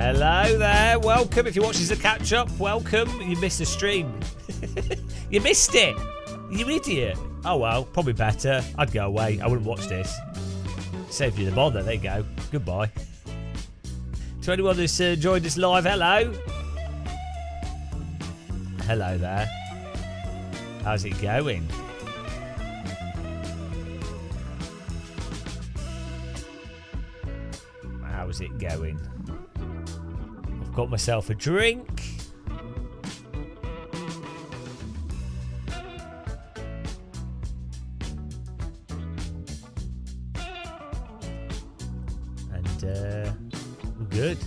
Hello there, welcome. If you're watching the catch up, welcome. You missed the stream. You missed it, you idiot. Oh well, probably better. I'd go away, I wouldn't watch this. Saved you the bother, there you go. Goodbye. To anyone who's joined us live, hello. Hello there. How's it going? How's it going? I've got myself a drink. And we're good.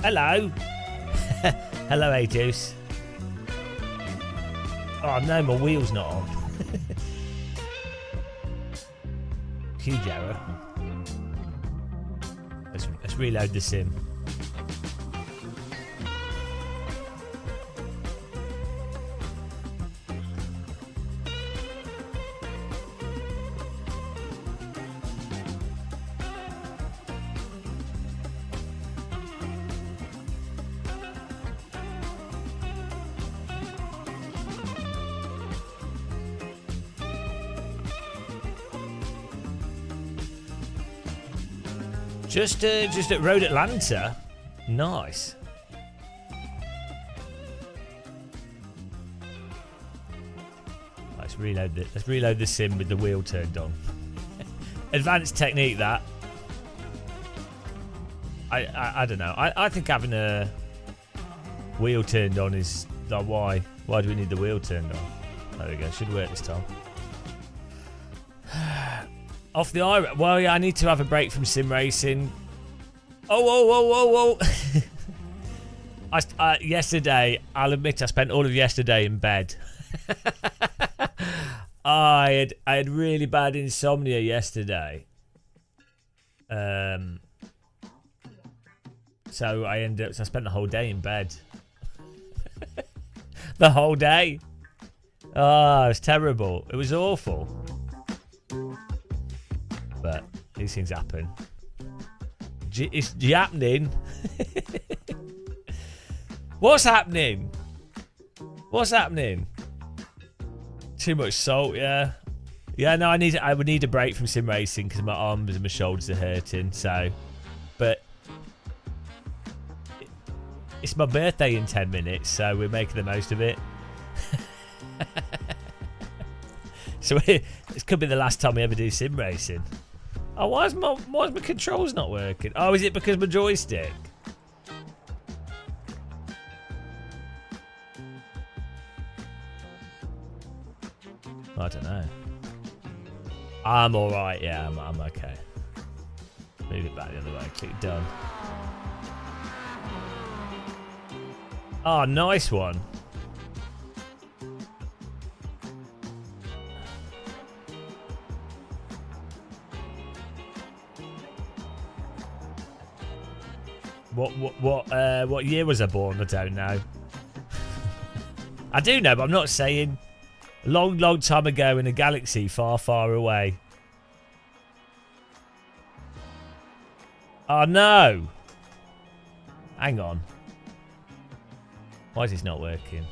Hello. Hello, Ajuice. Oh no, my wheel's not on. Huge error. Let's reload the sim. Just at Road Atlanta. Nice. Let's reload the sim with the wheel turned on. Advanced technique that. I don't know. I think having a wheel turned on is like why do we need the wheel turned on? There we go. Should work this time. Off the eye. Well, yeah, I need to have a break from sim racing. Oh. Yesterday, I'll admit I spent all of yesterday in bed. I had really bad insomnia yesterday. So I spent the whole day in bed. The whole day. Oh, it was terrible. It was awful. But these things happen. It's happening. What's happening? What's happening? Too much salt, yeah. Yeah, no, I would need a break from sim racing because my arms and my shoulders are hurting. So, but it's my birthday in 10 minutes, so we're making the most of it. So this could be the last time we ever do sim racing. Oh, why is my controls not working? Oh, is it because my joystick? I don't know. I'm alright, yeah, I'm okay. Move it back the other way, click done. Oh, nice one. What year was I born? I don't know. I do know, but I'm not saying. A long time ago in a galaxy far, far away. Oh no! Hang on. Why is this not working?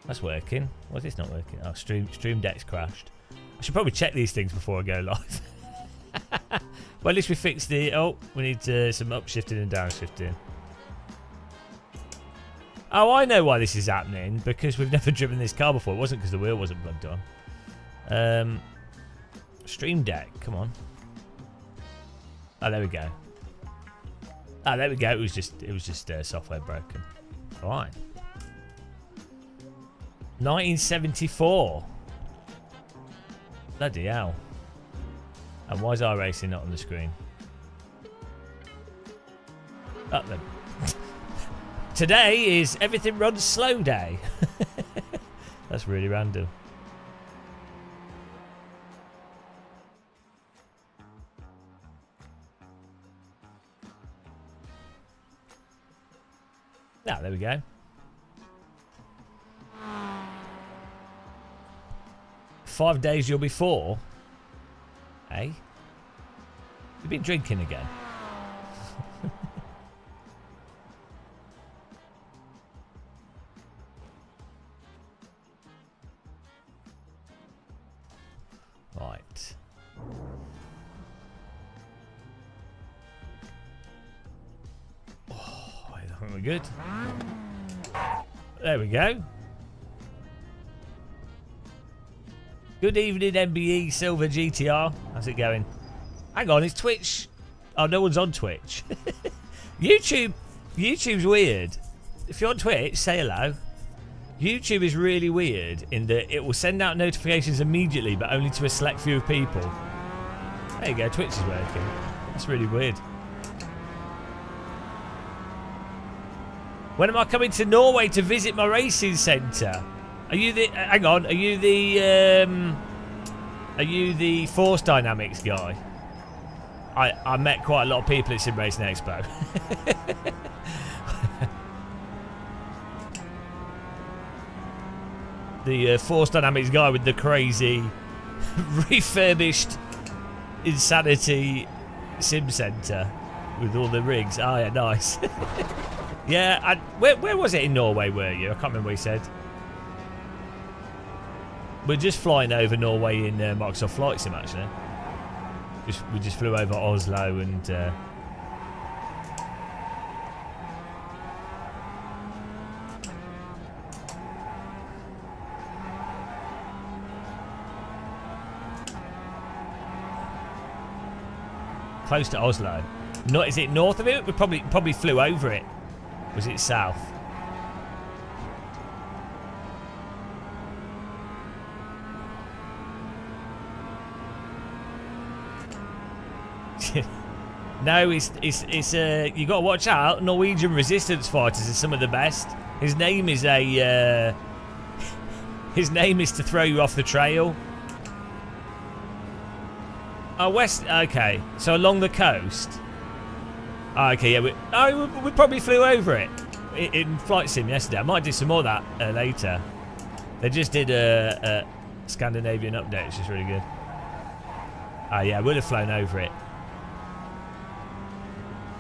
That's working. Why is this not working? Oh, Stream Deck's crashed. I should probably check these things before I go live. Well, at least we fixed the... Oh, we need some upshifting and downshifting. Oh, I know why this is happening. Because we've never driven this car before. It wasn't because the wheel wasn't plugged on. Stream Deck, come on. Oh, there we go. Oh, there we go. It was just software broken. Fine. 1974. Bloody hell. And why is iRacing not on the screen? Up then. Today is everything runs slow day. That's really random. Now, there we go. "5 days you'll be 4. Hey? You've been drinking again. Right. Oh, I think we're good. There we go. Good evening, MBE Silver GTR. How's it going? Hang on, is Twitch... Oh, no one's on Twitch. YouTube's weird. If you're on Twitch, say hello. YouTube is really weird in that it will send out notifications immediately, but only to a select few of people. There you go, Twitch is working. That's really weird. When am I coming to Norway to visit my racing centre? Are you the... Hang on, are you the Force Dynamics guy? I met quite a lot of people at Sim Racing Expo. The Force Dynamics guy with the crazy refurbished insanity sim centre with all the rigs. Oh yeah, nice. Yeah, where was it in Norway were you? I can't remember what he said. We're just flying over Norway in Microsoft Flight Sim actually. We just flew over Oslo and close to Oslo. Not, is it north of it? We probably flew over it. Was it south? No, it's you got to watch out. Norwegian resistance fighters are some of the best. His name is to throw you off the trail. Oh, west. Okay, so along the coast. Oh, okay, yeah. We probably flew over it in Flight Sim yesterday. I might do some more of that later. They just did a Scandinavian update, which is really good. Oh yeah, we'd have flown over it.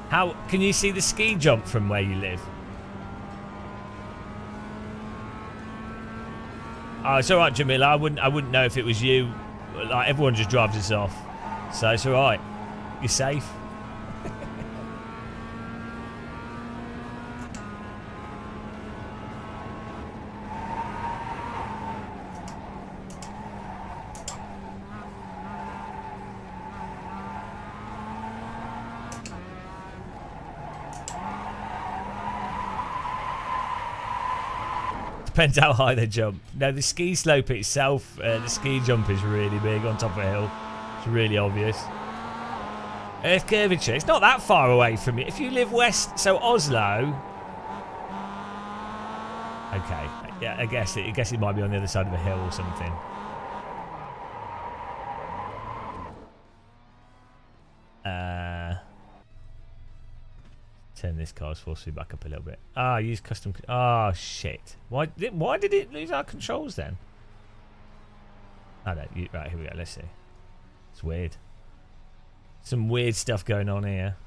How can you see the ski jump from where you live? Oh, it's all right, Jamila. I wouldn't know if it was you. Like, everyone just drives us off, so it's all right. You're safe. Depends how high they jump. No, the ski slope itself, the ski jump is really big on top of a hill. It's really obvious. Earth curvature. It's not that far away from you. If you live west, so Oslo. Okay, yeah, I guess it might be on the other side of a hill or something. Turn this car's force feed back up a little bit. Use custom. Oh shit! Why did it lose our controls then? Oh no! Right, here we go. Let's see. It's weird. Some weird stuff going on here.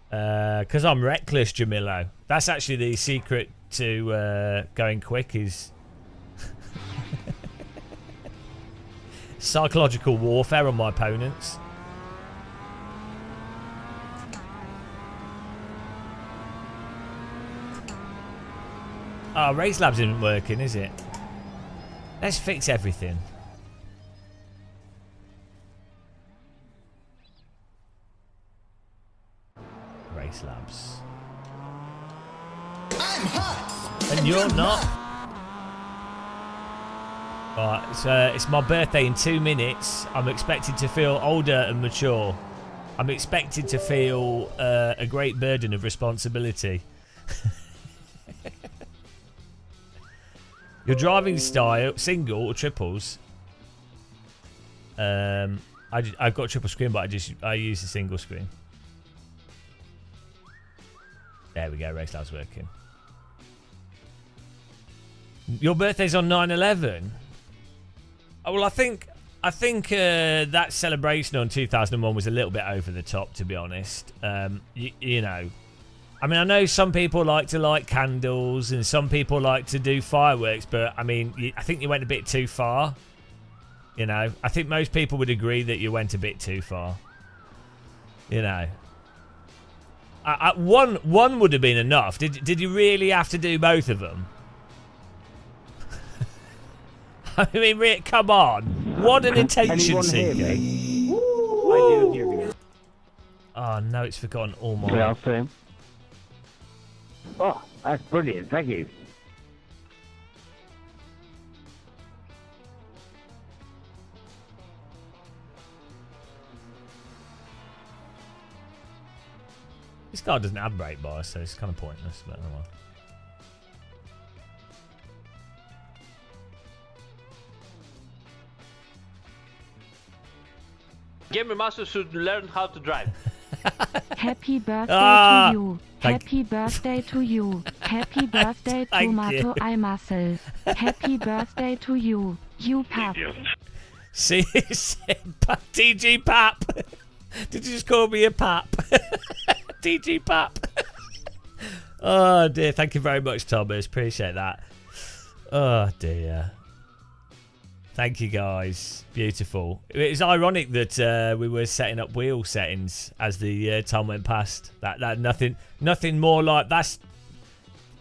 Because I'm reckless, Jamilo. That's actually the secret to going quick is psychological warfare on my opponents. Race Labs isn't working, is it? Let's fix everything. Race Labs. I'm hot. And you're not. Right, it's my birthday in 2 minutes. I'm expected to feel older and mature. I'm expected to feel a great burden of responsibility. Your driving style, single or triples? I've got a triple screen, but I use a single screen. There we go, race lab's working. Your birthday's on 9/11. Oh, well, I think that celebration on 2001 was a little bit over the top, to be honest. You know, I mean, I know some people like to light candles and some people like to do fireworks, but I mean, I think you went a bit too far. You know, I think most people would agree that you went a bit too far. You know, one would have been enough. Did you really have to do both of them? I mean, come on. What an attention seeker. I do hear you. Oh, no, it's forgotten all my... Yeah, same. Oh, that's brilliant. Thank you. This guy doesn't have brake bars, so it's kind of pointless, but oh well. Gamer Master should learn how to drive. Happy birthday to you. Happy birthday to you. Happy birthday tomato I muscle. Happy birthday to you. You pap. See, DG Pap. Did you just call me a pap? DG Pap. Oh dear, thank you very much, Thomas. Appreciate that. Oh dear. Thank you guys. Beautiful. It's ironic that we were setting up wheel settings as the time went past. That nothing more like that's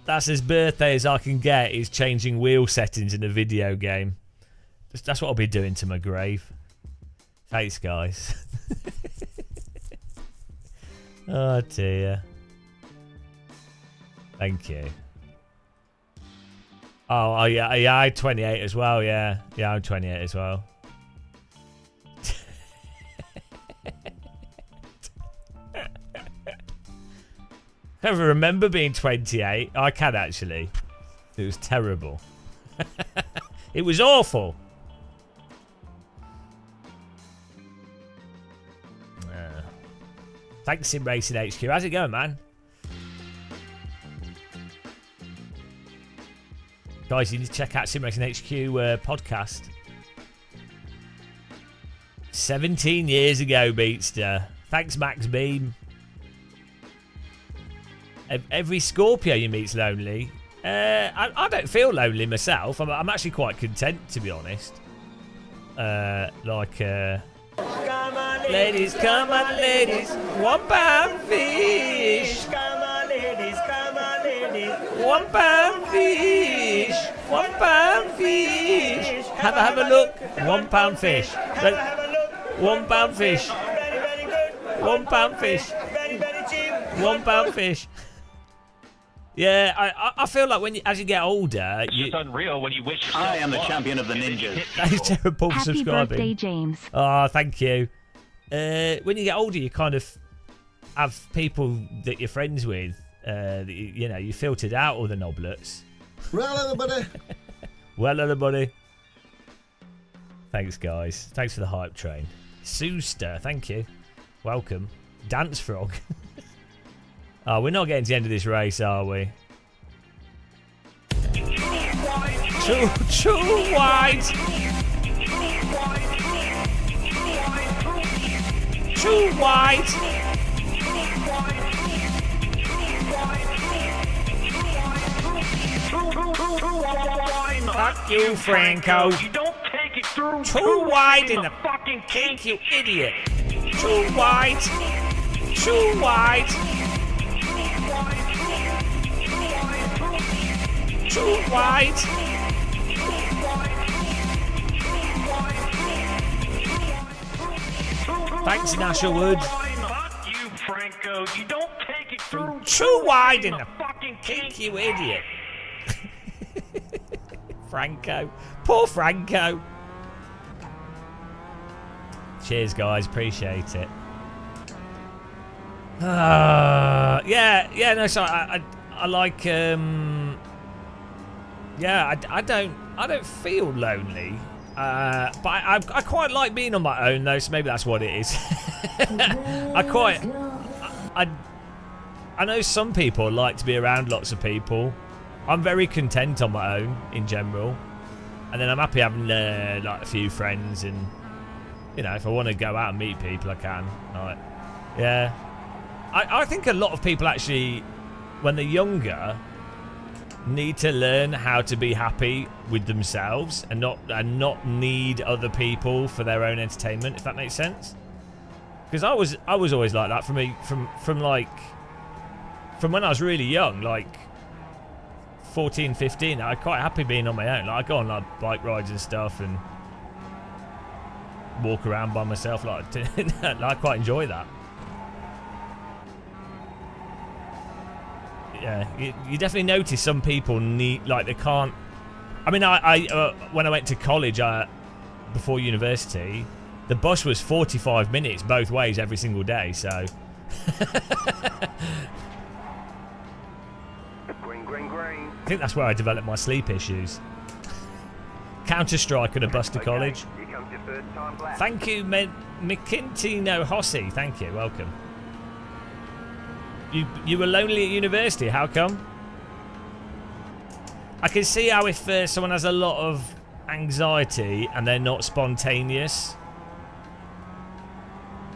as birthday as I can get is changing wheel settings in a video game. That's what I'll be doing to my grave. Thanks guys. Oh dear. Thank you. Oh yeah, I'm 28 as well, yeah. Yeah, I'm 28 as well. I never remember being 28. I can actually. It was terrible. It was awful. Thanks, Sim Racing HQ. How's it going, man? Guys, you need to check out Sim Racing HQ podcast. 17 years ago, Beatster. Thanks, Max Beam. Every Scorpio you meet's lonely. I don't feel lonely myself. I'm actually quite content, to be honest. Come on, ladies, come on, ladies. £1 fish. Come on, ladies, come on, ladies. £1 fish. £1 fish. Have a look. £1 fish. £1 fish. £1 fish. £1 fish. Yeah, I feel like as you get older, It's just unreal when you wish. I am the champion of the ninjas. That is terrible for Happy subscribing. birthday, James. Oh, thank you. When you get older, you kind of have people that you're friends with. That you filtered out all the knoblets. Well, everybody. Well, everybody. Thanks, guys. Thanks for the hype train. Sooster, thank you. Welcome. Dance Frog. Oh, we're not getting to the end of this race, are we? Too wide. Too wide. Fuck you, Franco. You don't take it through. Too wide in the fucking kink, you idiot. Too wide. Too wide. Too wide. Thanks, Nashwood. Fuck you, Franco. You don't take it through. Too wide in the fucking kink, you idiot. Franco. Poor Franco. Cheers, guys. Appreciate it. Yeah. No, so I like. Yeah, I don't feel lonely. But I quite like being on my own though, so maybe that's what it is. I know some people like to be around lots of people. I'm very content on my own in general, and then I'm happy having like a few friends, and you know, if I want to go out and meet people, I can. Like, yeah, I think a lot of people actually, when they're younger, need to learn how to be happy with themselves and not need other people for their own entertainment, if that makes sense. Because I was always like that. For me, from when I was really young, like 14, 15, I was quite happy being on my own. Like I go on like bike rides and stuff and walk around by myself. Like I quite enjoy that. Yeah, you definitely notice some people need, like, they can't. I mean, I when I went to college before university, the bus was 45 minutes both ways every single day. So. I think that's where I developed my sleep issues. Counter-Strike and a bus to college. Thank you, Mikintino Hossi. Thank you. Welcome. You were lonely at university. How come? I can see how if someone has a lot of anxiety and they're not spontaneous.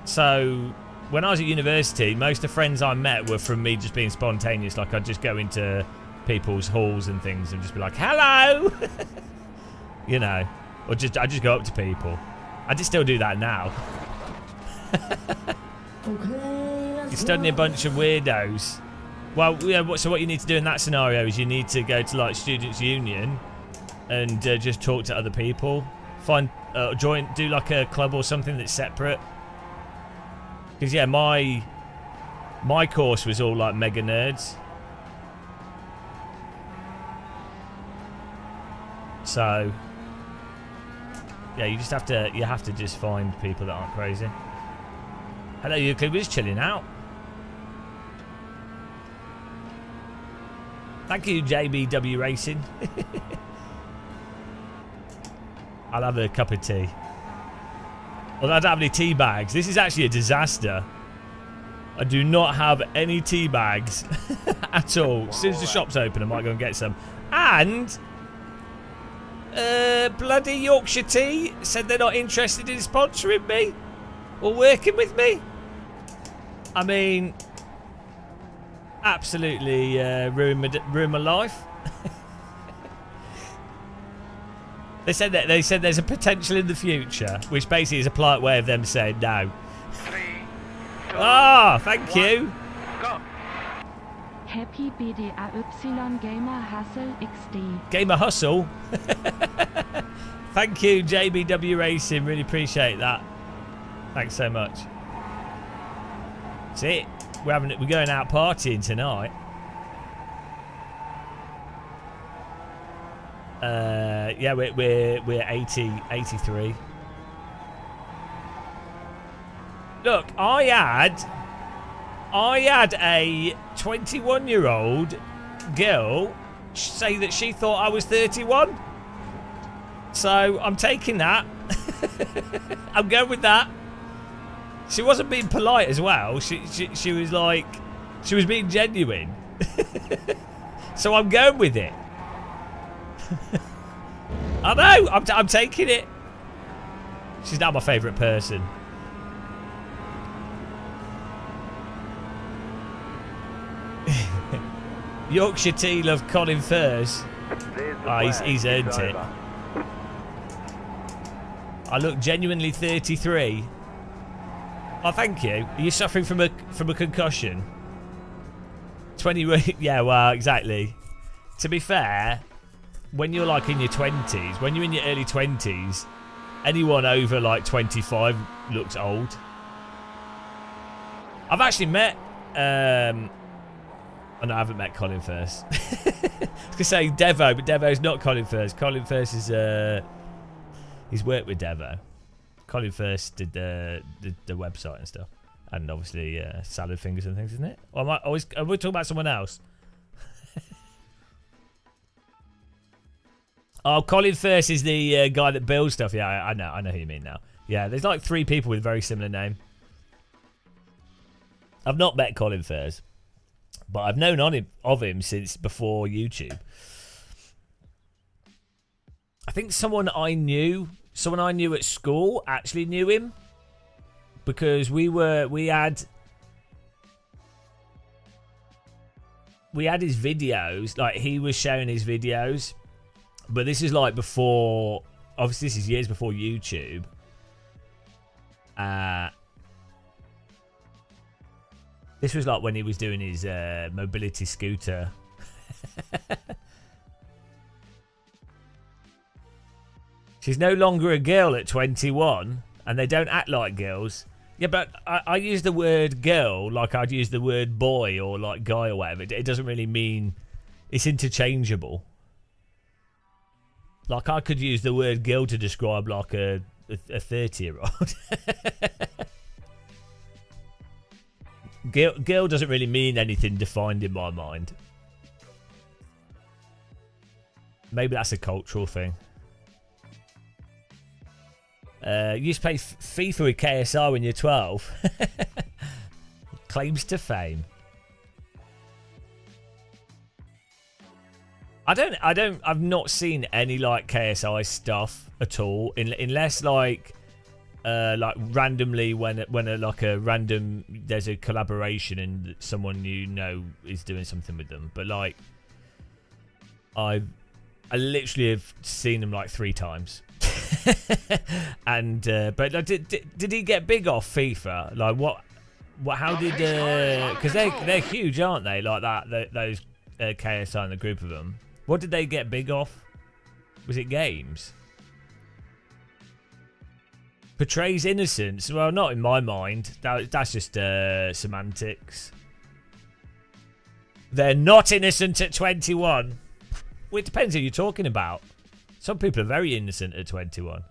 So when I was at university, most of the friends I met were from me just being spontaneous. Like I'd just go into people's halls and things and just be like, "Hello," you know, or I just go up to people. I just still do that now. You're studying a bunch of weirdos. Well, yeah. So what you need to do in that scenario is you need to go to like Students' Union and just talk to other people. Find do like a club or something that's separate. Because yeah, my course was all like mega nerds. So yeah, you have to just find people that aren't crazy. Hello, Euclid. We're just chilling out. Thank you, JBW Racing. I'll have a cup of tea. Well, I don't have any tea bags. This is actually a disaster. I do not have any tea bags at all. As soon as the shop's open, I might go and get some. And bloody Yorkshire Tea said they're not interested in sponsoring me or working with me. I mean, absolutely ruin my life. They said there's a potential in the future, which basically is a polite way of them saying no. 3, 2, thank you. Go. Happy BDAY Gamer Hustle XD. Gamer Hustle. Thank you, JBW Racing. Really appreciate that. Thanks so much. That's it. We're going out partying tonight. Yeah, we're 83. Look, I had a 21-year-old girl say that she thought I was 31. So I'm taking that. I'm going with that. She wasn't being polite as well. She was like, she was being genuine. So I'm going with it. I know. I'm taking it. She's now my favourite person. Yorkshire Tea love Colin Furs. He's earned it. I look genuinely 33. Oh, thank you. Are you suffering from a concussion? 20. Yeah, well, exactly. To be fair, when you're like in your 20s, when you're in your early 20s, anyone over like 25 looks old. I've actually met Oh, no, I haven't met Colin First. I was gonna say Devo, but Devo's not Colin First. Colin First is he's worked with Devo. Colin First did the website and stuff, and obviously Salad Fingers and things, isn't it? Or are we talking about someone else? Oh, Colin First is the guy that builds stuff. Yeah, I know who you mean now. Yeah, there's like 3 people with a very similar name. I've not met Colin First, but I've known of him since before YouTube. I think someone I knew at school actually knew him, because we had his videos. Like, he was sharing his videos, but this is like before. Obviously, this is years before YouTube. This was like when he was doing his mobility scooter. She's no longer a girl at 21, and they don't act like girls. Yeah, but I use the word girl like I'd use the word boy or like guy or whatever. It doesn't really mean... It's interchangeable. Like, I could use the word girl to describe like a 30-year-old. Girl doesn't really mean anything defined in my mind. Maybe that's a cultural thing. You used to play FIFA with KSI when you're 12. Claims to fame. I've not seen any like KSI stuff at all, unless like randomly when there's a collaboration and someone you know is doing something with them. But like, I literally have seen them like 3 times. And but like, did he get big off FIFA? Like what how did because they're huge, aren't they? Like those KSI and the group of them. What did they get big off? Was it games? Portrays innocence. Well, not in my mind. That's just semantics. They're not innocent at 21. Well, it depends who you're talking about. Some people are very innocent at 21.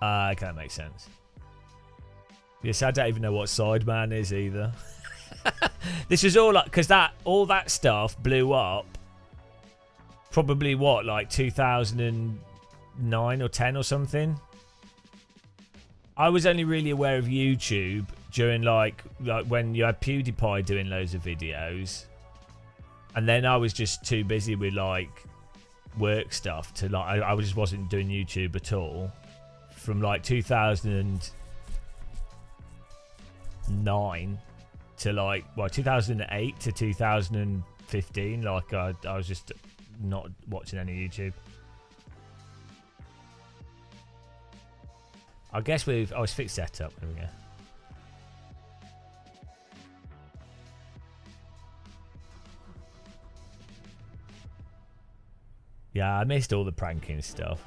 Okay, that makes sense. Yes, I don't even know what Sideman is either. This is all like, because all that stuff blew up. Probably what, like 2009 or 10 or something. I was only really aware of YouTube during like when you had PewDiePie doing loads of videos, and then I was just too busy with like work stuff to like I just wasn't doing YouTube at all. From like 2009 to like 2008 to 2015, like I was just not watching any YouTube. I guess I was fixed setup. There we go. Yeah, I missed all the pranking stuff.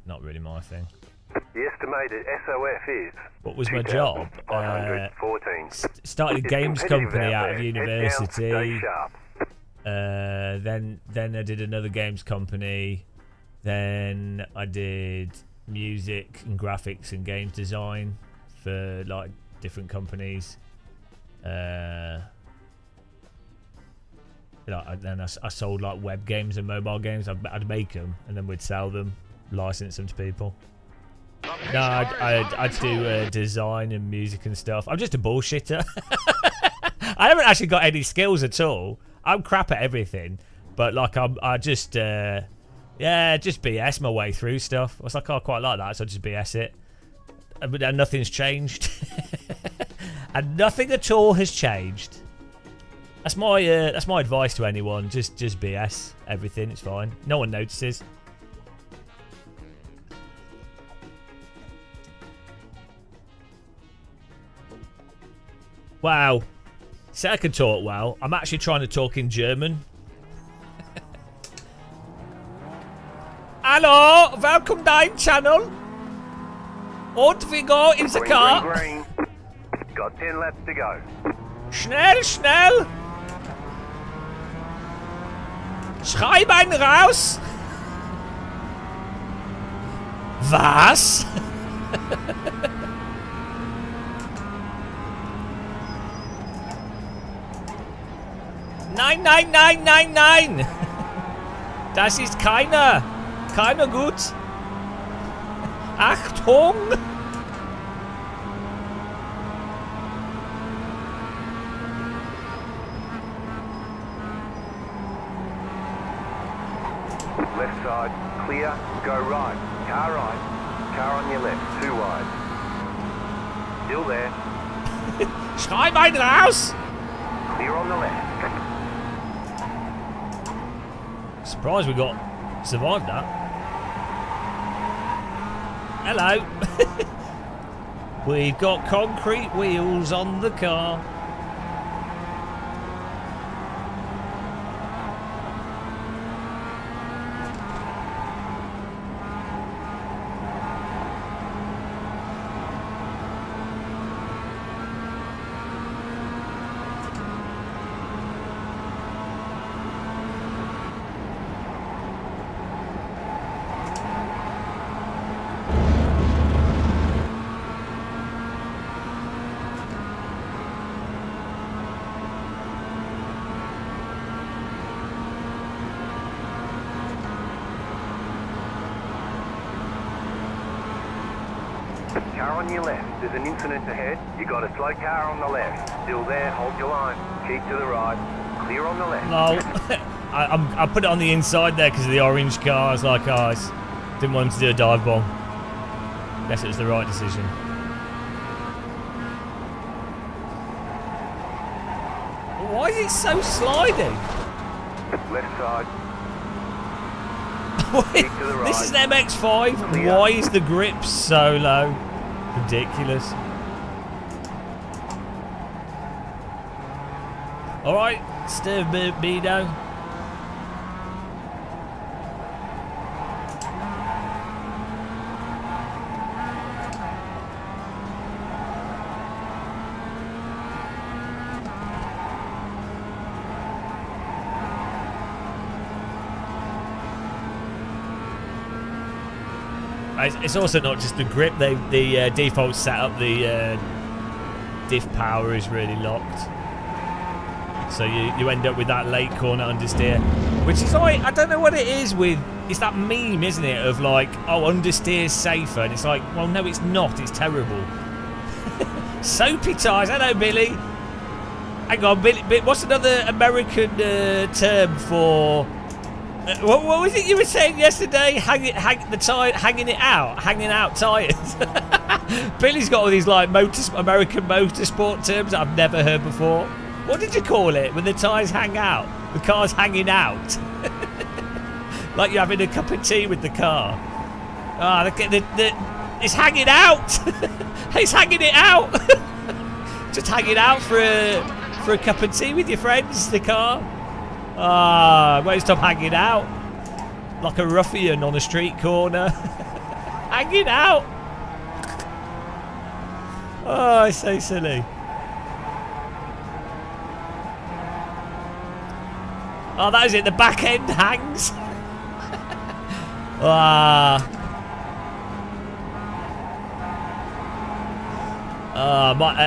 Not really my thing. The estimated SOF is... What was my job? Started a games company out of university. Then I did another games company. Then I did music and graphics and games design for like different companies. Then I sold like web games and mobile games. I'd make them and then we'd sell them, license them to people. No, I'd do design and music and stuff. I'm just a bullshitter. I haven't actually got any skills at all. I'm crap at everything, but like I just just BS my way through stuff. I was like, oh, I quite like that, so I just BS it. But nothing's changed, and nothing at all has changed. That's my advice to anyone. Just BS everything. It's fine. No one notices. Wow. Say I can talk well. I'm actually trying to talk in German. Hallo, welcome dein Channel. Und wir go in the Green, car. green, green. Got 10 laps to go. Schnell, schnell. Schreibein raus. Was? Nein, nein, nein, nein, nein. Das ist keiner gut. Achtung. Left side, clear, go right. Car on your left, too wide. Still there, Schreibein raus. clear on the left. Surprised we survived that. Hello. We've got concrete wheels on the car. Car on your left, there's an incident ahead. You got a slow car on the left. Still there, hold your line. Keep to the right. Clear on the left. No. I put it on the inside there because of the orange car. I was like, oh, I didn't want him to do a dive bomb. Guess it was the right decision. Why is it so sliding? Left side, Wait, keep to the right. this is an MX-5. Clear. Why is the grip so low? Ridiculous. Alright, Steve Bedo. It's also not just the grip. The default setup, the diff power is really locked, so you end up with that late corner understeer, which is like, I don't know what it is with. It's that meme, isn't it, of like, oh, understeer's safer, and it's like, well, no, it's not. It's terrible. Soapy tires. Hello, Billy. Hang on, Billy. What's another American term for? What was it you were saying yesterday? Hanging out tires. Billy's got all these like American motorsport terms that I've never heard before. What did you call it when the tires hang out? The car's hanging out. Like you're having a cup of tea with the car. Ah, it's hanging out. It's hanging it out. Just hanging out for a cup of tea with your friends. The car. Ah, won't stop hanging out like a ruffian on a street corner. Hanging out. Oh, it's so silly. Oh, that is it. The back end hangs.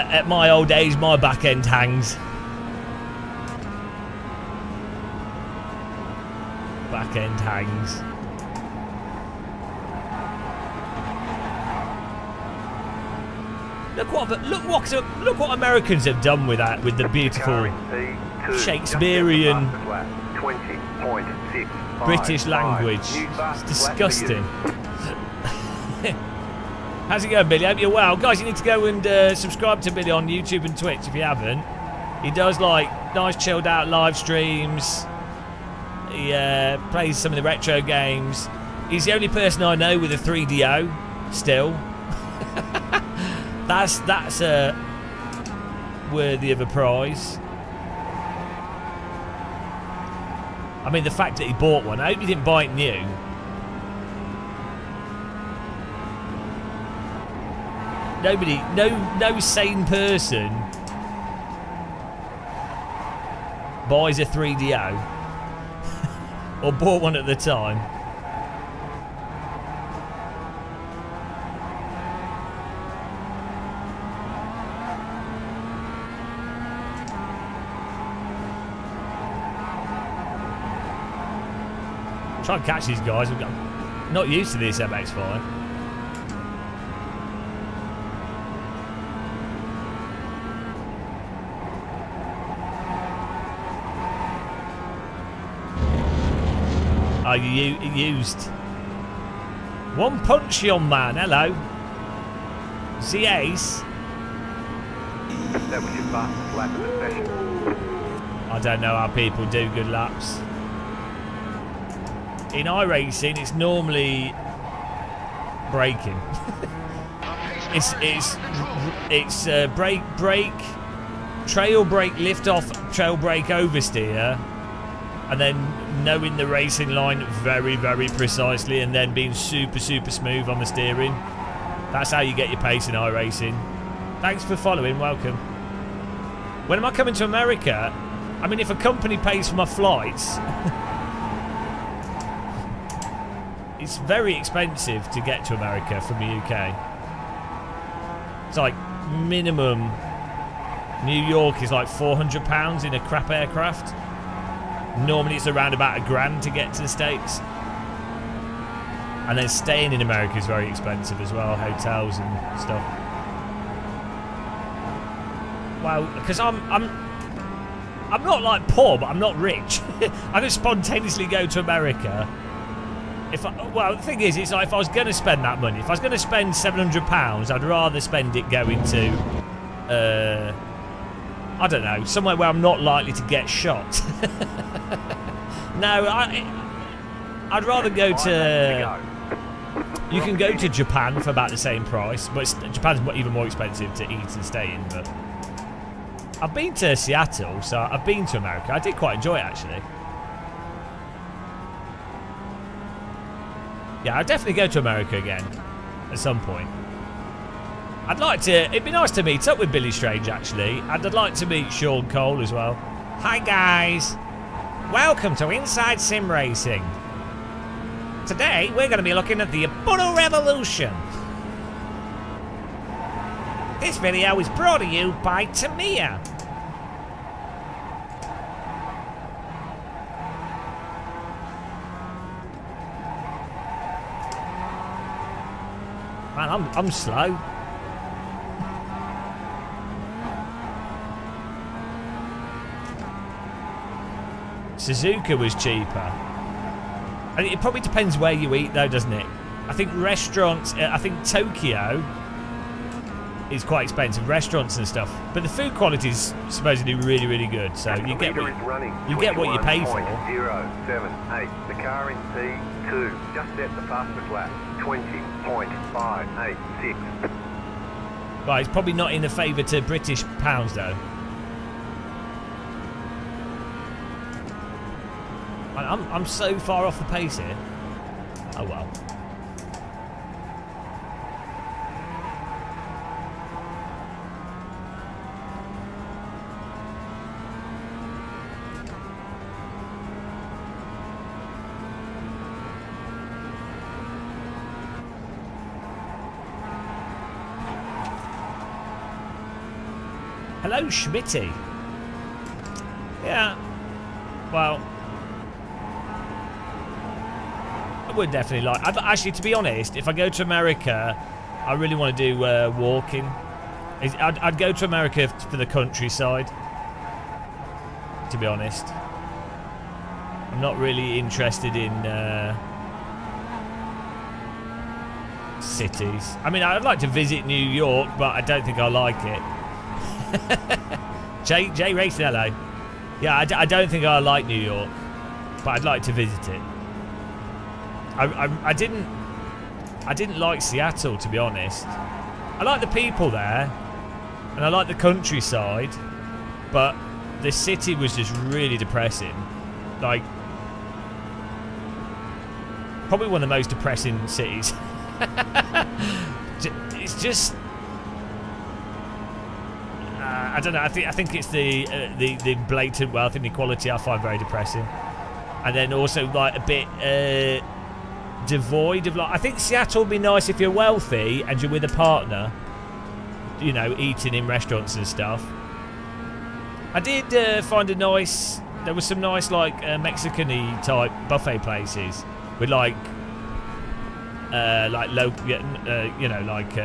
At my old age, my back end hangs. Back end hangs. Look what Americans have done with that, with the beautiful Shakespearean 20.65 British language. It's disgusting. How's it going, Billy? Hope you're well. Guys, you need to go and subscribe to Billy on YouTube and Twitch if you haven't. He does like nice chilled out live streams. He plays some of the retro games. He's the only person I know with a 3DO still. That's worthy of a prize. I mean, the fact that he bought one. I hope he didn't buy it new. Nobody, no sane person buys a 3DO or bought one at the time. Try and catch these guys. I'm not used to this MX-5. Oh, you used. One punch, young man. Hello. The ace. That was your fastest lap of the session. I don't know how people do good laps. In iRacing, it's normally braking. it's brake, trail brake, lift off, trail brake, oversteer, and then knowing the racing line very, very precisely, and then being super, super smooth on the steering. That's how you get your pace in iRacing. Thanks for following. Welcome. When am I coming to America? I mean, if a company pays for my flights. It's very expensive to get to America from the UK. It's like minimum. New York is like £400 in a crap aircraft. Normally it's around about $1,000 to get to the States. And then staying in America is very expensive as well, hotels and stuff. Well, because I'm not like poor, but I'm not rich. I can spontaneously go to America. Well, the thing is, it's like if I was going to spend that money, if I was going to spend £700, I'd rather spend it going to, I don't know, somewhere where I'm not likely to get shot. No, I'd rather go to. You can go to Japan for about the same price, but Japan's even more expensive to eat and stay in. But I've been to Seattle, so I've been to America. I did quite enjoy it, actually. Yeah, I'd definitely go to America again at some point. I'd like to. It'd be nice to meet up with Billy Strange, actually, and I'd like to meet Sean Cole as well. Hi guys, welcome to Inside Sim Racing. Today we're going to be looking at the Ubuntu Revolution. This video is brought to you by Tamiya. Man, I'm slow. Suzuka was cheaper. And it probably depends where you eat though, doesn't it? I think restaurants, I think Tokyo is quite expensive, restaurants and stuff. But the food quality is supposedly really, really good. So you get what you pay for. 078. The car in P2 just set the fastest lap. 20.586. Right, it's probably not in the favour to British pounds though. I'm so far off the pace here. Oh well. Hello, Schmitty. Yeah. Well, I would definitely like. Actually, to be honest, if I go to America, I really want to do walking. I'd go to America for the countryside. To be honest, I'm not really interested in cities. I mean, I'd like to visit New York, but I don't think I like it. Jay Racing, hello. Yeah, I don't think I like New York, but I'd like to visit it. I didn't like Seattle, to be honest. I like the people there, and I like the countryside, but the city was just really depressing. Like, probably one of the most depressing cities. It's just I don't know. I think it's the blatant wealth inequality I find very depressing, and then also like a bit devoid of like. I think Seattle would be nice if you're wealthy and you're with a partner, you know, eating in restaurants and stuff. I did find there was some nice like Mexican-y type buffet places with like local, you know, like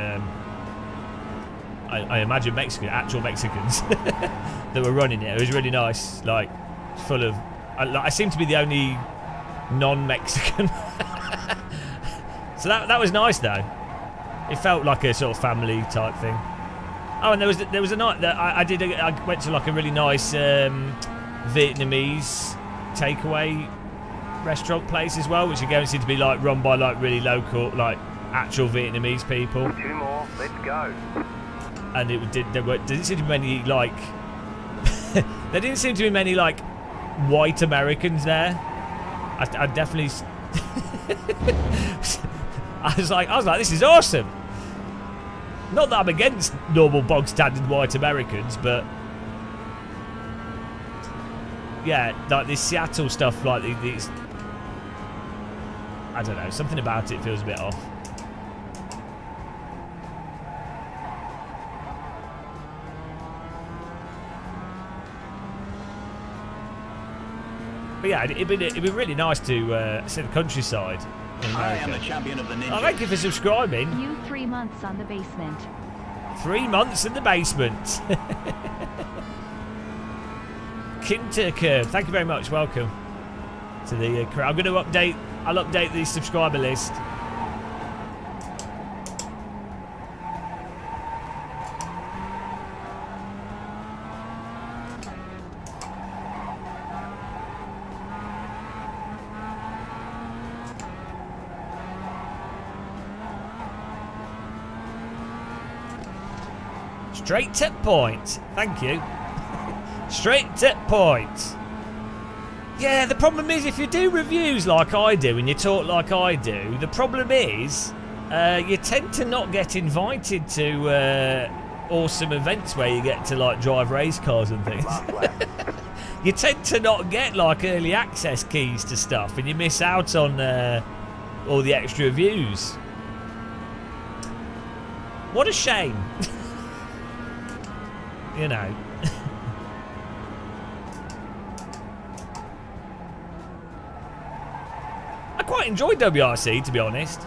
I imagine actual Mexicans that were running it. It was really nice, like full of. I seem to be the only non-Mexican, so that was nice though. It felt like a sort of family type thing. Oh, and there was a night that I went to like a really nice Vietnamese takeaway restaurant place as well, which again seemed to be like run by like really local, like actual Vietnamese people. 2 more, let's go. And there didn't seem to be many like there didn't seem to be many like white Americans there. I definitely I was like this is awesome. Not that I'm against normal bog standard white Americans, but yeah, like this Seattle stuff, like these, I don't know, something about it feels a bit off. But yeah, it'd be really nice to see the countryside in America. I am the champion of the ninja. Oh, thank you for subscribing. You 3 months on the basement. 3 months in the basement. Kintercurve, thank you very much. Welcome to the crew. I'm going to update. I'll update the subscriber list. Straight to point. Thank you. Straight to point. Yeah, the problem is if you do reviews like I do and you talk like I do, the problem is you tend to not get invited to awesome events where you get to like drive race cars and things. You tend to not get like early access keys to stuff and you miss out on all the extra views. What a shame. You know. I quite enjoyed WRC, to be honest.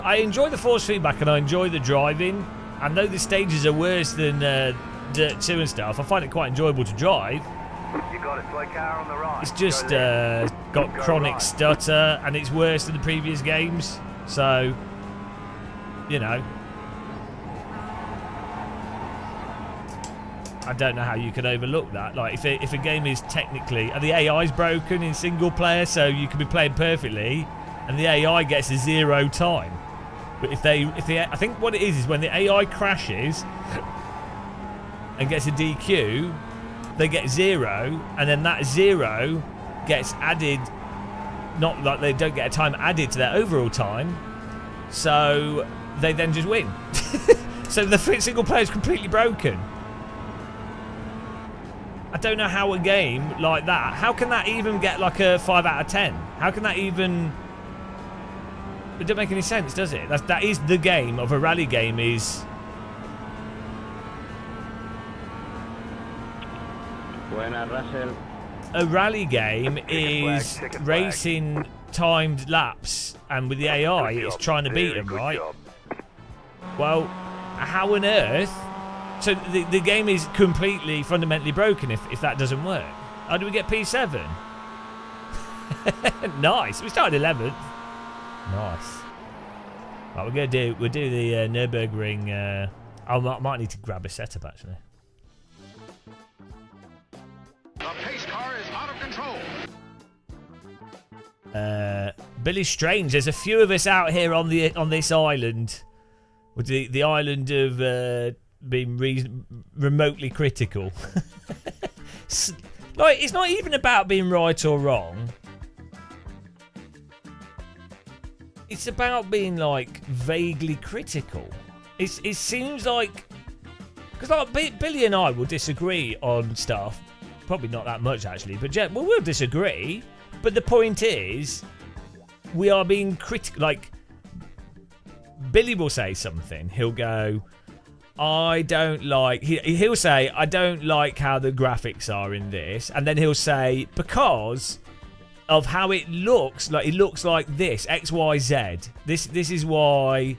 I enjoy the force feedback and I enjoy the driving. I know the stages are worse than Dirt 2 and stuff. I find it quite enjoyable to drive. You got a slow car on the right. It's just Go got chronic right. stutter and it's worse than the previous games. So, you know. I don't know how you can overlook that. Like, if a game is technically... the AI's broken in single player, so you can be playing perfectly, and the AI gets a 0 time. But if they... I think what it is when the AI crashes and gets a DQ, they get 0, and then that 0 gets added... Not like they don't get a time added to their overall time, so they then just win. So the single player is completely broken. I don't know how a game like that, how can that even get like a 5 out of 10? How can that even... It doesn't make any sense, does it? That is the game of a rally game is... Buena, Russell. A rally game is Check a flag. racing timed laps, and with the AI Good it's job. trying to beat Very them, good right? job. Well, how on earth... So the game is completely, fundamentally broken if that doesn't work. How do we get P7? Nice. We started 11th. Nice. Right, we'll do the Nürburgring. I might need to grab a setup actually. The pace car is out of control. Billy Strange. There's a few of us out here on this island, with the island of being remotely critical. Like, it's not even about being right or wrong. It's about being like vaguely critical. It seems like, because like Billy and I will disagree on stuff. Probably not that much actually, but we'll disagree. But the point is, we are being critical. Like, Billy will say something. He'll go, I don't like... He'll say, I don't like how the graphics are in this. And then he'll say, because of how it looks like this, X, Y, Z. This is why...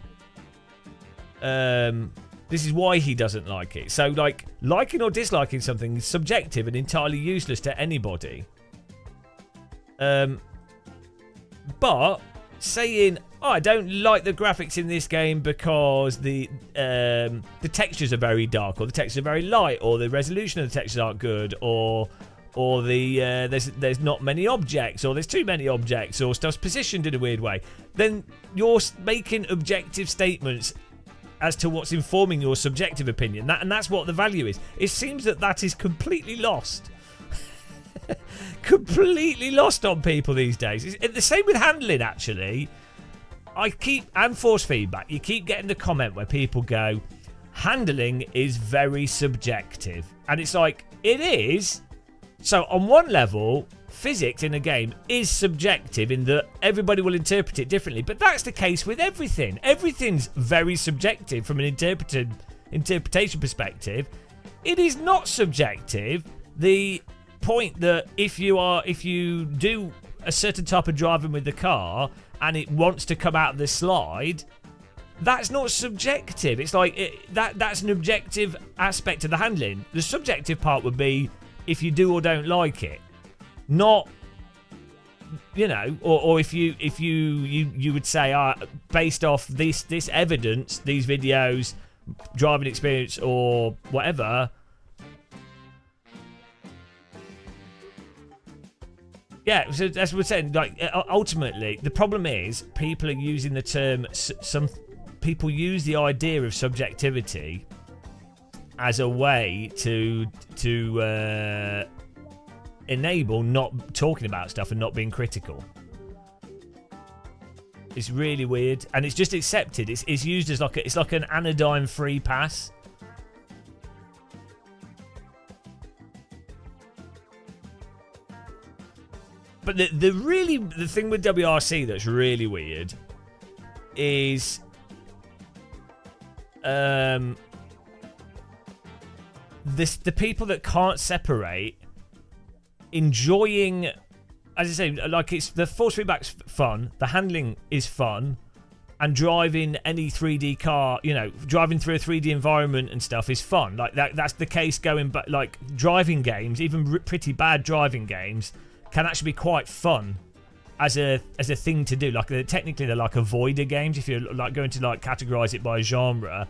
this is why he doesn't like it. So, like, liking or disliking something is subjective and entirely useless to anybody. But saying, oh, I don't like the graphics in this game because the textures are very dark, or the textures are very light, or the resolution of the textures aren't good, or the there's not many objects, or there's too many objects, or stuff's positioned in a weird way, then you're making objective statements as to what's informing your subjective opinion. And that's what the value is. It seems that is completely lost. Completely lost on people these days. It's the same with handling, actually. And force feedback. You keep getting the comment where people go, handling is very subjective. And it's like, it is. So on one level, physics in a game is subjective in that everybody will interpret it differently. But that's the case with everything. Everything's very subjective from an interpretation perspective. It is not subjective. The point that if you do a certain type of driving with the car and it wants to come out of the slide, that's not subjective. It's like that's an objective aspect of the handling. The subjective part would be if you do or don't like it, not, you know, or if you would say, based off this evidence, these videos, driving experience or whatever. Yeah, so as we're saying, like, ultimately, the problem is people are using the term. Some people use the idea of subjectivity as a way to enable not talking about stuff and not being critical. It's really weird, and it's just accepted. It's used as like an anodyne free pass. But the thing with WRC that's really weird is the people that can't separate enjoying, as I say, like, it's the force feedback's fun, the handling is fun, and driving any 3D car, you know, driving through a 3D environment and stuff is fun. Like that's the case going back. Like, driving games, even pretty bad driving games, can actually be quite fun as a thing to do. Like, technically they're like avoider games if you're like going to like categorize it by genre.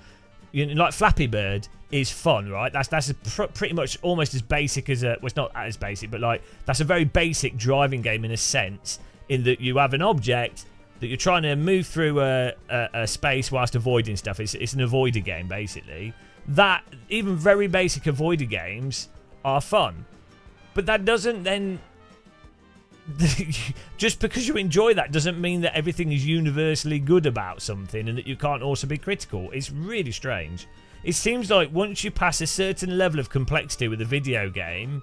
You know, like Flappy Bird is fun, right? That's pretty much almost as basic as well, it's not as basic, but like that's a very basic driving game in a sense, in that you have an object that you're trying to move through a space whilst avoiding stuff. It's an avoider game basically. That even very basic avoider games are fun, but that doesn't then. Just because you enjoy that doesn't mean that everything is universally good about something and that you can't also be critical. It's really strange. It seems like once you pass a certain level of complexity with a video game,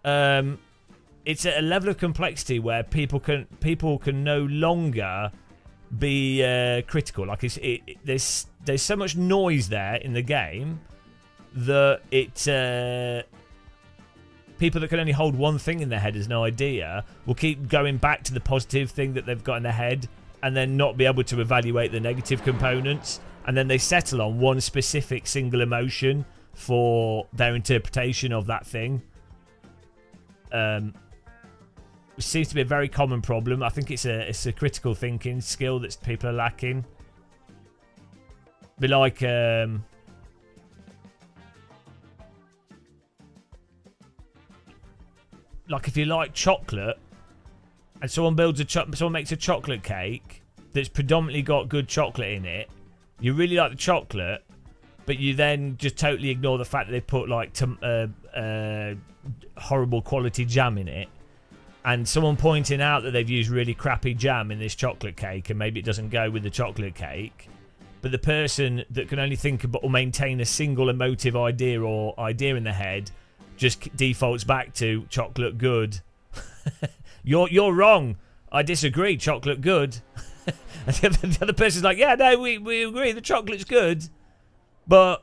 it's at a level of complexity where people can no longer be critical. Like, there's so much noise there in the game that people that can only hold one thing in their head as an idea will keep going back to the positive thing that they've got in their head and then not be able to evaluate the negative components. And then they settle on one specific single emotion for their interpretation of that thing. Which seems to be a very common problem. I think it's a critical thinking skill that people are lacking. Be like... like, if you like chocolate and someone makes a chocolate cake that's predominantly got good chocolate in it, you really like the chocolate, but you then just totally ignore the fact that they put like horrible quality jam in it. and someone pointing out that they've used really crappy jam in this chocolate cake and maybe it doesn't go with the chocolate cake, but the person that can only think about or maintain a single emotive idea or idea in their head just defaults back to chocolate good. You're wrong. I disagree. Chocolate good. And the other person's like, yeah, no, we agree. The chocolate's good, but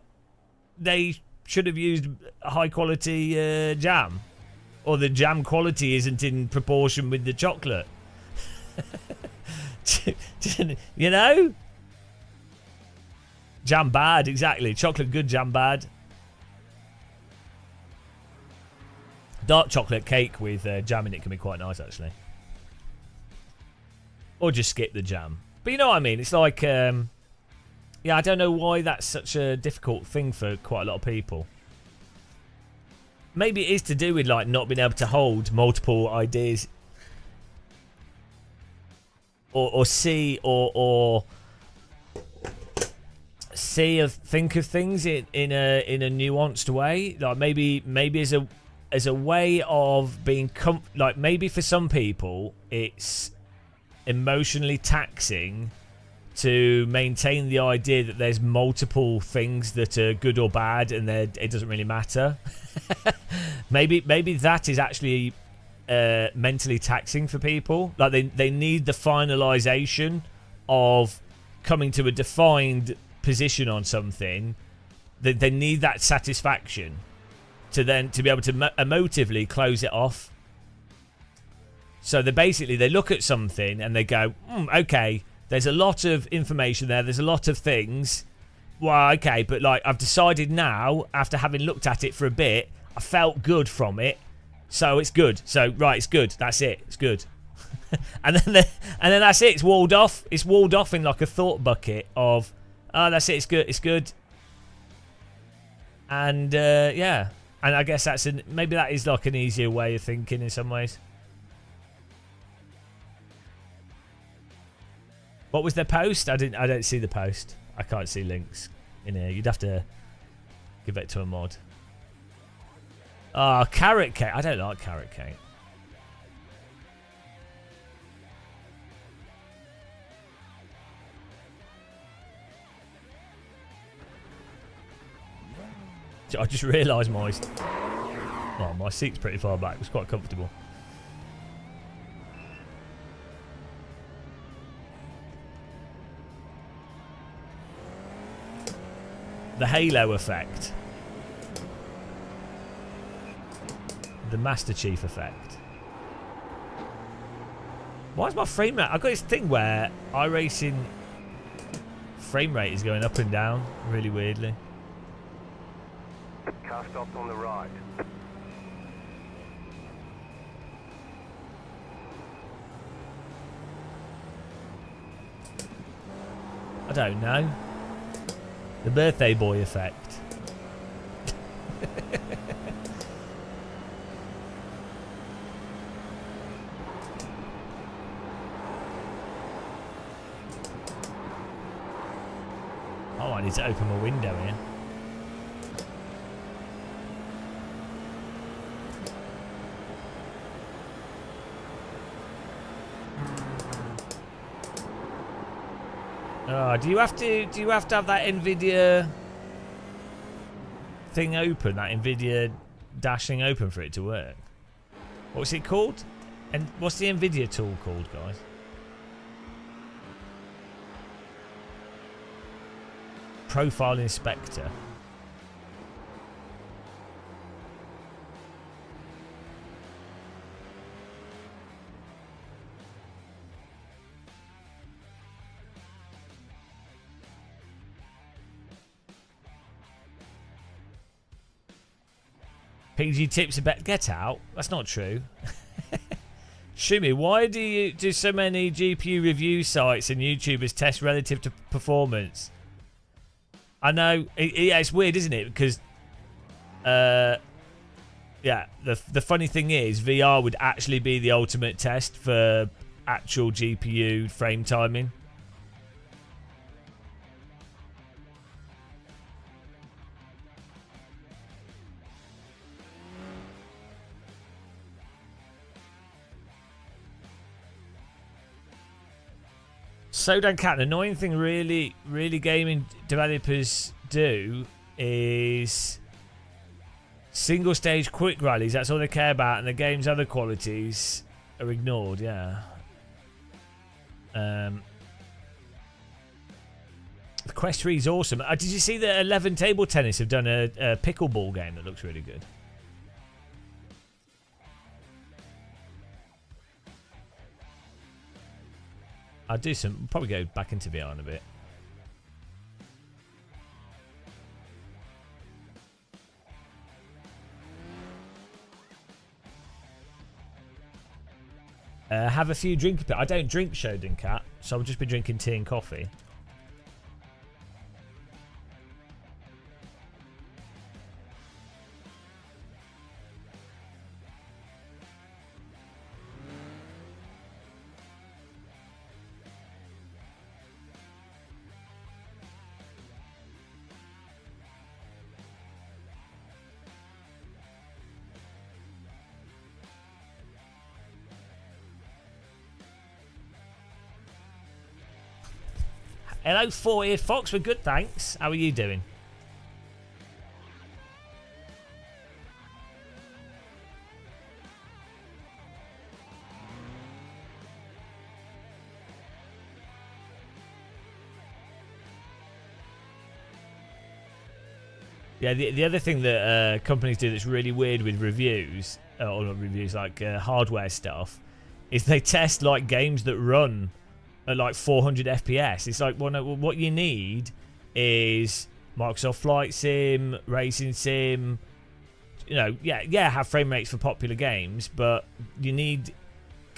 they should have used high quality jam, or the jam quality isn't in proportion with the chocolate. You know, jam bad, exactly. Chocolate good, jam bad. Dark chocolate cake with jam in it can be quite nice, actually. Or just skip the jam. But you know what I mean? It's like, yeah, I don't know why that's such a difficult thing for quite a lot of people. Maybe it is to do with like not being able to hold multiple ideas, or see or see or think of things in a nuanced way. Like maybe as a way of being like, maybe for some people it's emotionally taxing to maintain the idea that there's multiple things that are good or bad and it doesn't really matter. maybe that is actually mentally taxing for people. Like they need the finalization of coming to a defined position on something. They need that satisfaction to be able to emotively close it off. So they look at something and they go, okay, there's a lot of information there. There's a lot of things. Well, okay, but like I've decided now, after having looked at it for a bit, I felt good from it. So it's good. So, right, it's good. That's it. It's good. and then that's it. It's walled off. It's walled off in like a thought bucket of, oh, that's it. It's good. It's good. And, yeah. And I guess maybe that is like an easier way of thinking in some ways. What was their post? I don't see the post. I can't see links in here. You'd have to give it to a mod. Ah, carrot cake. I don't like carrot cake. I just realised my seat's pretty far back. It's quite comfortable. The halo effect. The Master Chief effect. Why is my frame rate? I've got this thing where iRacing frame rate is going up and down really weirdly. Car stops on the right. I don't know. The birthday boy effect. Oh, I need to open my window here. Oh, do you have to have that NVIDIA thing open, that NVIDIA dashing open for it to work? What's it called? And what's the NVIDIA tool called, guys? Profile Inspector. PG tips about get out. That's not true. Shumi, why do so many GPU review sites and YouTubers test relative to performance? I know, yeah, it's weird, isn't it? Because, yeah, the funny thing is, VR would actually be the ultimate test for actual GPU frame timing. So Dan Cat, an annoying thing really gaming developers do is single stage quick rallies. That's all they care about, and the game's other qualities are ignored. Yeah. The Quest 3 is awesome. Did you see that 11 Table Tennis have done a pickleball game that looks really good? I'll do some, probably go back into VR in a bit. Have a few drinking. I don't drink Shodan Cat, so I'll just be drinking tea and coffee. Hello, Four-Eared Fox. We're good, thanks. How are you doing? Yeah, the other thing that companies do that's really weird with reviews, or not reviews, like hardware stuff, is they test like games that run at like 400 FPS. It's like, well, no, what you need is Microsoft Flight Sim, Racing Sim. You know, yeah, have frame rates for popular games, but you need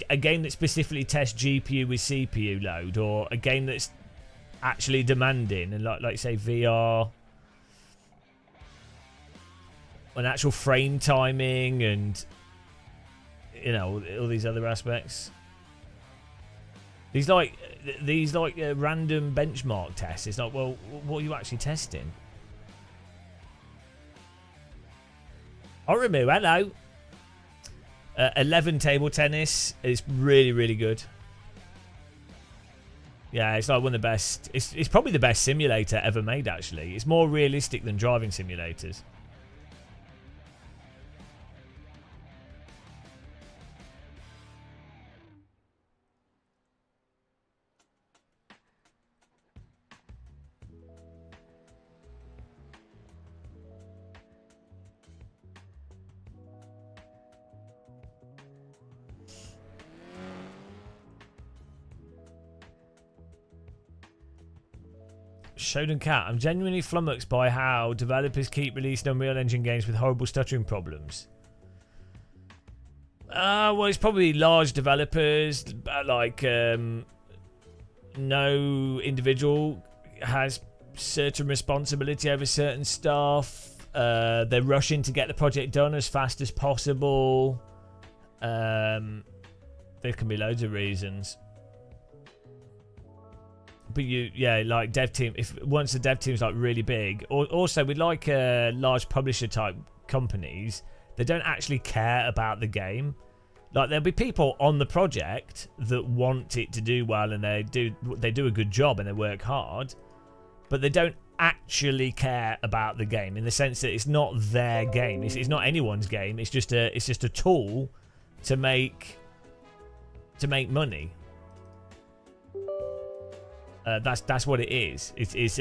a game that specifically tests GPU with CPU load, or a game that's actually demanding, and like say VR, an actual frame timing, and you know, all these other aspects. These like random benchmark tests. It's like, well, what are you actually testing? Orimu, hello. 11 Table Tennis is really good. Yeah, it's like one of the best. It's probably the best simulator ever made. Actually, it's more realistic than driving simulators. Shodan Cat, I'm genuinely flummoxed by how developers keep releasing Unreal Engine games with horrible stuttering problems. Well, it's probably large developers, like no individual has certain responsibility over certain stuff. They're rushing to get the project done as fast as possible. There can be loads of reasons. But like dev team. Once the dev team's like really big, or also with like large publisher type companies, they don't actually care about the game. Like there'll be people on the project that want it to do well, and they do a good job and they work hard, but they don't actually care about the game in the sense that it's not their game. It's not anyone's game. It's just a tool to make money. That's what it is. It's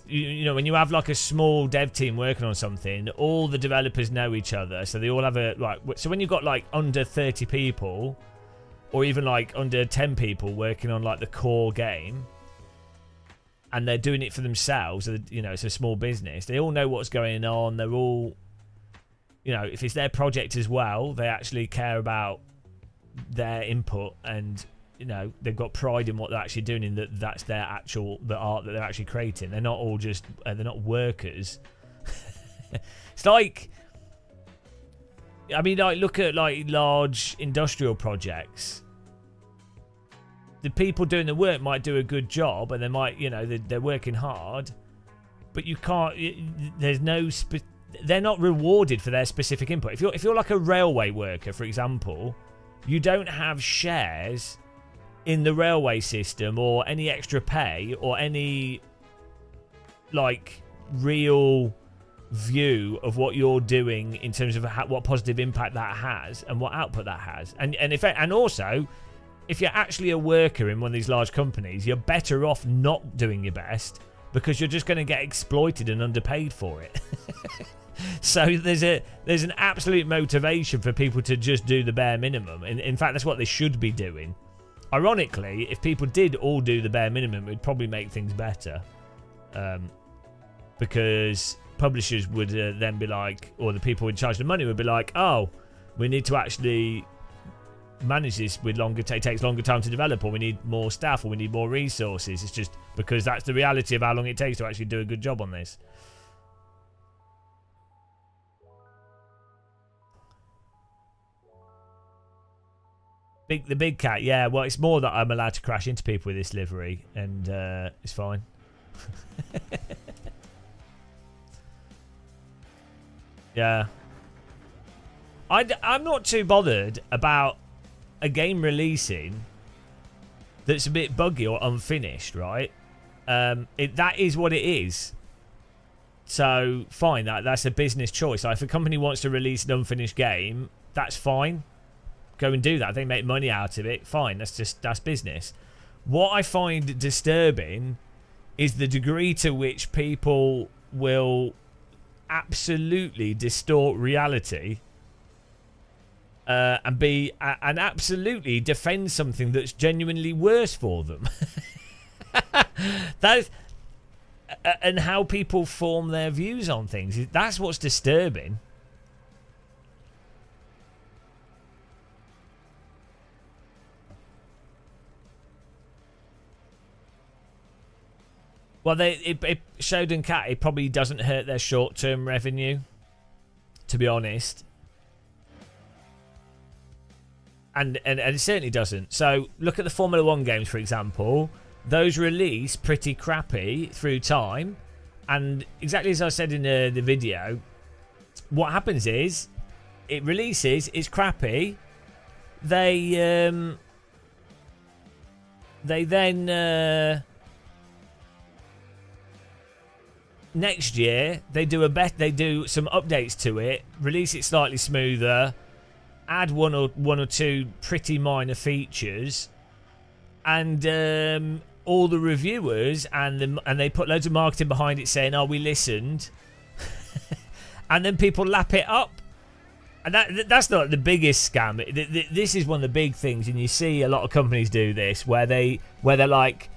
you know, when you have like a small dev team working on something, all the developers know each other, so they all have a like. So when you've got like under 30 people, or even like under 10 people working on like the core game, and they're doing it for themselves, you know, it's a small business. They all know what's going on. They're all, you know, if it's their project as well, they actually care about their input, and you know, they've got pride in what they're actually doing, in that's their actual, the art that they're actually creating. They're not all just they're not workers. It's like, I mean, like look at like large industrial projects. The people doing the work might do a good job, and they might, you know, they're working hard, but you can't. There's no. They're not rewarded for their specific input. If you're like a railway worker, for example, you don't have shares in the railway system or any extra pay or any like real view of what you're doing in terms of what positive impact that has and what output that has. And also, if you're actually a worker in one of these large companies, you're better off not doing your best because you're just going to get exploited and underpaid for it. So there's an absolute motivation for people to just do the bare minimum. In fact, that's what they should be doing. Ironically, if people did all do the bare minimum, it would probably make things better. Because publishers would then be like, or the people in charge of the money would be like, oh, we need to actually manage this with it takes longer time to develop, or we need more staff, or we need more resources. It's just because that's the reality of how long it takes to actually do a good job on this. The big cat, yeah. Well, it's more that I'm allowed to crash into people with this livery, and it's fine. Yeah. I'm not too bothered about a game releasing that's a bit buggy or unfinished, right? That is what it is. So, fine, that's a business choice. Like, if a company wants to release an unfinished game, that's fine. Go and do that. If they make money out of it, fine. That's business. What I find disturbing is the degree to which people will absolutely distort reality and absolutely defend something that's genuinely worse for them. And how people form their views on things. That's what's disturbing. Well, it showed in Cat, it probably doesn't hurt their short-term revenue, to be honest. And it certainly doesn't. So, look at the Formula 1 games, for example. Those release pretty crappy through time. And exactly as I said in the video, what happens is, it releases, it's crappy. They then... next year they do some updates to it, release it slightly smoother, add one or two pretty minor features, and all the reviewers and they put loads of marketing behind it saying, "Oh, we listened," and then people lap it up. And that's not the biggest scam. This is one of the big things, and you see a lot of companies do this where they're like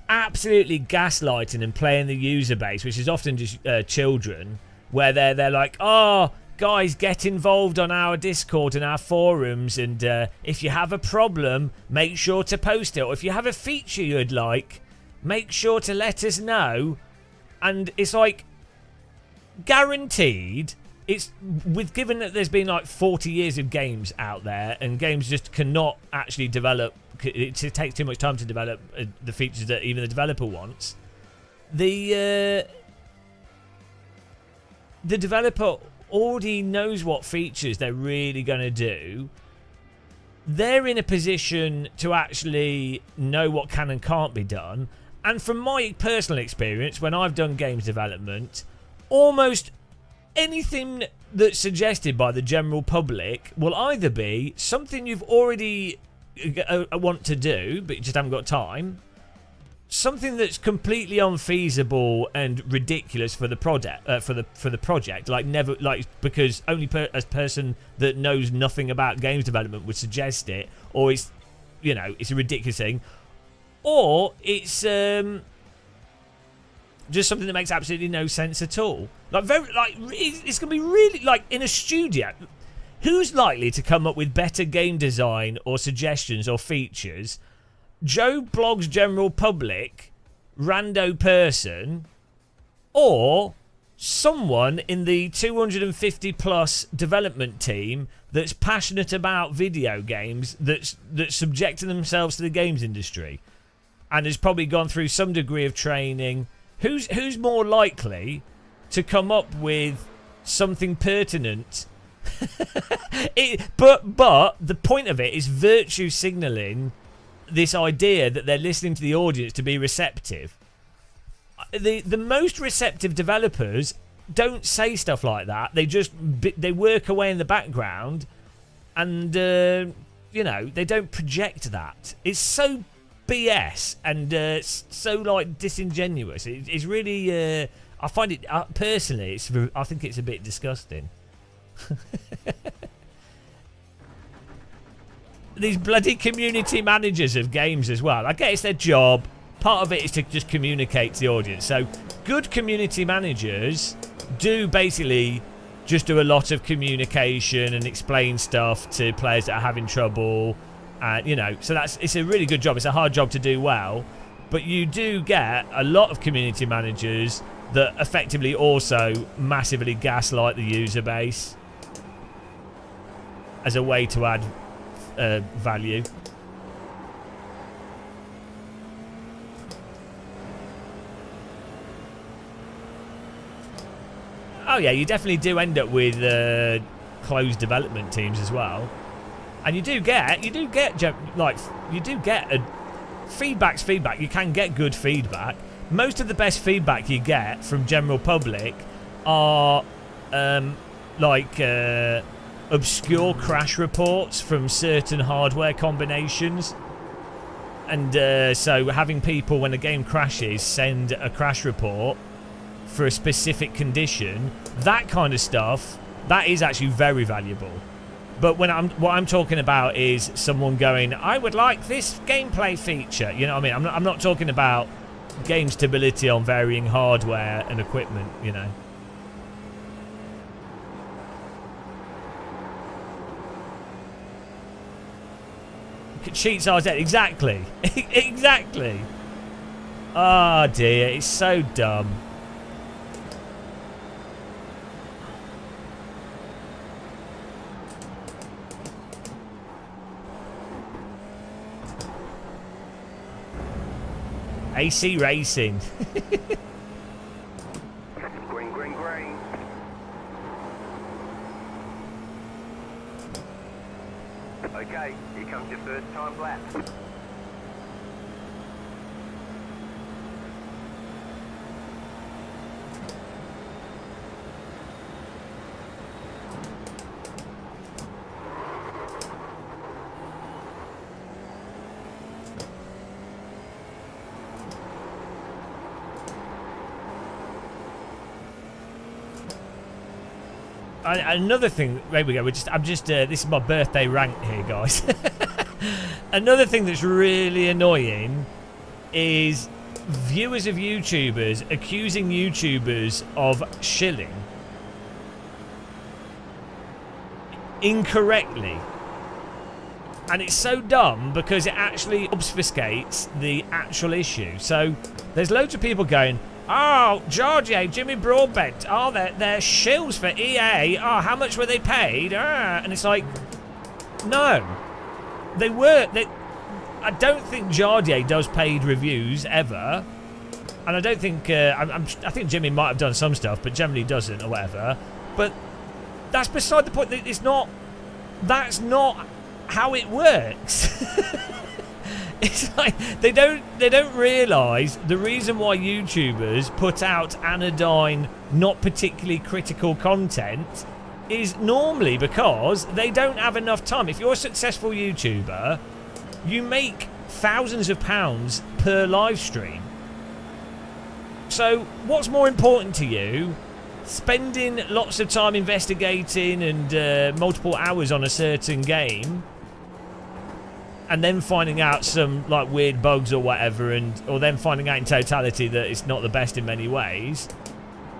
absolutely gaslighting and playing the user base, which is often just children, where they're like, "Oh, guys, get involved on our Discord and our forums, and if you have a problem, make sure to post it, or if you have a feature you'd like, make sure to let us know." And it's like, guaranteed, it's given that there's been like 40 years of games out there, and games just cannot actually develop. It takes too much time to develop the features that even the developer wants. The developer already knows what features they're really going to do. They're in a position to actually know what can and can't be done. And from my personal experience, when I've done games development, almost anything that's suggested by the general public will either be something you've already want to do, but you just haven't got time. Something that's completely unfeasible and ridiculous for the project, for the project, because only a person that knows nothing about games development would suggest it, or it's a ridiculous thing, or it's just something that makes absolutely no sense at all. It's gonna be really like in a studio. Who's likely to come up with better game design or suggestions or features? Joe Blogg's general public, rando person, or someone in the 250 plus development team that's passionate about video games, that's subjecting themselves to the games industry and has probably gone through some degree of training? Who's more likely to come up with something pertinent? But the point of it is virtue signaling this idea that they're listening to the audience to be receptive. The most receptive developers don't say stuff like that. They work away in the background, and you know, they don't project that. It's so BS and so like disingenuous. It's really. I find it personally. I think it's a bit disgusting. These bloody community managers of games as well. I get it's their job. Part of it is to just communicate to the audience. So good community managers do basically just do a lot of communication and explain stuff to players that are having trouble. You know, so it's a really good job. It's a hard job to do well. But you do get a lot of community managers that effectively also massively gaslight the user base as a way to add value. Oh yeah, you definitely do end up with closed development teams as well, and you do get feedback's feedback. You can get good feedback. Most of the best feedback you get from general public are obscure crash reports from certain hardware combinations, and so having people, when a game crashes, send a crash report for a specific condition, that kind of stuff, that is actually very valuable. But what I'm talking about is someone going, I would like this gameplay feature. You know what I mean? I'm not talking about game stability on varying hardware and equipment, you know. Cheats are dead. Exactly. Exactly. Oh dear, it's so dumb. AC Racing. Green, green, green. Okay, here comes your first time lap. Another thing, there we go. This is my birthday rant here, guys. Another thing that's really annoying is viewers of YouTubers accusing YouTubers of shilling incorrectly. And it's so dumb because it actually obfuscates the actual issue. So there's loads of people going, oh, Georgie, Jimmy Broadbent, oh, they're shills for EA. Oh, how much were they paid? And it's like, no. They were. I don't think Georgie does paid reviews ever. And I don't think, I think Jimmy might have done some stuff, but generally doesn't or whatever. But that's beside the point. That's not how it works. It's like they don't realise the reason why YouTubers put out anodyne, not particularly critical content is normally because they don't have enough time. If you're a successful YouTuber, you make thousands of pounds per live stream. So what's more important to you? Spending lots of time investigating and multiple hours on a certain game, and then finding out some like weird bugs or whatever, or then finding out in totality that it's not the best in many ways?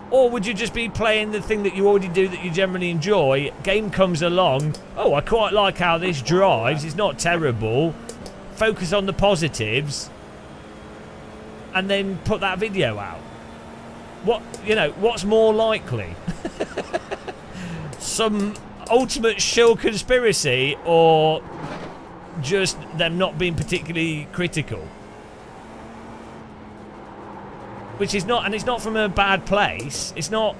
Or would you just be playing the thing that you already do that you generally enjoy? Game comes along, oh, I quite like how this drives, it's not terrible, focus on the positives, and then put that video out. What's more likely? Some ultimate shill conspiracy, or just them not being particularly critical? Which is not, and it's not from a bad place. It's not.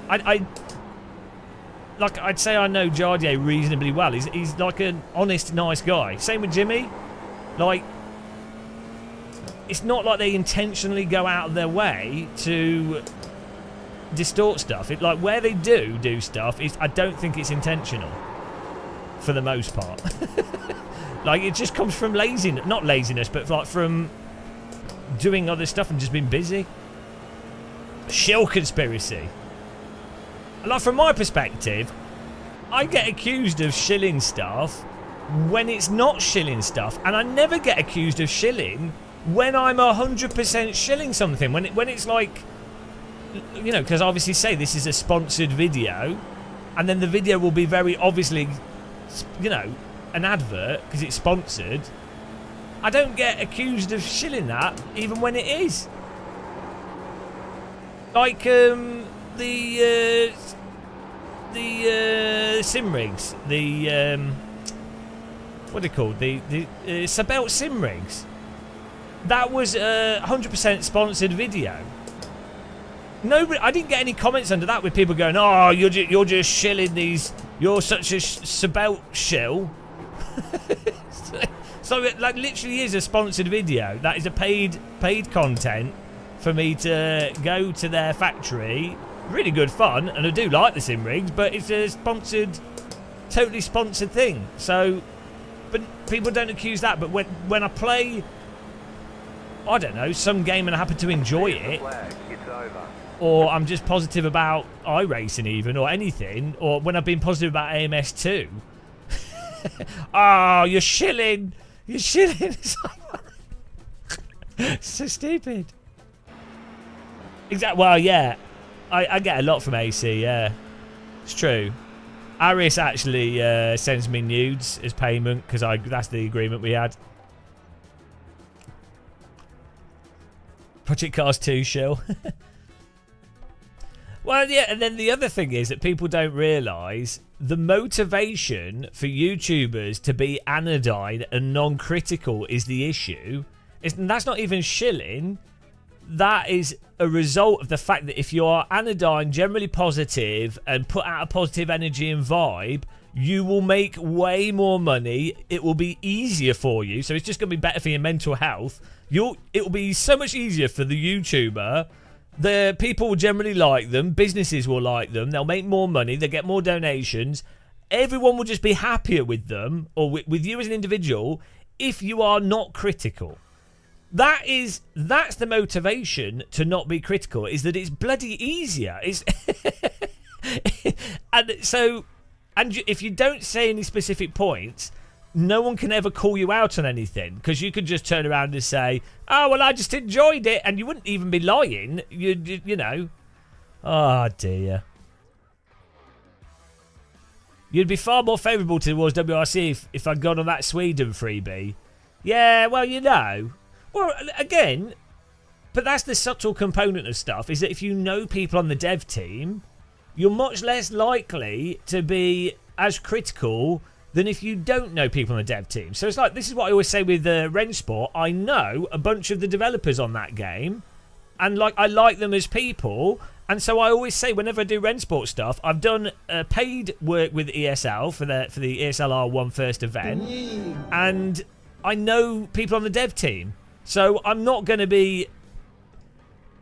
I'd say I know Jardier reasonably well. He's like an honest, nice guy. Same with Jimmy. Like, it's not like they intentionally go out of their way to distort stuff. Like, where they do stuff, I don't think it's intentional. For the most part. Like, it just comes from laziness. Not laziness, but like from doing other stuff and just being busy. Shill conspiracy. Like, from my perspective, I get accused of shilling stuff when it's not shilling stuff, and I never get accused of shilling when I'm 100% shilling something. When it's like, you know, because I obviously say this is a sponsored video, and then the video will be very obviously, you know, an advert because it's sponsored. I don't get accused of shilling that even when it is. Like the sim rigs, what are they called? The Sabelt sim rigs. That was a 100% sponsored video. Nobody, I didn't get any comments under that with people going, "Oh, you're just shilling these. You're such a Sabelt shill." So it like literally is a sponsored video. That is a paid content for me to go to their factory. Really good fun, and I do like the sim rigs, but it's a sponsored, totally sponsored thing. So, but people don't accuse that. But when I play, I don't know, some game and I happen to enjoy it, or I'm just positive about iRacing even, or anything, or when I've been positive about AMS2, oh, you're shilling. It's so stupid. Exactly. Well, yeah, I get a lot from AC. Yeah, it's true. Aris actually sends me nudes as payment because that's the agreement we had. Project Cars 2 shill. Well, yeah, and then the other thing is that people don't realise the motivation for YouTubers to be anodyne and non-critical is the issue. And that's not even shilling. That is a result of the fact that if you are anodyne, generally positive, and put out a positive energy and vibe, you will make way more money. It will be easier for you. So it's just going to be better for your mental health. It will be so much easier for the YouTuber. The people will generally like them. Businesses will like them. They'll make more money. They'll get more donations. Everyone will just be happier with them, or with you as an individual, if you are not critical. That's the motivation to not be critical, is that it's bloody easier. It's and if you don't say any specific points, no one can ever call you out on anything, because you could just turn around and say, "Oh, well, I just enjoyed it," and you wouldn't even be lying. You know. Oh dear. You'd be far more favourable towards WRC if I'd gone on that Sweden freebie. Yeah, well, you know. Well, again, but that's the subtle component of stuff, is that if you know people on the dev team, you're much less likely to be as critical than if you don't know people on the dev team. So it's like, this is what I always say with Rensport. I know a bunch of the developers on that game, and like I like them as people, and so I always say whenever I do Rensport stuff, I've done paid work with ESL for the ESL R1 first event, and I know people on the dev team. So I'm not going to be,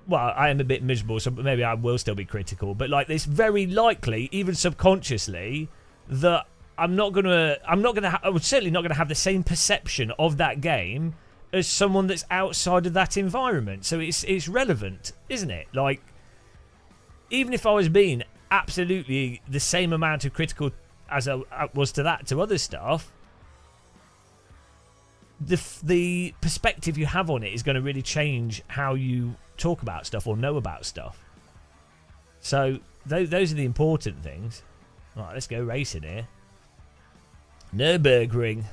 well, I am a bit miserable, so maybe I will still be critical, but like it's very likely, even subconsciously, that I would certainly not going to have the same perception of that game as someone that's outside of that environment. So it's relevant, isn't it? Like, even if I was being absolutely the same amount of critical as I was to other stuff, the perspective you have on it is going to really change how you talk about stuff or know about stuff. So those are the important things. All right, let's go racing here. Nürburgring.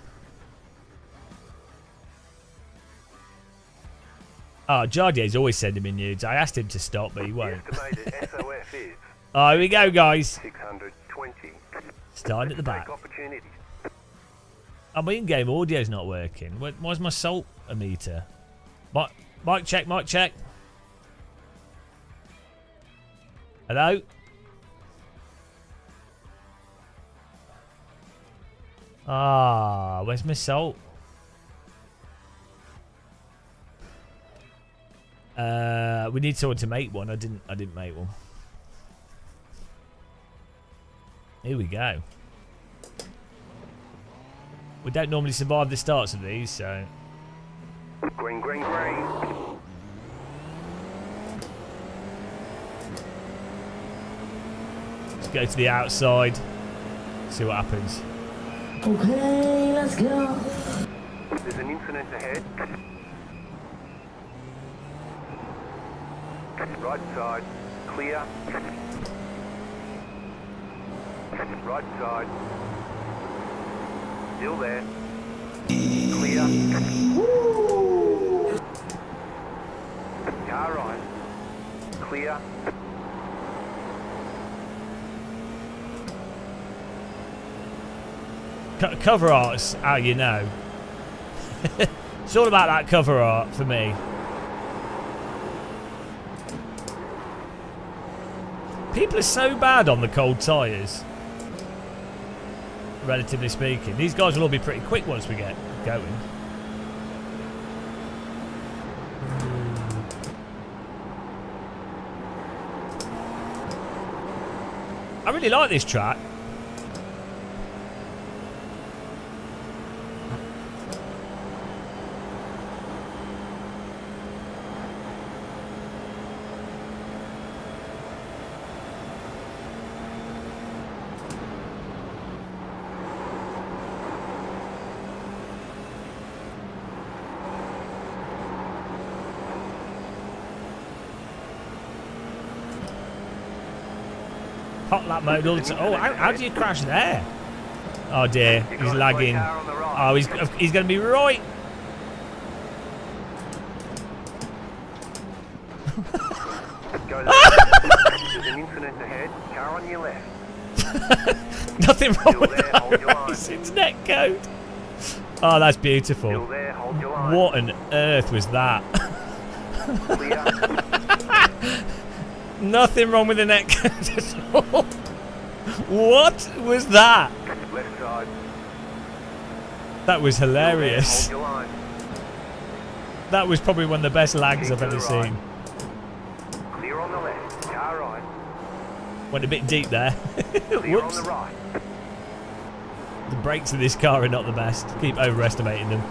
Oh, Jardier's always sending me nudes. I asked him to stop, but he won't. Oh, here we go, guys. 620. Starting at the back. Oh, my in-game audio's not working. Why's my salt meter? Mic check, mic check. Hello? Ah, where's my salt? We need someone to make one. I didn't make one. Here we go. We don't normally survive the starts of these, so. Green, green, green. Let's go to the outside. See what happens. Okay, let's go. There's an incident ahead. Right side, clear. Right side. Still there. Clear. Car right. Clear. Cover art's how you know. It's all about that cover art for me. People are so bad on the cold tyres. Relatively speaking. These guys will all be pretty quick once we get going. I really like this track. Hot lap mode. Oh, how do you crash there? Oh dear, he's lagging. Oh, he's going to be right. Go left. There's an incident ahead. Car on your left. Nothing wrong Still with there, that hold your line. race. It's netcode. Oh, that's beautiful. Still there, hold your line. What on earth was that? Clear. Nothing wrong with the netcode at all. What was that? Left side. That was Still there, hilarious. hold your line. That was probably one of the best lags Keep I've to ever the right. seen. Clear on the left. Car right. Went a bit deep there. Clear on Whoops. the right. The brakes of this car are not the best. Keep overestimating them.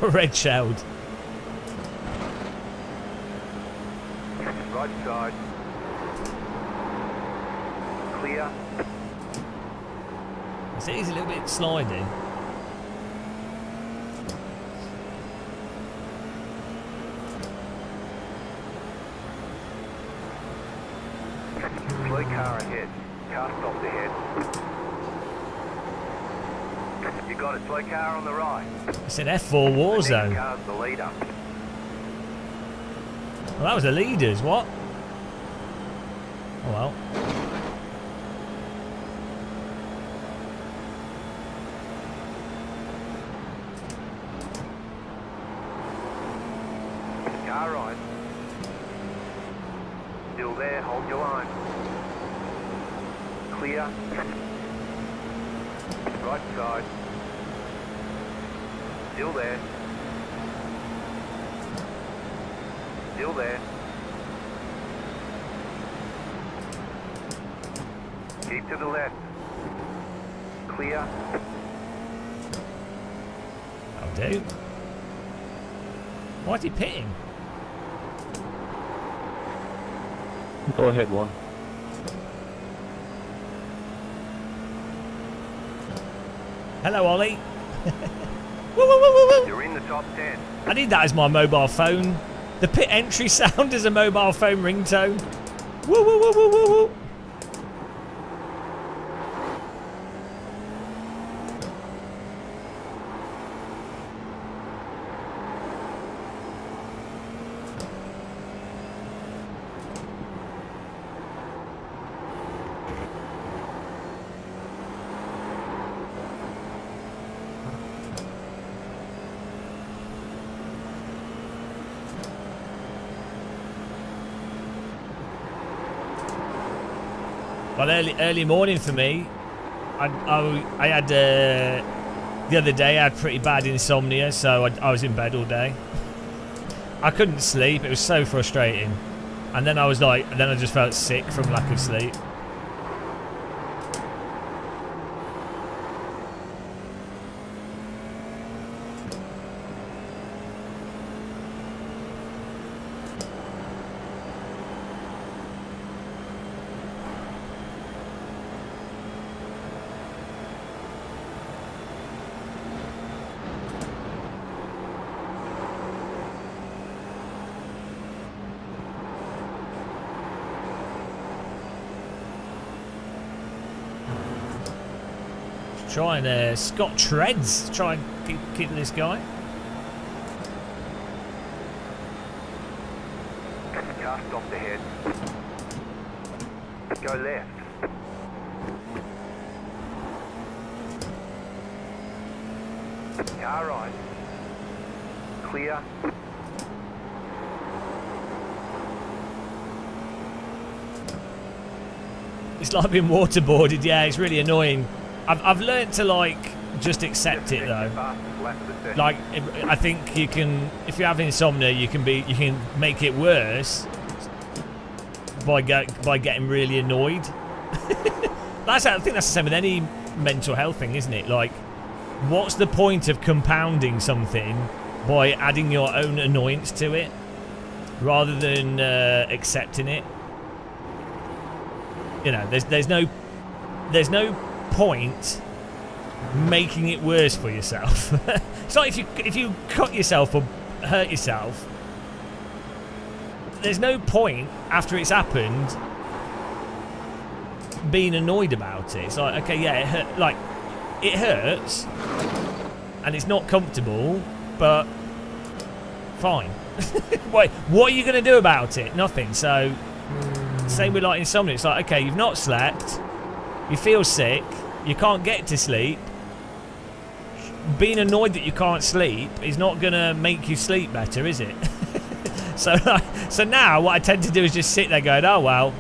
Red shelled. Right side. Clear. So he's a little bit slidey. Slow car ahead. Car stopped ahead. You got a slow car on the right. It's an F4 war The next zone. car's the leader. Well, that was the leaders. What? Oh well. Car right. Still there, hold your line. Clear. Right side. Still there. Still there. Keep to the left. Clear. I'll do. Why is he pitting? Go ahead, one. Hello, Ollie. Woo, woo, woo, woo, woo. You're in the top 10. I need that as my mobile phone. The pit entry sound is a mobile phone ringtone. Woo, woo, woo, woo, woo, woo. Well, early morning for me. I had the other day I had pretty bad insomnia, so I was in bed all day. I couldn't sleep. It was so frustrating. And then I just felt sick from lack of sleep. Try and Scott Treads. Try and keep this guy. Car stopped ahead. Go left. Car right. Clear. It's like being waterboarded. Yeah, it's really annoying. I've learned to like just accept it though. Like I think you can, if you have insomnia, you can make it worse by getting really annoyed. I think that's the same with any mental health thing, isn't it? Like, what's the point of compounding something by adding your own annoyance to it rather than accepting it? You know, there's no point making it worse for yourself. It's like if you cut yourself or hurt yourself, there's no point after it's happened being annoyed about it. It's like, okay, yeah, it hurts and it's not comfortable, but fine. Wait, what are you going to do about it? Nothing. So same with like insomnia. It's like, okay, you've not slept, you feel sick, you can't get to sleep. Being annoyed that you can't sleep is not going to make you sleep better, is it? So now what I tend to do is just sit there going, oh, well,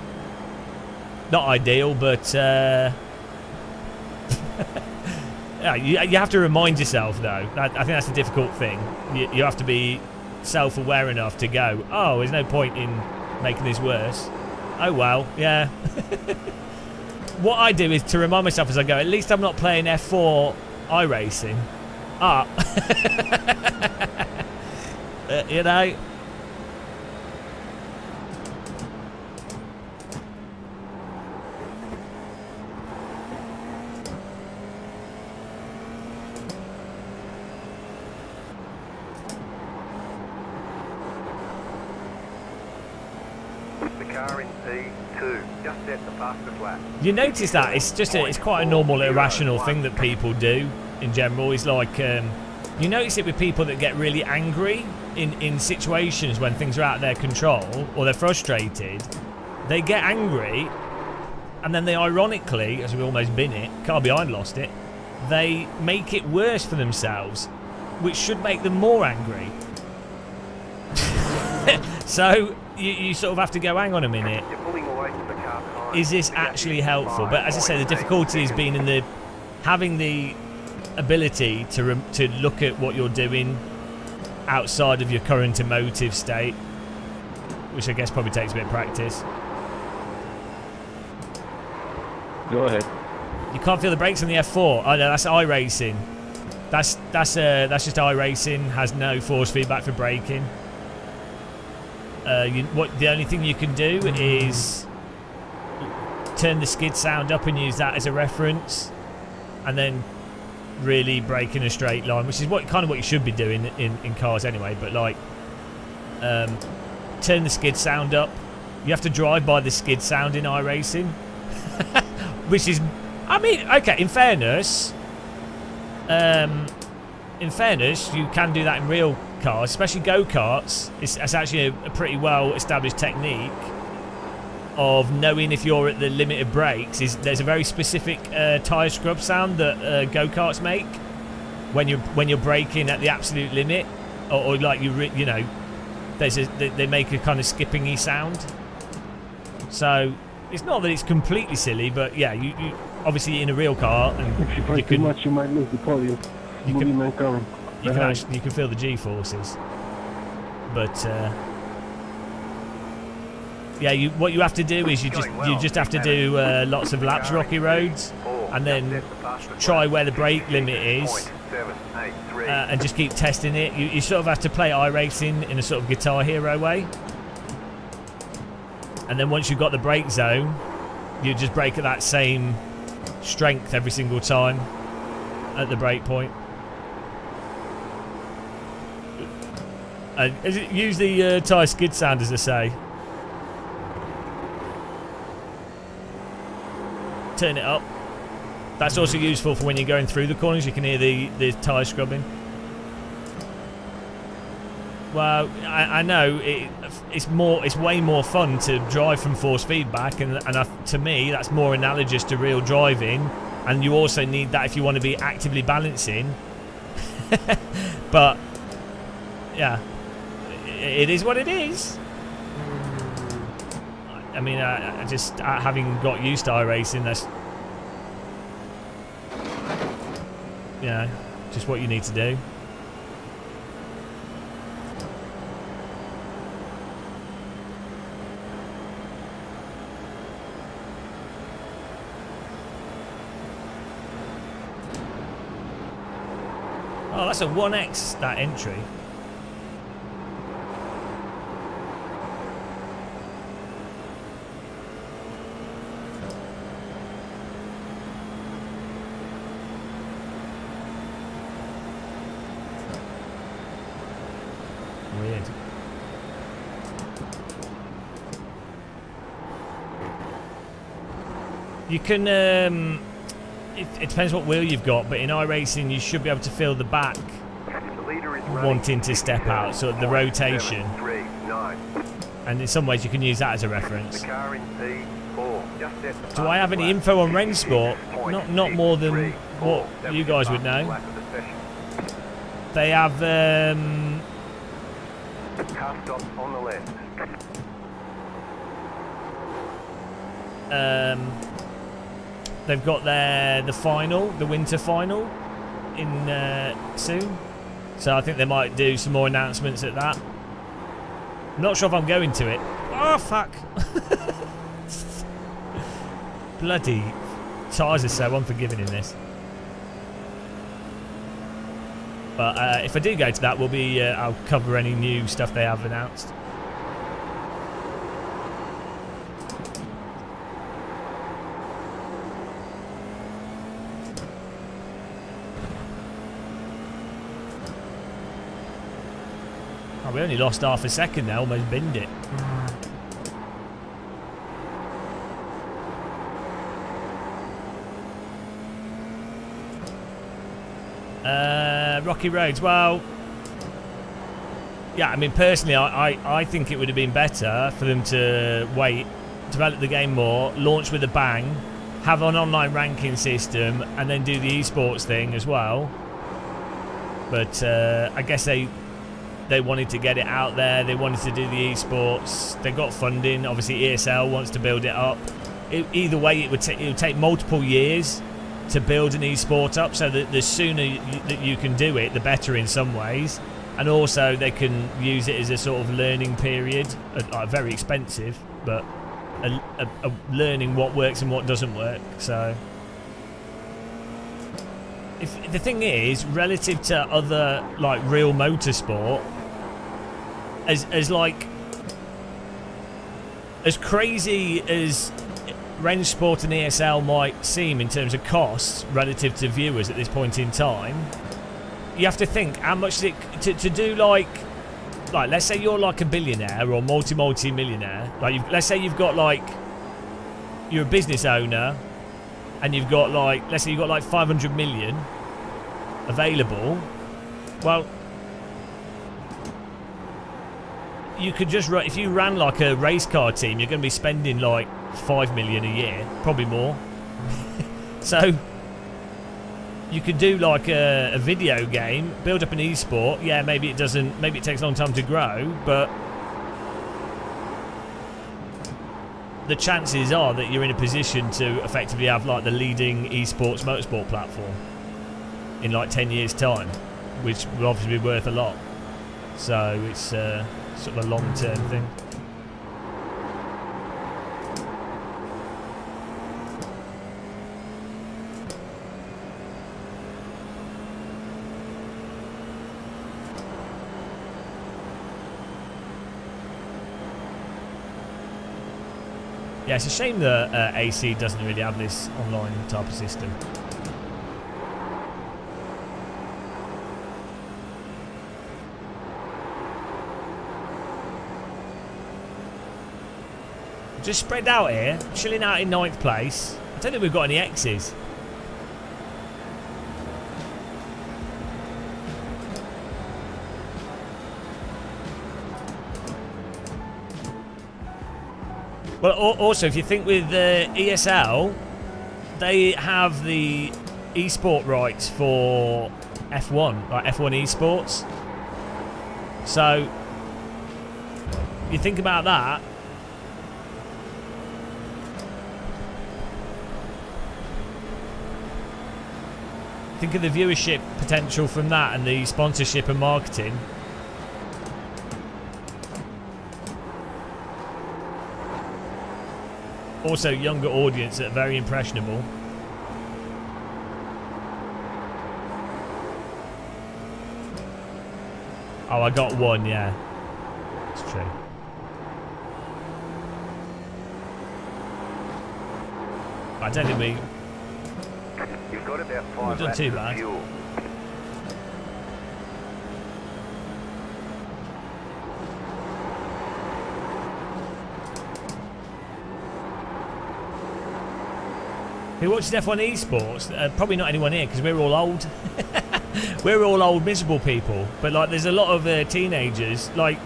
not ideal, but yeah, you have to remind yourself, though. I think that's the difficult thing. You have to be self-aware enough to go, oh, there's no point in making this worse. Oh, well, yeah. What I do is to remind myself as I go, at least I'm not playing F4 iRacing. You know. The car in P2, just set the fastest lap. You notice that it's quite a normal irrational thing that people do in general. Is like you notice it with people that get really angry in situations when things are out of their control or they're frustrated. They get angry and then they ironically, as we almost bin it, car behind lost it, they make it worse for themselves, which should make them more angry. So you sort of have to go, hang on a minute, You're pulling away from the car behind. is this actually helpful? But as I say, the difficulty is being in having the ability to look at what you're doing outside of your current emotive state, which I guess probably takes a bit of practice. Go ahead. You can't feel the brakes on the F4. Oh no, that's iRacing. That's just iRacing. Has no force feedback for braking. The only thing you can do is turn the skid sound up and use that as a reference, and then really brake in a straight line, which is what you should be doing in cars anyway. But like, turn the skid sound up. You have to drive by the skid sound in iRacing, which is, I mean, okay. In fairness, you can do that in real cars, especially go-karts. It's actually a pretty well-established technique of knowing if you're at the limit of brakes. There's a very specific tyre scrub sound that go-karts make when you're braking at the absolute limit, or like you know, they make a kind of skipping-y sound. So It's not that it's completely silly, but yeah, you obviously in a real car, and If you brake too much, you might lose the podium. You can- Man coming. you can feel the G-forces. But yeah, what you have to do is you just have to do lots of laps, rocky roads, and then try where the brake limit is, and just keep testing it. You sort of have to play iRacing in a sort of Guitar Hero way. And then once you've got the brake zone, you just brake at that same strength every single time at the brake point. Use the tyre skid sound, as I say. Turn it up. That's also useful for when you're going through the corners. You can hear the tyre scrubbing. Well, I know it's way more fun to drive from force feedback, and to me that's more analogous to real driving, and you also need that if you want to be actively balancing. But yeah, it is what it is. I mean, I just having got used to iRacing, that's just what you need to do. Oh, that's a 1x, that entry. Weird. You can it depends what wheel you've got, but in iRacing you should be able to feel the back wanting to step out, so the rotation. And in some ways you can use that as a reference. Do I have any info on Rensport? Not more than what you guys would know. They have Car stop on the left. they've got the final, the winter final in soon. So I think they might do some more announcements at that. I'm not sure if I'm going to it. Oh, fuck. Bloody tyres are so unforgiving in this. But if I do go to that, I'll cover any new stuff they have announced. Oh, we only lost half a second now, almost binned it. Rocky roads, well, yeah, I mean, personally, I think it would have been better for them to wait, develop the game more, launch with a bang, have an online ranking system, and then do the esports thing as well. But I guess they wanted to get it out there, they wanted to do the esports, they got funding, obviously ESL wants to build it up. Either way, it would take multiple years to build an esport up, so that the sooner that you can do it, the better in some ways, and also they can use it as a sort of learning period, very expensive, but a learning what works and what doesn't work. So if the thing is, relative to other like real motorsport, as crazy as Rensport and ESL might seem in terms of costs relative to viewers at this point in time, you have to think how much to do like let's say you're like a billionaire or multi-millionaire, let's say you've got you're a business owner and you've got let's say you've got 500 million available. Well, you could just if you ran like a race car team, you're going to be spending 5 million a year, probably more. So you could do a video game, build up an esport. Yeah, maybe it takes a long time to grow, but the chances are that you're in a position to effectively have like the leading esports motorsport platform in like 10 years time, which will obviously be worth a lot. So it's sort of a long-term thing. Yeah, it's a shame that AC doesn't really have this online type of system. Just spread out here, chilling out in 9th place. I don't think we've got any X's. Well, also, if you think with ESL, they have the esport rights for F1, like F1 esports. So, you think about that. Think of the viewership potential from that and the sponsorship and marketing. Also, younger audience that are very impressionable. Oh, I got one, yeah. It's true. I don't think we... You've got about 5 We've done laps too of bad. fuel. Who watches F1 esports? Probably not anyone here because we're all old. We're all old, miserable people. But like, there's a lot of teenagers. Like,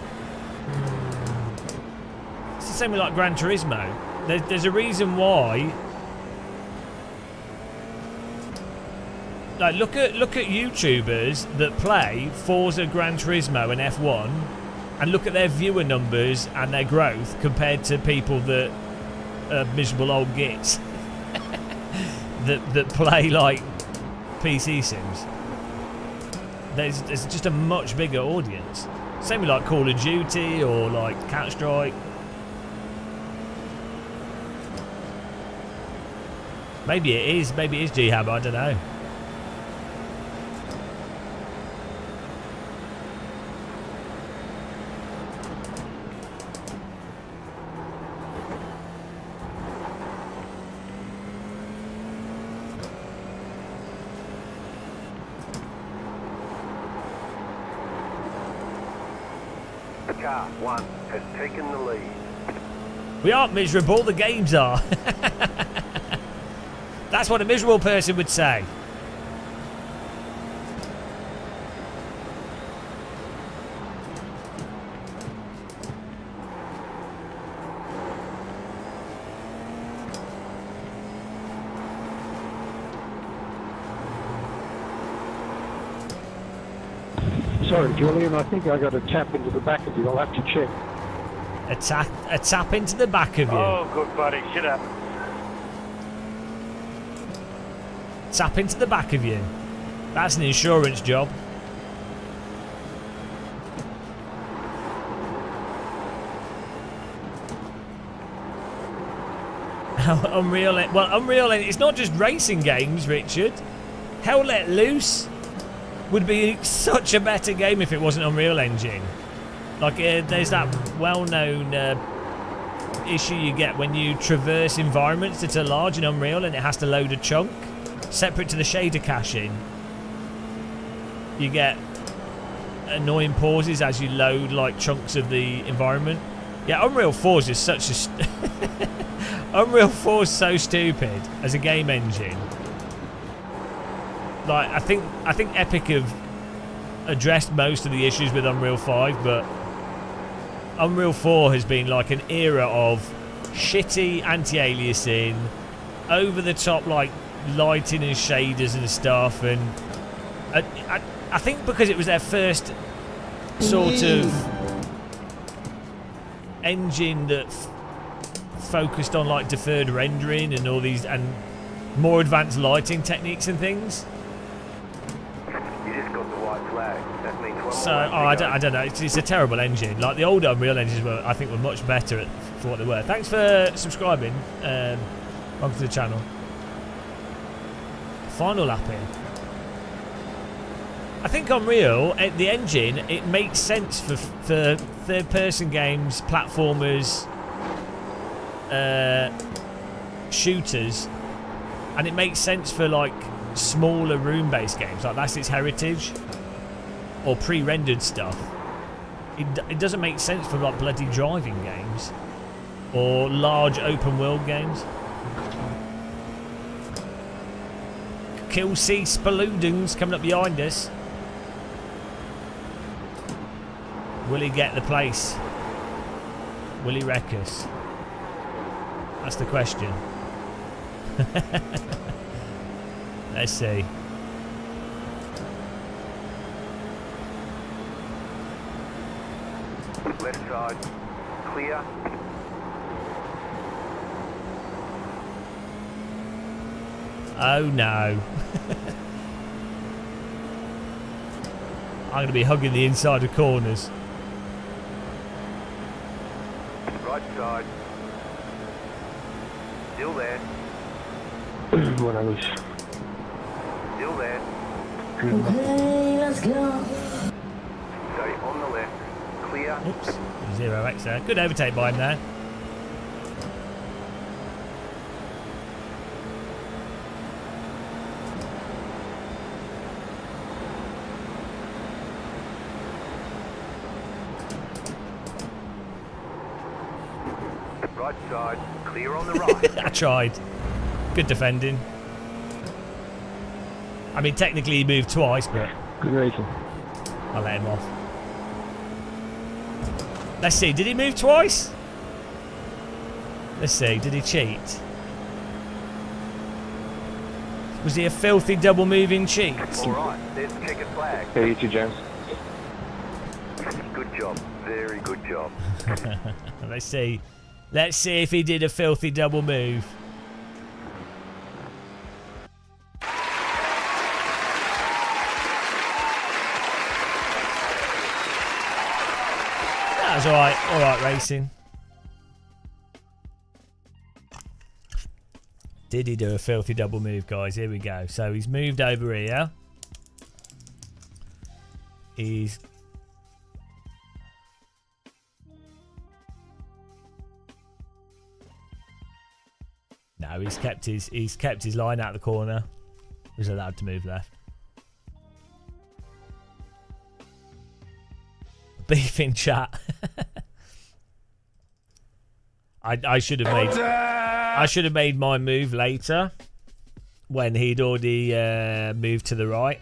it's the same with like Gran Turismo. There's a reason why. Like, look at YouTubers that play Forza Gran Turismo and F1, and look at their viewer numbers and their growth compared to people that are miserable old gits. that play like PC sims. There's just a much bigger audience. Same with like Call of Duty or like Counter-Strike. Maybe it is G-Hab, I don't know. Car 1 has taken the lead. We aren't miserable, the games are. That's what a miserable person would say. Sorry, Julian, I think I got a tap into the back of you. I'll have to check. A tap into the back of you. Oh, good buddy. Shut up. Tap into the back of you. That's an insurance job. Unreal. Well, Unreal. It's not just racing games, Richard. Hell Let Loose would be such a better game if it wasn't Unreal Engine. Like, there's that well-known issue you get when you traverse environments that are large in Unreal and it has to load a chunk separate to the shader caching. You get annoying pauses as you load like chunks of the environment. Yeah, Unreal 4 is just such a Unreal 4 is so stupid as a game engine. Like, I think Epic have addressed most of the issues with Unreal 5, but Unreal 4 has been like an era of shitty anti-aliasing, over the top like lighting and shaders and stuff, and I think because it was their first sort of engine that focused on like deferred rendering and all these and more advanced lighting techniques and things. You just got the white flag. That means one So, more lap to go. I don't know. It's a terrible engine. Like the old Unreal engines were, I think, were much better for what they were. Thanks for subscribing. Welcome to the channel. Final lap here. I think Unreal, the engine, it makes sense for third-person games, platformers, shooters, and it makes sense for like smaller room-based games. Like that's its heritage, or pre-rendered stuff. It doesn't make sense for like bloody driving games or large open-world games. Kill C Spaloodings coming up behind us. Will he get the place? Will he wreck us? That's the question. Let's see. Left side, clear. Oh no. I'm going to be hugging the inside of corners. Right side. Still there. When I was Still there. Okay, let's go. Stay on the left. Clear. Oops. 0x there. Good overtake by him there. Right side, clear on the right. I tried. Good defending. I mean, technically he moved twice, but good racing. I'll let him off. Let's see, did he move twice? Let's see, did he cheat? Was he a filthy double moving cheat? All right, there's the checkered flag. Hey, you too, James. Good job, very good job. Let's see. Let's see if he did a filthy double move. That was alright racing. Did he do a filthy double move, guys? Here we go. So he's moved over here. He's... No, he's kept his line out of the corner. He's allowed to move left. Beef in chat. I should have made my move later when he'd already moved to the right.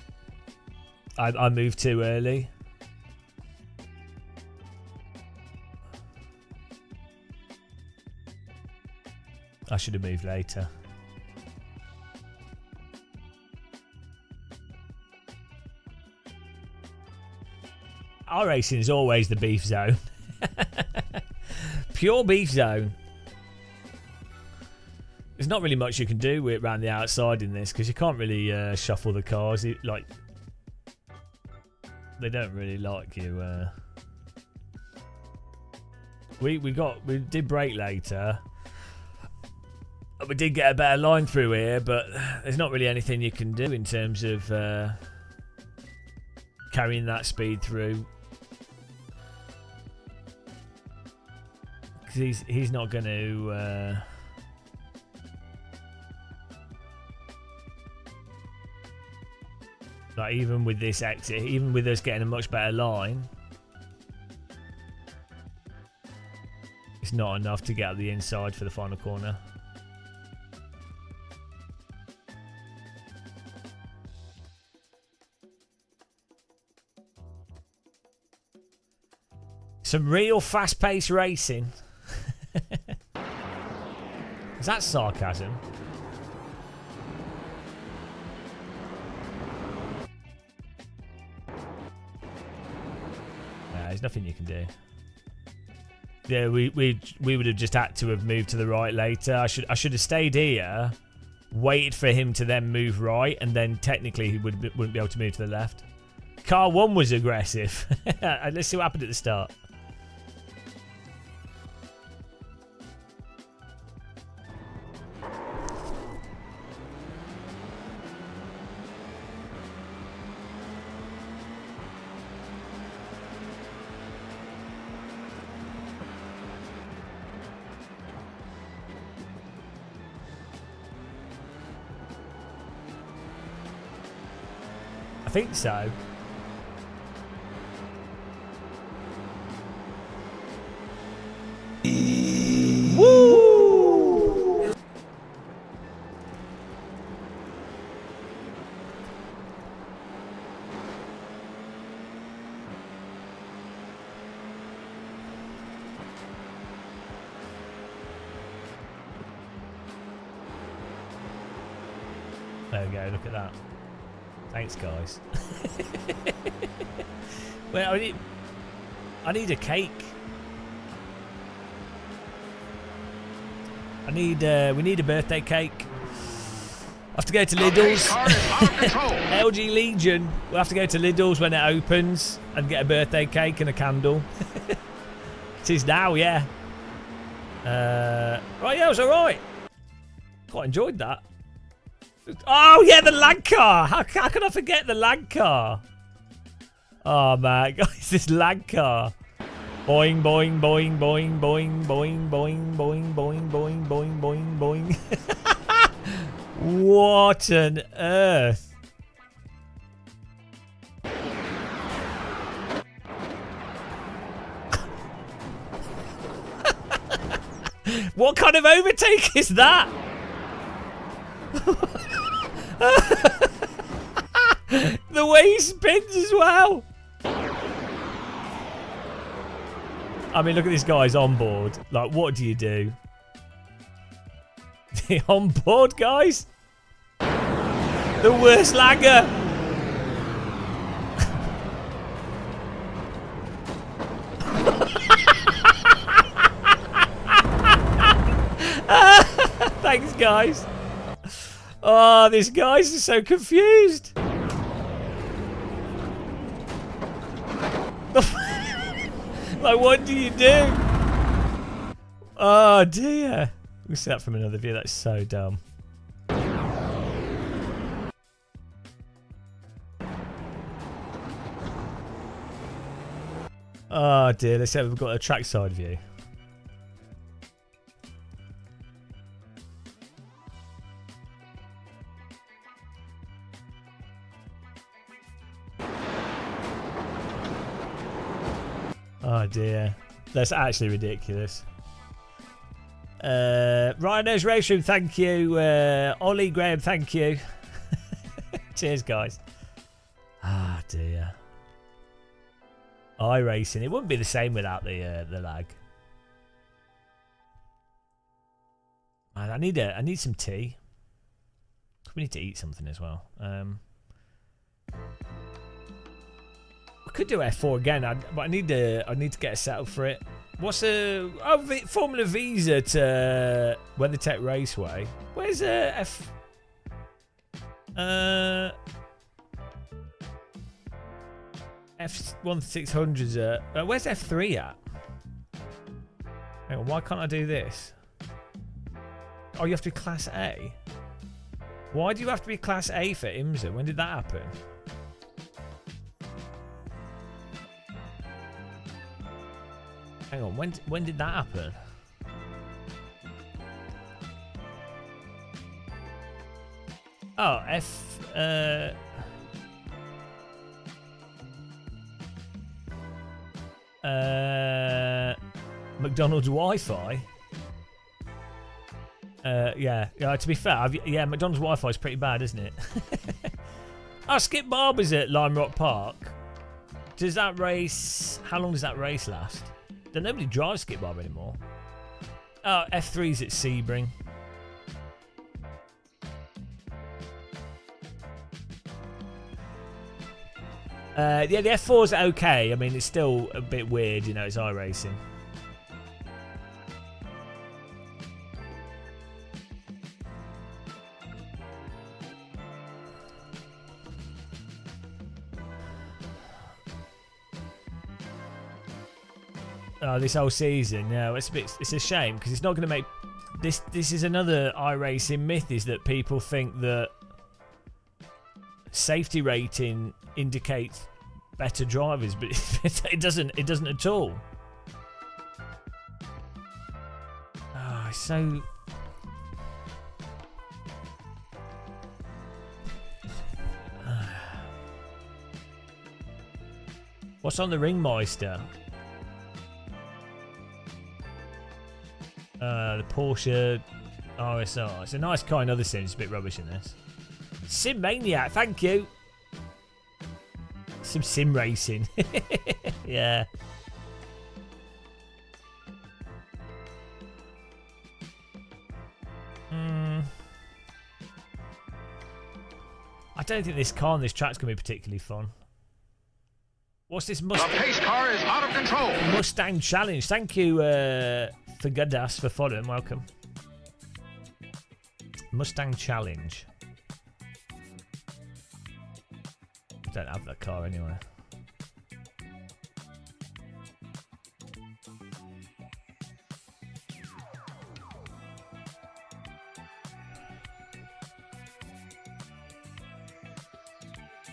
I moved too early. I should have moved later. Our racing is always the beef zone. Pure beef zone. There's not really much you can do with around the outside in this because you can't really shuffle the cars. They don't really like you. We did brake later. We did get a better line through here, but there's not really anything you can do in terms of carrying that speed through. Because he's not going to... like even with this exit, even with us getting a much better line, it's not enough to get up the inside for the final corner. Some real fast-paced racing. Is that sarcasm? There's nothing you can do. Yeah, we would have just had to have moved to the right later. I should have stayed here, waited for him to then move right, and then technically he wouldn't be able to move to the left. Car 1 was aggressive. Let's see what happened at the start. I think so. Woo! There we go, look at that. Thanks, guys. Well, I need a cake. We need a birthday cake. I have to go to Lidl's. LG Legion. We'll have to go to Lidl's when it opens and get a birthday cake and a candle. It is now, yeah. Right, yeah, it was alright. Quite enjoyed that. Oh, yeah, the lag car. How can I forget the lag car? Oh, man. Guys, this lag car. Boing, boing, boing, boing, boing, boing, boing, boing, boing, boing, boing, boing, boing. What on earth? What kind of overtake is that? The way he spins as well. I mean, look at this guy's on board. Like, what do you do? On board, guys? The worst lagger. Thanks, guys. Oh, this guy's so confused. Like, what do you do? Oh, dear. We'll see that from another view. That's so dumb. Oh, dear. Let's see if we've got a trackside view. Oh dear, that's actually ridiculous. Rhino's Race Room, thank you. Ollie Graham, thank you. Cheers, guys. Ah, dear. iRacing, it wouldn't be the same without the lag. Man, I need some tea. We need to eat something as well. I could do F4 again, but I need to get a setup for it. What's Formula Visa to WeatherTech Raceway? Where's F1600s at? Where's F3 at? Hang on, why can't I do this? Oh, you have to be Class A. Why do you have to be Class A for IMSA? When did that happen? Hang on, when did that happen? Oh, McDonald's Wi-Fi. Yeah. To be fair, McDonald's Wi-Fi is pretty bad, isn't it? Oh, Skip Barber's at Lime Rock Park. Does that race? How long does that race last? Nobody drives Skip Barber anymore. Oh, F3's at Sebring. Yeah, the F4's okay. I mean, it's still a bit weird, you know, it's iRacing. Oh, this whole season. No, it's a shame because it's not going to make this. This is another iRacing myth: is that people think that safety rating indicates better drivers, but it doesn't. It doesn't at all. Oh, so. What's on the Ringmeister? The Porsche RSR. It's a nice car in other sims. It's a bit rubbish in this. Sim Maniac, thank you. Some sim racing. Yeah. I don't think this car on this track's going to be particularly fun. What's this Mustang? The pace car is out of control. Mustang Challenge. Thank you for Gooddas for following. Welcome. Mustang Challenge. Don't have that car anyway.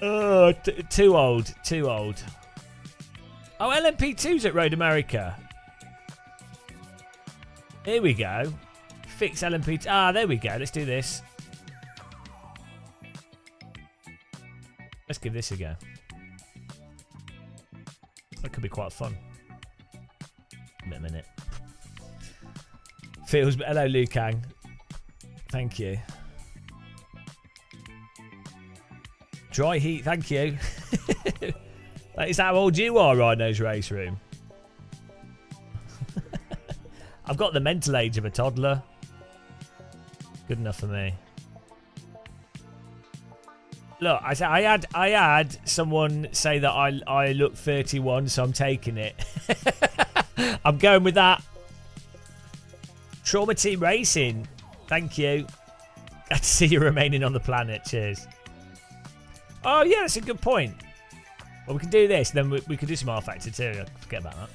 Oh, too old. Too old. Oh, LMP2's at Road America. Here we go. Fix LMP2. Ah, there we go. Let's do this. Let's give this a go. That could be quite fun. Wait a minute. Feels. Hello, Lukang. Thank you. Dry heat. Thank you. Is that how old you are, Rhino's Race Room? I've got the mental age of a toddler. Good enough for me. Look, I had someone say that I look 31, so I'm taking it. I'm going with that. Trauma Team Racing. Thank you. Glad to see you remaining on the planet. Cheers. Oh yeah, that's a good point. Well, we can do this, then we could do some R Factor too. I forget about that.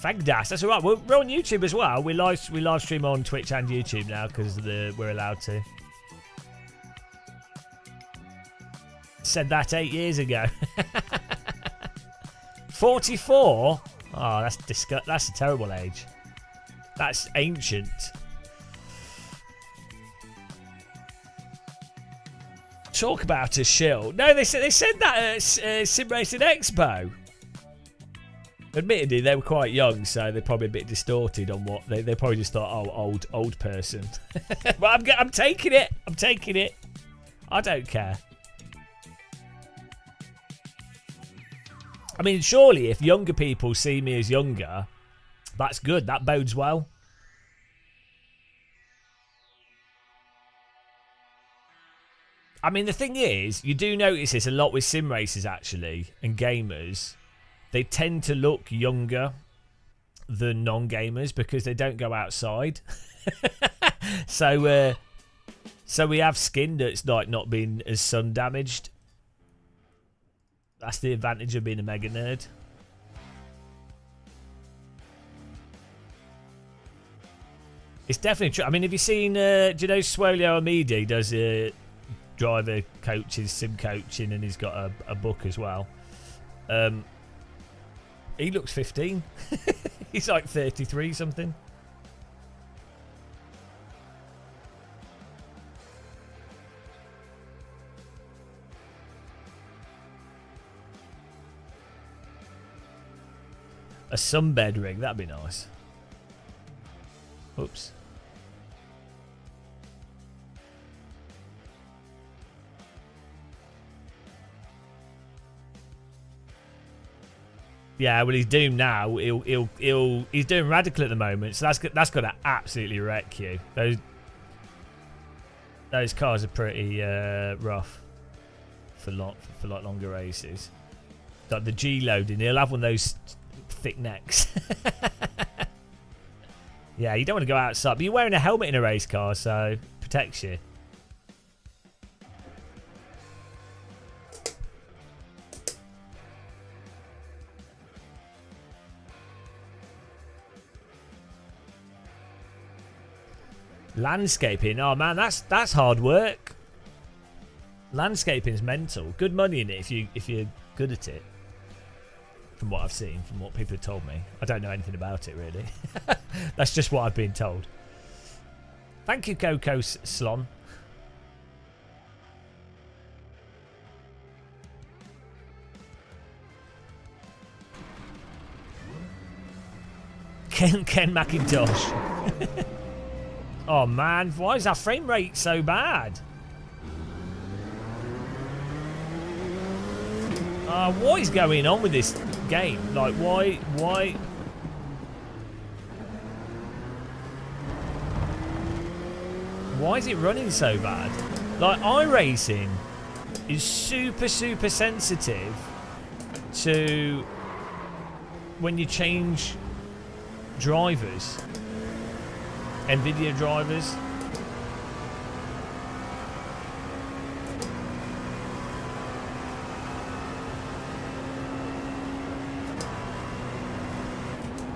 Fagdas, that's alright. We're on YouTube as well. We live stream on Twitch and YouTube now because we're allowed to. Said that 8 years ago. 44? Oh, that's a terrible age. That's ancient. Talk about a shill. No, they said that at Sim Racing Expo. Admittedly, they were quite young, so they're probably a bit distorted on what they probably just thought, oh, old person. But I'm taking it. I'm taking it. I don't care. I mean, surely if younger people see me as younger, that's good. That bodes well. I mean, the thing is, you do notice this a lot with sim racers, actually, and gamers. They tend to look younger than non-gamers because they don't go outside. So we have skin that's like not been as sun damaged. That's the advantage of being a mega nerd. It's definitely true. I mean, have you seen, do you know Swolio Amidi does driver coaches, sim coaching, and he's got a book as well. He looks 15. He's like 33 something. A sunbed rig, that'd be nice. Oops. Yeah, well, he's doomed now. He's doing radical at the moment, so that's gonna absolutely wreck you. Those cars are pretty rough for like longer races. Like the G loading, he'll have one of those thick necks. Yeah, you don't want to go outside, but you're wearing a helmet in a race car, so it protects you. Landscaping. Oh man, that's hard work. Landscaping's mental. Good money in it if you're good at it. From what I've seen, from what people have told me. I don't know anything about it really. That's just what I've been told. Thank you, Coco Slon. Ken McIntosh. Oh man, why is our frame rate so bad? What is going on with this game? Like, why? Why is it running so bad? Like, iRacing is super sensitive to when you change drivers, NVIDIA drivers.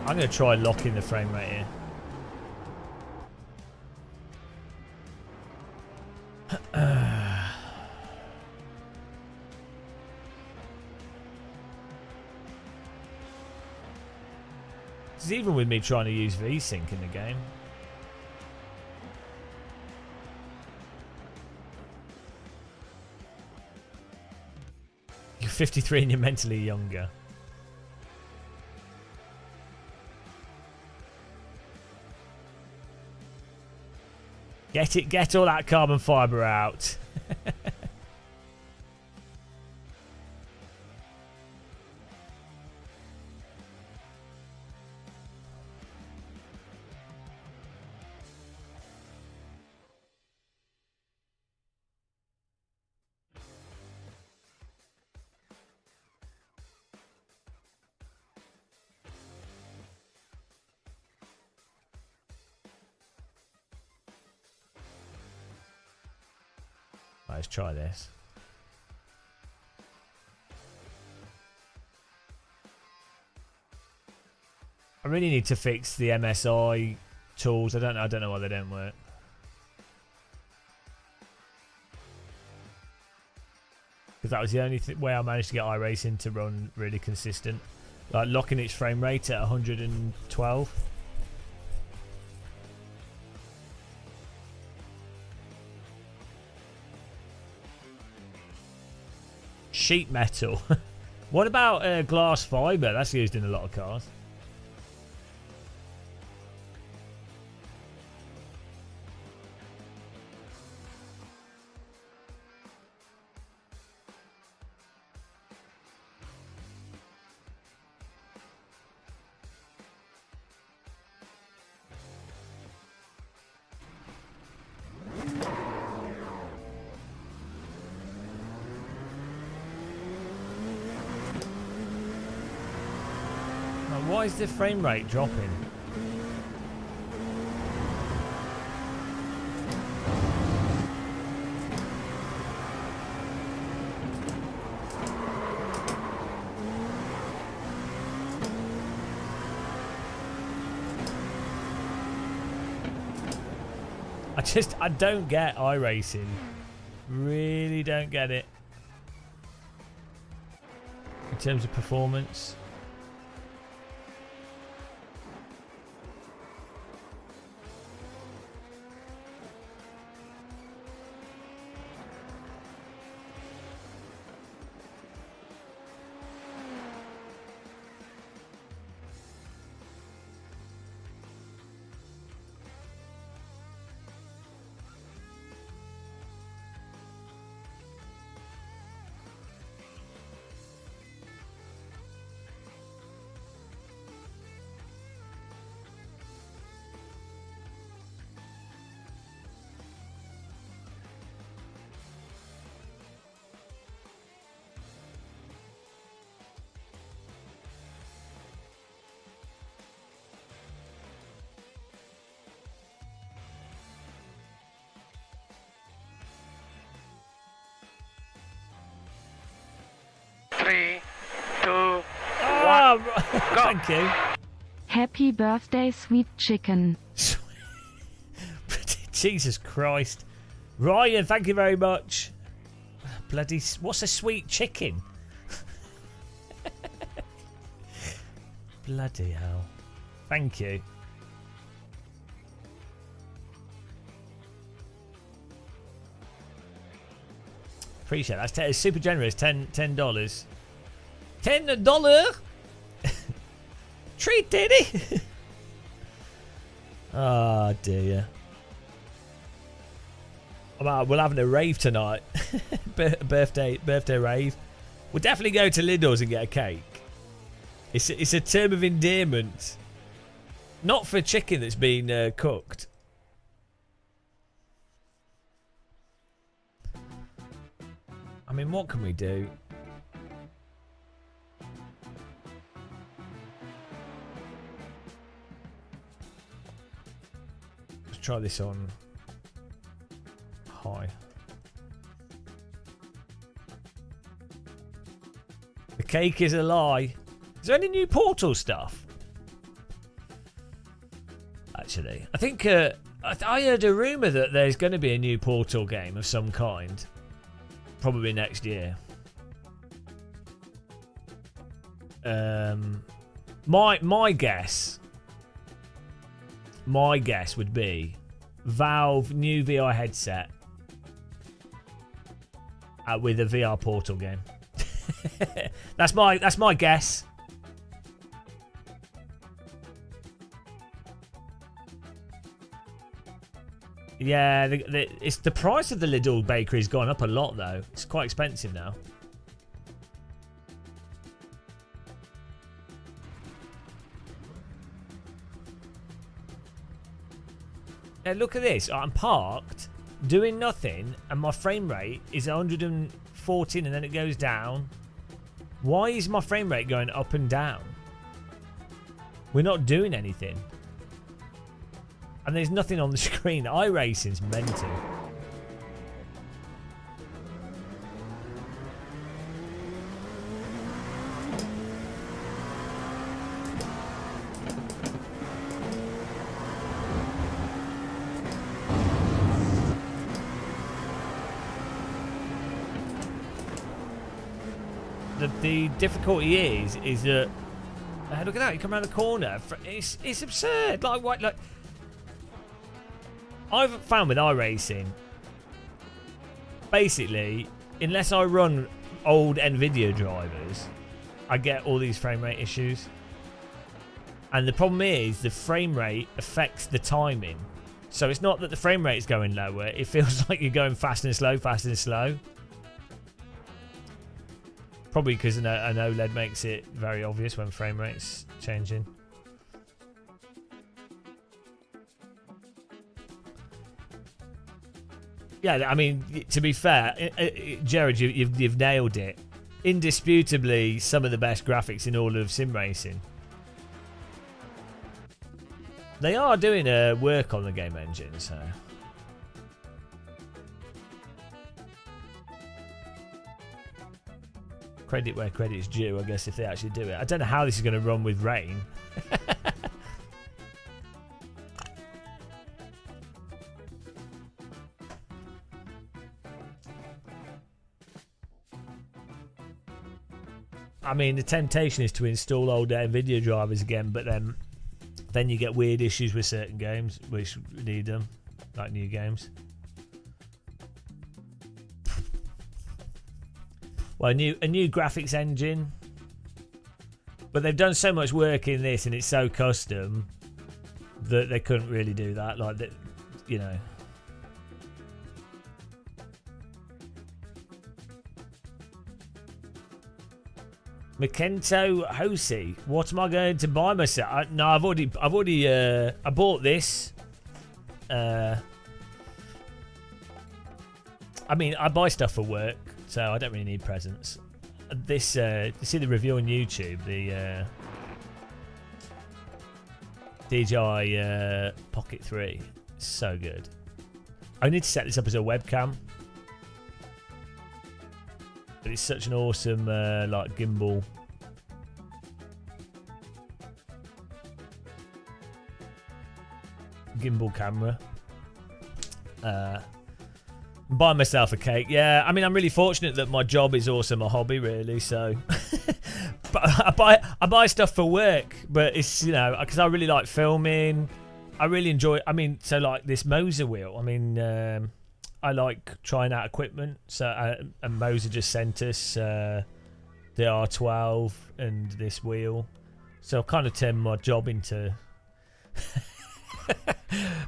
I'm going to try locking the frame rate here. It's even with me trying to use VSync in the game. You're 53 and you're mentally younger. Get all that carbon fibre out. Let's try this. I really need to fix the MSI tools. I don't know why they don't work. Because that was the only way I managed to get iRacing to run really consistent. Like locking its frame rate at 112. Sheet metal. What about glass fibre? That's used in a lot of cars. Why is the frame rate dropping? I don't get iRacing. Really don't get it. In terms of performance. Three, two, Oh, Go. thank you. Happy birthday, sweet chicken. Jesus Christ. Ryan, thank you very much. Bloody, what's a sweet chicken? Bloody hell. Thank you. Appreciate that. It's super generous. $10. $10? Treat, Diddy. Oh dear. We're having a rave tonight. birthday rave. We'll definitely go to Lidl's and get a cake. It's a term of endearment. Not for chicken that's been cooked. I mean, what can we do? Let's try this on high. The cake is a lie. Is there any new Portal stuff? Actually, I think I heard a rumour that there's going to be a new Portal game of some kind. Probably next year. My guess would be Valve new VR headset with a VR Portal game. That's my guess. Yeah, it's the price of the Lidl bakery has gone up a lot though. It's quite expensive now. Now look at this. I'm parked, doing nothing, and my frame rate is 114 and then it goes down. Why is my frame rate going up and down? We're not doing anything. And there's nothing on the screen. iRacing's mental. The difficulty is that look at that, you come around the corner. It's absurd. Like I've found with iRacing, basically, unless I run old NVIDIA drivers, I get all these frame rate issues. And the problem is the frame rate affects the timing. So it's not that the frame rate is going lower, it feels like you're going fast and slow, fast and slow. Probably because an OLED makes it very obvious when frame rate's changing. Yeah, I mean, to be fair, Jared, you've nailed it. Indisputably, some of the best graphics in all of sim racing. They are doing work on the game engine, so. Credit where credit's due, I guess, if they actually do it. I don't know how this is going to run with rain. I mean, the temptation is to install old NVIDIA drivers again, but then you get weird issues with certain games which need them, like new games. Well, a new graphics engine, but they've done so much work in this, and it's so custom that they couldn't really do that. Like that, you know. Makento Hosi, what am I going to buy myself? No, I've already I bought this. I mean, I buy stuff for work, so I don't really need presents. This, you see the review on YouTube, the DJI Pocket 3, so good. I need to set this up as a webcam. But it's such an awesome like gimbal. Gimbal camera. Buy myself a cake. Yeah, I mean, I'm really fortunate that my job is also my hobby, really. So, but I buy stuff for work, but it's, you know, because I really like filming. I really enjoy. I mean, so like this Moser wheel. I mean, I like trying out equipment. So, and Moser just sent us the R12 and this wheel. So I've kind of turned my job into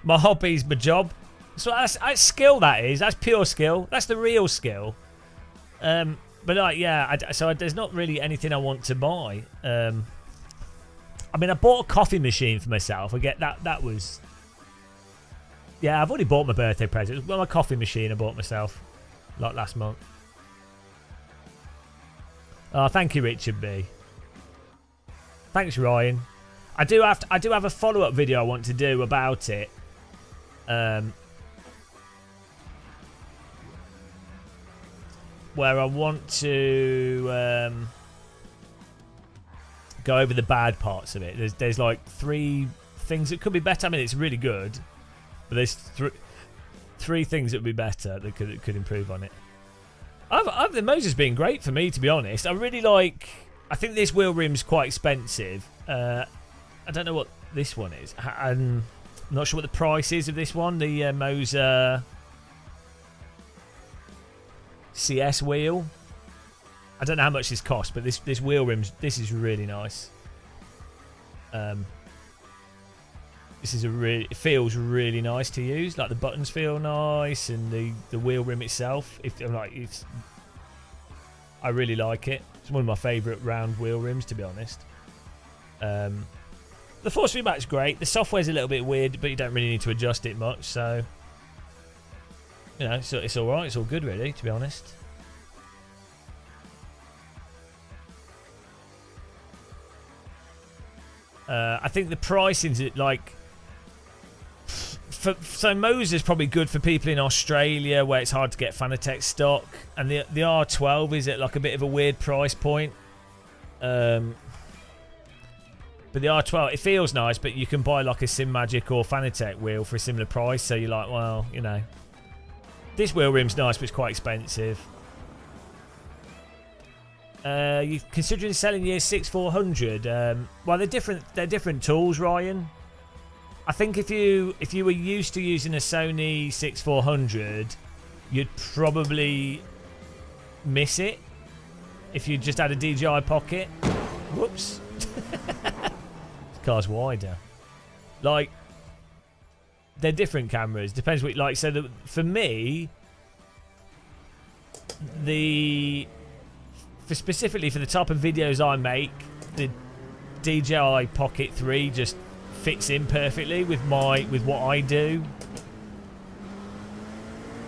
my hobby's my job. So that's skill, that is. That's pure skill. That's the real skill. But like, yeah, there's not really anything I want to buy. I mean, I bought a coffee machine for myself. I get that. That was... Yeah, I've already bought my birthday present. Well, my coffee machine I bought myself, like last month. Oh, thank you, Richard B. Thanks, Ryan. I do have a follow-up video I want to do about it. Where I want to go over the bad parts of it. There's like 3 things that could be better. I mean, it's really good, but there's 3 things that would be better that could improve on it. The Moser's been great for me, to be honest. I really like... I think this wheel rim's quite expensive. I don't know what this one is. I'm not sure what the price is of this one. The Moser CS wheel. I don't know how much this costs, but this wheel rim, this is really nice. This is it feels really nice to use. Like the buttons feel nice, and the wheel rim itself. I really like it. It's one of my favourite round wheel rims, to be honest. The force feedback's great. The software's a little bit weird, but you don't really need to adjust it much. So, you know, it's all right. It's all good, really, to be honest. I think the pricing's like... So Moser's probably good for people in Australia where it's hard to get Fanatec stock, and the R12 is at like a bit of a weird price point. But the R12, it feels nice, but you can buy like a SimMagic or Fanatec wheel for a similar price. So you're like, well, you know, this wheel rim's nice, but it's quite expensive. You considering selling your 6400? Well, they're different tools, Ryan. I think if you were used to using a Sony 6400, you'd probably miss it if you just had a DJI Pocket. Whoops. This car's wider. Like, they're different cameras. Depends what, like, so for me, specifically for the type of videos I make, the DJI Pocket 3 just fits in perfectly with what I do.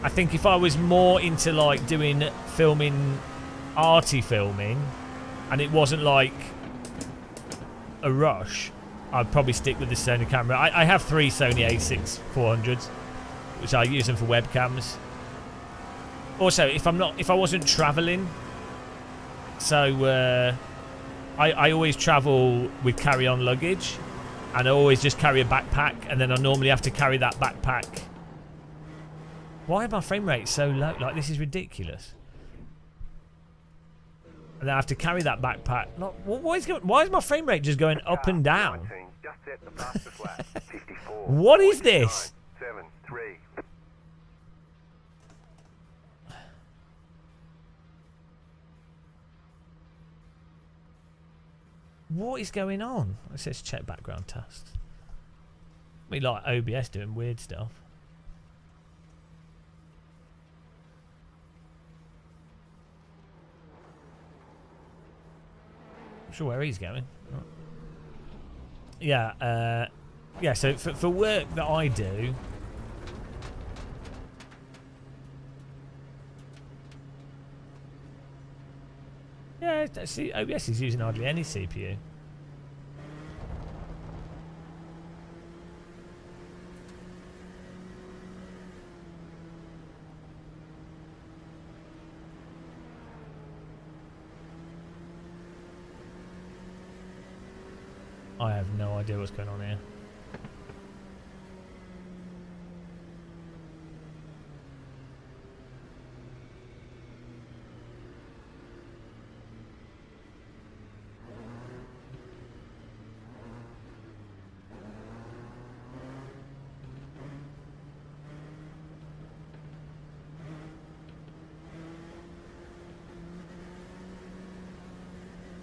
I think if I was more into like doing arty filming, and it wasn't like a rush, I'd probably stick with the Sony camera. I have 3 Sony a6 400s, which I use them for webcams. Also, if I wasn't traveling, so I always travel with carry-on luggage. And I always just carry a backpack, and then I normally have to carry that backpack. Why are my frame rates so low? Like, this is ridiculous. And then I have to carry that backpack. Why is my frame rate just going up and down? What is this? What is going on? Let's check background tasks. We like OBS doing weird stuff. I'm sure where he's going. Yeah, yeah. So for work that I do, yeah, see, OBS is using hardly any CPU. I have no idea what's going on here.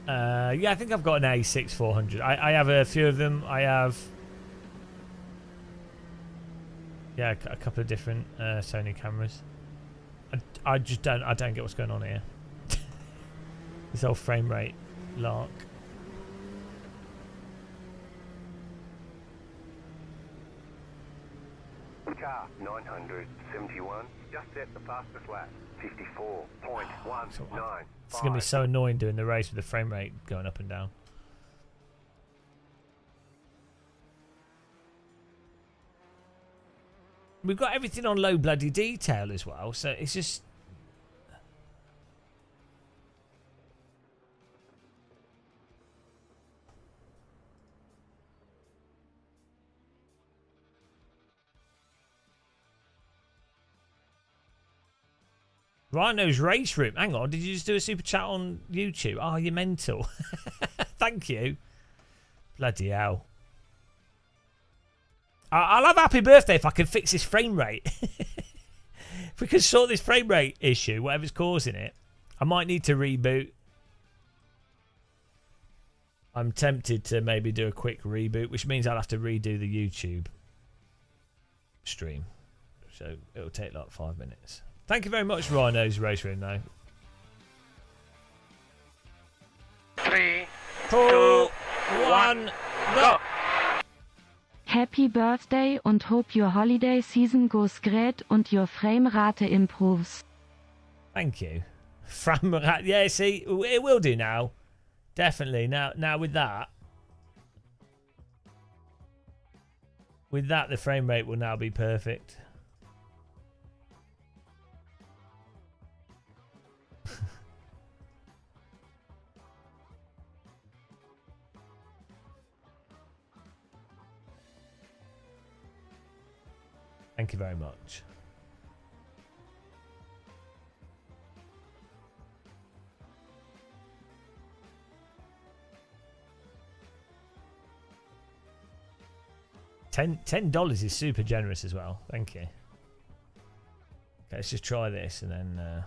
Yeah, I think I've got an A6 400. I have a few of them. I have, yeah, a couple of different Sony cameras. I just don't get what's going on here. This whole frame rate lark. Car 971, just set the fastest lap, 54.195. It's going to be so annoying doing the race with the frame rate going up and down. We've got everything on low bloody detail as well, so it's just... Rhino's Race Room. Hang on, did you just do a super chat on YouTube? Oh, you're mental. Thank you. Bloody hell. I'll have happy birthday if I can fix this frame rate. If we can sort this frame rate issue, whatever's causing it, I might need to reboot. I'm tempted to maybe do a quick reboot, which means I'll have to redo the YouTube stream. So it'll take like 5 minutes. Thank you very much, Rhino's Race Room, though. 3, 2, 1, go! Happy birthday and hope your holiday season goes great and your frame rate improves. Thank you. Yeah, see, it will do now. Definitely. Now with that, the frame rate will now be perfect. Thank you very much. $10 is super generous as well. Thank you. Okay, let's just try this and then.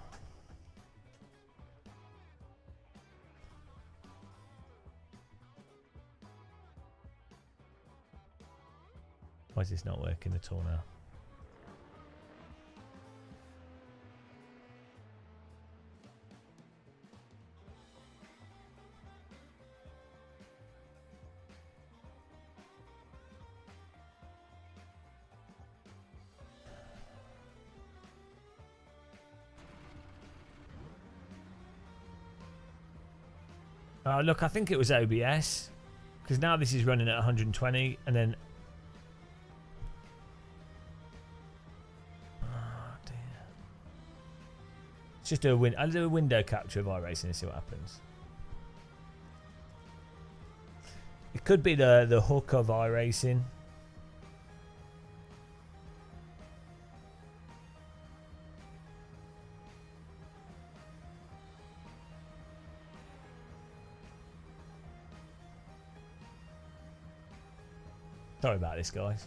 Why is this not working at all now? Look, I think it was OBS, because now this is running at 120, and then... Oh, dear. Let's just do I'll do a window capture of iRacing and see what happens. It could be the hook of iRacing. Sorry about this, guys.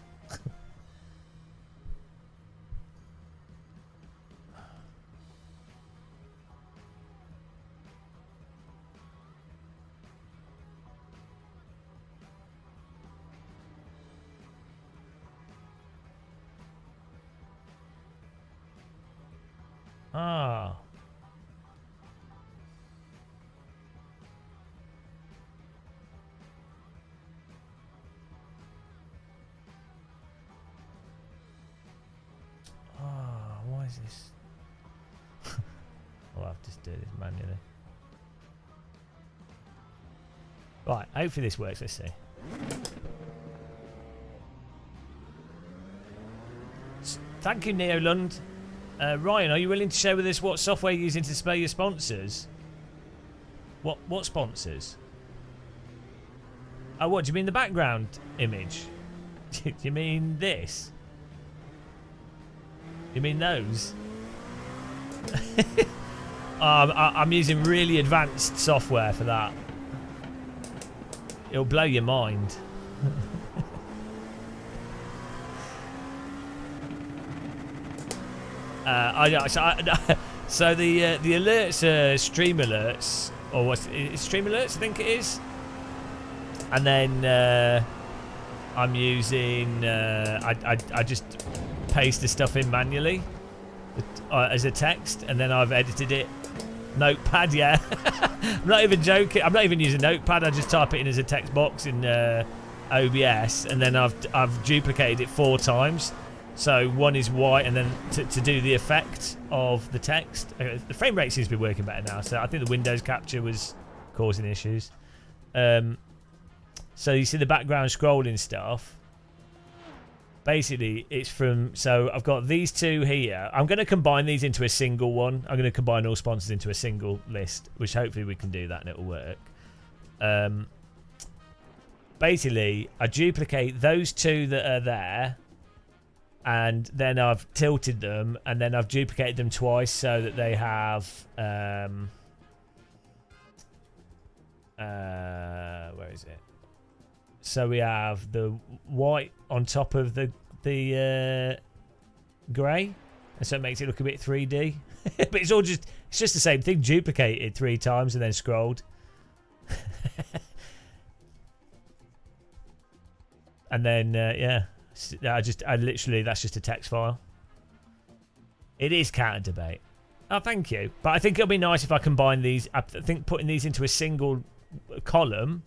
Ah. Why is this? I'll have to do this manually. Right, hopefully this works. Let's see. Thank you, Neo Lund. Ryan, are you willing to share with us what software you're using to display your sponsors? What sponsors? Oh, what do you mean the background image? Do you mean this? You mean those? I'm using really advanced software for that. It'll blow your mind. So the alerts are stream alerts, or what's it's Stream Alerts, I think it is. And then I'm using I just paste the stuff in manually as a text, and then I've edited it. Notepad, yeah. I'm not even joking. I'm not even using Notepad. I just type it in as a text box in OBS, and then I've duplicated it 4 times. So one is white, and then to do the effect of the text. The frame rate seems to be working better now, so I think the Windows capture was causing issues. So you see the background scrolling stuff. Basically, it's from... So I've got these 2 here. I'm going to combine these into a single one. I'm going to combine all sponsors into a single list, which hopefully we can do that and it will work. Basically, I duplicate those 2 that are there, and then I've tilted them, and then I've duplicated them twice so that they have... where is it? So we have the white on top of the grey, and so it makes it look a bit 3D. But it's just the same thing, duplicated 3 times and then scrolled. And then yeah, I literally, that's just a text file. It is counter debate. Oh, thank you. But I think it'll be nice if I combine these. I think putting these into a single column,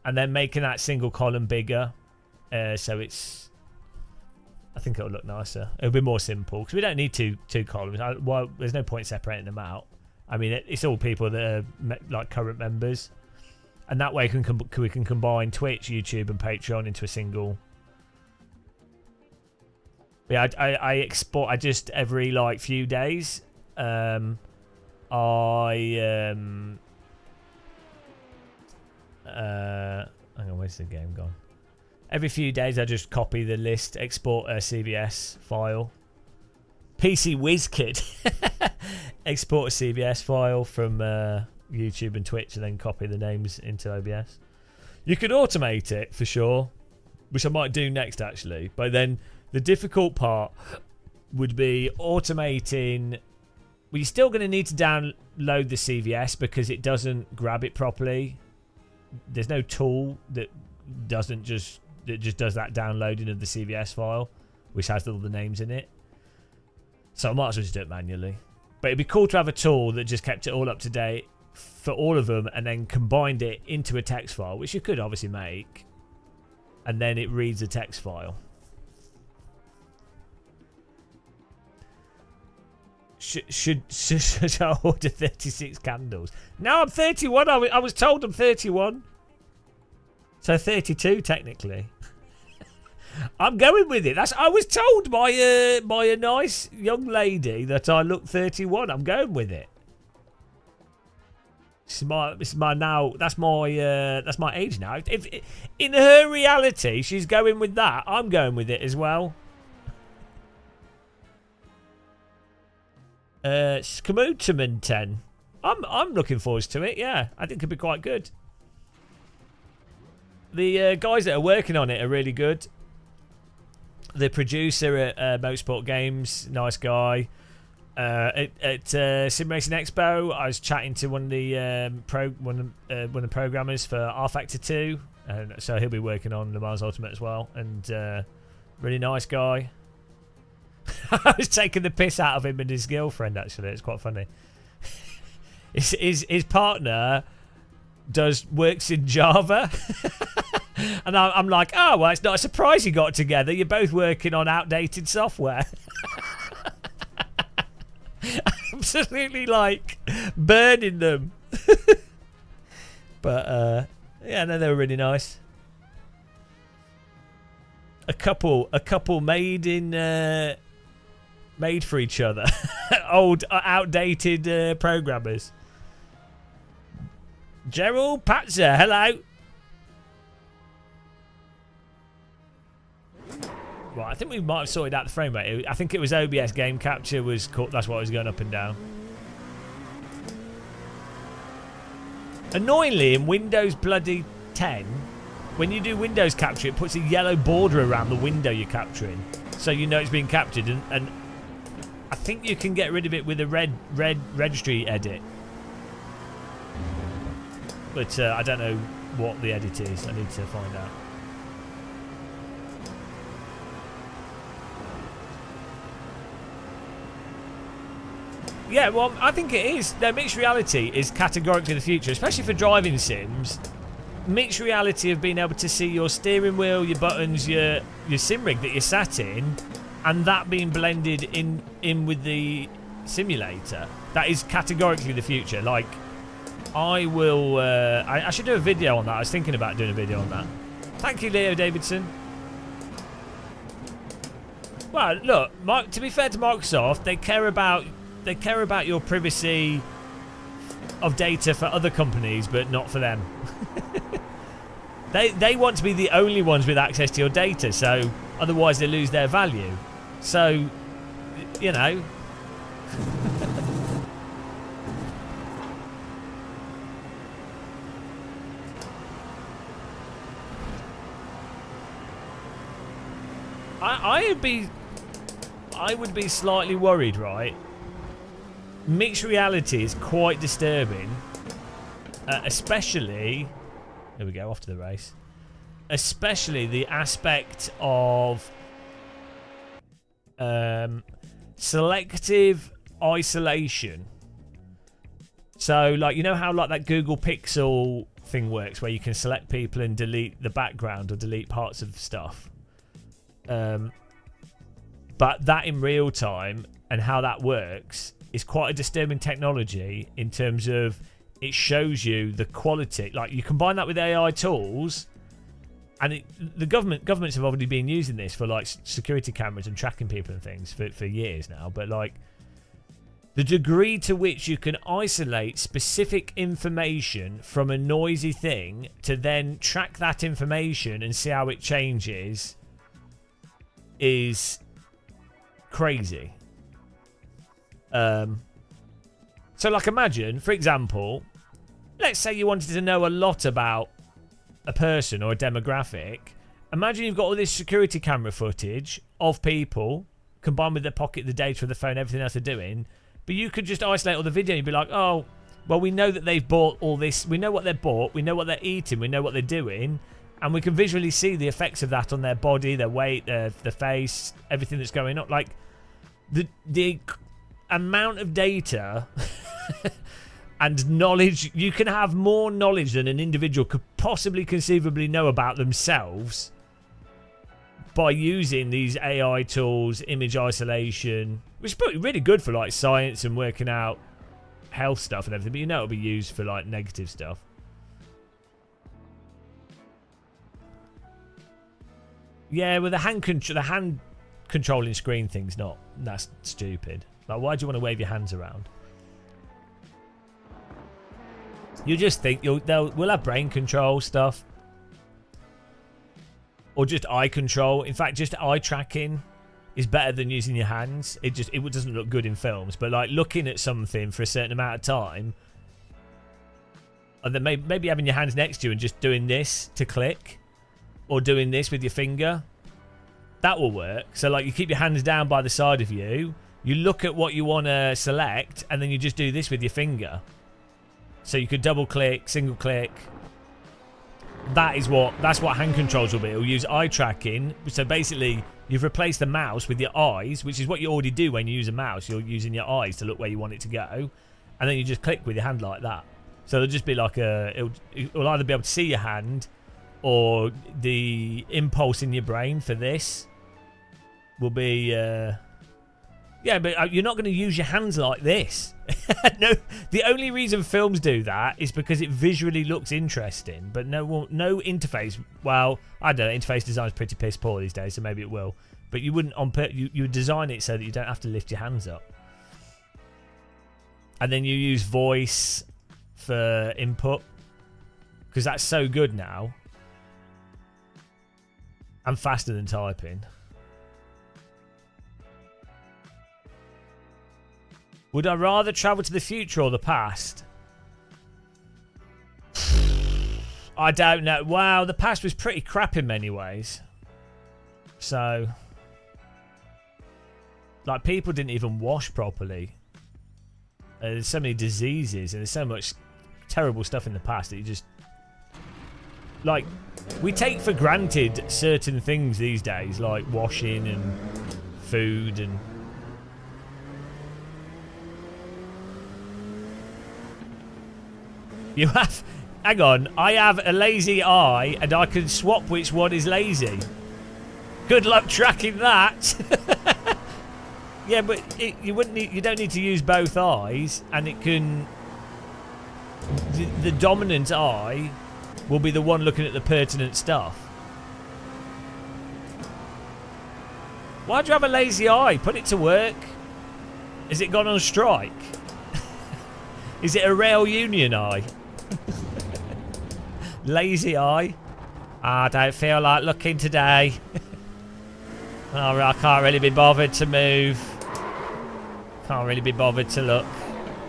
and then making that single column bigger, so it's... I think it'll look nicer. It'll be more simple, because we don't need two columns. Well, there's no point separating them out. I mean, it's all people that are like current members, and that way we can combine Twitch, YouTube, and Patreon into a single. Yeah, I export. I just every like few days, hang on, where's the game gone? Every few days I just copy the list, export a CVS file. PC WizKid. Export a CVS file from YouTube and Twitch, and then copy the names into OBS. You could automate it for sure, which I might do next actually. But then the difficult part would be automating. Well, you're still going to need to download the CVS because it doesn't grab it properly. There's no tool that just does that downloading of the CVS file, which has all the names in it. So I might as well just do it manually. But it'd be cool to have a tool that just kept it all up to date for all of them, and then combined it into a text file, which you could obviously make, and then it reads a text file. Should I order 36 candles? No, I'm 31. I was told I'm 31. So 32 technically. I'm going with it. I was told by a nice young lady that I look 31. I'm going with it. That's my age now. If in her reality she's going with that, I'm going with it as well. Skamuteman 10. I'm looking forward to it. Yeah, I think it'd be quite good. The guys that are working on it are really good. The producer at Motorsport Games, nice guy. At Sim Racing Expo, I was chatting to one of the programmers for R Factor 2, and so he'll be working on Le Mans Ultimate as well. And really nice guy. I was taking the piss out of him and his girlfriend. Actually, it's quite funny. His partner works in Java. And I'm like, oh, well, it's not a surprise you got together. You're both working on outdated software. Absolutely, like, burning them. But, yeah, no, they were really nice. A couple made for each other. Old, outdated programmers. Gerald Patzer, hello. Right, I think we might have sorted out the frame rate. I think it was OBS game capture was caught. That's why it was going up and down. Annoyingly, in Windows bloody 10, when you do Windows capture, it puts a yellow border around the window you're capturing, so you know it's being captured. And I think you can get rid of it with a red registry edit. But I don't know what the edit is. I need to find out. Yeah, well, I think it is. No, mixed reality is categorically the future, especially for driving sims. Mixed reality of being able to see your steering wheel, your buttons, your sim rig that you're sat in, and that being blended in with the simulator. That is categorically the future. Like, I will... I should do a video on that. I was thinking about doing a video on that. Thank you, Leo Davidson. Well, look, to be fair to Microsoft, they care about your privacy of data for other companies, but not for them. They want to be the only ones with access to your data, so otherwise they lose their value. So, you know. I would be slightly worried, right? Mixed reality is quite disturbing, especially... Here we go, off to the race. Especially the aspect of selective isolation. So, like, you know how like that Google Pixel thing works, where you can select people and delete the background or delete parts of stuff. But that in real time and how that works is quite a disturbing technology in terms of it shows you the quality. Like, you combine that with AI tools, and the governments have already been using this for like security cameras and tracking people and things for years now. But like, the degree to which you can isolate specific information from a noisy thing to then track that information and see how it changes is crazy. So like, imagine, for example, let's say you wanted to know a lot about a person or a demographic. Imagine you've got all this security camera footage of people combined with their pocket, the data of the phone, everything else they're doing, but you could just isolate all the video and you'd be like, oh, well, we know that they've bought all this, we know what they've bought, we know what they're eating, we know what they're doing, and we can visually see the effects of that on their body, their weight, their face, everything that's going on. Like, the amount of data and knowledge, you can have more knowledge than an individual could possibly conceivably know about themselves by using these AI tools, image isolation, which is probably really good for like science and working out health stuff and everything, but you know it'll be used for like negative stuff. Yeah, well, the hand controlling screen thing's not, that's stupid. Like, why do you want to wave your hands around? You just think we'll have brain control stuff, or just eye control. In fact, just eye tracking is better than using your hands. It doesn't look good in films, but like looking at something for a certain amount of time, and then maybe having your hands next to you and just doing this to click, or doing this with your finger, that will work. So like, you keep your hands down by the side of you, you look at what you want to select, and then you just do this with your finger. So you could double click, single click. That's what hand controls will be. It'll use eye tracking. So basically, you've replaced the mouse with your eyes, which is what you already do when you use a mouse. You're using your eyes to look where you want it to go, and then you just click with your hand like that. So it'll just be like it'll either be able to see your hand, or the impulse in your brain for this will be yeah, but you're not going to use your hands like this. No, the only reason films do that is because it visually looks interesting, but no interface. Well, I don't know, interface design is pretty piss poor these days, so maybe it will. But you wouldn't you design it so that you don't have to lift your hands up, and then you use voice for input, because that's so good now and faster than typing. Would I rather travel to the future or the past? I don't know. Wow, the past was pretty crap in many ways. So, like, people didn't even wash properly. There's so many diseases and there's so much terrible stuff in the past that you just... Like, we take for granted certain things these days, like washing and food and... You have... Hang on, I have a lazy eye and I can swap which one is lazy. Good luck tracking that. Yeah, but you don't need to use both eyes, and it can... The dominant eye will be the one looking at the pertinent stuff. Why'd you have a lazy eye? Put it to work. Has it gone on strike? Is it a rail union eye? Lazy eye. I don't feel like looking today. Oh, I can't really be bothered to move. Can't really be bothered to look.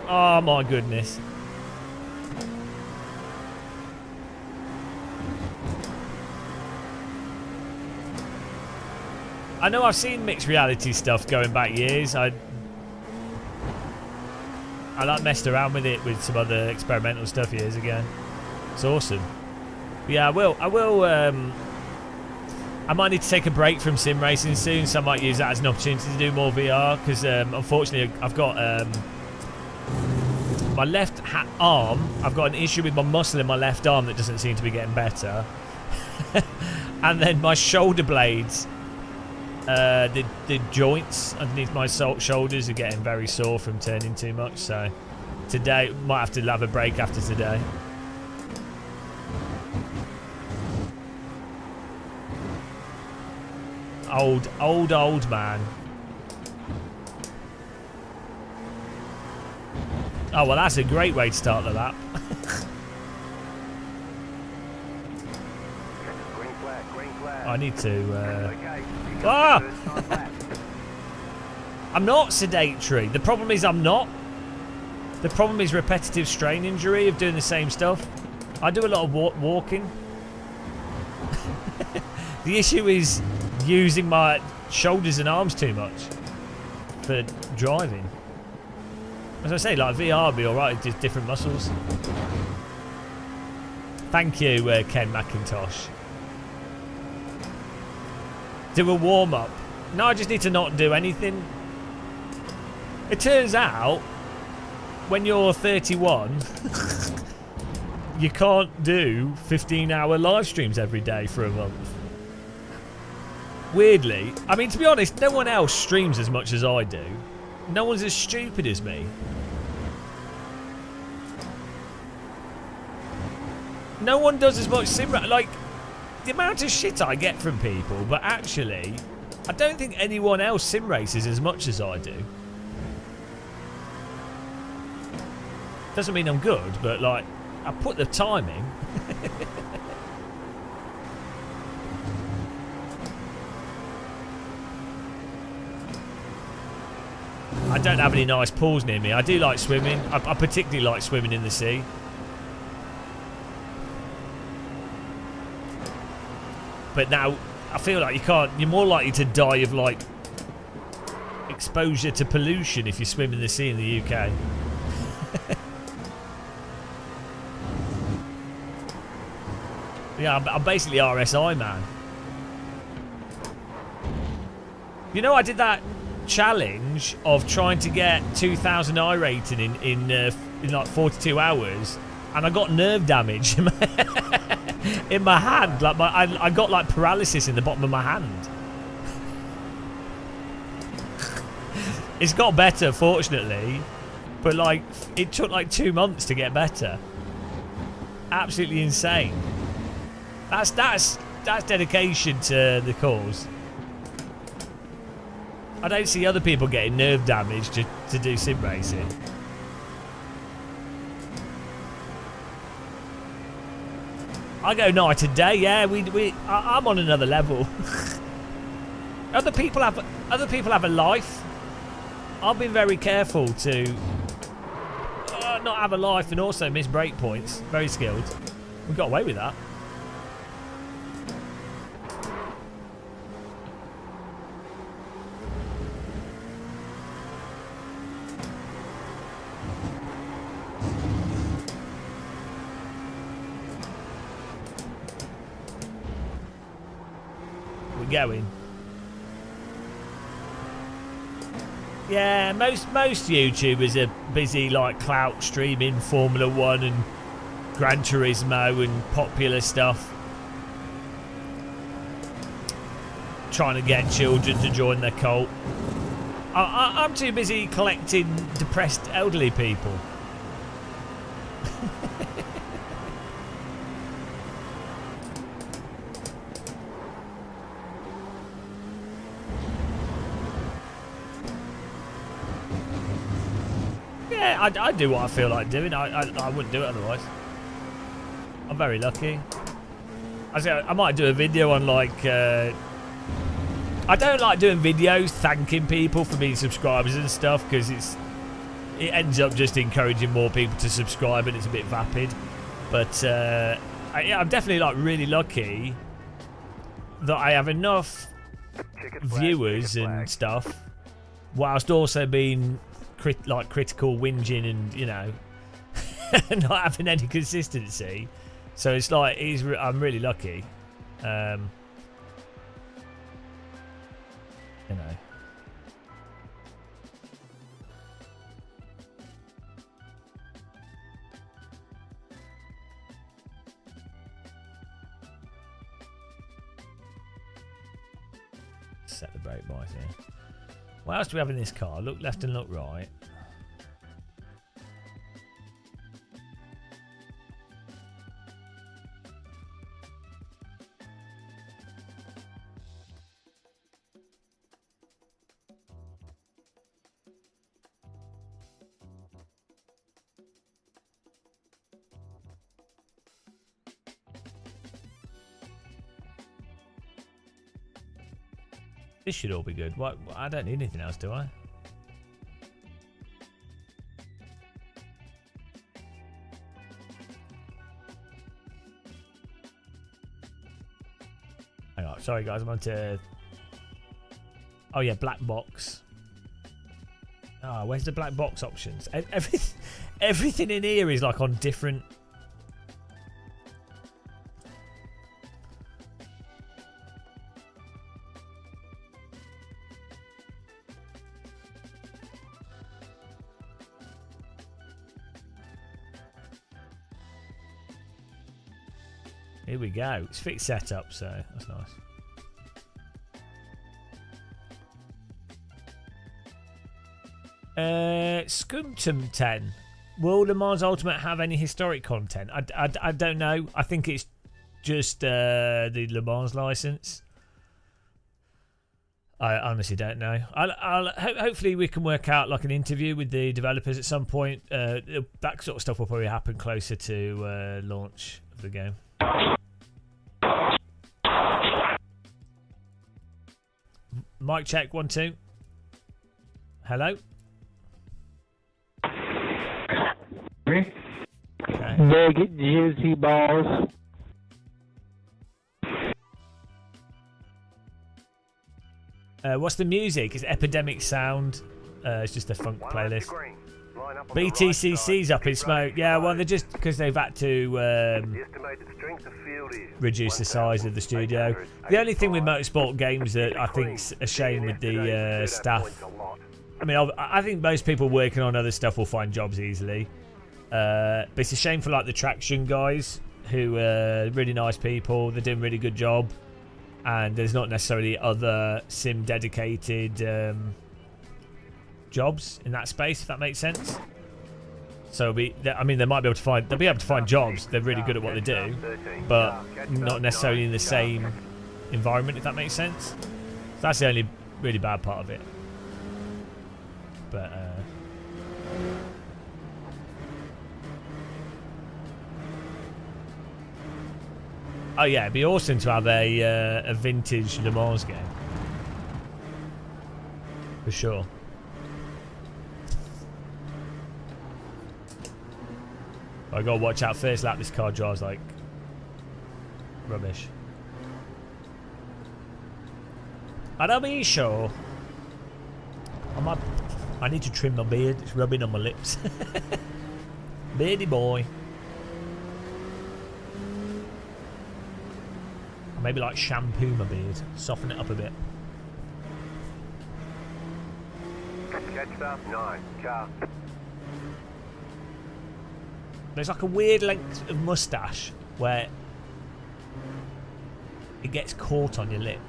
Oh my goodness. I know I've seen mixed reality stuff going back years. I like messed around with it with some other experimental stuff years ago. It's awesome. Yeah, I will. I might need to take a break from sim racing soon, so I might use that as an opportunity to do more VR, because unfortunately I've got my left arm. I've got an issue with my muscle in my left arm that doesn't seem to be getting better. And then my shoulder blades, the joints underneath my shoulders are getting very sore from turning too much, so today might have to have a break after today. Old man. Oh, well, that's a great way to start the lap. Green flag. I need to... Okay, you got the first time lap. I'm not sedentary. The problem is I'm not. The problem is repetitive strain injury of doing the same stuff. I do a lot of walking. The issue is using my shoulders and arms too much for driving. As I say, like VR would be alright, just different muscles. Thank you, Ken McIntosh. Do a warm-up. No, I just need to not do anything. It turns out, when you're 31, you can't do 15-hour live streams every day for a month. Weirdly. I mean, to be honest, no one else streams as much as I do. No one's as stupid as me. No one does as much sim... Like, the amount of shit I get from people, but actually, I don't think anyone else sim races as much as I do. Doesn't mean I'm good, but, like, I put the time in. I don't have any nice pools near me. I do like swimming. I particularly like swimming in the sea. But now, I feel like you're more likely to die of, like, exposure to pollution if you swim in the sea in the UK. Yeah, I'm basically RSI, man. You know, I did that challenge of trying to get 2,000 I rating in like 42 hours, and I got nerve damage in my hand. Like I got like paralysis in the bottom of my hand. It's got better, fortunately, but like it took like 2 months to get better. Absolutely insane. That's dedication to the cause. I don't see other people getting nerve damage to do sim racing. I go night and day. Yeah, I'm on another level. Other people have a life. I've been very careful to not have a life and also miss break points. Very skilled. We got away with that. me going. Yeah, most YouTubers are busy like clout streaming Formula 1 and Gran Turismo and popular stuff. Trying to get children to join their cult. I'm too busy collecting depressed elderly people. Yeah, I do what I feel like doing. I wouldn't do it otherwise. I'm very lucky. I might do a video on like... I don't like doing videos thanking people for being subscribers and stuff because it ends up just encouraging more people to subscribe and it's a bit vapid. But I'm definitely like really lucky that I have enough viewers and stuff, whilst also being critical, whinging, and you know, not having any consistency. So it's like I'm really lucky. You know. Set the brake boys here. What else do we have in this car? Look left and look right. This should all be good. What? I don't need anything else, do I? Hang on. Sorry, guys. I'm on to... Oh, yeah. Black box. Ah, where's the black box options? Everything in here is like on different... Here we go. It's fixed setup, so that's nice. Scuntum 10. Will Le Mans Ultimate have any historic content? I don't know. I think it's just the Le Mans license. I honestly don't know. Hopefully we can work out like an interview with the developers at some point. That sort of stuff will probably happen closer to launch of the game. Mic check 1 2. Hello. Me? Okay. Big juicy balls. What's the music? It's Epidemic Sound. It's just a funk playlist. BTCC's up in smoke. Yeah, well, they're just because they've had to reduce the size of the studio. The only thing with motorsport games that I think's a shame with the staff. I mean, I think most people working on other stuff will find jobs easily. But it's a shame for like the traction guys who are really nice people. They're doing a really good job. And there's not necessarily other sim dedicated jobs in that space, if that makes sense. So I mean, they might be able to find. They'll be able to find jobs. They're really good at what they do, but not necessarily in the same environment, if that makes sense. So that's the only really bad part of it. But oh yeah, it'd be awesome to have a vintage Le Mans game for sure. I gotta watch out first lap. This car drives like rubbish. And I'll be sure. I need to trim my beard. It's rubbing on my lips. Beardy boy. Maybe like shampoo my beard, soften it up a bit. Catch up, 9, car. There's like a weird length of moustache where it gets caught on your lip.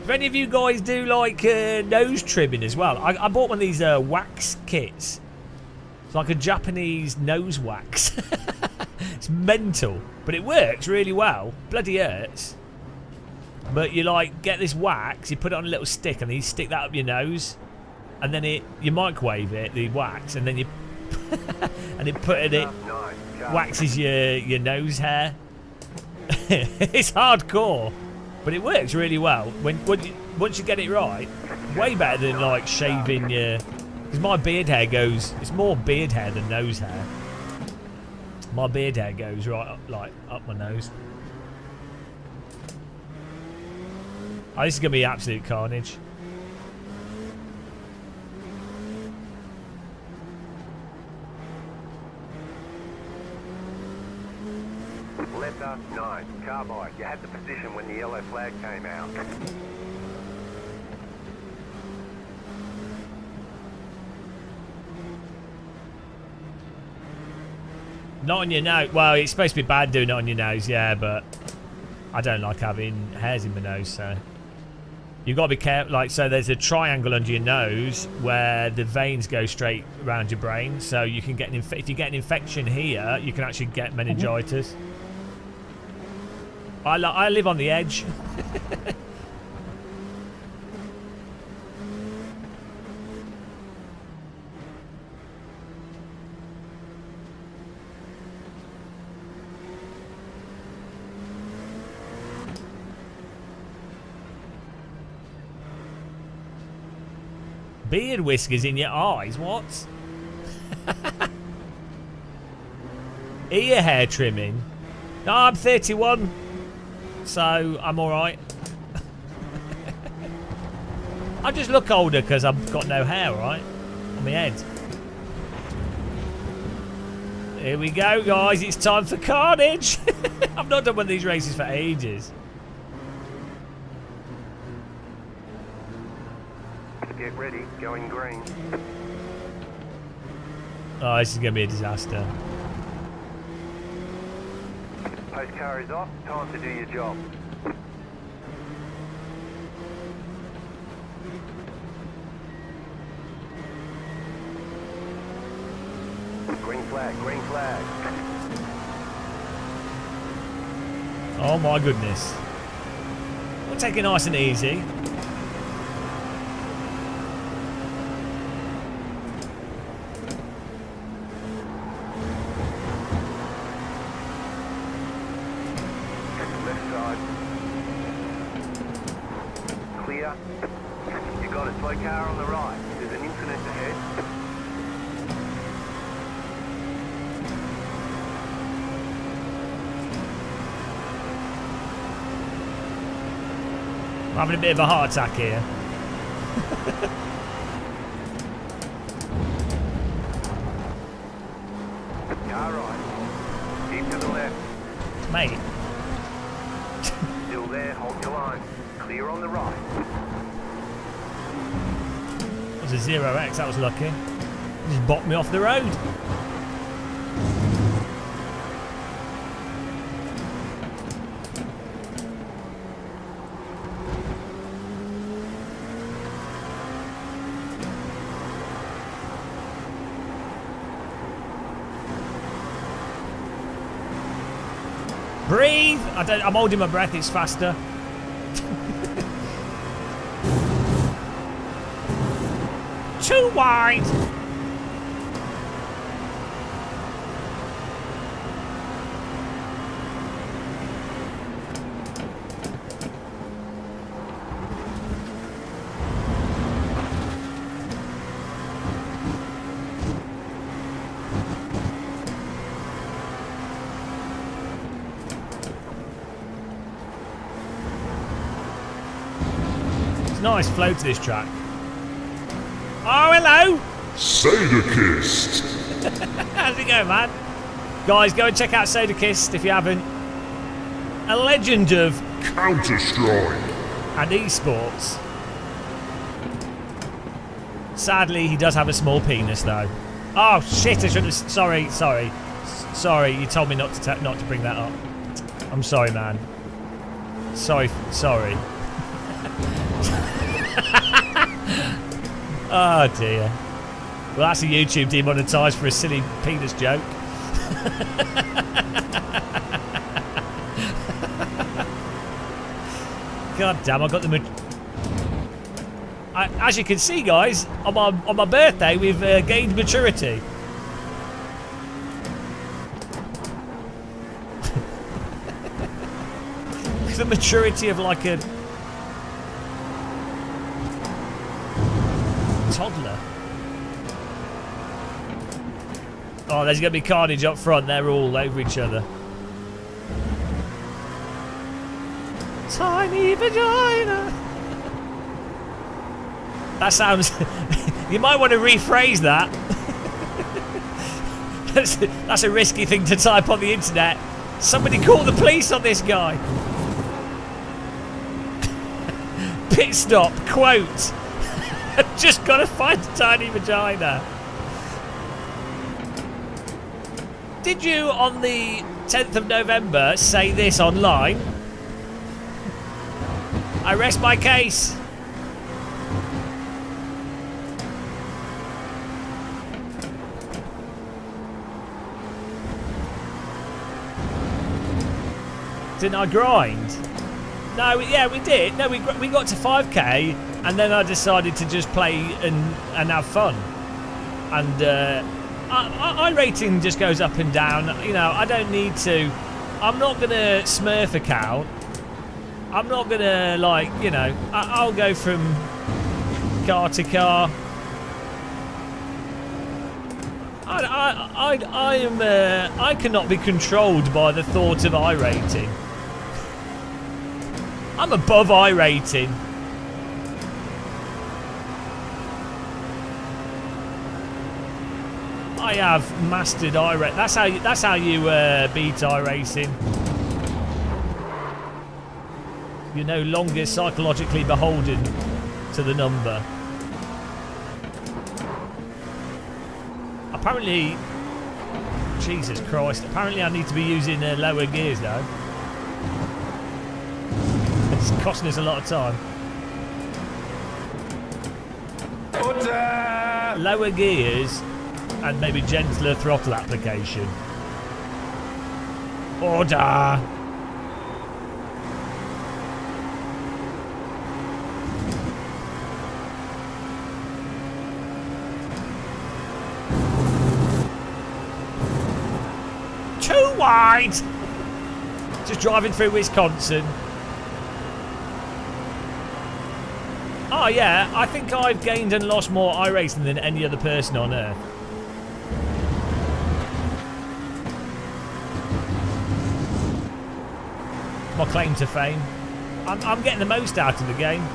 If any of you guys do like nose trimming as well, I bought one of these wax kits. It's like a Japanese nose wax. It's mental, but it works really well. Bloody hurts. But you like get this wax, you put it on a little stick, and then you stick that up your nose, and then you microwave it, the wax, and then you and it waxes your nose hair. It's hardcore, but it works really well. Once you get it right, way better than like shaving your. Because my beard hair goes. It's more beard hair than nose hair. My beard hair goes right up, like up my nose. Oh, this is gonna be absolute carnage. Letter 9, carbide. You had the position when the yellow flag came out. Not on your nose. Well, it's supposed to be bad doing it on your nose, yeah, but I don't like having hairs in my nose, so you've got to be careful. Like, so there's a triangle under your nose where the veins go straight around your brain, so you can get if you get an infection here, you can actually get meningitis. I live on the edge. Beard whiskers in your eyes, what? Ear hair trimming? No, I'm 31, so I'm alright. I just look older because I've got no hair, right? On my head. Here we go, guys, it's time for carnage! I've not done one of these races for ages. Get ready, going green. Oh, this is going to be a disaster. Post car is off, time to do your job. Green flag, green flag. Oh my goodness. We'll take it nice and easy. Left side. Clear. You got a slow car on the right. There's an incident ahead. I'm having a bit of a heart attack here. Car right. Keep to the left. Mate. Still there, hold your line. Clear on the right. That was a 0x, that was lucky. Just bopped me off the road. Breathe! I'm holding my breath, it's faster. Too wide! Nice flow to this track. Oh, hello! Sadakist! How's it going, man? Guys, go and check out Sodakist if you haven't. A legend of Counter-Strike. and esports. Sadly, he does have a small penis, though. Oh shit! I shouldn't have. Sorry. You told me not to bring that up. I'm sorry, man. Sorry. Oh dear. Well, that's a YouTube demonetised for a silly penis joke. God damn! I got the. As you can see, guys, on my birthday, we've gained maturity. The maturity of like a toddler. Oh, there's going to be carnage up front. They're all over each other. Tiny vagina. That sounds... You might want to rephrase that. That's a risky thing to type on the internet. Somebody call the police on this guy. Pit stop, quote. I've just got to find a tiny vagina. Did you, on the 10th of November, say this online? I rest my case. Didn't I grind? No, yeah, we did. No, we got to 5k, and then I decided to just play and have fun. And I rating just goes up and down. You know, I don't need to. I'm not gonna smurf account. I'm not gonna, like, you know. I'll go from car to car. I cannot be controlled by the thought of I rating. I'm above I rating. I have mastered I rating. That's how you beat I racing. You're no longer psychologically beholden to the number. Apparently, Jesus Christ. Apparently, I need to be using lower gears though. It's costing us a lot of time. Order! Lower gears and maybe gentler throttle application. Order! Too wide! Just driving through Wisconsin. Oh yeah, I think I've gained and lost more iRacing than any other person on Earth. My claim to fame. I'm getting the most out of the game.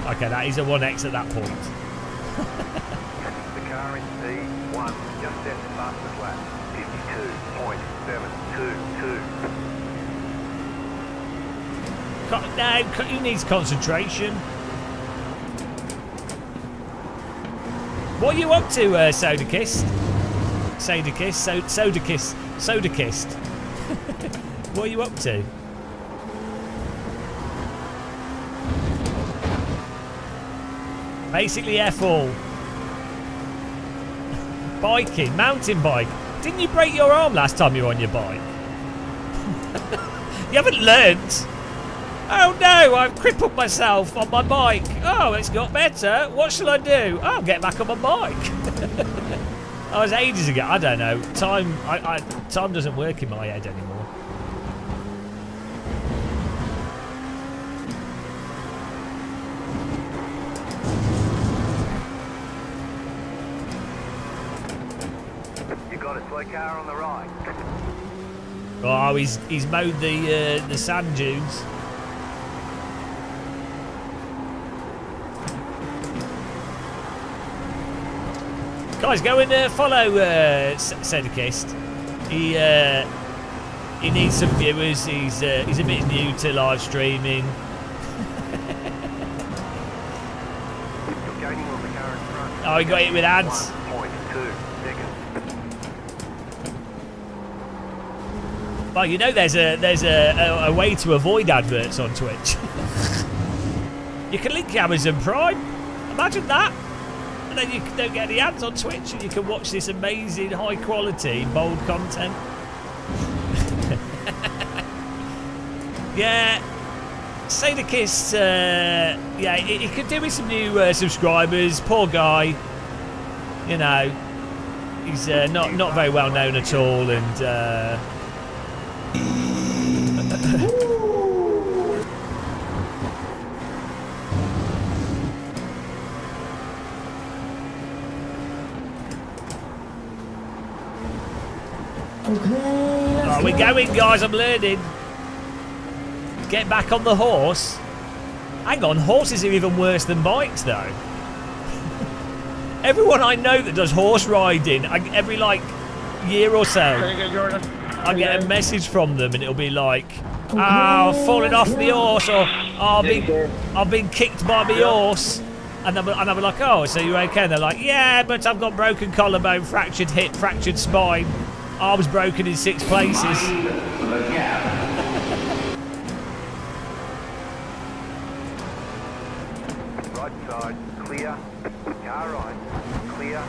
Okay, that is a 1x at that point. The car in P1, just set the fastest lap. 52.722. No, who needs concentration? What are you up to, Sodakist? Sodakist. What are you up to? Basically F all. Biking, mountain bike. Didn't you break your arm last time you were on your bike? You haven't learnt. Oh no, I've crippled myself on my bike. Oh, it's got better. What shall I do? Oh, get back on my bike. That was ages ago. I don't know. Time doesn't work in my head anymore. You got a slow car on the right. Oh, he's mowed the sand dunes. Guys, go and follow Sedekist. He needs some viewers. He's a bit new to live streaming. You're gaining on the car in front. Oh, he got hit with ads. 1.2 seconds. Well, you know there's a way to avoid adverts on Twitch. You can link your Amazon Prime. Imagine that. And then you don't get the ads on Twitch and you can watch this amazing high quality bold content. Yeah, Sadakist, yeah, he could do with some new subscribers. Poor guy, you know, he's not very well known at all, and oh, we're going, guys. I'm learning. Get back on the horse. Hang on, horses are even worse than bikes, though. Everyone I know that does horse riding, every like year or so, I get a message from them, and it'll be like, "Oh, I've fallen off my horse," or "Oh, I've been kicked by my horse," and I'll be like, "Oh, so you're okay?" And they're like, "Yeah, but I've got broken collarbone, fractured hip, fractured spine. Arms broken in 6 places." Right side, clear. Car right, clear.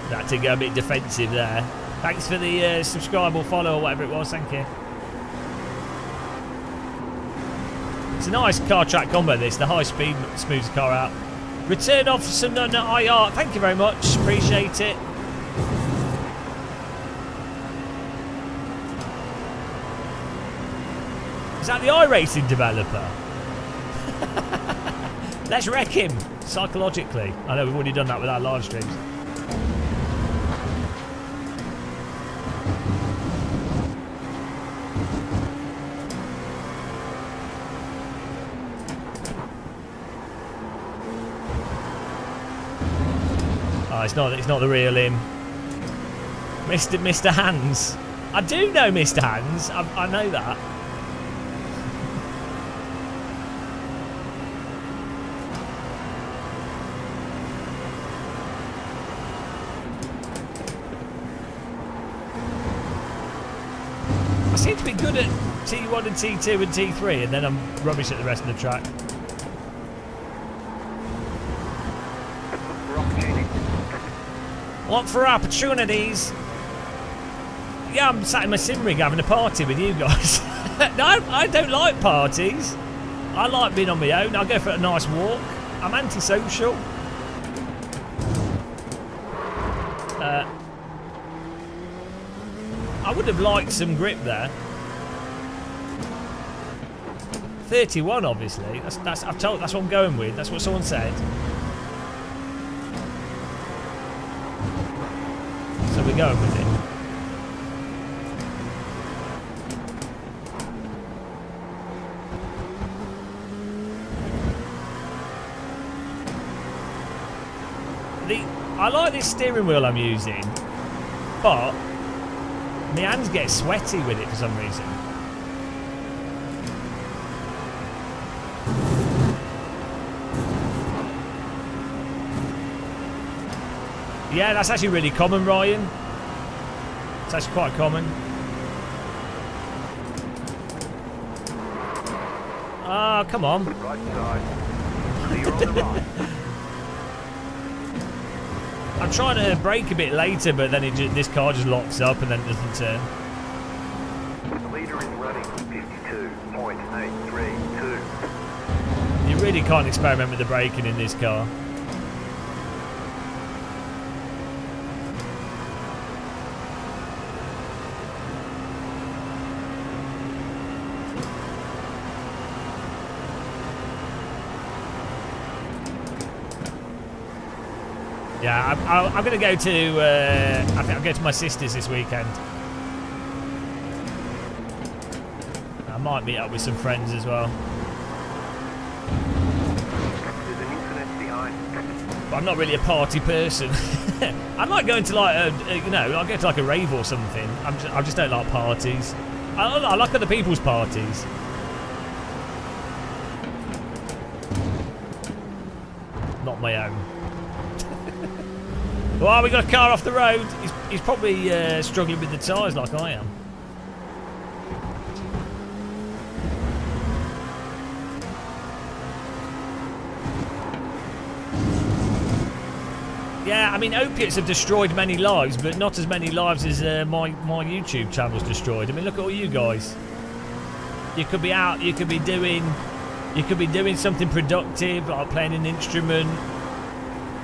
That to go a bit defensive there. Thanks for the subscribe or follow or whatever it was, thank you. It's a nice car track combo this, the high speed smooths the car out. Return off some IR, thank you very much, appreciate it. Is that the iRacing developer? Let's wreck him psychologically. I know we've already done that with our live streams. Oh, it's not the real him. Mr. Hands. I do know Mr. Hands. I know that. I seem to be good at T1 and T2 and T3, and then I'm rubbish at the rest of the track. Look for opportunities. Yeah, I'm sat in my sim rig having a party with you guys. No, I don't like parties. I like being on my own. I go for a nice walk. I'm antisocial. I would have liked some grip there. 31, obviously. That's what I'm going with. That's what someone said. So we're going with it. I like this steering wheel I'm using, but my hands get sweaty with it for some reason. Yeah, that's actually really common, Ryan. It's actually quite common. Ah, come on. Right side, clear on the right. I'm trying to brake a bit later, but then this car just locks up and then it doesn't turn. The leader is running 52.832. You really can't experiment with the braking in this car. Yeah, I'm going to go to, I think I'll go to my sister's this weekend. I might meet up with some friends as well. There's an incident behind. But I'm not really a party person. I like going to like I go to like a rave or something. I just don't like parties. I like other people's parties. Not my own. Well, we got a car off the road. He's probably struggling with the tyres like I am. Yeah, I mean, opiates have destroyed many lives, but not as many lives as my YouTube channel's destroyed. I mean, look at all you guys. You could be out, you could be doing something productive, like playing an instrument.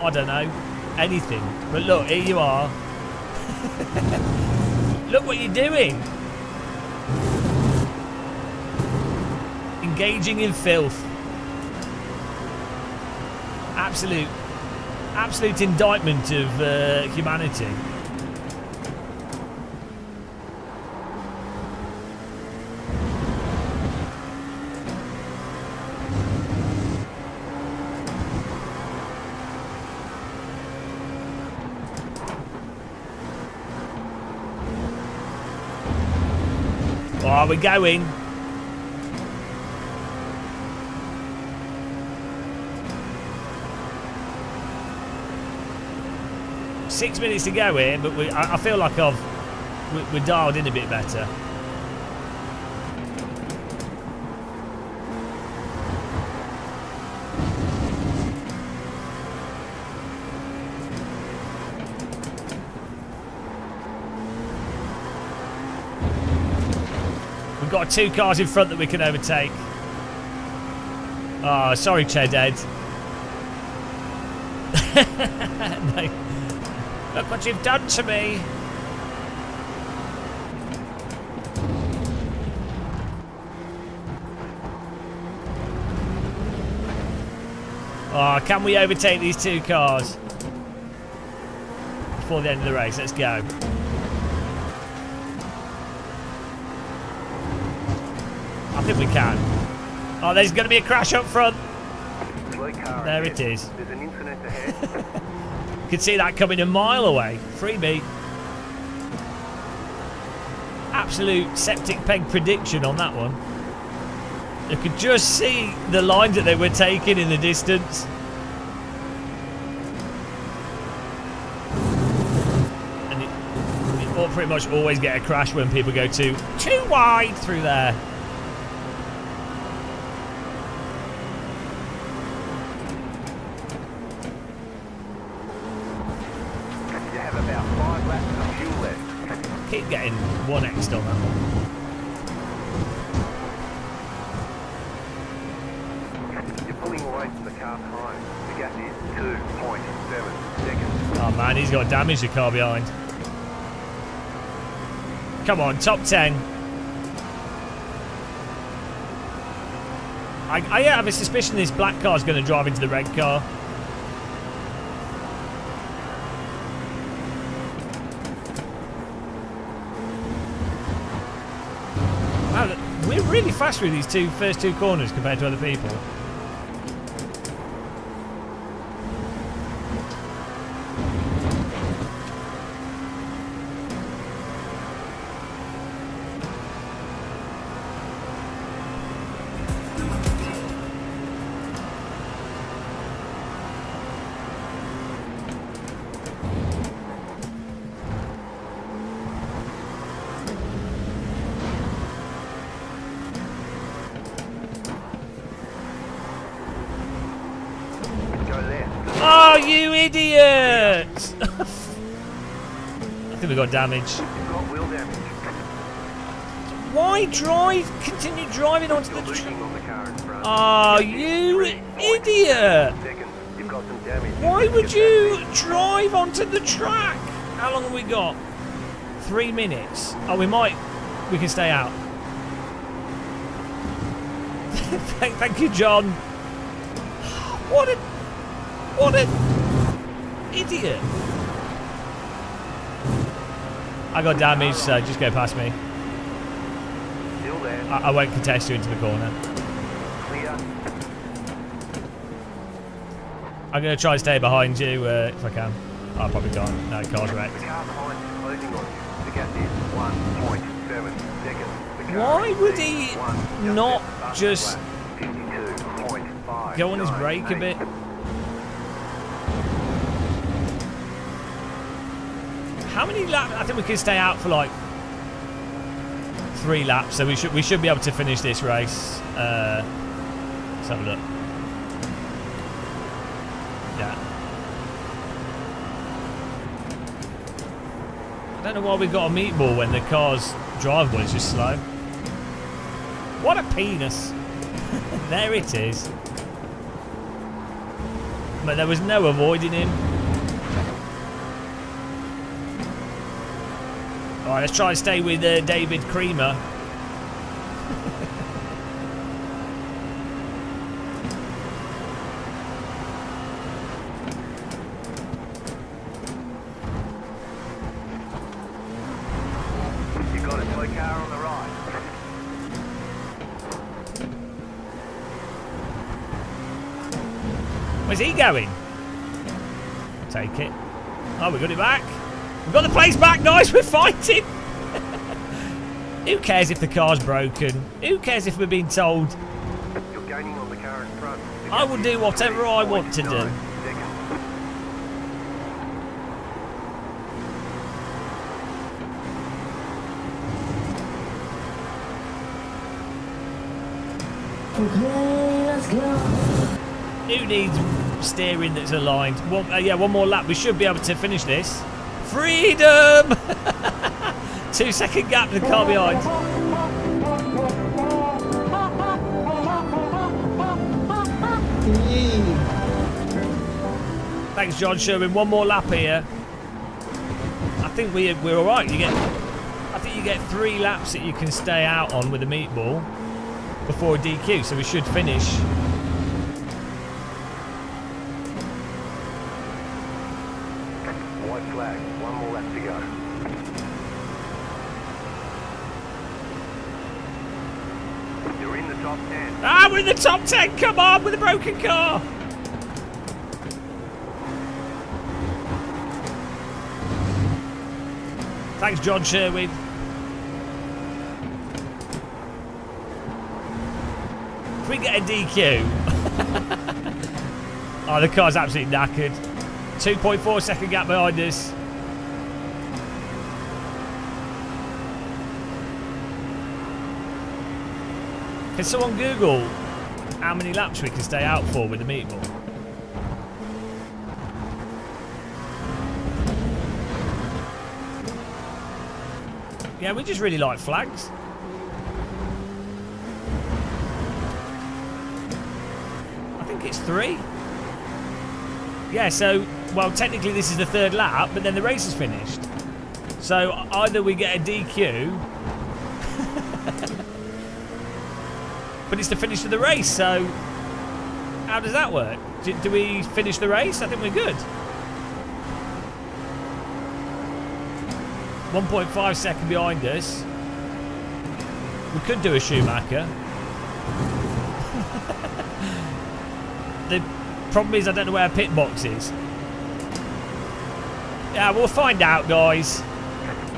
I don't know, anything. But look, here you are. Look what you're doing. Engaging in filth. Absolute indictment of humanity. Oh, we're going. Six minutes to go here, but I feel like we're dialed in a bit better. We've got 2 cars in front that we can overtake. Oh, sorry, Chedhead. No. Look what you've done to me. Oh, can we overtake these 2 cars before the end of the race? Let's go. I think we can. Oh, there's going to be a crash up front. There it is. There's an incident ahead. Could see that coming a mile away. Freebie. Absolute septic peg prediction on that one. You could just see the lines that they were taking in the distance. And you will pretty much always get a crash when people go too wide through there. Keep getting 1x on that one. You're pulling away from the car behind. The gap is 2.7 seconds. Oh man, he's got damage the car behind. Come on, top 10. I have a suspicion this black car is going to drive into the red car. Wow, we're really fast through these first two corners compared to other people. Oh, you idiot! I think we got damage. You've got wheel damage. Why drive? Continue driving onto the You're losing on the car in front. Oh, you idiot! Seconds. You've got some damage. Why would you drive onto the track? How long have we got? 3 minutes. Oh, we can stay out. Thank you, John. What an idiot. I got damage, so just go past me. Still there. I won't contest you into the corner. Clear. I'm going to try and stay behind you if I can. I probably can't. No, car's wrecked. The car behind is closing on you. The gap is 1.7 seconds. The car Why is would he one, not above just the flat. 52.5. go on his brake a bit? How many laps? I think we can stay out for like 3 laps, so we should be able to finish this race. Let's have a look. Yeah. I don't know why we got a meatball when the car's drivable is just slow. What a penis! There it is. But there was no avoiding him. Alright, let's try and stay with David Creamer. You've got a toy car on the right. Where's he going? Take it. Oh, we got it back. We've got the place back, guys. We're fighting. Who cares if the car's broken? Who cares if we're being told? You're gaining on the car in front. I will do whatever I want to do. Seconds. Okay, let's go. Who needs steering that's aligned? One more lap. We should be able to finish this. Freedom! 2-second gap to the car behind. Thanks, John Sherwin. One more lap here. I think we're all right. I think you get 3 laps that you can stay out on with a meatball before a DQ, so we should finish. White flag. One more lap to go. You're in the top 10. Ah, we're in the top 10. Come on, with a broken car. Thanks, John Sherwin. If we get a DQ. Oh, the car's absolutely knackered. 2.4 second gap behind us. Can someone Google how many laps we can stay out for with the meatball? Yeah, we just really like flags. I think it's 3. Yeah, so, well, technically this is the 3rd lap, but then the race is finished. So either we get a DQ, but it's the finish of the race, so how does that work? Do we finish the race? I think we're good. 1.5 second behind us. We could do a Schumacher. The problem is I don't know where our pit box is. Yeah, we'll find out, guys.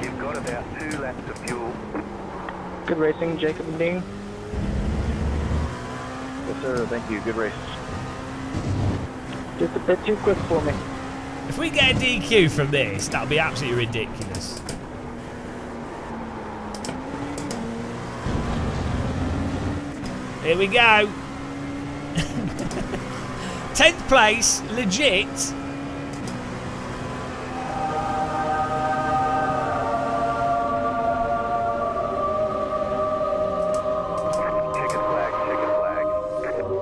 You've got about 2 laps of fuel. Good racing, Jacob and Dean. Yes, sir. Thank you. Good race. Just a bit too quick for me. If we get a DQ from this, that'll be absolutely ridiculous. Here we go. 10th place, legit. Checkered flag. Checkered flag. Good job.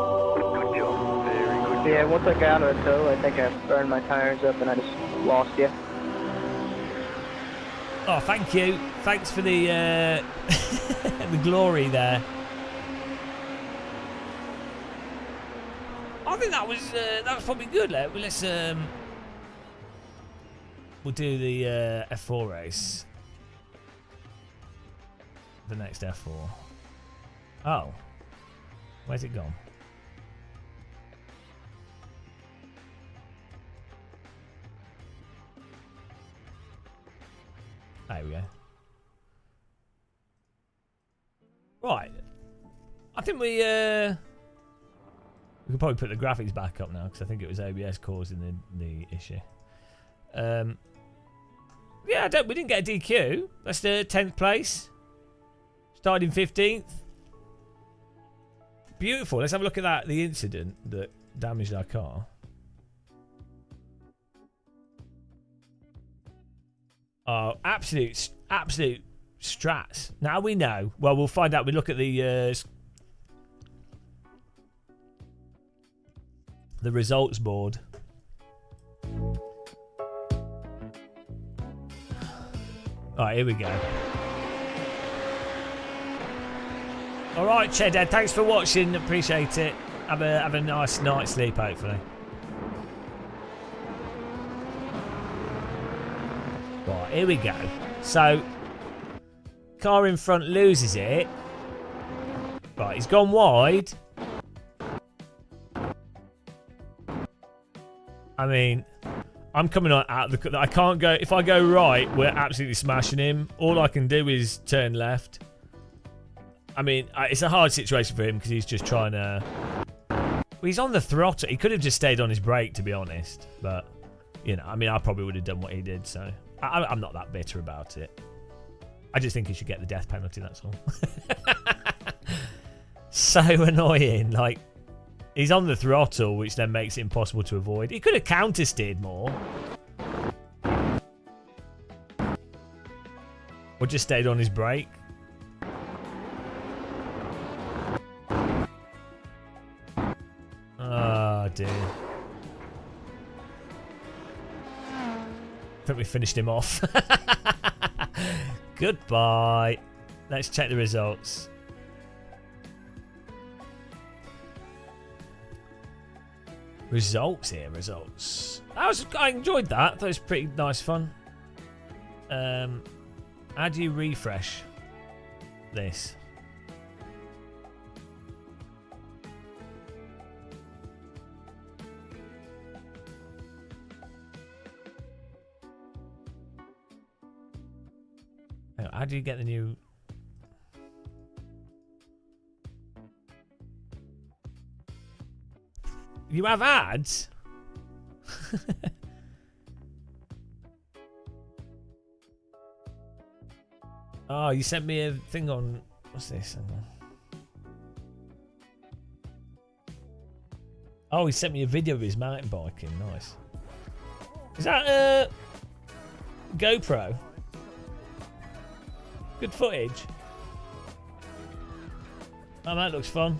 Very good job. Yeah, once I got out of it though, I think I burned my tires up and I just lost you. Oh, thank you. Thanks for the the glory there. I think that was probably good. Let's we'll do the F4 race. The next F4. Oh, where's it gone? There we go. Right. I think we can probably put the graphics back up now because I think it was OBS causing the issue. Yeah, we didn't get a DQ. That's the 10th place. Started in 15th. Beautiful. Let's have a look at that. The incident that damaged our car. Oh, absolute strats. Now we know. Well, we'll find out. We look at the results board. All right, here we go. All right, Cheddar. Thanks for watching. Appreciate it. Have a nice night's sleep, hopefully. Right, here we go. So, car in front loses it. Right, he's gone wide. I mean, I'm coming out the... I can't go... If I go right, we're absolutely smashing him. All I can do is turn left. I mean, it's a hard situation for him because he's just trying to... Well, he's on the throttle. He could have just stayed on his brake, to be honest. But, you know, I mean, I probably would have done what he did, so... I'm not that bitter about it. I just think he should get the death penalty, that's all. So annoying. Like, he's on the throttle, which then makes it impossible to avoid. He could have counter-steered more. Or just stayed on his brake. Oh, dear. I think we finished him off. Goodbye. Let's check the results. Results here, results. I enjoyed that. That was pretty nice fun. How do you refresh this? How do you get the new... You have ads? Oh, you sent me a thing on... What's this? Hang on. Oh, he sent me a video of his mountain biking. Nice. Is that GoPro? Good footage. Oh, that looks fun.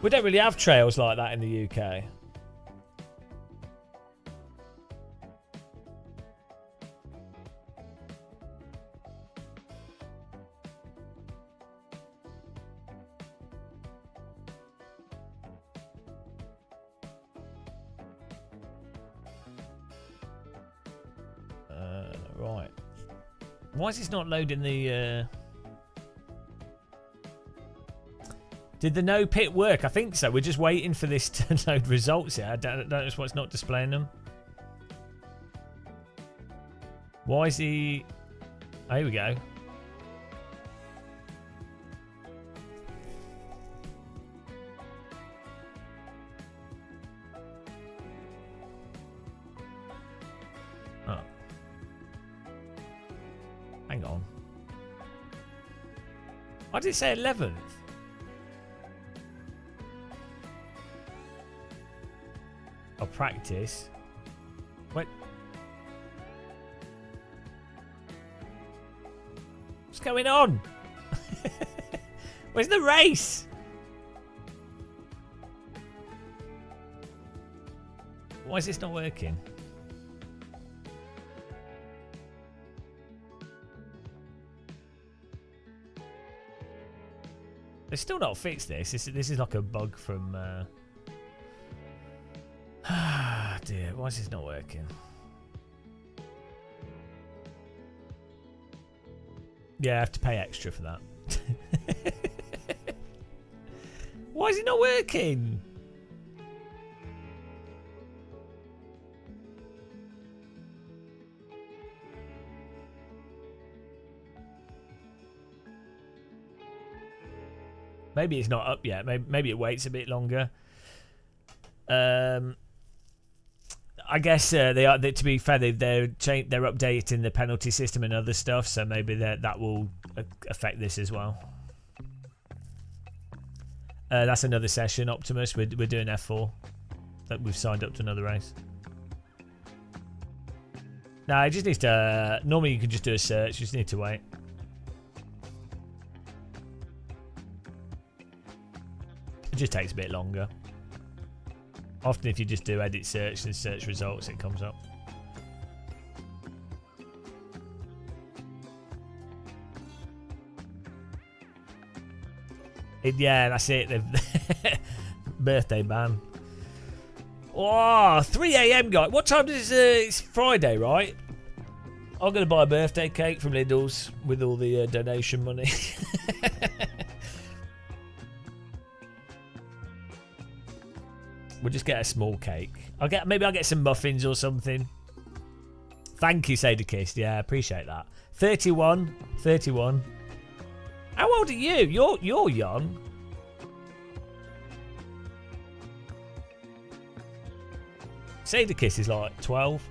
We don't really have trails like that in the UK. Right. Why is this not loading the... Did the no pit work? I think so. We're just waiting for this to load results here. I don't know why it's not displaying them. Why is he... Oh, here we go. Oh. Hang on. Why did it say 11th? I'll practice. Wait. What's going on? Where's the race? Why is this not working? They've still not fixed this. This is like a bug from... Ah, dear. Why is this not working? Yeah, I have to pay extra for that. Why is it not working? Maybe it's not up yet. Maybe it waits a bit longer. I guess they are. To be fair, they're updating the penalty system and other stuff, so maybe that will affect this as well. That's another session, Optimus. We're doing F4. That we've signed up to another race. No, it just needs to. Normally, you can just do a search. You just need to wait. It just takes a bit longer. Often, if you just do edit search and search results, it comes up. Yeah, that's it. Birthday ban. Oh, 3 a.m. guy. What time does it's Friday, right? I'm going to buy a birthday cake from Lidl's with all the donation money. We'll just get a small cake. Maybe I'll get some muffins or something. Thank you, Sadakist. Yeah, I appreciate that. 31. 31. How old are you? You're young. Sadakist is like 12.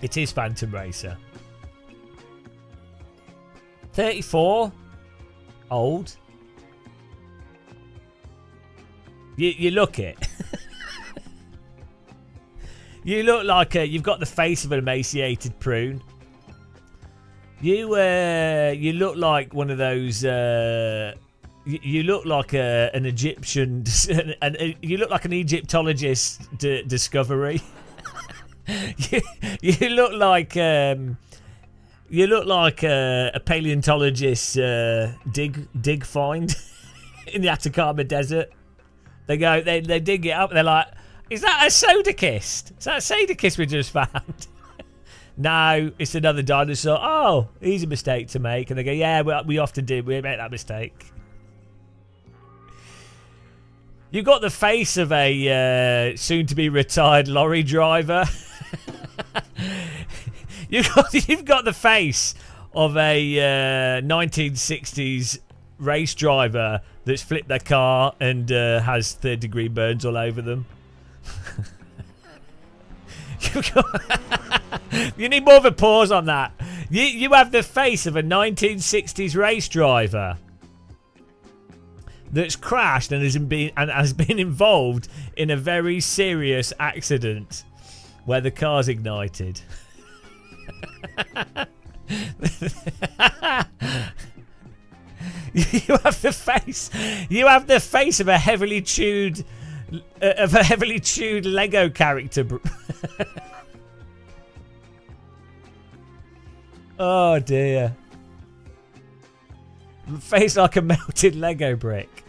It is Phantom Racer. 34. Old. You look it. You look like you've got the face of an emaciated prune. You look like one of those. You look like an Egyptian, and you look like an Egyptologist discovery. you look like a paleontologist dig find in the Atacama Desert. They dig it up. And they're like, is that a Sodakist? Is that a Sadakist we just found? No, it's another dinosaur. Oh, easy mistake to make. And they go, yeah, we often do. We make that mistake. You've got the face of a soon-to-be retired lorry driver. You've got the face of a 1960s race driver that's flipped their car and has third-degree burns all over them. You need more of a pause on that. You have the face of a 1960s race driver that's crashed and has been involved in a very serious accident where the car's ignited. You have the face of a heavily chewed Lego character. Oh dear. Face like a melted Lego brick.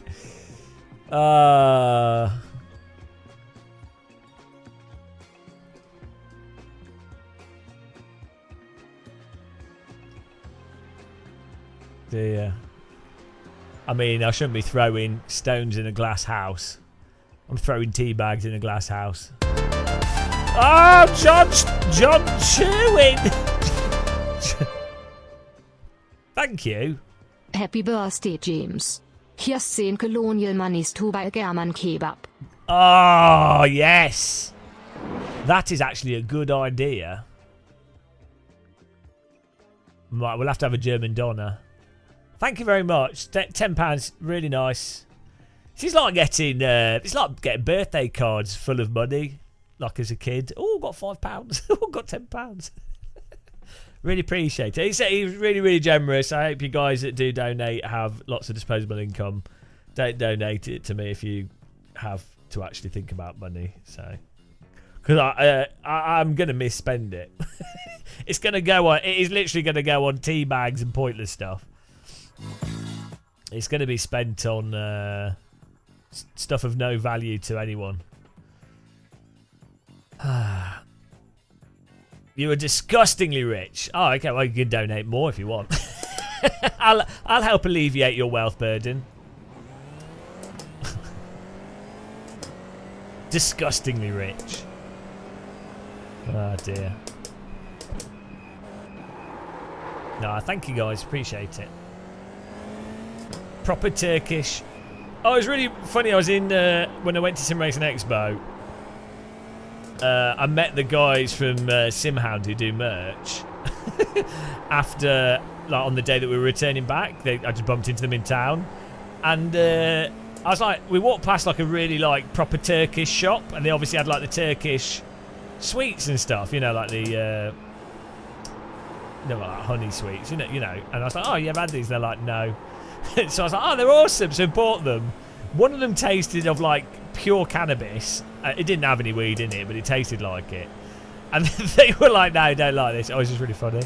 Dear. I mean, I shouldn't be throwing stones in a glass house. I'm throwing tea bags in a glass house. Oh, John Sherwin! Thank you. Happy birthday, James. Here's 10 colonial monies to buy a German kebab. Oh, yes. That is actually a good idea. Right, we'll have to have a German Donna. Thank you very much. £10, really nice. It's like getting birthday cards full of money, like as a kid. Oh, got £5. Oh, got £10. Really appreciate it. He's really, really generous. I hope you guys that do donate have lots of disposable income. Don't donate it to me if you have to actually think about money. So, because I'm gonna misspend it. It's gonna go on. It is literally gonna go on tea bags and pointless stuff. It's gonna be spent on stuff of no value to anyone. You are disgustingly rich. Oh, okay. Well, you can donate more if you want. I'll help alleviate your wealth burden. Disgustingly rich. Oh dear. No, thank you guys. Appreciate it. Proper Turkish. Oh, it was really funny. I was in when I went to Sim Racing Expo. I met the guys from SimHound who do merch. After, like, on the day that we were returning back, I just bumped into them in town, and I was like, we walked past like a really like proper Turkish shop, and they obviously had like the Turkish sweets and stuff, you know, like the like honey sweets, you know. And I was like, oh, you ever had these? They're like, no. So I was like, oh, they're awesome. So I bought them. One of them tasted of like pure cannabis. It didn't have any weed in it, but it tasted like it. And they were like, no, don't like this. Oh, it's just really funny.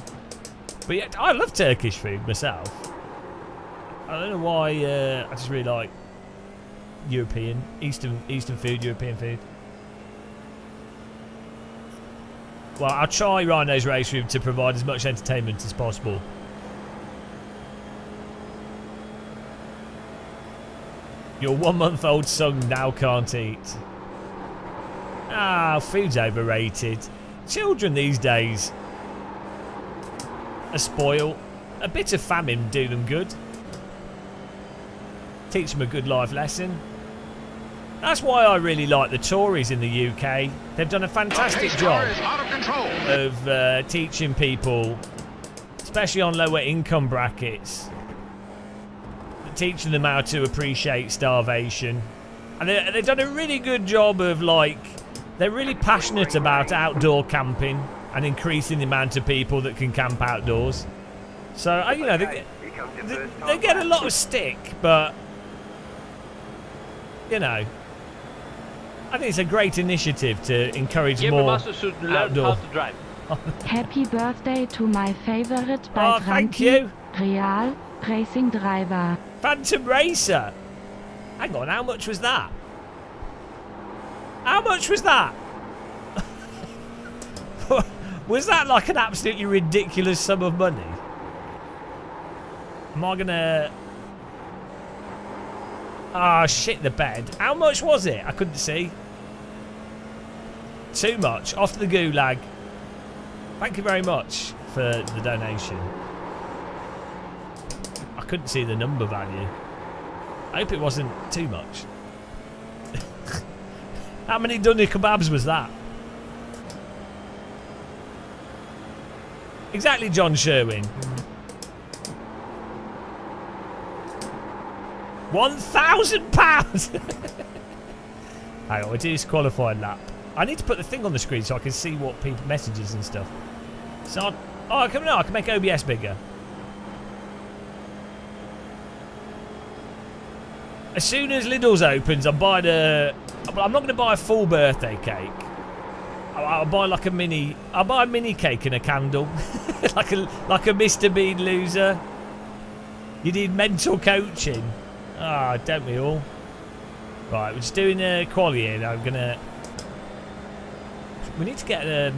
But yeah, I love Turkish food myself. I don't know why. I just really like European, Eastern food, European food. Well, I'll try Rhino's Race Room to provide as much entertainment as possible. Your 1-month-old son now can't eat. Ah, food's overrated. Children these days are spoiled. A bit of famine do them good. Teach them a good life lesson. That's why I really like the Tories in the UK. They've done a fantastic job of teaching people, especially on lower income brackets, teaching them how to appreciate starvation. And they've done a really good job of, like, they're really passionate about outdoor camping and increasing the amount of people that can camp outdoors. So, you know, they get a lot of stick, but, you know, I think it's a great initiative to encourage more outdoor. Happy birthday to my favorite Oh, thank you. Real Racing Driver. Phantom Racer. Hang on, how much was that? How much was that? Was that like an absolutely ridiculous sum of money? Am I gonna... Ah, shit the bed. How much was it? I couldn't see. Too much. Off to the gulag. Thank you very much for the donation. I couldn't see the number value. I hope it wasn't too much. How many doner kebabs was that? Exactly, John Sherwin. 1,000 pounds. Hang on, we do disqualified lap. I need to put the thing on the screen so I can see what people messages and stuff. So, I can make OBS bigger. As soon as Lidl's opens, I'm buying a. I'm not going to buy a full birthday cake. I'll buy like a mini. I'll buy a mini cake and a candle, like a Mr. Bean loser. You need mental coaching. Ah, don't we all? Right, we're just doing a quali here. I'm gonna. We need to get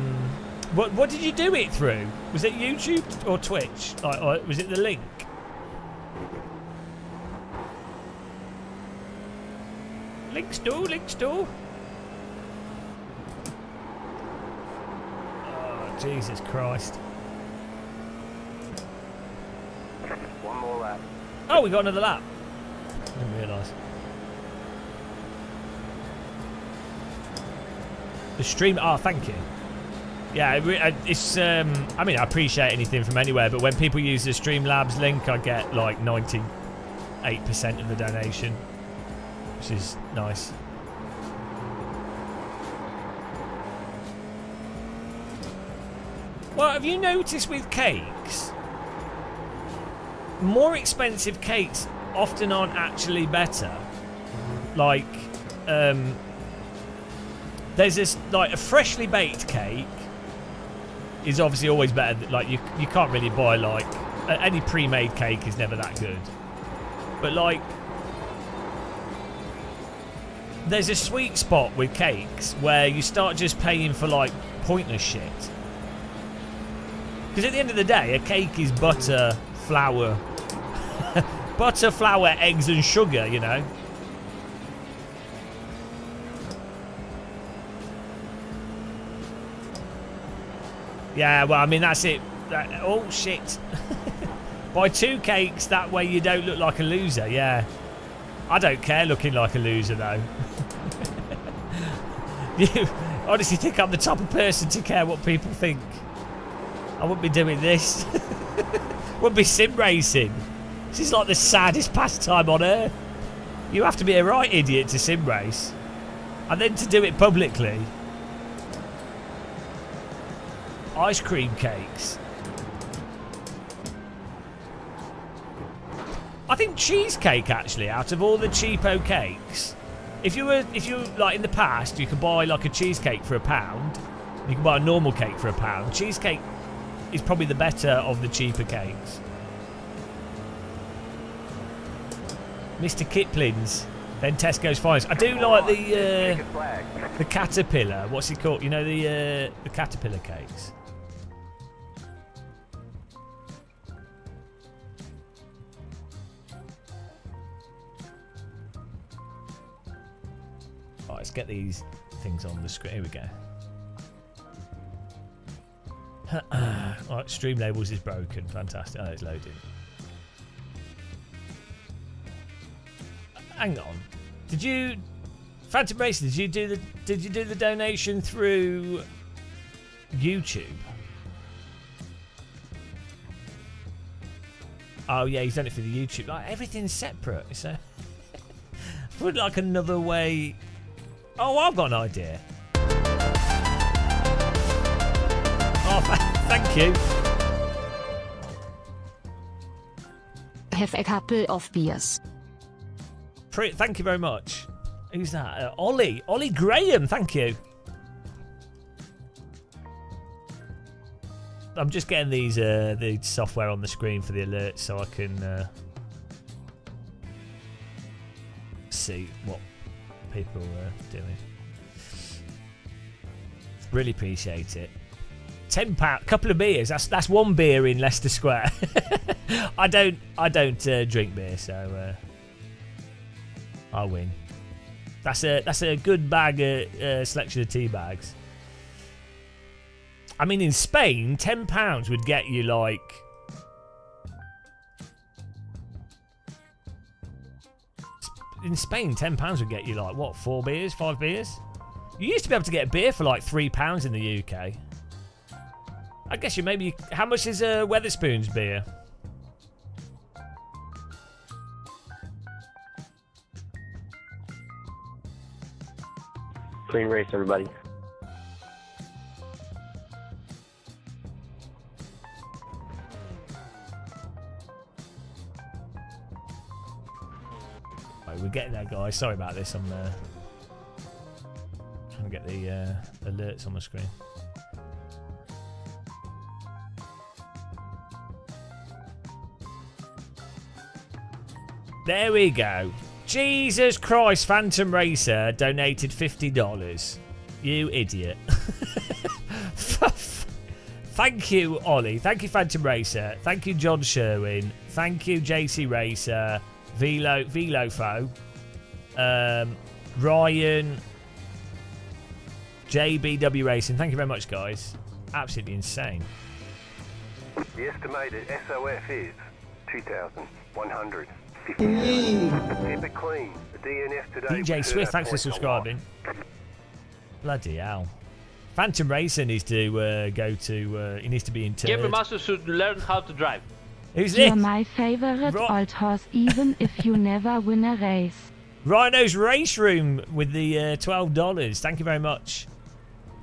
What did you do it through? Was it YouTube or Twitch? Or was it the link? Links do. Oh, Jesus Christ. One more lap. Oh, we got another lap. Didn't realise. The stream. Oh, thank you. Yeah, it's. I mean, I appreciate anything from anywhere, but when people use the Streamlabs link, I get like 98% of the donation, which is nice. Well, have you noticed with cakes, more expensive cakes often aren't actually better? Like, there's this, like, a freshly baked cake is obviously always better. Like, you can't really buy, like, any pre-made cake is never that good. But, like, there's a sweet spot with cakes where you start just paying for, like, pointless shit. Because at the end of the day, a cake is butter, flour, eggs and sugar, you know. Yeah, well, I mean, that's it. Oh, shit. Buy 2 cakes, that way you don't look like a loser, yeah. I don't care looking like a loser, though. You honestly think I'm the type of person to care what people think? I wouldn't be doing this. Wouldn't be sim racing. This is like the saddest pastime on earth. You have to be a right idiot to sim race. And then to do it publicly. Ice cream cakes. I think cheesecake, actually, out of all the cheapo cakes, if you were like in the past, you could buy like a cheesecake for £1. You can buy a normal cake for £1. Cheesecake is probably the better of the cheaper cakes. Mr. Kipling's, then Tesco's Finest. I do like the caterpillar. What's it called? You know, the caterpillar cakes. Right, let's get these things on the screen. Here we go. Right, stream labels is broken. Fantastic. Oh, it's loading. Hang on. Did you, Phantom Racing? Did you do the donation through YouTube? Oh yeah, he's done it for the YouTube. Like everything's separate. So would like another way. Oh, I've got an idea. Oh, thank you. Have a couple of beers. Thank you very much. Who's that? Ollie Graham. Thank you. I'm just getting these the software on the screen for the alerts so I can see what people are doing. Really appreciate it. £10, couple of beers. That's 1 beer in Leicester Square. I don't drink beer, so I'll win. That's a good bag selection of tea bags. I mean, in Spain, £10 would get you like. In Spain, £10 would get you like what? 4 beers, 5 beers. You used to be able to get a beer for like £3 in the UK. I guess you maybe. How much is Wetherspoon's beer? Clean race, everybody. Right, we're getting there, guys. Sorry about this. I'm trying to get the alerts on the screen. There we go. Jesus Christ, Phantom Racer donated $50. You idiot. Thank you, Ollie. Thank you, Phantom Racer. Thank you, John Sherwin. Thank you, JC Racer. Velofo. Ryan. JBW Racing. Thank you very much, guys. Absolutely insane. The estimated SOF is 2,100. Keep it clean. The DNF today. DJ Swift, thanks for subscribing. Bloody hell. Phantom Racer needs to go to. He needs to be interred. Every master should learn how to drive. Who's this? You're my favorite old horse, even if you never win a race. Rhino's Race Room with the $12. Thank you very much.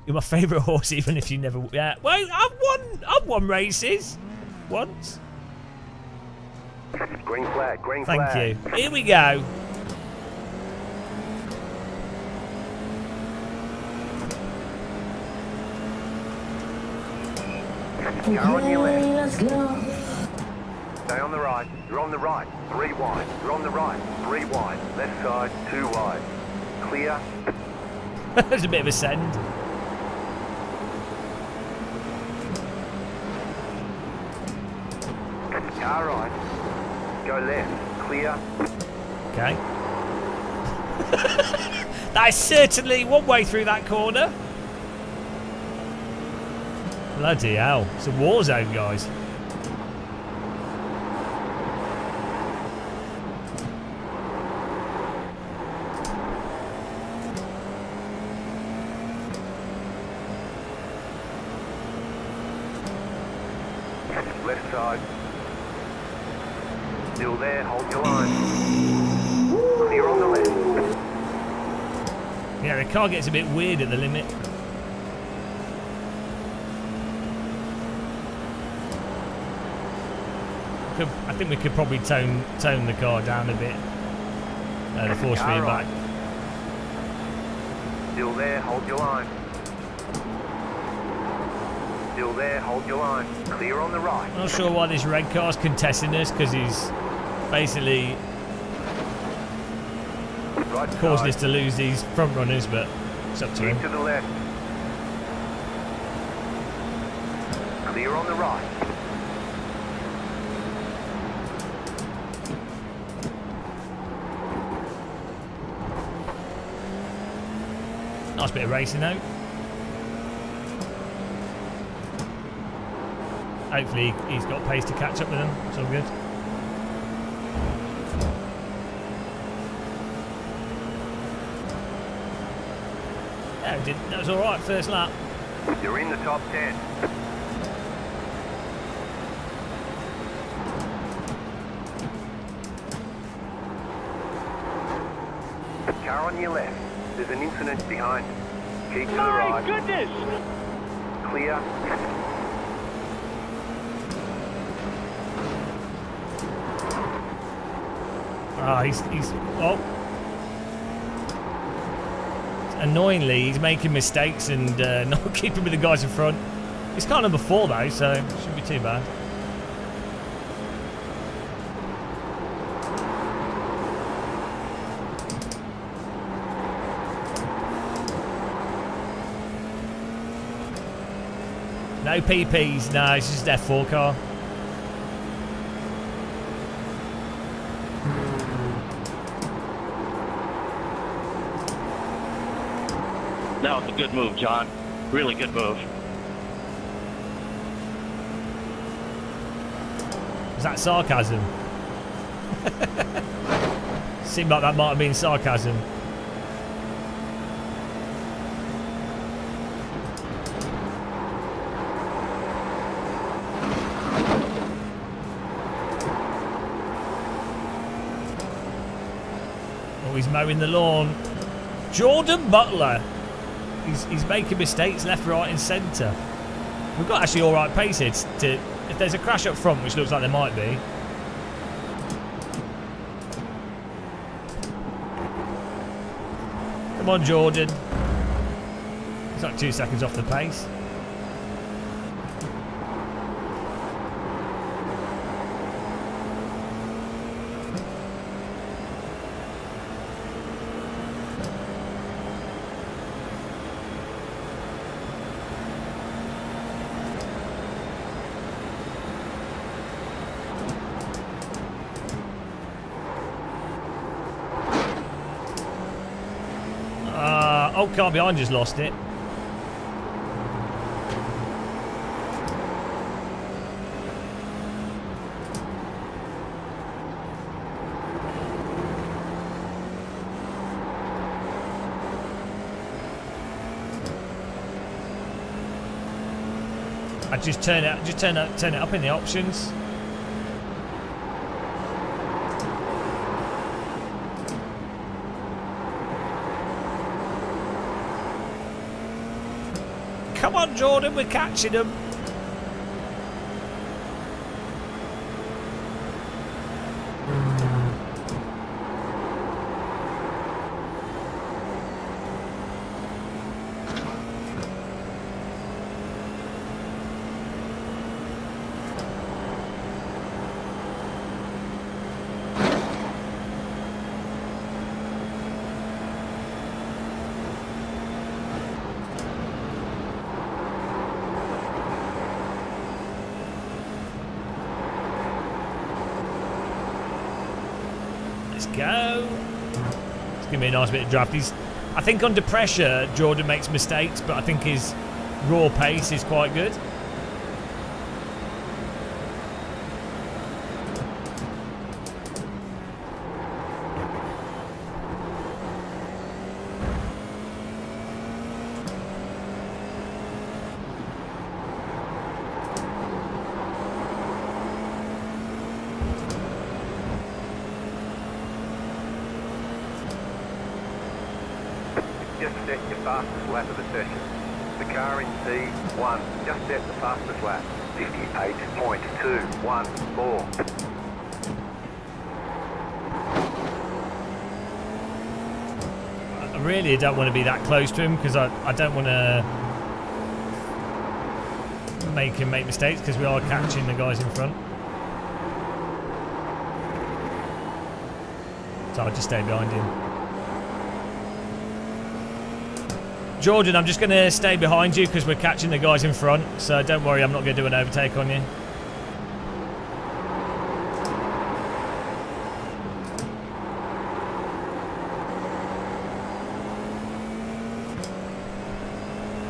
You're my favourite horse, even if you never. Yeah. Well, I've won races once. Green flag, green flag. Thank you. Here we go. Car on your left. Let's go. Stay on the right. You're on the right. 3 wide. You're on the right. 3 wide. Left side. 2 wide. Clear. There's a bit of a send. Car right. Go left. Clear. Okay. That is certainly one way through that corner. Bloody hell. It's a war zone, guys. Left side. Still there, hold your line. Clear on the left. Yeah, the car gets a bit weird at the limit. I think we could probably tone the car down a bit. The force feedback. Still there, hold your line. Still there, hold your line. Clear on the right. I'm not sure why this red car's contesting us, because he's basically Right causing side. us to lose these front runners, but it's up to Keep him. to the left. Clear on the right. Nice bit of racing though. Hopefully he's got pace to catch up with them. It's all good. Yeah, that was all right first lap. You're in the top 10. Car on your left. There's an incident behind. Keep to the right. My goodness! Clear. He's oh. Annoyingly, he's making mistakes and not keeping with the guys in front. He's car number 4 though, so it shouldn't be too bad. No PPs, no, it's just F4 car. That was a good move, John. Really good move. Was that sarcasm? Seemed like that might have been sarcasm. Oh, he's mowing the lawn. Jordan Butler. He's making mistakes left, right and centre. We've got actually alright pace here if there's a crash up front, which looks like there might be. Come on, Jordan. He's like 2 seconds off the pace. Oh, car behind just lost it. I just turn it up in the options. Come on, Jordan, we're catching them. Let's go. It's going to be a nice bit of draft. I think under pressure, Jordan makes mistakes, but I think his raw pace is quite good. just set your fastest lap of the session. The car in P1 just set the fastest lap. 58.214. I really don't want to be that close to him because I don't want to make him make mistakes because we are catching the guys in front. So I'll just stay behind him. Jordan, I'm just going to stay behind you because we're catching the guys in front. So don't worry, I'm not going to do an overtake on you.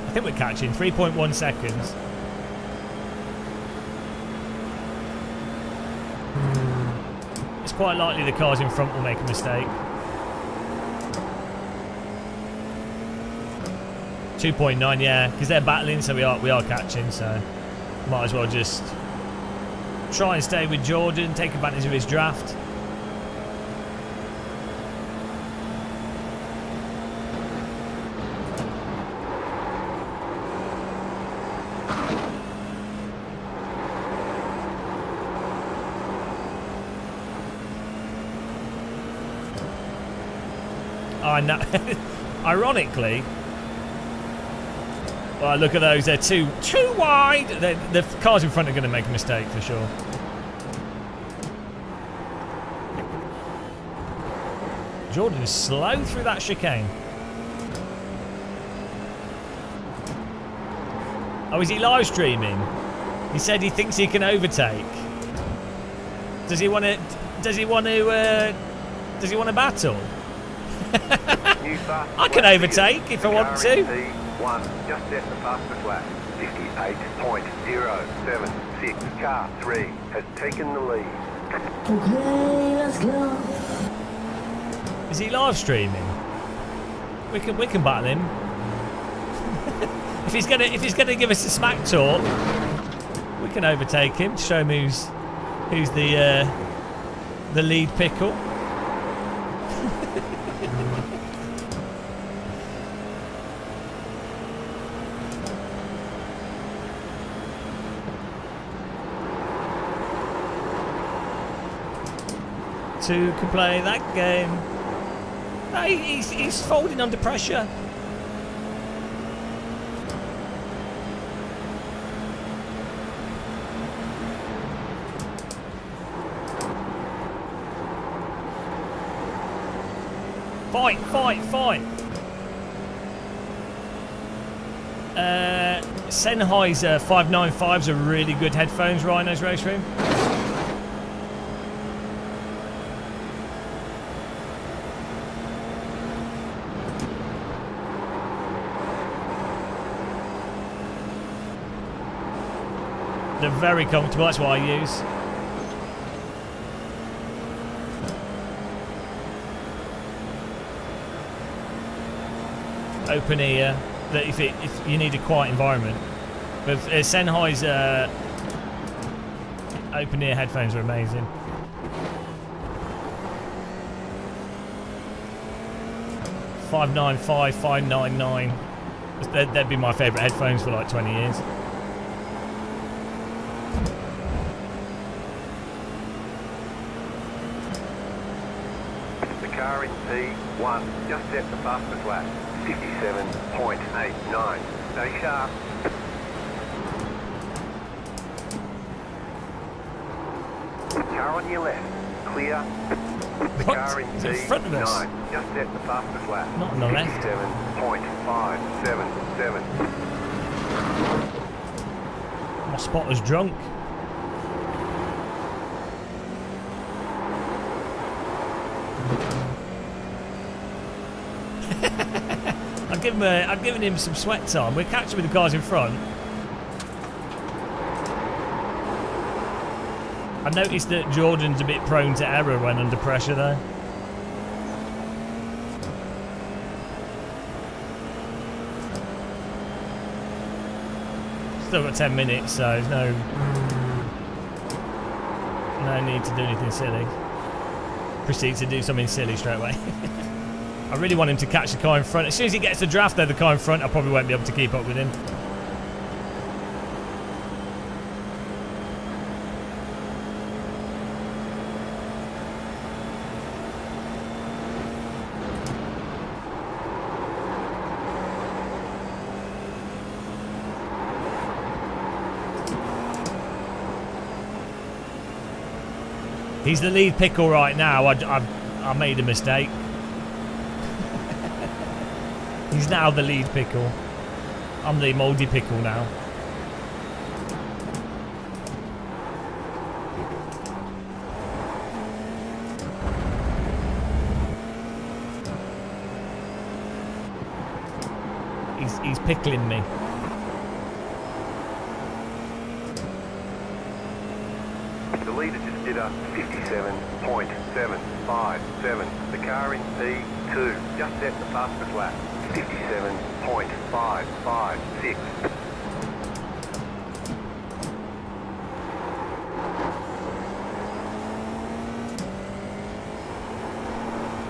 I think we're catching 3.1 seconds. It's quite likely the cars in front will make a mistake. 2.9, yeah, because they're battling, so we are catching, so might as well just try and stay with Jordan, take advantage of his draft. I know. Ironically, well, look at those. They're too wide. The cars in front are going to make a mistake for sure. Jordan is slow through that chicane. Oh, is he live streaming? He said he thinks he can overtake. Does he want to? Does he want to? Does he want to battle? I can overtake if I want to. P1 just set the fastest lap. 58.076. Car 3 has taken the lead. Okay, let's go. Is he live streaming? We can battle him. if he's gonna give us a smack talk, we can overtake him to show him who's the lead pickle. Two can play that game. No, he's folding under pressure. Fight, fight, fight. Sennheiser 595s are really good headphones, Rhino's Race Room. They're very comfortable, that's what I use. Open ear, that if you need a quiet environment. But Sennheiser open ear headphones are amazing. $595, $599. They'd be my favourite headphones for like 20 years. Car in P1 just set the fastest lap. 57.89. Stay sharp. Car on your left. Clear. The What? car in He's in front of us. P9 just set the fastest lap. Not on the left. 57.577. My spotter's drunk. I've given him some sweat time. We're catching with the cars in front. I noticed that Jordan's a bit prone to error when under pressure though. Still got 10 minutes, so there's no need to do anything silly. Proceed to do something silly straight away. I really want him to catch the car in front. As soon as he gets the draft though, the car in front, I probably won't be able to keep up with him. He's the lead pickle right now. I made a mistake. He's now the lead pickle. I'm the mouldy pickle now. He's pickling me. The leader just did a 57.757. The car in P2 just set the fastest lap. 57.556.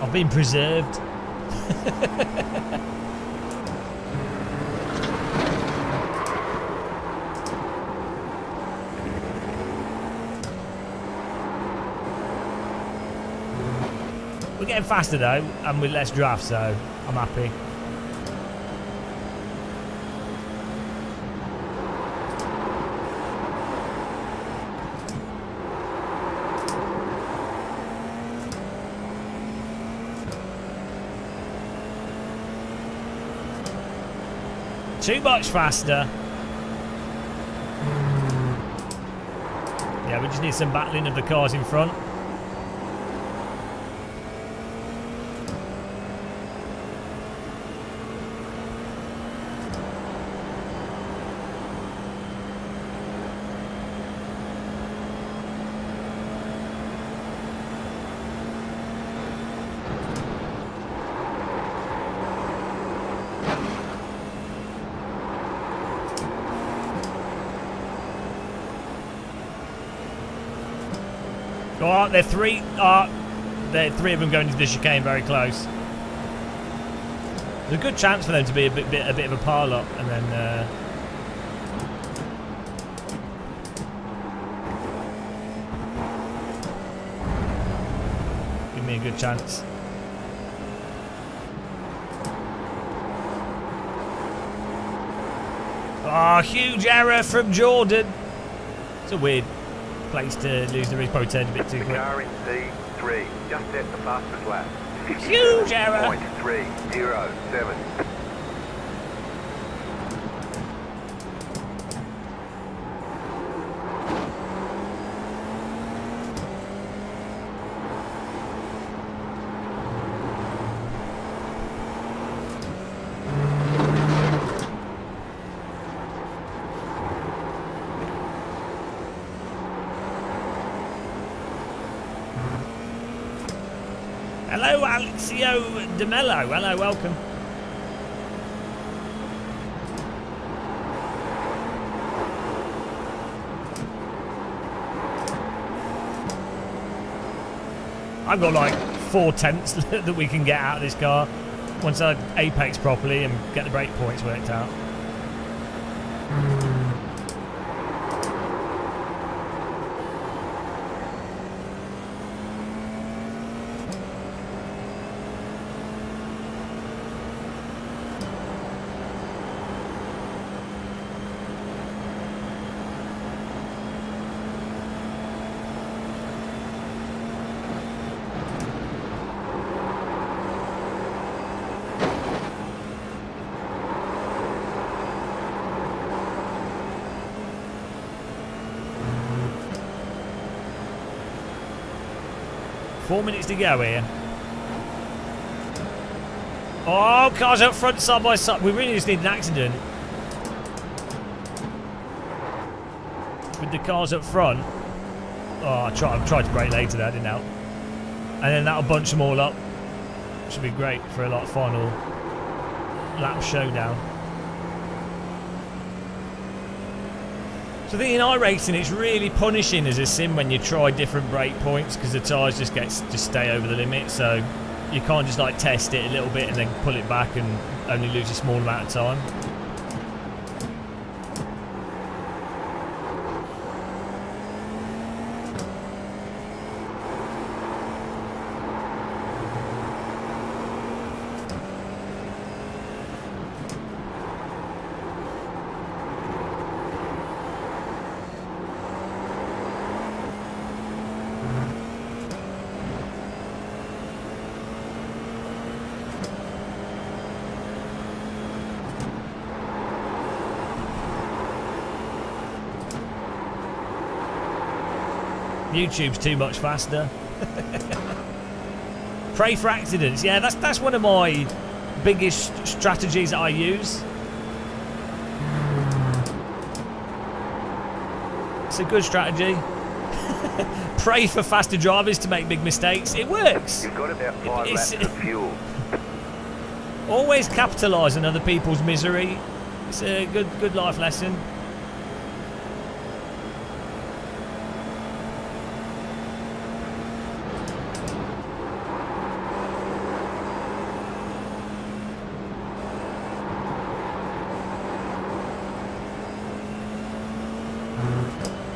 I've been preserved. We're getting faster though, and with less draft, so I'm happy. Too much faster. Yeah, we just need some battling of the cars in front. Oh, they're three of them going into the chicane very close. There's a good chance for them to be a bit of a pile up, and then give me a good chance. Oh, huge error from Jordan. It's a weird place to lose the race. Probably turned a bit too quick. The car in C3 just set the fastest lap. Huge error. 57.307. Hello, Alexio De Mello. Hello, welcome. I've got like 4 tenths that we can get out of this car once I apex properly and get the brake points worked out. Four minutes to go here. Oh, cars up front side by side. We really just need an accident with the cars up front. Oh, I tried to brake later, that didn't help. And then that'll bunch them all up. Should be great for a like final lap showdown. So I think in iRacing it's really punishing as a sim when you try different brake points because the tyres just stay over the limit. So you can't just like test it a little bit and then pull it back and only lose a small amount of time. YouTube's too much faster. Pray for accidents. Yeah, that's one of my biggest strategies that I use. It's a good strategy. Pray for faster drivers to make big mistakes. It works. You've got about 5 laps of fuel. Always capitalise on other people's misery. It's a good life lesson.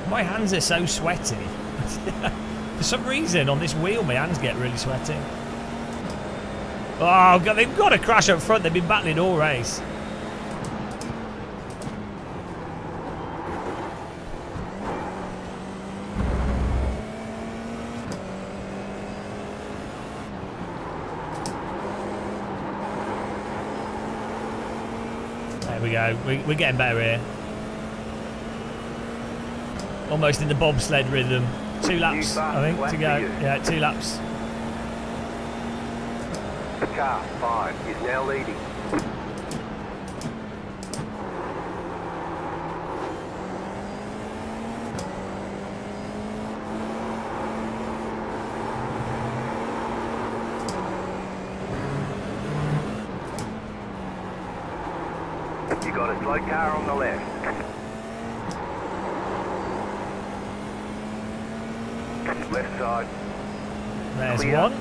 My hands are so sweaty. For some reason, on this wheel, my hands get really sweaty. Oh, God, they've got to crash up front. They've been battling all race. There we go. We're getting better here. Almost in the bobsled rhythm. 2 laps, I think, to go. Yeah, 2 laps. Car 5 is now leading. You got a slow car on the left. Left side. There's Clear. one.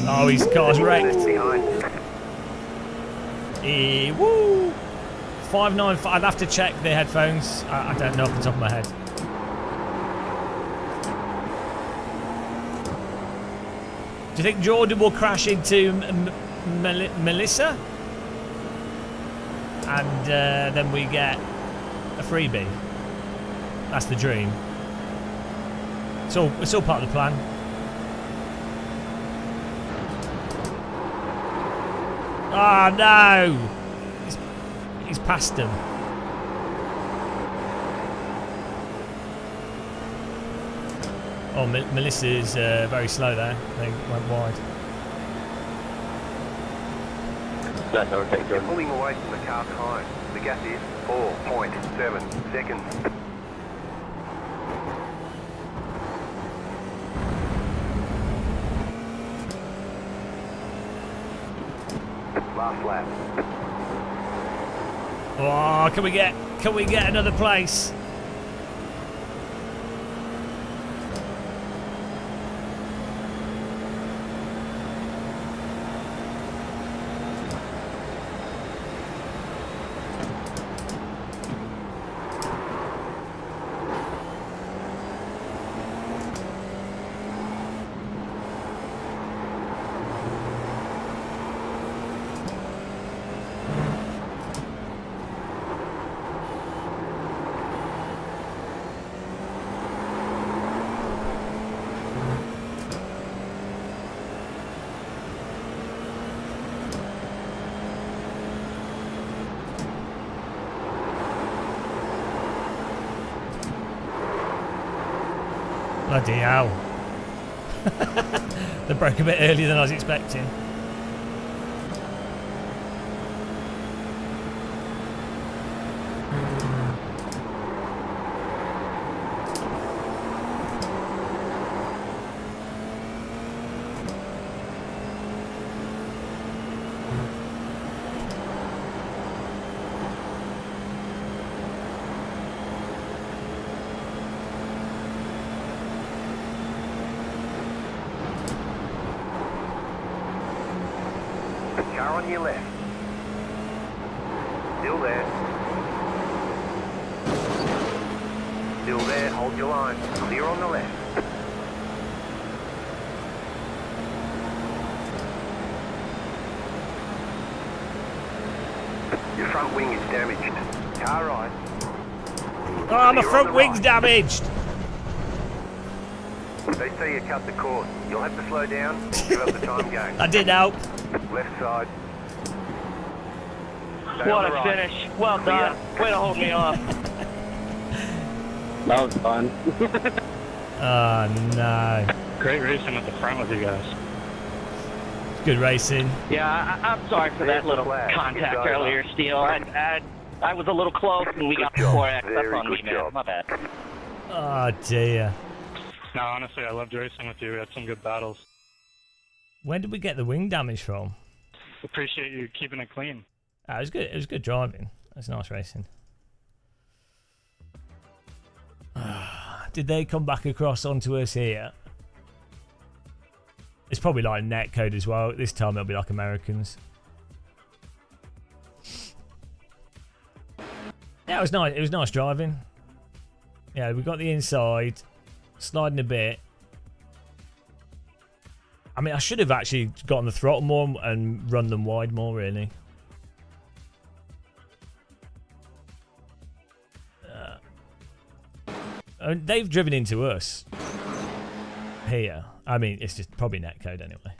Oh, his car's wrecked. Woo! 595. I'd have to check the headphones. I don't know off the top of my head. Do you think Jordan will crash into Melissa? And then we get a freebie. That's the dream. It's all part of the plan. Oh no! He's past him. Oh, Melissa's very slow there. They went wide. That's overtake, Jordan. Pulling away from the car behind. The gap is 4.7 seconds. Last lap. Oh, can we get another place? Bloody hell. They broke a bit earlier than I was expecting. Car on your left. Still there. Still there, hold your line. Clear on the left. Your front wing is damaged. Car right. Oh, my Clear front on the wing's right. damaged. They say you cut the cord. You'll have to slow down or give up the time game. I did help. Left side. Stay on What the a right. finish. Well Clear. done. Way to hold me off. That was fun. Oh, no. Great racing at the front with you guys. Good racing. Yeah, I'm sorry for that little Flag. contact Good earlier, job. Steele. I was a little close and we got the Good job. 4X. That's Very on me, good man. job. My bad. Oh, dear. No, honestly, I loved racing with you. We had some good battles. Where did we get the wing damage from? Appreciate you keeping it clean. It was good. It was good driving. It was nice racing. Did they come back across onto us here? It's probably like netcode as well. This time it'll be like Americans. Yeah, it was nice. It was nice driving. Yeah, we got the inside, sliding a bit. I mean, I should have actually gotten the throttle more and run them wide more, really. They've driven into us here. I mean, it's just probably netcode anyway.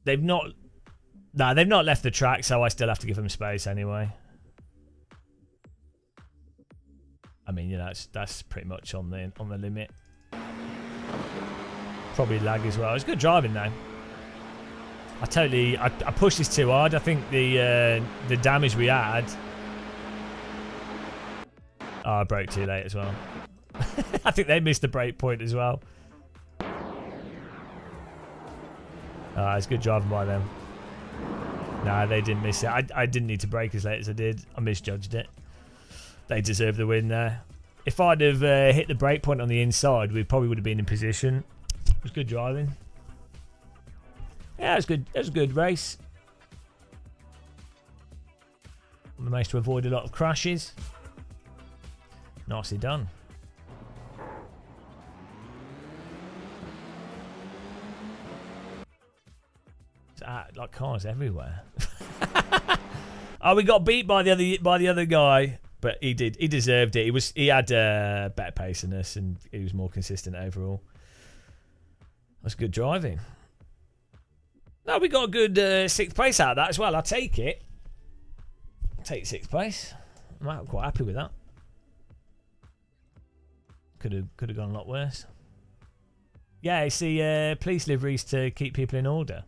They've not... Nah, they've not left the track, so I still have to give them space anyway. I mean, you know, that's pretty much on the limit. Probably lag as well. It's good driving though. I pushed this too hard. I think the damage we had. Oh, I broke too late as well. I think they missed the break point as well. It's good driving by them. Nah, they didn't miss it. I didn't need to brake as late as I did. I misjudged it. They deserve the win there. If I'd have hit the brake point on the inside, we probably would have been in position. It was good driving. Yeah, it was good. It was a good race. We managed to avoid a lot of crashes. Nicely done. It's like cars everywhere. Oh, we got beat by the other guy, but he deserved it. He had better pace than us, and he was more consistent overall. That's good driving. No, we got a good 6th place out of that as well. I'll take it. I'll take 6th place. I'm quite happy with that. Could have gone a lot worse. Yeah, it's the police liveries to keep people in order.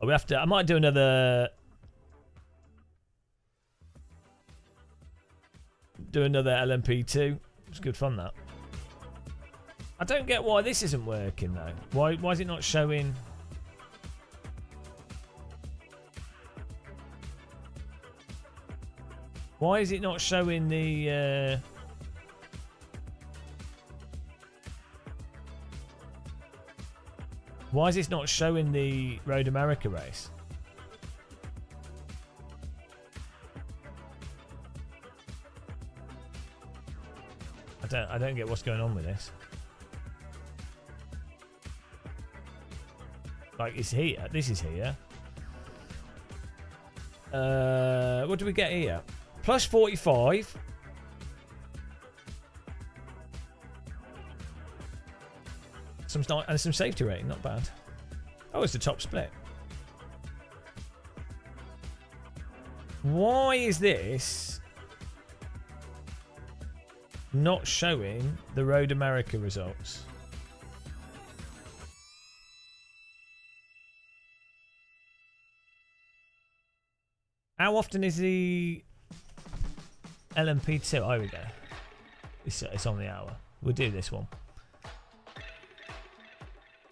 Oh, we have to. I might do another. Do another LMP2. It's good fun that. I don't get why this isn't working though. Why is it not showing? Why is it not showing the? Why is this not showing the Road America race? I don't get what's going on with this. Like, it's here. This is here. What do we get here? Plus 45. And some safety rating, not bad. Oh, it's the top split. Why is this not showing the Road America results? How often is the LMP2? Oh, here we go. It's on the hour. We'll do this one.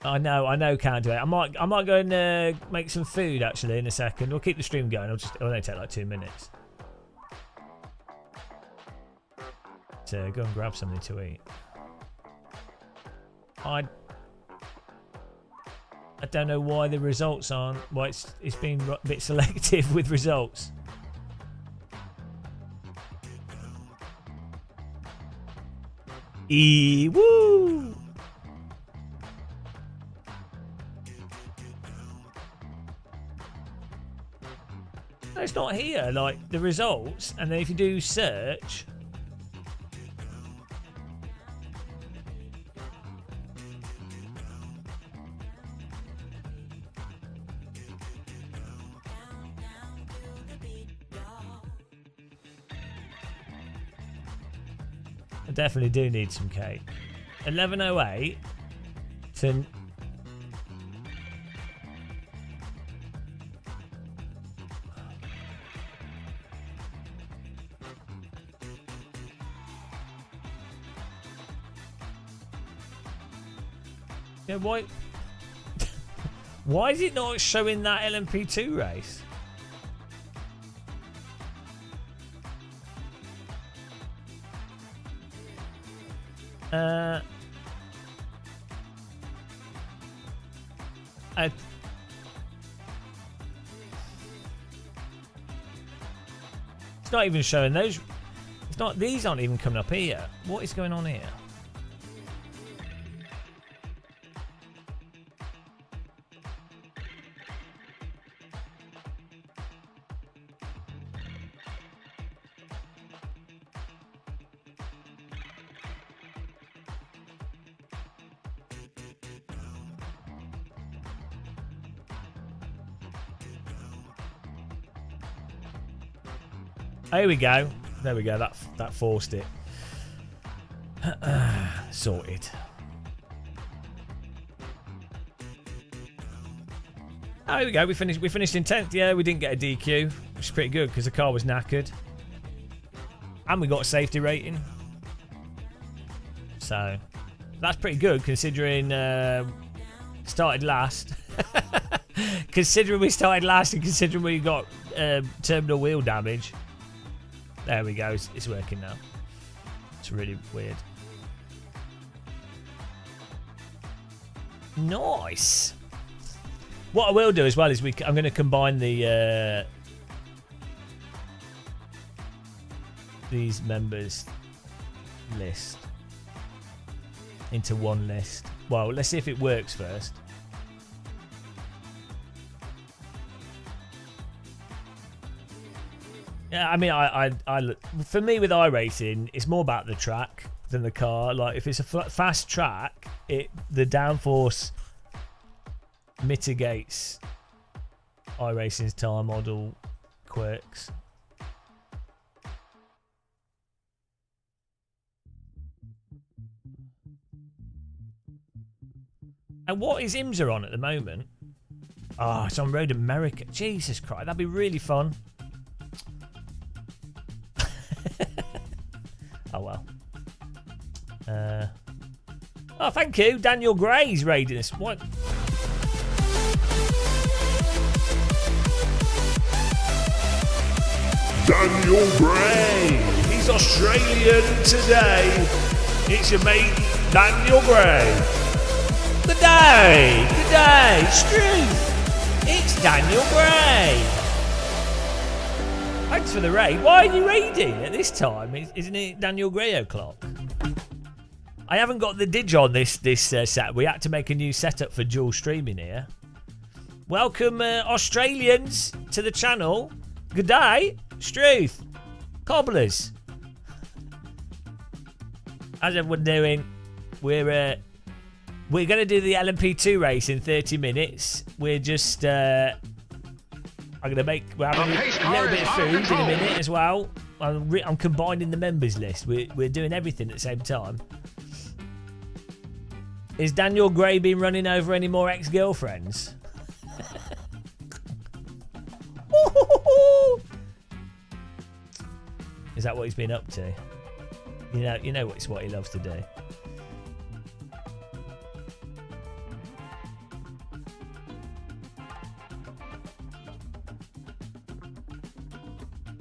I know can't do it. I might go and make some food actually in a second. We'll keep the stream going. It'll only take like 2 minutes. So go and grab something to eat. I don't know why the results aren't. Why it's been a bit selective with results. Woo! No, it's not here. Like the results, and then if you do search. I definitely do need some cake. 11:08 to... Yeah, why... Why is it not showing that LMP2 race? It's not even showing those. It's not. These aren't even coming up here. What is going on here? Here we go. There we go. That forced it. Sorted. Oh, here we go. We finished in 10th. Yeah, we didn't get a DQ, which is pretty good because the car was knackered, and we got a safety rating. So that's pretty good considering started last. Considering we started last and considering we got terminal wheel damage. There we go. It's working now. It's really weird. Nice. What I will do as well is I'm going to combine the these members list into one list. Well, let's see if it works first. Yeah, I mean, I for me with iRacing, it's more about the track than the car. Like, if it's a fast track, the downforce mitigates iRacing's tire model quirks. And what is IMSA on at the moment? Oh, it's on Road America. Jesus Christ, that'd be really fun. Oh well. Oh, thank you. Daniel Gray's raiding us. What? Daniel Gray. He's Australian today. It's your mate, Daniel Gray. Good day. Good day. It's true. It's Daniel Gray. Thanks for the raid. Why are you raiding at this time? Isn't it Daniel Gray o'clock? I haven't got the dig on this set. We had to make a new setup for dual streaming here. Welcome, Australians, to the channel. Good day, Struth, Cobblers. How's everyone doing? We're going to do the LMP2 race in 30 minutes. We're just we're having a little bit of food in a minute as well. I'm combining the members list. We're doing everything at the same time. Is Daniel Gray been running over any more ex-girlfriends? Is that what he's been up to? You know it's what he loves to do.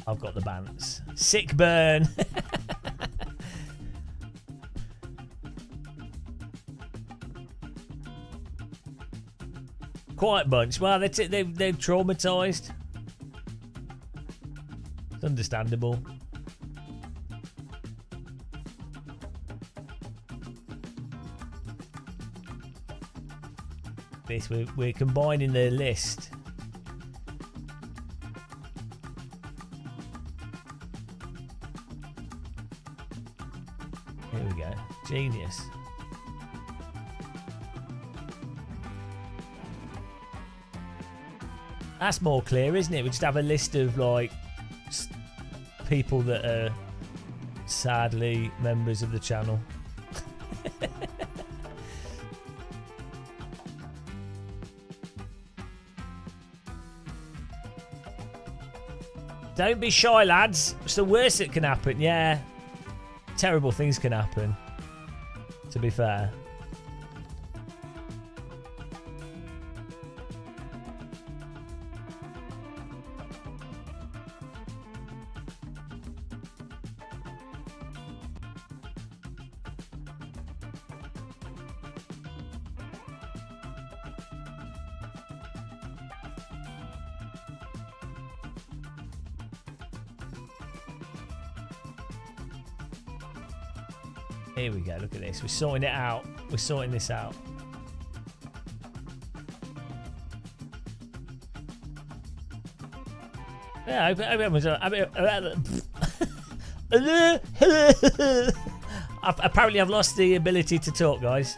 I've got the bants. Sick burn. Quiet bunch. Well, they're traumatised. It's understandable. This we're combining the list. Here we go. Genius. That's more clear, isn't it? We just have a list of like people that are sadly members of the channel. Don't be shy, lads. It's the worst that can happen. Yeah. Terrible things can happen, to be fair. Here we go, look at this. We're sorting it out. We're sorting this out. Yeah, I hope everyone's... Apparently I've lost the ability to talk, guys.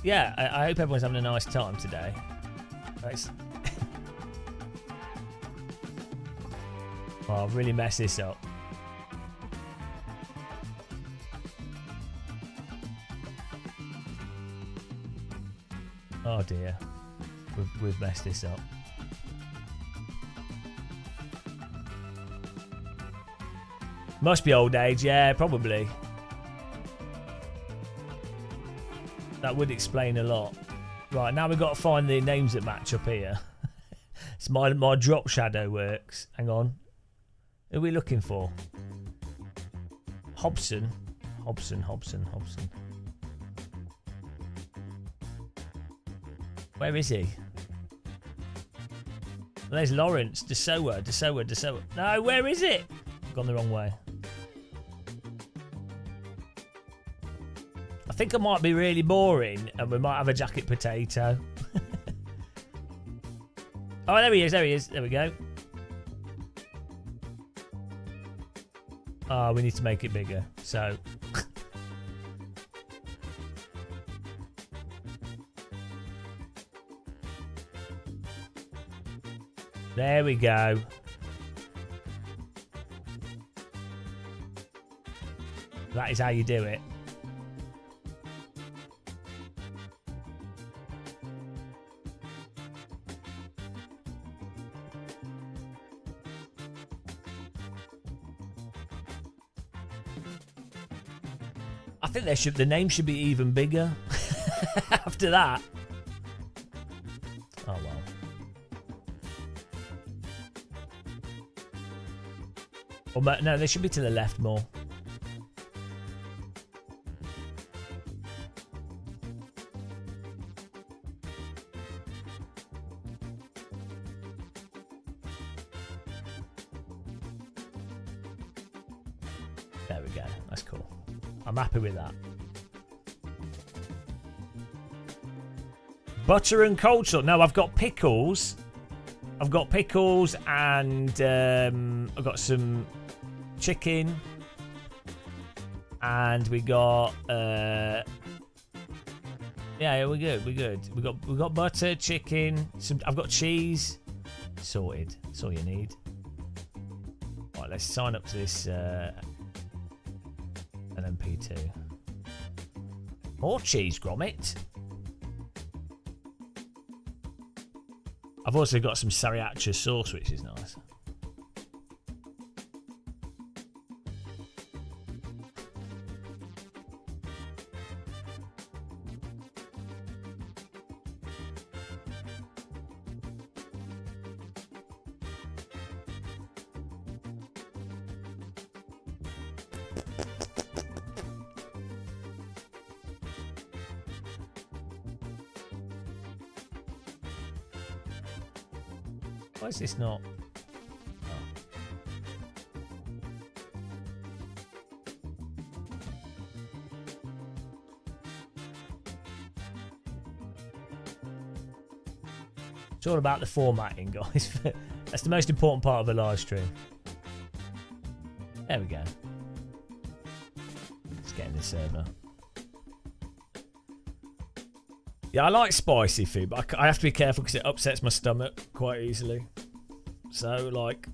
Yeah, I hope everyone's having a nice time today. Nice. Oh, I've really messed this up. Oh dear, we've messed this up. Must be old age, yeah, probably. That would explain a lot. Right, now we've got to find the names that match up here. It's my drop shadow works. Hang on. Who are we looking for? Hobson. Hobson. Where is he? There's Lawrence. DeSoa. No, where is it? I've gone the wrong way. I think I might be really boring and we might have a jacket potato. Oh, there he is. There we go. Oh, we need to make it bigger. So... there we go. That is how you do it. I think the name should be even bigger after that. Oh well. Or no, they should be to the left more. There we go. That's cool. I'm happy with that. Butter and coleslaw. No, I've got pickles. I've got pickles and I've got some chicken. And we got yeah, we're good. We got butter, chicken, I've got cheese. Sorted. That's all you need. Right, let's sign up to this LMP2. More cheese, Gromit. I've also got some sriracha sauce, which is nice. Why is this not? It's all about the formatting, guys. That's the most important part of a live stream. There we go. Let's get in the server. Yeah, I like spicy food, but I have to be careful because it upsets my stomach quite easily. So, like,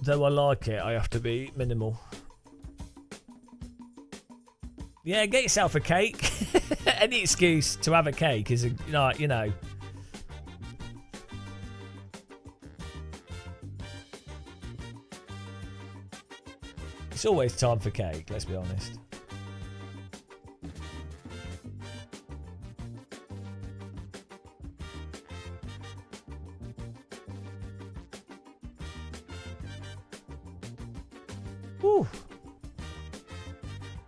though I like it, I have to be minimal. Yeah, get yourself a cake. Any excuse to have a cake is, like, you know. It's always time for cake, let's be honest. Woo.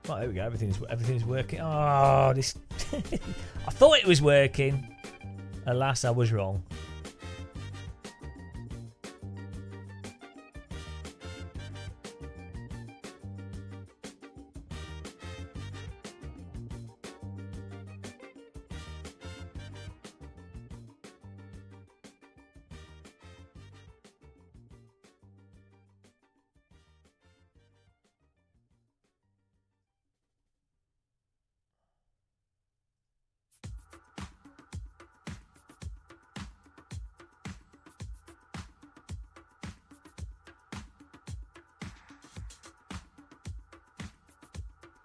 Right, there we go. Everything's working. Oh, this. I thought it was working. Alas, I was wrong.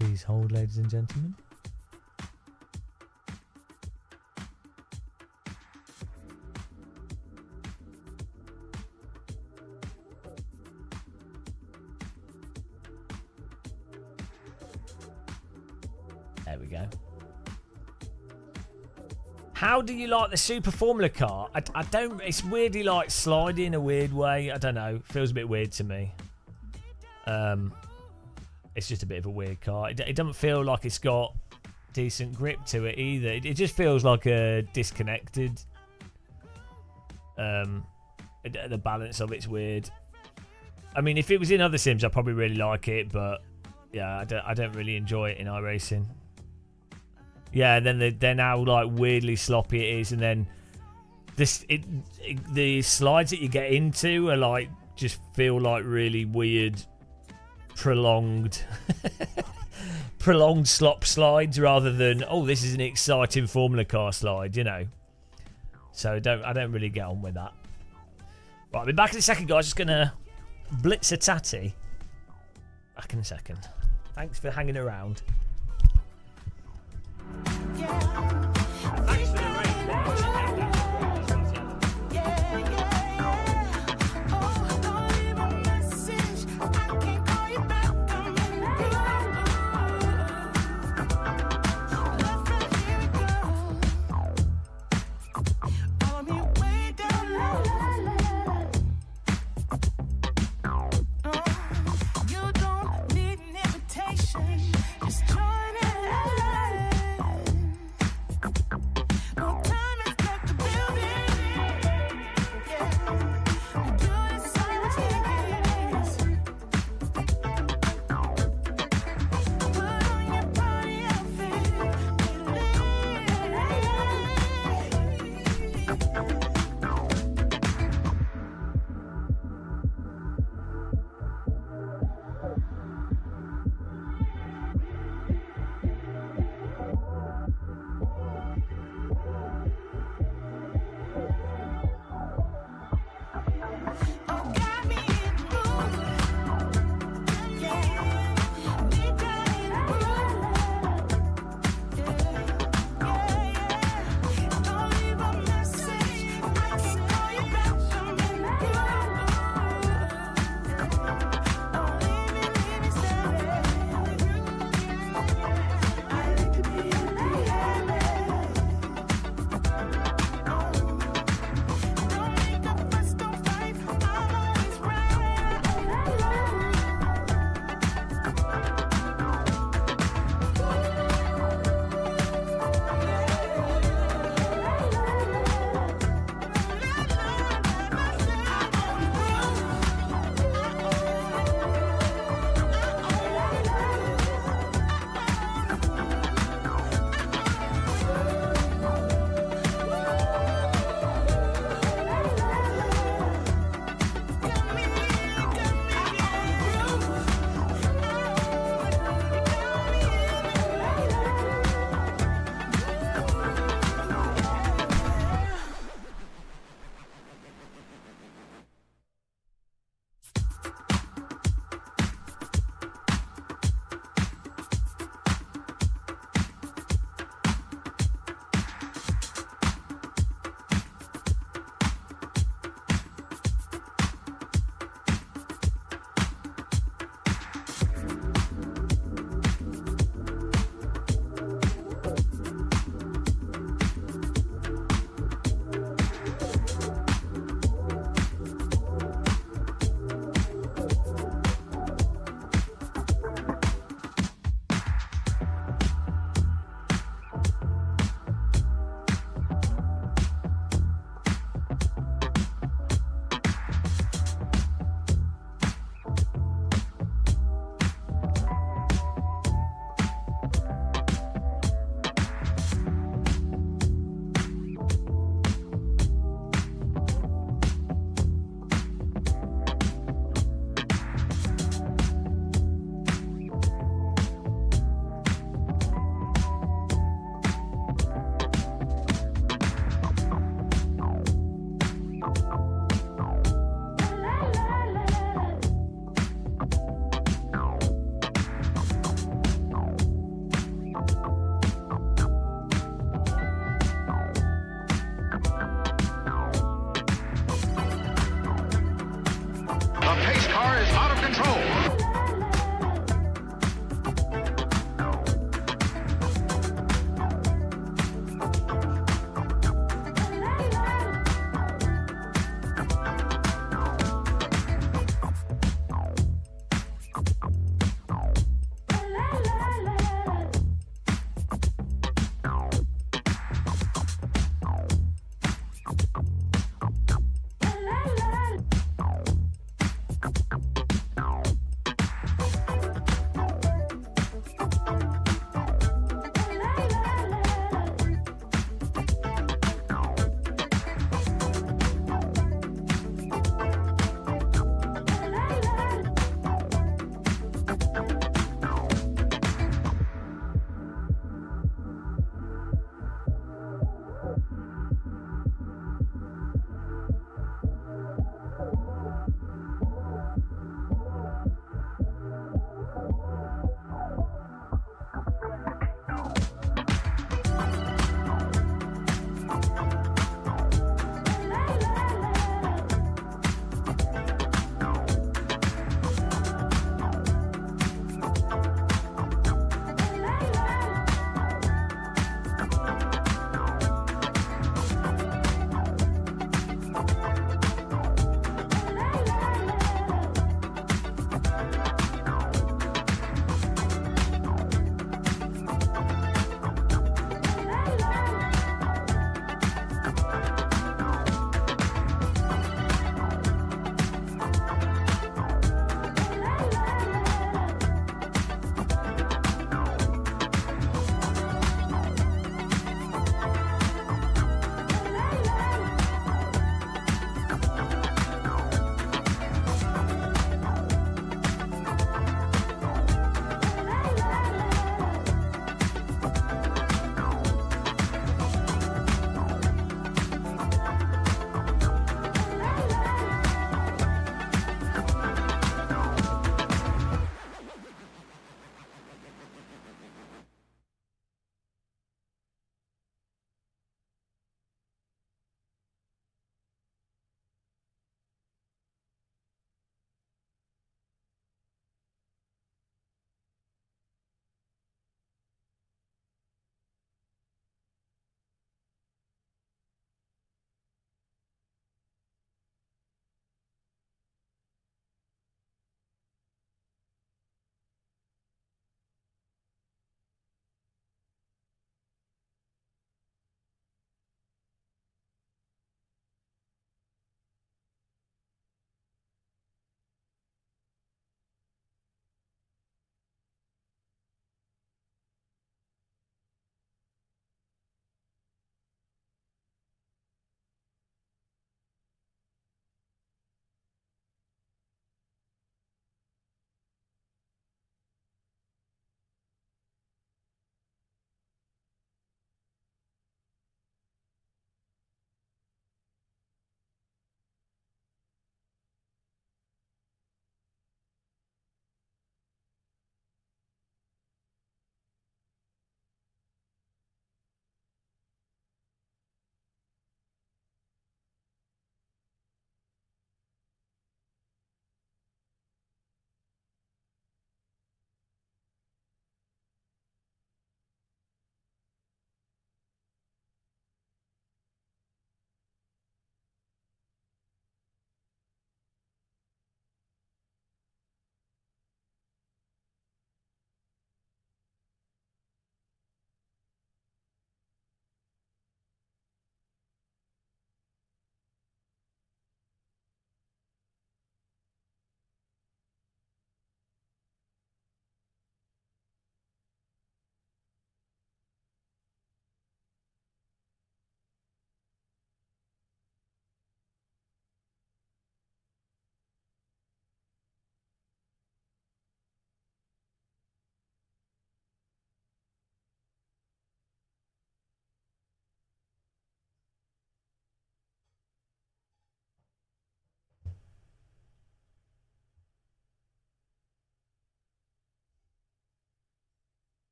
Please hold, ladies and gentlemen. There we go. How do you like the Super Formula car? I don't. It's weirdly like sliding in a weird way. I don't know. It feels a bit weird to me. It's just a bit of a weird car. It doesn't feel like it's got decent grip to it either. It just feels like a disconnected. The balance of it's weird. I mean, if it was in other sims, I'd probably really like it, but yeah, I don't really enjoy it in iRacing. Yeah, and then they're now like weirdly sloppy it is, and then the slides that you get into are like just feel like really weird. Prolonged slop slides rather than this is an exciting Formula car slide, you know. So I don't really get on with that. Right, I'll be back in a second, guys. Just gonna blitz a tatty. Back in a second. Thanks for hanging around. Thanks for the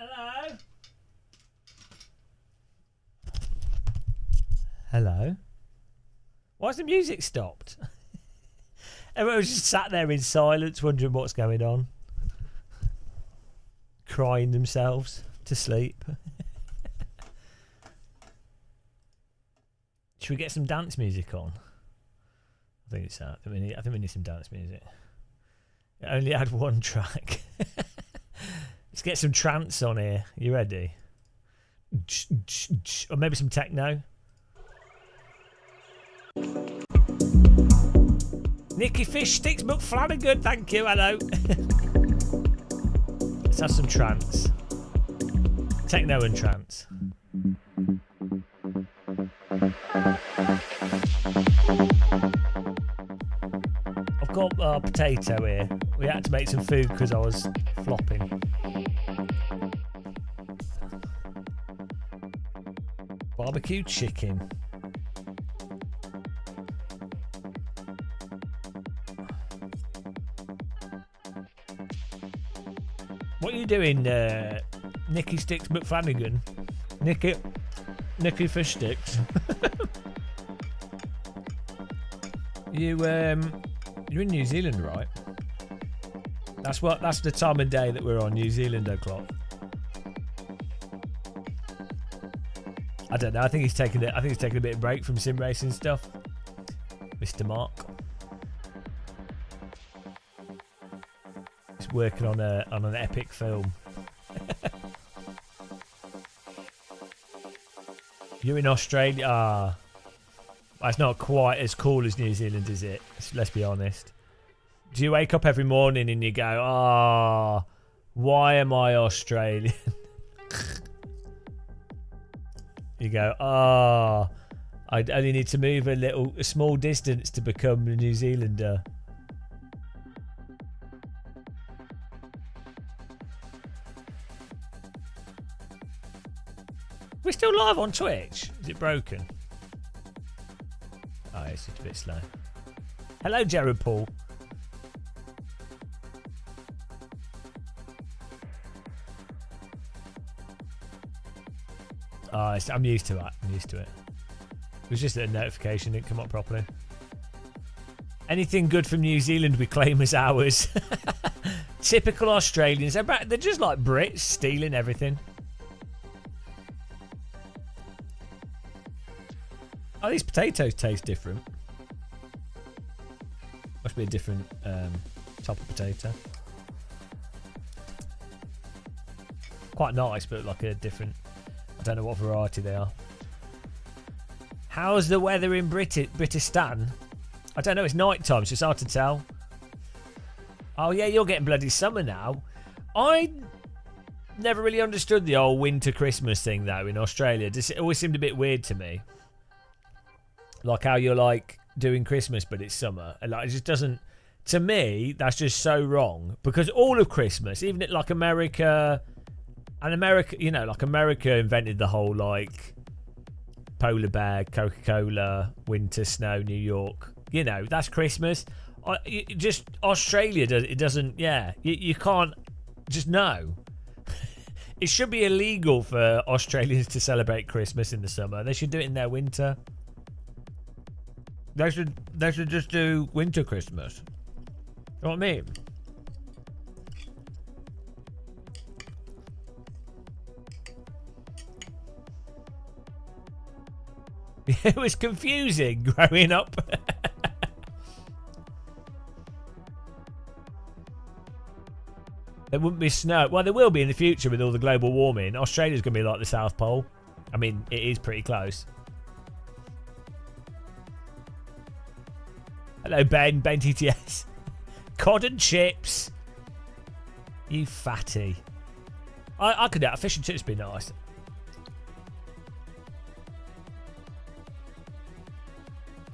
Hello? Hello? Why's the music stopped? Everyone was just sat there in silence wondering what's going on. Crying themselves to sleep. Should we get some dance music on? I think it's that. I think we need some dance music. It only had one track. Let's get some trance on here. You ready? Or maybe some techno. Nicky Fish Sticks McFlanagan, thank you, hello. Let's have some trance. Techno and trance. I've got a potato here. We had to make some food because I was flopping. Barbecue chicken. What are you doing, Nicky Sticks McFlanagan? Nicky Fish Sticks. You're in New Zealand, right? That's the time of day that we're on, New Zealand o'clock. I don't know. I think he's taking a bit of break from sim racing stuff. Mr. Mark. He's working on an epic film. You're in Australia. Ah, that's not quite as cool as New Zealand, is it? Let's be honest. Do you wake up every morning and you go, "Ah, why am I Australian?" You go, "Ah, I only need to move a small distance to become a New Zealander." We're still live on Twitch. Is it broken? Oh, it's just a bit slow. Hello, Jared Paul. Oh, I'm used to that. I'm used to it. It was just that a notification didn't come up properly. Anything good from New Zealand we claim as ours. Typical Australians. They're just like Brits, stealing everything. Oh, these potatoes taste different. Must be a different type of potato. Quite nice, but like a different... I don't know what variety they are. How's the weather in Britistan? I don't know, it's night time, so it's hard to tell. Oh yeah, you're getting bloody summer now. I never really understood the old winter Christmas thing though in Australia. It always seemed a bit weird to me. Like how you're like doing Christmas but it's summer. And like it just doesn't, to me, that's just so wrong. Because all of Christmas, even at like America, and America, you know, like America invented the whole like polar bear, Coca-Cola, winter, snow, New York. You know, that's Christmas. Just Australia, it doesn't, yeah. You can't, just no. It should be illegal for Australians to celebrate Christmas in the summer. They should do it in their winter. They should just do winter Christmas. You know what I mean? It was confusing growing up. There wouldn't be snow. Well, there will be in the future with all the global warming. Australia's going to be like the South Pole. I mean, it is pretty close. Hello, Ben TTS. Cod and chips. You fatty. I could have fish and chips be nice.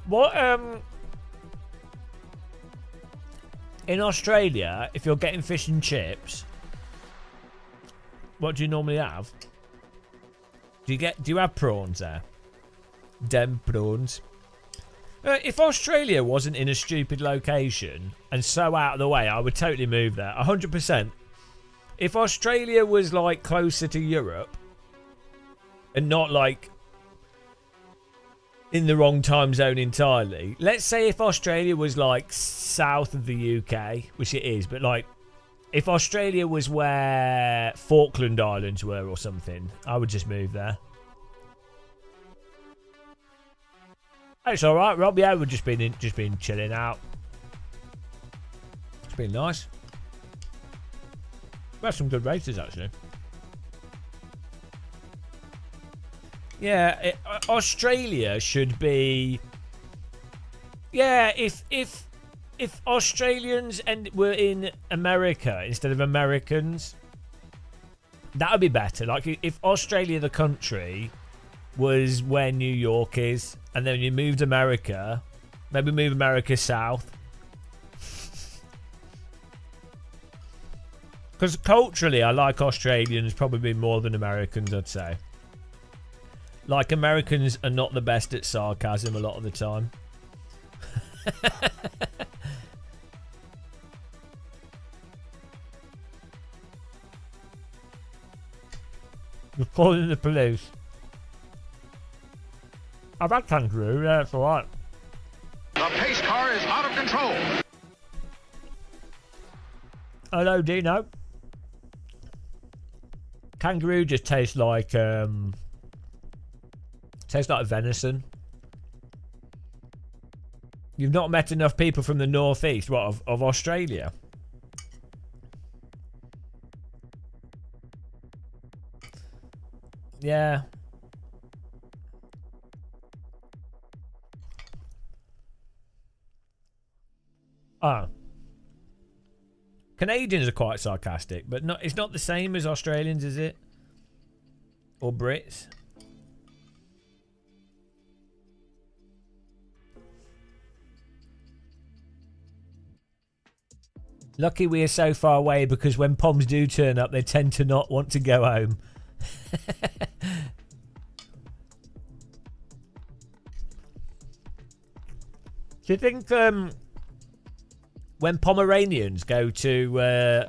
What, in Australia, if you're getting fish and chips, what do you normally have? Do you have prawns there? Dem prawns. If Australia wasn't in a stupid location and so out of the way, I would totally move there. 100%. If Australia was like closer to Europe and not like in the wrong time zone entirely. Let's say if Australia was like south of the UK, which it is, but like if Australia was where Falkland Islands were or something, I would just move there. It's all right, Rob. Yeah, we've just been chilling out. It's been nice. We had some good races actually. Yeah, Australia should be. Yeah, if Australians were in America instead of Americans, that would be better. Like if Australia, the country, was where New York is, and then you moved America, maybe move America south. Because culturally, I like Australians probably more than Americans, I'd say. Like, Americans are not the best at sarcasm a lot of the time. You're calling the police. I've had kangaroo, yeah, it's alright. The pace car is out of control. Hello, Dino. Kangaroo just tastes like venison. You've not met enough people from the northeast, what, of Australia? Yeah. Ah. Canadians are quite sarcastic, but it's not the same as Australians, is it? Or Brits? Lucky we are so far away, because when Poms do turn up, they tend to not want to go home. Do you think when Pomeranians go to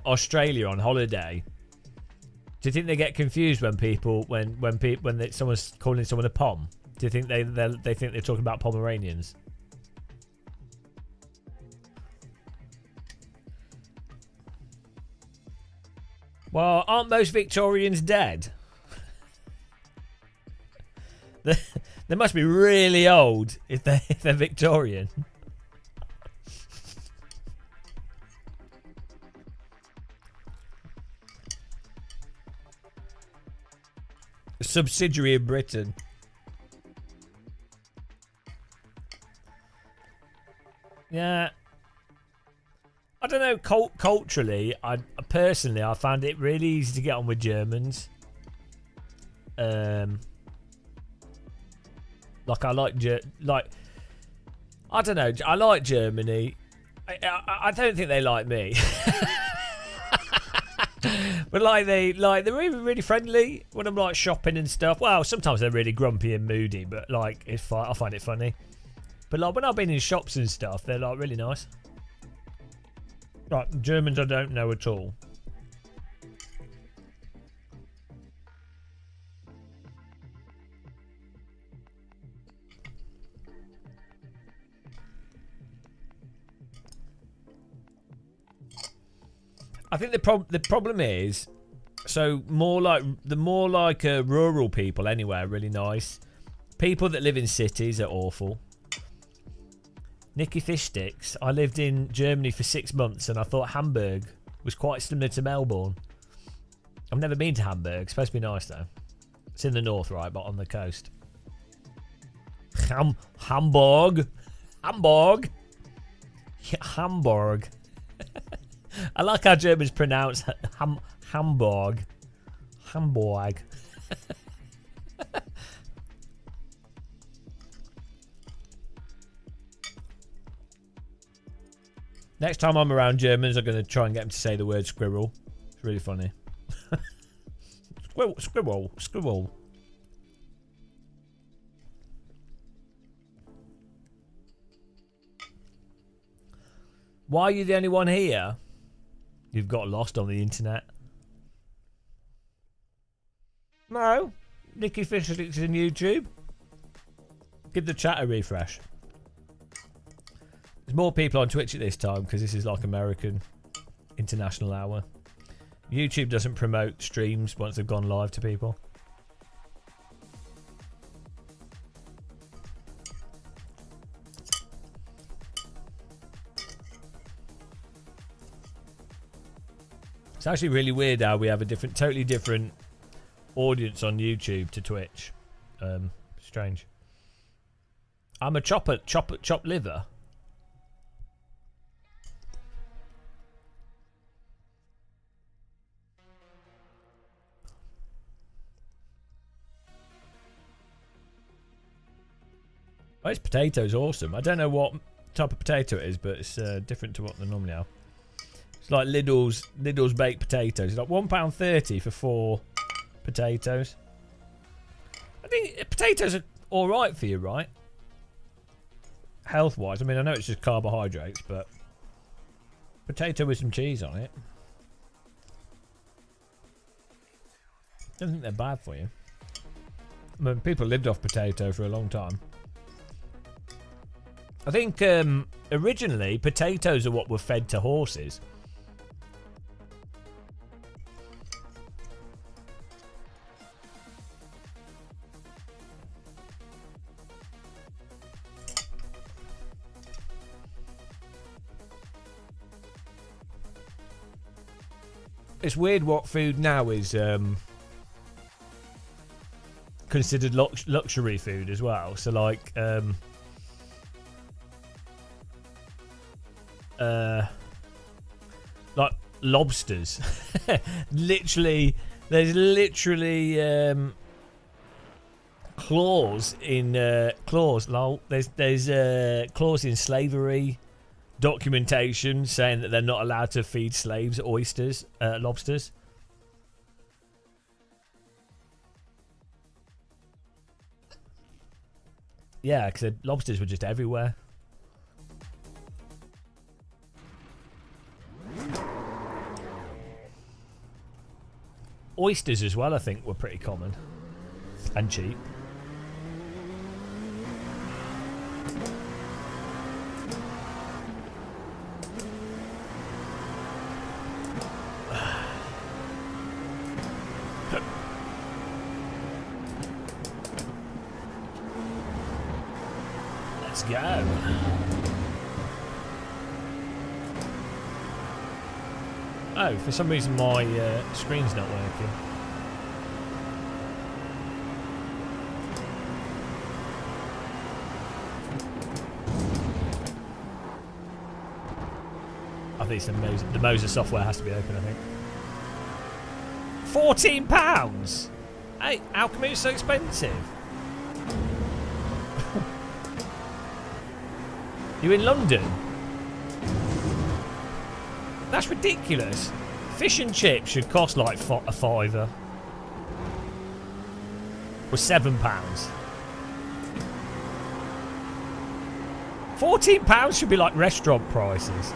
Australia on holiday, do you think they get confused when someone's calling someone a Pom? Do you think they think they're talking about Pomeranians? Well, aren't most Victorians dead? They must be really old if they're Victorian. A subsidiary of Britain. Yeah. I don't know, culturally, I found it really easy to get on with Germans. Like I like I don't know, I like Germany. I don't think they like me. But they're really friendly when I'm like shopping and stuff. Well, sometimes they're really grumpy and moody, but like I find it funny. But like when I've been in shops and stuff, they're like really nice. Right, Germans I don't know at all. I think the problem is, so the more like rural people anyway are really nice. People that live in cities are awful. Nicky Fish Sticks. I lived in Germany for 6 months and I thought Hamburg was quite similar to Melbourne. I've never been to Hamburg. It's supposed to be nice though. It's in the north, right, but on the coast. Hamburg. Hamburg. Hamburg. I like how Germans pronounce Hamburg. Hamburg. Next time I'm around Germans, I'm going to try and get them to say the word squirrel. It's really funny. Squirrel, squirrel. Why are you the only one here? You've got lost on the internet. Nicky Fisher is in YouTube. Give the chat a refresh. There's more people on Twitch at this time because this is like American International Hour. YouTube doesn't promote streams once they've gone live to people. It's actually really weird how we have a totally different audience on YouTube to Twitch. Strange. I'm a chopped liver. Oh, this potato's awesome. I don't know what type of potato it is, but it's different to what they normally are. It's like Lidl's baked potatoes. It's like £1.30 for 4 potatoes. I think potatoes are all right for you, right? Health-wise. I mean, I know it's just carbohydrates, but potato with some cheese on it. I don't think they're bad for you. I mean, people lived off potato for a long time. I think originally potatoes are what were fed to horses. It's weird what food now is considered luxury food as well. So like lobsters. Literally, there's literally clause in clause. Lol. There's clause in slavery documentation saying that they're not allowed to feed slaves oysters, lobsters. Yeah, because lobsters were just everywhere. Oysters as well, I think, were pretty common and cheap. Let's go. Oh, for some reason my screen's not working. I think it's the Moses software has to be open, I think. £14? Hey, how come it was so expensive? You in London? That's ridiculous. Fish and chips should cost like a fiver. Or £7. £14 should be like restaurant prices.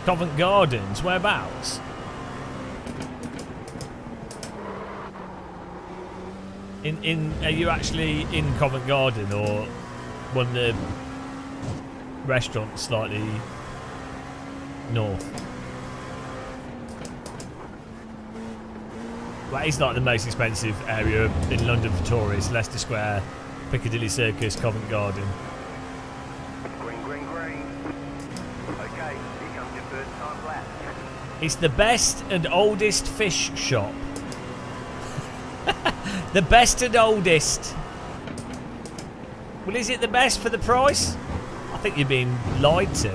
Covent Gardens, whereabouts? Are you actually in Covent Garden or one of the restaurants slightly north? Well, it's like the most expensive area in London for tourists. Leicester Square, Piccadilly Circus, Covent Garden. It's the best and oldest fish shop. The best and oldest. Well, is it the best for the price? I think you're being lied to.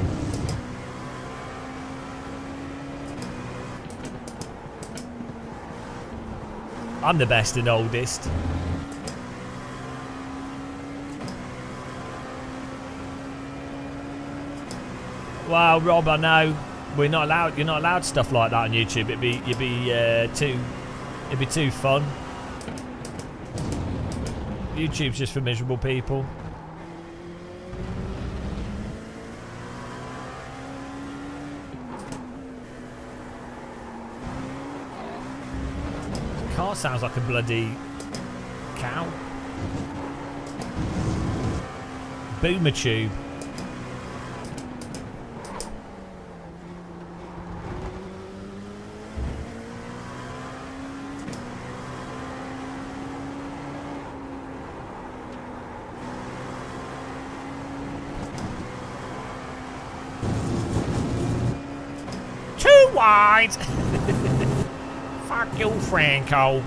I'm the best and oldest. Wow, Rob, I know. We're not allowed. You're not allowed stuff like that on YouTube. It'd be too fun. YouTube's just for miserable people. The car sounds like a bloody cow. Boomer tube. Too wide. Fuck you, Franco.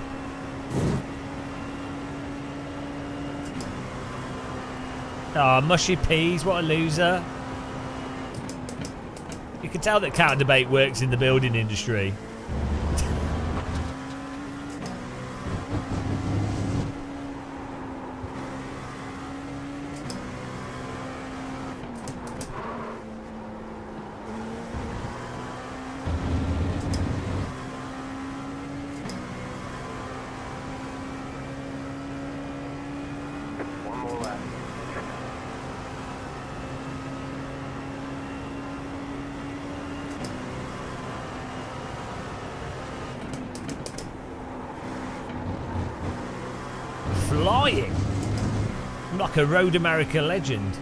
Oh, mushy peas, what a loser. You can tell that counter debate works in the building industry. One more lap. Flying. I'm like a Road America legend.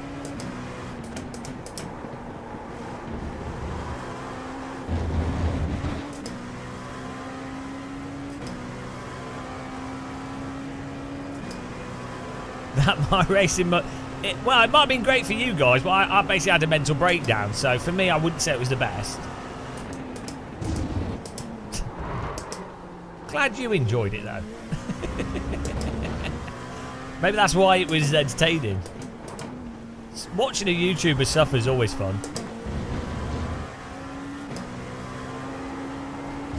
That my racing, well, it might have been great for you guys, but I basically had a mental breakdown. So for me, I wouldn't say it was the best. Glad you enjoyed it though. Maybe that's why it was entertaining. Watching a YouTuber suffer is always fun.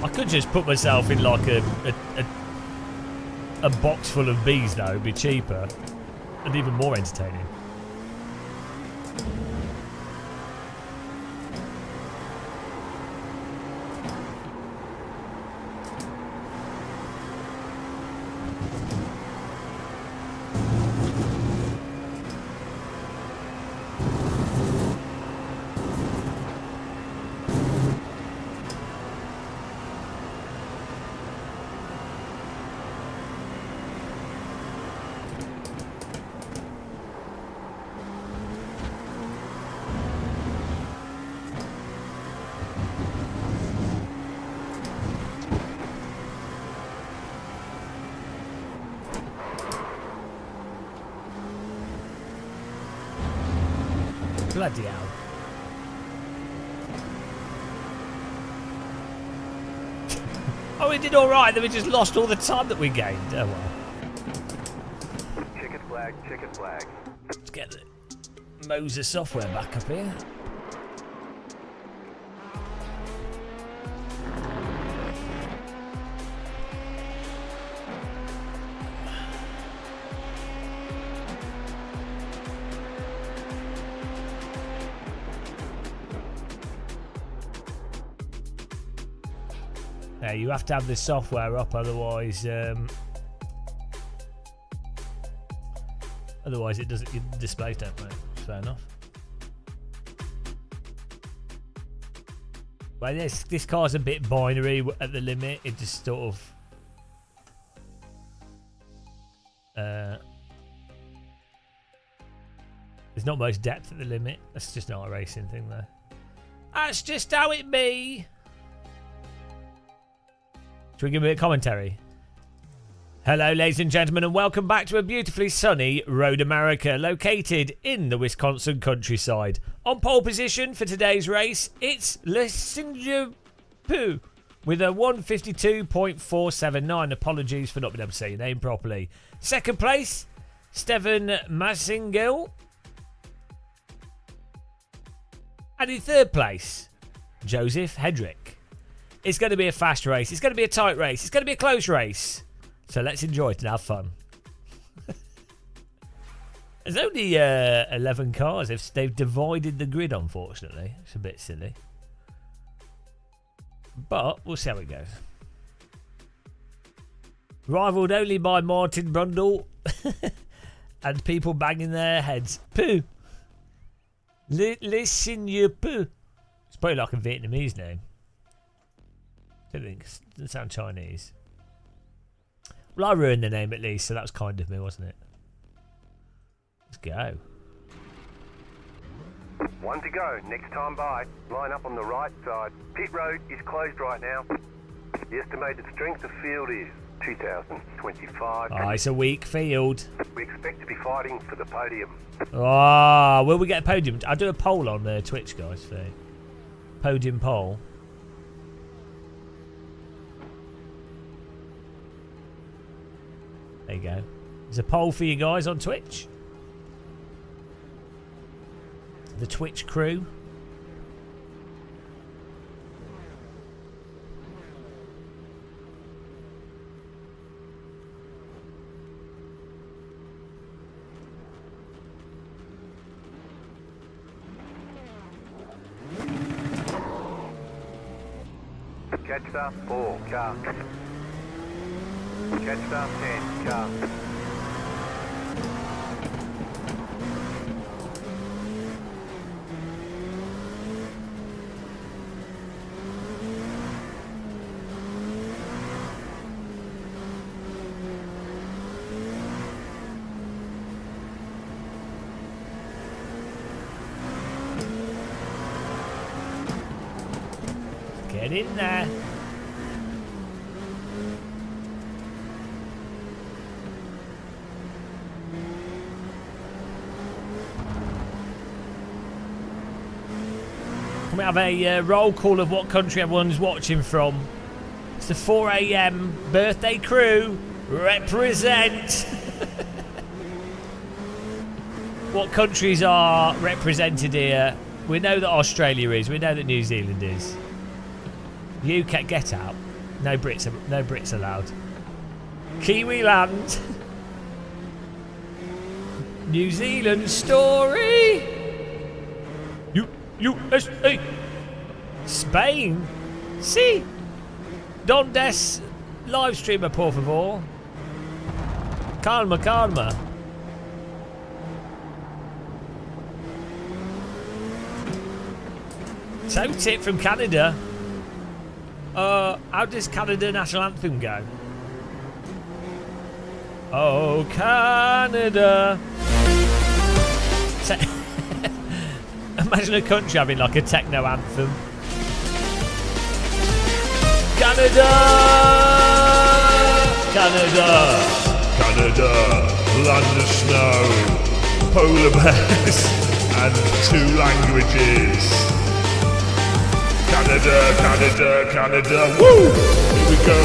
I could just put myself in like a box full of bees though, it'd be cheaper and even more entertaining. Bloody hell. Oh, we did alright, then we just lost all the time that we gained. Oh well. Ticket flag, ticket flag. Let's get the Moses software back up here. Yeah, you have to have the software up, otherwise otherwise it doesn't, your displays don't work. Fair enough. Well, this car's a bit binary at the limit. It just sort of there's not much depth at the limit. That's just not a racing thing though. That's just how it be. Should we give a bit of commentary? Hello, ladies and gentlemen, and welcome back to a beautifully sunny Road America, located in the Wisconsin countryside. On pole position for today's race, it's Lesinju Poo with a 152.479. Apologies for not being able to say your name properly. Second place, Steven Masingil. And in third place, Joseph Hedrick. It's going to be a fast race. It's going to be a tight race. It's going to be a close race. So let's enjoy it and have fun. There's only 11 cars. They've divided the grid, unfortunately. It's a bit silly. But we'll see how it goes. Rivaled only by Martin Brundle. And people banging their heads. Poo. Listen, you poo. It's probably like a Vietnamese name. Don't think. It doesn't sound Chinese. Well, I ruined the name at least, so that was kind of me, wasn't it? Let's go. One to go. Next time by. Line up on the right side. Pit road is closed right now. The estimated strength of field is 2,025. Oh, it's a weak field. We expect to be fighting for the podium. Oh, will we get a podium? I'll do a poll on Twitch, guys, for podium poll. There you go. There's a poll for you guys on Twitch. The Twitch crew. Catch start 4 car. Catch start 10 car. Get in there. Can we have a roll call of what country everyone's watching from? It's the 4 AM birthday crew. Represent. What countries are represented here? We know that Australia is. We know that New Zealand is. UK, get out. No Brits allowed. Kiwi land. New Zealand story. USA. Spain. See. Dondes live streamer, por favor. Calma, calma. Toe tip from Canada. How does Canada national anthem go? Oh, Canada. Imagine a country having like a techno anthem. Canada! Canada! Canada, land of snow, polar bears, and 2 languages. Canada, Canada, Canada, woo! Here we go.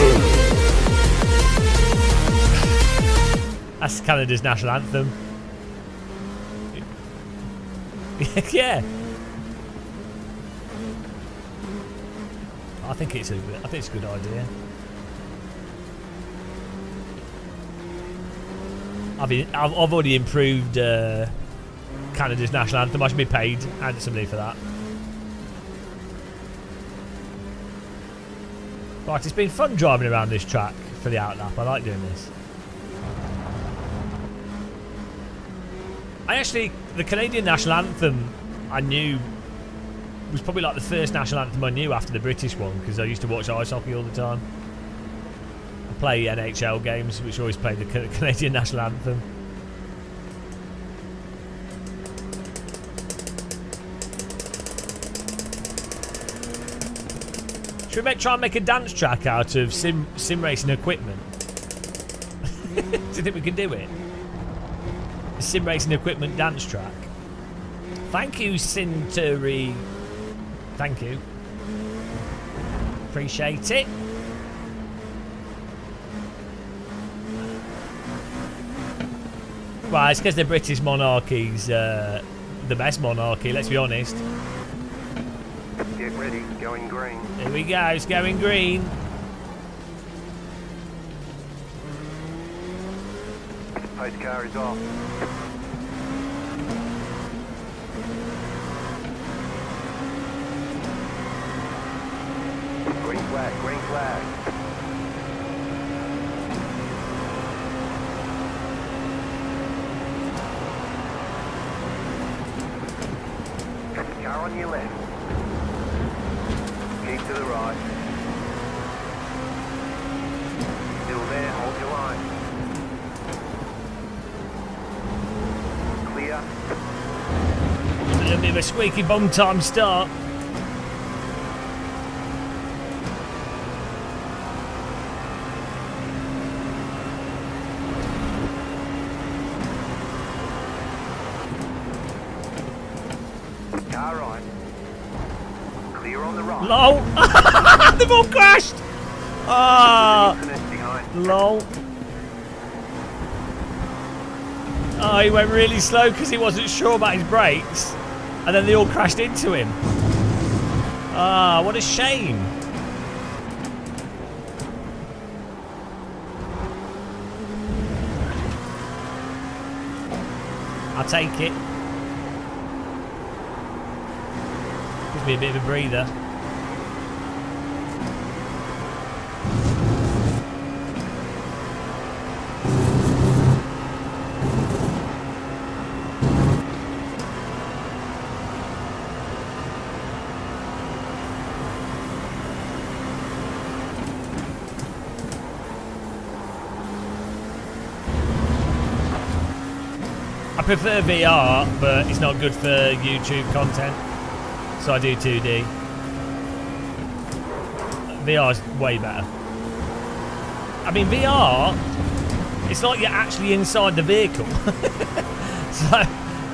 That's Canada's national anthem. Yeah. I think it's a good idea. I've already improved Canada's national anthem. I should be paid handsomely for that. Right, it's been fun driving around this track for the outlap. I like doing this. The Canadian national anthem I knew was probably like the first national anthem I knew after the British one, because I used to watch ice hockey all the time. I play NHL games, which always play the Canadian national anthem. Should we try and make a dance track out of sim racing equipment? Do you think we can do it? A sim racing equipment dance track. Thank you, Cinturi. Thank you. Appreciate it. Well, it's because the British monarchy's the best monarchy, let's be honest. Get ready, going green. Here we go, it's going green. Pace car is off. Green flag, green flag. Car on your left. Keep to the right. Still there, hold your line. Clear. A little bit of a squeaky bum time start. Car right. Clear on the right. LOL! They've all crashed! Ah! Behind. LOL. Oh, he went really slow because he wasn't sure about his brakes. And then they all crashed into him. Ah, what a shame. I'll take it. Gives me a bit of a breather. I prefer VR, but it's not good for YouTube content, so I do 2D. VR is way better. I mean, VR, it's like you're actually inside the vehicle. So,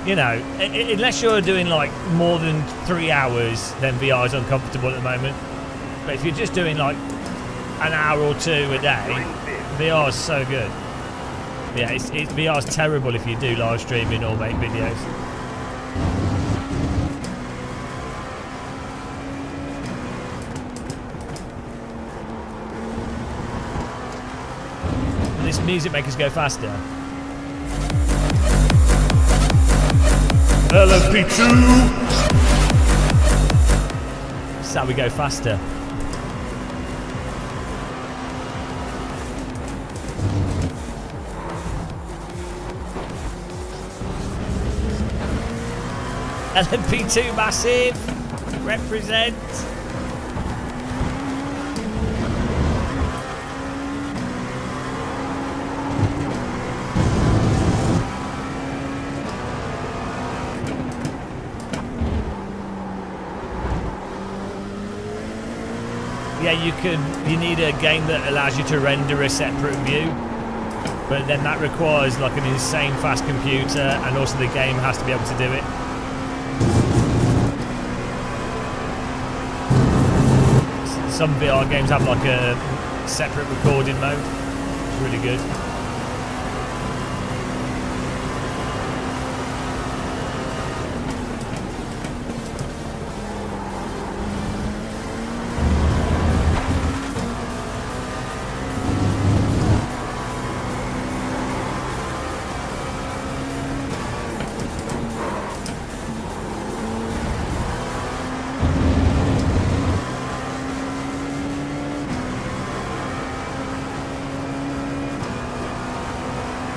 you know, unless you're doing like more than 3 hours, then VR is uncomfortable at the moment. But if you're just doing like an hour or two a day, VR is so good. Yeah, VR's terrible if you do live streaming or make videos. This music makes us go faster. LSP2! That's how we go faster. LMP2 massive, represent. Yeah, you need a game that allows you to render a separate view, but then that requires like an insane fast computer, and also the game has to be able to do it. Some VR games have like a separate recording mode. It's really good.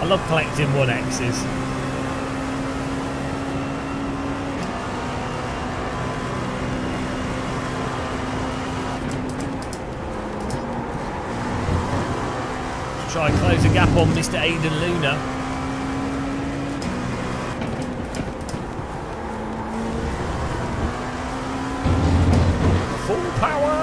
I love collecting 1Xs. Try and close the gap on Mr. Aidan Luna. Full power!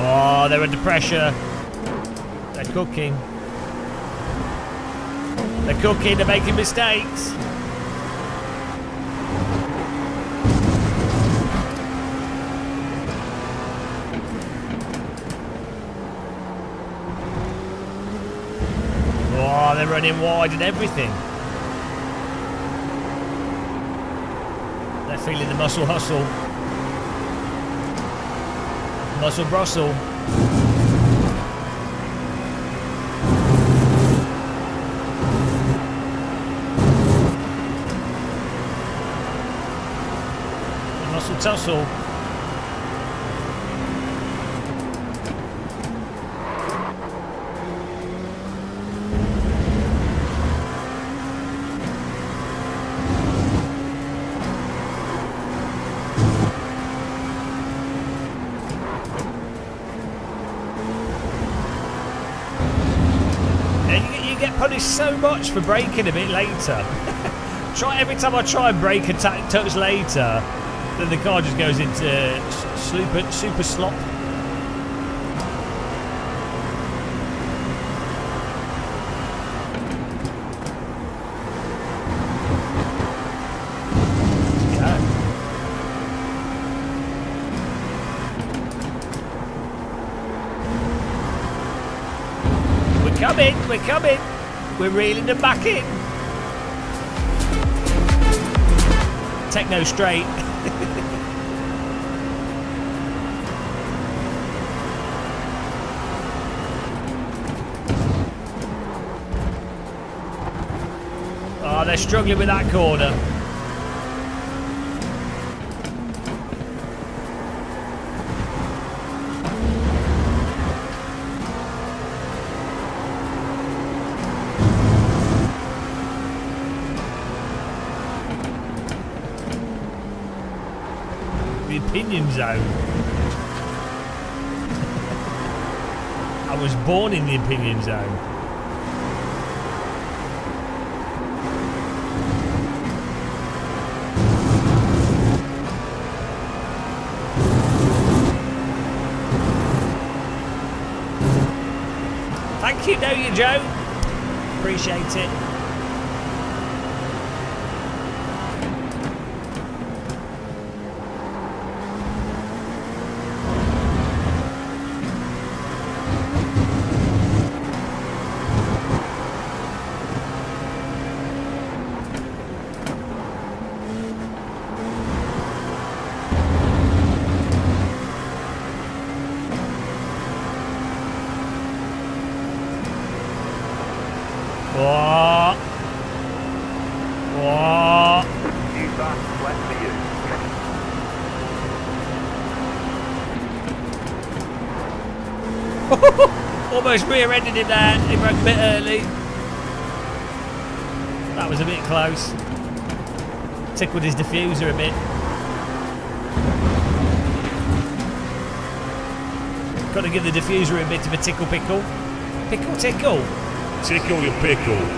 Oh, they're under pressure. They're cooking. They're cooking, they're making mistakes. Oh, they're running wide and everything. They're feeling the muscle hustle. Muscle Brussels. Tussle, tussle. You get punished so much for braking a bit later. Every time I try and brake a touch later, then the car just goes into super slop. We're coming. We're reeling them back in. Techno straight. Oh, they're struggling with that corner. Opinion zone. I was born in the opinion zone. Thank you, know you, Joe. Appreciate it. Almost rear-ended him there. He broke a bit early. That was a bit close. Tickled his diffuser a bit. Got to give the diffuser a bit of a tickle pickle. Pickle tickle. Tickle your pickle.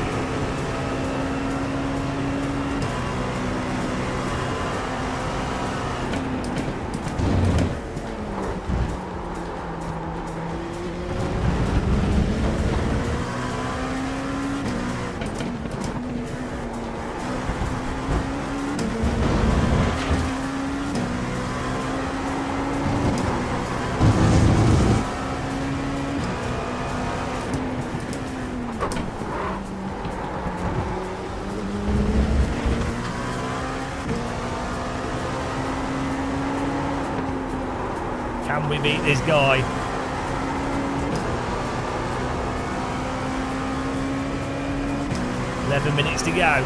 Can we beat this guy? "11 minutes to go."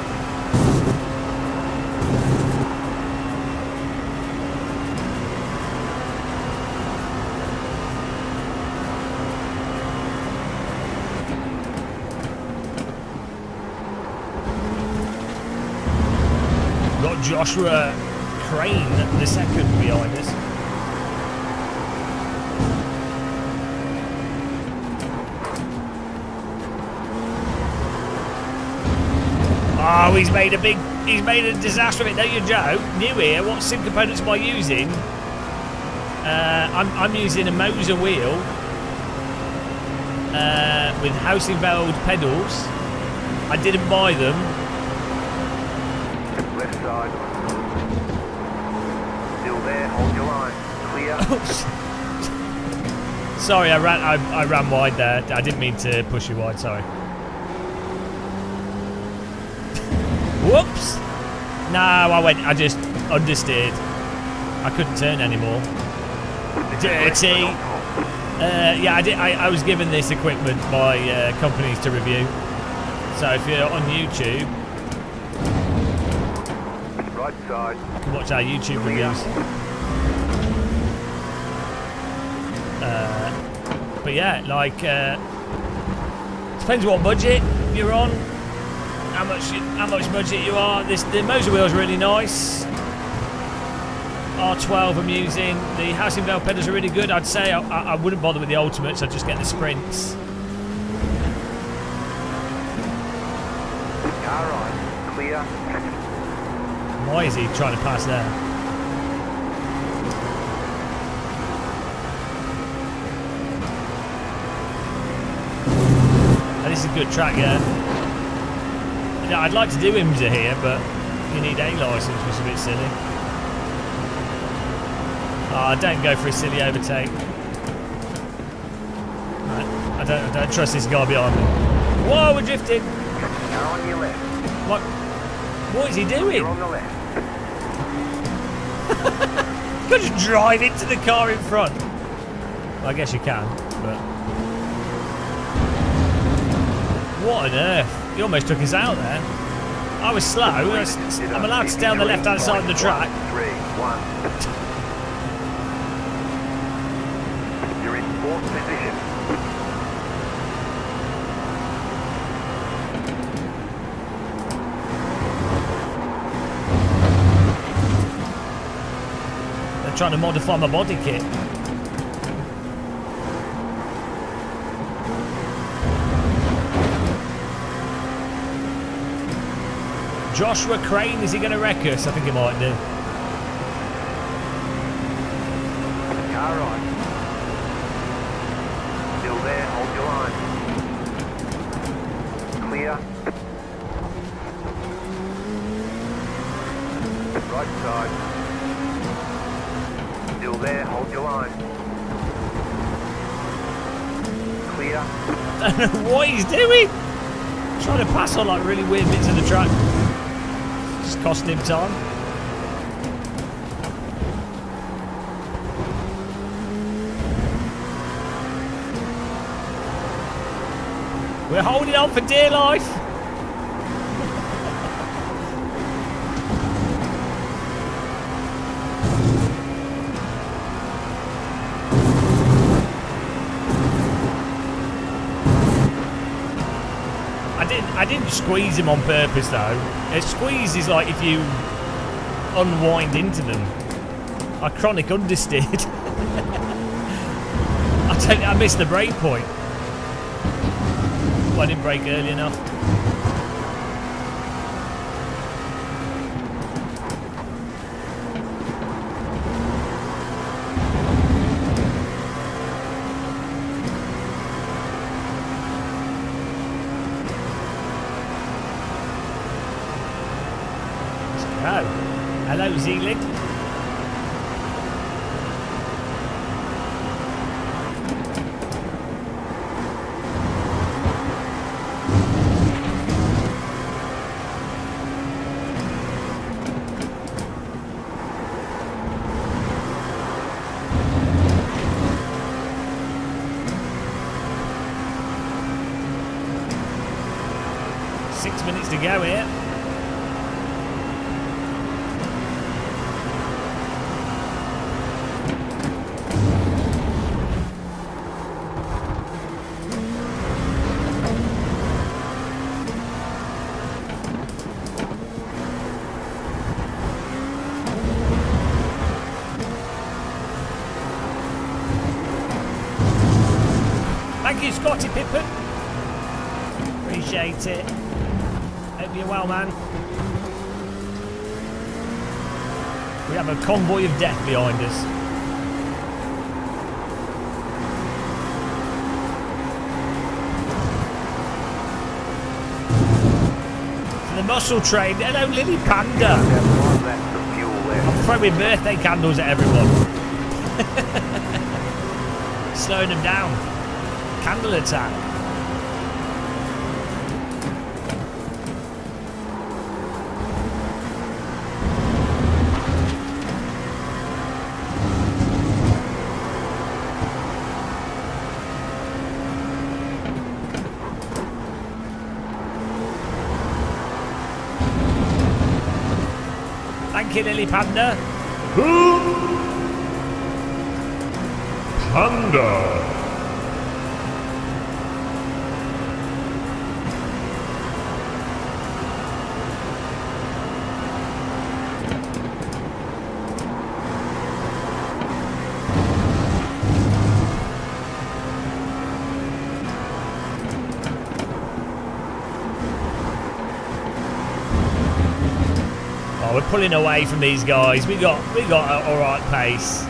Got Joshua Crane the second behind us. Oh, he's made a disaster of it, don't you, Joe? New here, what sim components am I using? I'm using a Moser wheel with housing-valved pedals. I didn't buy them. Left side. Still there, hold your line. Clear. Sorry, I ran wide there. I didn't mean to push you wide, sorry. Whoops! No, I just understeered. I couldn't turn anymore. Dirty! Yeah, I was given this equipment by companies to review. So if you're on YouTube... Right side. You can watch our YouTube reviews. But yeah, like depends what budget you're on, how much budget you are. The Moser wheel's really nice. R12 I'm using. The House in Vale pedals are really good. I'd say I wouldn't bother with the ultimates. I'd just get the sprints. Car right. Clear. Why is he trying to pass there? And this is a good track, yeah. I'd like to do IMSA here, but you need A licence, which is a bit silly. Oh, don't go for a silly overtake. I don't trust this guy behind me. Whoa, we're drifting. Car on your left. What is he doing? You're on the left. You can't just drive into the car in front. Well, I guess you can, but... What on earth? He almost took us out there. I was slow. I'm allowed to stay on the left-hand side of the track. 3, 1. You're in 4th position. They're trying to modify my body kit. Joshua Crane, is he going to wreck us? I think he might do. Car right. Still there, hold your line. Clear. Right side. Still there, hold your line. Clear. I don't know what he's doing. Trying to pass on like really weird bits of the track. Just costing him time. We're holding on for dear life. I didn't squeeze him on purpose though. A squeeze is like if you unwind into them. I chronic understeered. I missed the brake point. Well, I didn't brake early enough. Hello, Zealand. Six minutes to go here. Thank you, Scotty Pippen. Appreciate it. Hope you're well, man. We have a convoy of death behind us. For the muscle train. Hello, Lily Panda. I'm throwing birthday candles at everyone. Slowing them down. Candle attack. Thank you, Lily Panda. Panda. Oh, we're pulling away from these guys. We got an all right pace.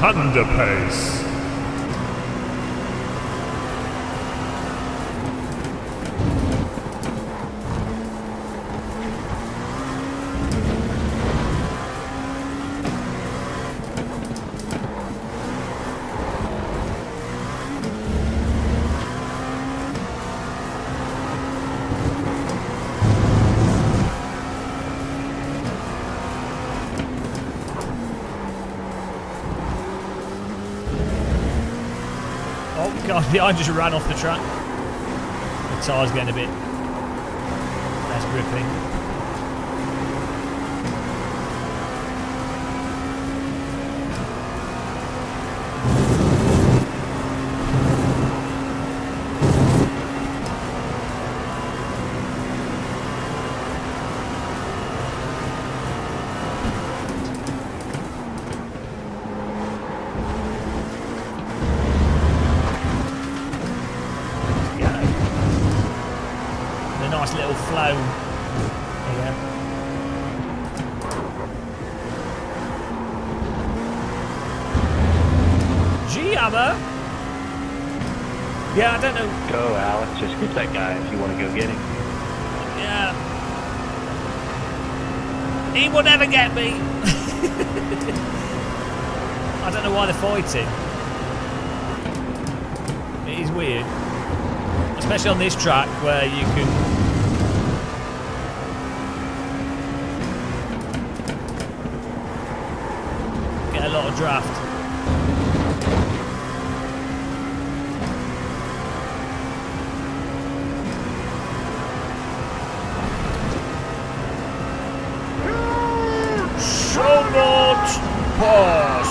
Panda pace. Oh god, I just ran off the track. The tyre's getting a bit less grippy. Nice little flow here. G-Hammer? Yeah, I don't know. Go, Alex. Just get that guy if you want to go get him. Yeah. He will never get me. I don't know why they're fighting. It is weird. Especially on this track where you can get a lot of draft. Shall not pass.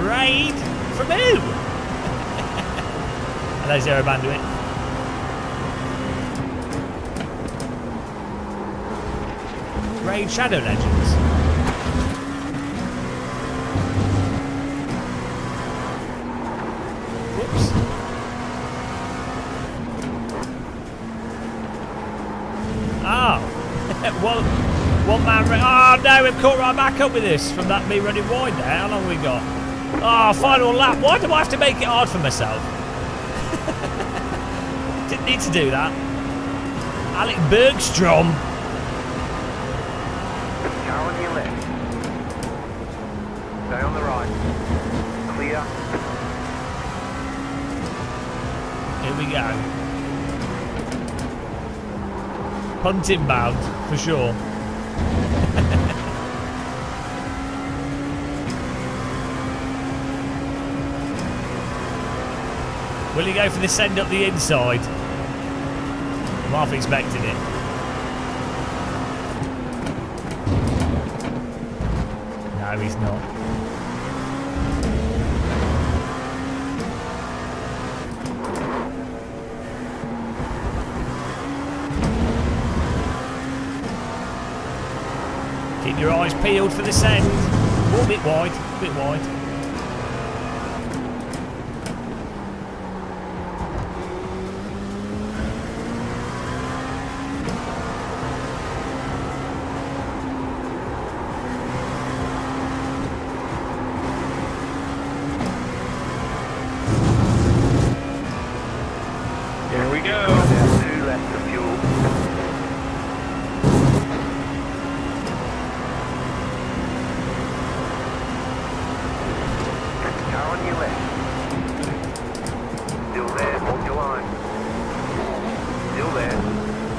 Raid from who? Hello, Zero Bandwidth. Raid Shadow Legends. Whoops. Oh. One man. Oh no, we've caught right back up with this from that me running wide there. How long have we got? Oh, final lap. Why do I have to make it hard for myself? Didn't need to do that. Alec Bergstrom. Car on your left. Stay on the right. Clear. Here we go. Punting bound, for sure. Will he go for the send up the inside? I'm half expecting it. No, he's not. Keep your eyes peeled for the send. Oh, a bit wide, a bit wide.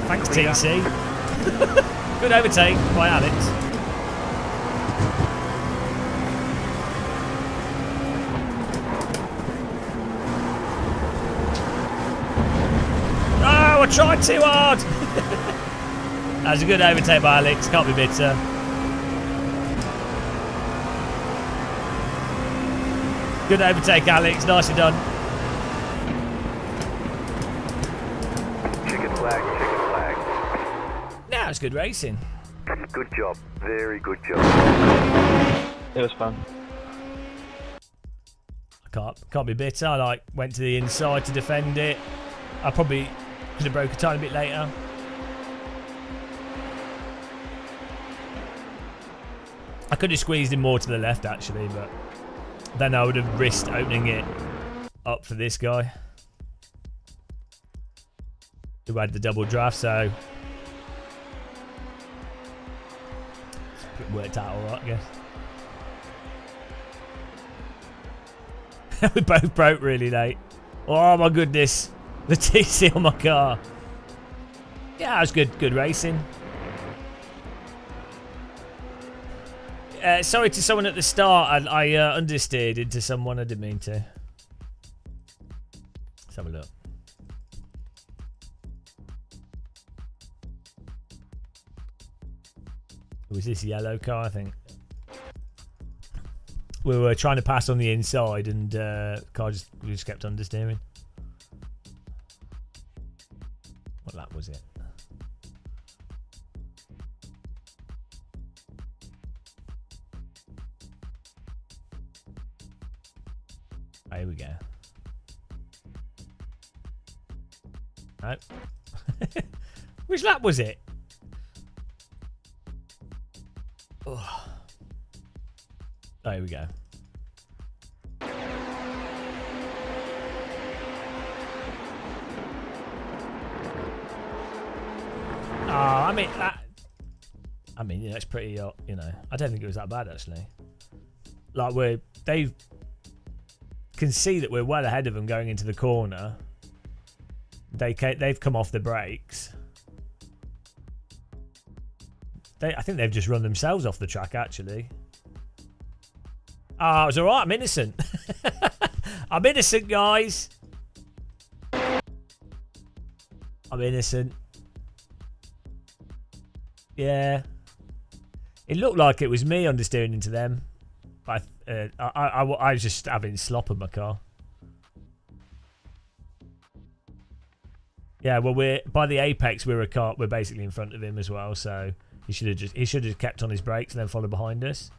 Thanks, TC. Good overtake by Alex. Oh, I tried too hard. That was a good overtake by Alex. Can't be bitter. Good overtake, Alex. Nicely done. Chicken flag. Yeah, it was good racing. Good job. Very good job. It was fun. I can't be bitter. I went to the inside to defend it. I probably could have broke a tiny bit later. I could have squeezed him more to the left actually, but then I would have risked opening it up for this guy who had the double draft, so it worked out alright, I guess. We both broke really late. Oh my goodness. The TC on my car. Yeah, it was good racing. Sorry to someone at the start. I understeered into someone. I didn't mean to. Let's have a look. Was this yellow car? I think. We were trying to pass on the inside and car we just kept understeering. What lap was it? Here we go. No. Which lap was it? Oh, here we go. I mean, yeah, it's pretty, you know, I don't think it was that bad actually. Like they can see that we're well ahead of them going into the corner. They've come off the brakes. I think they've just run themselves off the track actually. Oh, it was alright. I'm innocent. I'm innocent, guys. I'm innocent. Yeah. It looked like it was me understeering into them. But I was just having slop in my car. Yeah, well, by the apex we're basically in front of him as well, so he should have kept on his brakes and then followed behind us.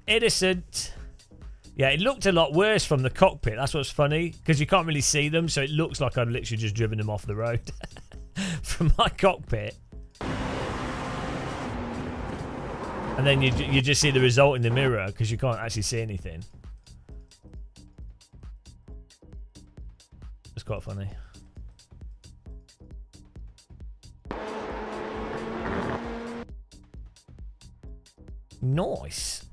Innocent. Yeah, it looked a lot worse from the cockpit. That's what's funny, because you can't really see them, so it looks like I'd literally just driven them off the road from my cockpit. And then you just see the result in the mirror because you can't actually see anything. It's quite funny. Nice.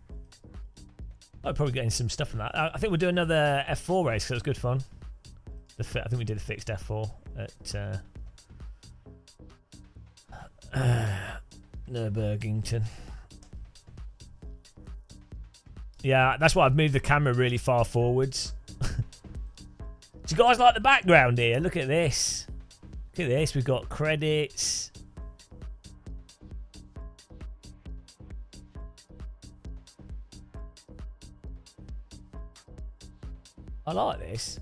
I'm probably getting some stuff from that. I think we'll do another F4 race because it was good fun. I think we did a fixed F4 at Nürburgrington. Yeah, that's why I've moved the camera really far forwards. Do you guys like the background here? Look at this. Look at this. We've got credits. I like this.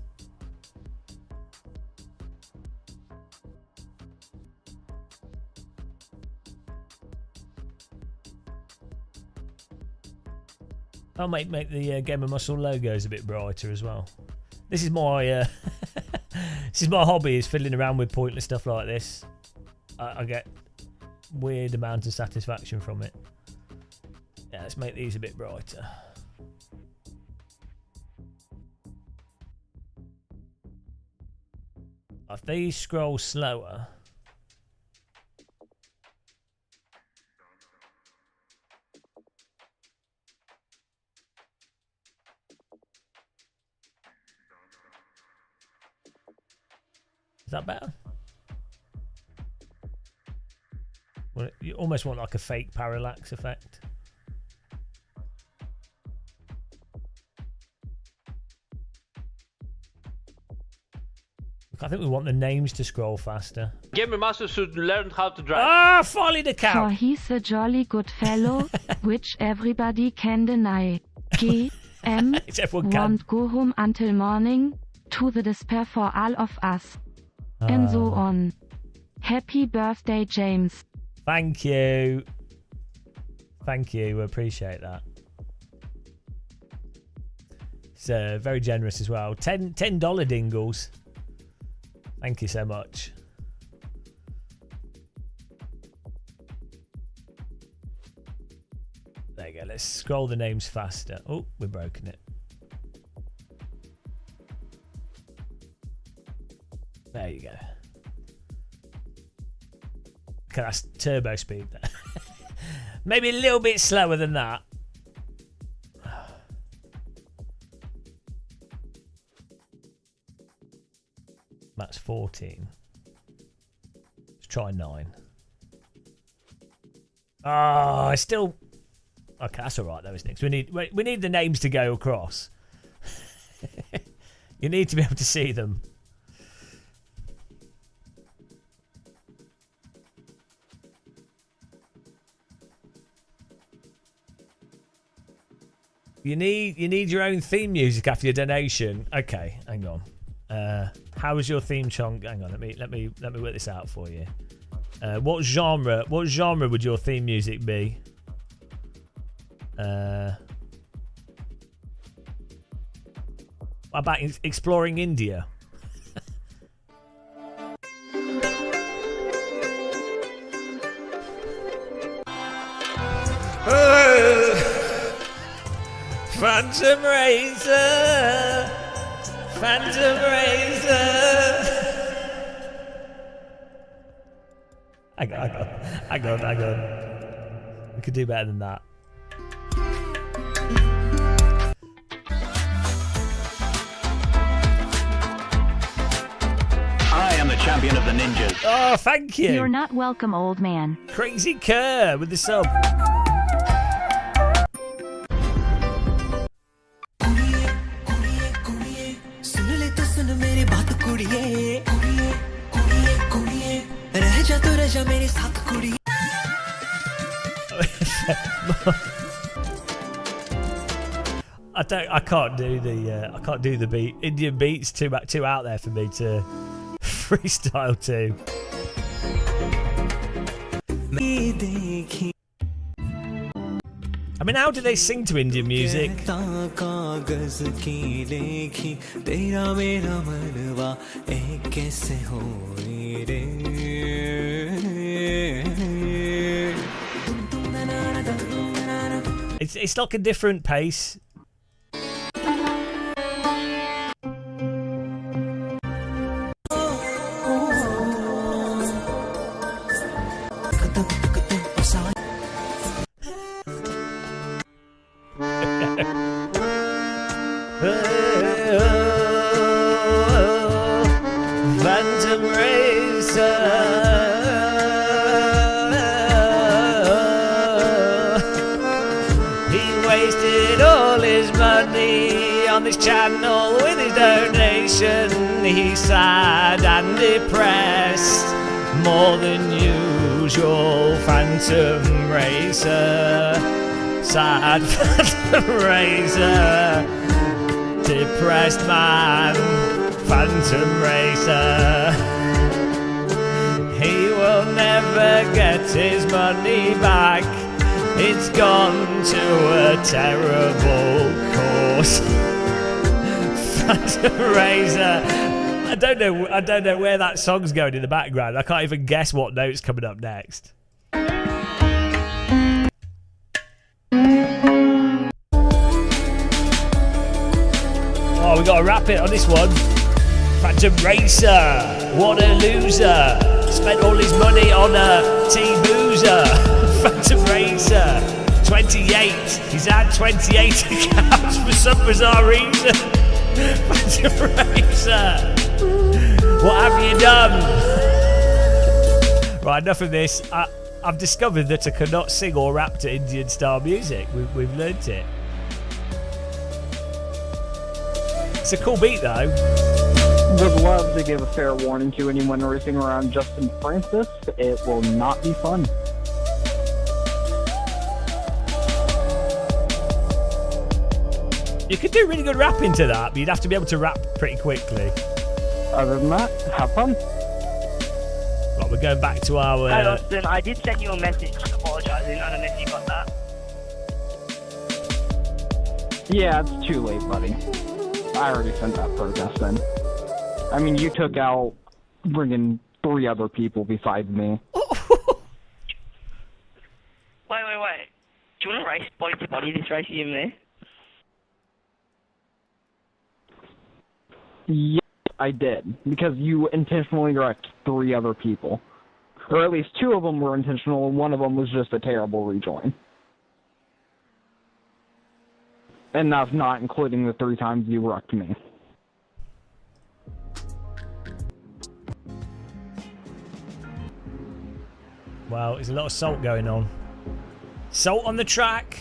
I'll make the Game of Muscle logos a bit brighter as well. This is my this is my hobby, is fiddling around with pointless stuff like this. I get weird amount of satisfaction from it. Yeah, let's make these a bit brighter. If these scroll slower, Is that better? Well, you almost want like a fake parallax effect. I think we want the names to scroll faster. Game Master should learn how to drive. Ah, Folly the cow. For he's a jolly good fellow, which everybody can deny. G.M. won't go home until morning, to the despair for all of us. And so on. Happy birthday, James. Thank you. Thank you. We appreciate that. It's very generous as well. $10 dingles. Thank you so much. There you go. Let's scroll the names faster. Oh, we've broken it. There you go. Okay, that's turbo speed there. Maybe a little bit slower than that. That's 14. Let's try 9. Oh, I still... Okay, that's all right though, isn't it? 'Cause we need the names to go across. You need to be able to see them. You need your own theme music after your donation. Okay, hang on. How was your theme song? Hang on, let me work this out for you. What genre would your theme music be? What about exploring India? Phantom Razor, Phantom Razor. Hang on. We could do better than that. I am the champion of the ninjas. Oh, thank you. You're not welcome, old man. Crazy Kerr with the sub. I can't do the beat. Indian beats too out there for me to freestyle to. I mean, how do they sing to Indian music? It's like a different pace. Phantom Razor. He wasted all his money on this channel with his donation. He's sad and depressed, more than usual. Phantom Razor, sad Phantom Razor, depressed man. Phantom Razor. He will never get his money back. It's gone to a terrible cause. Phantom Razor. I don't know where that song's going in the background. I can't even guess what note's coming up next. Oh, we gotta wrap it on this one. Phantom Racer, what a loser. Spent all his money on a T-boozer. Phantom Racer, 28. He's had 28 accounts for some bizarre reason. Phantom Racer. What have you done? Right, enough of this. I've discovered that I cannot sing or rap to Indian style music. We've learnt it. It's a cool beat though. Would love to give a fair warning to anyone racing around Justin Francis. It will not be fun. You could do really good rapping to that, but you'd have to be able to rap pretty quickly. Other than that, have fun. Right, we're going back to our... Hey Austin, I did send you a message apologising. I don't know if you got that. Yeah, it's too late, buddy. I already sent that protest in. I mean, you took out bringing 3 other people besides me. Wait. Do you want to race body to body this race, you and me? Yes, I did. Because you intentionally wrecked 3 other people. Or at least 2 of them were intentional, and 1 of them was just a terrible rejoin. And that's not including the 3 times you wrecked me. Wow, there's a lot of salt going on. Salt on the track.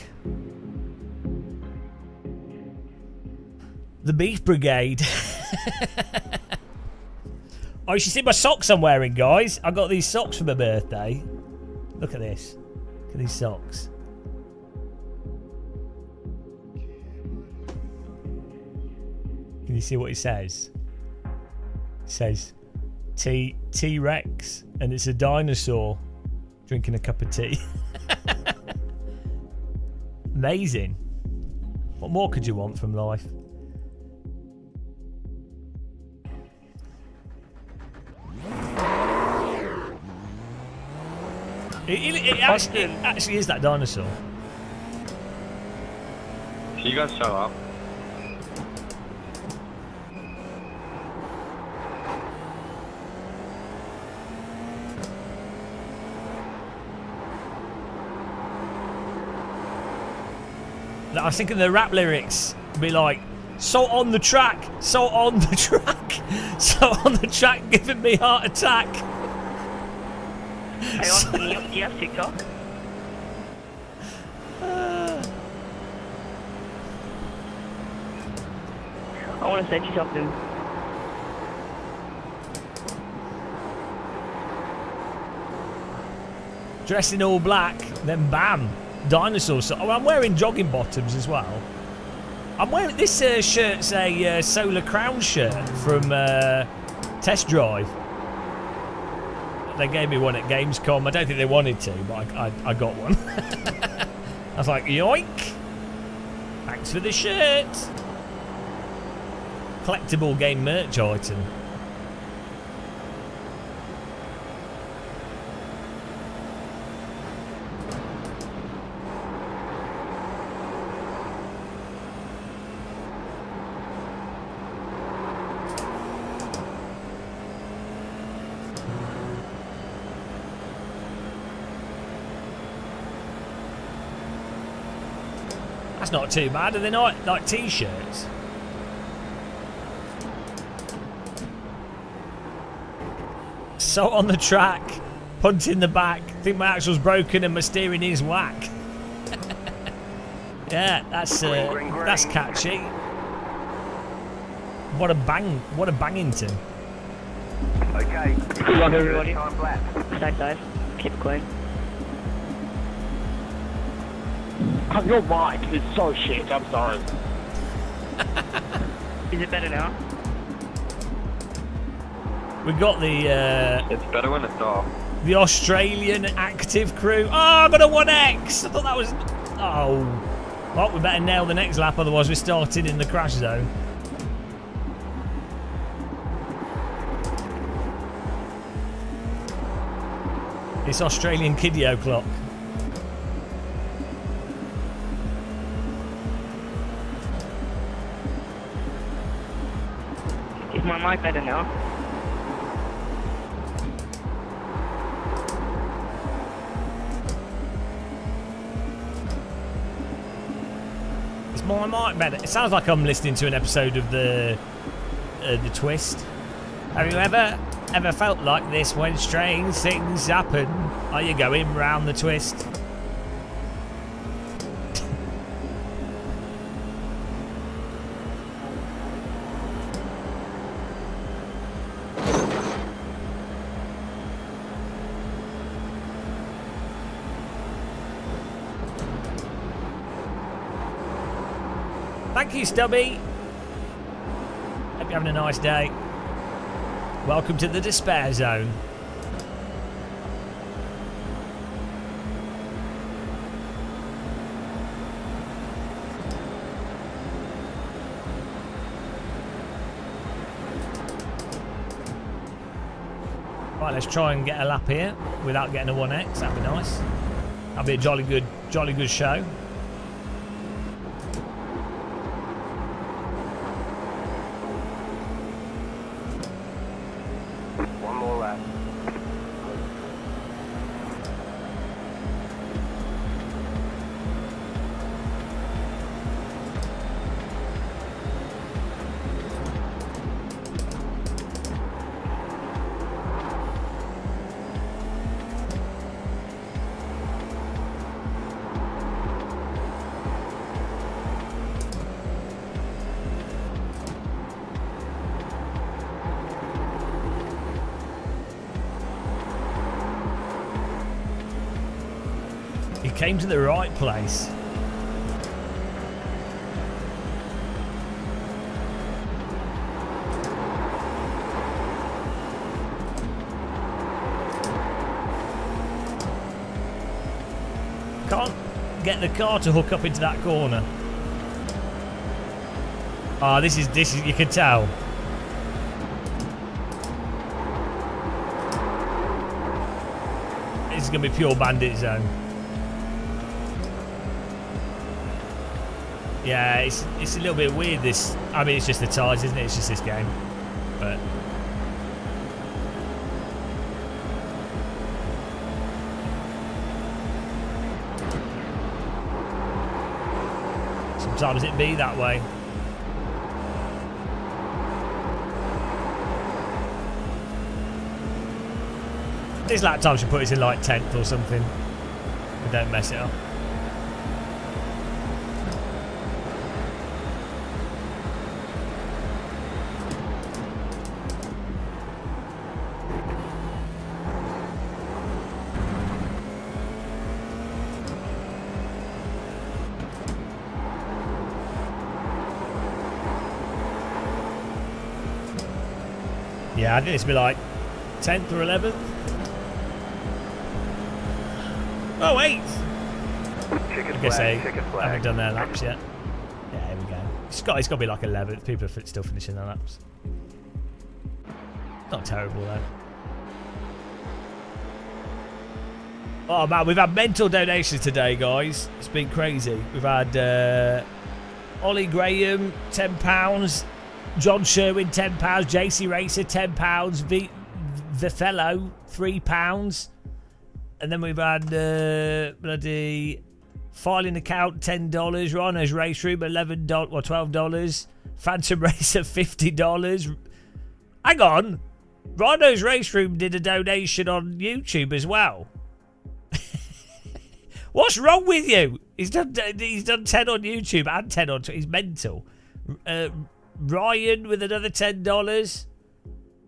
The Beef Brigade. Oh, you should see my socks I'm wearing, guys. I got these socks for my birthday. Look at this. Look at these socks. Can you see what it says? It says T-Rex, and it's a dinosaur drinking a cup of tea. Amazing. What more could you want from life? It actually is that dinosaur. Can you guys shut up? I was thinking the rap lyrics be like, salt on the track, salt on the track, salt on the track, giving me heart attack. Hey Austin, do you have TikTok? I want to send you something. Dressed in all black, then bam, dinosaurs. Oh, I'm wearing jogging bottoms as well. I'm wearing this shirt's a Solar Crown shirt from Test Drive. They gave me one at Gamescom. I don't think they wanted to, but I got one. I was like, yoink! Thanks for the shirt. Collectible game merch item. That's not too bad. Are they not like t-shirts? Salt on the track, punt in the back. Think my axle's broken and my steering is whack. Yeah, that's catchy. What a bangington. Okay. Good luck, everybody. Stay safe. Keep it clean. Your mic is so shit, I'm sorry. Is it better now? We got the It's better when it's off. the Australian active crew. Oh, I got a 1X. I thought that was... Oh. Well, we better nail the next lap, otherwise we're starting in the crash zone. It's Australian kiddie o'clock. Is my mic better now? Is my mic better? It sounds like I'm listening to an episode of the Twist. Have you ever felt like this when strange things happen? Are you going round the twist? Thank you, Stubby. Hope you're having a nice day. Welcome to the despair zone. Right, let's try and get a lap here without getting a 1x. That'd be nice. That'd be a jolly good show. One more lap. You came to the right place. Can't get the car to hook up into that corner. Ah, this is you can tell. This is gonna be pure bandit zone. Yeah, it's a little bit weird, this. I mean, it's just the tyres, isn't it? It's just this game. But sometimes it be that way. This lap time should put us in like 10th or something. We don't mess it up. Yeah, I think this will be like 10th or 11th. Oh, 8th! I guess they haven't done their laps yet. Yeah, here we go. It's got to be like 11th. People are still finishing their laps. Not terrible, though. Oh, man, we've had mental donations today, guys. It's been crazy. We've had Ollie Graham, £10. John Sherwin, £10. JC Racer, £10. The Fellow, £3. And then we've had bloody Filing Account, $10. Rhino's Race Room, $11 or $12. Phantom Racer, $50. Hang on. Rhino's Race Room did a donation on YouTube as well. What's wrong with you? He's done 10 on YouTube and 10 on Twitter. He's mental. Ryan with another $10.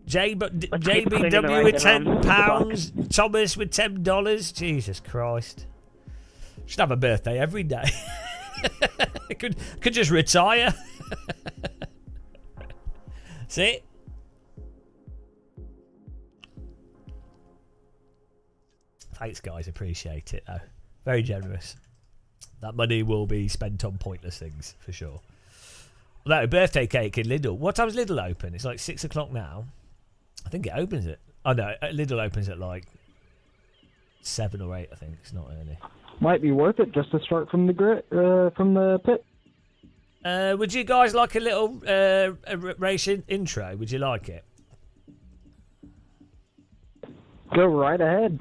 JBW with £10. Thomas with $10. Jesus Christ. Should have a birthday every day. could just retire. See? Thanks, guys. Appreciate it, though. Very generous. That money will be spent on pointless things, for sure. That birthday cake in Lidl. What time is Lidl open? It's like 6 o'clock now. I think it opens it. Oh no, Lidl opens at like 7 or 8. I think it's not early. Might be worth it just to start from the pit. Would you guys like a little racing intro? Would you like it? Go right ahead.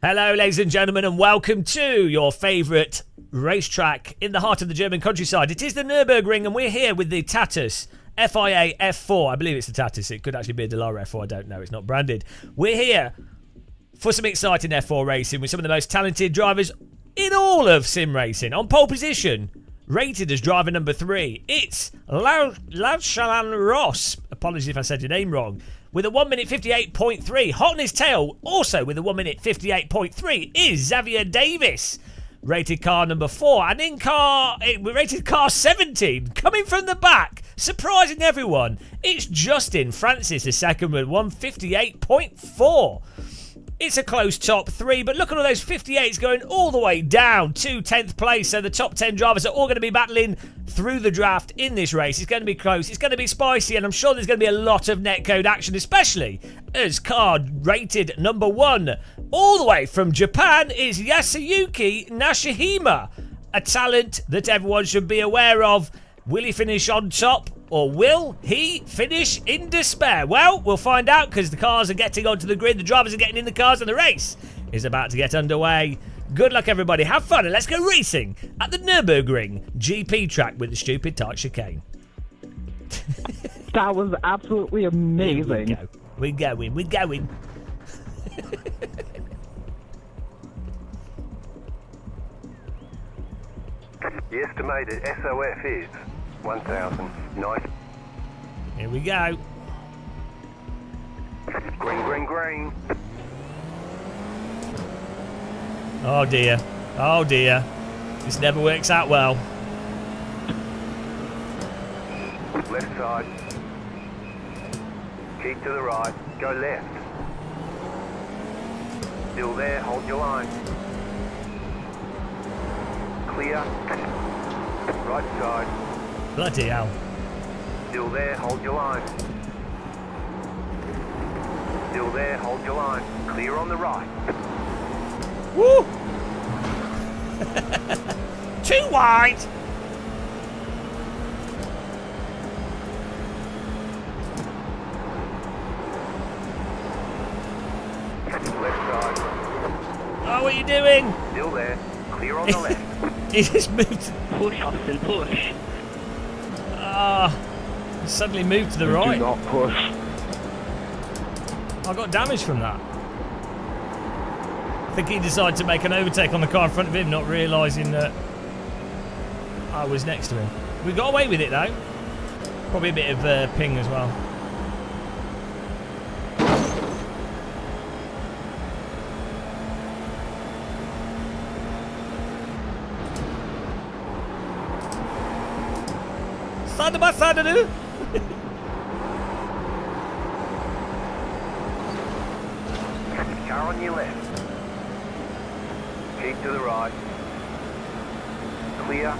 Hello, ladies and gentlemen, and welcome to your favourite racetrack in the heart of the German countryside. It is the Nürburgring, and we're here with the Tatus FIA F4. I believe it's the Tatis. It could actually be a Delara F4. I don't know. It's not branded. We're here for some exciting F4 racing with some of the most talented drivers in all of sim racing. On pole position, rated as driver number 3, it's Lauschalan Ross. Apologies if I said your name wrong. With a 1 minute 58.3. Hot on his tail, also with a 1 minute 58.3, is Xavier Davis. Rated car number 4. And rated car 17. Coming from the back, surprising everyone, it's Justin Francis, the second with 158.4. It's a close top 3, but look at all those 58s going all the way down to 10th place. So the top 10 drivers are all going to be battling through the draft in this race. It's going to be close, it's going to be spicy, and I'm sure there's going to be a lot of netcode action, especially as car rated number 1. All the way from Japan is Yasuyuki Nashihima, a talent that everyone should be aware of. Will he finish on top? Or will he finish in despair? Well, we'll find out because the cars are getting onto the grid, the drivers are getting in the cars, and the race is about to get underway. Good luck, everybody. Have fun, and let's go racing at the Nürburgring GP track with the stupid tight chicane. That was absolutely amazing. We're going. The estimated SOF is 1,009. Here we go. Green. Oh dear. Oh dear. This never works out well. Left side. Keep to the right. Go left. Still there. Hold your line. Clear. Right side. Bloody hell. Still there, hold your line. Still there, hold your line. Clear on the right. Woo! Too wide! Left side. Oh, what are you doing? Still there, clear on the left. He just moved. Push, Austin, push. Suddenly moved to the right. Do not push. I got damage from that. I think he decided to make an overtake on the car in front of him, not realising that I was next to him. We got away with it though. Probably a bit of ping as well. Side by side, do. Car on your left. Keep to the right. Clear.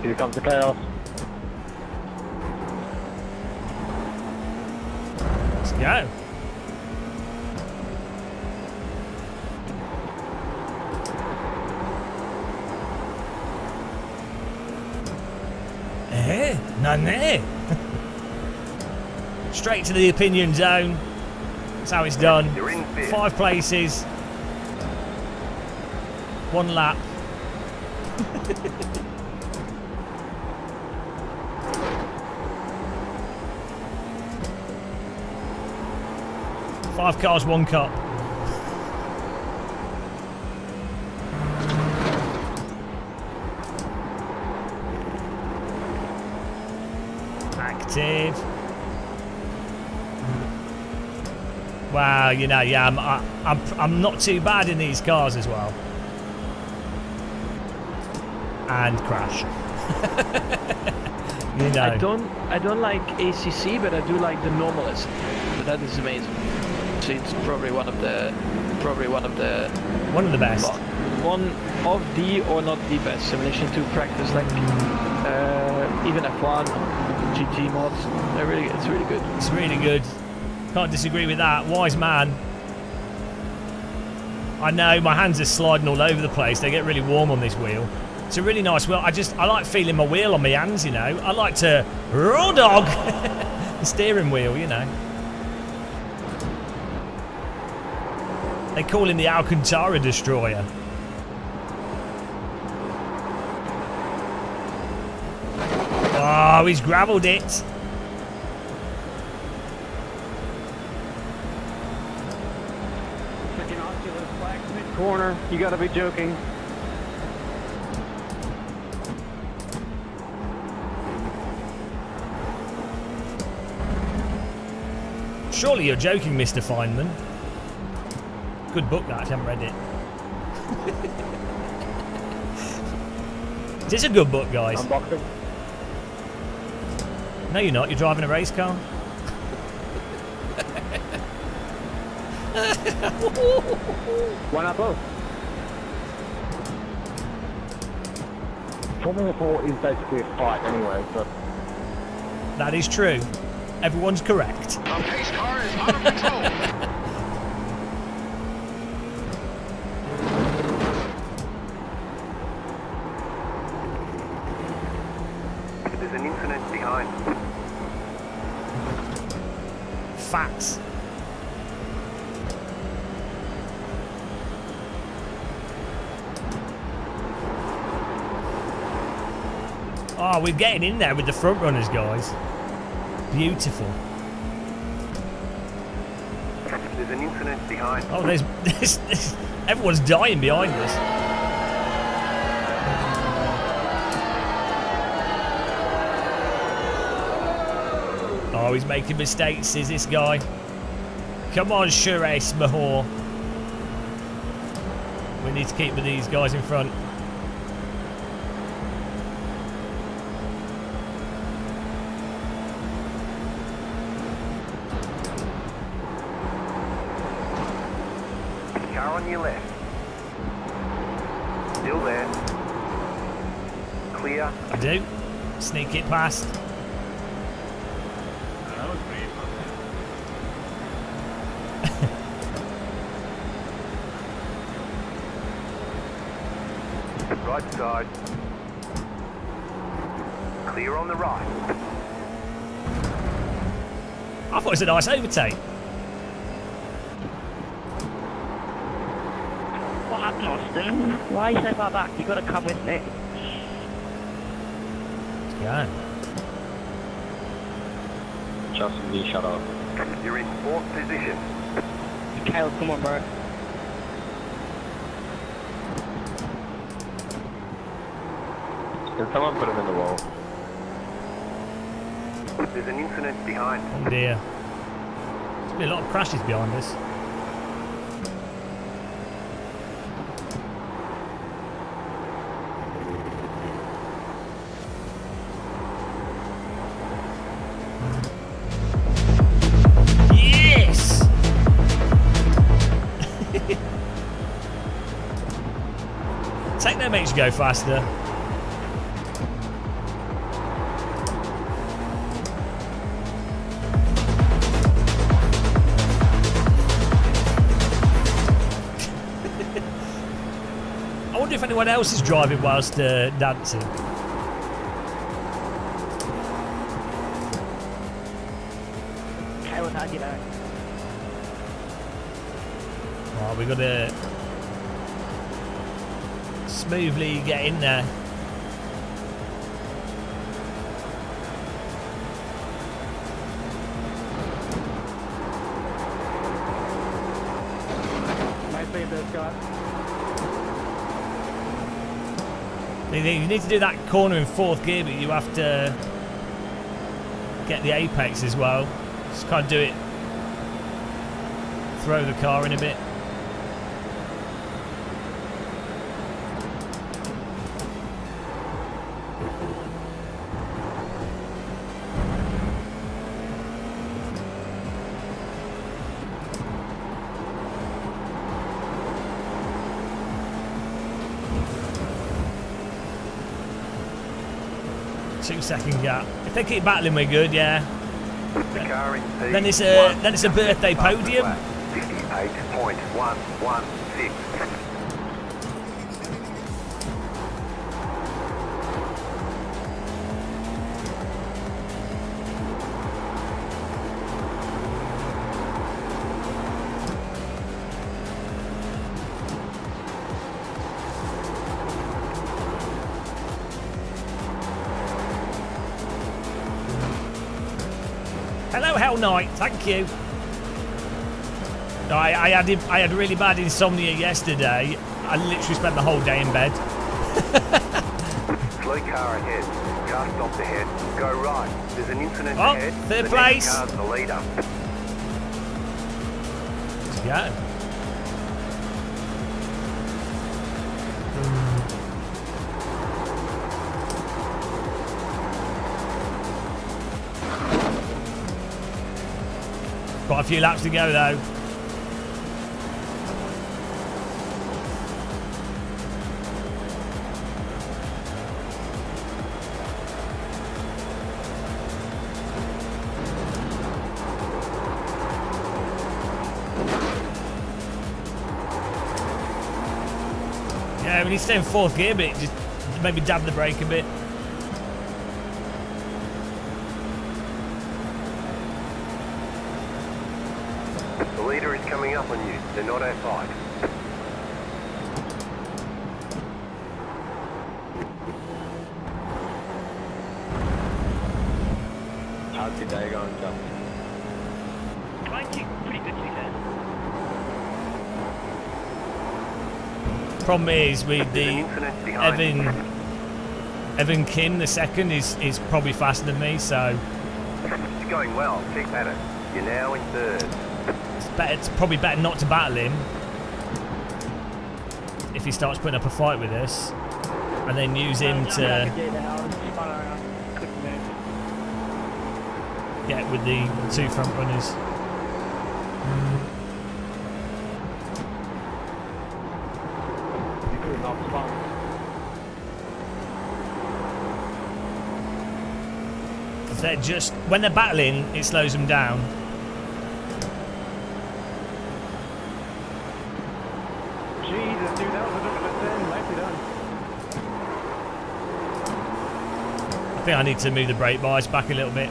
Here comes the chaos. Let's go. None. Straight to the opinion zone. That's how it's done. 5 places. 1 lap. Five cars, 1 cup. Active. Wow, you know, yeah, I'm not too bad in these cars as well. And crash. You know. I don't like ACC, but I do like the normalist. But that is amazing. So it's probably one of the best. One of the, or not the best simulation to practice, like even F1, GT mods. It's really good. It's really good. Can't disagree with that. Wise man. I know my hands are sliding all over the place. They get really warm on this wheel. It's a really nice wheel. I like feeling my wheel on my hands, you know. I like to raw dog the steering wheel, you know. They call him the Alcantara Destroyer. Oh, he's gravelled it. Freaking Oculus flags mid-corner. You gotta be joking. Surely you're joking, Mr. Feynman. Good book that, I haven't read it. It is a good book, guys. Unboxing. No, you're not. You're driving a race car. Why not both? Formula 4 is basically a fight anyway, so... That is true. Everyone's correct. The pace car is out of control. There's an incident behind. Facts. Oh, we're getting in there with the front runners, guys. Beautiful. There's an incident behind. Oh, there's everyone's dying behind us. Oh, he's making mistakes, is this guy? Come on, Suresh Mahor. We need to keep with these guys in front. Car on your left. Still there. Clear. I do. Sneak it past. Right side. Clear on the right. I thought it was a nice overtake. What happened, Austin? Why are you so far back? You got to come with me. Yeah. Justin, you shut up. You're in 4th position. Caleb, come on, bro. Can someone put him in the wall? There's an incident behind. Oh dear. There's been a lot of crashes behind us. Yes! Techno makes you go faster. I wonder if anyone else is driving whilst dancing. Caleb, how'd you know? Right, we've got to smoothly get in there. Nice lead there, Scott. You need to do that corner in 4th gear, but you have to get the apex as well. Just kind of do it. Throw the car in a bit. Two-second gap. If they keep battling, we're good. Yeah. The car in P. Then it's a birthday podium. 58.116. Hello, Hell Knight. Thank you. No, I had really bad insomnia yesterday. I literally spent the whole day in bed. Slow car ahead. Car stopped ahead. Go right. There's an incident ahead. Third the place. next car's the leader. Let's go. Got a few laps to go though. Yeah, we need to stay in fourth gear, but just maybe dab the brake a bit. The leader is coming up on you. They're not outside. How's your day going, John? Mine's pretty good, to be fair. Problem is with the Evan Kim, the second, is probably faster than me, so It's going well. Keep at it. You're now in third. it's probably better not to battle him if he starts putting up a fight with us, and then use him to get with the two front runners. They're just, when they're battling, it slows them down. Jesus, dude, that was a different thing. Nicely done. I think I need to move the brake bias back a little bit.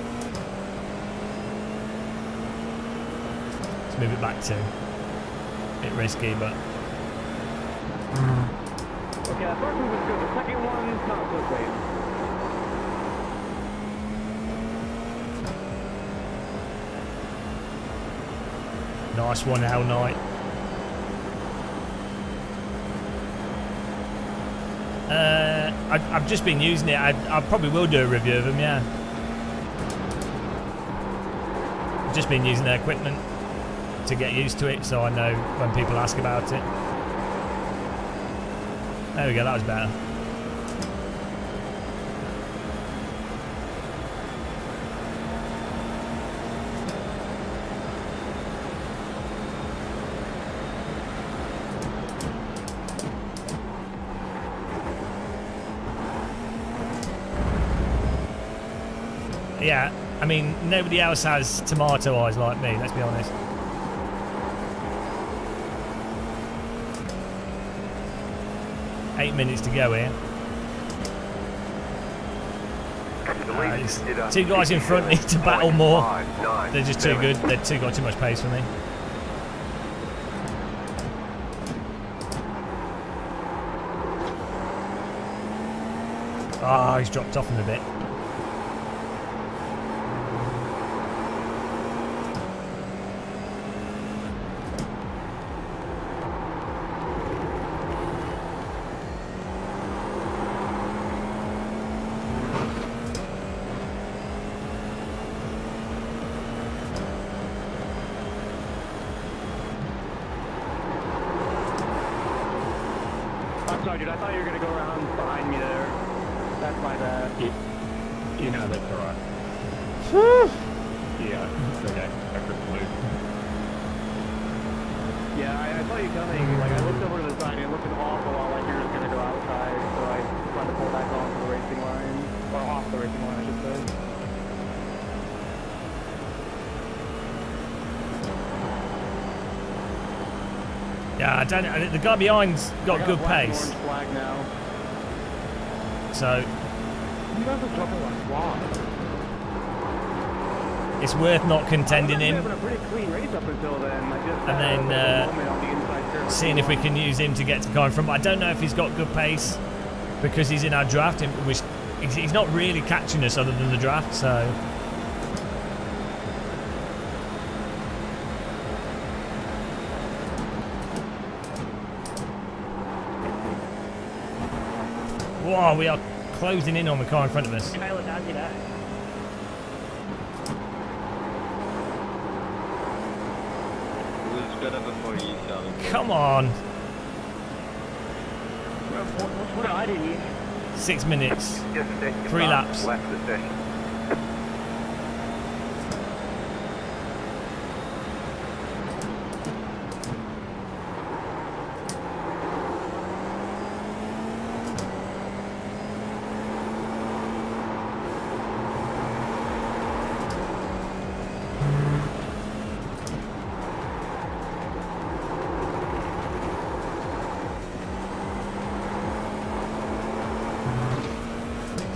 Let's move it back to a bit risky, but Okay, that first one was good. The second one is not so great. nice one, Hell Knight. I've just been using it. I probably will do a review of them, yeah. I've just been using their equipment to get used to it, so I know when people ask about it. There we go, that was better. Yeah, I mean, nobody else has tomato eyes like me, let's be honest. Eight minutes to go here. Two guys in front need to battle more. They're just too good. They've got too much pace for me. Ah, he's dropped off him a bit. I'm sorry, dude. I thought you were going to go around behind me there. That's my bad. You know, that's alright. Yeah, it's okay. I couldn't move. Yeah, I saw you coming. Like, I looked over to the side and it looked awful while like you were just going to go outside. So I tried to pull back onto the racing line. Or off the racing line, I should say. Yeah, I don't know. The guy behind's got good pace. Flag now. So you guys are jumping like flies. it's worth not contending him. Having a pretty clean race up until then. And then seeing if we can use him to get to car in front. But I don't know if he's got good pace because he's in our draft. He's not really catching us other than the draft, so Whoa, we are closing in on the car in front of us. Trailer down you there. Who's better before you, Sally? Come on. What did I do here? 6 minutes. Just set your 3 laps. Lap the session.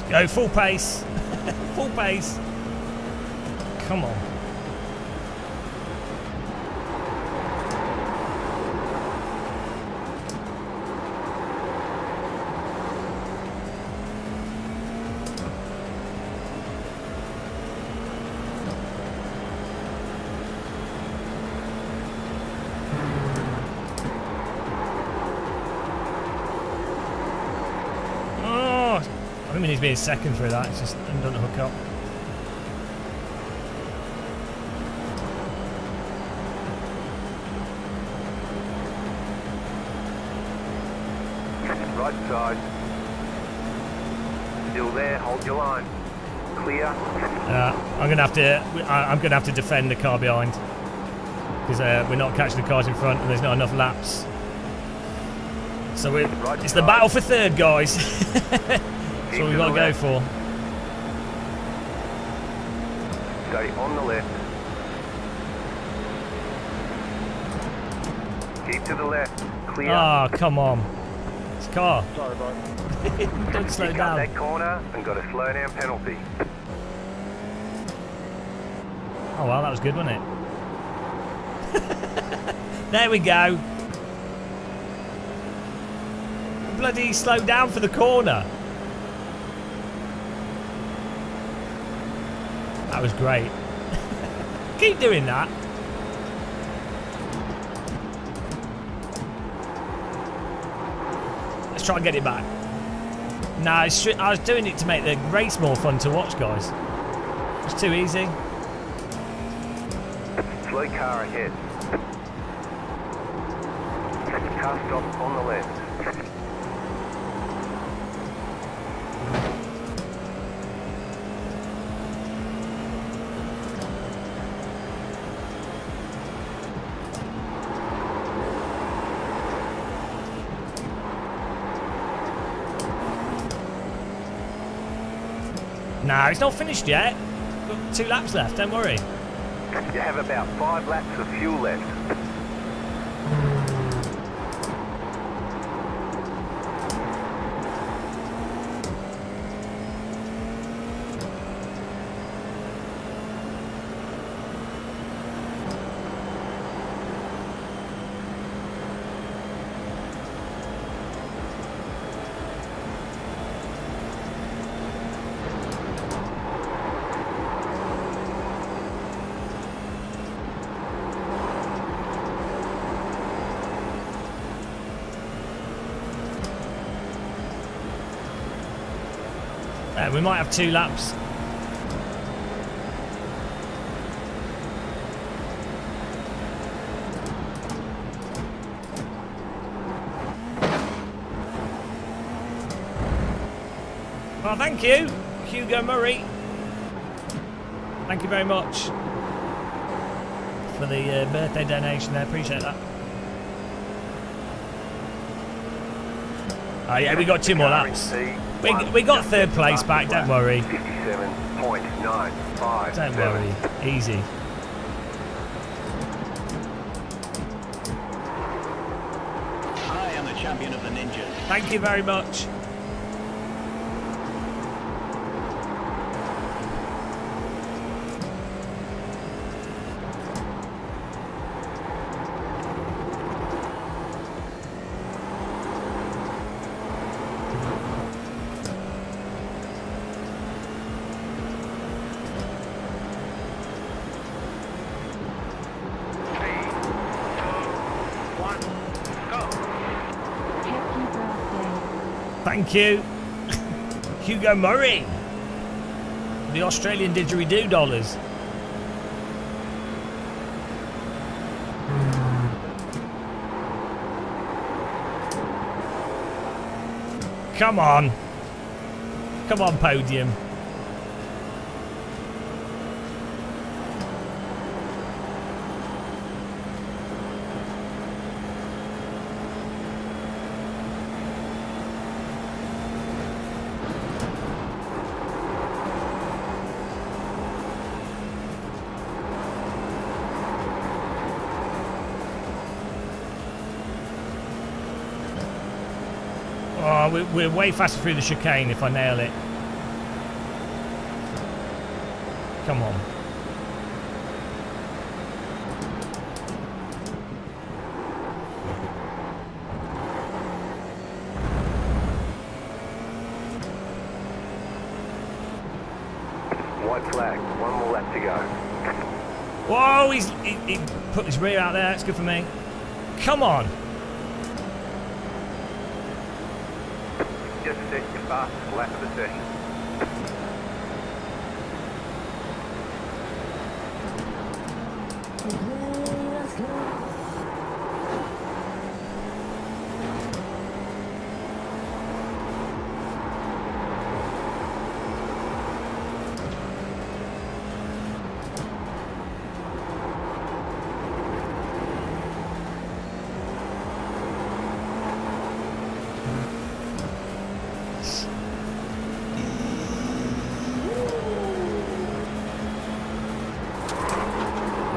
Go full pace. Full pace. Come on. I mean, he's being second through that. It's just undone to hook up. Right side. Still there. Hold your line. Clear. I'm gonna have to defend the car behind because we're not catching the cars in front, and there's not enough laps. So it's the battle for third, guys. That's what we've got to go for. Stay on the left. Keep to the left. Clear. Ah, come on. It's a car. Sorry, bro. Don't slow Pick down. up that corner and got a slow down penalty. Oh well, that was good, wasn't it? There we go. Bloody slowed down for the corner. That was great. Keep doing that. Let's try and get it back. No, I was doing it to make the race more fun to watch, guys. It's too easy. Slow car ahead. Car stop on the left. No, it's not finished yet. Got 2 laps left, don't worry. You have about 5 laps of fuel left. We might have 2 laps. Well, thank you, Hugo Murray. Thank you very much for the birthday donation there. Appreciate that. Oh yeah, we got 2 more laps. We got 3rd place back, don't worry. 57.95. Don't worry, easy. I am the champion of the ninjas. Thank you very much. Happy birthday. Thank you. Hugo Murray. The Australian didgeridoo dollars. Come on. Come on, podium. Oh, we're way faster through the chicane if I nail it. Come on. White flag. One more lap to go. Whoa, he put his rear out there. That's good for me. Come on. Just set your fastest lap of the session.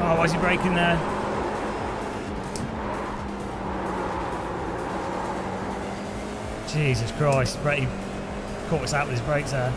Oh, why is he braking there? Jesus Christ, he caught us out with his brakes there.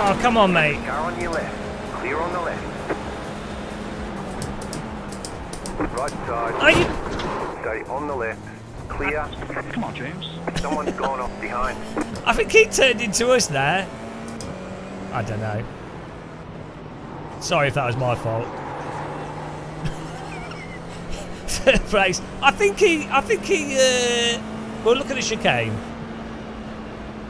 Oh, come on, mate. Car on your left. Clear on the left. Right side. Are you... Stay on the left. Clear. Come on, James. Someone's gone off behind. I think he turned into us there. I don't know. Sorry if that was my fault. Third place. I think he, well, look at the chicane.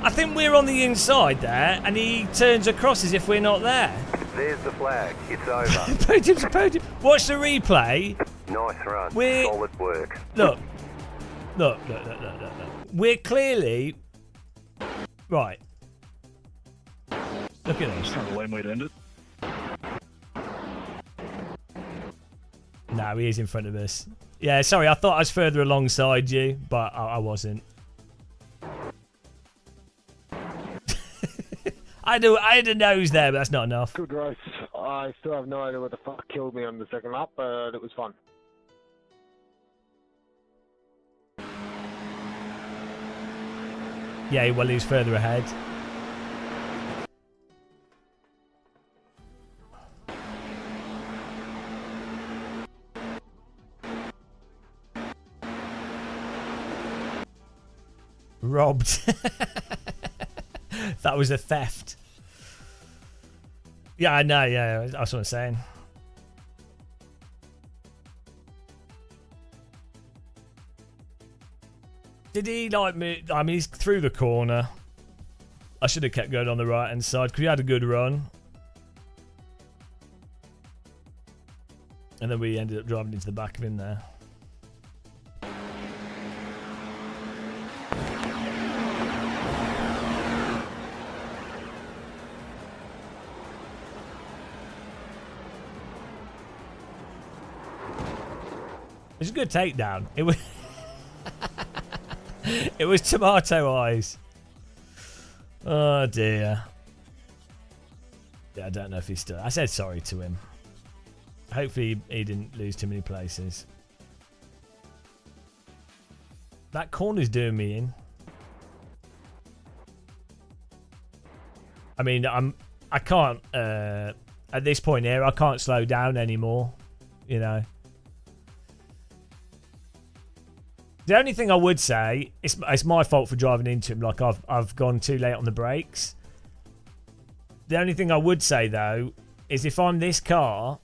I think we're on the inside there, and he turns across as if we're not there. There's the flag. It's over. Podium's a podium. Watch the replay. Nice run. We're... Solid work. Look. We're clearly... Right. Look at this. Kind of a lame way to end it. No, he is in front of us. Yeah, sorry, I thought I was further alongside you, but I wasn't. I had a nose there, but that's not enough. Good race. I still have no idea what the fuck killed me on the second lap, but it was fun. Yeah, well, he was further ahead. Robbed. That was a theft. Yeah, I know, yeah, that's what I'm saying. Did he like me? I mean, he's through the corner. I should have kept going on the right hand side because he had a good run. And then we ended up driving into the back of him there. It was a good takedown. It was it was tomato eyes. Oh dear. Yeah, I don't know if he's still... I said sorry to him. Hopefully he didn't lose too many places. That corner's doing me in. I mean, I can't... at this point here, I can't slow down anymore. You know. The only thing I would say, it's my fault for driving into him. Like, I've gone too late on the brakes. The only thing I would say, though, is if I'm this car,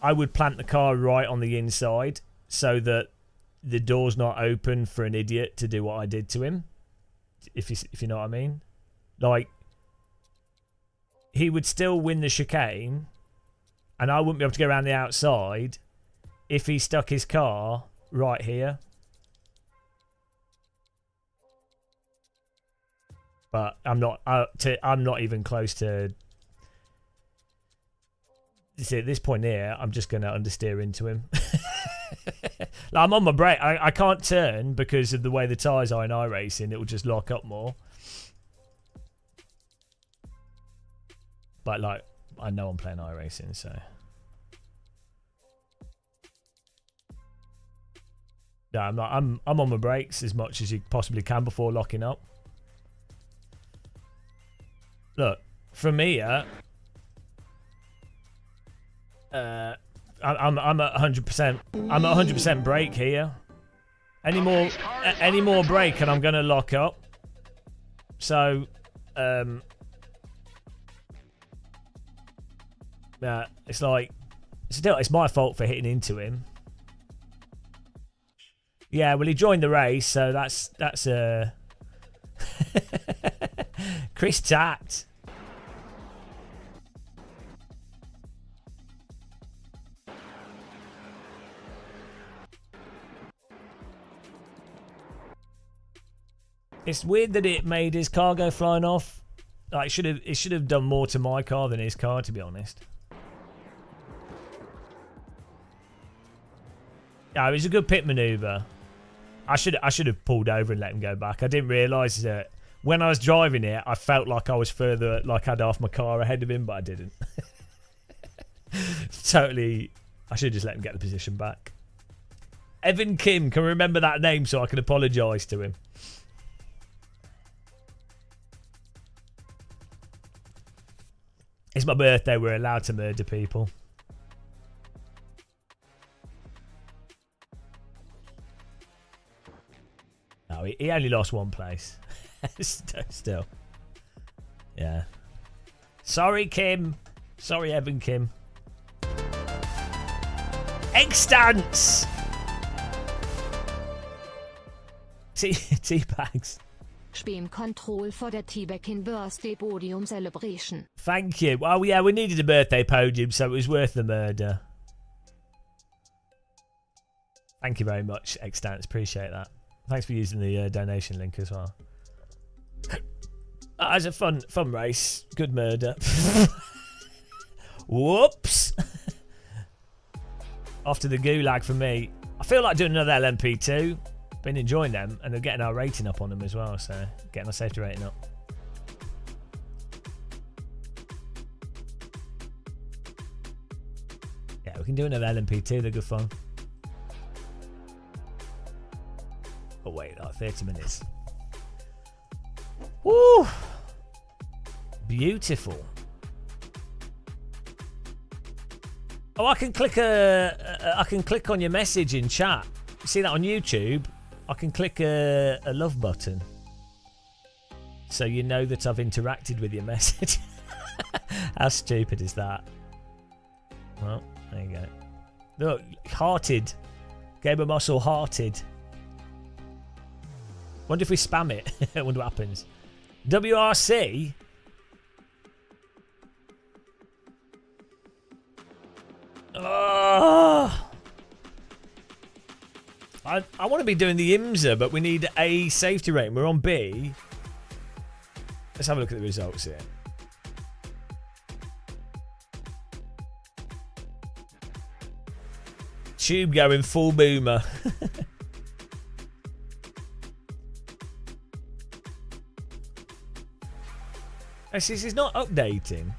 I would plant the car right on the inside so that the door's not open for an idiot to do what I did to him. If you know what I mean. Like, he would still win the chicane, and I wouldn't be able to go around the outside if he stuck his car right here. But I'm not even close to... See, at this point here, I'm just going to understeer into him. Like, I'm on my brake. I can't turn because of the way the tyres are in iRacing. It will just lock up more. But, like, I know I'm playing iRacing, so... No, I'm not. I'm on my brakes as much as you possibly can before locking up. Look, from here, I'm at 100%. I'm at 100% brake here. Any more brake, and I'm gonna lock up. So, yeah, it's like it's my fault for hitting into him. Yeah, well, he joined the race, so that's Chris Tatt. It's weird that it made his car go flying off. Like, it should have done more to my car than his car, to be honest. Yeah, it was a good pit maneuver. I should have pulled over and let him go back. I didn't realise that when I was driving it, I felt like I was further, like I'd half my car ahead of him, but I didn't. Totally, I should just let him get the position back. Evan Kim, can remember that name so I can apologise to him. It's my birthday, we're allowed to murder people. No, he only lost one place. Still. Yeah. Sorry, Kim. Sorry, Evan Kim. Extance! Teabags. Spam control for the T-Beckin birthday podium celebration. Thank you. Well, yeah, we needed a birthday podium, so it was worth the murder. Thank you very much, Extance. Appreciate that. Thanks for using the donation link as well. That was a fun race. Good murder. Whoops. Off to the gulag for me. I feel like doing another LMP2. Been enjoying them, and they're getting our rating up on them as well, so getting our safety rating up. Yeah, we can do another LMP2. They're good fun. Oh wait, like 30 minutes. Woo! Beautiful. Oh, I can click on your message in chat. You see that on YouTube? I can click a love button, so you know that I've interacted with your message. How stupid is that? Well, there you go. Look, hearted. Gamer Muscle hearted. Wonder if we spam it. I wonder what happens. WRC? Oh. I want to be doing the IMSA, but we need a safety rating. We're on B. Let's have a look at the results here. Tube going full boomer. This is not updating.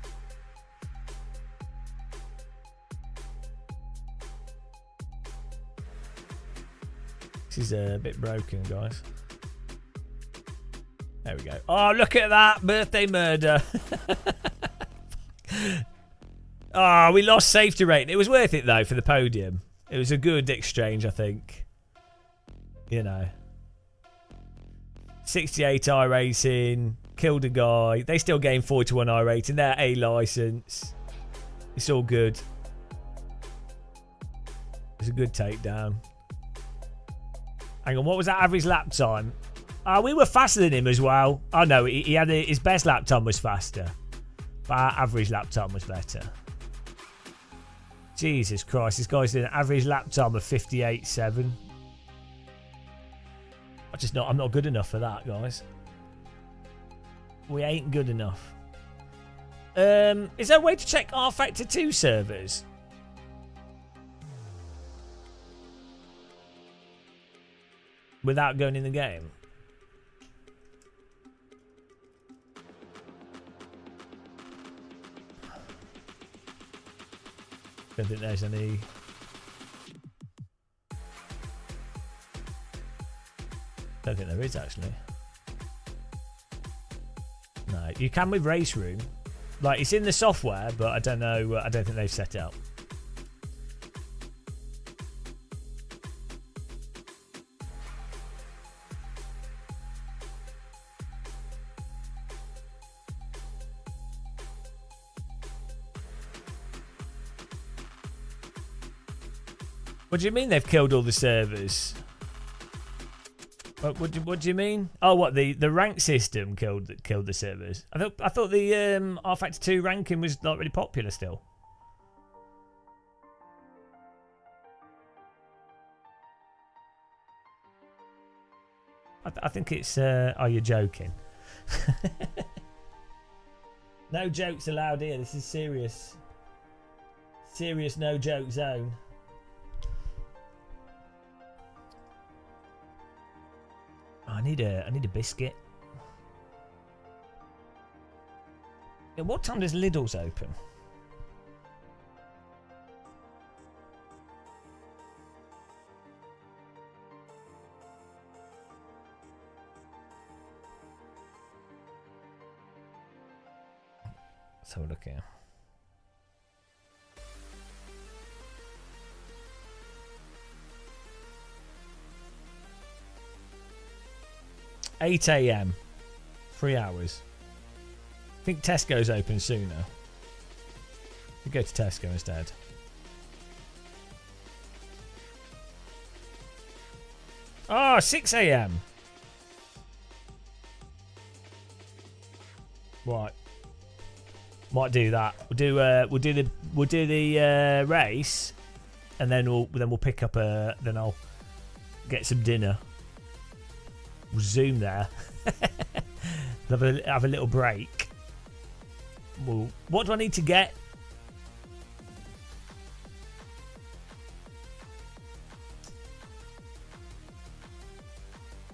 This is a bit broken, guys. There we go. Oh, look at that. Birthday murder. Oh, we lost safety rating. It was worth it, though, for the podium. It was a good exchange, I think. You know. 68 iRacing. Killed a guy. They still gained 41 iRating. They're A license. It's all good. It's a good takedown. Hang on, what was that average lap time? We were faster than him as well. Oh no, he had his best lap time was faster. But our average lap time was better. Jesus Christ, this guy's doing an average lap time of 58.7. I'm not good enough for that, guys. We ain't good enough. Is there a way to check R Factor 2 servers? Without going in the game? Don't think there's any. Don't think there is actually. No, you can with Race Room. Like it's in the software, but I don't know. I don't think they've set it up. What do you mean they've killed all the servers? What do you mean? Oh, what the rank system killed the servers? I thought the R Factor 2 ranking was not really popular still. I think it's. Oh, you're joking. No jokes allowed here. This is serious. Serious no joke zone. I need a biscuit. Yeah, what time does Lidl's open? Let's have a look here. $8 AM. 3 hours. I think Tesco's open sooner. We go to Tesco instead. Oh, 6 AM. Right. Might do that. We'll do the race, and then we'll pick up then I'll get some dinner. We'll zoom there. have a little break. What do I need to get?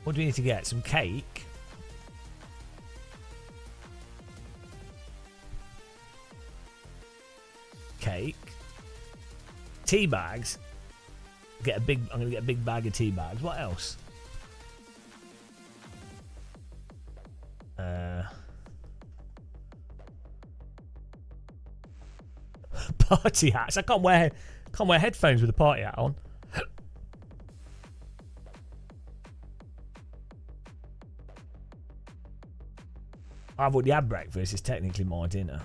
What do we need to get? Some cake. Cake. Tea bags. I'm gonna get a big bag of tea bags. What else? Party hats. I can't wear headphones with a party hat on. I've already had breakfast. It's technically my dinner.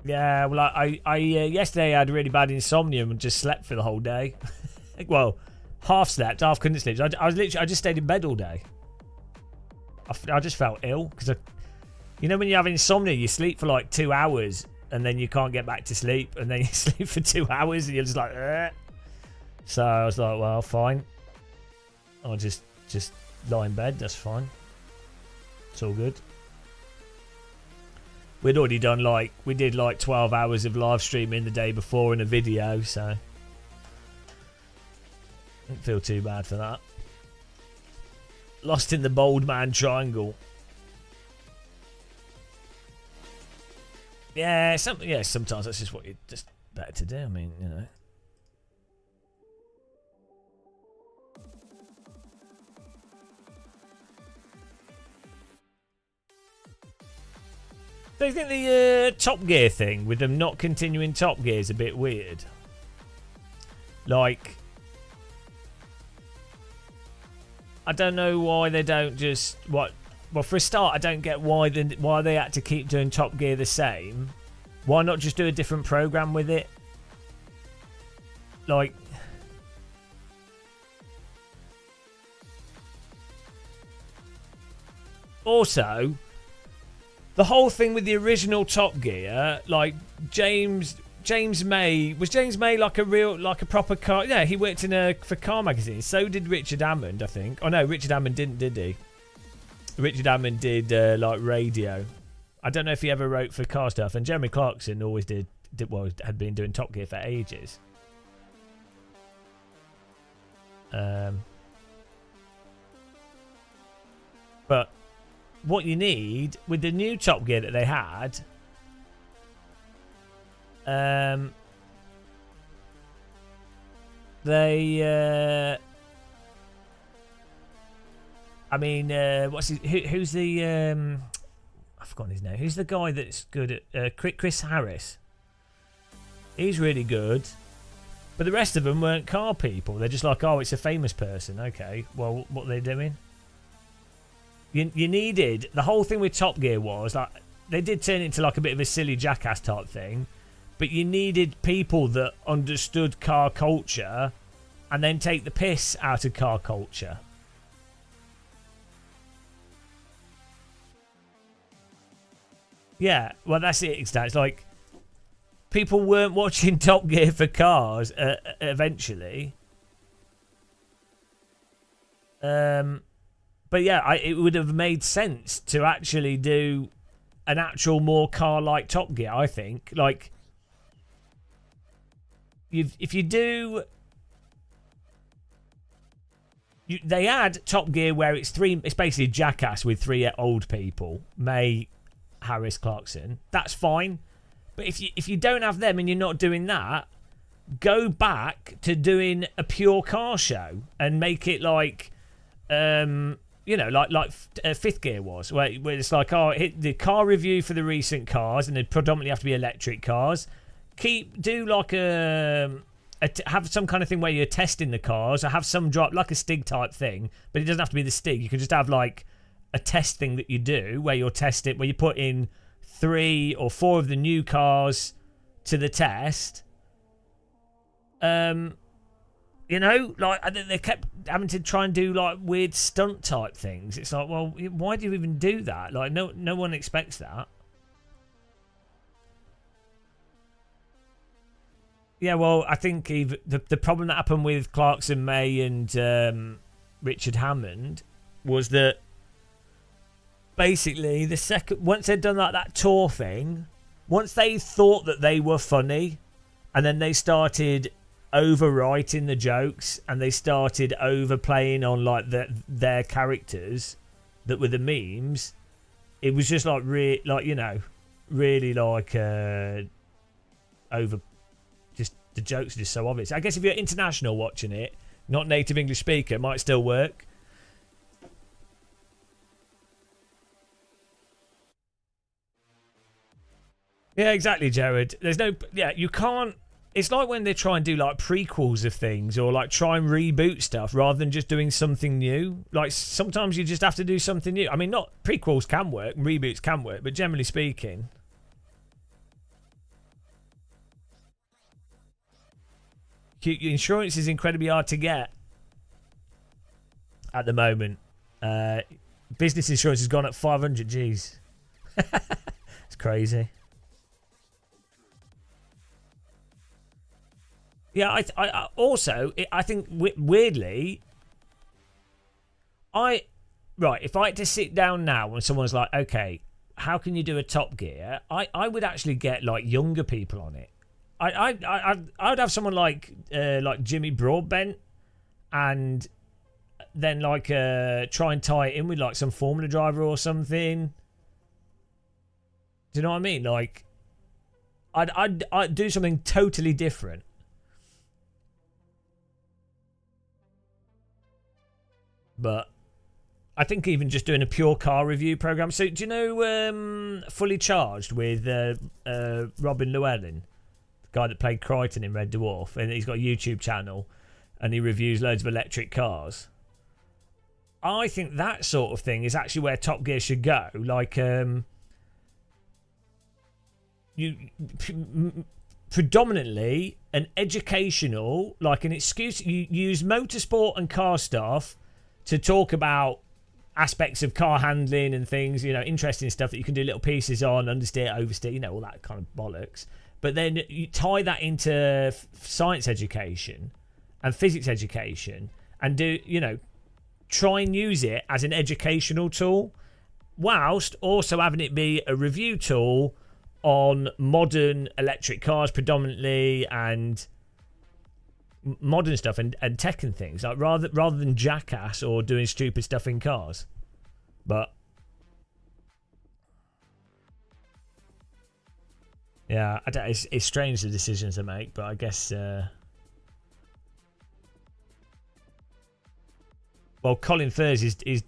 Yeah, well, I yesterday I had really bad insomnia and just slept for the whole day. Well, half slept, half couldn't sleep. I just stayed in bed all day. I just felt ill because you know when you have insomnia, you sleep for like 2 hours and then you can't get back to sleep, and then you sleep for 2 hours and you're just like, Ugh. So I was like, well, fine. I'll just lie in bed. That's fine. It's all good. We'd already done we did 12 hours of live streaming the day before in a video, so didn't feel too bad for that. Lost in the bold man triangle. Yeah, sometimes that's just what you just better to do. I mean, you know. Do you think the Top Gear thing with them not continuing Top Gear is a bit weird? Like, I don't know why they don't just Well, for a start, I don't get why they had to keep doing Top Gear the same. Why not just do a different program with it? Like, also, the whole thing with the original Top Gear, like James May, was James May like a proper car? Yeah, he worked for car magazines. So did Richard Hammond, I think. Oh no, Richard Hammond didn't, did he? Richard Hammond did like radio. I don't know if he ever wrote for car stuff. And Jeremy Clarkson always had been doing Top Gear for ages. But what you need with the new Top Gear that they had, who's the I've forgotten his name. Who's the guy that's good at Chris Harris? He's really good. But the rest of them weren't car people. They're just like, oh, it's a famous person. Okay, well, what are they doing? You needed... The whole thing with Top Gear was, like, they did turn it into like a bit of a silly jackass type thing, but you needed people that understood car culture and then take the piss out of car culture. Yeah, well, that's it. It's like people weren't watching Top Gear for cars eventually. But yeah, it would have made sense to actually do an actual more car-like Top Gear, I think. Like, if you do... they had Top Gear where it's basically Jackass with three old people. May, Harris, Clarkson. That's fine. But if you don't have them and you're not doing that, go back to doing a pure car show and make it like... like Fifth Gear was, where it's like, oh, hit the car review for the recent cars, and they'd predominantly have to be electric cars. Do like have some kind of thing where you're testing the cars, or have some drop like a Stig type thing, but it doesn't have to be the Stig. You can just have like a test thing that you do where you're testing, where you put in 3 or 4 of the new cars to the test. Like, I think they kept having to try and do like weird stunt type things. It's like, well, why do you even do that? Like, no one expects that. Yeah, well, I think the problem that happened with Clarkson, May, and Richard Hammond was that basically once they'd done like that tour thing, once they thought that they were funny, and then they started overwriting the jokes and they started overplaying on like their characters that were the memes, it was just like really like over. Just the jokes are just so obvious. I guess if you're international watching it, not native English speaker, it might still work. Yeah, exactly, Jared. You can't. It's like when they try and do like prequels of things, or like try and reboot stuff rather than just doing something new. Like sometimes you just have to do something new. I mean, not prequels can work, reboots can work, but generally speaking, insurance is incredibly hard to get at the moment. Business insurance has gone up 500 G's. It's crazy. Yeah, I also think weirdly, if I had to sit down now and someone's like, okay, how can you do a Top Gear? I would actually get like younger people on it. I'd have someone like Jimmy Broadbent, and then like try and tie it in with like some Formula driver or something. Do you know what I mean? Like, I'd do something totally different. But I think even just doing a pure car review program. So do you know Fully Charged with Robin Llewellyn, the guy that played Crichton in Red Dwarf, and he's got a YouTube channel and he reviews loads of electric cars. I think that sort of thing is actually where Top Gear should go. Like predominantly an educational, like an excuse. You use motorsport and car stuff to talk about aspects of car handling and things, you know, interesting stuff that you can do little pieces on, understeer, oversteer, you know, all that kind of bollocks. But then you tie that into science education and physics education and do, you know, try and use it as an educational tool whilst also having it be a review tool on modern electric cars predominantly and modern stuff and tech and things, like rather than jackass or doing stupid stuff in cars. But yeah, it's strange the decisions they make, but I guess well, Colin Furze is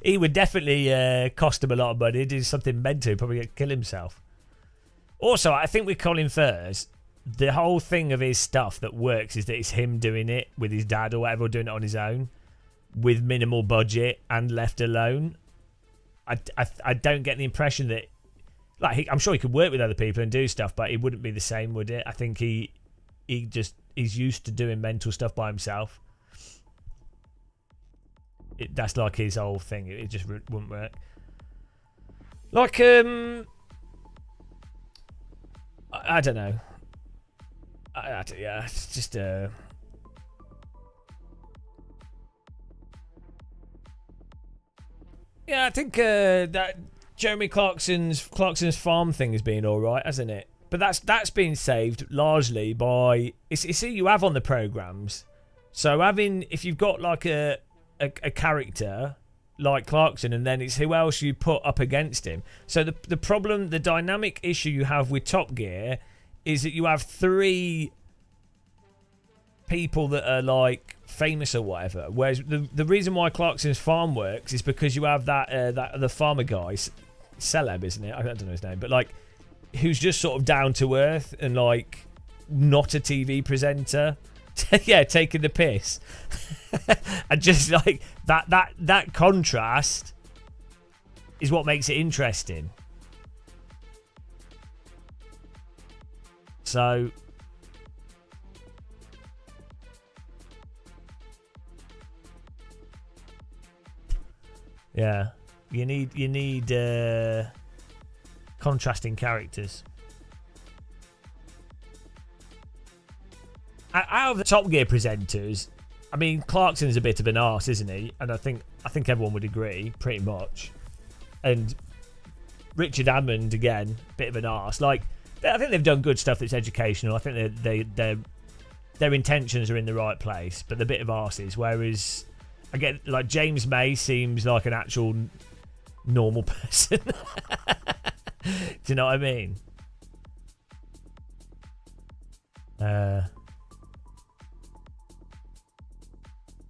he would definitely cost him a lot of money. Do something meant to probably kill himself. Also, I think with Colin Furze, the whole thing of his stuff that works is that it's him doing it with his dad or whatever, or doing it on his own with minimal budget and left alone. I don't get the impression that, like, I'm sure he could work with other people and do stuff, but it wouldn't be the same, would it? I think he's used to doing mental stuff by himself. That's like his whole thing. It just wouldn't work. Like I don't know. Yeah, it's just yeah, I think that Jeremy Clarkson's farm thing has been all right, hasn't it? But that's been saved largely by it's who you have on the programs. So if you've got like a character like Clarkson, and then it's who else you put up against him. So the dynamic issue you have with Top Gear is that you have 3 people that are like famous or whatever. Whereas the reason why Clarkson's farm works is because you have that the farmer guy, Celeb, isn't it? I don't know his name, but like who's just sort of down to earth and like not a TV presenter. Yeah, taking the piss. And just like that contrast is what makes it interesting. So yeah, you need contrasting characters. Out of the Top Gear presenters, I mean, Clarkson's a bit of an arse, isn't he? And I think everyone would agree, pretty much. And Richard Hammond, again, bit of an arse. Like, I think they've done good stuff that's educational. I think their intentions are in the right place, but they're a bit of arses. Whereas, I get, like, James May seems like an actual normal person. Do you know what I mean?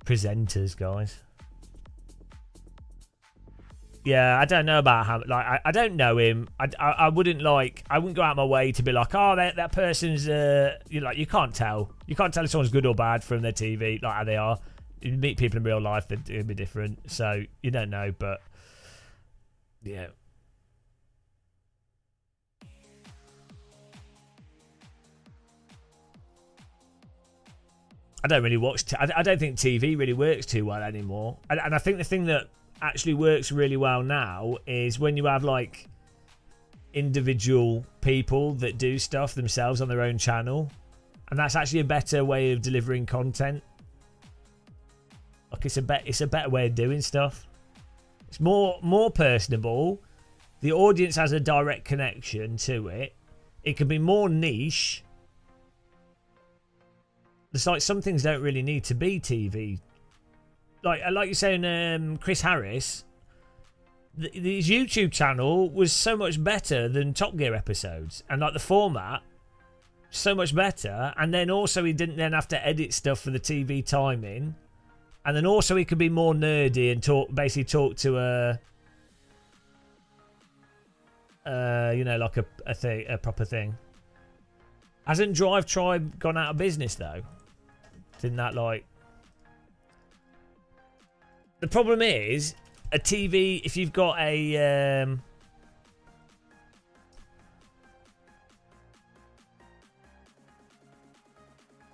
Presenters, guys. Yeah, I don't know about him. Like, I don't know him. I wouldn't go out my way to be like, oh, that person's you can't tell. You can't tell if someone's good or bad from their TV, like how they are. You meet people in real life, they'll be different. So you don't know, but yeah. I don't really watch. I don't think TV really works too well anymore. And I think the thing that actually works really well now is when you have like individual people that do stuff themselves on their own channel, and that's actually a better way of delivering content. Like it's a better way of doing stuff. It's more personable. The audience has a direct connection to it. It can be more niche. It's like some things don't really need to be TV. Like you're saying, Chris Harris, his YouTube channel was so much better than Top Gear episodes, and like the format, so much better. And then also he didn't then have to edit stuff for the TV timing, and then also he could be more nerdy and basically talk to like a proper thing. Hasn't Drive Tribe gone out of business though? Didn't that like? The problem is a TV. If you've got a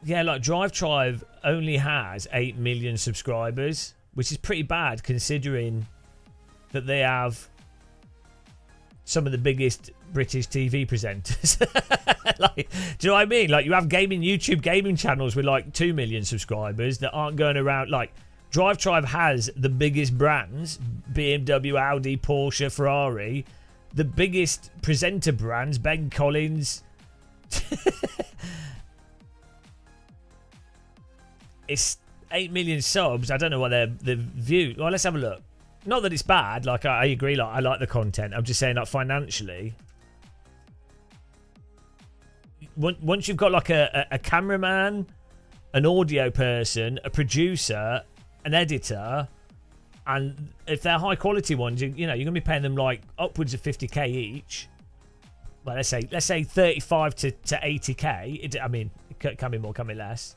like Drive Tribe only has 8 million subscribers, which is pretty bad considering that they have some of the biggest British TV presenters. Like, do you know what I mean? Like, you have YouTube gaming channels with like 2 million subscribers that aren't going around. Like, Drive Tribe has the biggest brands: BMW, Audi, Porsche, Ferrari. The biggest presenter brands: Ben Collins. It's 8 million subs. I don't know what the view. Well, let's have a look. Not that it's bad. Like, I agree. Like, I like the content. I'm just saying, like, financially, once you've got like a cameraman, an audio person, a producer, an editor, and if they're high quality ones, you're gonna be paying them like upwards of 50k each. Well, let's say 35 to 80k. I mean, it can be more, can be less.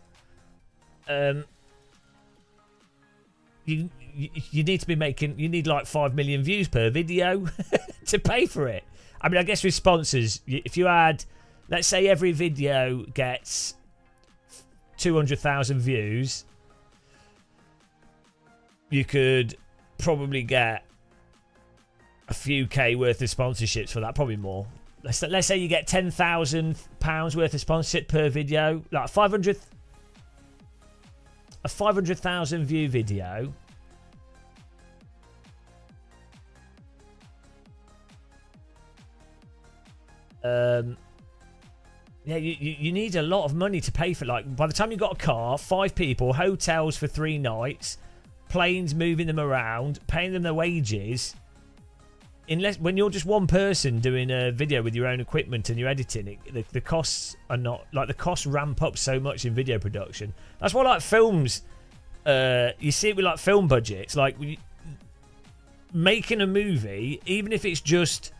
You need to be making. You need like 5 million views per video to pay for it. I mean, I guess with sponsors, if you had, let's say every video gets 200,000 views, you could probably get a few K worth of sponsorships for that, probably more. Let's say you get £10,000 worth of sponsorship per video, like a 500,000 view video. Yeah, you need a lot of money to pay for. Like, by the time you got a car, 5 people, hotels for 3 nights, planes moving them around, paying them their wages. When you're just one person doing a video with your own equipment and you're editing it, the costs are not like, the costs ramp up so much in video production. That's why, like, films, you see it with like film budgets. Like, making a movie, even if it's just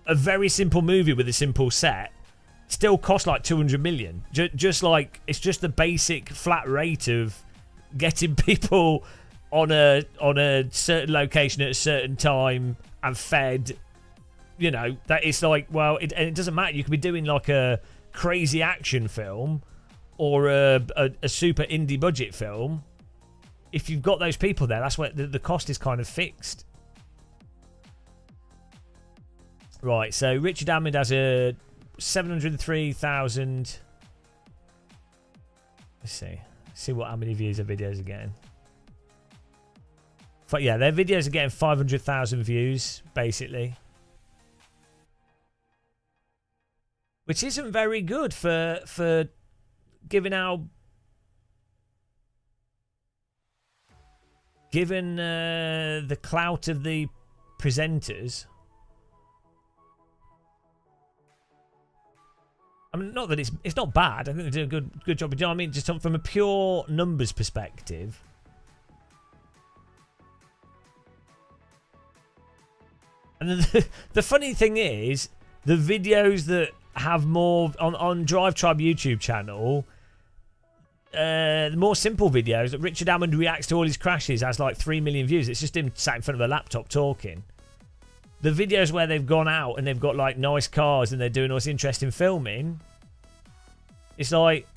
a very simple movie with a simple set, still costs like 200 million. Just like, it's just the basic flat rate of getting people on a certain location at a certain time and fed. That it's like, well, it doesn't matter. You could be doing like a crazy action film or a super indie budget film. If you've got those people there, that's where the cost is kind of fixed. Right, so Richard Hammond has a 703,000. Let's see how many views their videos are getting. But yeah, their videos are getting 500,000 views, basically. Which isn't very good for giving out... Given the clout of the presenters... I mean, not that it's not bad. I think they do a good job. But you know what I mean? Just from a pure numbers perspective. And then the funny thing is, the videos that have more on Drive Tribe YouTube channel, the more simple videos that Richard Hammond reacts to all his crashes has like 3 million views. It's just him sat in front of a laptop talking. The videos where they've gone out and they've got like nice cars and they're doing all this interesting filming, it's like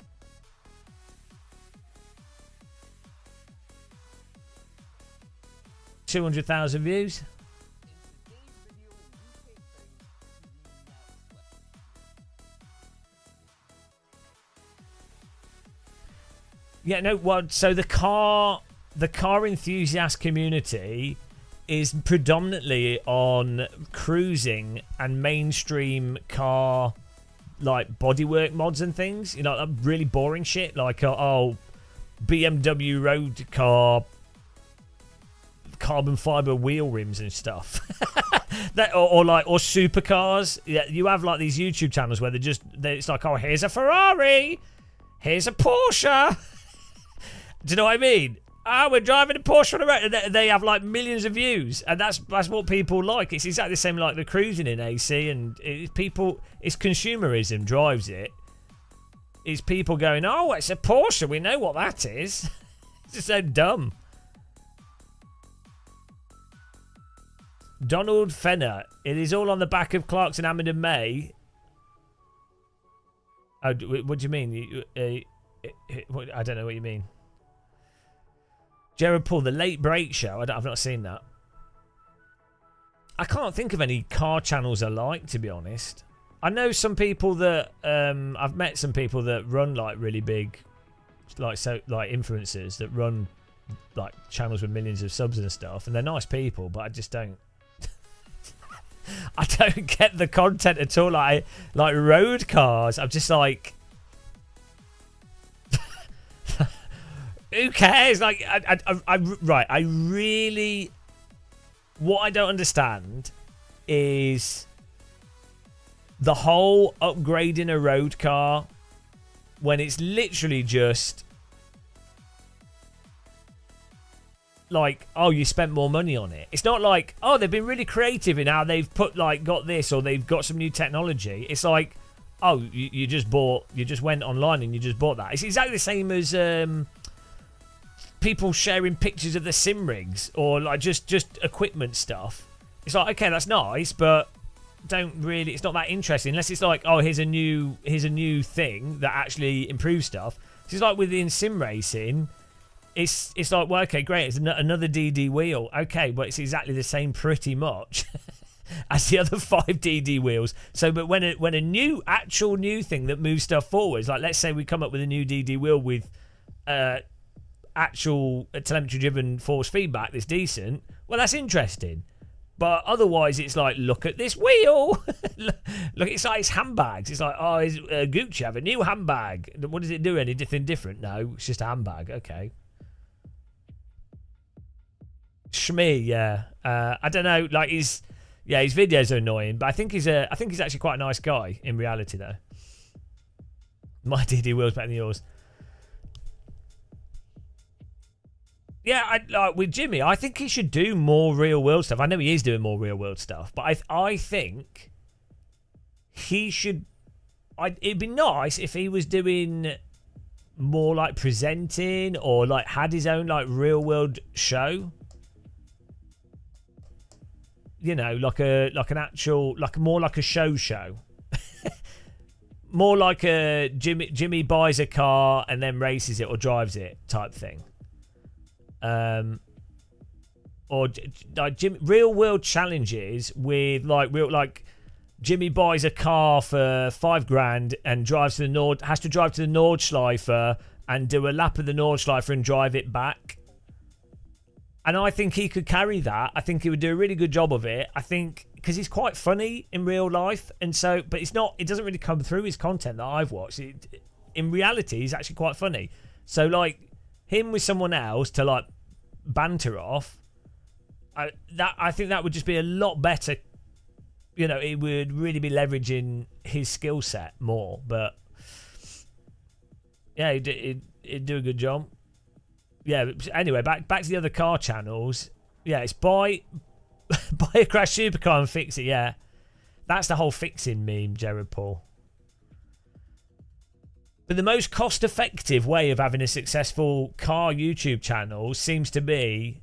200,000 views. Yeah, no, well, so the car enthusiast community is predominantly on cruising and mainstream car, like, bodywork mods and things. Really boring shit, like, BMW road car carbon fiber wheel rims and stuff. or supercars. Yeah, you have like these YouTube channels where it's like, oh, here's a Ferrari, here's a Porsche. Do you know what I mean? Oh, we're driving a Porsche on the road. They have like millions of views, and that's what people like. It's exactly the same like the cruising in AC, and it's consumerism drives it. It's people going, oh, it's a Porsche. We know what that is. It's just so dumb. Donald Fenner. It is all on the back of Clarkson, Hammond and May. Oh, what do you mean? I don't know what you mean. Jared Paul, the Late Break Show. I've not seen that. I can't think of any car channels I like, to be honest. I know some people that I've met some people that run like really big, like influencers that run like channels with millions of subs and stuff, and they're nice people, but I just don't. I don't get the content at all. Like road cars, I'm just like, who cares? Like, I really, what I don't understand is the whole upgrading a road car when it's literally just like, oh, you spent more money on it. It's not like, oh, they've been really creative in how they've got this, or they've got some new technology. It's like, oh, you just went online and you just bought that. It's exactly the same as people sharing pictures of the sim rigs or like just equipment stuff. It's like, okay, that's nice, but it's not that interesting unless it's like, oh, here's a new thing that actually improves stuff. So it's like within sim racing, it's like, well, okay, great, it's another DD wheel. Okay, but it's exactly the same pretty much as the other 5 DD wheels. So, but when a actual new thing that moves stuff forwards, like let's say we come up with a new DD wheel with actual telemetry driven force feedback that's decent, well, that's interesting. But otherwise, it's like, look at this wheel. Look, it's like it's handbags. It's like, oh, is Gucci have a new handbag? What does it do? Anything different? No, it's just a handbag. Okay. Shmee, yeah. I don't know. Like his videos are annoying, but I think he's actually quite a nice guy in reality, though. My DD wheel's better than yours. Yeah, like with Jimmy, I think he should do more real world stuff. I know he is doing more real world stuff, but I think he should. It'd be nice if he was doing more like presenting or like had his own like real world show. You know, like an actual, like more like a show. More like a Jimmy buys a car and then races it or drives it type thing. Or like real world challenges with like Jimmy buys a car for $5,000 and has to drive to the Nordschleife and do a lap of the Nordschleife and drive it back. And I think he could carry that. I think he would do a really good job of it. I think because he's quite funny in real life, and so, but it doesn't really come through his content that I've watched. In reality, he's actually quite funny. So like him with someone else to like banter off, I think that would just be a lot better. You know, it would really be leveraging his skill set more. But yeah, he'd do a good job. Yeah. Anyway, back to the other car channels. Yeah, it's buy a crash supercar and fix it. Yeah, that's the whole fixing meme, Jared Paul. But the most cost-effective way of having a successful car YouTube channel seems to be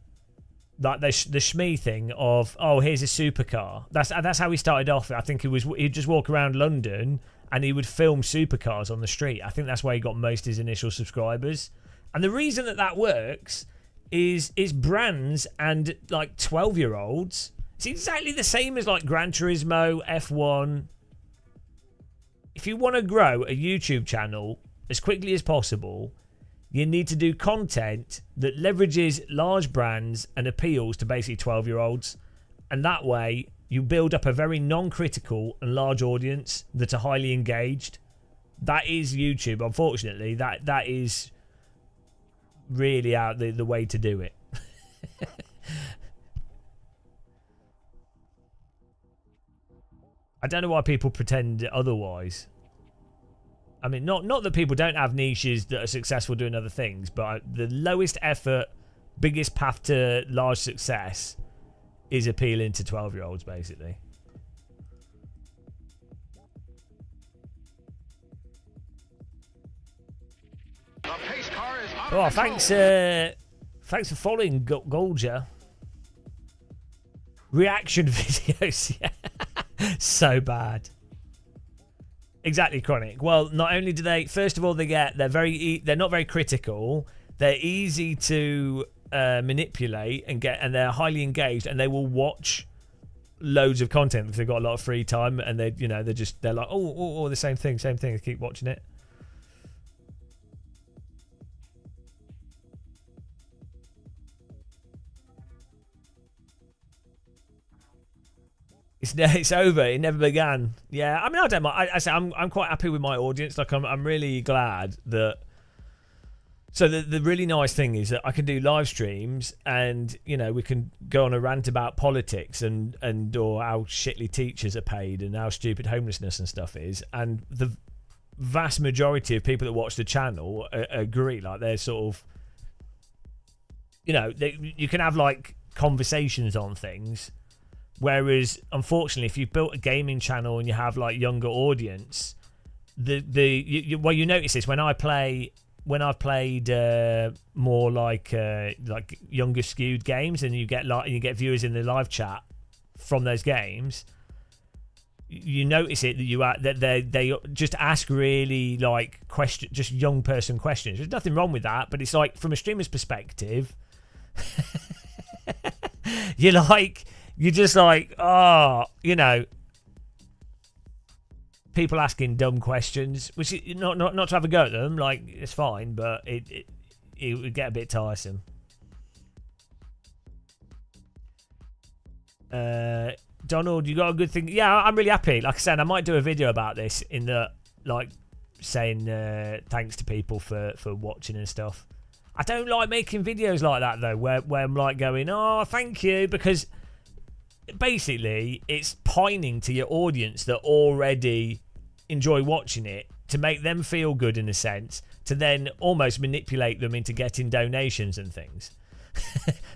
like the Shmee thing of, oh, here's a supercar. That's how he started off. I think he'd just walk around London and he would film supercars on the street. I think that's where he got most of his initial subscribers. And the reason that works is brands and like 12-year-olds. It's exactly the same as like Gran Turismo, F1. If you want to grow a YouTube channel as quickly as possible, you need to do content that leverages large brands and appeals to basically 12-year-olds. And that way, you build up a very non-critical and large audience that are highly engaged. That is YouTube, unfortunately. That is really the way to do it. I don't know why people pretend otherwise. I mean, not that people don't have niches that are successful doing other things, but the lowest effort, biggest path to large success is appealing to 12-year-olds, basically. Oh, thanks for following, Golja. Reaction videos, yeah. So bad. Exactly, Chronic. Well, not only do they, first of all, they're not very critical. They're easy to manipulate and they're highly engaged, and they will watch loads of content if they've got a lot of free time, and they're like, oh, the same thing. They keep watching it. It's over. It never began. Yeah, I mean, I don't mind. I say I'm quite happy with my audience. Like, I'm really glad that. So the really nice thing is that I can do live streams, and we can go on a rant about politics and or how shittly teachers are paid and how stupid homelessness and stuff is, and the vast majority of people that watch the channel agree. Like, they're sort of, you can have like conversations on things. Whereas, unfortunately, if you've built a gaming channel and you have like younger audience, you notice this when I've played more like younger skewed games, and you get viewers in the live chat from those games. You notice it that they just ask really like just young person questions. There's nothing wrong with that, but it's like from a streamer's perspective, you're just like, people asking dumb questions, which is not to have a go at them. Like, it's fine, but it would get a bit tiresome. Donald, you got a good thing? Yeah, I'm really happy. Like I said, I might do a video about this in the saying thanks to people for watching and stuff. I don't like making videos like that though, where I'm like going, oh, thank you, because basically it's pining to your audience that already enjoy watching it to make them feel good, in a sense, to then almost manipulate them into getting donations and things.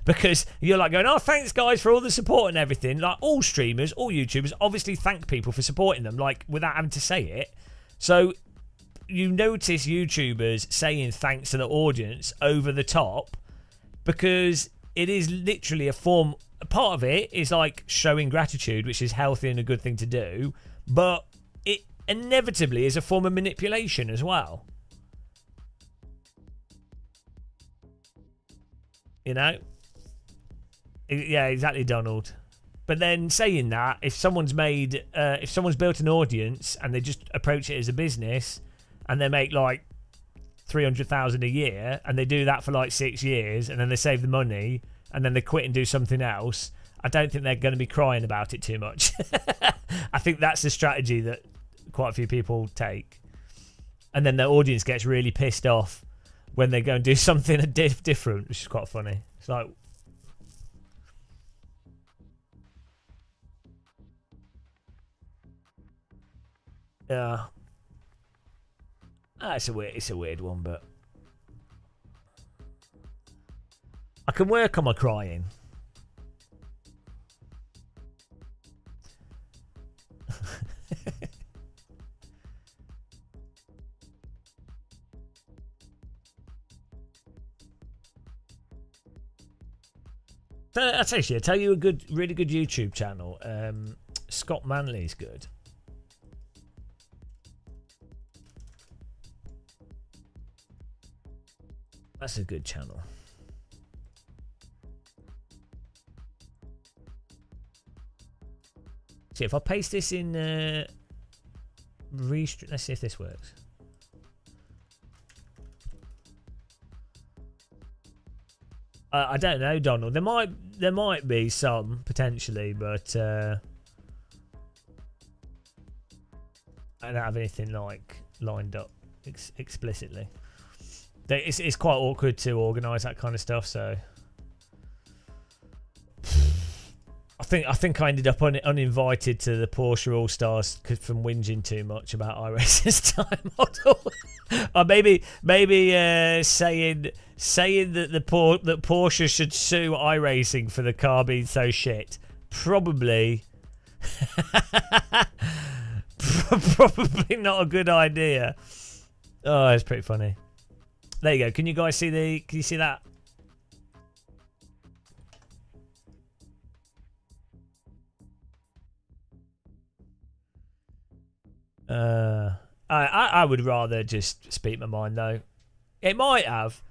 Because you're like going, oh, thanks guys for all the support and everything. Like, all streamers, all YouTubers obviously thank people for supporting them, like, without having to say it. So you notice YouTubers saying thanks to the audience over the top, because it is literally a form. Part of it is like showing gratitude, which is healthy and a good thing to do, but it inevitably is a form of manipulation as well. Yeah, exactly, Donald. But then saying that, if someone's built an audience and they just approach it as a business, and they make like 300,000 a year, and they do that for like 6 years, and then they save the money, and then they quit and do something else, I don't think they're going to be crying about it too much. I think that's the strategy that quite a few people take. And then the audience gets really pissed off when they go and do something different, which is quite funny. It's like... Yeah. It's a weird one, but... I can work on my crying. I'll tell you a really good YouTube channel. Scott Manley's good. That's a good channel. See, if I paste this in let's see if this works. I don't know, Donald. There might be some potentially, but I don't have anything like lined up explicitly. It's quite awkward to organise that kind of stuff. So think I ended up uninvited to the Porsche All Stars from whinging too much about iRacing's time model, or maybe saying that that Porsche should sue iRacing for the car being so shit. Probably not a good idea. Oh, it's pretty funny. There you go. Can you guys see can you see that? I would rather just speak my mind though. It might have,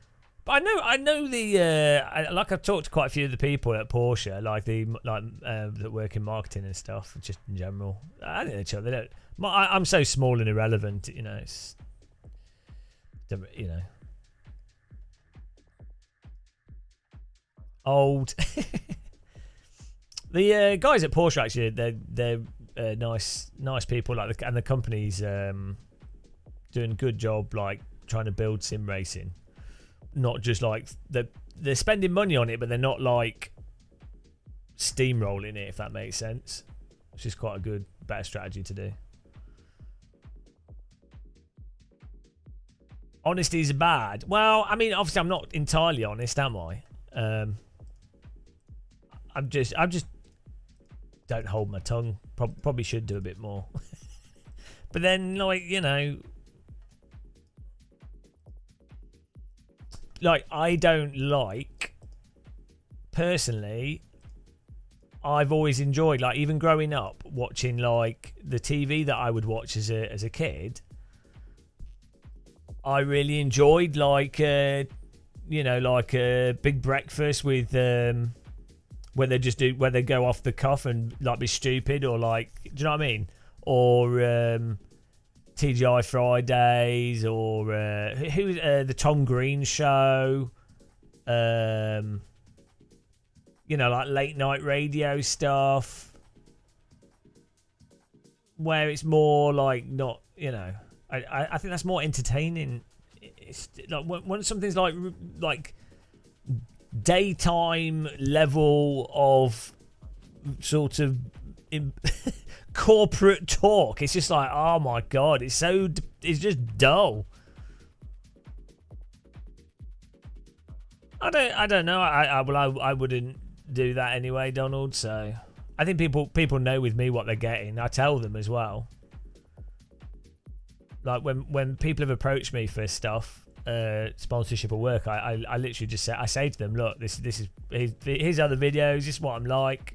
but I know like I've talked to quite a few of the people at Porsche, that work in marketing and stuff, just in general. I think they don't. I'm so small and irrelevant, you know. It's, you know, old. The guys at Porsche actually, they're nice people, like and the company's doing a good job, like trying to build sim racing. Not just like they're spending money on it, but they're not like steamrolling it, if that makes sense. Which is quite a better strategy to do. Honesty is bad. Well, I mean, obviously, I'm not entirely honest, am I? I'm just don't hold my tongue. Probably should do a bit more. But then, like, you know, like I don't like, personally, I've always enjoyed, like, even growing up, watching like the TV that I would watch as a kid. I really enjoyed, like, you know, like a Big Breakfast with where they go off the cuff and like be stupid, or like, do you know what I mean? Or TGI Fridays, or the Tom Green show. You know, like late night radio stuff, where it's more like, not, you know, I think that's more entertaining. It's like when something's like daytime level of sort of corporate talk, it's just like, oh my god, it's just dull. I don't know. I wouldn't do that anyway, Donald. So I think people know with me what they're getting. I tell them as well. Like when people have approached me for stuff, sponsorship or work, I literally just say to them, look, this is here's other videos. This is what I'm like.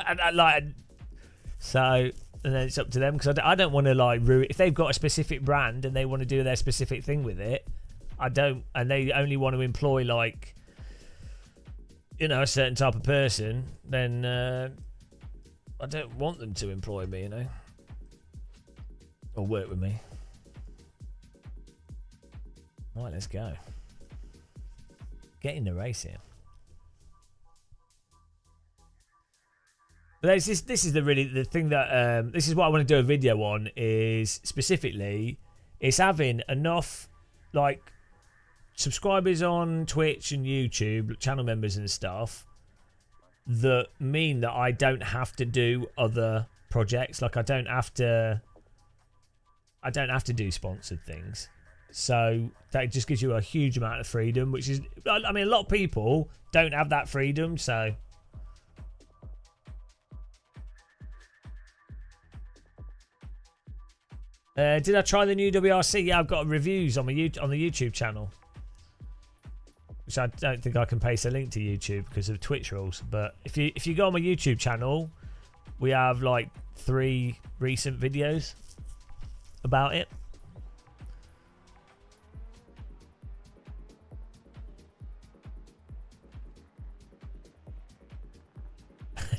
and then it's up to them, because I don't want to like ruin. If they've got a specific brand and they want to do their specific thing with it, I don't, and they only want to employ, like, you know, a certain type of person, then I don't want them to employ me, you know, or work with me. All right, let's go. Get in the race here. But this is the thing that this is what I want to do a video on, is specifically it's having enough like subscribers on Twitch and YouTube, channel members and stuff, that mean that I don't have to do other projects. Like I don't have to do sponsored things. So that just gives you a huge amount of freedom, which is, I mean, a lot of people don't have that freedom. So did I try the new WRC? Yeah, I've got reviews on the YouTube channel, which I don't think I can paste a link to YouTube because of Twitch rules. But if you go on my YouTube channel, we have like 3 recent videos about it.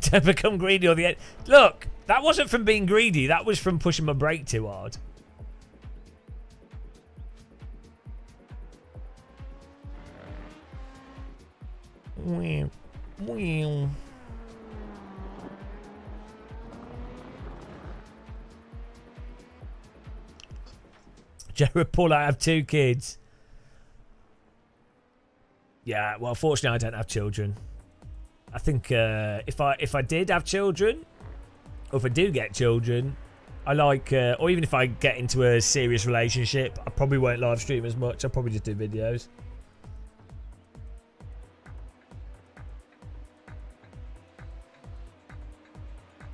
Don't become greedy on the end. Look, that wasn't from being greedy. That was from pushing my brake too hard. Jared Paul, I have 2 kids. Yeah, well, fortunately, I don't have children. I think if I did have children, or if I do get children, I like, or even if I get into a serious relationship, I probably won't live stream as much. I'll probably just do videos.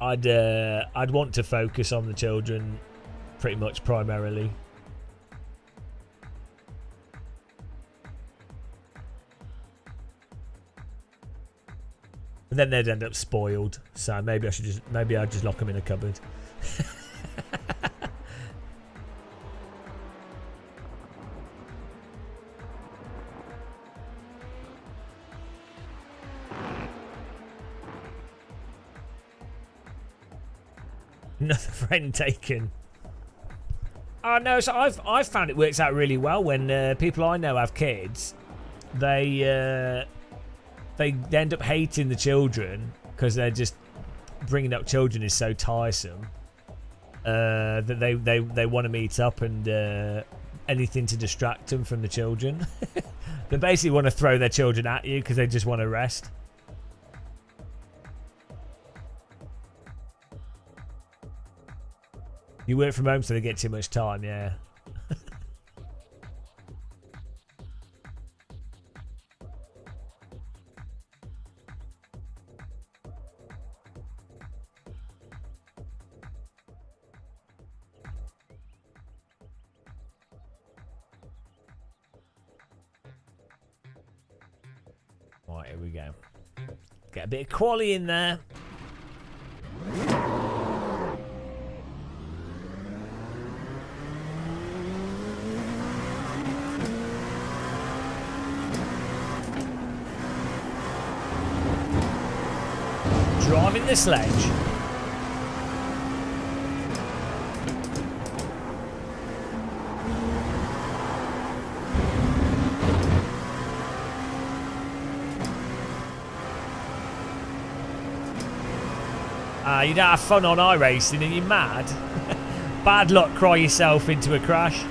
I'd want to focus on the children pretty much primarily. And then they'd end up spoiled. So maybe I'd just lock them in a cupboard. Another friend taken. Oh no, so I've found it works out really well when people I know have kids. They end up hating the children because they're just bringing up children is so tiresome that they want to meet up and anything to distract them from the children. They basically want to throw their children at you because they just want to rest. You work from home so they get too much time, yeah. Right, here we go. Get a bit of quality in there. Driving the sledge. You don't have fun on iRacing, are you mad? Bad luck, cry yourself into a crash.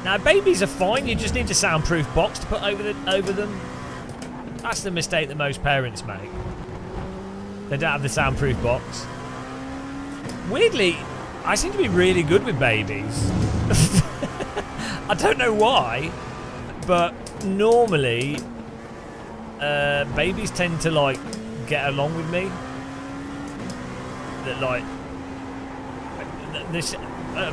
Now, babies are fine. You just need a soundproof box to put over them. That's the mistake that most parents make. They don't have the soundproof box. Weirdly, I seem to be really good with babies. I don't know why, but normally babies tend to like get along with me. That like this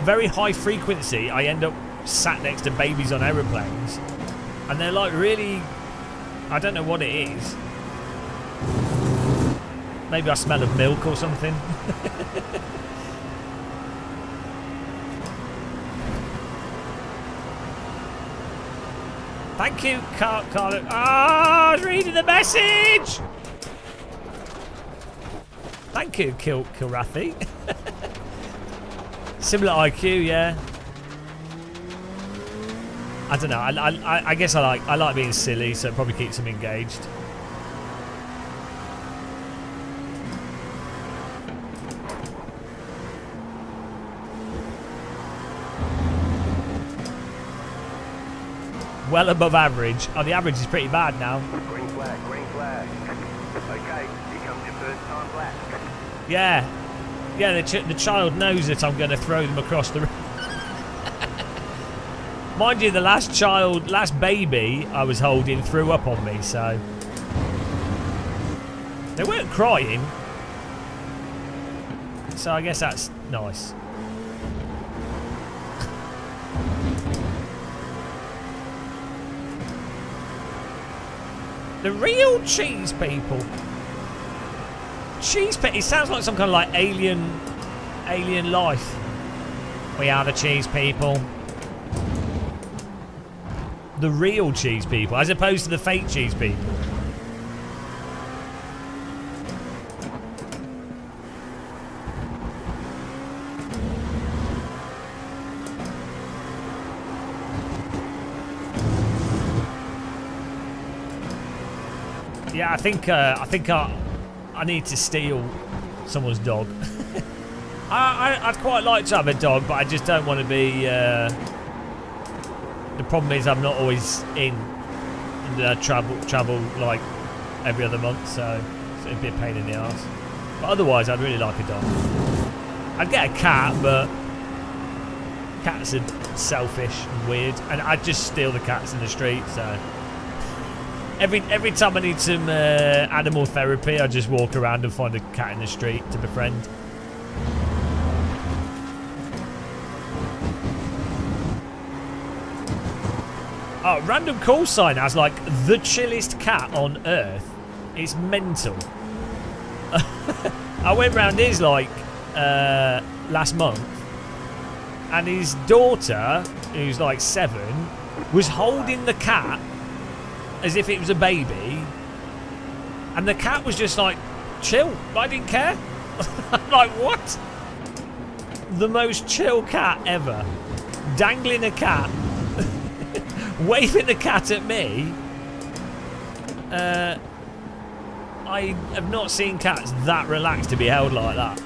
very high frequency. I end up sat next to babies on aeroplanes, and they're like really, I don't know what it is. Maybe I smell of milk or something. Thank you, Carlo. Ah, I was reading the message. Thank you, Kilrathi. Similar IQ, yeah. I don't know. I guess I like being silly, so it probably keeps them engaged. Well above average. Oh, the average is pretty bad now. Green flag, green flag. Okay, here comes your first time black. Yeah. Yeah, the child knows that I'm going to throw them across the room. Mind you, the last baby I was holding threw up on me, so... They weren't crying. So I guess that's nice. The real cheese people. It sounds like some kind of like alien life. We are the cheese people. The real cheese people, as opposed to the fake cheese people. Yeah, I think I need to steal someone's dog. I'd quite like to have a dog, but I just don't want to be. The problem is I'm not always in travel like every other month, so it'd be a pain in the arse. But otherwise, I'd really like a dog. I'd get a cat, but cats are selfish and weird, and I'd just steal the cats in the street. So every time I need some animal therapy, I just walk around and find a cat in the street to befriend. Oh, random call sign has like the chillest cat on earth. It's mental. I went round his like last month, and his daughter, who's like 7, was holding the cat as if it was a baby, and the cat was just like chill. I didn't care. I'm like, what? The most chill cat ever, dangling a cat. Waving the cat at me. I have not seen cats that relaxed to be held like that.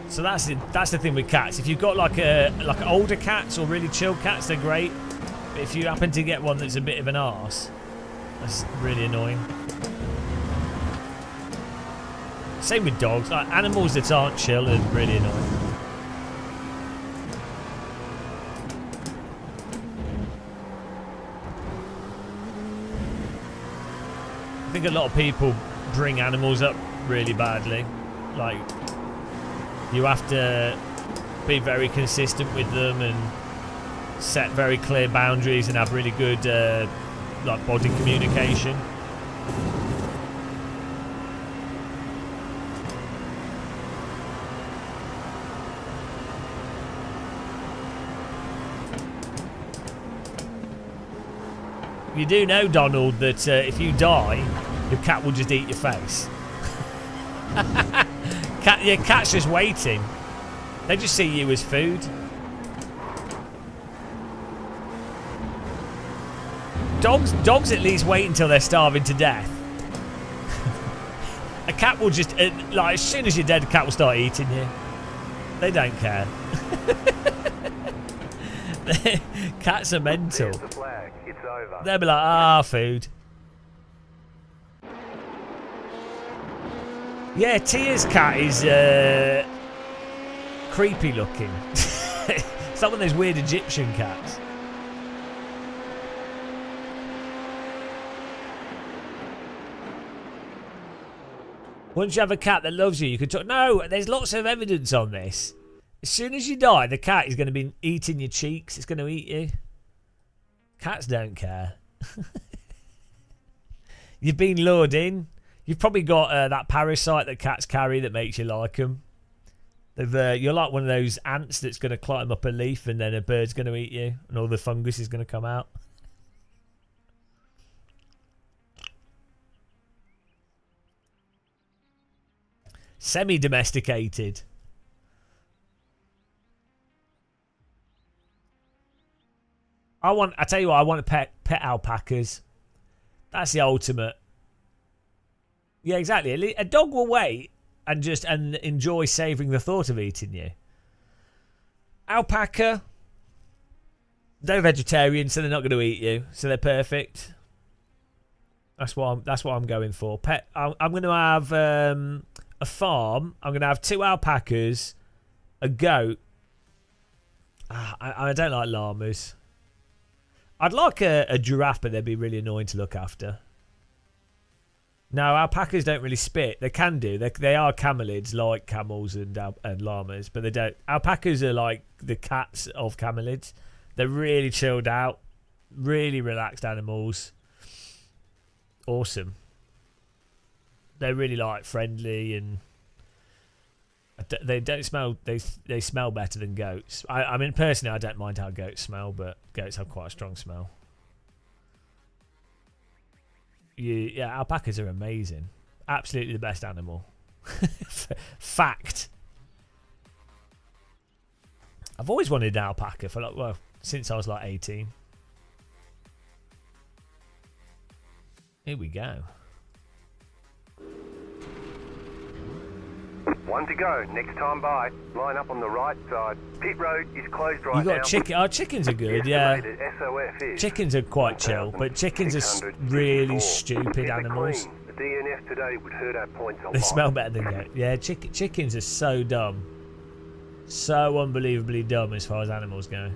So that's the thing with cats. If you've got like older cats or really chill cats, they're great. But if you happen to get one that's a bit of an arse, that's really annoying. Same with dogs. Like animals that aren't chill are really annoying. I think a lot of people bring animals up really badly. Like, you have to be very consistent with them and set very clear boundaries and have really good like body communication. You do know, Donald, that if you die, your cat will just eat your face. Your cat's just waiting. They just see you as food. Dogs at least wait until they're starving to death. A cat will just, like, as soon as you're dead, a cat will start eating you. They don't care. Cats are mental. They'll be like, food. Yeah, Tia's cat is creepy looking. It's like one of those weird Egyptian cats. Once you have a cat that loves you, you can talk. No, there's lots of evidence on this. As soon as you die, the cat is going to be eating your cheeks. It's going to eat you. Cats don't care. You've been lured in. You've probably got that parasite that cats carry that makes you like them. You're like one of those ants that's going to climb up a leaf and then a bird's going to eat you and all the fungus is going to come out. Semi-domesticated. I tell you what, I want to pet alpacas. That's the ultimate. Yeah, exactly. A dog will wait and enjoy savouring the thought of eating you. Alpaca, they're vegetarian, so they're not going to eat you. So they're perfect. That's what I'm going for. I'm going to have a farm. I'm going to have 2 alpacas, a goat. I don't like llamas. I'd like a giraffe, but they'd be really annoying to look after. No, alpacas don't really spit. They can do. They are camelids, like camels and llamas, but they don't. Alpacas are like the cats of camelids. They're really chilled out, really relaxed animals. Awesome. They're really like friendly and they don't smell. They smell better than goats. I mean, personally, I don't mind how goats smell, but goats have quite a strong smell. Yeah, alpacas are amazing. Absolutely the best animal. Fact. I've always wanted an alpaca for since I was like 18. Here we go. One to go. Next time by. Line up on the right side. Pit road is closed right You got now. chicken. Oh, chickens are good, yeah. SOF is Chickens are quite chill, but chickens are really stupid animals. The DNF today would hurt our points a lot. They smell better than goat. Yeah, chickens are so dumb. So unbelievably dumb as far as animals go.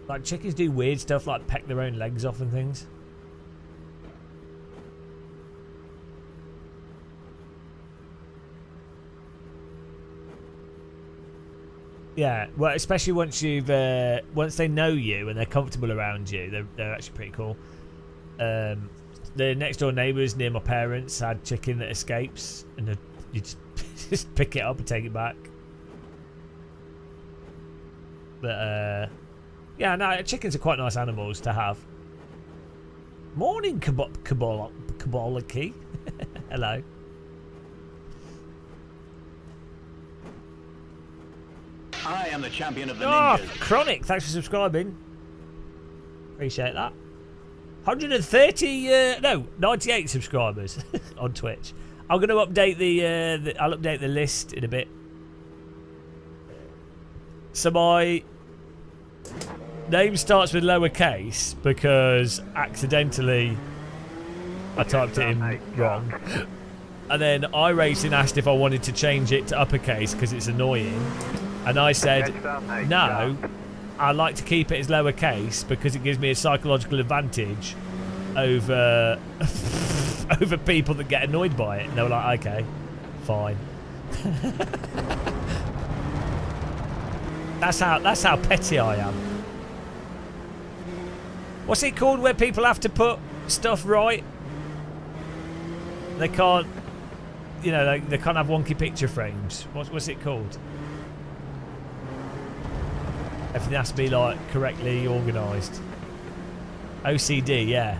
Like, chickens do weird stuff like peck their own legs off and things. Yeah, well, especially once you've once they know you and they're comfortable around you, they're actually pretty cool. The next door neighbours near my parents had chicken that escapes, and you just pick it up and take it back. But yeah, no, chickens are quite nice animals to have. Morning, Kaboliki. Hello. I am the champion of the ninjas. Chronic, thanks for subscribing. Appreciate that. 130, no, 98 subscribers on Twitch. I'm going to update I'll update the list in a bit. So my name starts with lowercase because accidentally I typed it in wrong. And then iRacing asked if I wanted to change it to uppercase because it's annoying. And I said, no, I like to keep it as lowercase because it gives me a psychological advantage over over people that get annoyed by it. And they were like, okay, fine. That's how petty I am. What's it called where people have to put stuff right? They can't, you know, they can't have wonky picture frames. What's it called? Everything has to be like correctly organised. OCD, yeah.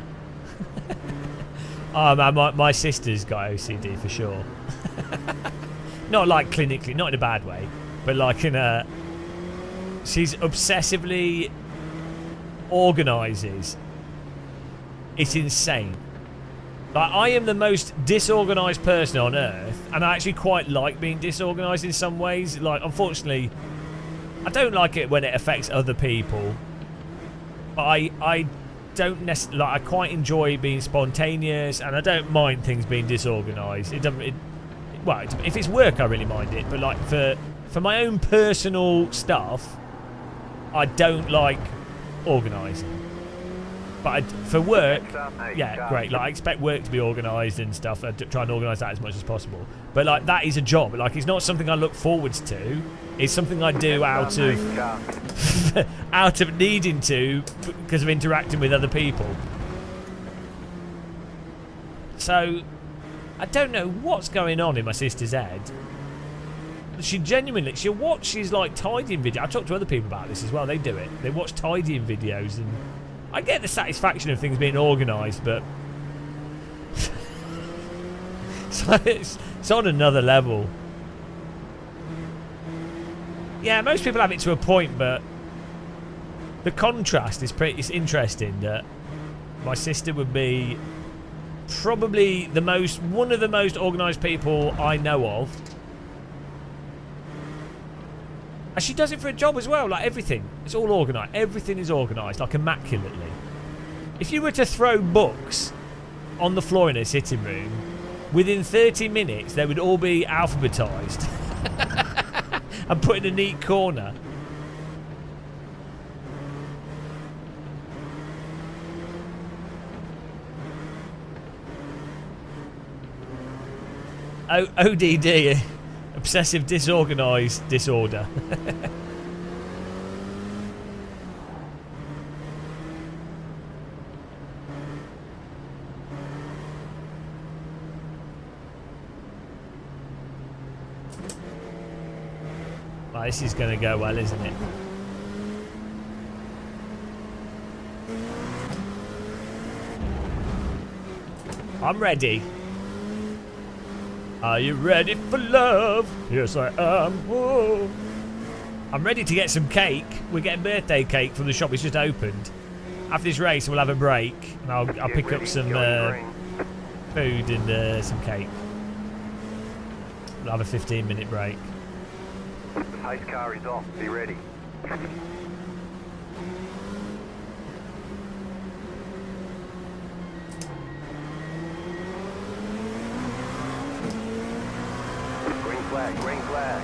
Oh man, my sister's got OCD for sure. Not like clinically, not in a bad way, but like in a. She's obsessively organises. It's insane. Like, I am the most disorganised person on earth, and I actually quite like being disorganised in some ways. Like, unfortunately, I don't like it when it affects other people. But I don't necessarily, like, I quite enjoy being spontaneous, and I don't mind things being disorganised. It doesn't. Well, if it's work, I really mind it. But like for my own personal stuff, I don't like organising. But for work, yeah, great. Like, I expect work to be organised and stuff. I try and organise that as much as possible. But like, that is a job. Like, it's not something I look forwards to. It's something I do out of out of needing to because of interacting with other people. So I don't know what's going on in my sister's head. She genuinely, she'll watch these like tidying videos. I talk to other people about this as well. They do it. They watch tidying videos, and I get the satisfaction of things being organised, but it's on another level. Yeah, most people have it to a point, but the contrast is it's interesting that my sister would be probably one of the most organised people I know of. And she does it for a job as well, like everything. It's all organised. Everything is organised, like immaculately. If you were to throw books on the floor in her sitting room, within 30 minutes they would all be alphabetised and put in a neat corner. ODD, obsessive disorganised disorder. Well, this is going to go well, isn't it? I'm ready. Are you ready for love? Yes, I am. Whoa. I'm ready to get some cake. We're getting birthday cake from the shop. It's just opened. After this race, we'll have a break, and I'll pick up some food and some cake. We'll have a 15-minute break. The pace car is off. Be ready. Green flag, green flag.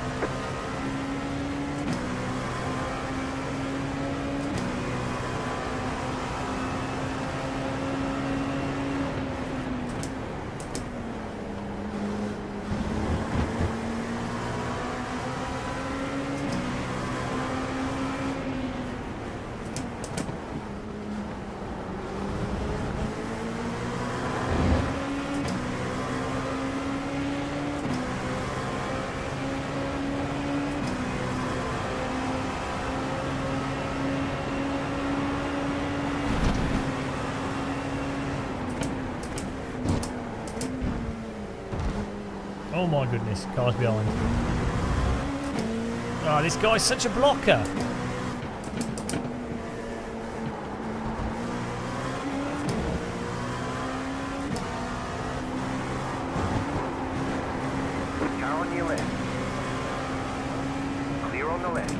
Oh my goodness, car's behind. Oh, this guy's such a blocker. Car on your left. Clear on the left.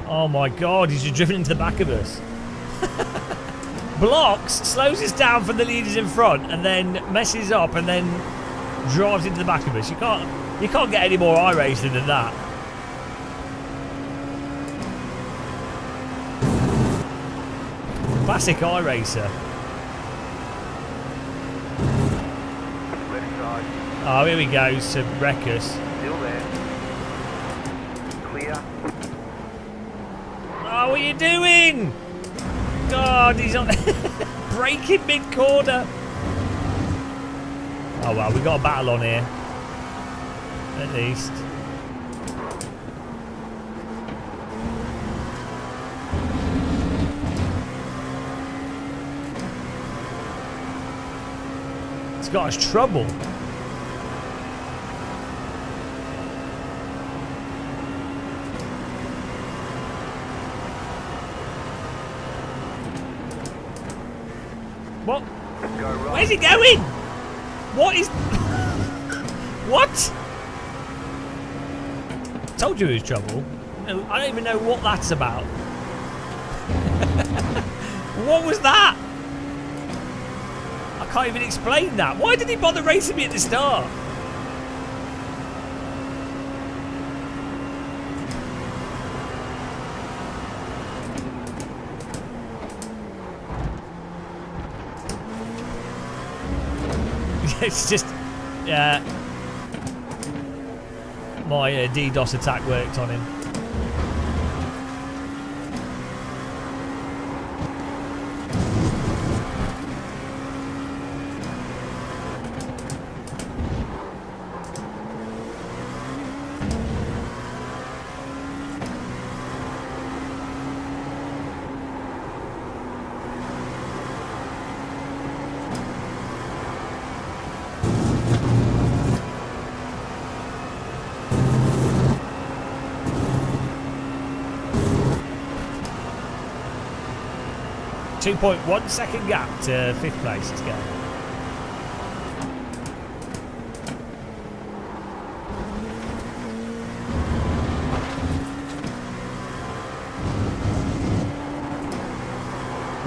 Oh my god, he's just driven into the back of us. Blocks, slows us down from the leaders in front, and then messes up, and then drives into the back of us. You can't get any more iRacing than that. Classic iRacer. Left side. Oh, here we go, to wreck us. Still there. Clear. Oh, what are you doing? God, he's on braking mid-corner. Oh well, we got a battle on here. At least. It's got us trouble. What? Go right. Where's he going? What is... What? Told you it was trouble. No, I don't even know what that's about. What was that? I can't even explain that. Why did he bother racing me at the start? It's just, my DDoS attack worked on him. .1 second gap to 5th place. Let's go.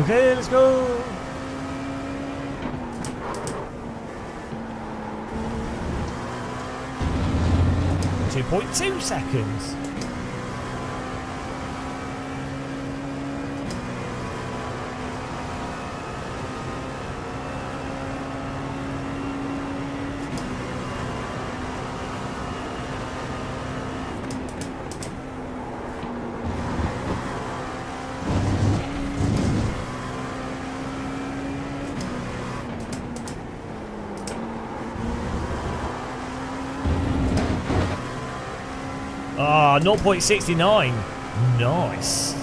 Okay, let's go. 2.2 seconds. Ah, 0.69. Nice.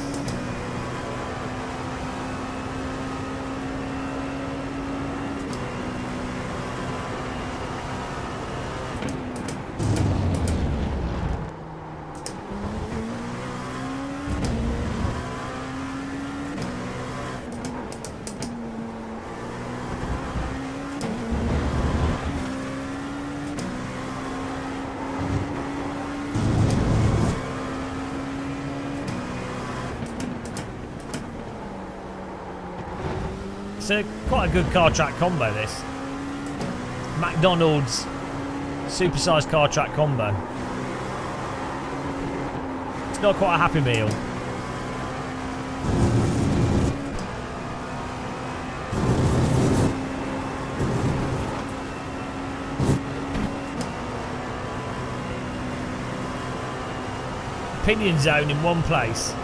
It's quite a good car track combo, this. McDonald's supersized car track combo. It's not quite a Happy Meal. Pinion zone in one place.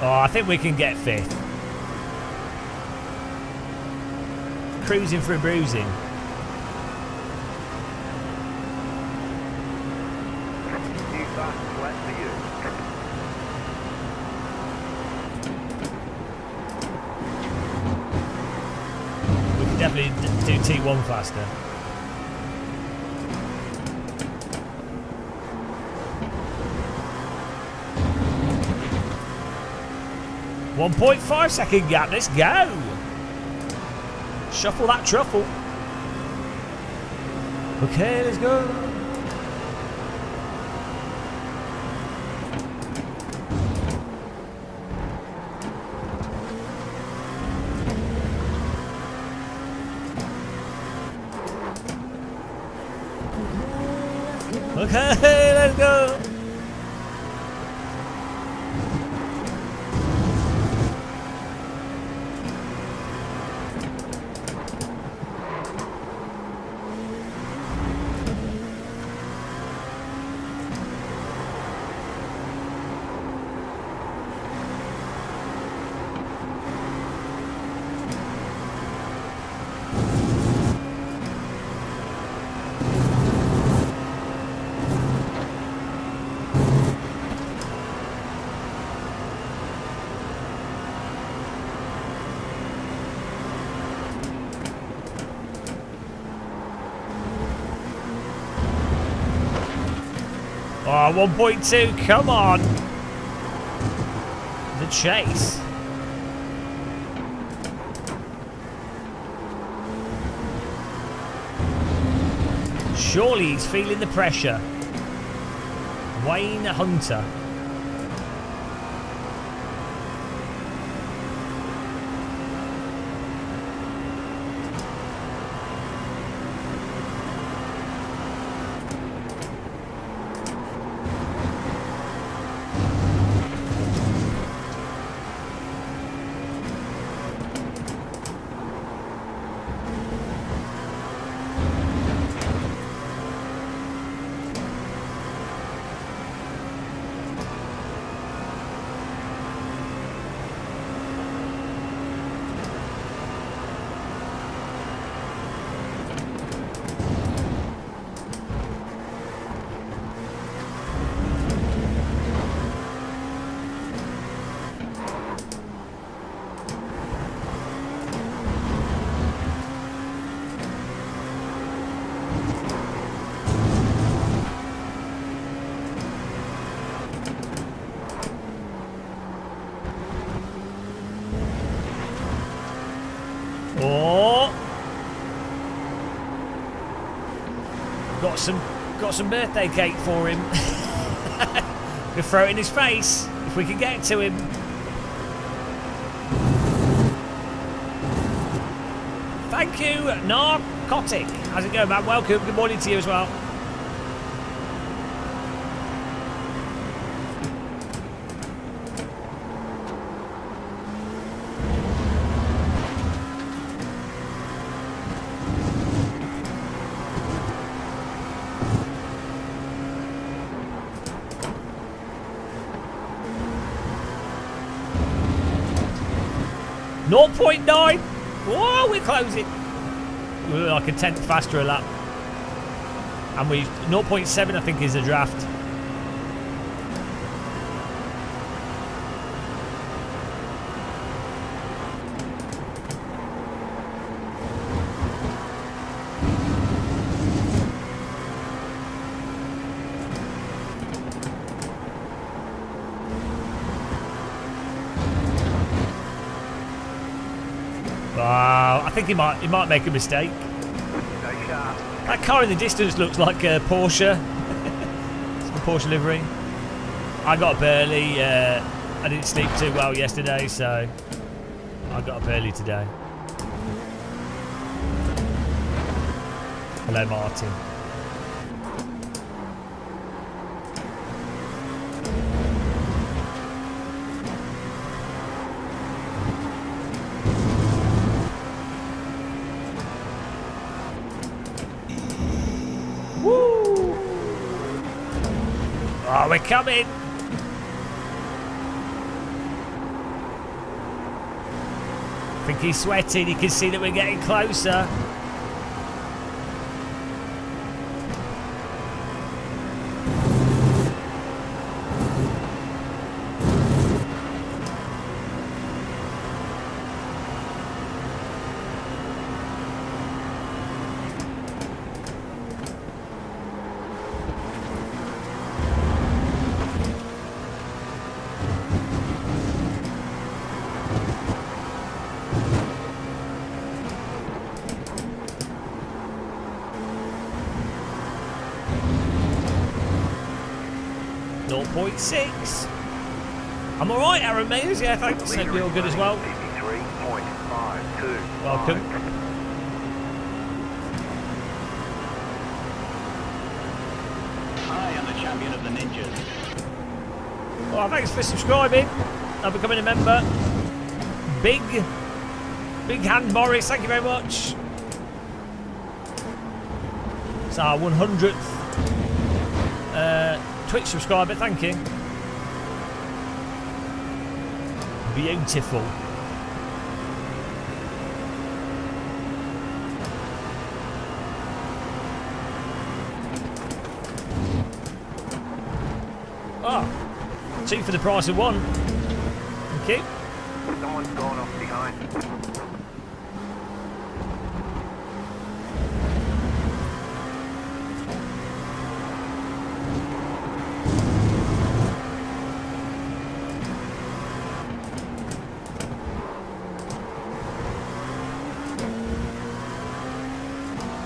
Oh, I think we can get 5th. Cruising for a bruising. New fast flat for you. We can definitely do T1 faster. .5 second gap, let's go! Shuffle that truffle. Okay, let's go. Okay, let's go. Oh, 1.2, come on. The chase. Surely he's feeling the pressure. Wayne Hunter. Oh, got some birthday cake for him. We'll throw it in his face if we can get to him. Thank you, Narcotic. How's it going, man? Welcome. Good morning to you as well. .9. Whoa, we're closing. We're like a tenth faster a lap. And we 0.7 I think is the draft. I think he might make a mistake. Stay sharp. That car in the distance looks like a Porsche. It's a Porsche livery. I got up early. I didn't sleep too well yesterday, so I got up early today. Hello, Martin. Woo! Oh, we're coming! I think he's sweating. You can see that we're getting closer. .6. I'm alright, Aaron Mayers. Yeah, thanks. Hope you're all good as well. 53.52. Welcome. I am the champion of the ninjas. Well, thanks for subscribing and becoming a member. Big hand, Morris. Thank you very much. It's our 100th Twitch subscriber. Thank you. Beautiful. Oh, 2 for the price of 1. Thank you. Someone's gone off behind.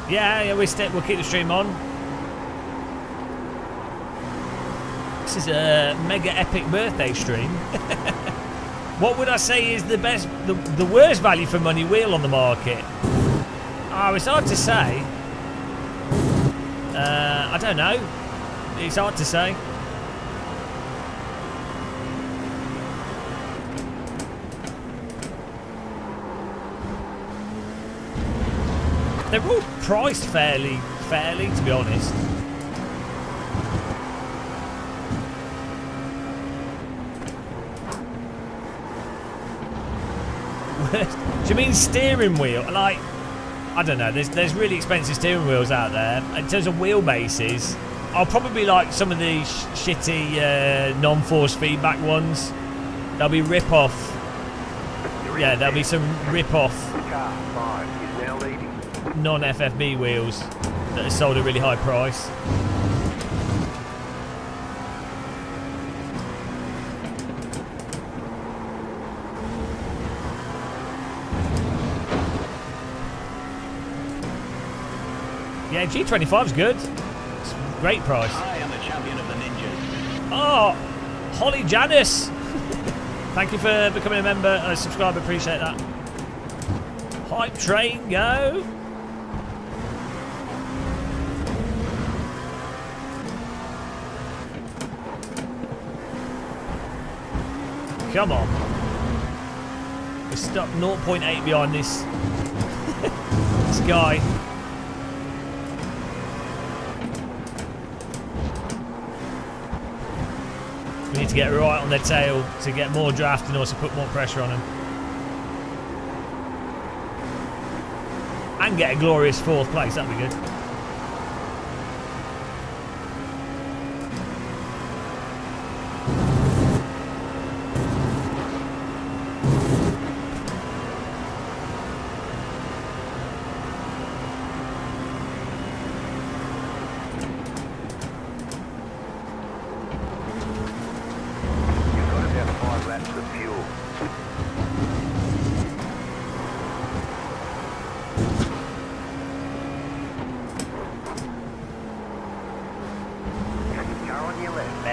Yeah, we'll keep the stream on. This is a mega epic birthday stream. What would I say is the worst value for money wheel on the market? Oh, it's hard to say. I don't know. It's hard to say. They're all priced fairly, to be honest. Do you mean steering wheel? Like, I don't know. There's really expensive steering wheels out there. In terms of wheelbases, I'll probably like some of the shitty non-force feedback ones. They'll be rip-off. Yeah, there'll be some rip-off non-FFB wheels that are sold at a really high price. Yeah, G25's good. It's a great price. I am the champion of the ninjas. Oh, Holly Janice. Thank you for becoming a member and a subscriber. Appreciate that. Hype train, go. Come on. We're stuck 0.8 behind this this guy. We need to get right on their tail to get more draft and also put more pressure on them. And get a glorious 4th place, that'd be good.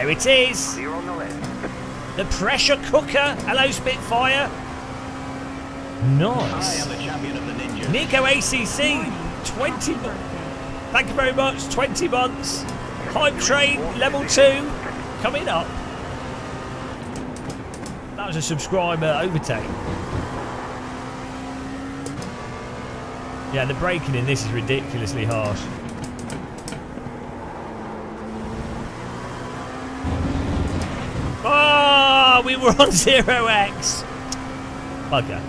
There it is. Clear on the left. The pressure cooker. Hello, Spitfire. Nice. I am the champion of the ninjas. Nico ACC, 20 months. Thank you very much, 20 months. Hype Train, level 2, coming up. That was a subscriber overtake. Yeah, the braking in this is ridiculously harsh. Oh, we were on 0x. Bugger.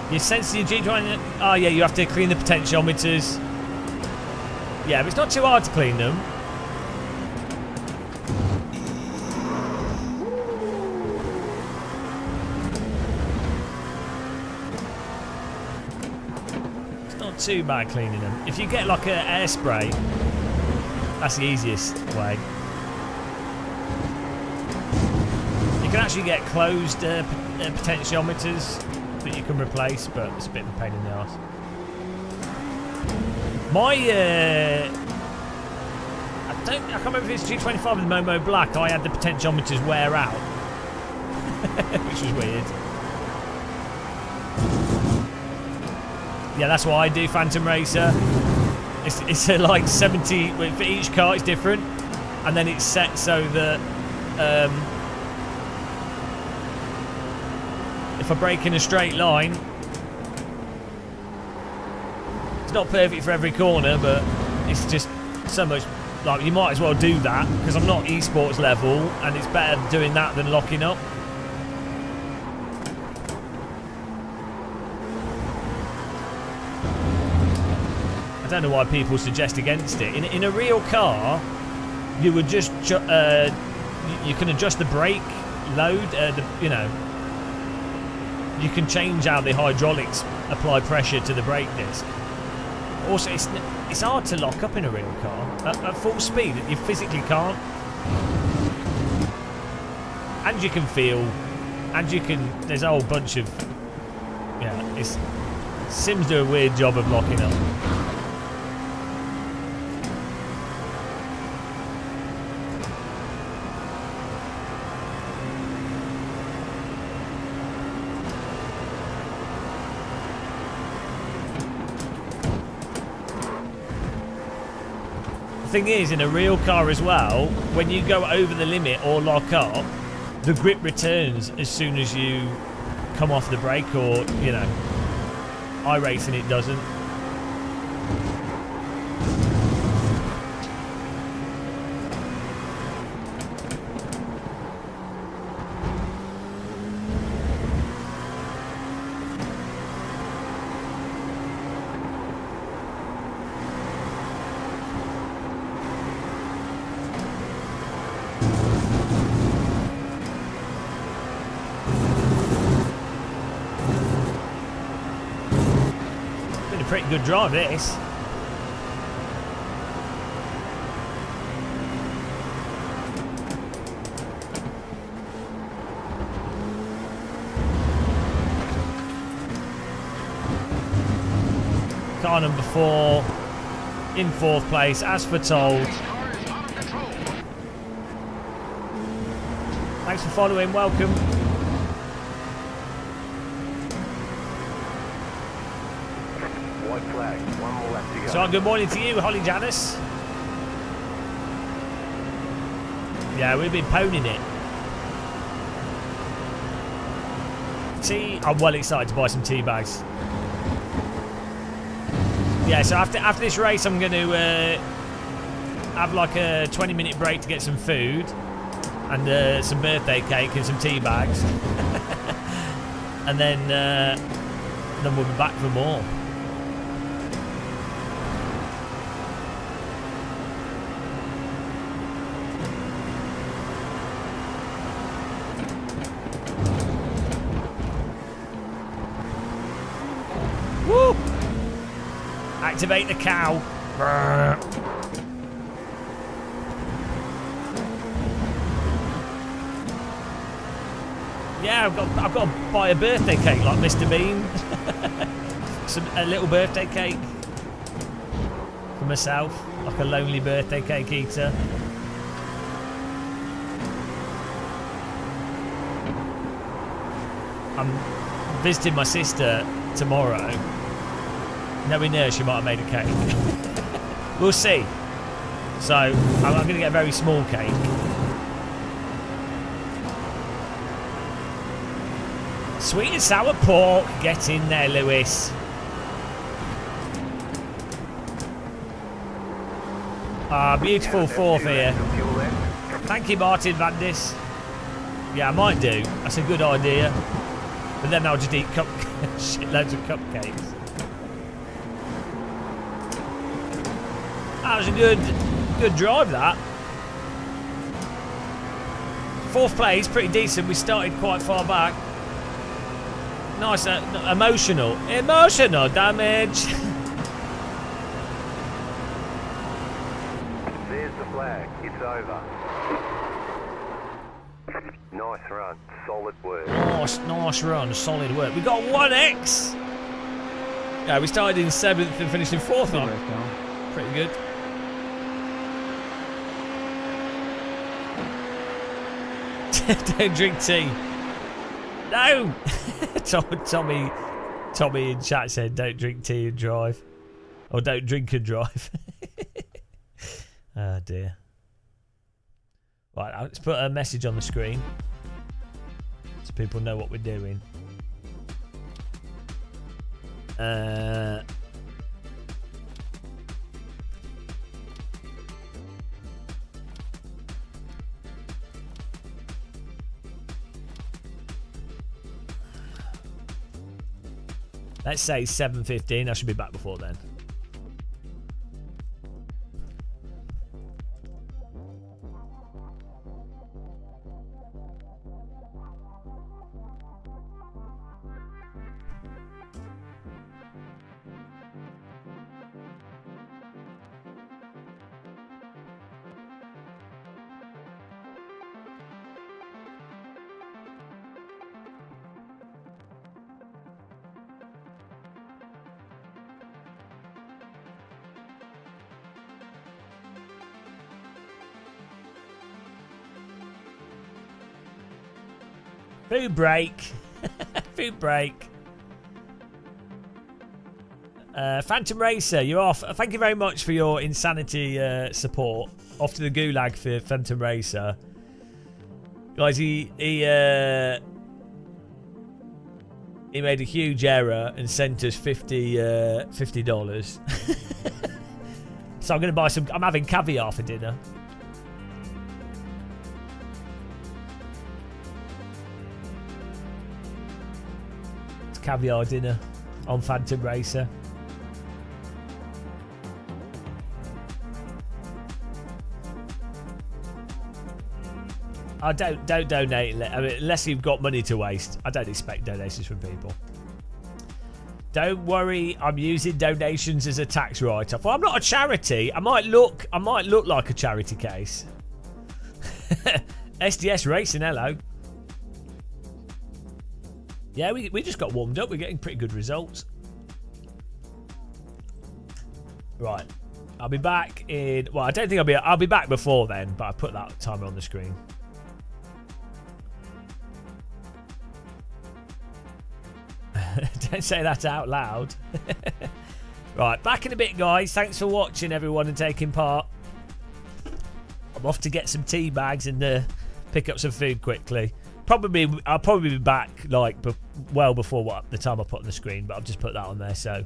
You're sensing your G-Drive. Oh, yeah, you have to clean the potentiometers. Yeah, but it's not too hard to clean them. It's not too bad cleaning them. If you get like an air spray, that's the easiest way. You can actually get closed potentiometers that you can replace, but it's a bit of a pain in the arse. My I can't remember if it's G25 with the Momo Black. I had the potentiometers wear out, which was weird. Yeah, that's what I do, Phantom Racer. It's like 70 for each car. It's different, and then it's set so that if I brake in a straight line, it's not perfect for every corner, but it's just so much, like, you might as well do that, because I'm not esports level, and it's better doing that than locking up. I don't know why people suggest against it. In a real car, you would just you can adjust the brake load, you know. You can change how the hydraulics apply pressure to the brake disc. Also, it's hard to lock up in a real car. At full speed, you physically can't. And you can feel, and you can, there's a whole bunch of, yeah, Sims do a weird job of locking up. Thing is, in a real car as well, when you go over the limit or lock up, the grip returns as soon as you come off the brake, or, you know, iRacing it doesn't. Pretty good drive, this. Car number 4 in 4th place, as foretold. Thanks for following, welcome. Flag. One more lap to go. So good morning to you, Holly Janice. Yeah, we've been poning it. I'm well excited to buy some tea bags. Yeah, so after this race, I'm going to have like a 20-minute break to get some food and some birthday cake and some tea bags, and then we'll be back for more. Woo! Activate the cow. Brr. Yeah, I've got to buy a birthday cake like Mr. Bean. A little birthday cake for myself, like a lonely birthday cake eater. I'm visiting my sister tomorrow. Knowing her, she might have made a cake. We'll see. So I'm going to get a very small cake. Sweet and sour pork. Get in there, Lewis. Ah, beautiful fourth here. Thank you, Martin Vandis. Yeah, I might do. That's a good idea. But then I'll just eat shitloads of cupcakes. That was a good drive, that. Fourth place, pretty decent. We started quite far back. Nice, emotional damage. There's the flag. It's over. Nice run. Solid work. Nice run. Solid work. We got 1x. Yeah, we started in 7th and finished in 4th. Pretty good. Don't drink tea. No. Tommy in chat said don't drink tea and drive. Or don't drink and drive. Oh dear. Right, let's put a message on the screen so people know what we're doing. Let's say 7:15. I should be back before then. Food break. Food break. Phantom Racer, you're off. Thank you very much for your insanity support. Off to the gulag for Phantom Racer. Guys, he made a huge error and sent us $50. So I'm going to buy some. I'm having caviar for dinner. Caviar dinner on Phantom Racer. I don't donate. I mean, unless you've got money to waste. I don't expect donations from people. Don't worry, I'm using donations as a tax write-off. Well, I'm not a charity. I might look like a charity case. SDS Racing, hello. Yeah, we just got warmed up. We're getting pretty good results. Right. I'll be back in... Well, I don't think I'll be back before then, but I put that timer on the screen. Don't say that out loud. Right, back in a bit, guys. Thanks for watching, everyone, and taking part. I'm off to get some tea bags and pick up some food quickly. I'll probably be back well before the time I put on the screen, but I've just put that on there. So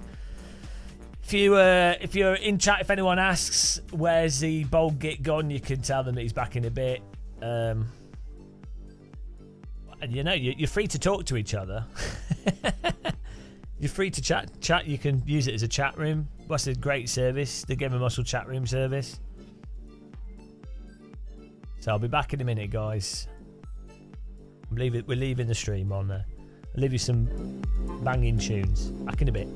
if you're in chat, if anyone asks where's the bold git gone, you can tell them that he's back in a bit. And you know you're free to talk to each other. You're free to chat. You can use it as a chat room. That's a great service, the Game of Muscle chat room service. So I'll be back in a minute, guys. We're leaving the stream on there. I'll leave you some banging tunes. Back in a bit.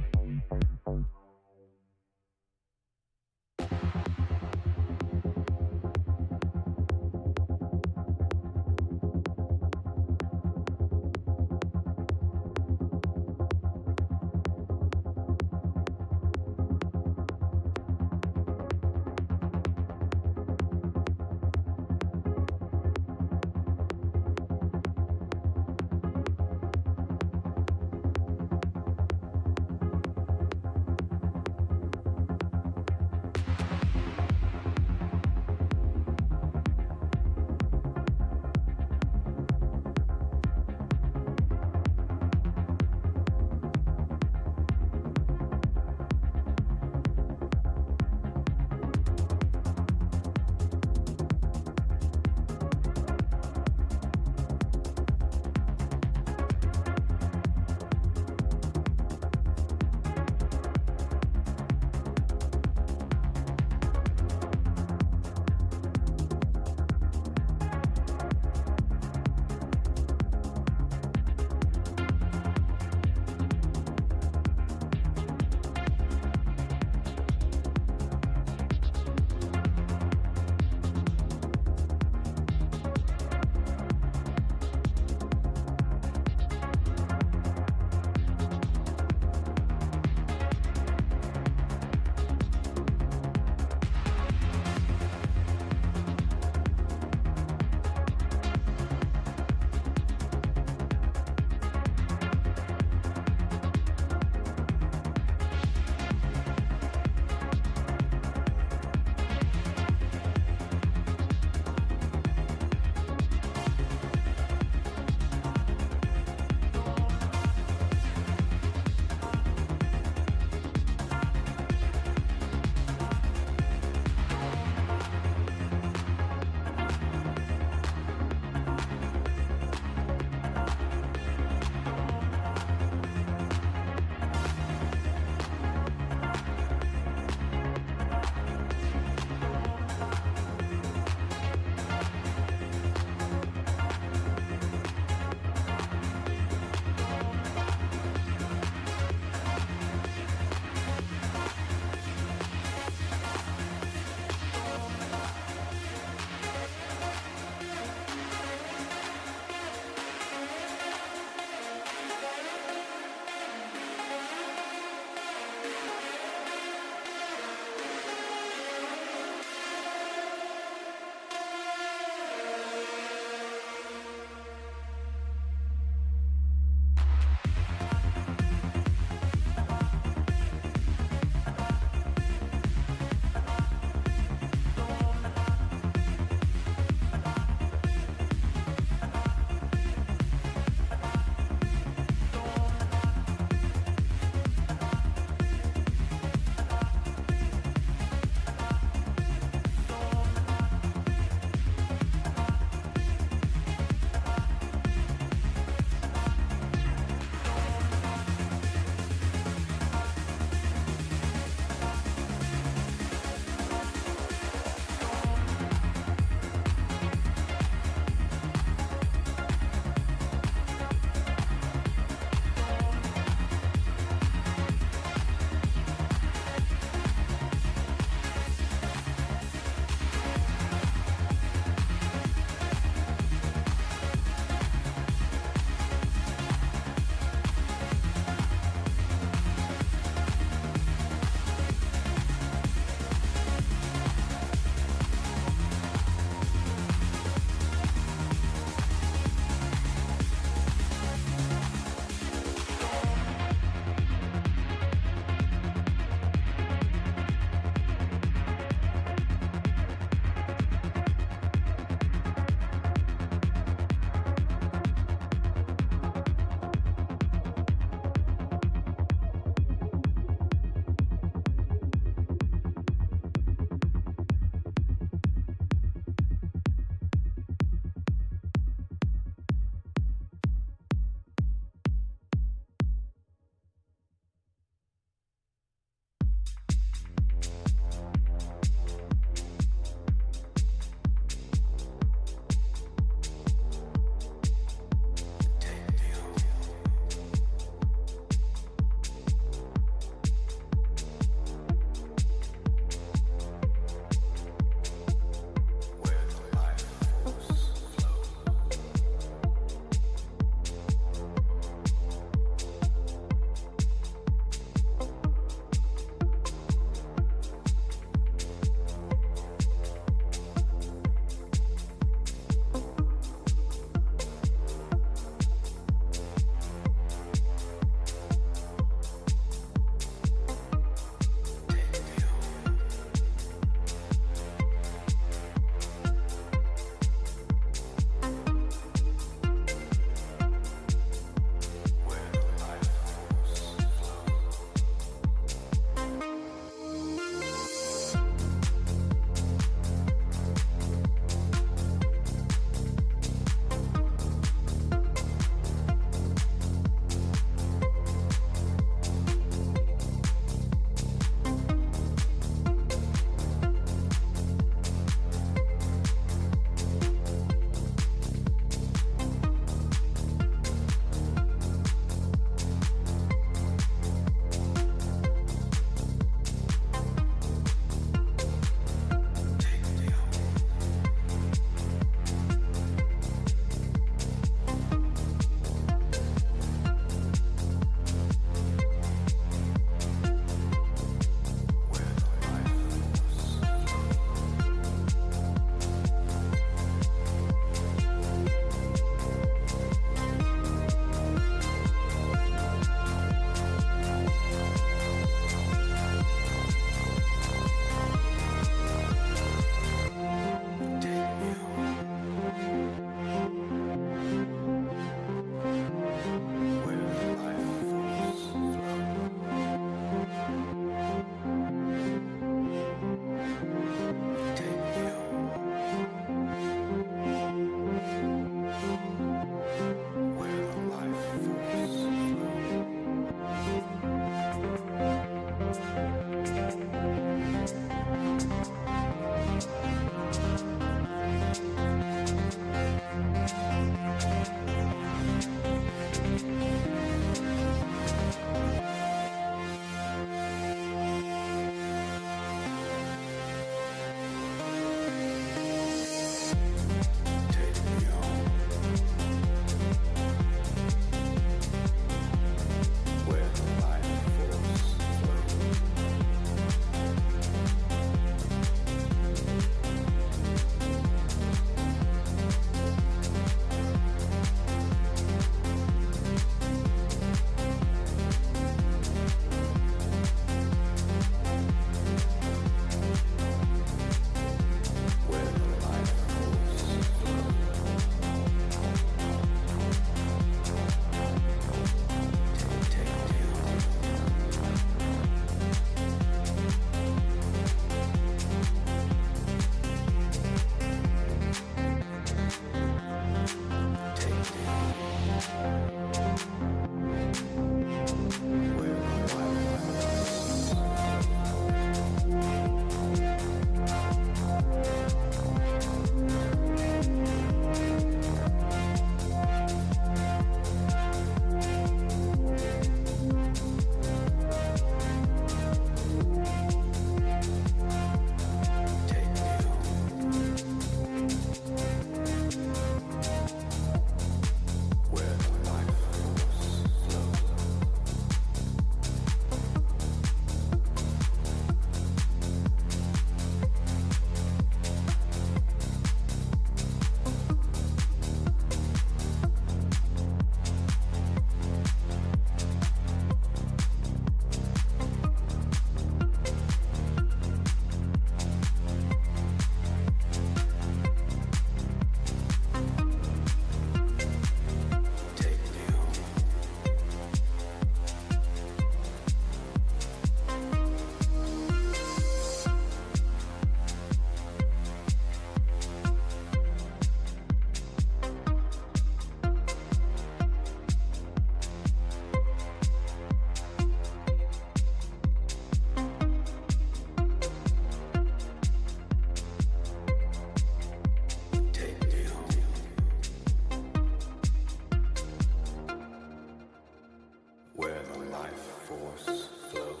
force flow.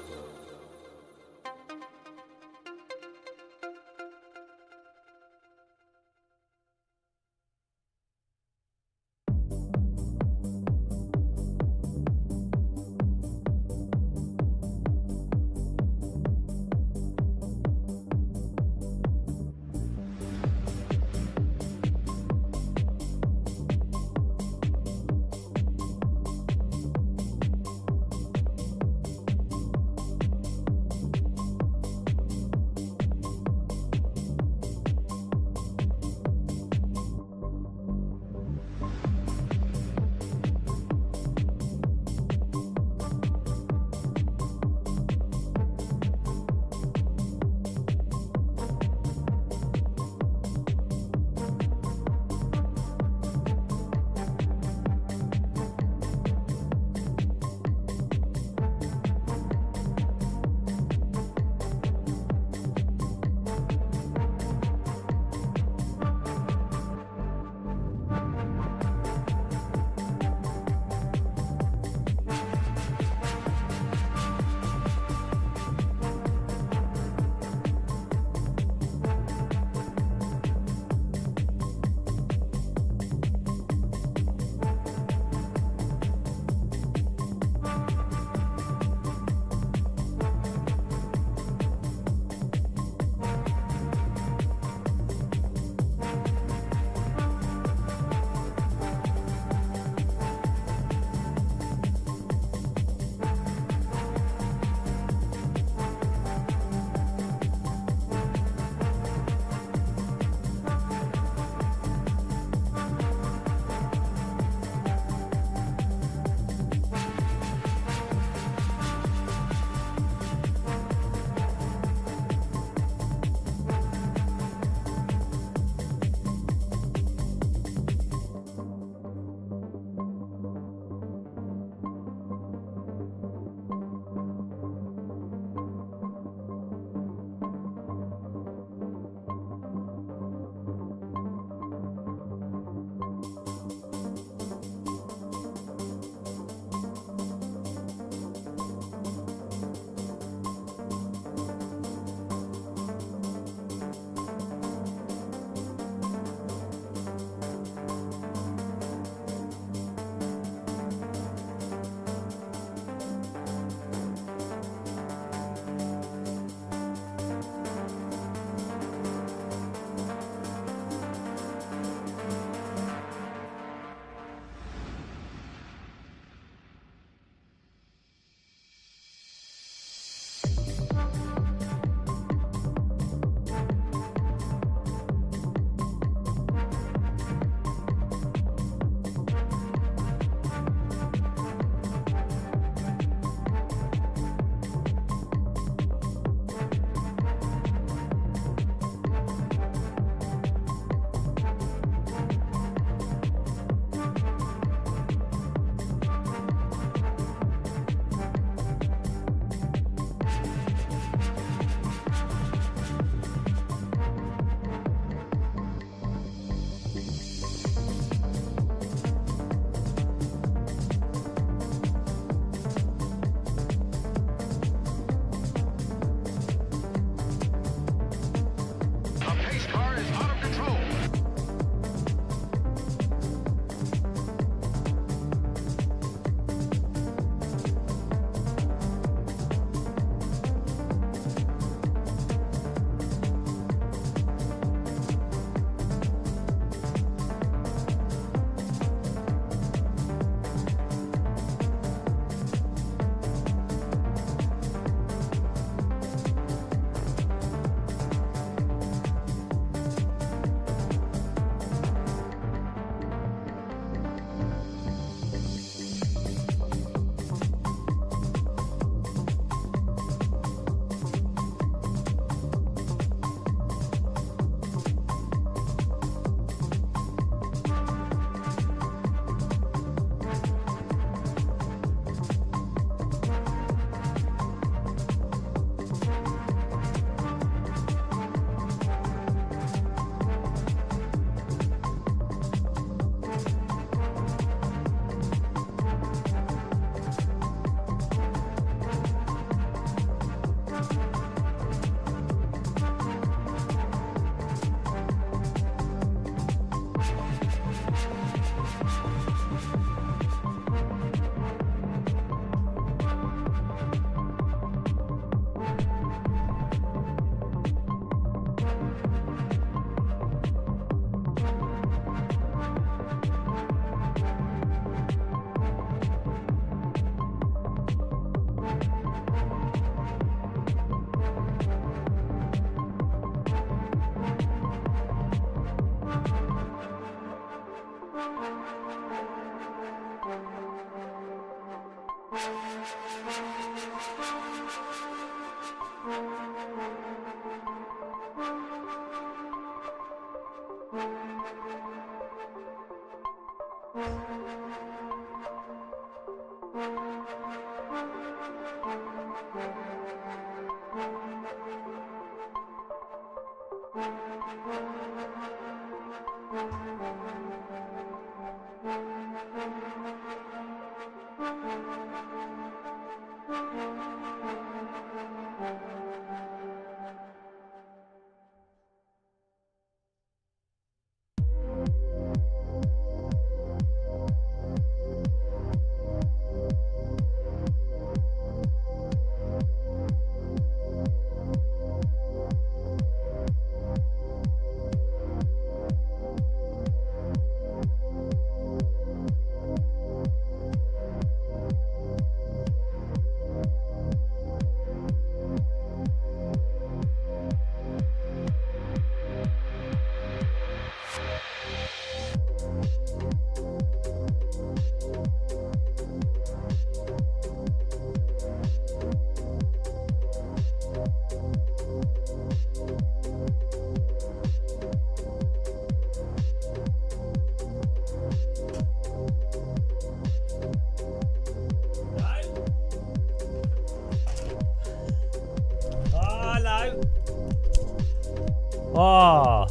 Oh,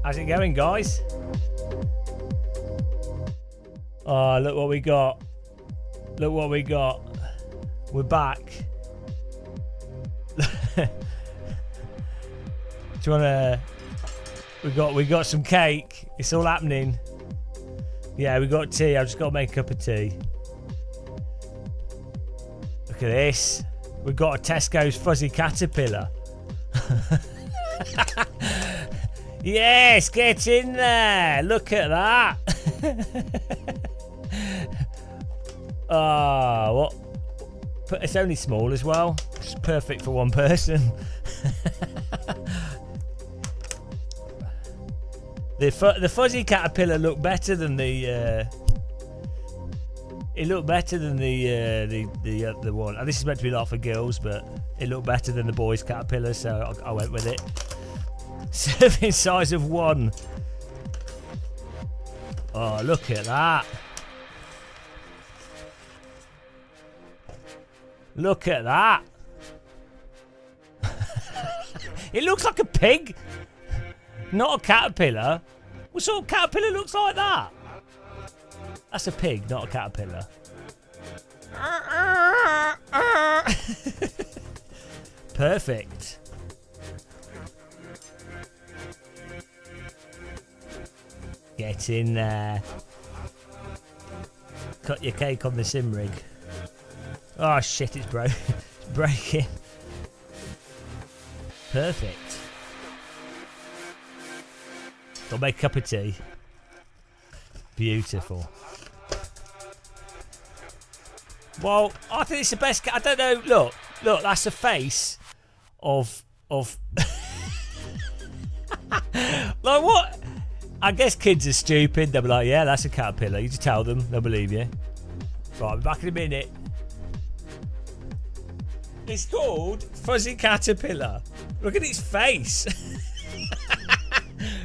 how's it going, guys? Oh, look what we got. Look what we got. We're back. Do you wanna? We got some cake. It's all happening. Yeah, we got tea. I've just got to make a cup of tea. Look at this. We've got a Tesco's fuzzy caterpillar. Yes, get in there. Look at that. What? It's only small as well. It's perfect for one person. The fuzzy caterpillar looked better than the. It looked better than the one. And this is meant to be not for girls, but it looked better than the boys' caterpillar, so I went with it. Serving size of 1. Oh, look at that! Look at that! It looks like a pig, not a caterpillar. What sort of caterpillar looks like that? That's a pig, not a caterpillar. Perfect. Get in there. Cut your cake on the sim rig. Oh shit, it's broke. It's breaking. Perfect. Got to make a cup of tea. Beautiful. Well, I think it's the best. I don't know. Look. That's the face of. Like what? I guess kids are stupid. They'll be like, "Yeah, that's a caterpillar." You just tell them, they'll believe you. Right, I'll be back in a minute. It's called Fuzzy Caterpillar. Look at its face.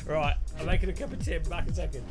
Right, I'm making a cup of tea. I'm back in a second.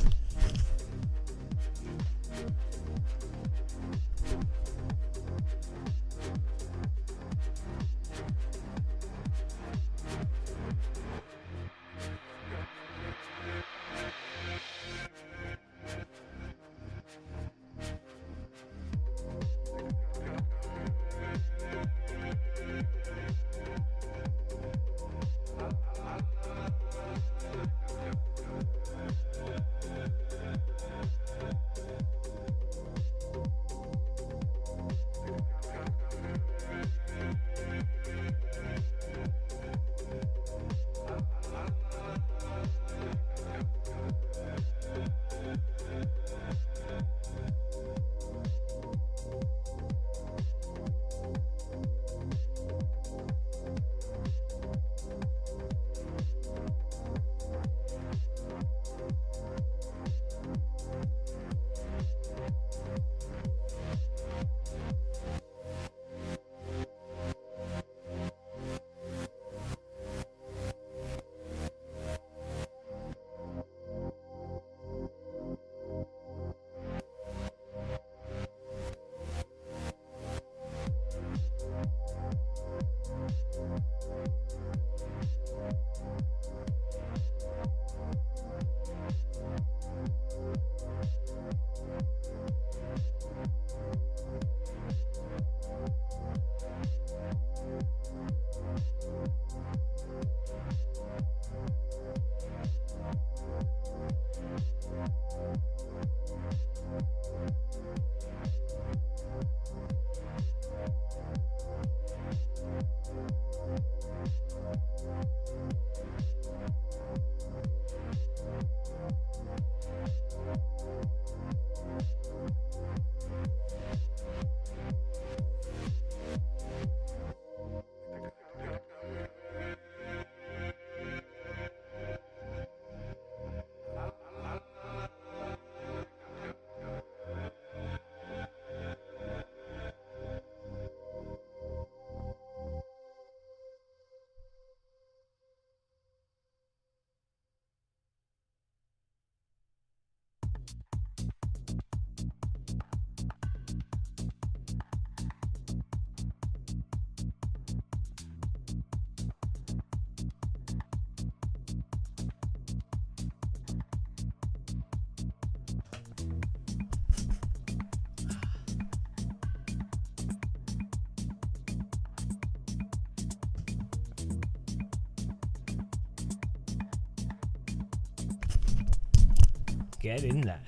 Get in there.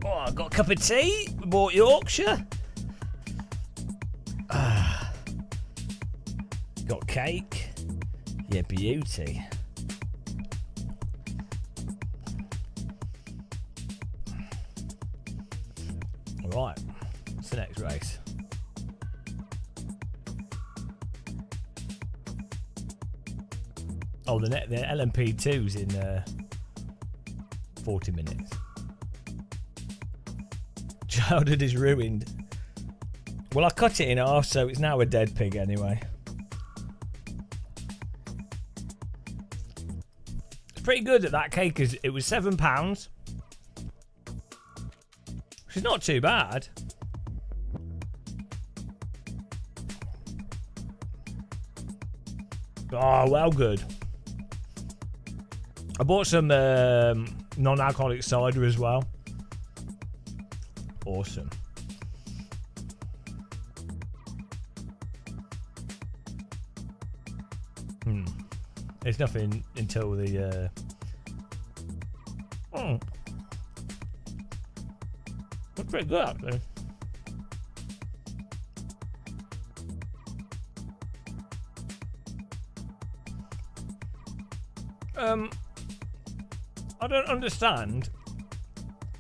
Oh, I got a cup of tea. We bought Yorkshire. Got cake. Yeah, beauty. Right, what's the next race? Oh, the LMP2's in 40 minutes. Childhood is ruined. Well, I cut it in half, so it's now a dead pig anyway. It's pretty good at that cake, because it was £7. Which is not too bad. Oh, well good. I bought some non-alcoholic cider as well. Awesome. There's nothing until the... That's pretty good, actually. I don't understand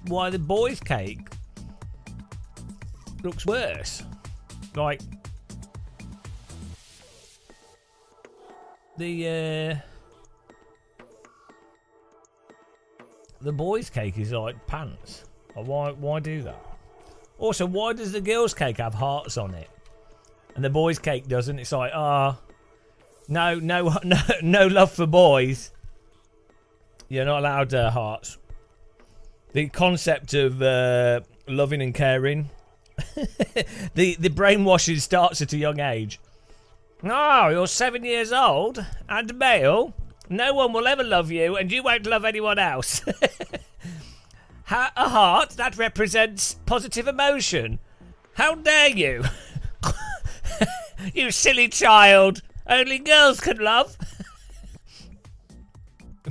why the boys' cake looks worse. Like the boys' cake is like pants. Why do that? Also, why does the girls' cake have hearts on it and the boys' cake doesn't? It's like, no love for boys. You're not allowed hearts. The concept of loving and caring, the brainwashing starts at a young age. Oh, you're 7 years old and male. No one will ever love you, and you won't love anyone else. A heart that represents positive emotion. How dare you? You silly child. Only girls can love.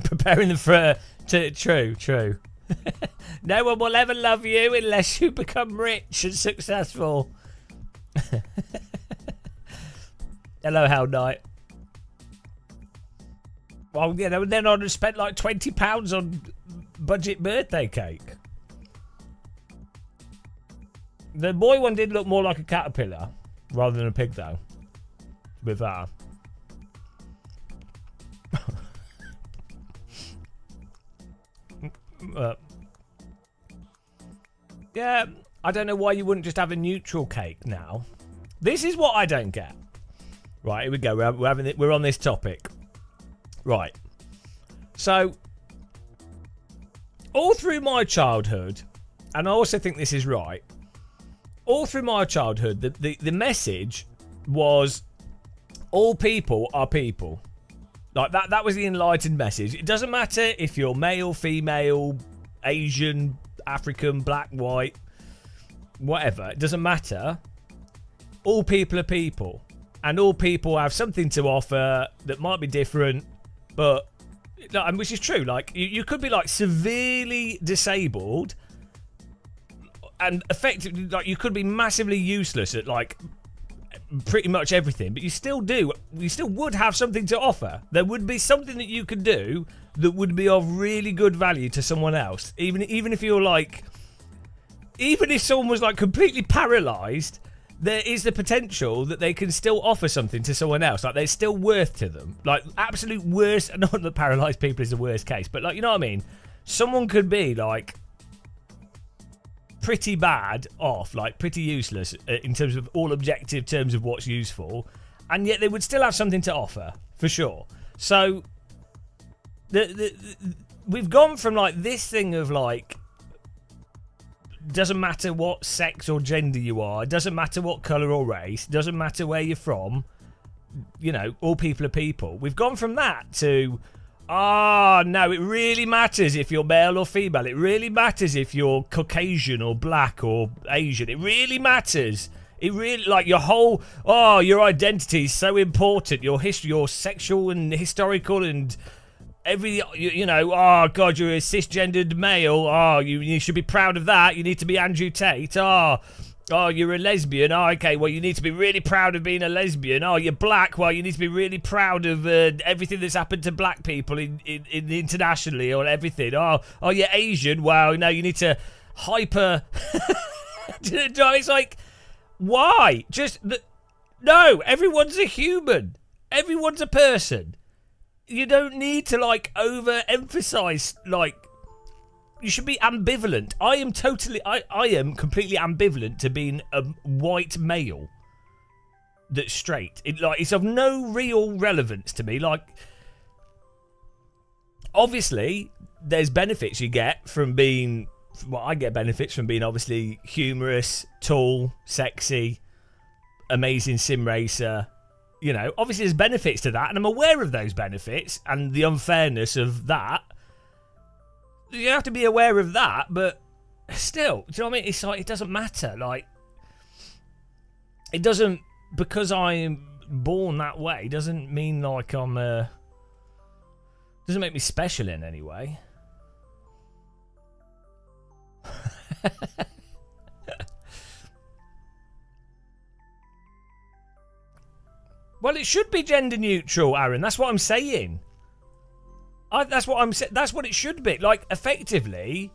Preparing them for true. No one will ever love you unless you become rich and successful. Hello, Hell Knight. Well, you know, then I'd have spent like £20 on budget birthday cake. The boy one did look more like a caterpillar rather than a pig, though. With that. Yeah, I don't know why you wouldn't just have a neutral cake now. This is what I don't get. Right, here we go. We're on this topic. Right. So, all through my childhood, and I also think this is right, all through my childhood, the message was all people are people. Like that was the enlightened message. It doesn't matter if you're male, female, Asian, African, black, white, whatever. It doesn't matter. All people are people. And all people have something to offer that might be different, but which is true. Like you could be like severely disabled and effectively like you could be massively useless at like pretty much everything, but you still would have something to offer. There would be something that you could do that would be of really good value to someone else. Even if you're like, even if someone was like completely paralyzed, there is the potential that they can still offer something to someone else. Like there's still worth to them. Like absolute worst. Not that paralyzed people is the worst case, but like, you know what I mean? Someone could be like pretty bad off, like pretty useless in terms of all objective terms of what's useful, and yet they would still have something to offer for sure. So we've gone from like this thing of like, doesn't matter what sex or gender you are, it doesn't matter what colour or race, it doesn't matter where you're from, you know, all people are people. We've gone from that to, no, it really matters if you're male or female. It really matters if you're Caucasian or black or Asian. It really matters. It really, like your whole, your identity is so important. Your history, your sexual and historical and oh God, you're a cisgendered male. Oh, you should be proud of that. You need to be Andrew Tate. Oh, you're a lesbian. Oh, okay, well, you need to be really proud of being a lesbian. Oh, you're black. Well, you need to be really proud of everything that's happened to black people in internationally or everything. Oh, you're Asian. Well, no, you need to hyper. It's like, why? No, everyone's a human. Everyone's a person. You don't need to, like, overemphasize, like, you should be ambivalent. I am completely ambivalent to being a white male that's straight. It's of no real relevance to me. Like, obviously, there's benefits you get from being, well, I get benefits from being obviously humorous, tall, sexy, amazing sim racer. You know, obviously there's benefits to that, and I'm aware of those benefits and the unfairness of that. You have to be aware of that, but still, do you know what I mean? It's like, it doesn't matter. Like, it doesn't, because I'm born that way, doesn't mean like I'm, doesn't make me special in any way. Well, it should be gender neutral, Aaron. That's what I'm saying. That's what it should be. Like, effectively,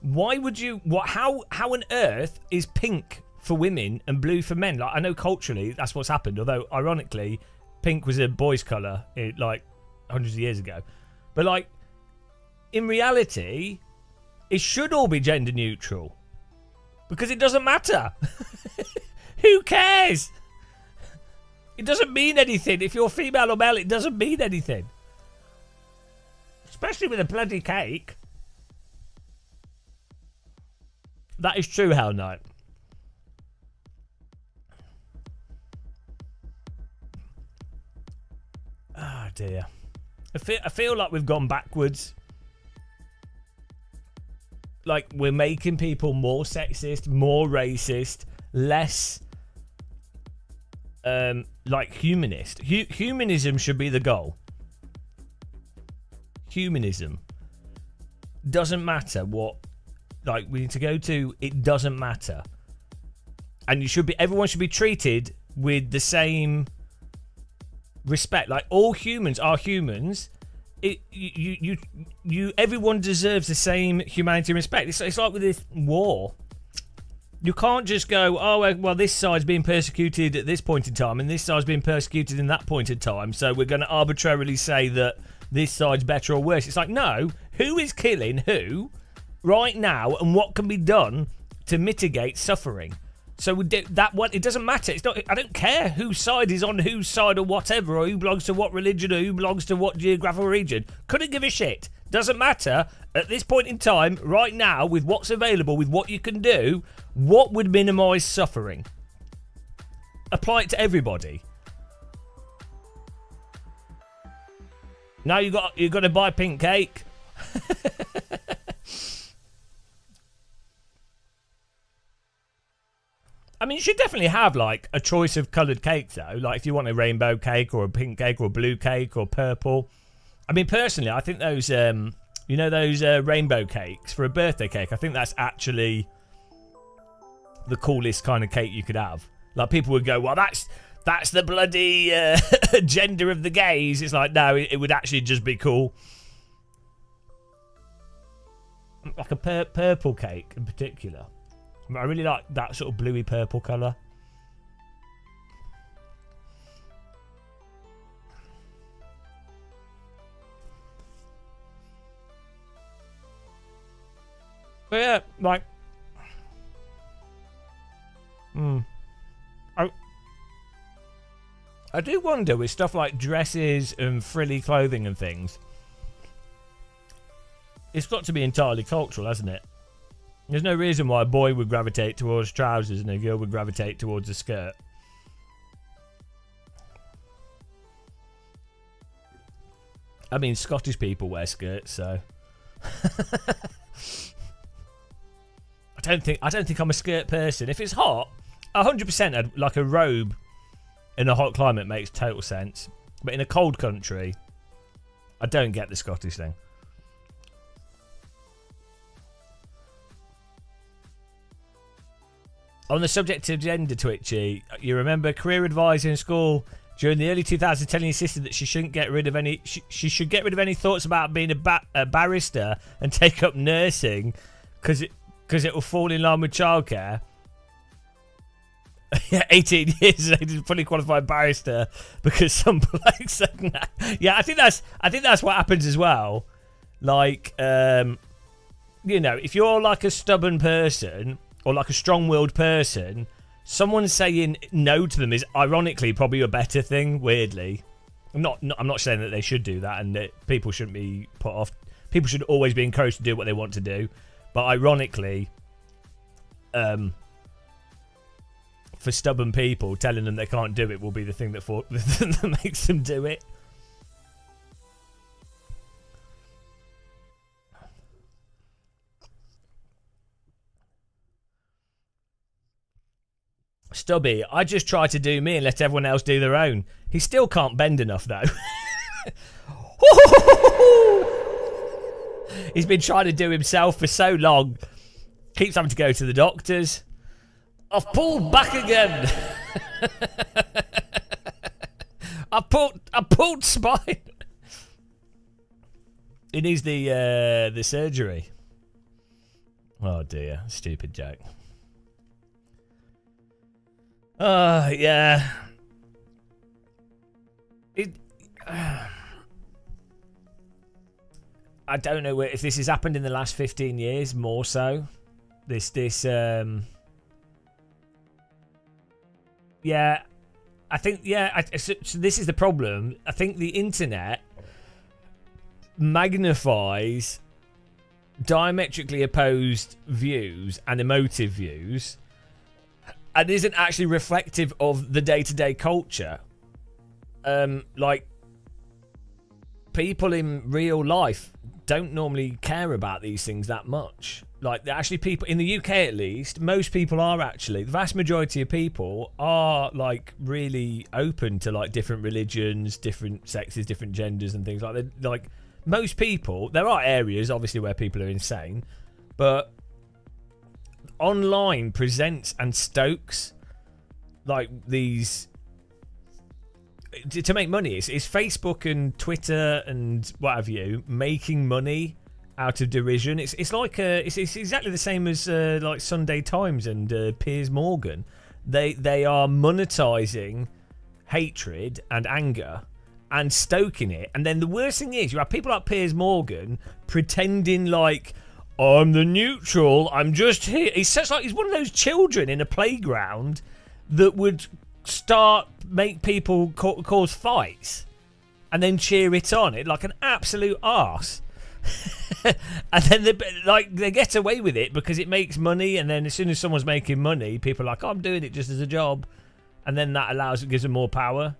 why would you? How on earth is pink for women and blue for men? Like, I know culturally that's what's happened. Although, ironically, pink was a boy's colour like hundreds of years ago. But like, in reality, it should all be gender neutral because it doesn't matter. Who cares? It doesn't mean anything. If you're female or male, it doesn't mean anything. Especially with a bloody cake. That is true, Hell Knight. Ah, dear. I feel like we've gone backwards. Like, we're making people more sexist, more racist, less... like humanist. Humanism should be the goal. Humanism. Doesn't matter what, like, we need to go to. It doesn't matter. And everyone should be treated with the same respect. Like, all humans are humans. Everyone deserves the same humanity and respect. It's like with this war. You can't just go, oh, well, this side's being persecuted at this point in time and this side's being persecuted in that point in time, so we're going to arbitrarily say that this side's better or worse. It's like, no, who is killing who right now and what can be done to mitigate suffering? So we do that one. It doesn't matter. It's not. I don't care whose side is on whose side or whatever, or who belongs to what religion or who belongs to what geographical region. Couldn't give a shit. Doesn't matter at this point in time, right now, with what's available, with what you can do, what would minimise suffering? Apply it to everybody. Now you got to buy pink cake. I mean, you should definitely have, like, a choice of coloured cake, though. Like, if you want a rainbow cake or a pink cake or a blue cake or purple. I mean, personally, I think those, those rainbow cakes for a birthday cake, I think that's actually the coolest kind of cake you could have. Like, people would go, well, that's the bloody gender of the gays. It's like, no, it would actually just be cool. Like a purple cake in particular. I really like that sort of bluey purple colour. But yeah, like... I do wonder with stuff like dresses and frilly clothing and things. It's got to be entirely cultural, hasn't it? There's no reason why a boy would gravitate towards trousers and a girl would gravitate towards a skirt. I mean, Scottish people wear skirts, so... I don't think I'm a skirt person. If it's hot, 100% like a robe in a hot climate makes total sense. But in a cold country, I don't get the Scottish thing. On the subject of gender, Twitchy, you remember career advisor in school during the early 2000s telling your sister that she shouldn't get rid of any. She should get rid of any thoughts about being a barrister and take up nursing, because it will fall in line with childcare. 18 years, they did fully qualified barrister because some bloke said no. Yeah, I think that's what happens as well. Like, you know, if you're like a stubborn person or like a strong-willed person, someone saying no to them is ironically probably a better thing. Weirdly, I'm not saying that they should do that and that people shouldn't be put off. People should always be encouraged to do what they want to do, but ironically, for stubborn people, telling them they can't do it will be the thing that makes them do it. Stubby, I just try to do me and let everyone else do their own. He still can't bend enough, though. He's been trying to do himself for so long. Keeps having to go to the doctors. I've pulled back again. I pulled spine. He needs the surgery. Oh dear, stupid joke. Yeah. I don't know if this has happened in the last 15 years, more so. Yeah, I think, yeah, so this is the problem. I think the internet magnifies diametrically opposed views and emotive views and isn't actually reflective of the day-to-day culture. Like, people in real life don't normally care about these things that much. Like, actually, people in the UK, at least, most people are actually. The vast majority of people are like really open to like different religions, different sexes, different genders, and things like that. Like most people, there are areas obviously where people are insane, but online presents and stokes like these to make money. It's Facebook and Twitter and what have you making money out of derision. It's like it's exactly the same as like Sunday Times and Piers Morgan. They are monetizing hatred and anger and stoking it. And then the worst thing is you have people like Piers Morgan pretending like, I'm the neutral, I'm just here. He's such like he's one of those children in a playground that would make people cause fights and then cheer it on. It like an absolute arse. And then they get away with it because it makes money, and then as soon as someone's making money, people are like, oh, I'm doing it just as a job, and then that gives them more power.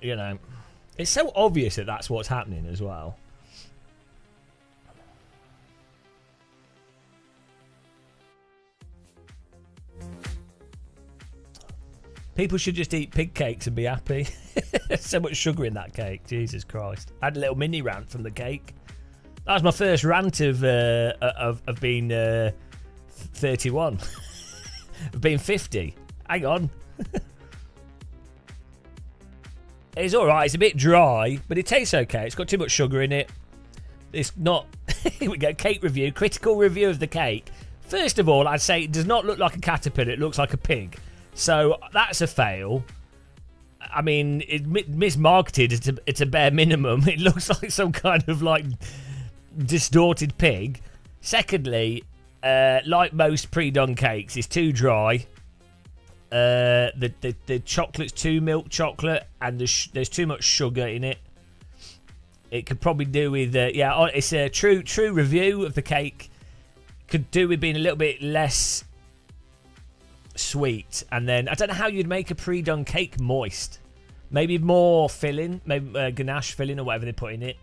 You know, it's so obvious that that's what's happening as well. People should just eat pig cakes and be happy. So much sugar in that cake. Jesus Christ. I had a little mini rant from the cake. That was my first rant of being 31. Of being 50. Hang on. It's alright. It's a bit dry, but it tastes okay. It's got too much sugar in it. It's not... Here we go. Cake review. Critical review of the cake. First of all, I'd say it does not look like a caterpillar. It looks like a pig. So that's a fail. I mean, it's mismarketed. It's a bare minimum. It looks like some kind of like distorted pig. Secondly, like most pre-done cakes, it's too dry. The chocolate's too milk chocolate, and there's too much sugar in it. It could probably do with yeah. It's a true review of the cake. Could do with being a little bit less sweet, and then I don't know how you'd make a pre-done cake moist. Maybe more filling, maybe ganache filling or whatever they put in it.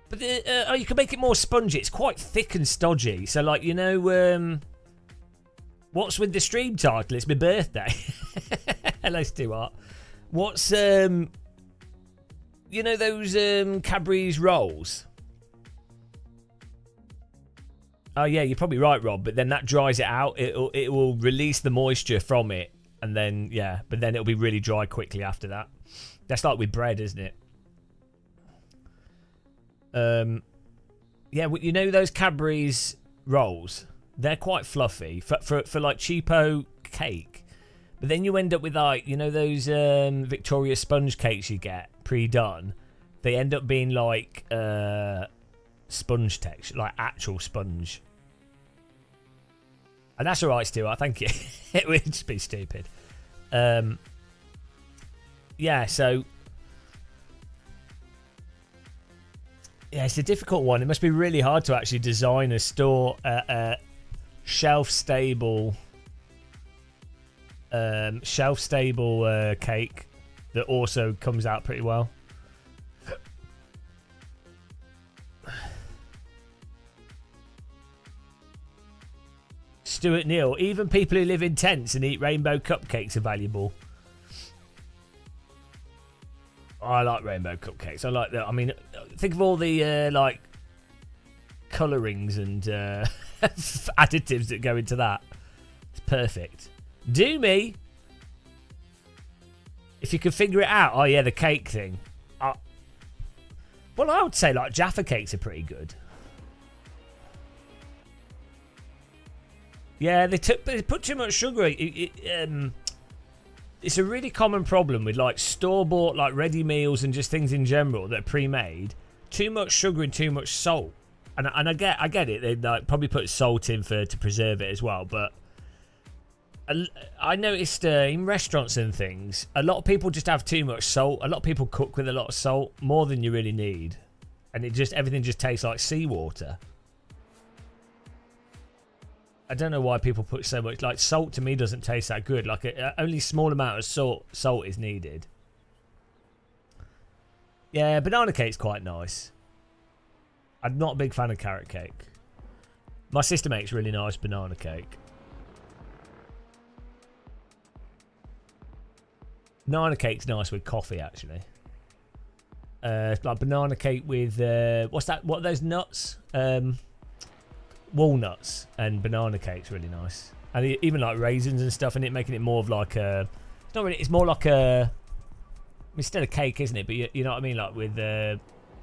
But you can make it more spongy. It's quite thick and stodgy. So like, you know, What's with the stream title? It's my birthday. Hello, Stuart. What's you know those Cadbury's rolls? Oh yeah, you're probably right, Rob. But then that dries it out. It will release the moisture from it, and then yeah, but then it'll be really dry quickly after that. That's like with bread, isn't it? Yeah, you know those Cadbury's rolls? They're quite fluffy for like cheapo cake. But then you end up with like, you know those Victoria sponge cakes you get pre-done? They end up being like sponge texture, like actual sponge. And that's alright, Stuart, thank you. It would just be stupid. Yeah, so... Yeah, it's a difficult one. It must be really hard to actually design a store, shelf-stable cake that also comes out pretty well. Stuart Neal, even people who live in tents and eat rainbow cupcakes are valuable. I like rainbow cupcakes. I like that. I mean, think of all the like colorings and additives that go into that. It's perfect. Do me. If you can figure it out. Oh yeah, the cake thing. Well, I would say like Jaffa cakes are pretty good. Yeah, they put too much sugar. It's a really common problem with like store-bought like ready meals and just things in general that are pre-made. Too much sugar and too much salt. And I get it. They like probably put salt in to preserve it as well. But I noticed in restaurants and things, a lot of people just have too much salt. A lot of people cook with a lot of salt, more than you really need, and everything just tastes like seawater. I don't know why people put so much. Like salt to me doesn't taste that good. Like only small amount of salt is needed. Yeah, banana cake's quite nice. I'm not a big fan of carrot cake. My sister makes really nice banana cake. Banana cake's nice with coffee, actually. Like banana cake with what's that? What are those nuts? Walnuts and banana cake's really nice, and even like raisins and stuff in it, making it more of like a. It's not really. It's more like a. It's still a cake, isn't it? But you know what I mean, like with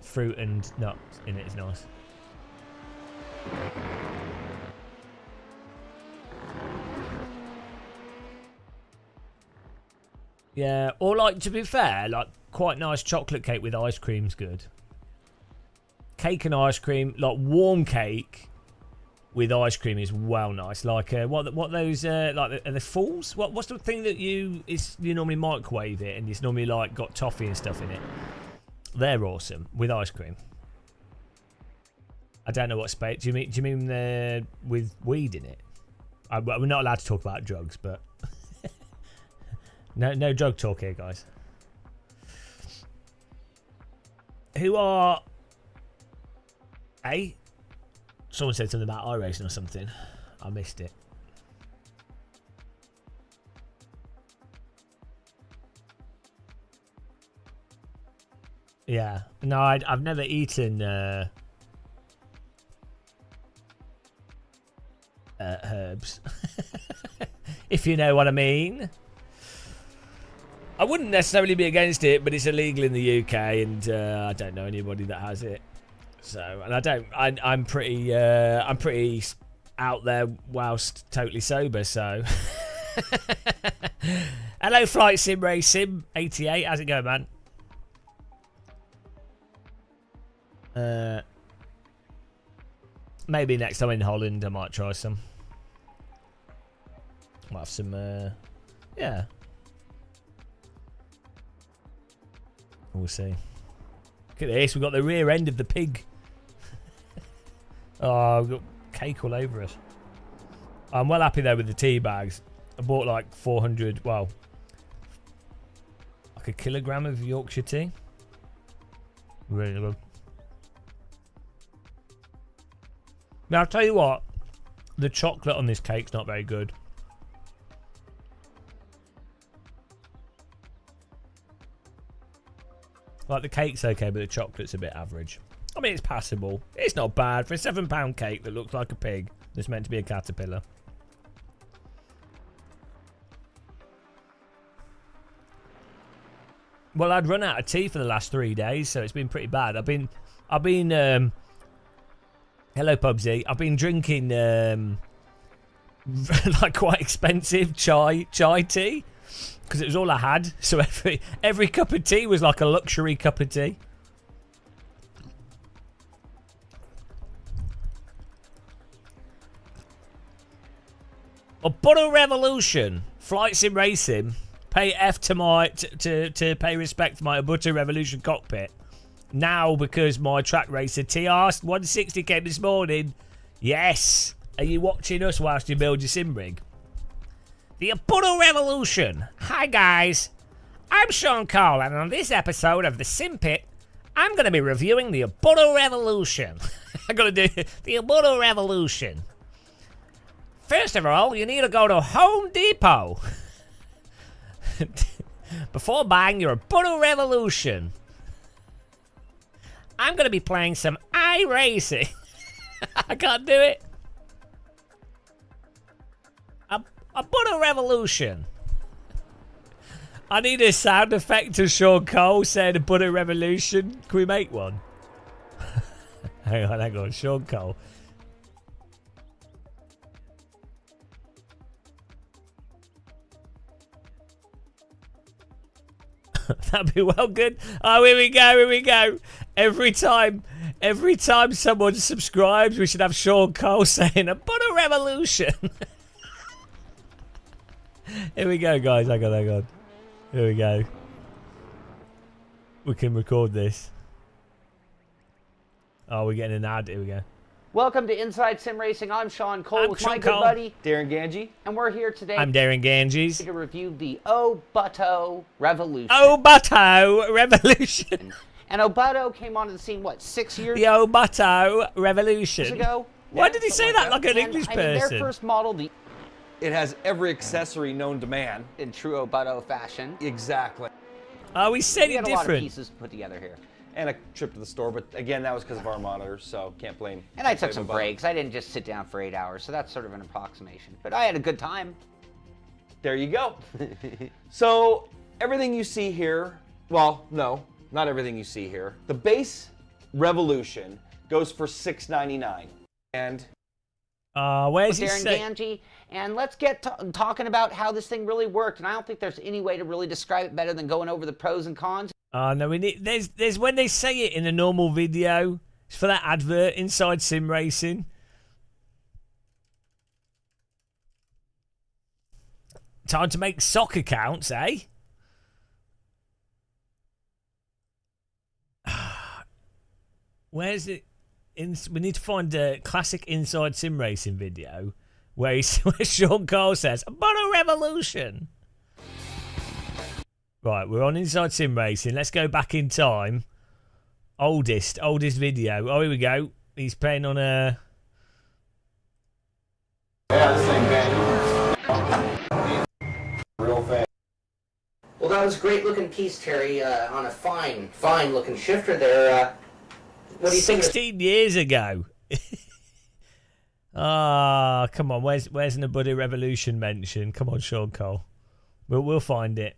fruit and nuts in it. It's nice. Yeah, or like to be fair, like quite nice chocolate cake with ice cream's good. Cake and ice cream, like warm cake with ice cream is well nice. Like what those like are the falls? What's the thing that you normally microwave it and it's normally like got toffee and stuff in it? They're awesome with ice cream. I don't know what space. Do you mean with weed in it? We're not allowed to talk about drugs, but no drug talk here, guys. Who are Someone said something about iRacing or something. I missed it. Yeah. No, I've never eaten herbs. If you know what I mean. I wouldn't necessarily be against it, but it's illegal in the UK, and I don't know anybody that has it. So, and I'm pretty out there whilst totally sober. So, hello, Flight Sim Race Sim 88. How's it going, man? Maybe next time in Holland, I might try some. Might have some. Yeah. We'll see. Look at this. We've got the rear end of the pig. Oh, we've got cake all over us. I'm well happy though with the tea bags. I bought like 400, well, like a kilogram of Yorkshire tea. Really good. Now I'll tell you what, the chocolate on this cake's not very good. Like, the cake's okay, but the chocolate's a bit average. I mean, it's passable. It's not bad for a £7 cake that looks like a pig that's meant to be a caterpillar. Well, I'd run out of tea for the last 3 days, so it's been pretty bad. I've been hello Pubsy. I've been drinking like quite expensive chai tea because it was all I had. So every cup of tea was like a luxury cup of tea. A butter revolution, flight sim racing. Pay F to my to pay respect to my Ubuntu Revolution cockpit. Now because my track racer TR 160 came this morning. Yes. Are you watching us whilst you build your sim rig? The Ubuntu Revolution. Hi guys. I'm Sean Cole, and on this episode of the Sim Pit, I'm going to be reviewing the Ubuntu Revolution. I'm going to do the Ubuntu Revolution. First of all, you need to go to Home Depot. Before buying your Ubuntu Revolution. I'm going to be playing some iRacing. I can't do it. Ubuntu Revolution. I need a sound effect of Sean Cole saying Ubuntu Revolution. Can we make one? hang on. Sean Cole. That'd be well good. Oh, here we go. Every time someone subscribes, we should have Sean Cole saying Ubuntu Revolution. Here we go, guys. Hang on. Here we go. We can record this. Oh, we're getting an ad. Here we go. Welcome to Inside Sim Racing. I'm Sean Cole I'm with Sean my Cole. good buddy Darren Ganji. and we're here today I'm Darren Ganges. to review the Ubuntu Revolution. Ubuntu Revolution. And Ubuntu came onto the scene, what, 6 years The Ubuntu Revolution. ago? Why did he say that like an And, English I mean, person? their first model, It has every accessory known to man. in true Ubuntu fashion. Exactly. Oh, he said We it had a lot of different. pieces put together here. And a trip to the store, but again, that was because of our monitors, so can't blame. And I took can't some blame Ubuntu. breaks. I didn't just sit down for 8 hours, so that's sort of an approximation. But I had a good time. There you go. So everything you see here, well, no, not everything you see here. The base Revolution goes for $699, and where's his Darren Ganji, and let's get talking about how this thing really worked. And I don't think there's any way to really describe it better than going over the pros and cons. No, we need. There's when they say it in a normal video. It's for that advert inside sim racing. Time to make sock accounts, eh? Where's it? We need to find a classic inside sim racing video where Sean Cole says "Ubuntu Revolution." Right, we're on Inside Sim Racing. Let's go back in time. Oldest video. Oh, here we go. He's playing on a... Yeah, same thing. Real fast. Well, that was a great looking piece, Terry, on a fine looking shifter there. What do you think? 16 years ago. Ah, come on. Where's an Ubuntu Revolution mention? Come on, Sean Cole. We'll find it.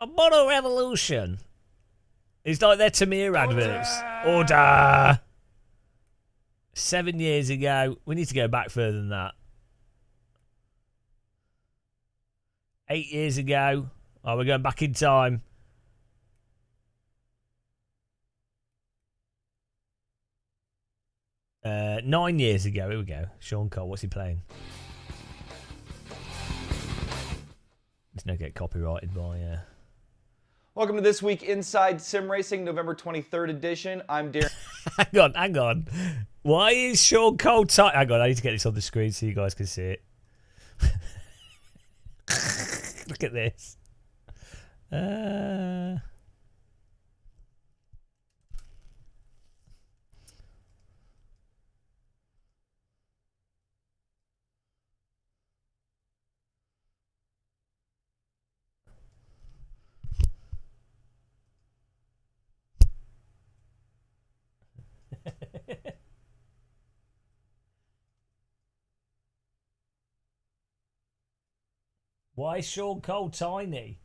Ubuntu Revolution. It's like their Tamir adverts. Order. 7 years ago. We need to go back further than that. 8 years ago. Oh, we're going back in time. Uh, 9 years ago. Here we go. Sean Cole. What's he playing? Let's not get copyrighted by... welcome to this week Inside Sim Racing, November 23rd edition. I'm Darren. Hang on. Why is Sean Cole hang on, I need to get this on the screen so you guys can see it. Look at this. Why is Sean Cole tiny?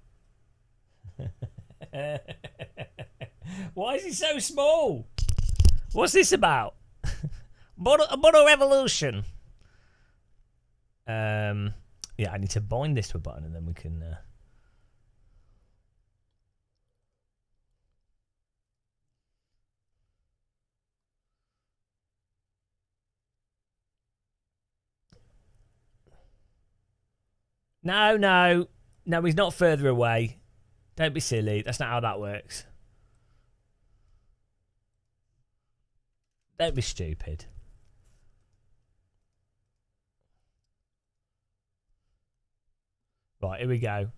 Why is he so small? What's this about? Mono Revolution. Yeah, I need to bind this to a button and then we can... No, he's not further away. Don't be silly. That's not how that works. Don't be stupid. Right, here we go.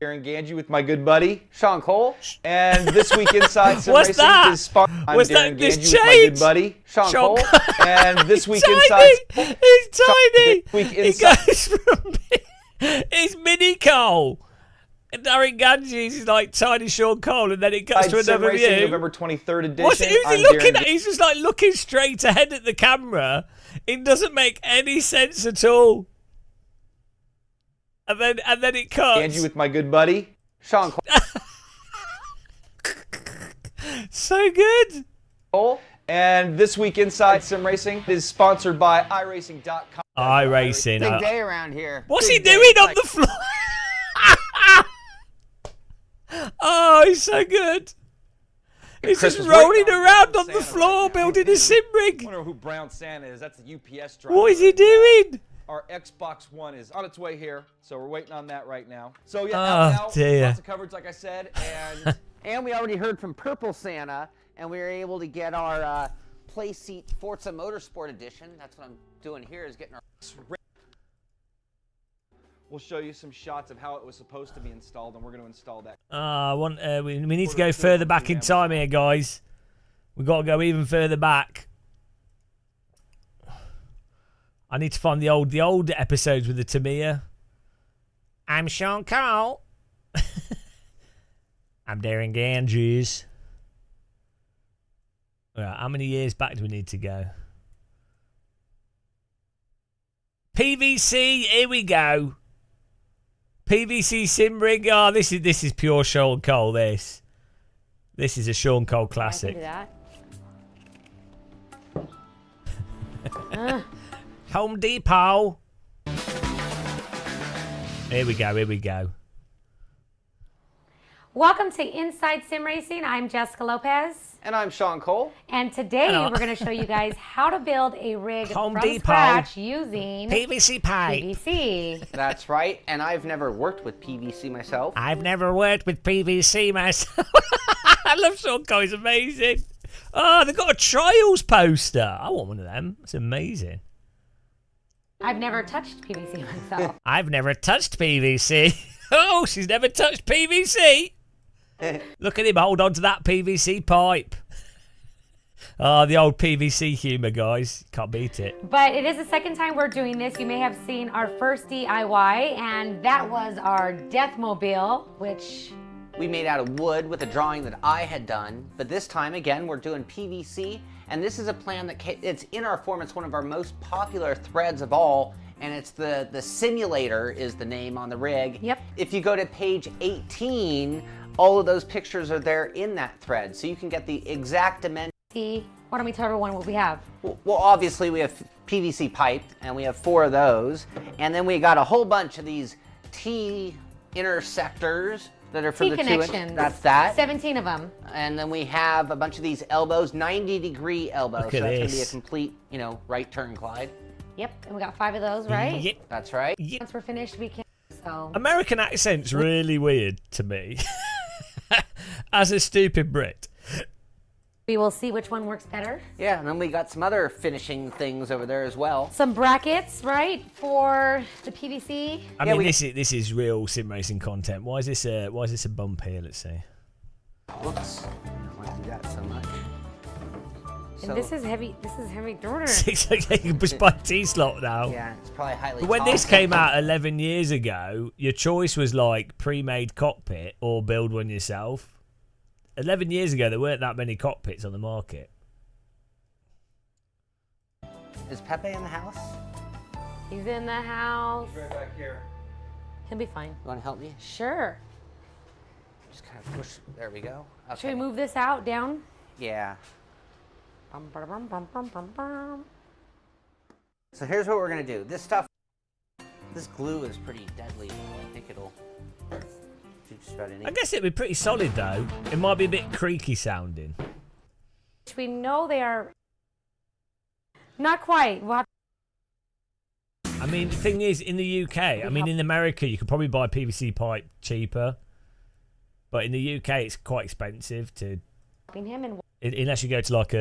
Darren Ganji with my good buddy Sean Cole, and this week inside Sim What's Racing that? is sponsored. I'm What's Darren that? This Ganji with my good change? buddy Sean Cole, and this week He's inside. tiny. He's tiny. This week He inside. goes from it's mini Cole. And Darren Ganges is like tiny Sean Cole, and then it cuts to Sim another Racing, view. November 23rd edition. Who's he I'm looking Darren at? He's just like looking straight ahead at the camera. It doesn't make any sense at all. And then it cuts. Ganji with my good buddy Sean Cole. So good. And this week inside Sim Racing is sponsored by iRacing.com. iRacing. Big day around here. What's Big he doing on the floor? Oh, he's so good. He's Chris just was waiting rolling on around Brown on the Santa floor right now. building a sim rig. I wonder who Brown Santa is. That's the UPS driver. What is he doing? Our Xbox One is on its way here, so we're waiting on that right now. So yeah, Oh, out now, dear. lots of coverage, like I said, and And we already heard from Purple Santa, and we were able to get our play seat Forza Motorsport Edition. That's what I'm doing here, is getting our... we'll show you some shots of how it was supposed to be installed, and we're going to install that. We need to go further back in time here, guys. We've got to go even further back. I need to find the old episodes with the Tamiya. I'm Sean Cole. I'm Darren Ganges. Right, how many years back do we need to go? PVC, here we go. PVC sim rig. Oh, this is pure Sean Cole. This is a Sean Cole classic. Home Depot. Here we go. Welcome to Inside Sim Racing. I'm Jessica Lopez. And I'm Sean Cole. And today Hello. we're going to show you guys how to build a rig Home from Depot. scratch using PVC pipe. PVC. That's right, and I've never worked with PVC myself. I've never worked with PVC myself. I love Sean Cole. He's amazing. Oh, they've got a trials poster. I want one of them. It's amazing. I've never touched PVC myself. I've never touched PVC. Oh, she's never touched PVC. Look at him hold on to that PVC pipe. Oh, the old PVC humour, guys. Can't beat it. But it is the second time we're doing this. You may have seen our first DIY, and that was our Deathmobile, which... we made out of wood with a drawing that I had done. But this time, again, we're doing PVC. And this is a plan that it's in our form. It's one of our most popular threads of all. And it's the simulator is the name on the rig. Yep. If you go to page 18, all of those pictures are there in that thread. So you can get the exact dimension. See, why don't we tell everyone what we have? Well, obviously we have PVC pipe, and we have 4 of those. And then we got a whole bunch of these T intersectors that are for T the connections. 2-inch. That's that. 17 of them. And then we have a bunch of these elbows, 90-degree elbows. Look So at that's going to be a this. complete, right turn glide. Yep, and we got 5 of those, right? Yep. That's right. Once we're finished, we can... So... American accent's really weird to me. As a stupid Brit. We will see which one works better. Yeah, and then we got some other finishing things over there as well. Some brackets, right, for the PVC. I mean, this is real sim racing content. Why is this a bump here? Let's see. Whoops. I don't want to do that so much. And this is heavy. This is heavy duty. You can push by T-slot now. Yeah, it's probably highly But when this toxic. came out 11 years ago, your choice was like pre-made cockpit or build one yourself. 11 years ago, there weren't that many cockpits on the market. Is Pepe in the house? He's in the house. He's right back here. He'll be fine. You want to help me? Sure. Just kind of push. There we go. Okay. Should we move this out, down? Yeah. Bum, bum, bum, bum, bum, bum. So here's what we're gonna do. This stuff, this glue is pretty deadly. I think it'll do just about anything. I guess it'd be pretty solid though. It might be a bit creaky sounding. We know they are not quite. We'll have I mean, the thing is, in the UK, I mean, in America, you could probably buy PVC pipe cheaper, but in the UK, it's quite expensive to. him and Unless you go to like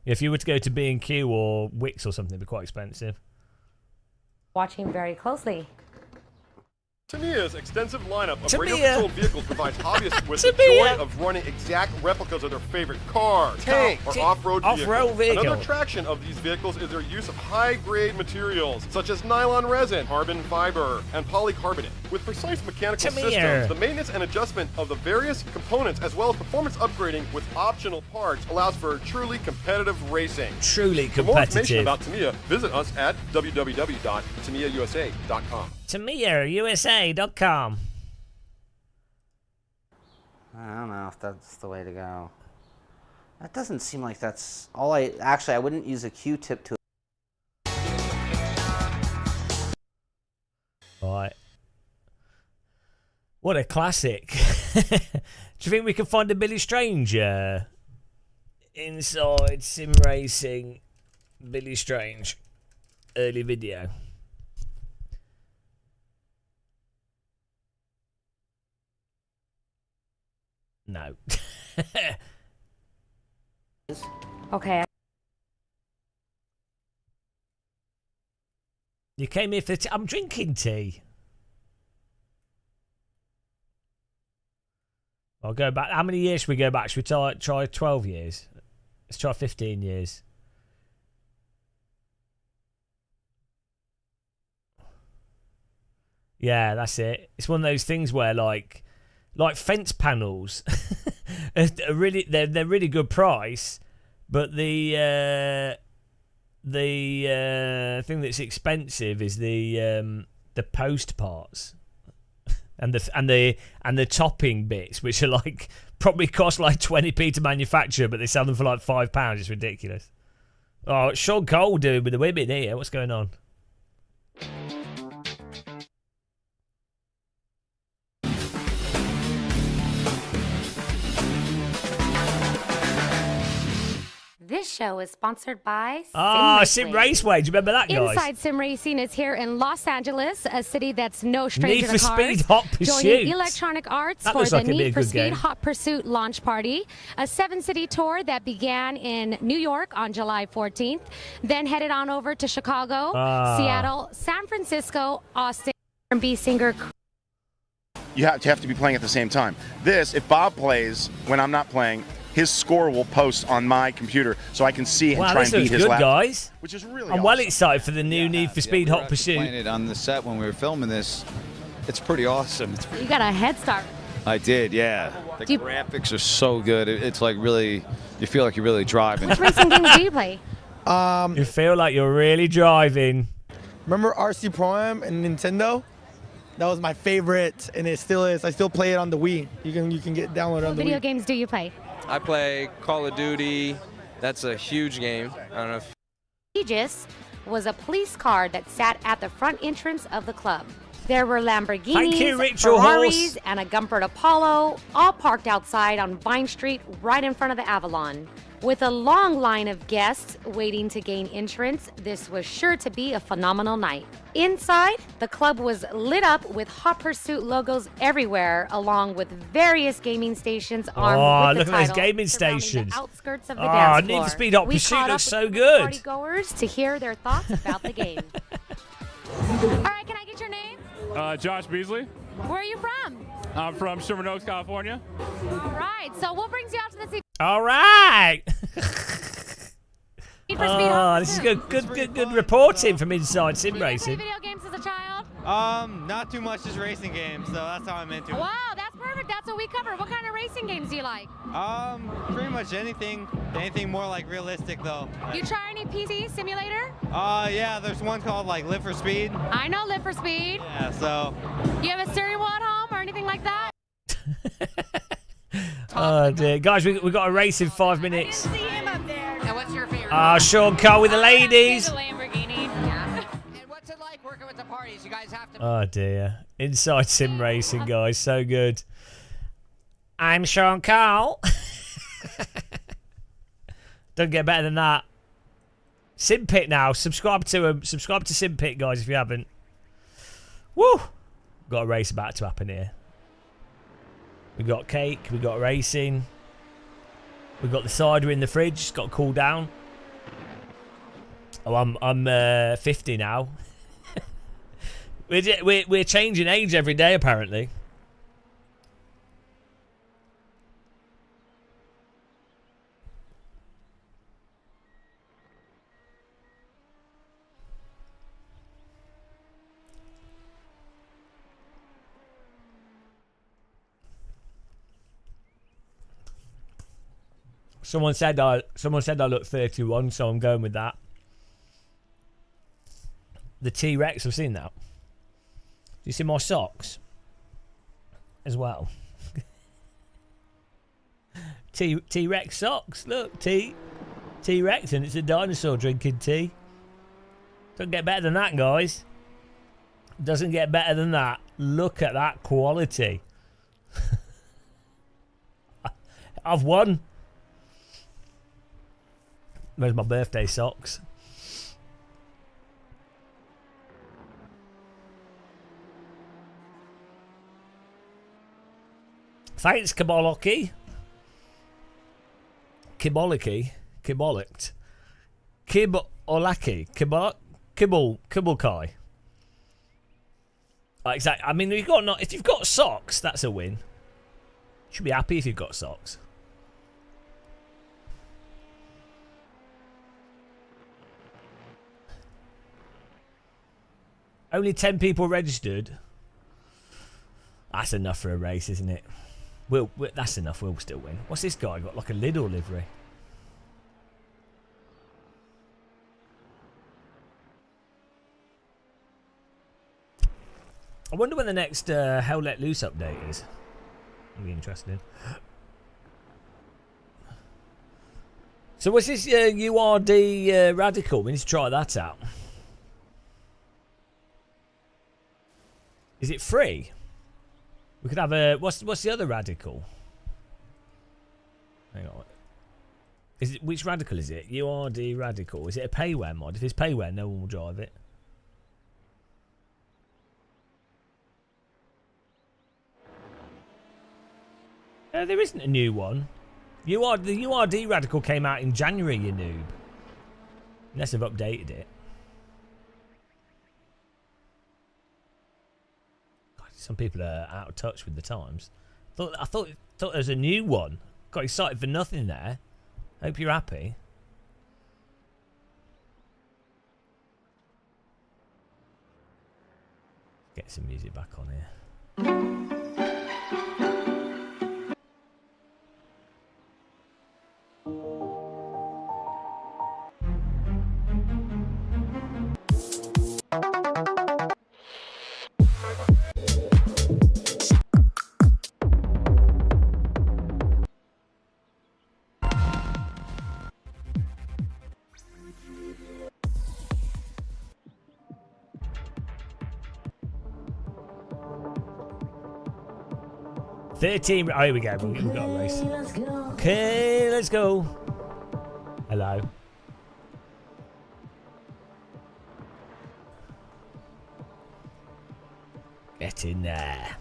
if you were to go to B&Q or Wix or something, it'd be quite expensive. watching very closely. Tamiya's extensive lineup of Tamiya. radio-controlled vehicles provides hobbyists with the Tamiya. joy of running exact replicas of their favorite car, Tank, or off-road off-road vehicle. Another vehicle. attraction of these vehicles is their use of high-grade materials, such as nylon resin, carbon fiber, and polycarbonate. With precise mechanical Tamiya. systems, the maintenance and adjustment of the various components, as well as performance upgrading with optional parts, allows for truly competitive racing. Truly For more information competitive. about Tamiya, visit us at www.tamiyausa.com. TamiyaUSA.com. I don't know if that's the way to go. That doesn't seem like that's all I... Actually, I wouldn't use a Q-tip to... Right. What a classic. Do you think we can find a Billy Strange inside sim racing? Billy Strange early video. No. Okay. You came here for I'm drinking tea. I'll go back. How many years should we go back? Should we try 12 years? Let's try 15 years. Yeah, that's it. It's one of those things where like fence panels are really they're really good price, but the thing that's expensive is the post parts and the topping bits, which are like probably cost like 20p to manufacture, but they sell them for like £5. It's ridiculous. Oh, it's Sean Cole doing with the women here. What's going on? This show is sponsored by Sim Raceway. Do you remember that, guys? Inside Sim Racing is here in Los Angeles, a city that's no stranger Need to for cars. Speed Hot Pursuit. Joining Electronic Arts That for looks the like it'd be a Need for good Speed game. Hot Pursuit launch party, a 7-city tour that began in New York on July 14th, then headed on over to Chicago, Seattle, San Francisco, Austin, R&B singer. You have to be playing at the same time. This, if Bob plays when I'm not playing, his score will post on my computer so I can see and try and beat his good, lap. guys. Which is really I'm well excited for the new Need for Speed Hot Pursuit. Playing it on the set when we were filming this. It's pretty awesome. You got a head start. I did, yeah. The graphics are so good. It's like really, you feel like you're really driving. What racing games do you play? You feel like you're really driving. Remember RC Pro-Am and Nintendo? That was my favorite, and it still is. I still play it on the Wii. You can get downloaded What on the video Wii. games do you play? I play Call of Duty. That's a huge game. I don't know if... Aegis was a police car that sat at the front entrance of the club. There were Lamborghinis, Thank you, Rachel Ferraris, Horse. and a Gumpert Apollo, all parked outside on Vine Street right in front of the Avalon. With a long line of guests waiting to gain entrance, this was sure to be a phenomenal night. Inside, the club was lit up with Hot Pursuit logos everywhere, along with various gaming stations armed with the look at those title gaming surrounding stations. The outskirts of the dance floor. Need for Speed Hot We Pursuit caught looks up so with good. Partygoers to hear their thoughts about the game. All right, can I get your name? Josh Beasley. Where are you from? I'm from Sherman Oaks, California. All right, so what brings you out to the city? All right. Need for Speed Hot This is Pursuit? good reporting from Inside Sim Racing. Video games as a child? Not too much, just racing games, so that's how I'm into it. Wow, that's perfect. That's that's what we cover. What kind of racing games do you like? Pretty much anything. Anything more like realistic though. You try any PC simulator? Yeah, there's one called like Live for Speed. I know Live for Speed. Yeah, so. You have a steering wheel at home or anything like that? Oh dear, guys, we got a race in 5 minutes. See him up there. And what's your favorite? Ah, Sean Cole with the ladies. The Lamborghini. Yeah. And what's it like working with the parties? You guys have to. Oh dear, inside sim racing, guys, so good. I'm Sean Cole. Don't get better than that. Simpit now. Subscribe to him. Subscribe to Simpit, guys, if you haven't. Woo! Got a race about to happen here. We got cake. We got racing. We got the cider in the fridge. It's got to cool down. Oh, I'm 50 now. we're changing age every day, apparently. Someone said I look 31, so I'm going with that. The T-Rex, I've seen that. Do you see my socks? As well. T-Rex socks. Look, T-Rex, and it's a dinosaur drinking tea. Doesn't get better than that, guys. Doesn't get better than that. Look at that quality. I've won. Where's my birthday socks? Thanks, Kiboloki. Kiboliki. Kibolicked. Kibolaki. Kibolkai. Exactly. I mean, if you've got socks, that's a win. You should be happy if you've got socks. Only 10 people registered. That's enough for a race, isn't it? That's enough. We'll still win. What's this guy got? Like a Lidl livery. I wonder when the next Hell Let Loose update is. It'll be interesting. So what's this URD Radical? We need to try that out. Is it free? We could have a... What's the other Radical? Hang on. Which Radical is it? URD Radical. Is it a payware mod? If it's payware, no one will drive it. There isn't a new one. The URD Radical came out in January, you noob. Unless they've updated it. God, some people are out of touch with the times. I thought there was a new one. Got excited for nothing there. Hope you're happy. Get some music back on here. Oh, here we go. We've got a race. Okay, let's go. Hello. Get in there.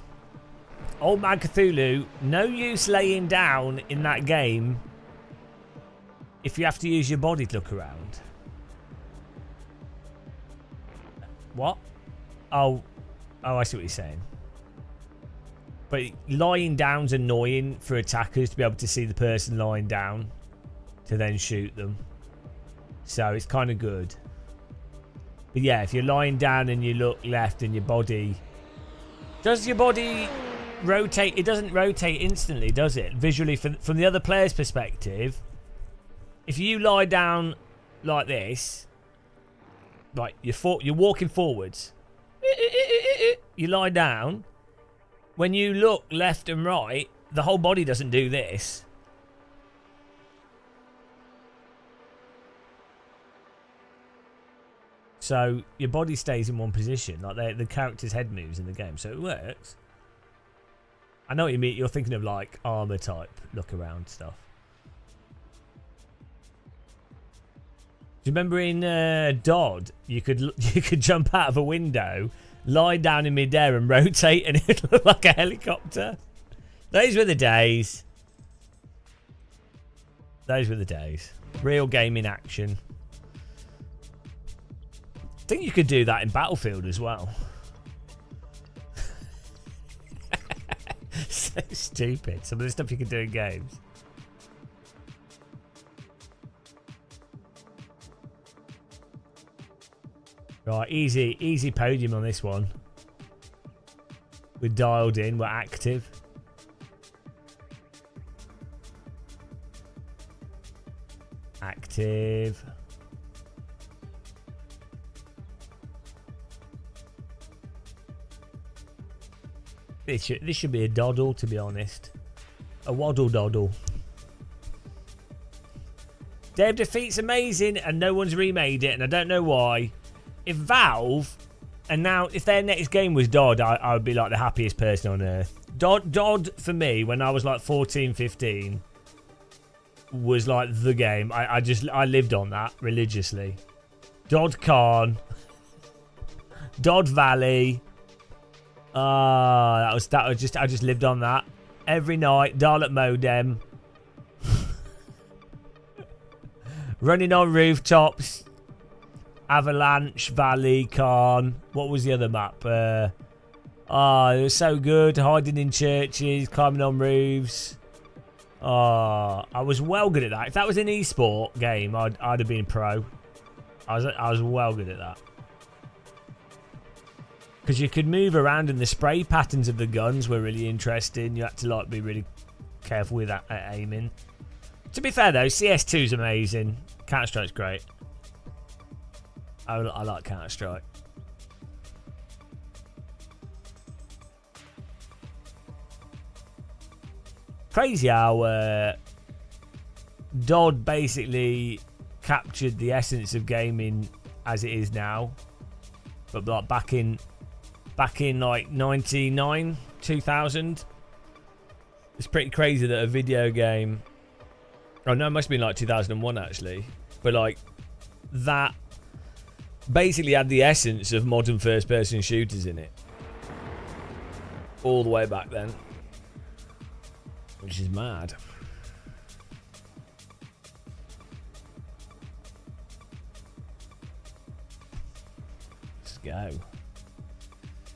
Old Man Cthulhu, no use laying down in that game if you have to use your body to look around. What? Oh, I see what you're saying. But lying down's annoying for attackers to be able to see the person lying down to then shoot them. So it's kind of good. But yeah, if you're lying down and you look left and your body... Does your body rotate. It doesn't rotate instantly, does it? Visually, from the other player's perspective, if you lie down like this, right, you're walking forwards. You lie down. When you look left and right, the whole body doesn't do this. So your body stays in one position, like the character's head moves in the game, so it works. I know what you mean. You're thinking of like armor type look around stuff. Do you remember in Dodd, you could jump out of a window, lie down in midair, and rotate, and it looked like a helicopter. Those were the days. Those were the days. Real gaming action. I think you could do that in Battlefield as well. So stupid. Some of the stuff you can do in games. Right, easy podium on this one. We're dialed in, we're active. Active. This should be a doddle, to be honest. A waddle doddle. Dave Defeat's amazing, and no one's remade it, and I don't know why. If Valve, and now if their next game was Dodd, I would be like the happiest person on earth. Dodd for me, when I was like 14, 15, was like the game. I lived on that religiously. Dodd Khan, Dodd Valley. I just lived on that every night. Dial-up modem, running on rooftops, Avalanche, Valley, Khan. What was the other map? It was so good. Hiding in churches, climbing on roofs. I was well good at that. If that was an esport game, I'd have been pro. I was well good at that. Because you could move around and the spray patterns of the guns were really interesting. You had to like be really careful with that aiming. To be fair though, CS2's amazing. Counter-Strike's great. I like Counter-Strike. Crazy how Dodd basically captured the essence of gaming as it is now. But like back in like 99, 2000. It's pretty crazy that a video game... Oh no, it must have been like 2001 actually. But like that basically had the essence of modern first-person shooters in it. All the way back then. Which is mad. Let's go.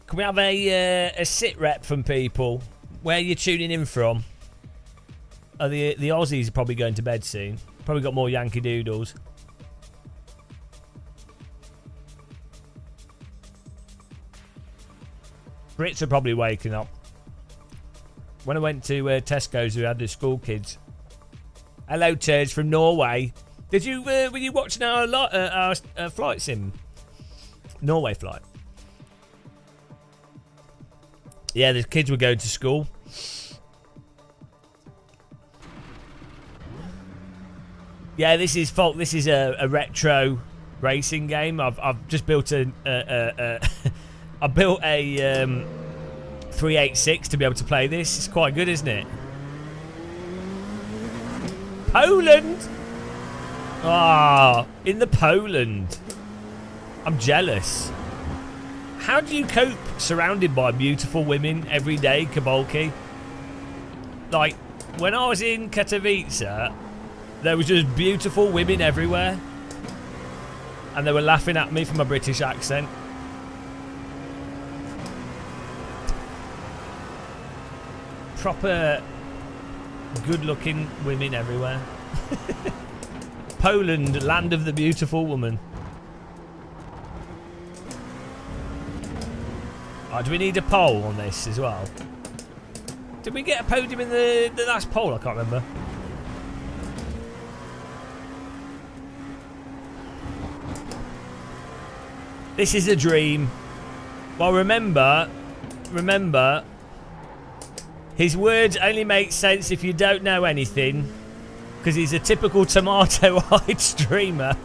Can we have a sit rep from people? Where you're tuning in from? The Aussies are probably going to bed soon. Probably got more Yankee Doodles. Brits are probably waking up. When I went to Tesco's, we had the school kids. Hello, turds from Norway. Did you were you watching our flight sim? Norway flight. Yeah, the kids were going to school. Yeah, this is a retro racing game. I've just built I built a 386 to be able to play this. It's quite good, isn't it? Poland. In the Poland. I'm jealous. How do you cope surrounded by beautiful women every day, Kabolki? Like, when I was in Katowice, there was just beautiful women everywhere. And they were laughing at me for my British accent. Proper good-looking women everywhere. Poland, land of the beautiful woman. Do we need a poll on this as well? Did we get a podium in the last poll? I can't remember. This is a dream. Well, remember, his words only make sense if you don't know anything, because he's a typical tomato-eyed streamer.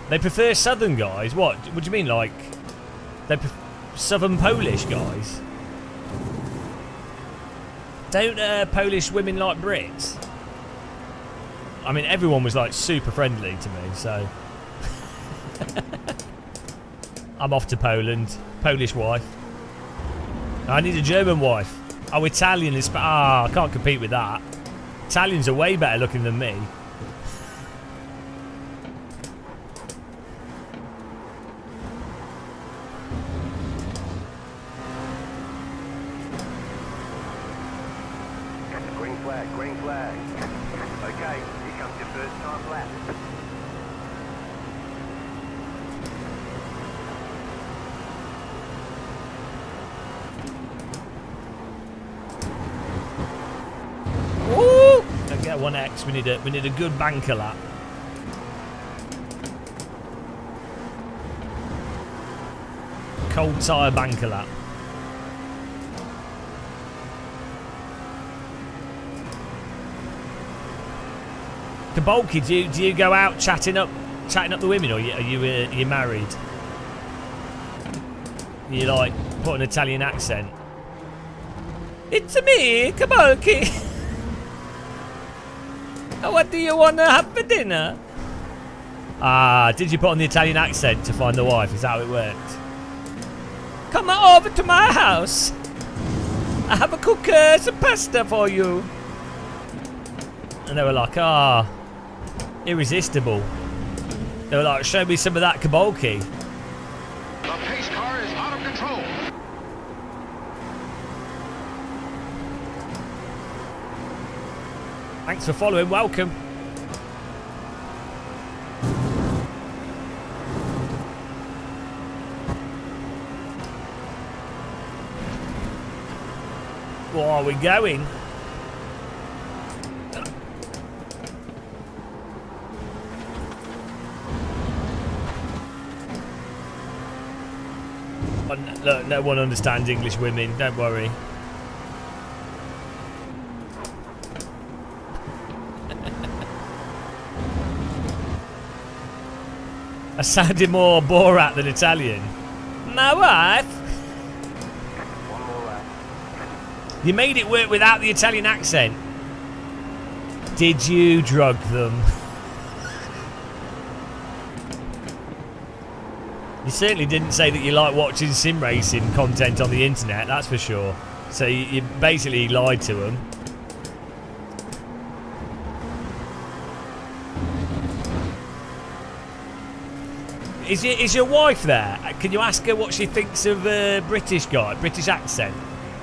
They prefer southern guys? What do you mean, like they southern Polish guys? Don't Polish women like Brits? I mean, everyone was like super friendly to me, so I'm off to Poland. Polish wife. I need a German wife. Oh, Italian is... I can't compete with that. Italians are way better looking than me. Green flag, green flag. Okay, here comes your first time lap. Woo! Don't get 1x. We need a good banker lap. Cold tyre banker lap. Kabolki, do you go out chatting up the women, or are you married? You like put an Italian accent. It's me, Kabolki. What do you want to have for dinner? Did you put on the Italian accent to find the wife? Is that how it worked? Come over to my house. I have a cook some pasta for you. And they were like, irresistible. They were like, show me some of that Kabolki. The pace car is out of control. Thanks for following. Welcome. Where are we going? Look, no one understands English women, don't worry. I sounded more Borat than Italian. My wife? One more lap. You made it work without the Italian accent. Did you drug them? You certainly didn't say that you like watching sim racing content on the internet, that's for sure. So you basically lied to them. Is your wife there? Can you ask her what she thinks of British accent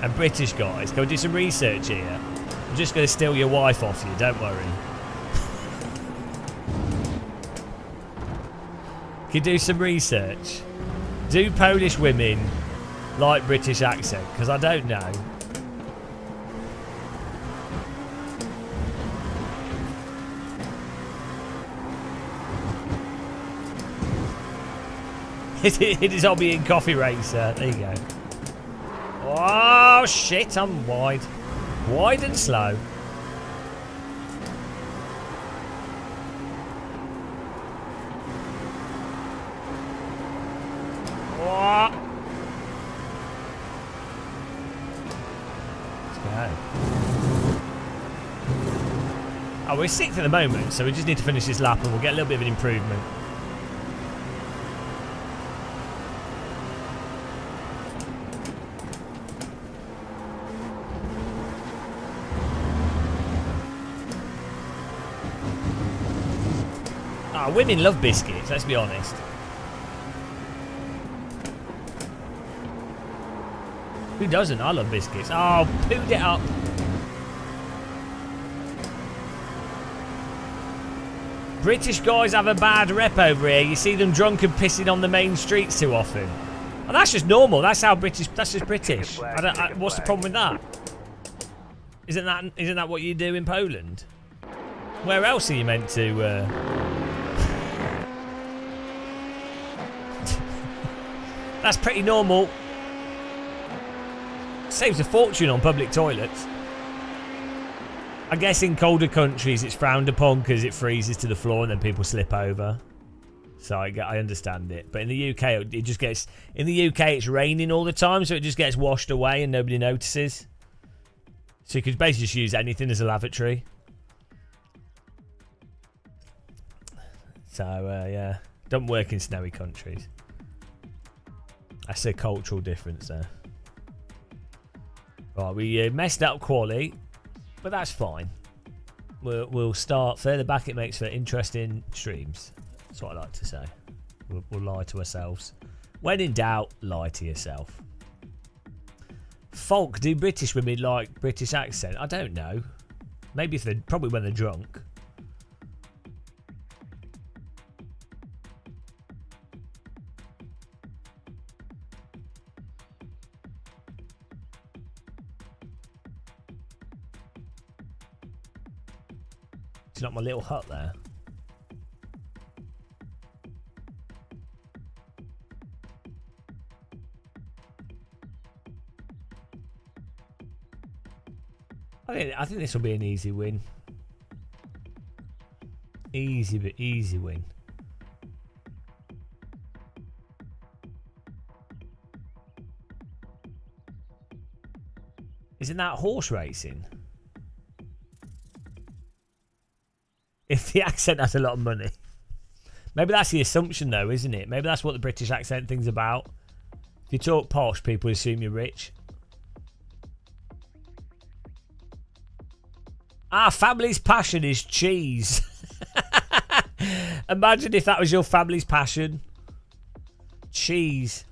and British guys? Can we do some research here? I'm just going to steal your wife off you, don't worry. Can you do some research? Do Polish women like British accent? Because I don't know. It is hobby and coffee racer. There you go. Oh shit, I'm wide. Wide and slow. Oh, we're 6th at the moment, so we just need to finish this lap and we'll get a little bit of an improvement. Women love biscuits, let's be honest. Who doesn't? I love biscuits. Oh, pooed it up. British guys have a bad rep over here. You see them drunk and pissing on the main streets too often. And that's just normal. That's how British. That's just British. What's the problem with that? Isn't that what you do in Poland? Where else are you meant to? That's pretty normal. Saves a fortune on public toilets. I guess in colder countries it's frowned upon because it freezes to the floor and then people slip over. So I understand it. But in the UK, it just gets... In the UK, it's raining all the time, so it just gets washed away and nobody notices. So you could basically just use anything as a lavatory. So, yeah. Don't work in snowy countries. That's a cultural difference there. Right, we messed up quality. But that's fine. We'll start further back. It makes for interesting streams. That's what I like to say. We'll lie to ourselves. When in doubt, lie to yourself. Folk, do British women like British accent? I don't know. Maybe if they're probably when they're drunk. It's not my little hut there. I think this will be an easy win. Easy win. Isn't that horse racing? If the accent has a lot of money. Maybe that's the assumption though, isn't it? Maybe that's what the British accent thing's about. If you talk posh, people assume you're rich. Our family's passion is cheese. Imagine if that was your family's passion. Cheese.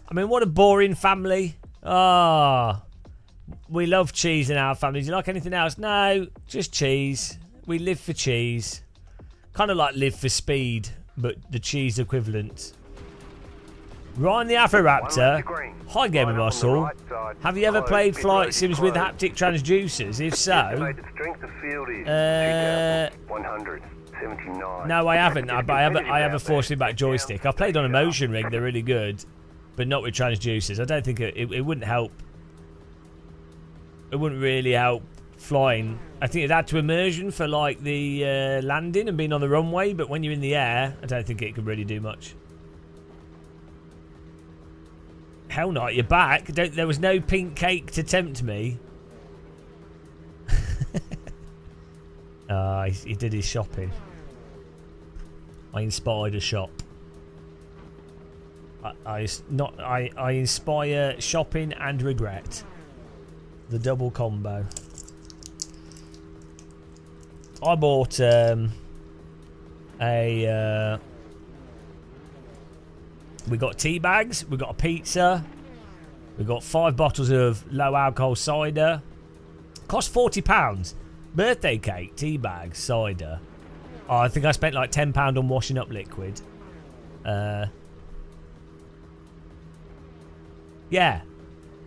I mean, what a boring family. Ah, we love cheese in our family. Do you like anything else? No, just cheese. We live for cheese. Kind of like live for speed, but the cheese equivalent. Ryan the Affialte. Hi, Gamer Muscle. Have you ever played flight sims with haptic transducers? If so, no, I haven't. I have a force feedback joystick. I've played on a motion rig. They're really good, but not with transducers. I don't think it wouldn't help. It wouldn't really help flying. I think it'd add to immersion for like the landing and being on the runway, but when you're in the air, I don't think it could really do much. Hell not, you're back. There was no pink cake to tempt me. He did his shopping. I inspired a shop. I inspire shopping and regret. The double combo. I bought we got tea bags, we got a pizza, we got 5 bottles of low alcohol cider. Cost £40. Birthday cake, tea bags, cider. Oh, I think I spent like £10 on washing up liquid. Yeah.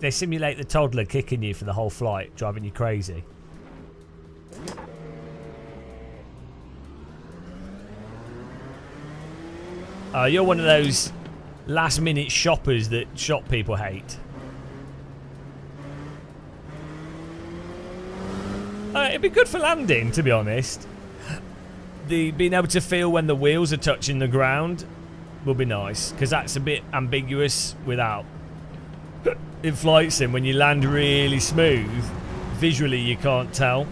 They simulate the toddler kicking you for the whole flight, driving you crazy. You're one of those last minute shoppers that shop people hate. It'd be good for landing, to be honest. Being able to feel when the wheels are touching the ground will be nice, because that's a bit ambiguous without. In flight sim, when you land really smooth, visually you can't tell.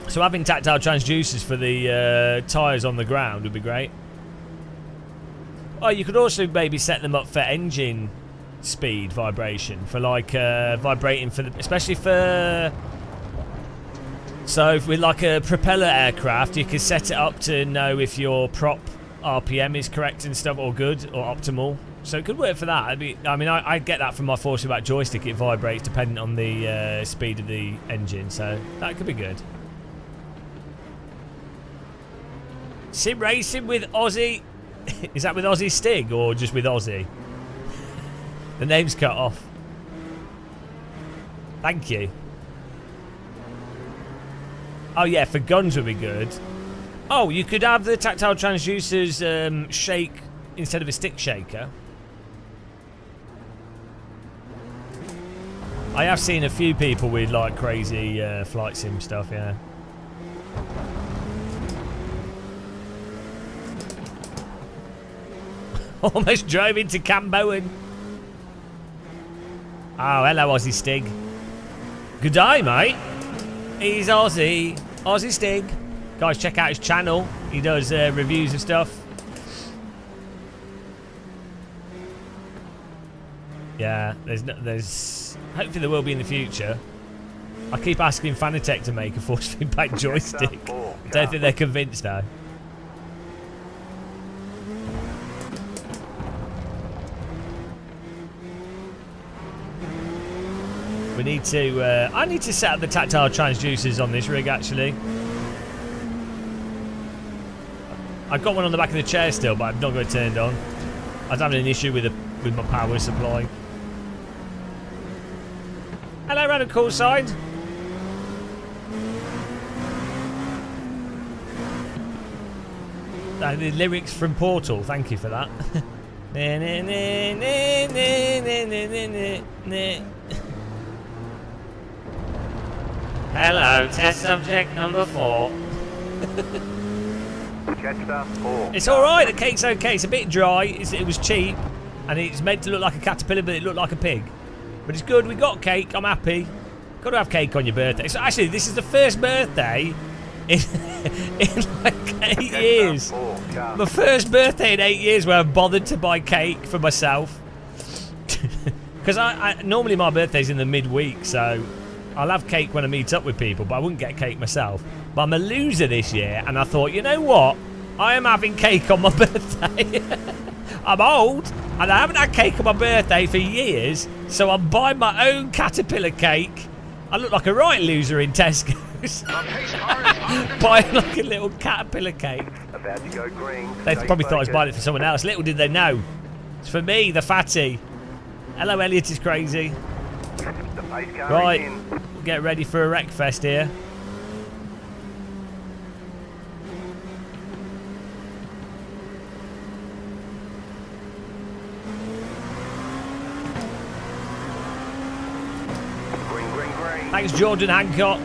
So having tactile transducers for the tyres on the ground would be great. Oh, you could also maybe set them up for engine speed vibration, for like vibrating for especially for. So if with like a propeller aircraft, you could set it up to know if your prop RPM is correct and stuff, or good, or optimal. So it could work for that. I get that from my force feedback joystick. It vibrates depending on the speed of the engine, so that could be good. Sim racing with Aussie. Is that with Aussie Stig or just with Aussie? The name's cut off. Thank you. Oh yeah, for guns would be good. Oh, you could have the tactile transducers shake instead of a stick shaker. I have seen a few people with like crazy flight sim stuff, yeah. Almost drove into Camboan. Oh, hello, Aussie Stig. Good day, mate. He's Aussie. Aussie Stig. Guys, check out his channel. He does reviews of stuff. Yeah, there's... Hopefully there will be in the future. I keep asking Fanatec to make a force feedback joystick. I don't think they're convinced, though. We need to... I need to set up the tactile transducers on this rig, actually. I've got one on the back of the chair still, but I've not got it turned on. I was having an issue with my power supply. Hello, random call side. The lyrics from Portal. Thank you for that. Hello, test subject number 4. It's alright, the cake's okay. It's a bit dry, it was cheap, and it's meant to look like a caterpillar, but it looked like a pig. But it's good, we got cake, I'm happy. Got to have cake on your birthday. So actually, this is the first birthday in like 8 years. My first birthday in 8 years where I've bothered to buy cake for myself. Because I normally my birthday's in the midweek, so I'll have cake when I meet up with people, but I wouldn't get cake myself. But I'm a loser this year, and I thought, you know what? I am having cake on my birthday. I'm old, and I haven't had cake on my birthday for years, so I'm buying my own caterpillar cake. I look like a right loser in Tesco's. Buying like a little caterpillar cake. About to go green. They probably thought I was buying it for someone else. Little did they know. It's for me, the fatty. Hello, Elliot is crazy. Right, get ready for a wreck fest here. Thanks, Jordan Hancock.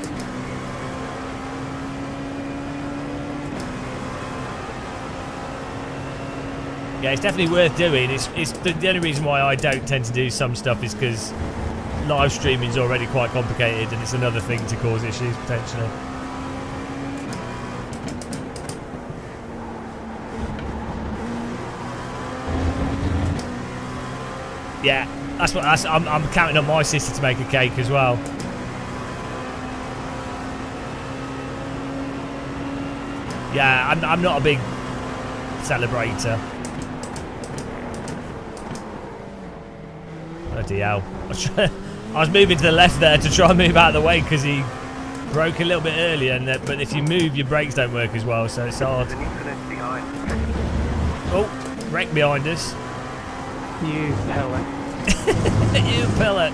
Yeah, it's definitely worth doing. It's the only reason why I don't tend to do some stuff is because live streaming is already quite complicated, and it's another thing to cause issues potentially. Yeah, I'm counting on my sister to make a cake as well. Yeah, I'm not a big celebrator. Bloody hell. I was moving to the left there to try and move out of the way because he broke a little bit earlier, and but if you move, your brakes don't work as well, so it's hard. Oh, wreck behind us. You pillock. You pillock.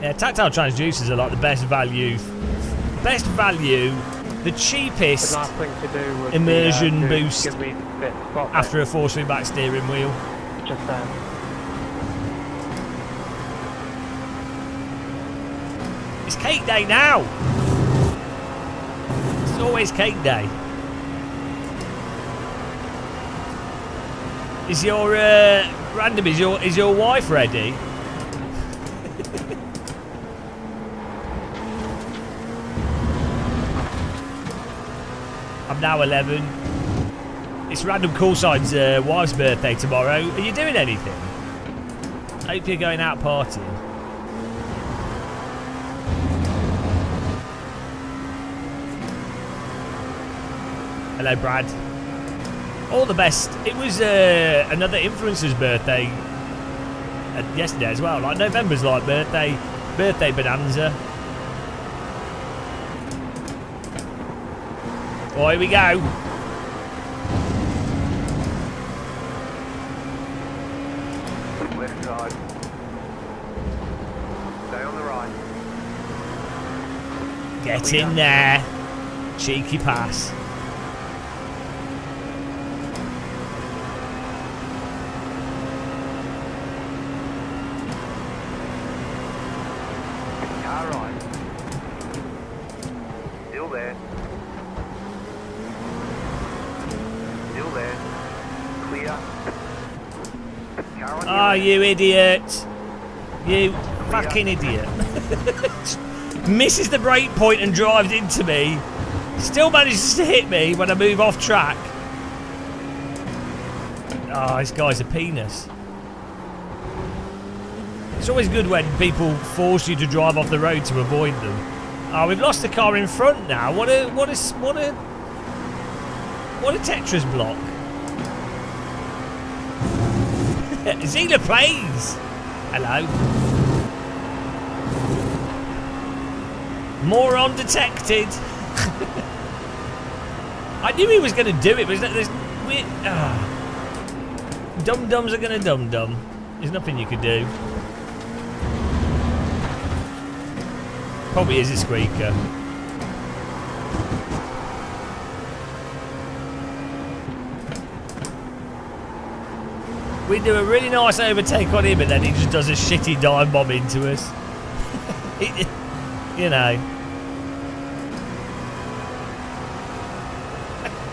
Yeah, tactile transducers are like the best value, the cheapest immersion boost after a force feedback steering wheel. Just It's cake day now. It's always cake day. Is your random? Is your wife ready? I'm now 11. It's Random Coolside's wife's birthday tomorrow. Are you doing anything? I hope you're going out partying. Hello, Brad. All the best. It was another influencer's birthday yesterday as well. Like November's like birthday bonanza. Well, here we go. Left side. Stay on the right. Get in there. Cheeky pass. Car right. Still there. Still there. Clear. Car on Oh, you idiot. You fucking idiot. Misses the brake point and drives into me. Still manages to hit me when I move off track. Oh, this guy's a penis. It's always good when people force you to drive off the road to avoid them. Oh, we've lost the car in front now. What a Tetris block. Zila plays. Hello. Moron detected. I knew he was going to do it, but there's dum-dums are going to dum-dum. There's nothing you could do. Probably is a squeaker. We do a really nice overtake on him, and then he just does a shitty dive bomb into us. You know.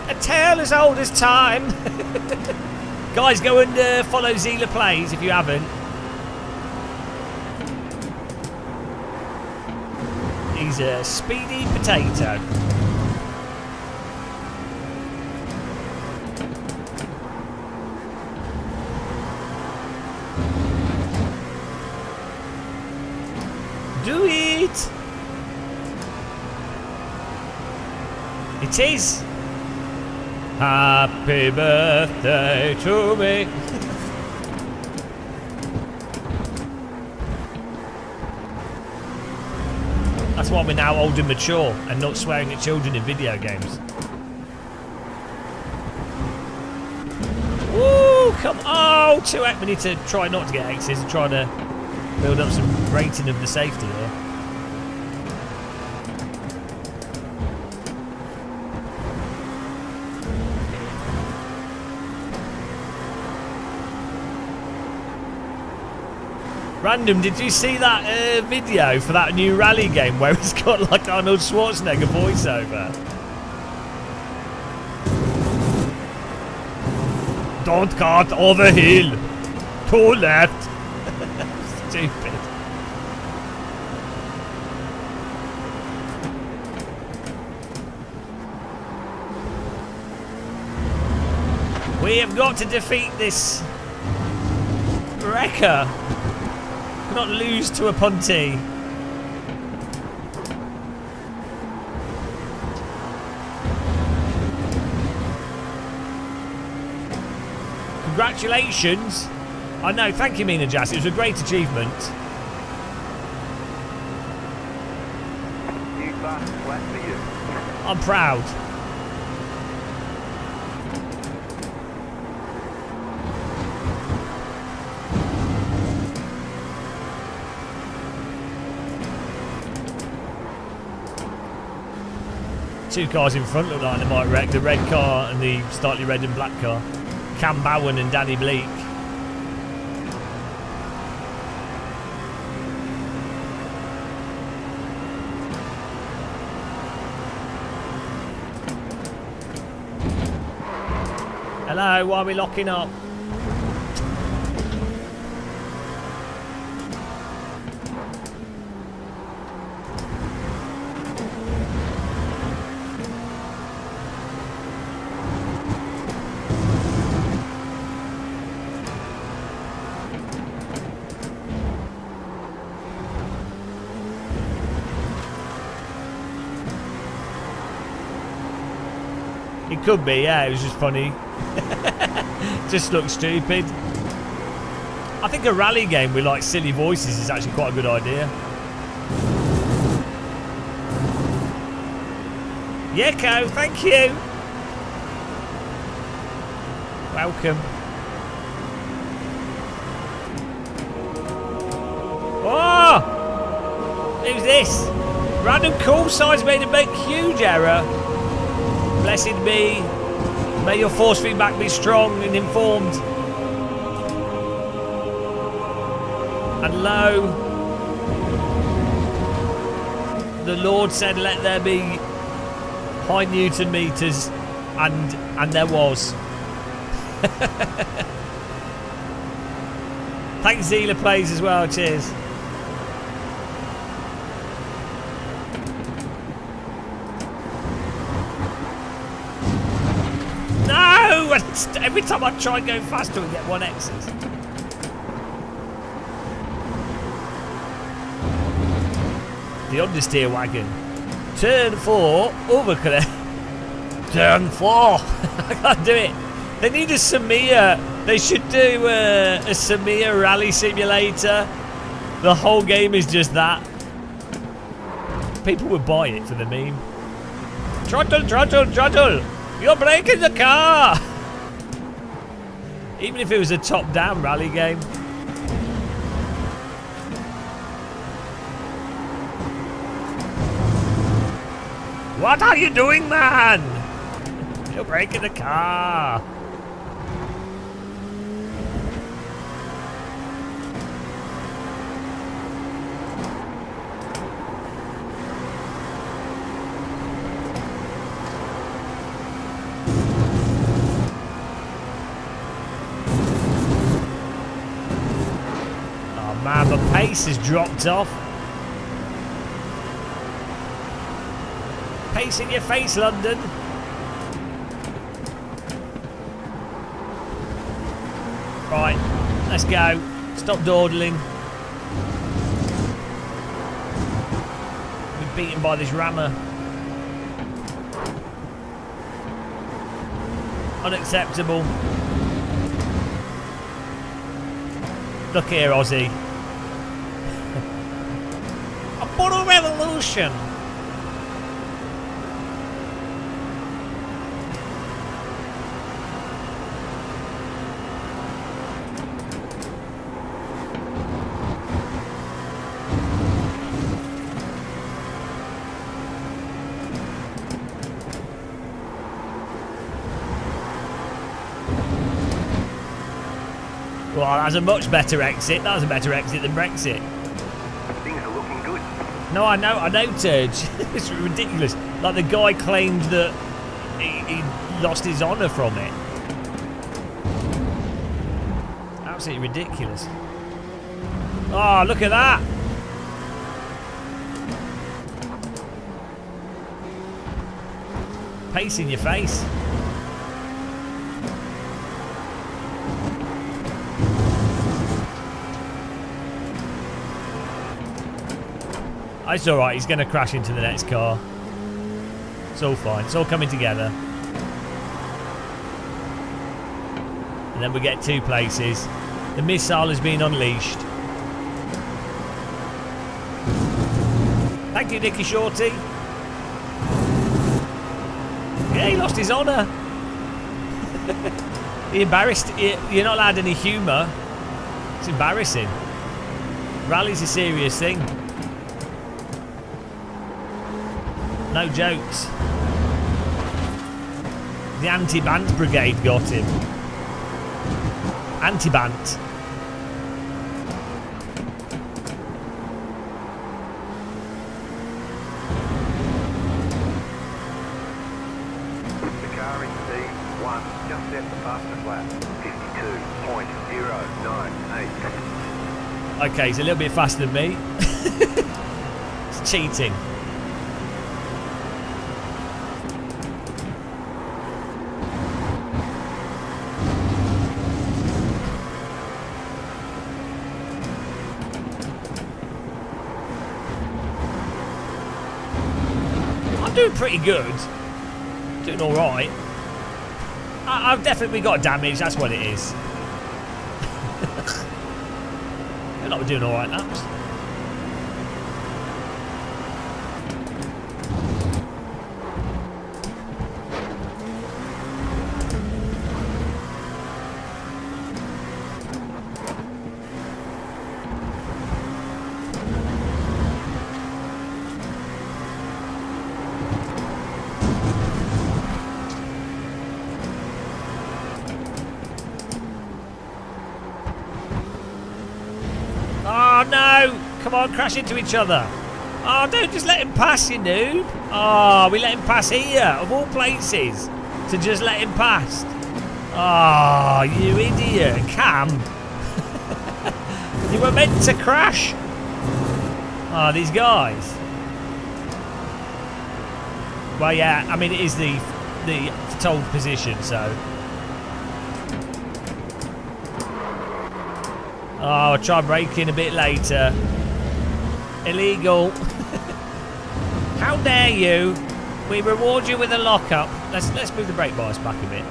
A tale as old as time. Guys, go and follow Zila Plays if you haven't. He's a speedy potato. Do it! It is. Happy birthday to me. That's why we're now old and mature and not swearing at children in video games. Woo! Come on! 2X. We need to try not to get X's and try to build up some rating of the safety here. Random, did you see that video for that new rally game where it's got like Arnold Schwarzenegger voiceover? Don't cut over hill. To left. Stupid. We have got to defeat this wrecker. Not lose to a punty. Congratulations. I know, thank you, Mina Jazz. It was a great achievement. I'm proud. Two cars in front look like they might wreck. The red car and the slightly red and black car. Cam Bowen and Danny Bleak. Hello, why are we locking up? It could be, yeah, it was just funny. Just looks stupid. I think a rally game with like silly voices is actually quite a good idea. Yeko, thank you. Welcome. Oh! Who's this? Random call signs made a huge error. Blessed be. May your force feedback be strong and informed. And lo, the Lord said, let there be high Newton meters, and there was. Thanks, Zila Plays as well. Cheers. No! Every time I try and go faster, we get 1Xs. The understeer wagon. Turn 4, overcorrect. Turn 4. I can't do it. They need a Samir. They should do a Samir rally simulator. The whole game is just that. People would buy it for the meme. Trottle, trottle, trottle. You're breaking the car. Even if it was a top-down rally game. What are you doing, man? You're breaking the car. Oh man, the pace has dropped off. Pace in your face, London. Right, let's go. Stop dawdling. We're beaten by this rammer. Unacceptable. Look here, Aussie. A bottle revolution. Well, that's a much better exit. That was a better exit than Brexit. Things are looking good. No, I know, Turge. It's ridiculous. Like the guy claimed that he lost his honour from it. Absolutely ridiculous. Oh, look at that. Pace in your face. It's alright, he's going to crash into the next car. It's all fine, it's all coming together. And then we get 2 places. The missile has been unleashed. Thank you, Nicky Shorty. Yeah, he lost his honour. He embarrassed. You're not allowed any humour. It's embarrassing. Rally's a serious thing. No jokes. The anti-bant brigade got him. Anti-bant. The car in C1 just set the fastest lap. 52.098. Okay, he's a little bit faster than me. It's cheating. Doing pretty good. Doing alright. I've definitely got damage, that's what it is. You're not doing alright, Naps. no! Come on, crash into each other. Oh, don't just let him pass, you noob. Oh, we let him pass here, of all places, to just let him pass. Oh, you idiot. Cam. You were meant to crash. Oh, these guys. Well, yeah, I mean, it is the told position, so. Oh, I'll try braking a bit later. Illegal. How dare you? We reward you with a lockup. Let's move the brake bias back a bit.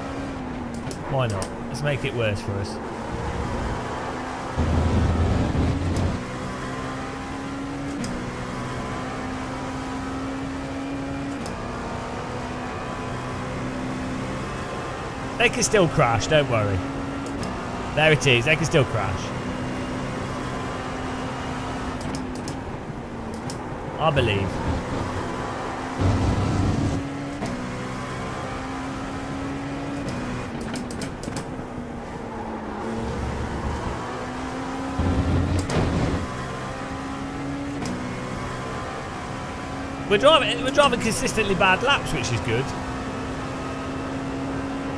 Why not? Let's make it worse for us. They can still crash, don't worry. There it is, they can still crash. I believe. We're driving consistently bad laps, which is good.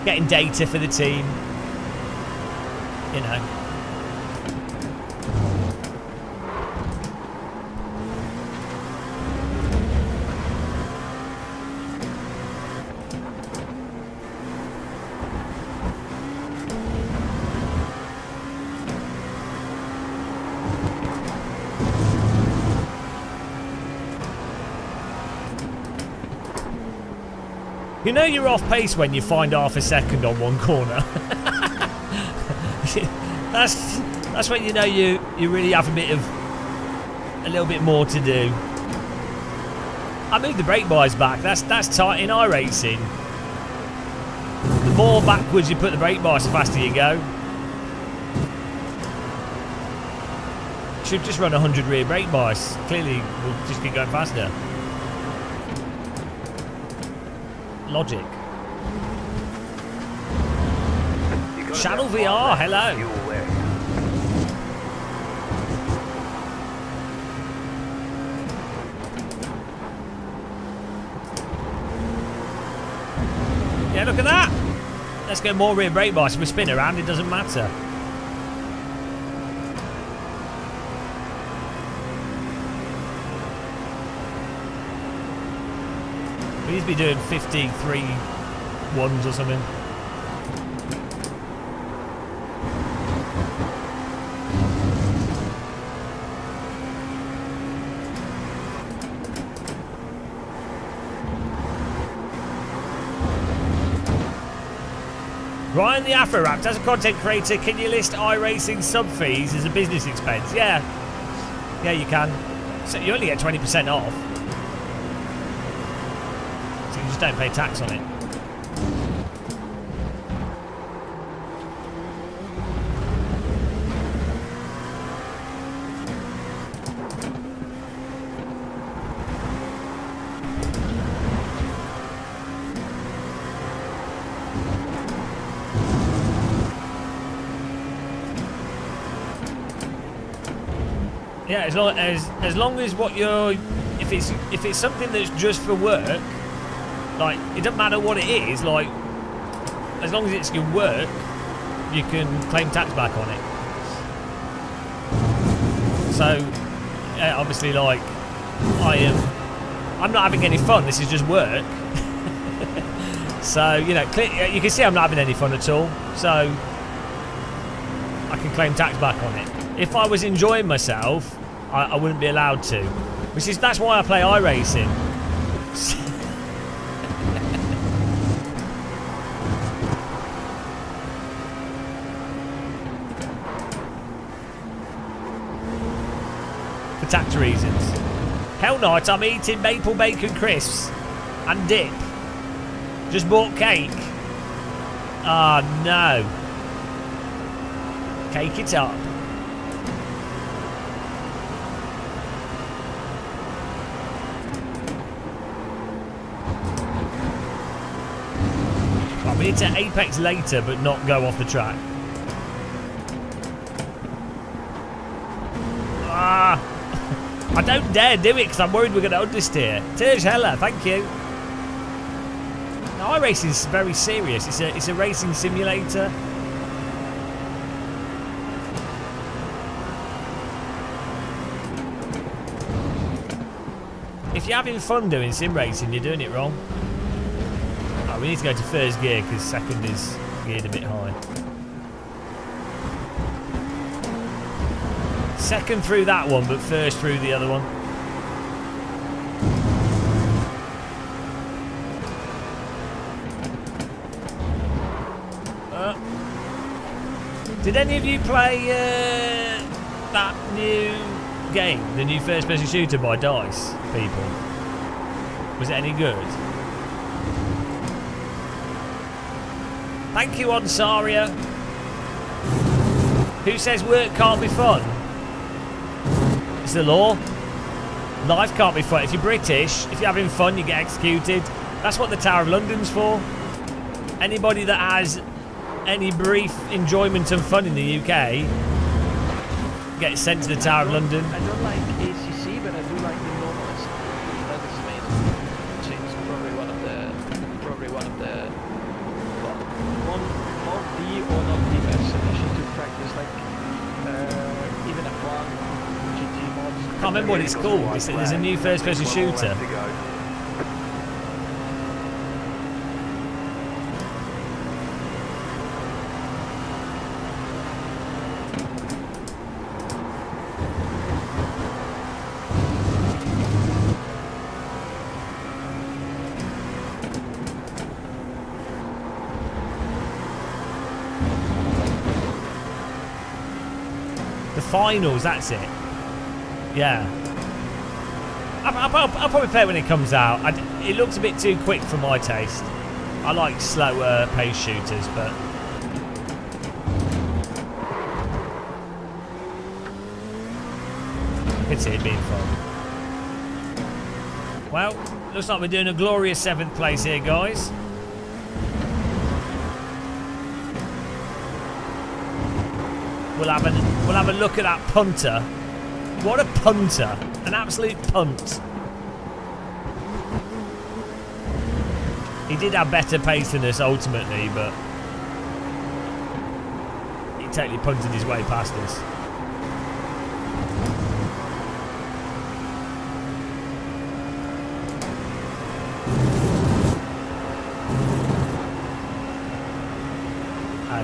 Getting data for the team. You know. You know you're off pace when you find half a second on one corner. that's when you know you really have a little bit more to do. I moved the brake bias back. That's tight in iRacing. The more backwards you put the brake bias, the faster you go. Should just run 100 rear brake bias. Clearly, we'll just keep going faster. Logic. Channel VR, hello. Yeah, look at that. Let's go more rear brake bias. If we spin around, it doesn't matter. We need to be doing 53 ones or something. Ryan the Affialte, as a content creator, can you list iRacing sub fees as a business expense? Yeah. Yeah, you can. So you only get 20% off. Just don't pay tax on it. Yeah, as long as what you're, if it's something that's just for work. Like, it doesn't matter what it is, like, as long as it's your work, you can claim tax back on it. So, obviously, like, I'm not having any fun, this is just work. So, you know, you can see I'm not having any fun at all, so I can claim tax back on it. If I was enjoying myself, I wouldn't be allowed to. That's why I play iRacing. Tax reasons. Hell night, I'm eating maple bacon crisps and dip. Just bought cake. Ah, no. Cake it up. Right, we need to apex later but not go off the track. Ah! I don't dare do it because I'm worried we're going to understeer. Terj Hella, thank you. No, iRacing is very serious. It's a racing simulator. If you're having fun doing sim racing, you're doing it wrong. Oh, we need to go to first gear because second is geared a bit high. Second through that one, but first through the other one. Did any of you play that new game, the new first-person shooter by DICE, people? Was it any good? Thank you, Onsaria. Who says work can't be fun? It's the law. Life can't be fun. If you're British, if you're having fun, you get executed. That's what the Tower of London's for. Anybody that has any brief enjoyment and fun in the UK gets sent to the Tower of London. I don't like ACC, but I do like the normal SC. That is amazing. It's probably one of the well, not the or not the best solution to practice like even F1, GT mods. I can't remember what it's called. There's a new first-person shooter. Finals, that's it. Yeah. I'll probably play it when it comes out. It looks a bit too quick for my taste. I like slower pace shooters, but I could see it being fun. Well, looks like we're doing a glorious 7th place here, guys. We'll have a look at that punter. What a punter. An absolute punt. He did have better pace than us ultimately, but he totally punted his way past us.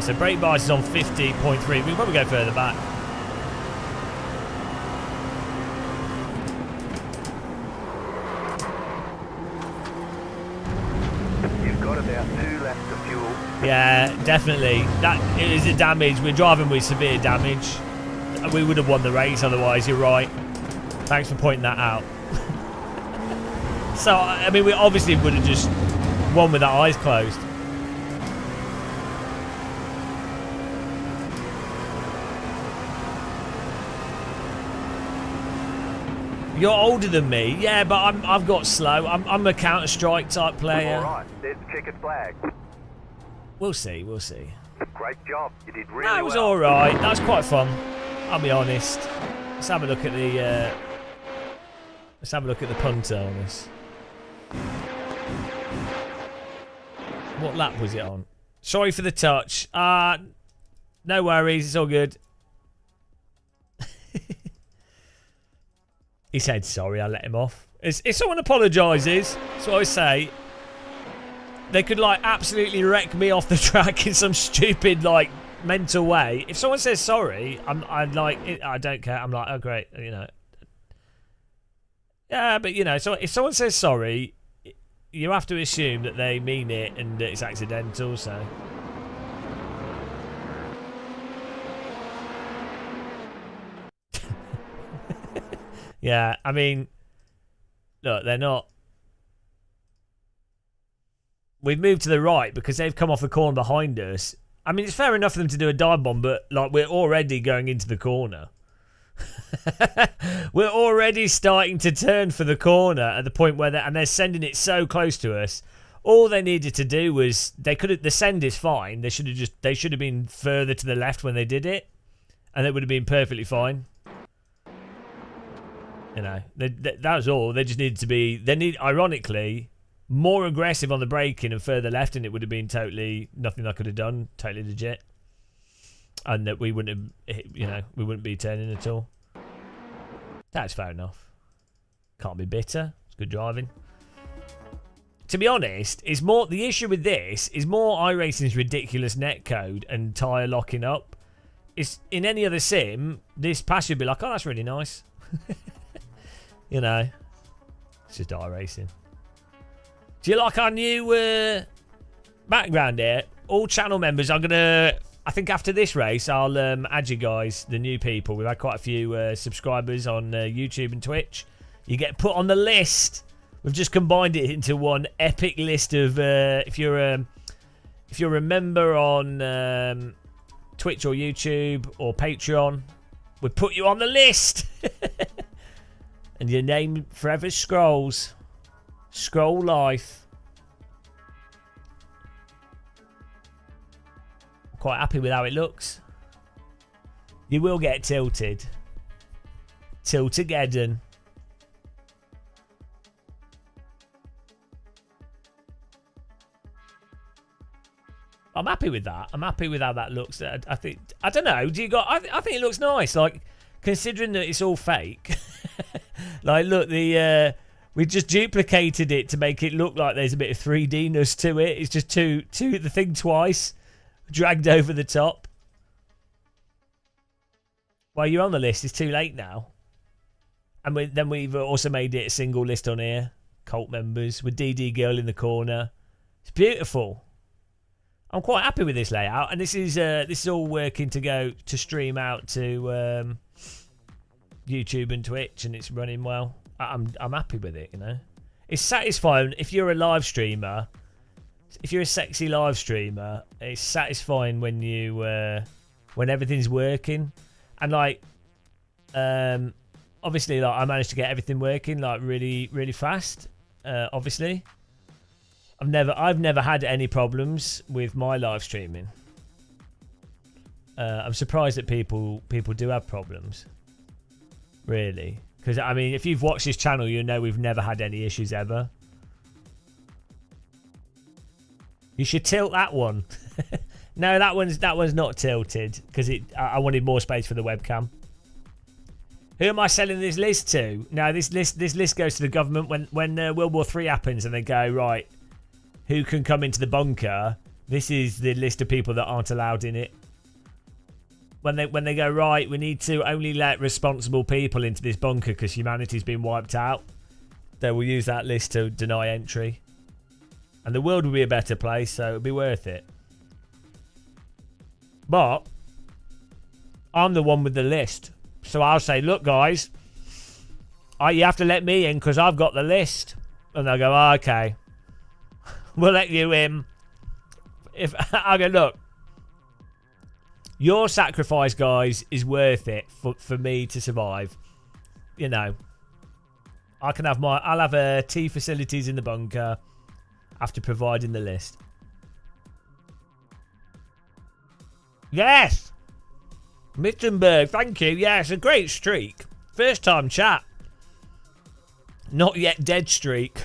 So brake bias is on 50.3. We can probably go further back. You've got about 2 laps of fuel. Yeah, definitely. That is the damage. We're driving with severe damage. We would have won the race otherwise. You're right. Thanks for pointing that out. So, I mean, we obviously would have just won with our eyes closed. You're older than me, yeah, but I've got slow. I'm a Counter-Strike type player. All right, there's the checkered flag. We'll see, we'll see. Great job, you did really No, it was well. all right. That was quite fun. I'll be honest. Let's have a look at the. Let's have a look at the punter on this. What lap was it on? Sorry for the touch. No worries, it's all good. He said sorry, I let him off. If someone apologises, that's what I say. They could like absolutely wreck me off the track in some stupid like mental way. If someone says sorry, I'm like, I don't care. I'm like, oh great, you know. Yeah, but you know, so if someone says sorry, you have to assume that they mean it and that it's accidental. So. Yeah, I mean, look, they're not. We've moved to the right because they've come off the corner behind us. I mean, it's fair enough for them to do a dive bomb, but like we're already going into the corner. We're already starting to turn for the corner at the point where they're sending it so close to us. All they needed to do was the send is fine. They should have been further to the left when they did it, and it would have been perfectly fine. You know, that was all. They just needed to be. They need, ironically, more aggressive on the braking and further left, and it would have been totally nothing I could have done. Totally legit, and that we wouldn't have, you know, we wouldn't be turning at all. That's fair enough. Can't be bitter. It's good driving. To be honest, it's more the issue with this is more iRacing's ridiculous netcode and tyre locking up. It's in any other sim, this pass would be like, oh, that's really nice. You know, it's just iRacing. Do you like our new background here? All channel members are gonna. I think after this race, I'll add you guys, the new people. We've had quite a few subscribers on YouTube and Twitch. You get put on the list. We've just combined it into one epic list of if you're a member on Twitch or YouTube or Patreon, we put you on the list. And your name forever scrolls. Scroll life. I'm quite happy with how it looks. You will get tilted. Tiltageddon. I'm happy with that. I'm happy with how that looks. I think. I don't know. Do you got? I think it looks nice. Like considering that it's all fake. Like look, we just duplicated it to make it look like there's a bit of 3D-ness to it. It's just the thing twice, dragged over the top. Well, you're on the list. It's too late now. And then we've also made it a single list on here. Cult members with DD Girl in the corner. It's beautiful. I'm quite happy with this layout, and this is all working to go to stream out to YouTube and Twitch, and it's running well. I'm happy with it. You know, it's satisfying if you're a live streamer. If you're a sexy live streamer, it's satisfying when you when everything's working, and like obviously like I managed to get everything working like really fast. Obviously. I've never had any problems with my live streaming. I'm surprised that people do have problems. Really, because I mean, if you've watched this channel, you know we've never had any issues ever. You should tilt that one. No, that one's not tilted because I wanted more space for the webcam. Who am I selling this list to? No, this list goes to the government when World War III happens, and they go right. Who can come into the bunker? This is the list of people that aren't allowed in it. When they go, right, we need to only let responsible people into this bunker because humanity's been wiped out. They will use that list to deny entry. And the world will be a better place, so it'll be worth it. But I'm the one with the list. So I'll say, look, guys, you have to let me in because I've got the list. And they'll go, oh, okay. We'll let you in. If I go, look, your sacrifice, guys, is worth it for me to survive. You know, I'll have tea facilities in the bunker after providing the list. Yes, Mittenberg, thank you. Yeah, it's a great streak. First time chat. Not yet dead streak.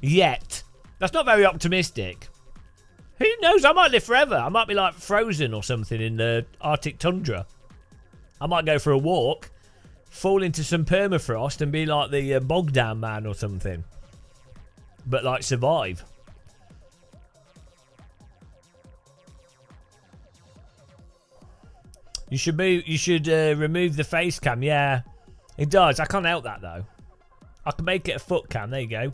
Yet. That's not very optimistic. Who knows? I might live forever. I might be like frozen or something in the Arctic tundra. I might go for a walk, fall into some permafrost and be like the Bogdan man or something. But like survive. You should remove the face cam. Yeah, it does. I can't help that though. I can make it a foot cam. There you go.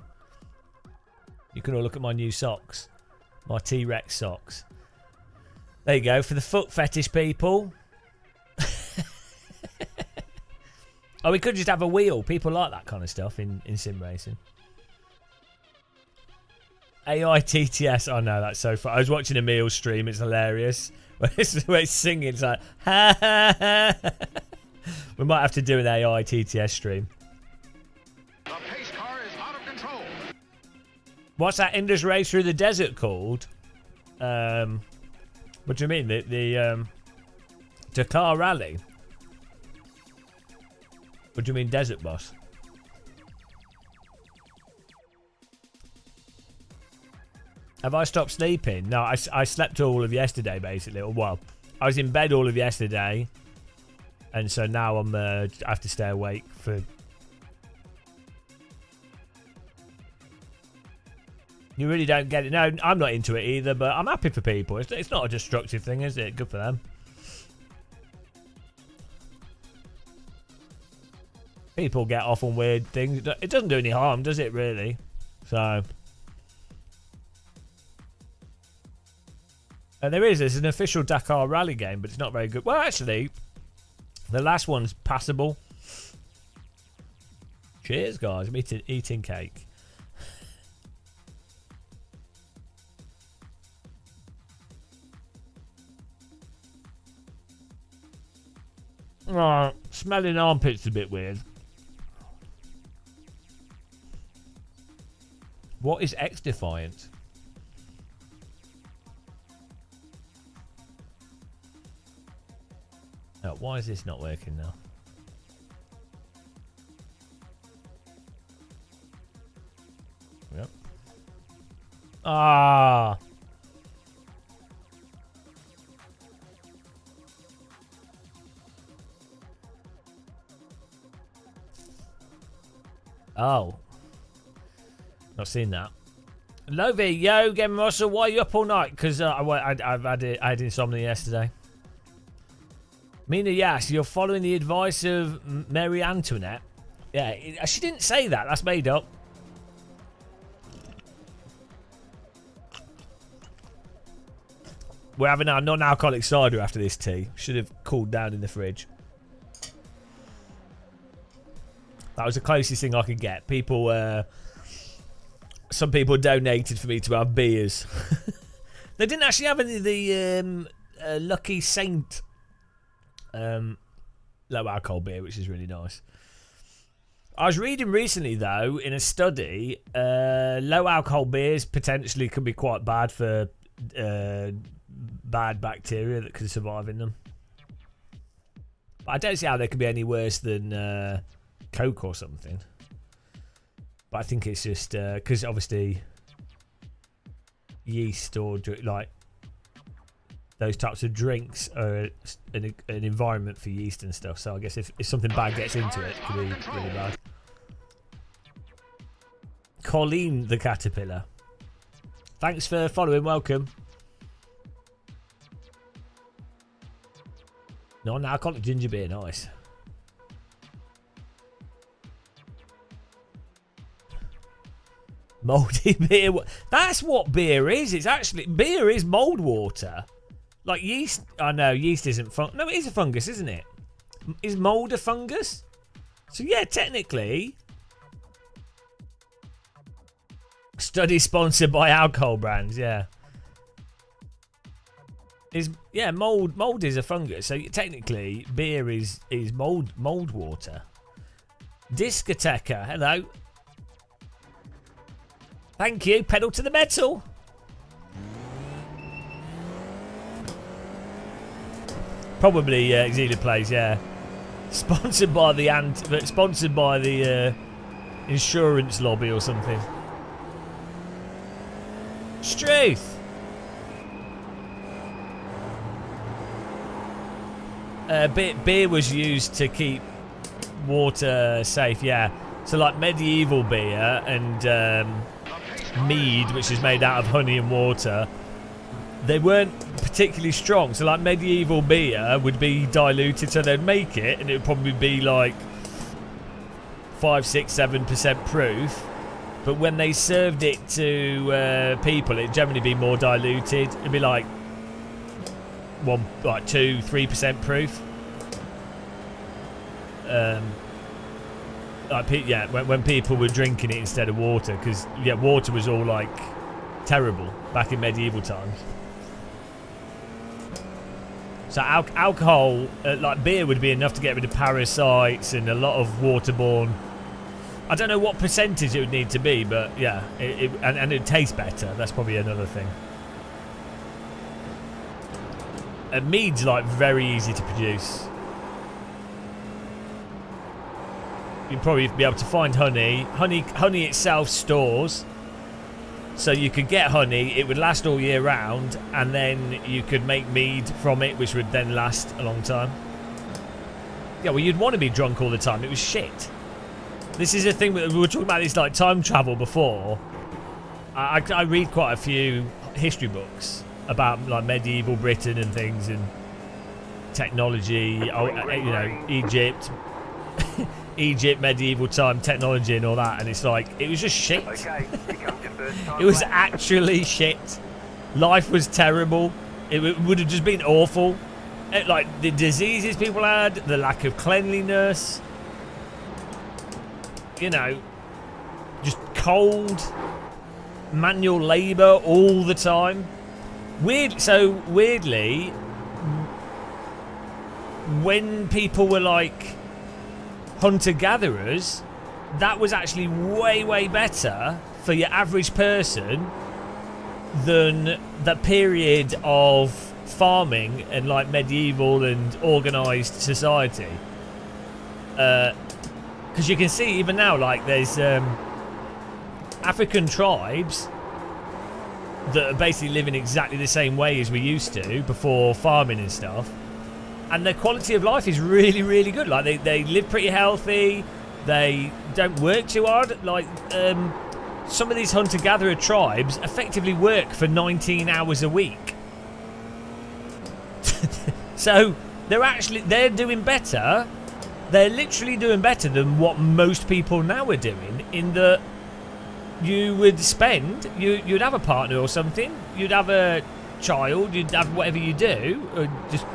You can all look at my new socks. My T-Rex socks. There you go. For the foot fetish people. Oh, we could just have a wheel. People like that kind of stuff in sim racing. AI TTS. Oh, no, that's so fun. I was watching Emil stream. It's hilarious. Where it's singing. It's like, ha, ha, ha. We might have to do an AI TTS stream. What's that Indus race through the desert called? What do you mean? The Dakar Rally? What do you mean, desert boss? Have I stopped sleeping? No, I slept all of yesterday, basically. Well, I was in bed all of yesterday. And so now I have to stay awake for... You really don't get it. No, I'm not into it either, but I'm happy for people. It's not a destructive thing, is it? Good for them. People get off on weird things. It doesn't do any harm, does it, really? So... And there's an official Dakar rally game, but it's not very good. Well, actually, the last one's passable. Cheers, guys. I'm eating cake. Oh, smelling armpits a bit weird. What is X-Defiant? Oh, why is this not working now? Yep. Ah. Oh. Not seen that. Lovey, yo, Game Russell, why are you up all night? Because I had insomnia yesterday. Mina Yash, you're following the advice of Mary Antoinette. Yeah, she didn't say that. That's made up. We're having our non-alcoholic cider after this tea. Should have cooled down in the fridge. That was the closest thing I could get. People, some people donated for me to have beers. They didn't actually have any of the Lucky Saint low alcohol beer, which is really nice. I was reading recently, though, in a study, low alcohol beers potentially could be quite bad for bad bacteria that can survive in them. But I don't see how they could be any worse than Coke or something. But I think it's just because obviously yeast or like those types of drinks are an environment for yeast and stuff. So I guess if something bad gets into it, it could be really bad. Colleen the Caterpillar. Thanks for following. Welcome. Non-alcoholic ginger beer. Nice. Moldy beer. That's what beer is. It's actually... Beer is mold water. Like yeast. I know yeast isn't fun. No, it is a fungus, isn't it? Is mold a fungus? So yeah, technically. Study sponsored by alcohol brands. Yeah. Mold is a fungus. So technically, beer is mold water. Discoteca. Hello. Thank you. Pedal to the metal. Probably Xela Plays, yeah. Sponsored by the insurance lobby or something. Struth. Beer was used to keep water safe, yeah. So like medieval beer and mead, which is made out of honey and water, they weren't particularly strong. So like medieval beer would be diluted, so they'd make it and it would probably be like 5, 6, 7% proof. But when they served it to people, it'd generally be more diluted. It'd be like 2, 3% proof. When people were drinking it instead of water, because water was all like terrible back in medieval times. So alcohol, like beer, would be enough to get rid of parasites and a lot of waterborne. I don't know what percentage it would need to be, but yeah, and it tastes better. That's probably another thing. Mead's like very easy to produce. you'd probably be able to find honey. Honey itself stores. So you could get honey, it would last all year round, and then you could make mead from it, which would then last a long time. Yeah, well, you'd want to be drunk all the time. It was shit. This is a thing, we were talking about this like time travel before. I read quite a few history books about like medieval Britain and things, and technology, Egypt. Egypt, medieval time, technology and all that, and it's like, it was just shit. It was actually shit. Life was terrible. It would have just been awful. Like, the diseases people had, the lack of cleanliness, you know, just cold, manual labour all the time. Weirdly, when people were like hunter-gatherers, that was actually way better for your average person than the period of farming and like medieval and organised society. Because you can see even now, like, there's African tribes that are basically living exactly the same way as we used to before farming and stuff. And their quality of life is really good. Like, they live pretty healthy. They don't work too hard. Like, some of these hunter-gatherer tribes effectively work for 19 hours a week. So they're doing better. They're literally doing better than what most people now are doing, in that you would spend, you'd have a partner or something, you'd have a child, you'd have whatever you do,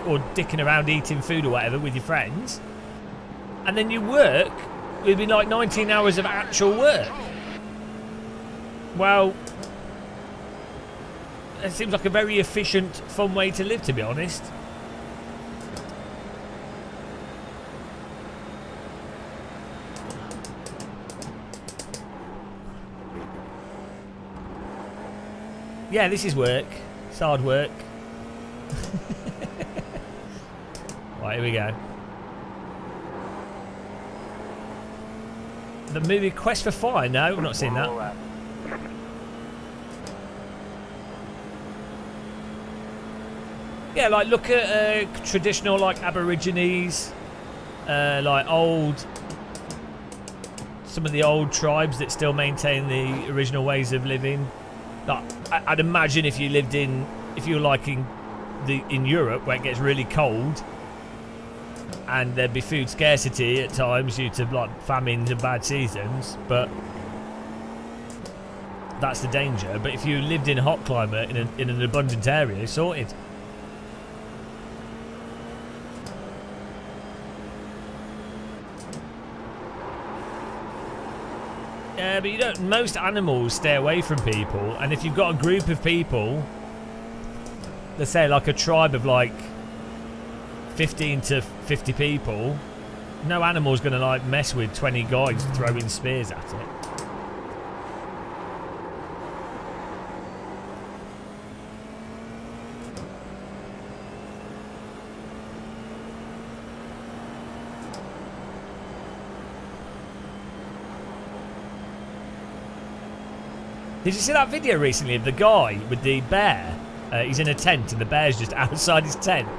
or dicking around eating food or whatever with your friends, and then you work. It'd be like 19 hours of actual work. Well, it seems like a very efficient, fun way to live, to be honest. Yeah, this is work. It's hard work. Right, here we go. The movie Quest for Fire? No, I've not seen that. Yeah, like, look at traditional, like, Aborigines, like some of the old tribes that still maintain the original ways of living. Like, I'd imagine if you were like in Europe, where it gets really cold, and there'd be food scarcity at times due to like famines and bad seasons, but that's the danger. But if you lived in a hot climate in an abundant area, it's sorted. Yeah, but you don't. Most animals stay away from people, and if you've got a group of people, let's say like a tribe of like 15 to 50 people, no animal's going to like mess with 20 guys throwing spears at it. Did you see that video recently of the guy with the bear? He's in a tent and the bear's just outside his tent.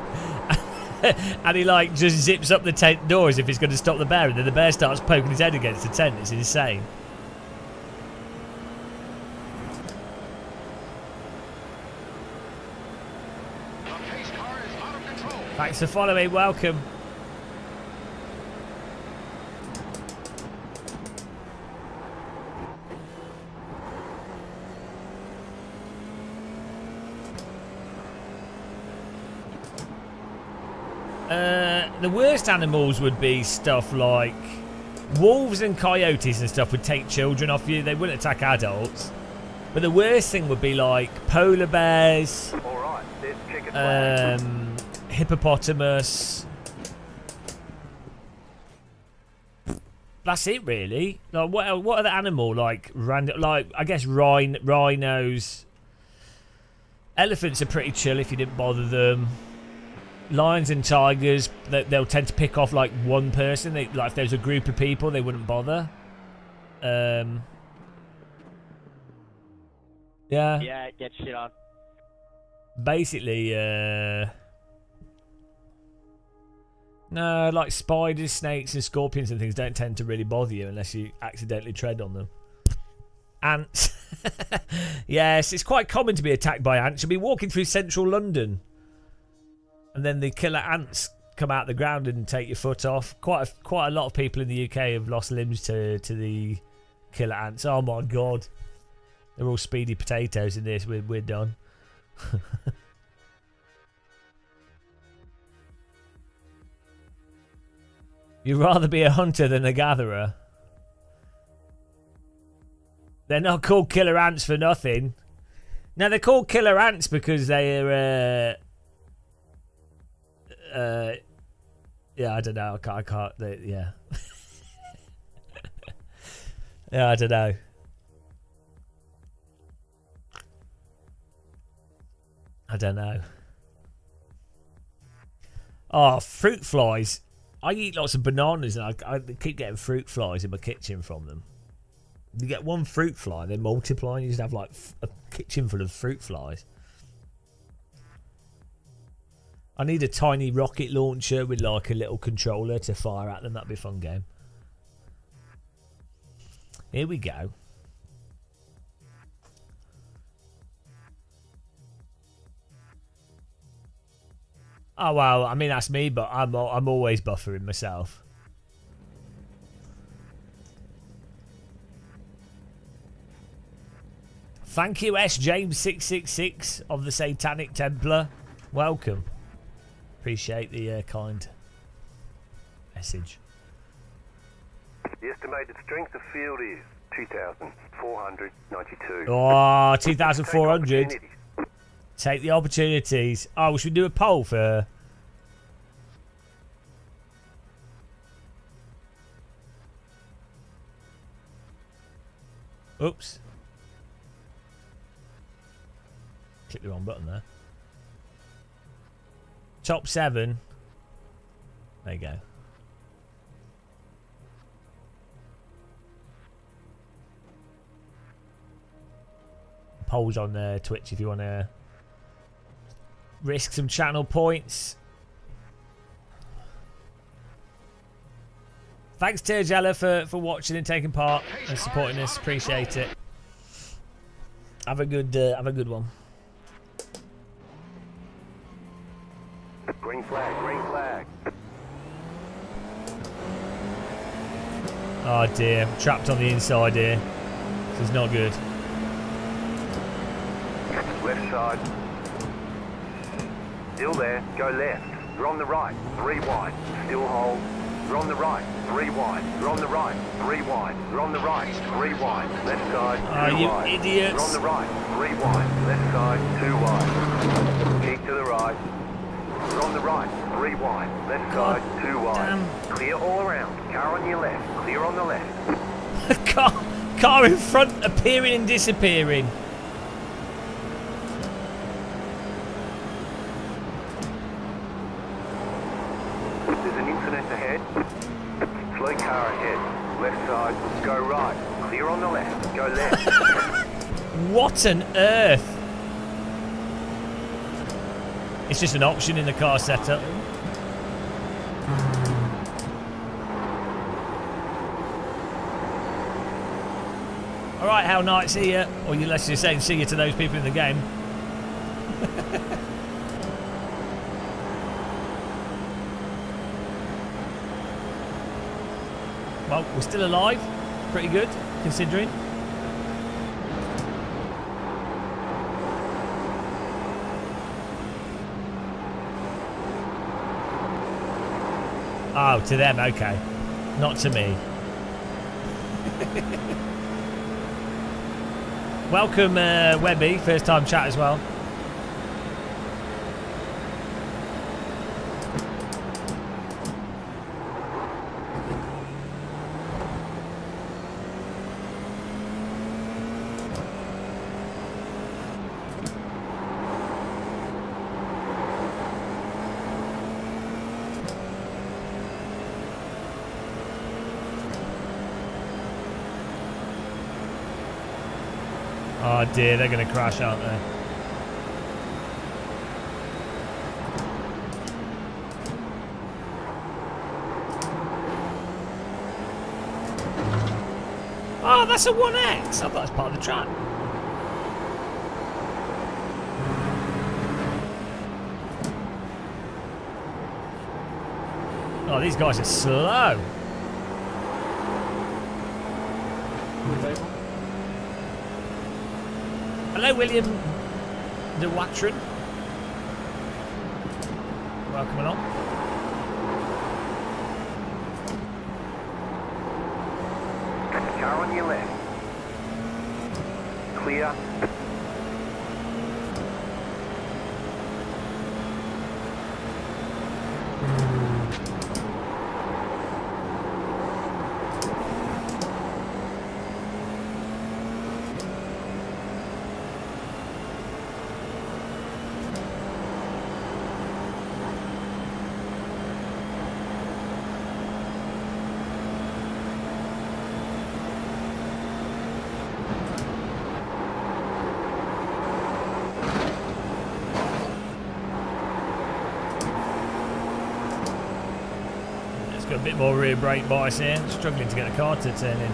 And he like just zips up the tent door as if he's going to stop the bear, and then the bear starts poking his head against the tent. It's insane. Thanks for following. Welcome. The worst animals would be stuff like wolves and coyotes and stuff would take children off you. They wouldn't attack adults. But the worst thing would be like polar bears, hippopotamus. That's it, really. Like what other animal? Like random, like I guess rhinos. Elephants are pretty chill if you didn't bother them. lions and tigers, they'll tend to pick off like one person. Like if there's a group of people, they wouldn't bother. Yeah. Yeah, get shit on. Basically, no, like spiders, snakes, and scorpions and things don't tend to really bother you unless you accidentally tread on them. Ants. Yes, it's quite common to be attacked by ants. You'll be walking through central London, and then the killer ants come out the ground and take your foot off. Quite a lot of people in the UK have lost limbs to the killer ants. Oh my god, they're all speedy potatoes in this. We're done. You'd rather be a hunter than a gatherer. They're not called killer ants for nothing. Now they're called killer ants because they're yeah, I don't know. I can't yeah. Yeah, I don't know. I don't know. Oh, fruit flies. I eat lots of bananas and I keep getting fruit flies in my kitchen from them. You get one fruit fly, they multiply, and you just have like a kitchen full of fruit flies. I need a tiny rocket launcher with like a little controller to fire at them. That'd be a fun game. Here we go. Oh well, I mean that's me, but I'm always buffering myself. Thank you, S James 666 of the Satanic Templar. Welcome. Appreciate the kind message. The estimated strength of field is 2,492. Oh, 2,400. Take the opportunities. Oh, should we do a poll for... Oops. Click the wrong button there. Top 7. There you go. Polls on Twitch if you want to risk some channel points. Thanks Terjella for watching and taking part and supporting us. Appreciate it. Have a good one. Green flag, green flag. Oh dear, I'm trapped on the inside here. This is not good. Left side. Still there, go left. You're on the right, 3 wide. Still hold. You're on the right, 3 wide. You're on the right, 3 wide. You're on the right, 3 wide. Left side, 2 you wide. idiots. You're on the right, 3 wide. Left side, 2 wide. Keep to the right. You're on the right, 3 wide. Left side, 2 wide. Damn. Clear all around. Car on your left. Clear on the left. Car in front appearing and disappearing. There's an incident ahead. Slow car ahead. Left side, go right. Clear on the left. Go left. What on earth? It's just an option in the car setup. Alright, Hell Knight, see ya. Or let's just say see ya to those people in the game. Well, we're still alive. Pretty good, considering. Oh, to them, okay. Not to me. Welcome, Webby. First time chat as well. Oh dear, they're going to crash, aren't they? Oh, that's a 1X. I thought that was part of the track. Oh, these guys are slow. Hello, William de Watron. Welcome along. Car on your left. Clear. Got a bit more rear brake bias here. Struggling to get the car to turn in.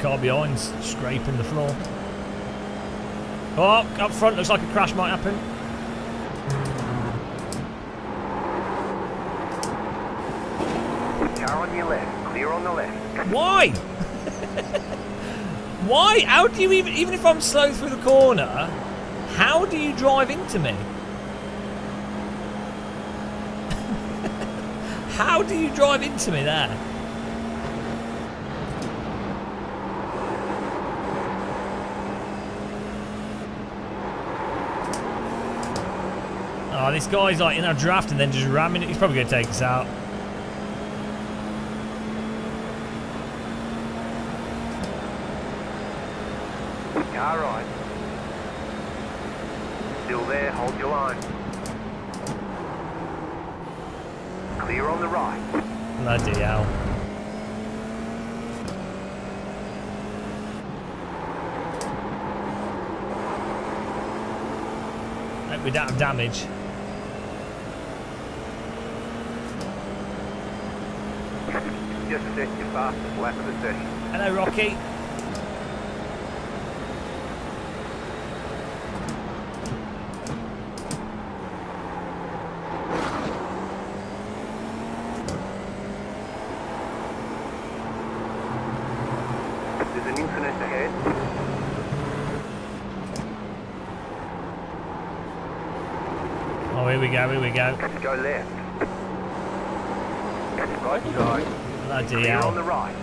Car behind's scraping the floor. Oh, up front looks like a crash might happen. Car on your left. Clear on the left. Why? Why? How do you even if I'm slow through the corner, how do you drive into me? How do you drive into me there? Oh, this guy's like in our draft and then just ramming it. He's probably going to take us out. Car right. Still there, hold your line. Clear on the right. Bloody hell. Hope we don't have damage. Just set your fastest lap of the session. Hello, Rocky. There's an incident ahead. Oh, here we go, here we go. Go left. Right side. Bloody Clear hell. on the right.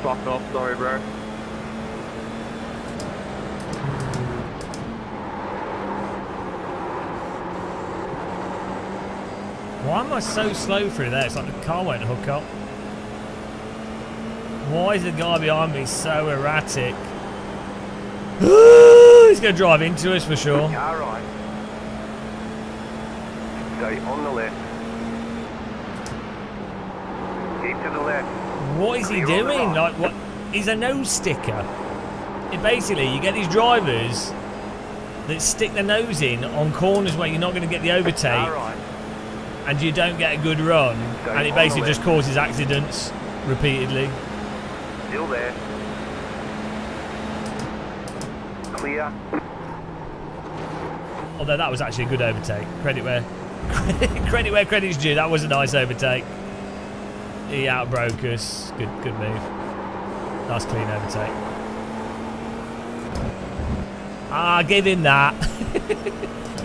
Fuck off, sorry, bro. Why am I so slow through there? It's like the car won't hook up. Why is the guy behind me so erratic? He's going to drive into us for sure. Car right. Stay on the left. Keep to the left. What is he Clear on the doing? right. Like, what? He's a nose sticker. Basically, you get these drivers that stick their nose in on corners where you're not going to get the overtake, Right. and you don't get a good run, and it basically just causes accidents repeatedly. Still there. Clear. Although that was actually a good overtake. Credit where credit's due. That was a nice overtake. He outbroke us. Good move. Nice clean overtake. Ah, give him that.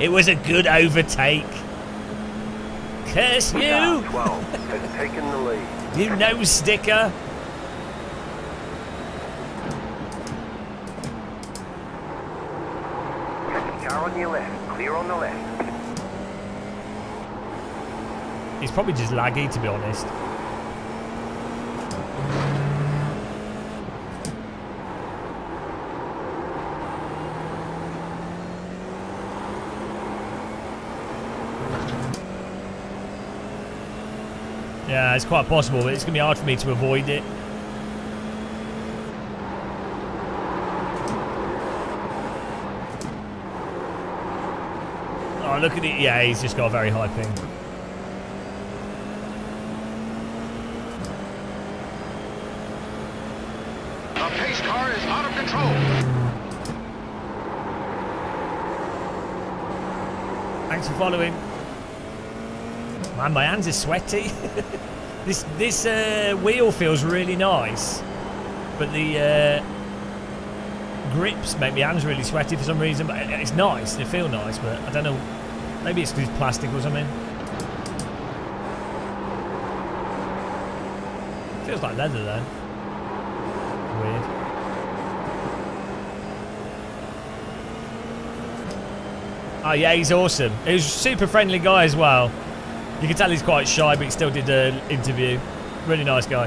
It was a good overtake. Curse you! 12 has taken the lead. You nose sticker. Car on your left. Clear on the left. He's probably just laggy, to be honest. Yeah, it's quite possible, but it's going to be hard for me to avoid it. Oh, look at it. Yeah, he's just got a very high ping. The pace car is out of control. Thanks for following. Man, my hands are sweaty. This wheel feels really nice, but the grips make my hands really sweaty for some reason. But it's nice; they feel nice. But I don't know. Maybe it's because it's plastic or something. Feels like leather though. Weird. Oh yeah, he's awesome. He's a super friendly guy as well. You can tell he's quite shy, but he still did an interview. Really nice guy.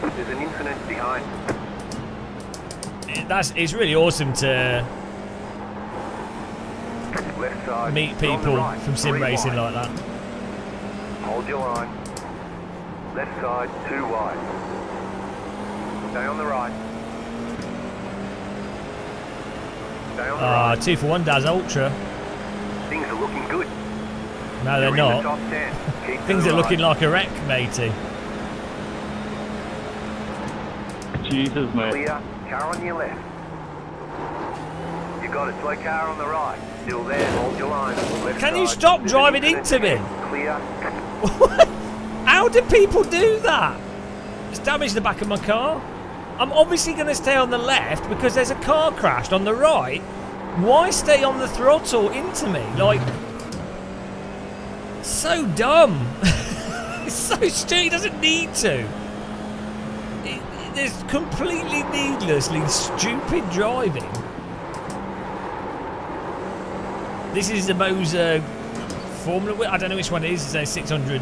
There's an incident behind. It's really awesome to Left side. meet on the people right. from sim 3 racing wide. like that. Hold your line. Left side, 2 wide. Stay on the right. Stay on the Ah, right. 2 for 1 Daz Ultra. Things are looking good. No, they're You're in the not. top 10. Keep to Things the are looking right. like a wreck, matey. Jesus, mate. Clear. Car on your left. You got it. Slow car on the right. Still there. Hold your line. Left Can you side. stop There's driving an into me? incident. Clear. How do people do that? It's damaged the back of my car. I'm obviously going to stay on the left because there's a car crashed on the right. Why stay on the throttle into me? Like, so dumb. It's so stupid. He doesn't need to. There's completely needlessly stupid driving. This is the Moser Formula. I don't know which one it is. It's a $600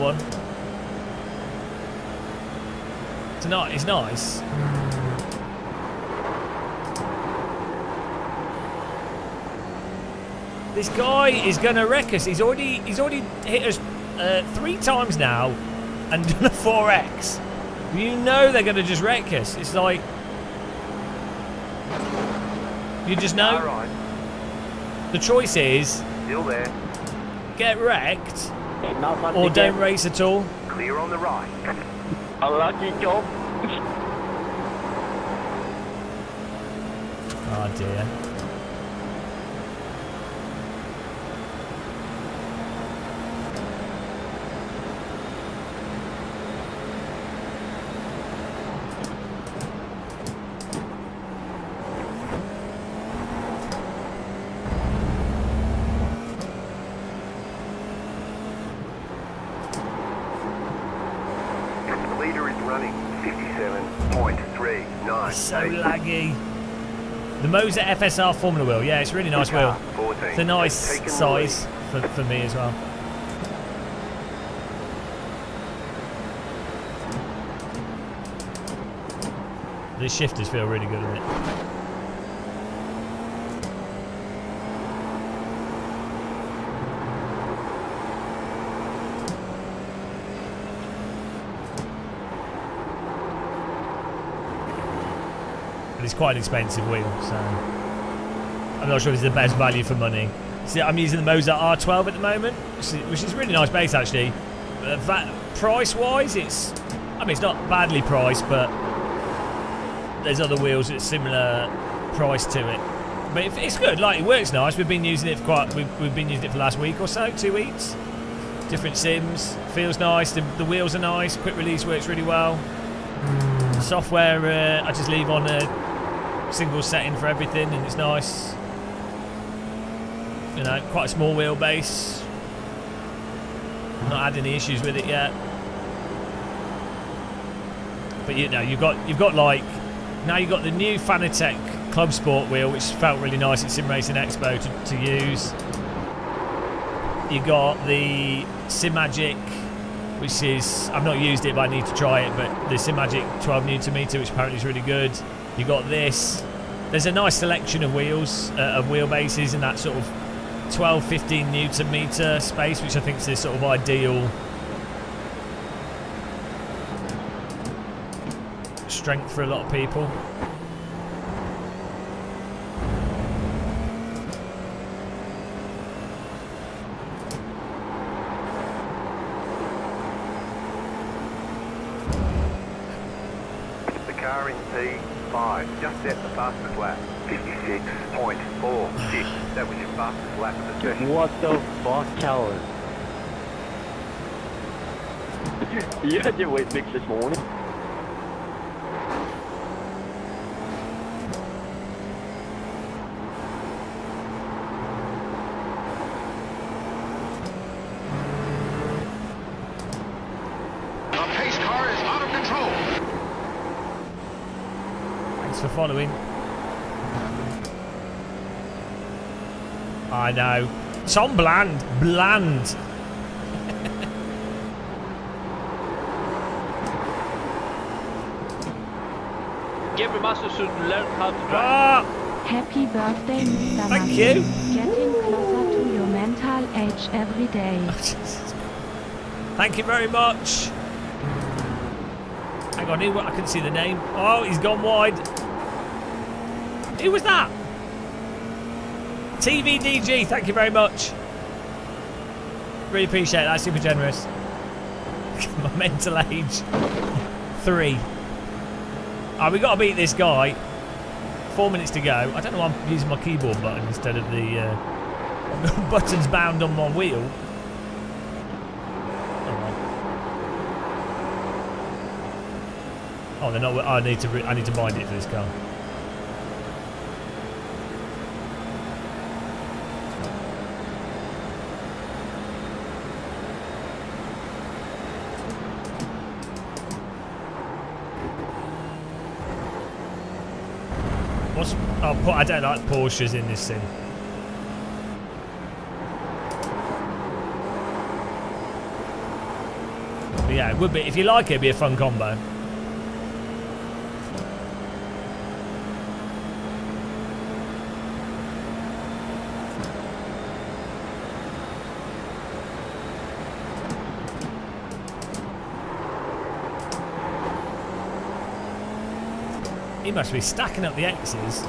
one. It's nice. This guy is gonna wreck us. He's already hit us 3 times now and done a 4X. You know they're gonna just wreck us. It's like you just know. All right. The choice is Still there. get wrecked or don't race at all. Clear on the right. Unlucky job. Oh dear. The leader is running 57.39. So laggy. The Moser FSR Formula wheel. Yeah, it's a really nice wheel. 14. It's a nice Taken the size for me as well. The shifters feel really good in it. But it's quite an expensive wheel, so I'm not sure it's the best value for money. See, I'm using the Mozart R12 at the moment, which is a really nice base actually. Price-wise, it's not badly priced, but there's other wheels at similar price to it. But it's good. Like, it works nice. We've been using it for we've been using it for the last week or so, 2 weeks. Different sims, feels nice. The wheels are nice. Quick release works really well. Software, I just leave on a single setting for everything, and it's nice. You know, quite a small wheelbase. Not had any issues with it yet. But you know, you've got like now you've got the new Fanatec Club Sport wheel, which felt really nice at Sim Racing Expo to use. You got the Simagic, which is, I've not used it, but I need to try it. But the Simagic 12 Nm, which apparently is really good. You got this. There's a nice selection of wheels, of wheelbases in that sort of 12-15 Nm space, which I think is the sort of ideal strength for a lot of people. The car in P5 just set the fastest lap. 56.46. That was your fastest lap of the session. What the fuck, Calvin? You had your weight fixed this morning? The pace car is out of control. Thanks for following. I know. Tom Bland. Every master should learn how to drive. Happy birthday, Mr. Thank Mami. you. Getting closer to your mental age every day. Thank you very much. Hang on, I can see the name. Oh, he's gone wide. Who was that? TVDG, thank you very much. Really appreciate that, super generous. My mental age. 3. We got to beat this guy. 4 minutes to go. I don't know why I'm using my keyboard button instead of the buttons bound on my wheel. Oh, they're not. I need to bind it for this car. I don't like Porsches in this sim. But yeah, it would be, if you like it, it'd be a fun combo. He must be stacking up the X's.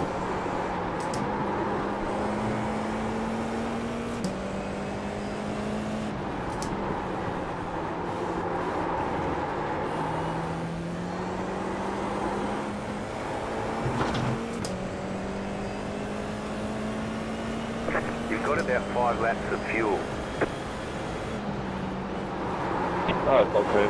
You've got about 5 laps of fuel. Oh, it's okay.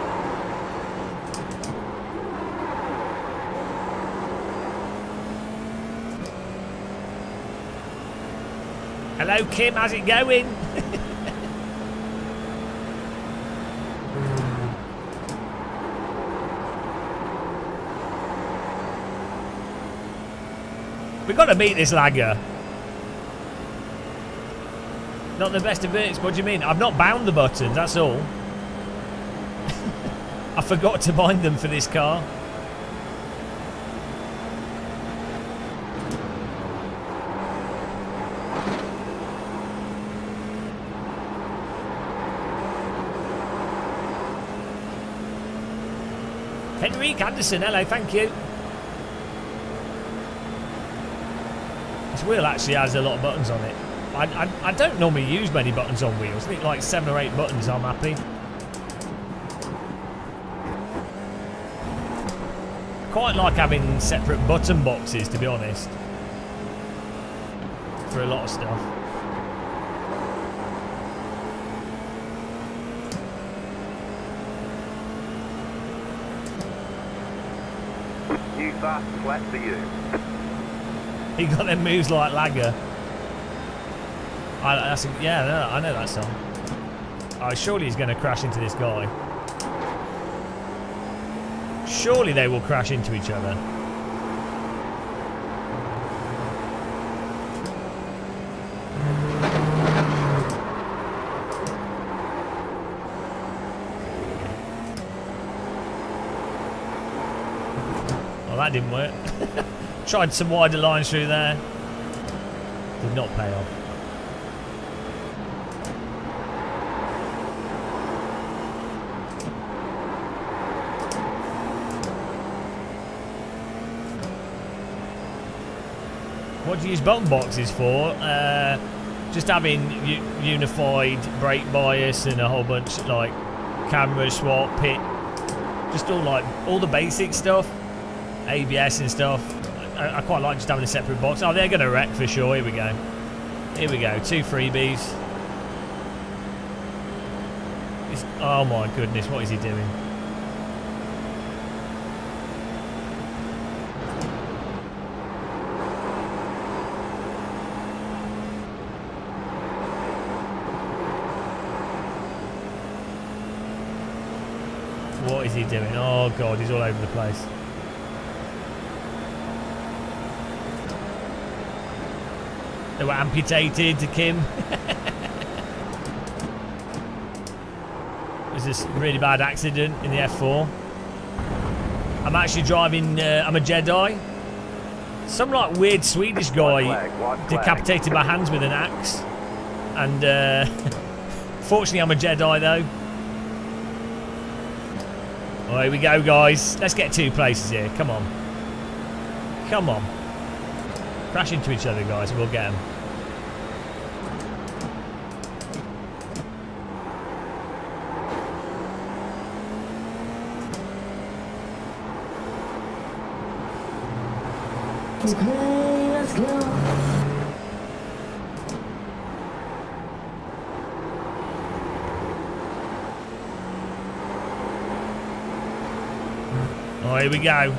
Hello, Kim. How's it going? We've got to beat this lagger. Not the best of verts. What do you mean? I've not bound the buttons, that's all. I forgot to bind them for this car. Henrique Anderson, hello, thank you. This wheel actually has a lot of buttons on it. I don't normally use many buttons on wheels. I think like 7 or 8 buttons, I'm happy. Quite like having separate button boxes, to be honest, for a lot of stuff. New fast flat for you. He got them moves like Lager. Yeah, I know that song. Oh, surely he's going to crash into this guy. Surely they will crash into each other. Well, that didn't work. Tried some wider lines through there. Did not pay off. What do you use button boxes for? Just having unified brake bias and a whole bunch like camera swap, pit, just all the basic stuff, ABS and stuff. I quite like just having a separate box. Oh, they're going to wreck for sure. Here we go. Here we go. 2 freebies. Oh my goodness, what is he doing? What is he doing? Oh god, he's all over the place. They were amputated to Kim. It was this really bad accident in the F4. I'm actually driving, I'm a Jedi. Some like weird Swedish guy decapitated my hands with an axe. And fortunately I'm a Jedi though. Oh, here we go, guys. Let's get 2 places here. Come on. Come on. Crash into each other, guys. We'll get them. Okay, let's go. Oh, here we go.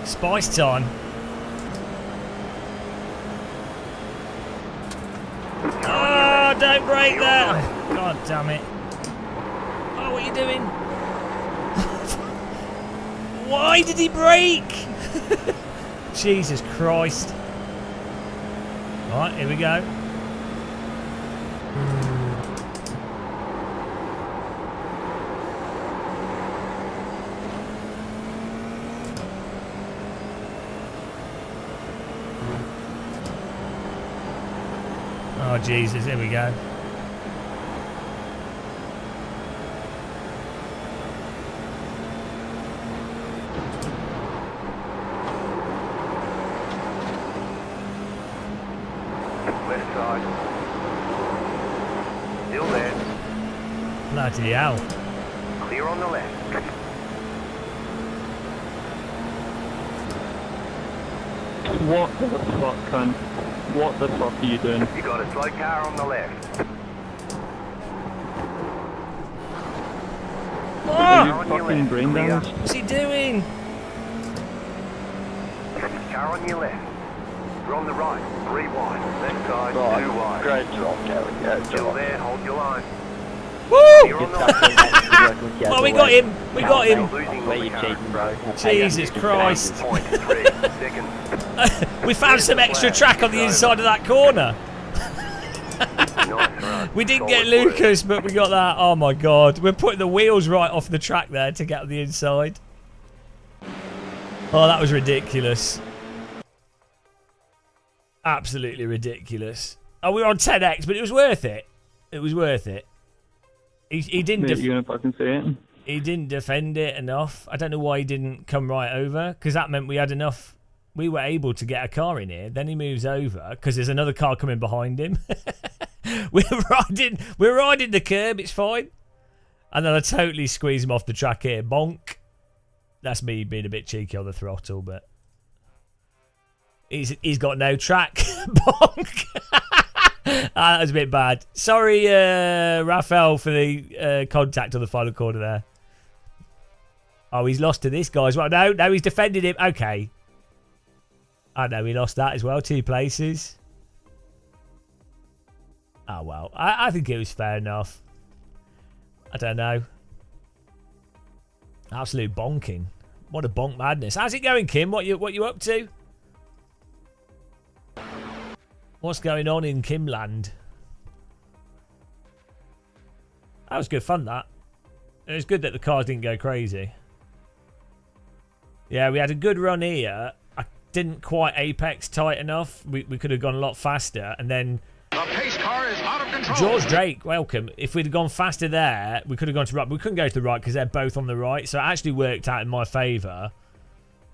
Spice time. Oh, don't break that. God damn it. Oh, what are you doing? Why did he break? Jesus Christ. Right, here we go. Oh Jesus, here we go. Left side. Still there. Bloody hell. Clear on the left. What the fuck, cunt? What the fuck are you doing? You got a slow car on the left. Are you fucking brain damaged? What's he doing? Car on your left. You're on the right. 3 wide. Left side. 2 wide. Great job, Gary. Yeah, Still there. Hold your line. Woo! You're on the left. Oh, we got him. We got him. Where you cheating, bro? Jesus Christ. 0.3 seconds. We found some extra track on the inside of that corner. We didn't get Lucas, but we got that. Oh my god. We're putting the wheels right off the track there to get on the inside. Oh, that was ridiculous. Absolutely ridiculous. Oh, we were on 10x, but it was worth it. It was worth it. He didn't. Mate, you gonna fucking say it? He didn't defend it enough. I don't know why he didn't come right over, because that meant we had enough. We were able to get a car in here. Then he moves over because there's another car coming behind him. we're riding the curb. It's fine. And then I totally squeeze him off the track here. Bonk. That's me being a bit cheeky on the throttle, but he's got no track. Bonk. That was a bit bad. Sorry, Raphael, for the contact on the final corner there. Oh, he's lost to this guy as well. No, he's defended him. Okay. I know he lost that as well. 2 places. Oh, well. I think it was fair enough. I don't know. Absolute bonking. What a bonk madness. How's it going, Kim? What you up to? What's going on in Kimland? That was good fun, that. It was good that the cars didn't go crazy. Yeah, we had a good run here. I didn't quite apex tight enough. We could have gone a lot faster. And then The pace car is out of control. George Drake, welcome. If we'd have gone faster there, we could have gone to the right. But we couldn't go to the right because they're both on the right. So it actually worked out in my favour,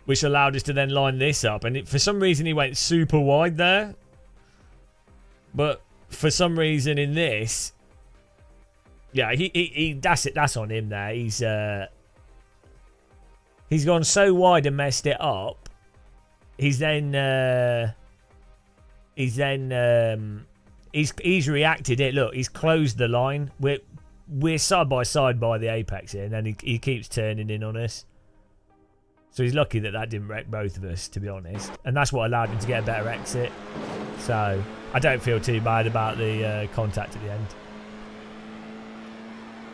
which allowed us to then line this up. And for some reason, he went super wide there. But for some reason in this, yeah, that's on him there. He's gone so wide and messed it up. He's reacted it. Look, he's closed the line. We're side by side by the apex here, and then he keeps turning in on us. So he's lucky that didn't wreck both of us, to be honest. And that's what allowed him to get a better exit. So I don't feel too bad about the contact at the end.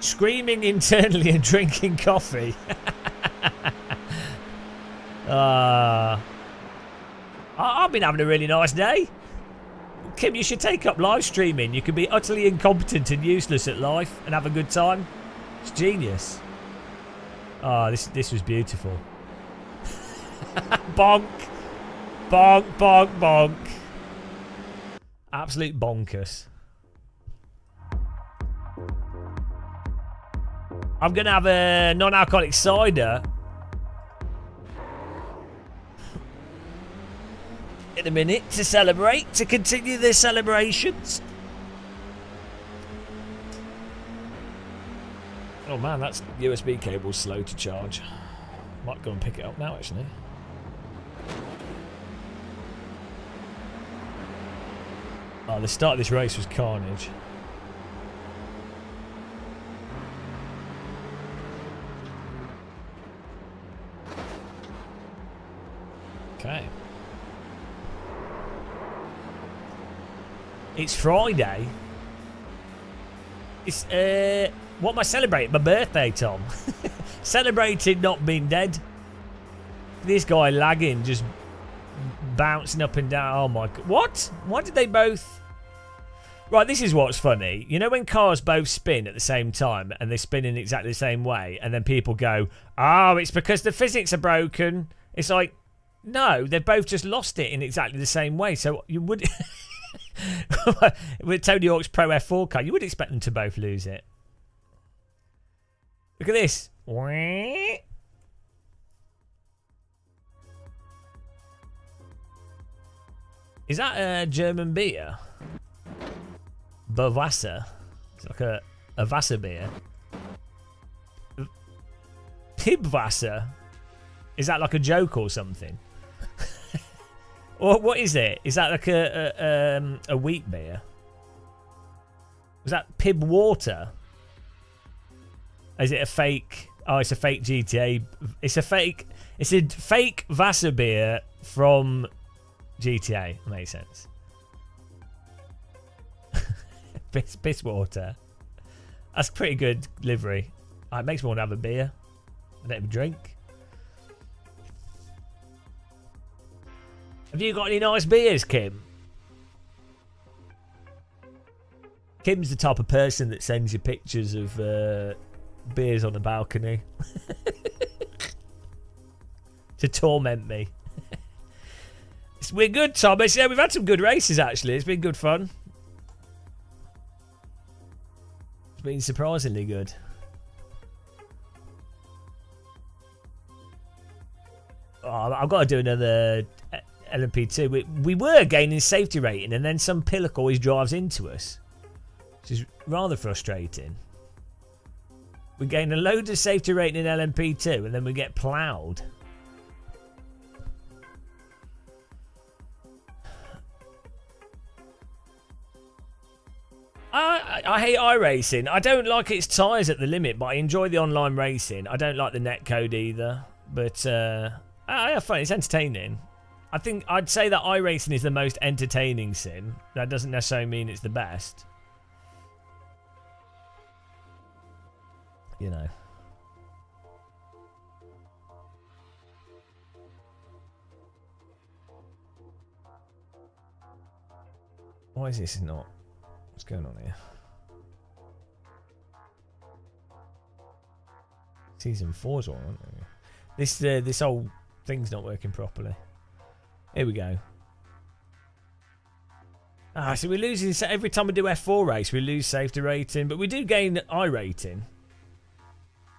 Screaming internally and drinking coffee. I've been having a really nice day. Kim, you should take up live streaming. You can be utterly incompetent and useless at life and have a good time. It's genius. Oh, this was beautiful. Bonk. Bonk, bonk, bonk. Absolute bonkers. I'm going to have a non-alcoholic cider in a minute to celebrate, to continue the celebrations. Oh man, that's USB cable slow to charge. Might go and pick it up now, actually. Oh, the start of this race was carnage. Okay. It's Friday. It's, what am I celebrating? My birthday, Tom. Celebrating not being dead. This guy lagging, just bouncing up and down. Oh my God. What? Why did they both... Right, this is what's funny. You know when cars both spin at the same time and they spin in exactly the same way, and then people go, oh, it's because the physics are broken. It's like, no, they've both just lost it in exactly the same way. So you would... With Tony Hawk's Pro F4 car, you would expect them to both lose it. Look at this. Is that a German beer? Bavasser. It's like a Wasser beer. Pibwasser. Is that like a joke or something? Or what is it? Is that like a wheat beer? Was that Pib Water? Is it a fake? Oh, it's a fake GTA. It's a fake Wasser beer from GTA. Makes sense. Piss water. That's pretty good livery. It makes me want to have a beer. And have a drink. Have you got any nice beers, Kim? Kim's the type of person that sends you pictures of beers on the balcony. To torment me. We're good, Thomas. Yeah, we've had some good races, actually. It's been good fun. It's been surprisingly good. I've got to do another LMP2. We were gaining safety rating, and then some pillock always drives into us, which is rather frustrating. We gain a load of safety rating in LMP2, and then we get ploughed. I hate iRacing. I don't like its tyres at the limit, but I enjoy the online racing. I don't like the netcode either, but I have fun. It's entertaining. I think I'd say that iRacing is the most entertaining sim. That doesn't necessarily mean it's the best. You know. Why is this not? What's going on here? Season 4's on, aren't they? This whole thing's not working properly. Here we go. So we're losing every time we do F4 race. We lose safety rating, but we do gain I rating.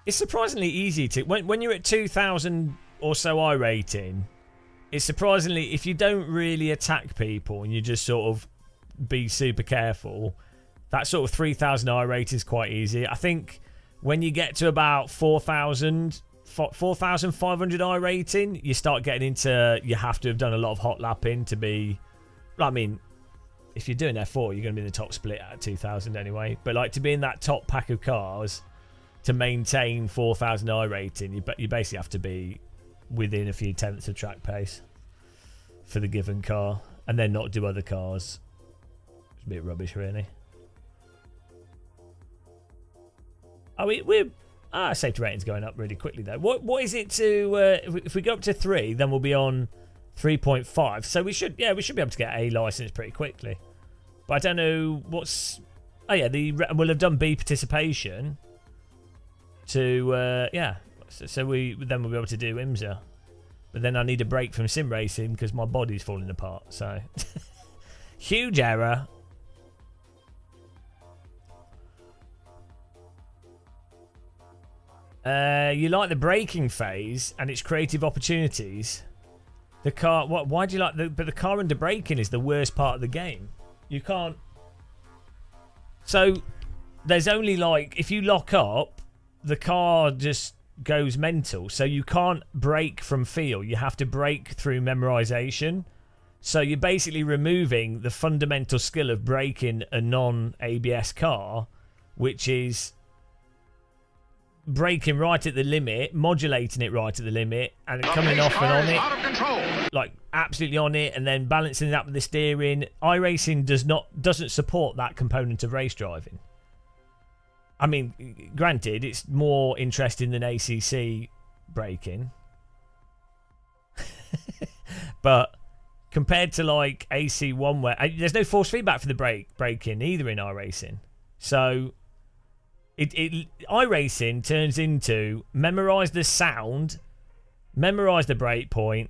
It's surprisingly easy to when you're at 2,000 or so I rating. It's surprisingly, if you don't really attack people and you just sort of be super careful, that sort of 3,000 I rating is quite easy. I think when you get to about 4,500 I rating, you start getting into, you have to have done a lot of hot lapping to be, I mean, if you're doing F4, you're going to be in the top split at 2,000 anyway. But like to be in that top pack of cars, to maintain 4,000 I rating, you basically have to be within a few tenths of track pace for the given car, and then not do other cars. It's a bit rubbish, really. Our safety rating's going up really quickly though. What is it to if we go up to 3, then we'll be on 3.5. So we should be able to get a license pretty quickly. But I don't know what's. Oh yeah, we'll have done B participation. To so we'll be able to do IMSA. But then I need a break from sim racing because my body's falling apart. So huge error. You like the braking phase and its creative opportunities. The car. Why do you like but the car under braking is the worst part of the game. You can't. So there's only like if you lock up, the car just goes mental. So you can't brake from feel. You have to brake through memorization. So you're basically removing the fundamental skill of braking a non-ABS car, which is braking right at the limit, modulating it right at the limit, and coming off and on it, like absolutely on it, and then balancing it up with the steering. iRacing doesn't support that component of race driving. I mean, granted, it's more interesting than ACC braking, but compared to like AC1, where there's no force feedback for the braking either in iRacing, so. iRacing turns into memorize the sound, memorize the brake point.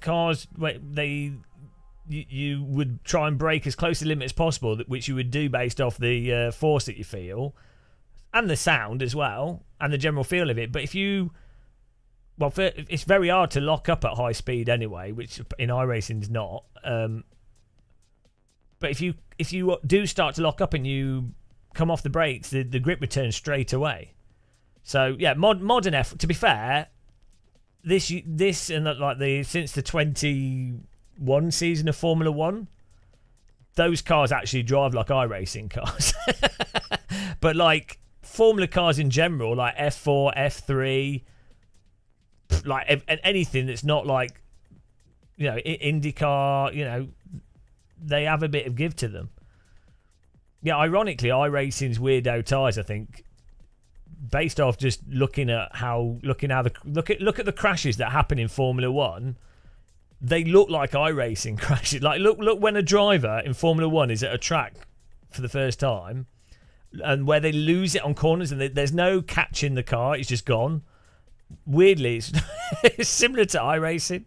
Cars you would try and brake as close to the limit as possible, which you would do based off the force that you feel, and the sound as well, and the general feel of it. But it's very hard to lock up at high speed anyway, which in iRacing is not. But if you do start to lock up and you come off the brakes, the grip returns straight away. So yeah, modern F. To be fair, this and like since the 21 season of Formula 1, those cars actually drive like iRacing cars. But like Formula cars in general, like F4, F3, like anything that's not like, you know, IndyCar, they have a bit of give to them. Yeah, ironically, iRacing's weirdo tyres, I think, based off just looking at the crashes that happen in Formula 1, they look like iRacing crashes. Like look when a driver in Formula 1 is at a track for the first time, and where they lose it on corners and there's no catching the car, it's just gone. Weirdly, it's similar to iRacing.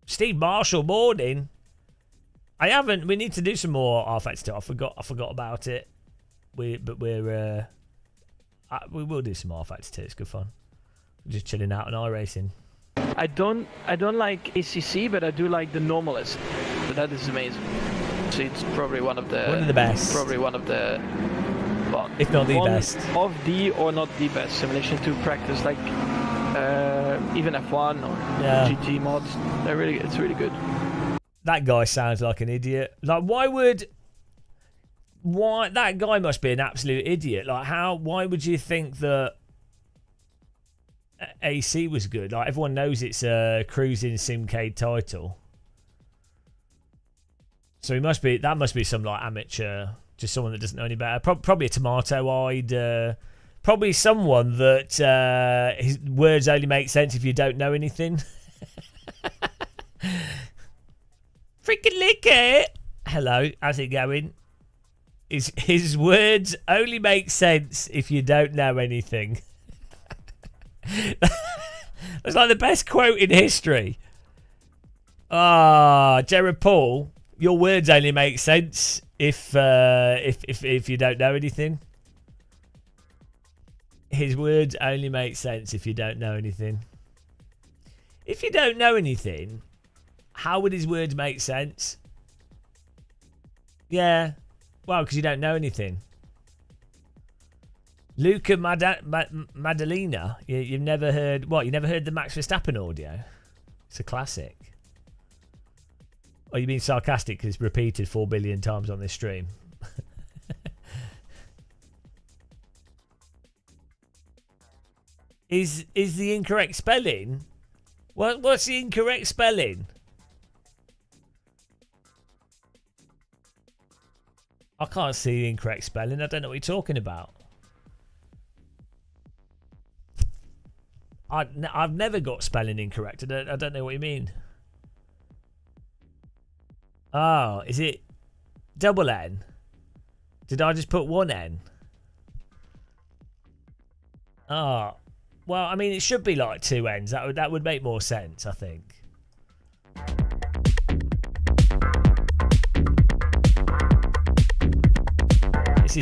Steve Marshall, morning. I haven't. We need to do some more Affialte stuff. I forgot about it. We will do some Affialte too. It's good fun. We're just chilling out on iRacing. I don't like ACC, but I do like the Normalist. But that is amazing. So it's probably one of the best. Probably one of the, well, if not the best, of the or not the best simulation to practice, like even F1 or GT mods. It's really good. That guy sounds like an idiot. Like, why that guy must be an absolute idiot. Like, why would you think that AC was good? Like, everyone knows it's a cruising simcade title. So that must be some like amateur, just someone that doesn't know any better. Probably a tomato-eyed, probably someone that his words only make sense if you don't know anything. Freaking lick it. Hello, how's it going? His words only make sense if you don't know anything. That's like the best quote in history. Jared Paul, your words only make sense if you don't know anything. His words only make sense if you don't know anything. If you don't know anything, how would his words make sense? Yeah, well, because you don't know anything. Luca Maddalena, you've never heard what? You never heard the Max Verstappen audio? It's a classic. Or you being sarcastic because it's repeated 4 billion times on this stream? Is the incorrect spelling? What's the incorrect spelling? I can't see the incorrect spelling. I don't know what you're talking about. I've never got spelling incorrect. I don't know what you mean. Oh, is it double N? Did I just put one N? Oh, well, I mean, it should be like 2 N's. That would make more sense, I think. This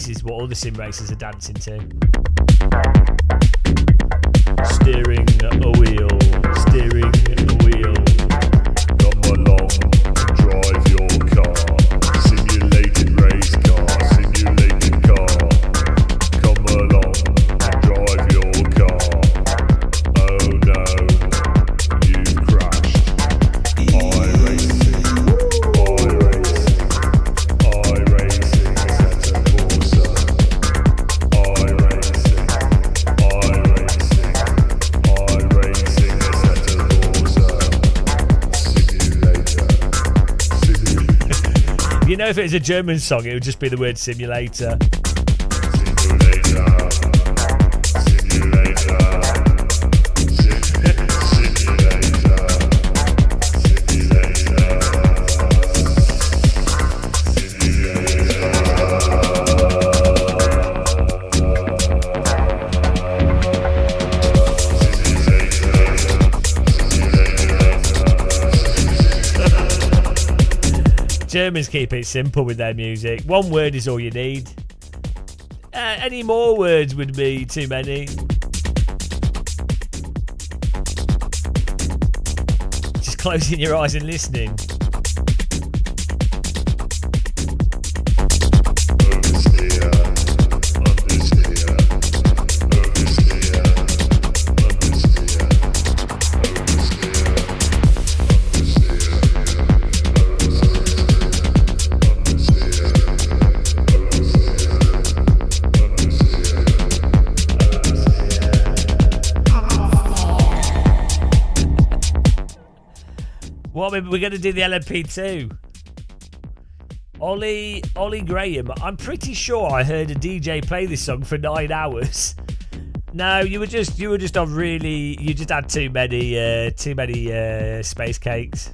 is what all the sim racers are dancing to. Steering a wheel, steering a wheel. Come along and drive your car. Simulated race car, simulated car. Come along and drive your car. Oh no, you've crashed. iRacing, Assetto Corsa. iRacing, Assetto Corsa. Simulator. You know, if it was a German song, it would just be the word simulator. Germans keep it simple with their music. One word is all you need. Any more words would be too many. Just closing your eyes and listening. What, we're going to do the LMP2? Ollie Graham. I'm pretty sure I heard a DJ play this song for 9 hours. No, you were just on really. You just had too many space cakes.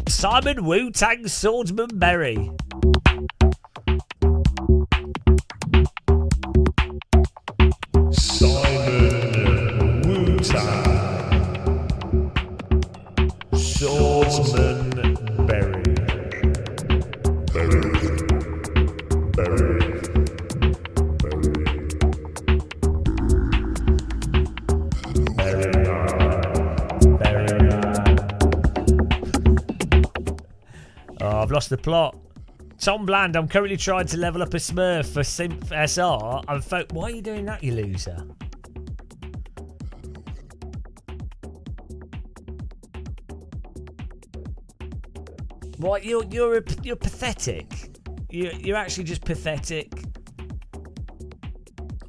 Simon Wu-Tang Swordsman Berry. Simon Wu-Tang Swordsman I've lost the plot. Tom Bland, I'm currently trying to level up a Smurf for Simp SR. Why are you doing that, you loser? What? You're pathetic. You're actually just pathetic.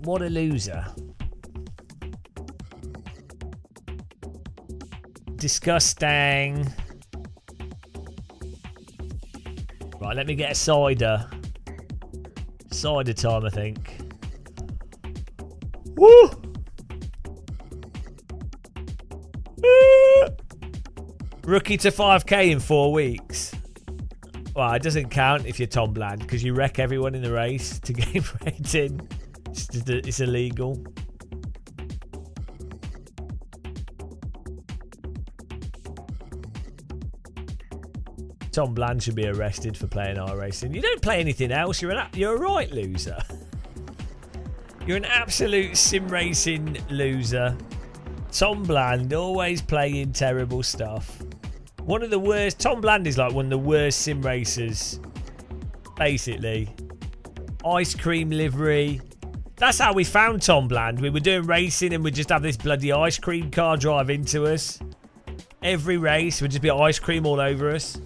What a loser. Disgusting. Right, let me get a cider. Cider time, I think. Woo! Rookie to 5k in 4 weeks. Well, it doesn't count if you're Tom Bland because you wreck everyone in the race to gain rating. It's illegal. Tom Bland should be arrested for playing iRacing. You don't play anything else. You're a right loser. You're an absolute sim racing loser. Tom Bland always playing terrible stuff. One of the worst. Tom Bland is like one of the worst sim racers. Basically. Ice cream livery. That's how we found Tom Bland. We were doing racing and we'd just have this bloody ice cream car drive into us. Every race would just be ice cream all over us.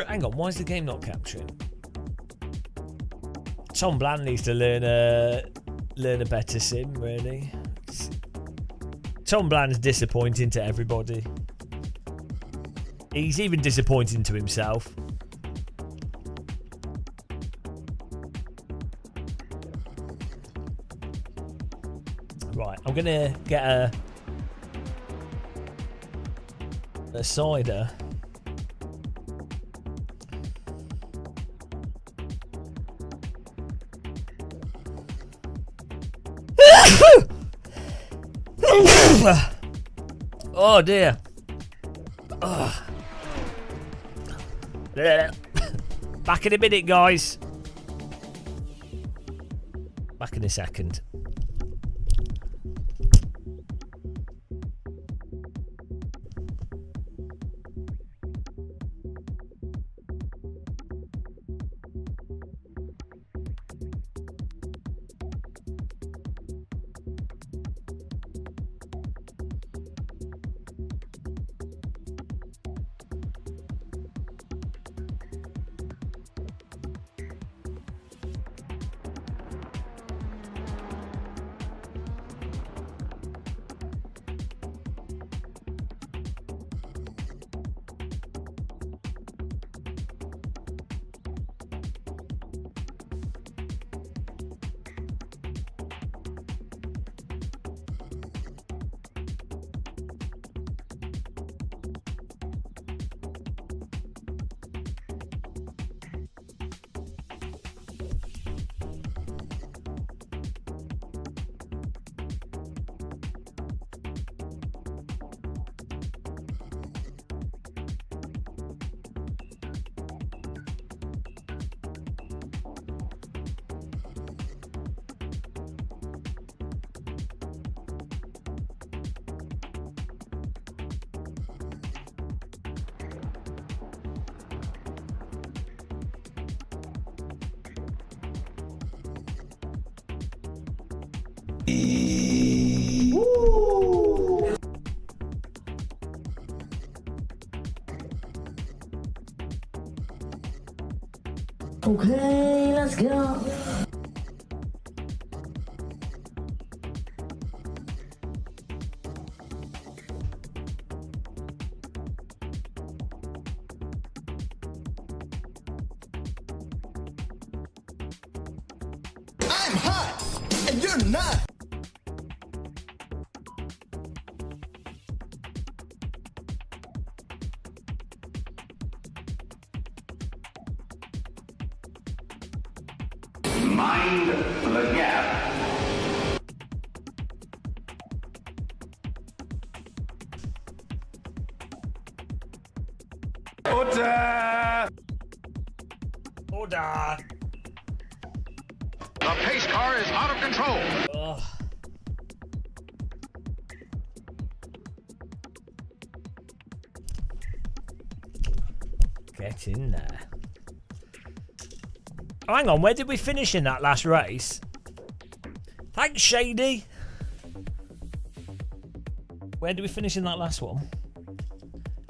Hang on, why is the game not capturing? Tom Bland needs to learn a better sim, really. Tom Bland's disappointing to everybody. He's even disappointing to himself. Right, I'm gonna get a cider. Oh dear. Oh. Back in a minute, guys. Back in a second. Okay, let's go. I'm hot, and you're not. Mind the gap. Order! Order! The pace car is out of control. Oh. Get in there. Oh, hang on, where did we finish in that last race? Thanks, Shady. Where did we finish in that last one?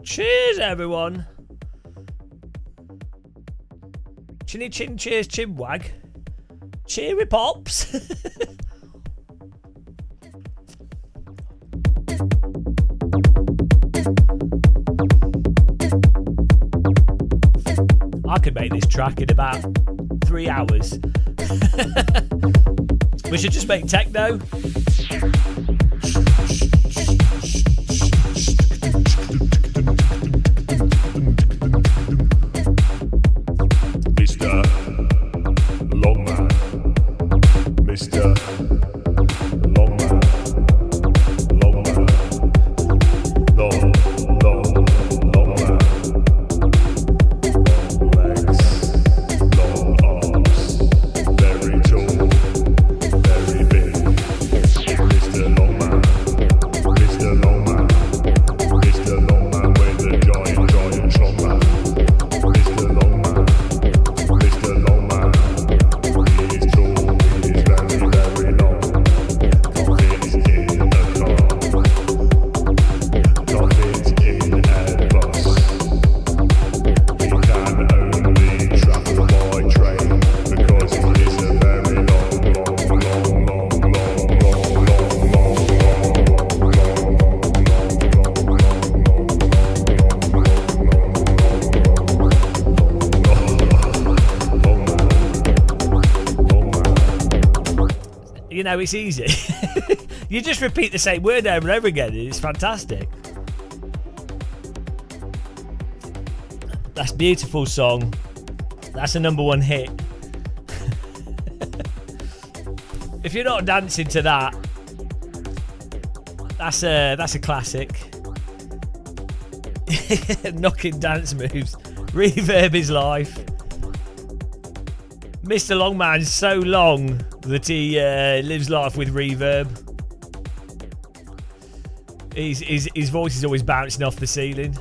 Cheers, everyone. Chinny chin cheers, chinwag. Cheery pops. I could make this track in about 3 hours. We should just make techno. Mr. Longman. Mr. Longman. Longman. Long man. Long legs. Long arms. Very tall. Very big. Mr. Longman. Mr. Longman. Mr. Longman with the giant strongman. Mr. Longman. Mr. Longman. He is tall. He is very, very long. Can't fit in a car. Can't fit in a bus. He can only travel by train because he is a very long. You know, it's easy. You just repeat the same word over and over again, and it's fantastic. That's a beautiful song. That's a #1 hit. If you're not dancing to that, that's a classic. Knocking dance moves. Reverb is life. Mr. Longman's so long that he lives life with reverb. His voice is always bouncing off the ceiling.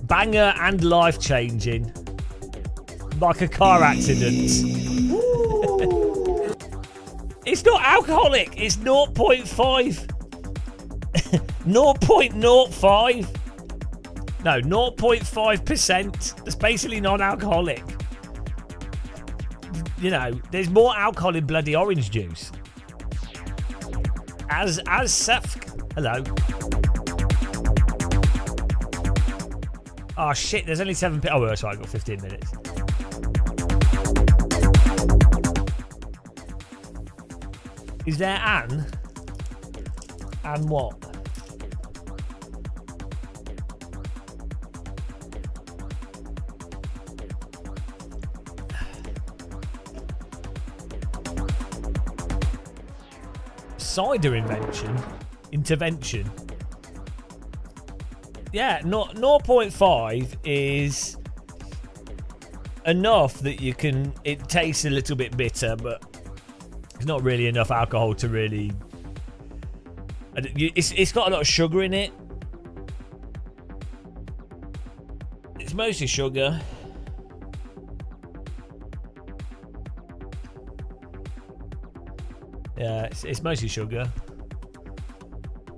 Banger and life-changing. Like a car accident. It's not alcoholic. It's 0.5. 0.05. No, 0.5%. That's basically non-alcoholic. You know, there's more alcohol in bloody orange juice. As Safk. Hello. Oh shit, there's only 7 p. Oh, sorry, I got 15 minutes. Is there Anne? Anne what? Cider intervention. Yeah, 0.5 is enough that you can. It tastes a little bit bitter, but it's not really enough alcohol to really. It's got a lot of sugar in it. It's mostly sugar. Yeah, it's mostly sugar.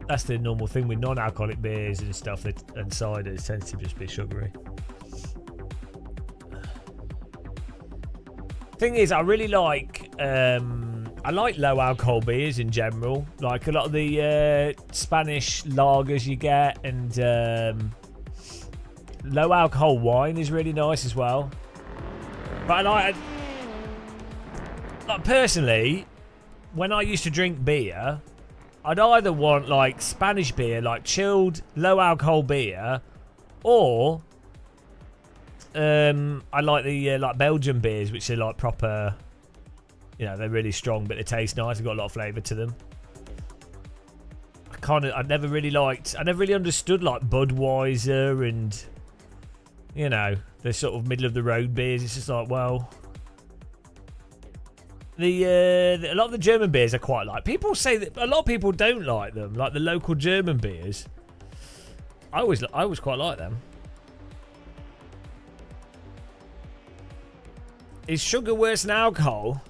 That's the normal thing with non-alcoholic beers and stuff, and ciders tends to just be sugary. Thing is, I really like I like low alcohol beers in general. Like a lot of the Spanish lagers you get, and low alcohol wine is really nice as well. But I like personally, when I used to drink beer, I'd either want like Spanish beer, like chilled low alcohol beer, or I like the like Belgian beers, which are like proper, you know, they're really strong, but they taste nice. They've got a lot of flavour to them. I never really understood like Budweiser and, you know, the sort of middle of the road beers. It's just like, well, A lot of the German beers I quite like. People say that a lot of people don't like them, like the local German beers. I always quite like them. Is sugar worse than alcohol?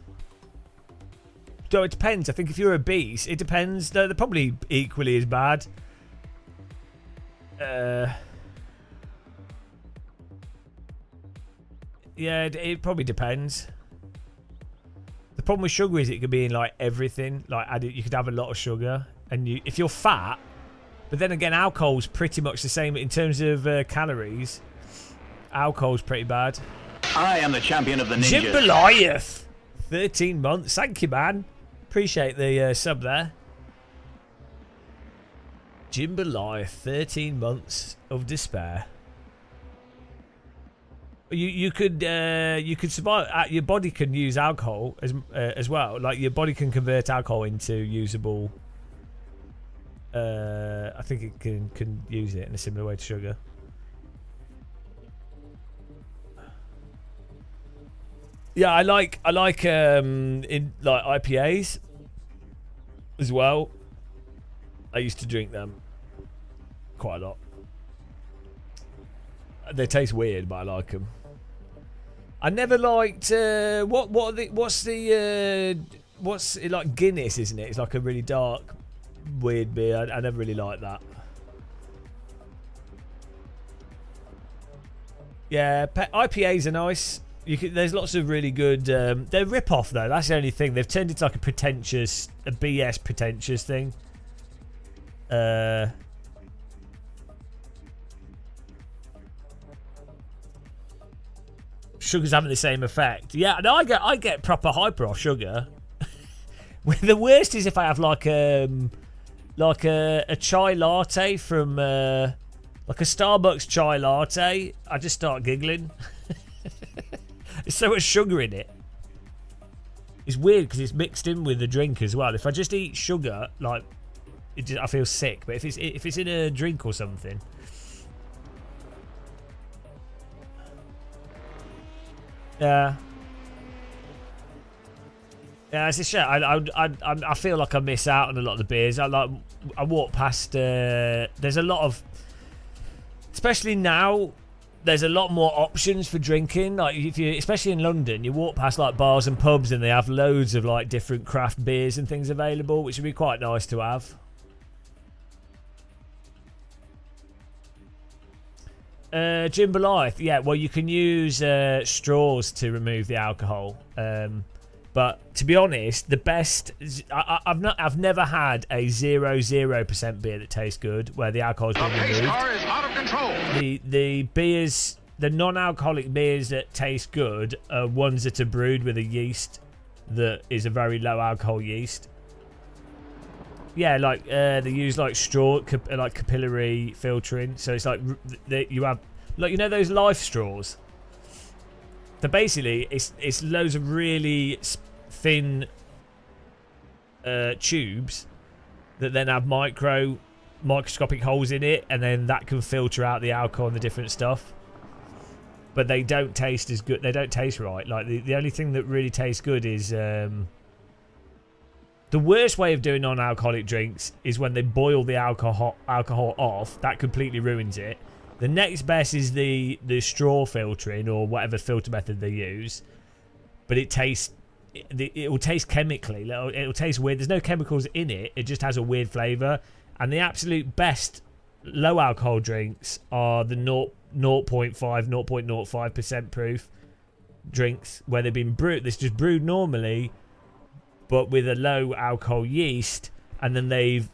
So it depends. I think if you're obese, it depends. They're probably equally as bad. Yeah, it probably depends. The problem with sugar is it could be in like everything. Like you could have a lot of sugar, and if you're fat, but then again, alcohol's pretty much the same in terms of calories. Alcohol's pretty bad. I am the champion of the ninjas. Jimbalaya, 13 months. Thank you, man. Appreciate the sub there. Jimbalaya, 13 months of despair. You could survive. Your body can use alcohol as well. Like your body can convert alcohol into usable. I think it can use it in a similar way to sugar. Yeah, I like in like IPAs as well. I used to drink them quite a lot. They taste weird, but I like them. I never liked what's it like Guinness, isn't it? It's like a really dark, weird beer. I never really liked that. Yeah, IPAs are nice. There's lots of really good. They're rip-off though. That's the only thing. They've turned into like a BS pretentious thing. Sugar's having the same effect. Yeah, no, I get proper hyper off sugar. The worst is if I have like a chai latte from like a Starbucks chai latte. I just start giggling. There's so much sugar in it. It's weird because it's mixed in with the drink as well. If I just eat sugar, like I feel sick. But if it's in a drink or something. Yeah, it's a shame. I feel like I miss out on a lot of the beers. I walk past. There's a lot of, especially now. There's a lot more options for drinking. Like especially in London, you walk past like bars and pubs, and they have loads of like different craft beers and things available, which would be quite nice to have. Jimbalaya, yeah. Well, you can use straws to remove the alcohol. But to be honest, the best. I've never had a 0% beer that tastes good where the alcohol's been removed. The car is out of control. The beers, the non-alcoholic beers that taste good are ones that are brewed with a yeast that is a very low alcohol yeast. Yeah, like they use like straw, like capillary filtering. So it's like you have, like, you know those Life straws. So basically, it's loads of really thin tubes that then have microscopic holes in it, and then that can filter out the alcohol and the different stuff. But they don't taste as good. They don't taste right. Like the only thing that really tastes good is. The worst way of doing non-alcoholic drinks is when they boil the alcohol off. That completely ruins it. The next best is the straw filtering or whatever filter method they use. But it will taste chemically. It will taste weird. There's no chemicals in it. It just has a weird flavour. And the absolute best low alcohol drinks are the 0.5% proof drinks where they've been brewed. This just brewed normally, but with a low alcohol yeast, and then they've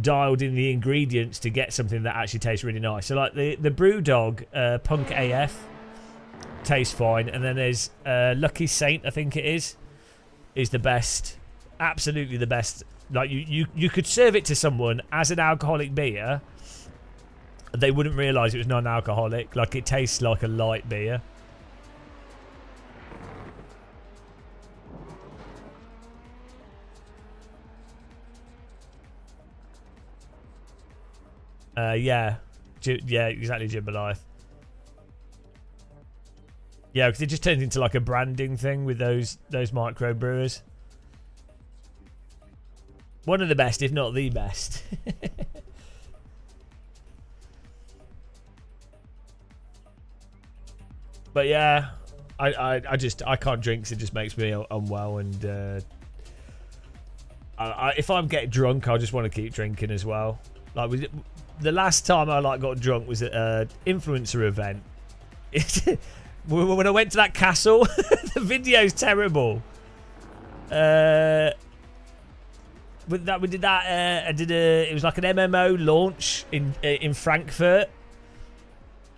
dialed in the ingredients to get something that actually tastes really nice. So like the Brewdog Punk AF tastes fine, and then there's Lucky Saint, I think it is the best, absolutely the best. Like you could serve it to someone as an alcoholic beer, they wouldn't realise it was non-alcoholic. Like it tastes like a light beer. Yeah, exactly, Jimbalaya. Yeah, because it just turns into like a branding thing with those micro brewers. One of the best, if not the best. But yeah, I can't drink, so it just makes me unwell, and if I get drunk, I just want to keep drinking as well. Like the last time I got drunk was at an influencer event. When I went to that castle, the video's terrible. We did that. It was like an MMO launch in Frankfurt.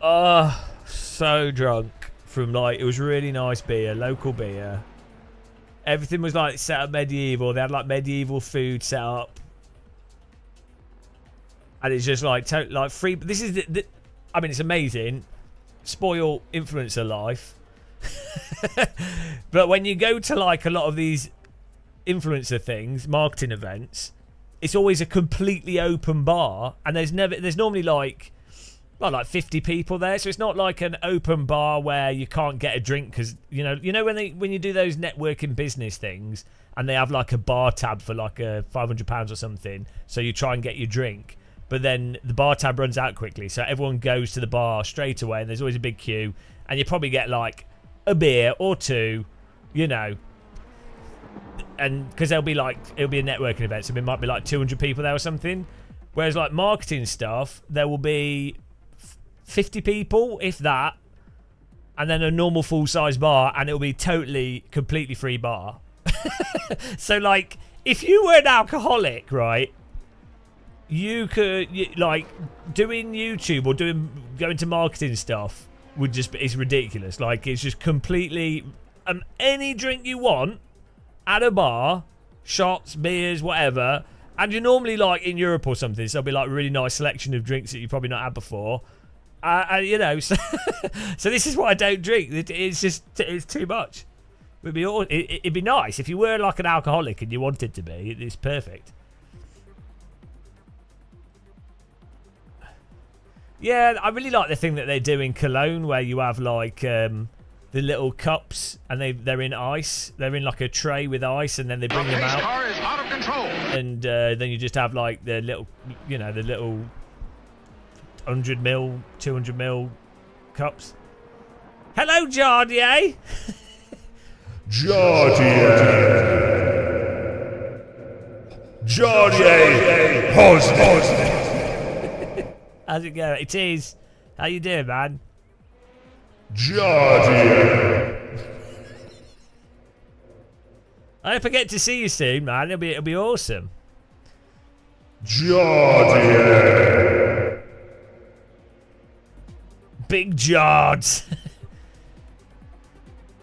Oh, so drunk from it was really nice beer, local beer. Everything was like set up medieval. They had like medieval food set up, and it's just like free. This is I mean, it's amazing. Spoil influencer life. But when you go to like a lot of these influencer things, marketing events, it's always a completely open bar, and there's normally like 50 people there, so it's not like an open bar where you can't get a drink, because you know when you do those networking business things and they have like a bar tab for like £500 or something, so you try and get your drink, but then the bar tab runs out quickly, so everyone goes to the bar straight away, and there's always a big queue, and you probably get like a beer or two, and because it'll be a networking event, so there might be like 200 people there or something, whereas like marketing stuff, there will be 50 people, if that, and then a normal full-size bar, and it'll be completely free bar. So like, if you were an alcoholic, right, you could doing YouTube or going to marketing stuff it's ridiculous. Like, it's just completely any drink you want at a bar, shots, beers, whatever, and you're normally like in Europe or something, so there'll be like a really nice selection of drinks that you've probably not had before. So this is why I don't drink. It's too much. It'd be nice if you were like an alcoholic and you wanted to be. It's perfect. Yeah, I really like the thing that they do in Cologne, where you have like the little cups, and they're in ice. They're in like a tray with ice, and then they bring them out. Car is out of control. And then you just have like the little 100ml, 200ml cups. Hello, Jardier. Jardier. Positive. How's it going? It is. How you doing, man? Jardier. I hope I get to see you soon, man. It'll be awesome. Jardier. Big Jards.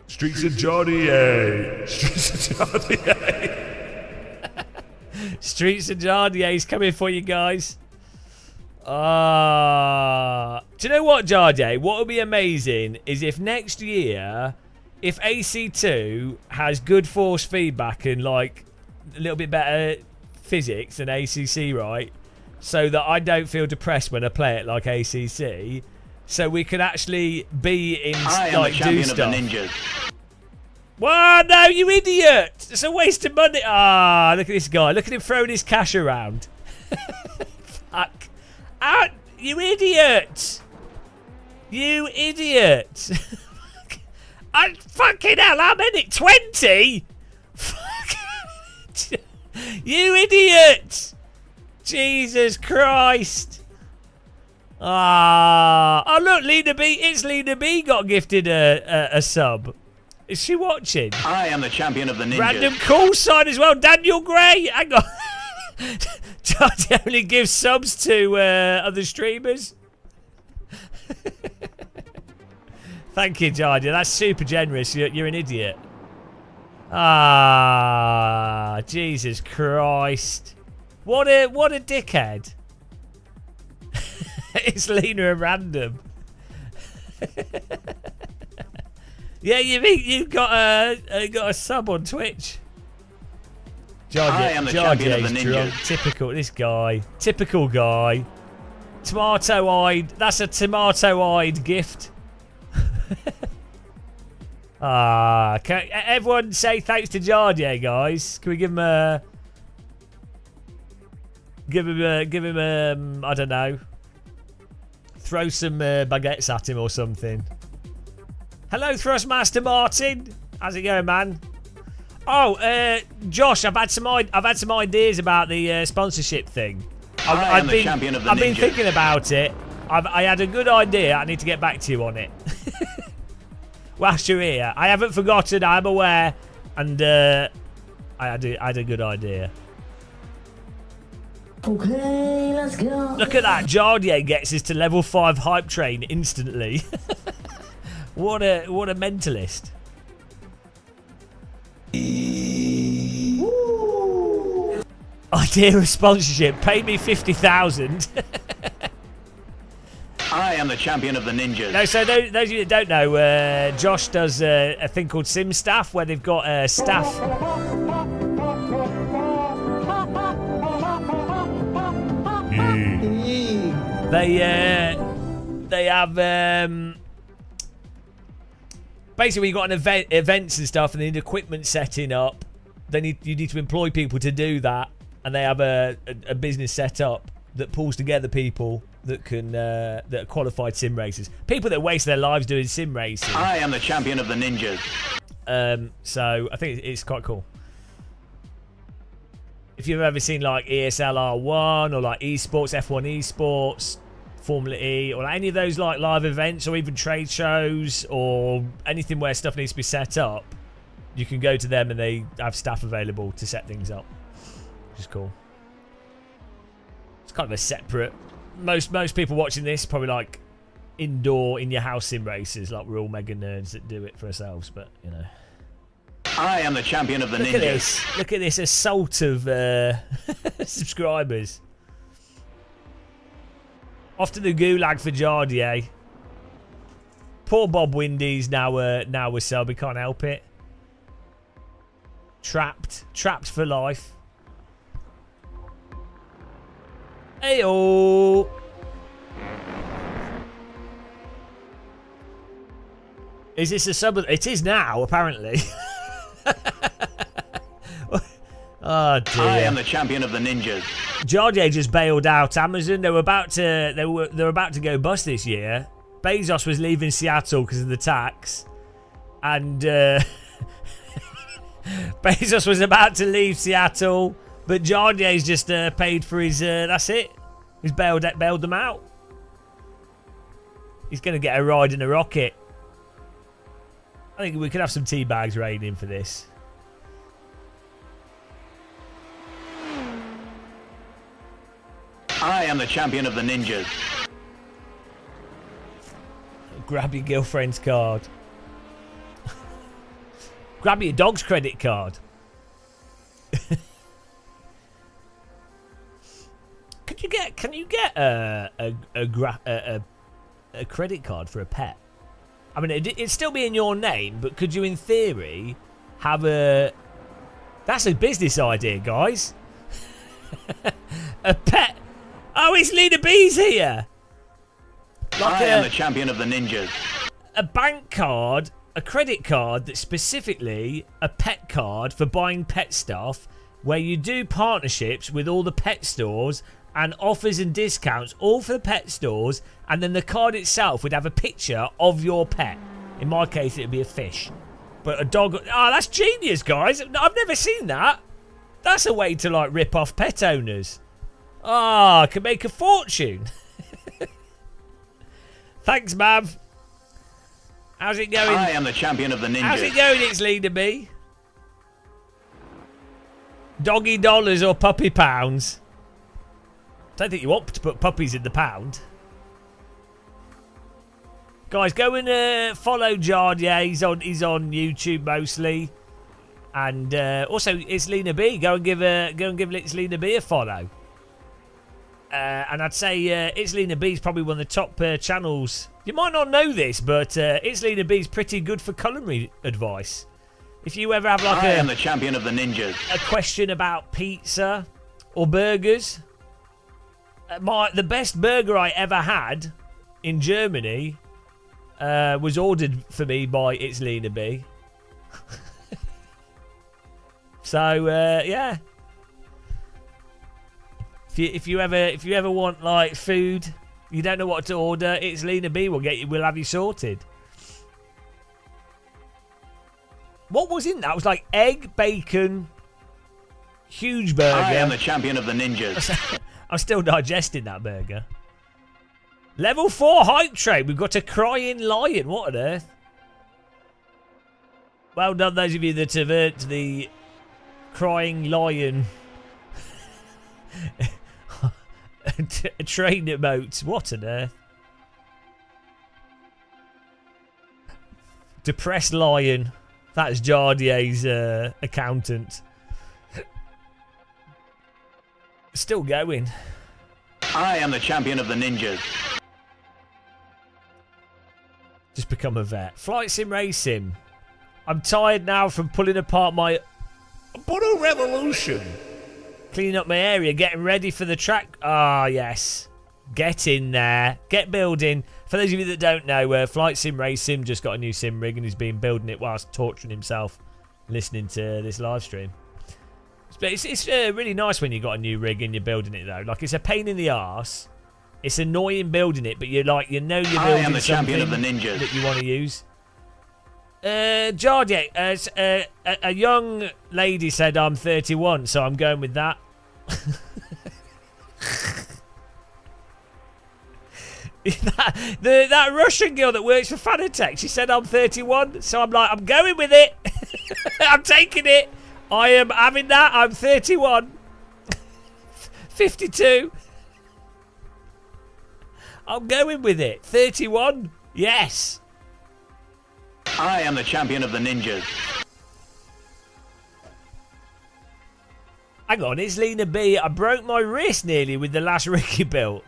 Streets of Jardier. Streets of Jardier. Streets of Jardier's coming for you guys. Do you know what, Jardier? What would be amazing is if next year, if AC2 has good force feedback and like a little bit better physics than ACC, right? So that I don't feel depressed when I play it like ACC. So we could actually be in like do stuff. Whoa, no, you idiot! It's a waste of money. Ah, look at this guy. Look at him throwing his cash around. Fuck. Ah, you idiot! You idiot! I fucking hell, how many? 20? Fuck. You idiot! Jesus Christ! Ah! Oh look, Lena B. It's Lena B. Got gifted a sub. Is she watching? I am the champion of the ninjas. Random call sign as well. Daniel Gray. Hang on. Johnny only gives subs to other streamers. Thank you, Johnny. That's super generous. You're an idiot. Ah, Jesus Christ. What a dickhead. It's Lena and Random. Yeah, you've got a sub on Twitch. I am the champion of the ninjas. Typical, this guy. Typical guy. Tomato-eyed. That's a tomato-eyed gift. Can everyone say thanks to Jardier, guys? Can we give him a... Give him. I don't know. Throw some baguettes at him or something. Hello, Thrustmaster Martin. How's it going, man? Oh, Josh, I've had some ideas about the sponsorship thing. I've been thinking about it. I had a good idea. I need to get back to you on it. Whilst you're here, I haven't forgotten. I'm aware, and I had a good idea. Okay, let's go. Look at that. Jardier gets us to level 5 hype train instantly. What a mentalist. Idea of sponsorship. Pay me 50,000. I am the champion of the ninjas. No, so those of you that don't know, Josh does a thing called Sim Staff, where they've got staff. They have basically you've got an events and stuff, and they need equipment setting up. You need to employ people to do that, and they have a business set up that pulls together people that can that are qualified sim racers, people that waste their lives doing sim racing. I am the champion of the ninjas. So I think it's quite cool. If you've ever seen like ESL R1 or like esports, F1 esports, Formula E, or any of those like live events or even trade shows or anything where stuff needs to be set up, you can go to them and they have staff available to set things up, which is cool. It's kind of a separate. Most people watching this probably like indoor in your house sim racers, like we're all mega nerds that do it for ourselves, but you know. I am the champion of the ninjas. Look at this assault of subscribers. Off to the gulag for Jardier. Poor Bob Windy's now a sub. He can't help it. Trapped for life. Heyo. Is this a sub? It is now, apparently. Oh dear. I am the champion of the ninjas. Jardier just bailed out Amazon. They were about to go bust this year. Bezos was leaving Seattle because of the tax, and Bezos was about to leave Seattle, but Jardier's just paid for his. That's it. He's bailed them out. He's going to get a ride in a rocket. I think we could have some tea bags raining for this. I am the champion of the ninjas. Grab your girlfriend's card. Grab your dog's credit card. Can you get a credit card for a pet? I mean, it'd still be in your name, but could you, in theory, have a... That's a business idea, guys. A pet... Oh, it's Lena B's here. I am the champion of the ninjas. A bank card, a credit card that's specifically a pet card for buying pet stuff, where you do partnerships with all the pet stores and offers and discounts, all for the pet stores, and then the card itself would have a picture of your pet. In my case, it would be a fish. But a dog... Oh, that's genius, guys. I've never seen that. That's a way to, like, rip off pet owners. Ah, can make a fortune. Thanks, Mav. How's it going? I am the champion of the ninjas. How's it going, it's Leader B? Doggy dollars or puppy pounds? Don't think you want to put puppies in the pound. Guys, go and follow Jardier. He's on YouTube mostly, and also it's Lena B. Go and give It's Lena B a follow. And I'd say It's Lena B is probably one of the top channels. You might not know this, but It's Lena B is pretty good for culinary advice. If you ever have like I am the champion of the ninjas. A question about pizza or burgers. The best burger I ever had in Germany was ordered for me by It's Lena B. So, yeah. If you ever want like food, you don't know what to order, it's Lena B. We'll have you sorted. What was in that? It was like egg, bacon, huge burger. I am the champion of the ninjas. I'm still digesting that burger. Level 4 hype train. We've got a crying lion. What on earth? Well done, those of you that have earned the crying lion a train emote. What on earth? Depressed lion. That's Jardier's accountant. Still going. I am the champion of the ninjas. Just become a vet. Flight sim racing. I'm tired now from pulling apart my Buddha Revolution. Cleaning up my area, getting ready for the track. Ah, yes. Get in there. Get building. For those of you that don't know, Flight Sim Racing just got a new sim rig and he's been building it whilst torturing himself listening to this live stream. It's really nice when you got a new rig and you're building it though. Like, it's a pain in the arse. It's annoying building it, but you're like, you know, you're building I am the something champion of the ninjas. that you want to use. Jardier, a young lady said I'm 31, so I'm going with that. that Russian girl that works for Fanatec, she said I'm 31, so I'm like, I'm going with it. I'm taking it. I am having that. I'm 31. 52. I'm going with it. 31. Yes. I am the champion of the ninjas. Hang on, it's Lena B. I broke my wrist nearly with the last Ricky built.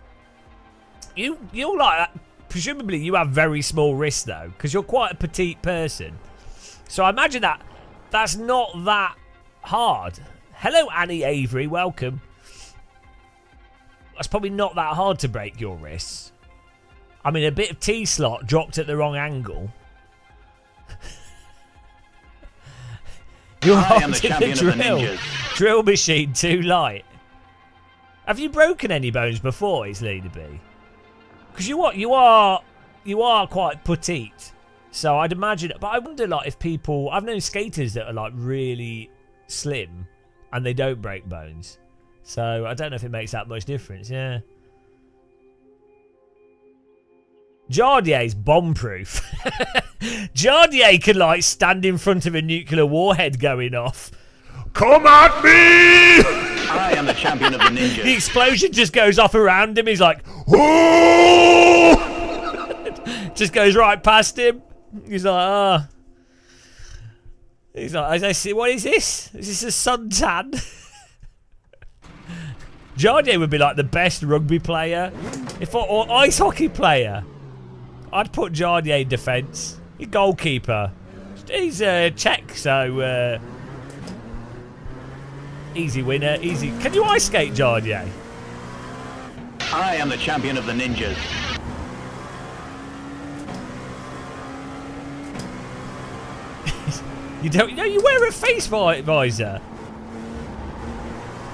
You're like that. Presumably you have very small wrists though, because you're quite a petite person. So I imagine that's not that hard. Hello, Annie Avery. Welcome. That's probably not that hard to break your wrists. I mean, a bit of T-slot dropped at the wrong angle. You're I am the champion of the ninjas. Drill machine too light. Have you broken any bones before, is Lena B? Because you are quite petite. So I'd imagine, but I wonder like if people, I've known skaters that are like really slim and they don't break bones. So I don't know if it makes that much difference, yeah. Jardier's bomb-proof. Jardier can like stand in front of a nuclear warhead going off. Come at me! I am the champion of the ninjas. The explosion just goes off around him. He's like, whoa! Just goes right past him. He's like, ah. He's like, I see. What is this? Is this a suntan? Jardier would be like the best rugby player, or ice hockey player. I'd put Jardier in defence. Your goalkeeper. He's Czech, so easy winner. Easy. Can you ice skate, Jardier? I am the champion of the ninjas. You don't. You know, you wear a face visor.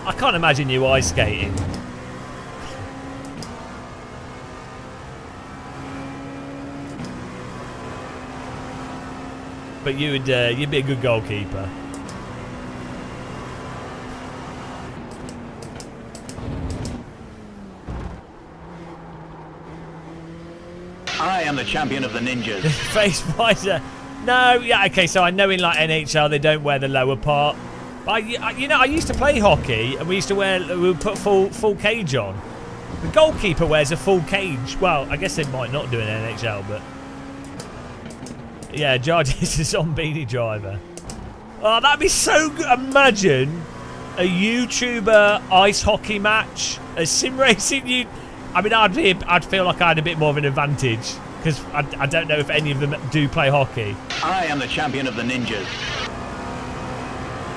I can't imagine you ice skating. But you'd be a good goalkeeper. I am the champion of the ninjas. Face visor. No, yeah, okay. So I know in like NHL they don't wear the lower part. But I used to play hockey and we would put full cage on. The goalkeeper wears a full cage. Well, I guess they might not do an NHL, but yeah, Jardier is a Zombini driver. Oh, that'd be so good. Imagine a YouTuber ice hockey match, a sim racing. I mean, I'd feel like I had a bit more of an advantage because I don't know if any of them do play hockey. I am the champion of the ninjas.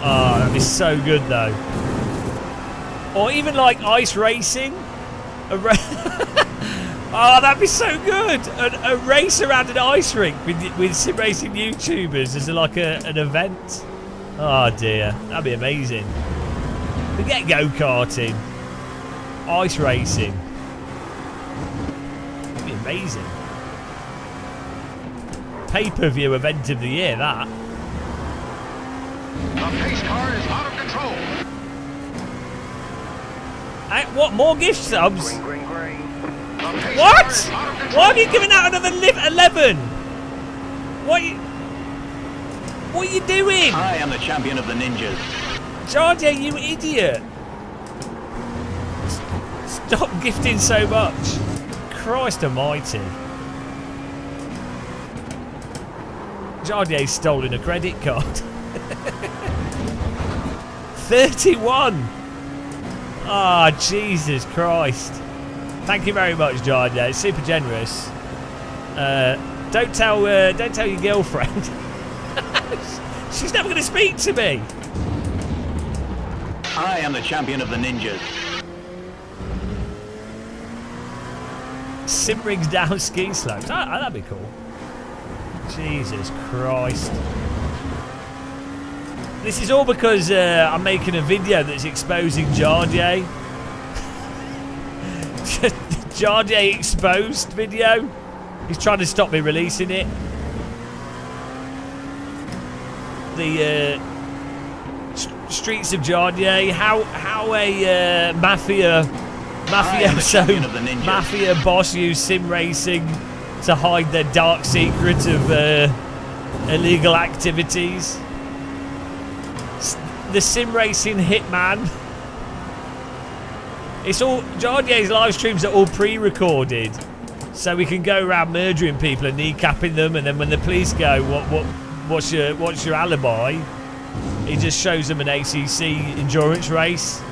Oh, that'd be so good though. Or even like ice racing. Oh, that'd be so good. A race around an ice rink with sim racing YouTubers as like an event. Oh dear, that'd be amazing. Forget go-karting. Ice racing. That'd be amazing. Pay-per-view event of the year, that. The pace car is out of control. Hey, what, more gift subs? Green, green. What? Why are you giving out another 11? What are you doing? I am the champion of the ninjas. Georgia, you idiot. Stop gifting so much. Christ almighty. Jardier's stolen a credit card. 31. Ah, oh, Jesus Christ. Thank you very much, Jardier. It's super generous. Don't tell your girlfriend. She's never going to speak to me. I am the champion of the ninjas. Sim rigs down ski slopes. That'd be cool. Jesus Christ. This is all because I'm making a video that's exposing Jardier. Jardier exposed video. He's trying to stop me releasing it. The streets of Jardier. How a mafia boss used sim racing to hide their dark secret of illegal activities. The sim racing hitman. It's all Jardier's live streams are all pre-recorded, so we can go around murdering people and kneecapping them, and then when the police go, what's your alibi? He just shows them an ACC endurance race.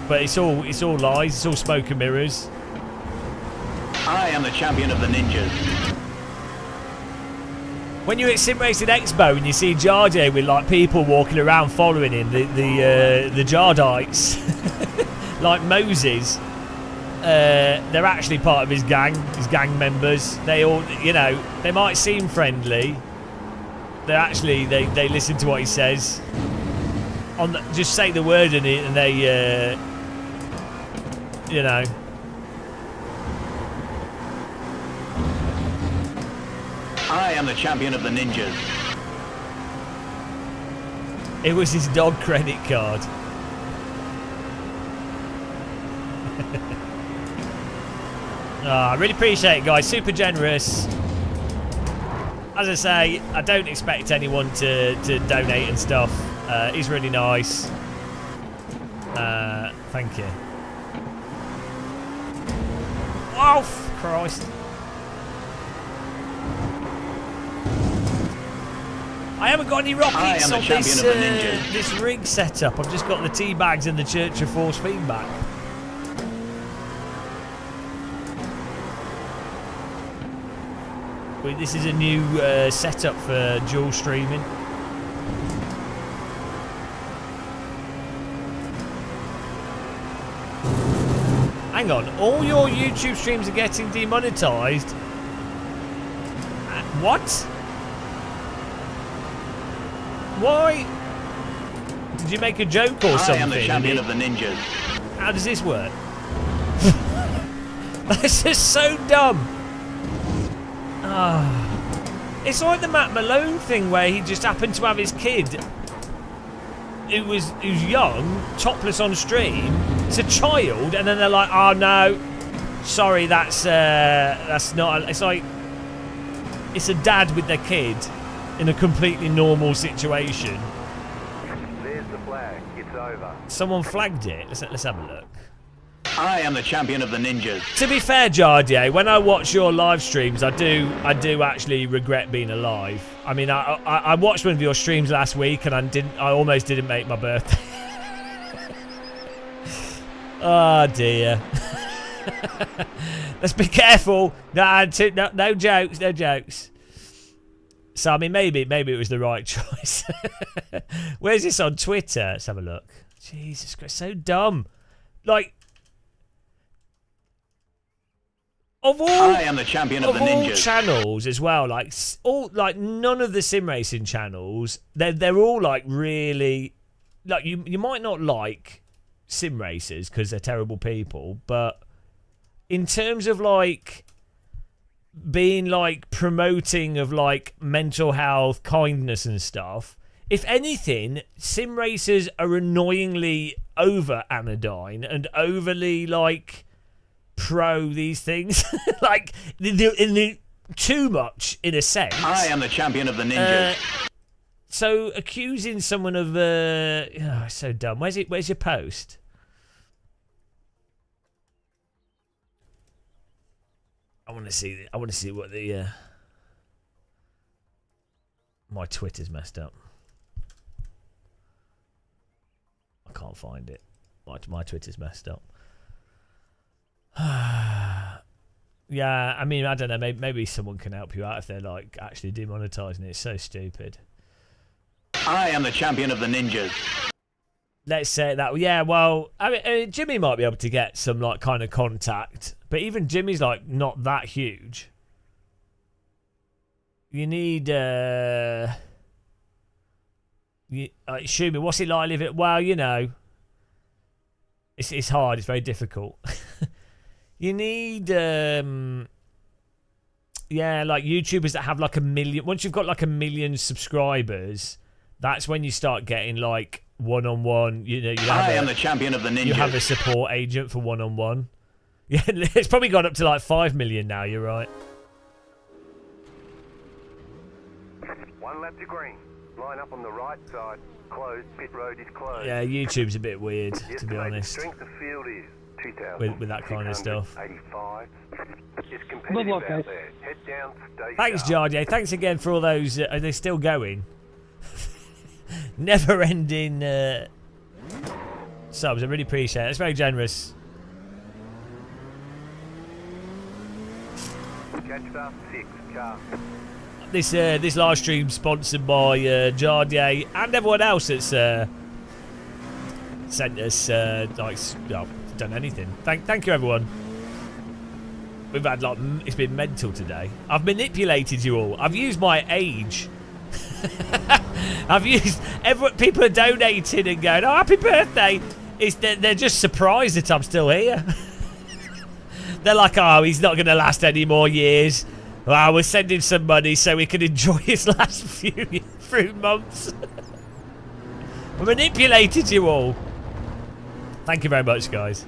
But it's all lies. It's all smoke and mirrors. I am the champion of the ninjas. When you're at Sim Racing Expo and you see Jardier with like people walking around following him, the Jardites, like Moses, they're actually part of his gang members. They all, they might seem friendly. They're actually they listen to what he says. Just say the word in it, and they, I am the champion of the ninjas. It was his dog credit card. I really appreciate it, guys. Super generous. As I say, I don't expect anyone to donate and stuff. He's really nice. Thank you. Oh, Christ. I haven't got any rockets on this rig setup. I've just got the tea bags and the Church of Force feedback. This is a new setup for dual streaming. Hang on, all your YouTube streams are getting demonetized? What? Why? Did you make a joke or something? I am the champion of the ninjas. How does this work? This is so dumb. It's like the Matt Malone thing where he just happened to have his kid who's young, topless on stream. It's a child, and then they're like, "Oh no, sorry, that's not." It's like it's a dad with their kid in a completely normal situation. There's the flag. It's over. Someone flagged it. Let's have a look. I am the champion of the ninjas. To be fair, Jardier, when I watch your live streams, I do actually regret being alive. I mean, I watched one of your streams last week, and I almost didn't make my birthday. Oh dear. Let's be careful. No jokes, no jokes. So I mean, maybe it was the right choice. Where's this on Twitter? Let's have a look. Jesus Christ, so dumb. Like, I am the champion of the ninjas. All channels as well, like none of the sim racing channels, they're all like really, like you might not like sim racers because they're terrible people, but in terms of like being like promoting of like mental health, kindness and stuff, if anything, sim racers are annoyingly over anodyne and overly like pro these things. Like too much in a sense. I am the champion of the ninjas. So accusing someone of it's so dumb. Where's your post? I want to see what the my Twitter's messed up. I can't find it. My Twitter's messed up. Yeah, I mean, I don't know. Maybe someone can help you out if they're like actually demonetizing it. It's so stupid. I am the champion of the ninjas. Let's say that. Yeah, well, I mean, Jimmy might be able to get some like kind of contact, but even Jimmy's like not that huge. You need Shumi, what's it like living? Well, you know, it's hard. It's very difficult. You need like YouTubers that have like 1 million. Once you've got like 1 million subscribers, that's when you start getting like one-on-one. You know, I am the champion of the ninja. You have a support agent for one-on-one. Yeah, it's probably gone up to like 5 million now. You're right. One lap to green. Line up on the right side. Closed. Pit road is closed. Yeah, YouTube's a bit weird, to be honest. Strength of field is with that kind of stuff. 85. Good luck, guys. Head down, stay Thanks, sharp. Jardia. Thanks again for all those. Are they still going? Never-ending subs. I really appreciate it. It's very generous. Catch up 6 car. This live stream sponsored by Jardia and everyone else that's sent us done anything. Thank you, everyone. We've had like it's been mental today. I've manipulated you all. I've used my age. I've used people are donating and going, "Oh, happy birthday!" They're just surprised that I'm still here. They're like, "Oh, he's not going to last any more years. Well, we're sending some money so we can enjoy his last few months." I manipulated you all. Thank you very much, guys.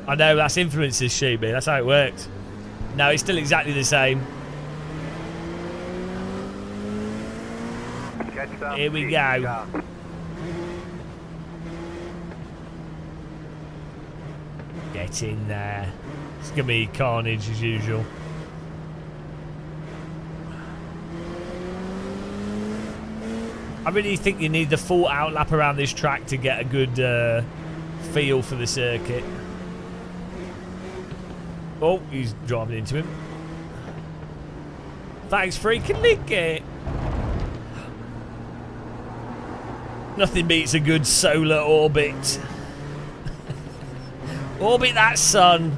I know that's influencers, Shooby. That's how it works. No, it's still exactly the same. Here we go. Get in there. It's going to be carnage as usual. I really think you need the full outlap around this track to get a good feel for the circuit. Oh, he's driving into him. Thanks, freaking Nicky. Nothing beats a good solar orbit. Orbit that sun.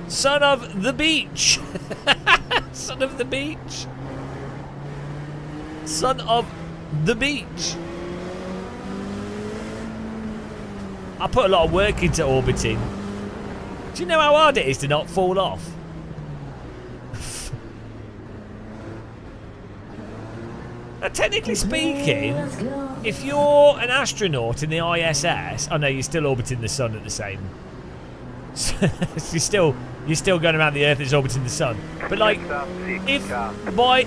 Son of the beach. Son of the beach. Son of the beach. I put a lot of work into orbiting. Do you know how hard it is to not fall off? Now, technically speaking, if you're an astronaut in the ISS, I know you're still orbiting the sun at the same. You're still going around the Earth that's orbiting the sun. But like, if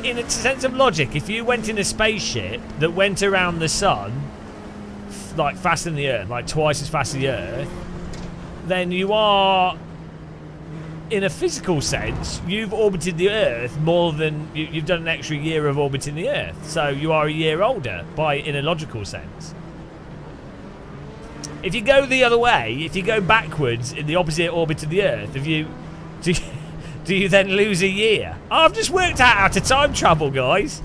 in a sense of logic, if you went in a spaceship that went around the sun, like faster than the Earth, like twice as fast as the Earth, then you are, in a physical sense, you've orbited the Earth more than you've done an extra year of orbiting the Earth. So you are a year older in a logical sense. If you go the other way, if you go backwards in the opposite orbit of the Earth, do you then lose a year? Oh, I've just worked out how to time travel, guys.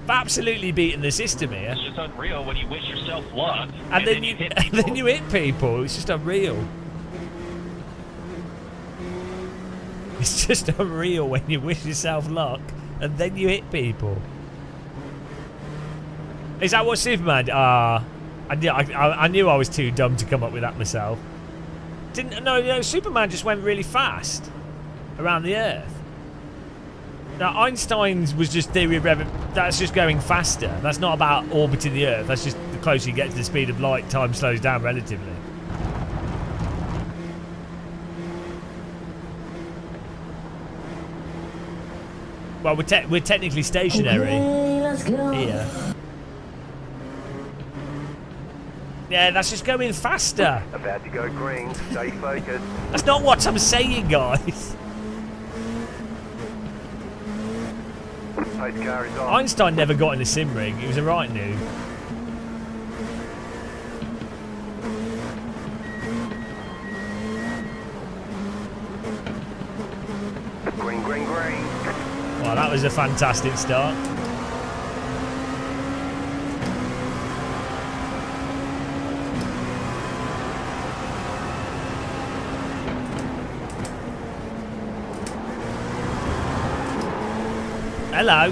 I've absolutely beaten the system here. It's just unreal when you wish yourself luck and then you hit people. It's just unreal. It's just unreal when you wish yourself luck and then you hit people. Is that what Superman? I knew I was too dumb to come up with that myself. No, Superman just went really fast around the Earth. Now, Einstein's was just theory of that's just going faster. That's not about orbiting the Earth. That's just the closer you get to the speed of light, time slows down relatively. Well, we're technically stationary. Okay, let's go. Here. Yeah, that's just going faster. About to go green. Stay focused. That's not what I'm saying, guys. Pace car is on. Einstein never got in a sim rig. He was a right noob. Green, green, green. Wow, that was a fantastic start. Hello.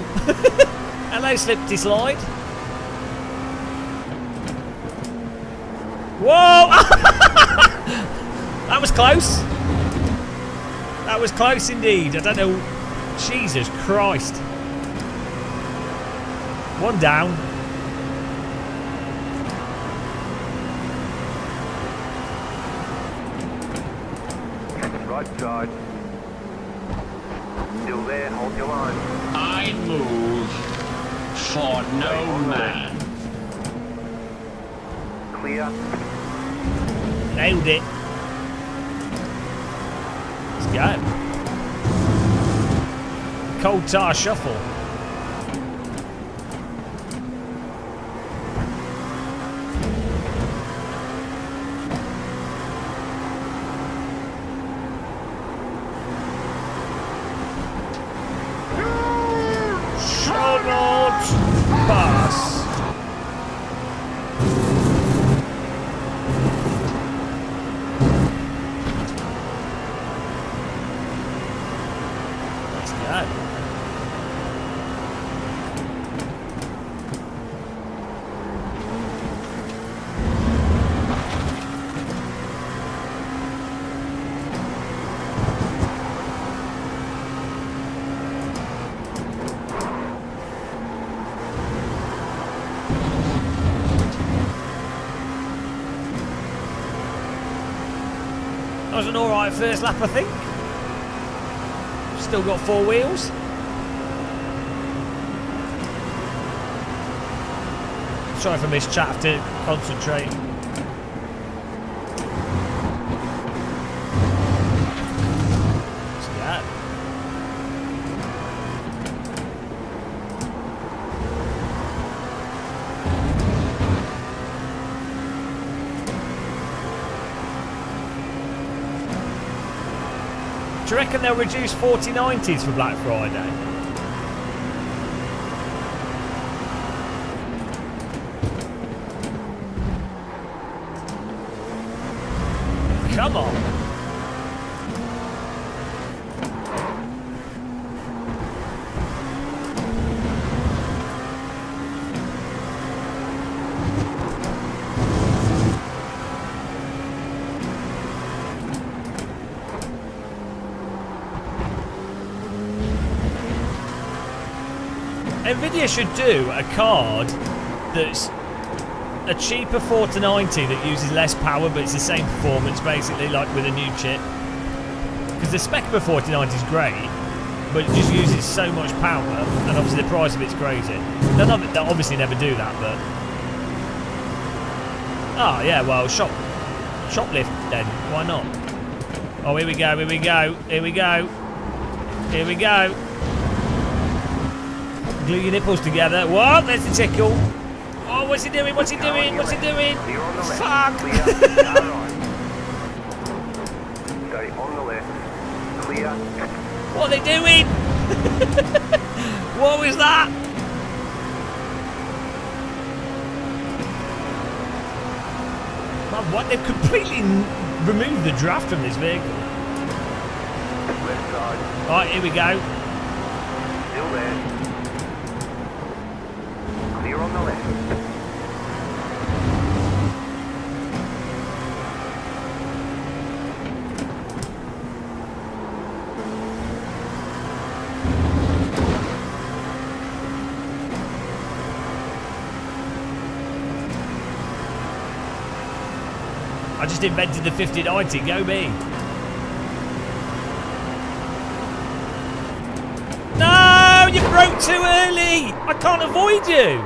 Hello, Slipty Slide. Whoa! That was close. That was close indeed. I don't know. Jesus Christ. One down. Right side. Still there, hold your line. I move for no man. Clear. Nailed it. Let's go. Cold tar shuffle. That was an alright first lap, I think. Still got 4 wheels. Sorry if I missed chat, I have to concentrate. Let's go. Do you reckon they'll reduce 4090s for Black Friday? Come on. Nvidia should do a card that's a cheaper 4090 that uses less power but it's the same performance basically, like with a new chip. Because the spec of a 4090 is great, but it just uses so much power and obviously the price of it's crazy. They'll obviously never do that, but... Oh yeah, well, shoplift then, why not? Oh, here we go, here we go, here we go. Here we go. Glue your nipples together. Whoa, there's the tickle. Oh, what's he doing? What's he doing? What's he doing? Fuck! Stay on the left. Clear. What are they doing? What was that? Man, what? They've completely removed the draft from this vehicle. Left side. Right, here we go. Still there. Clear on the left. I just invented the 50/90. Go me. No, you broke too early. I can't avoid you.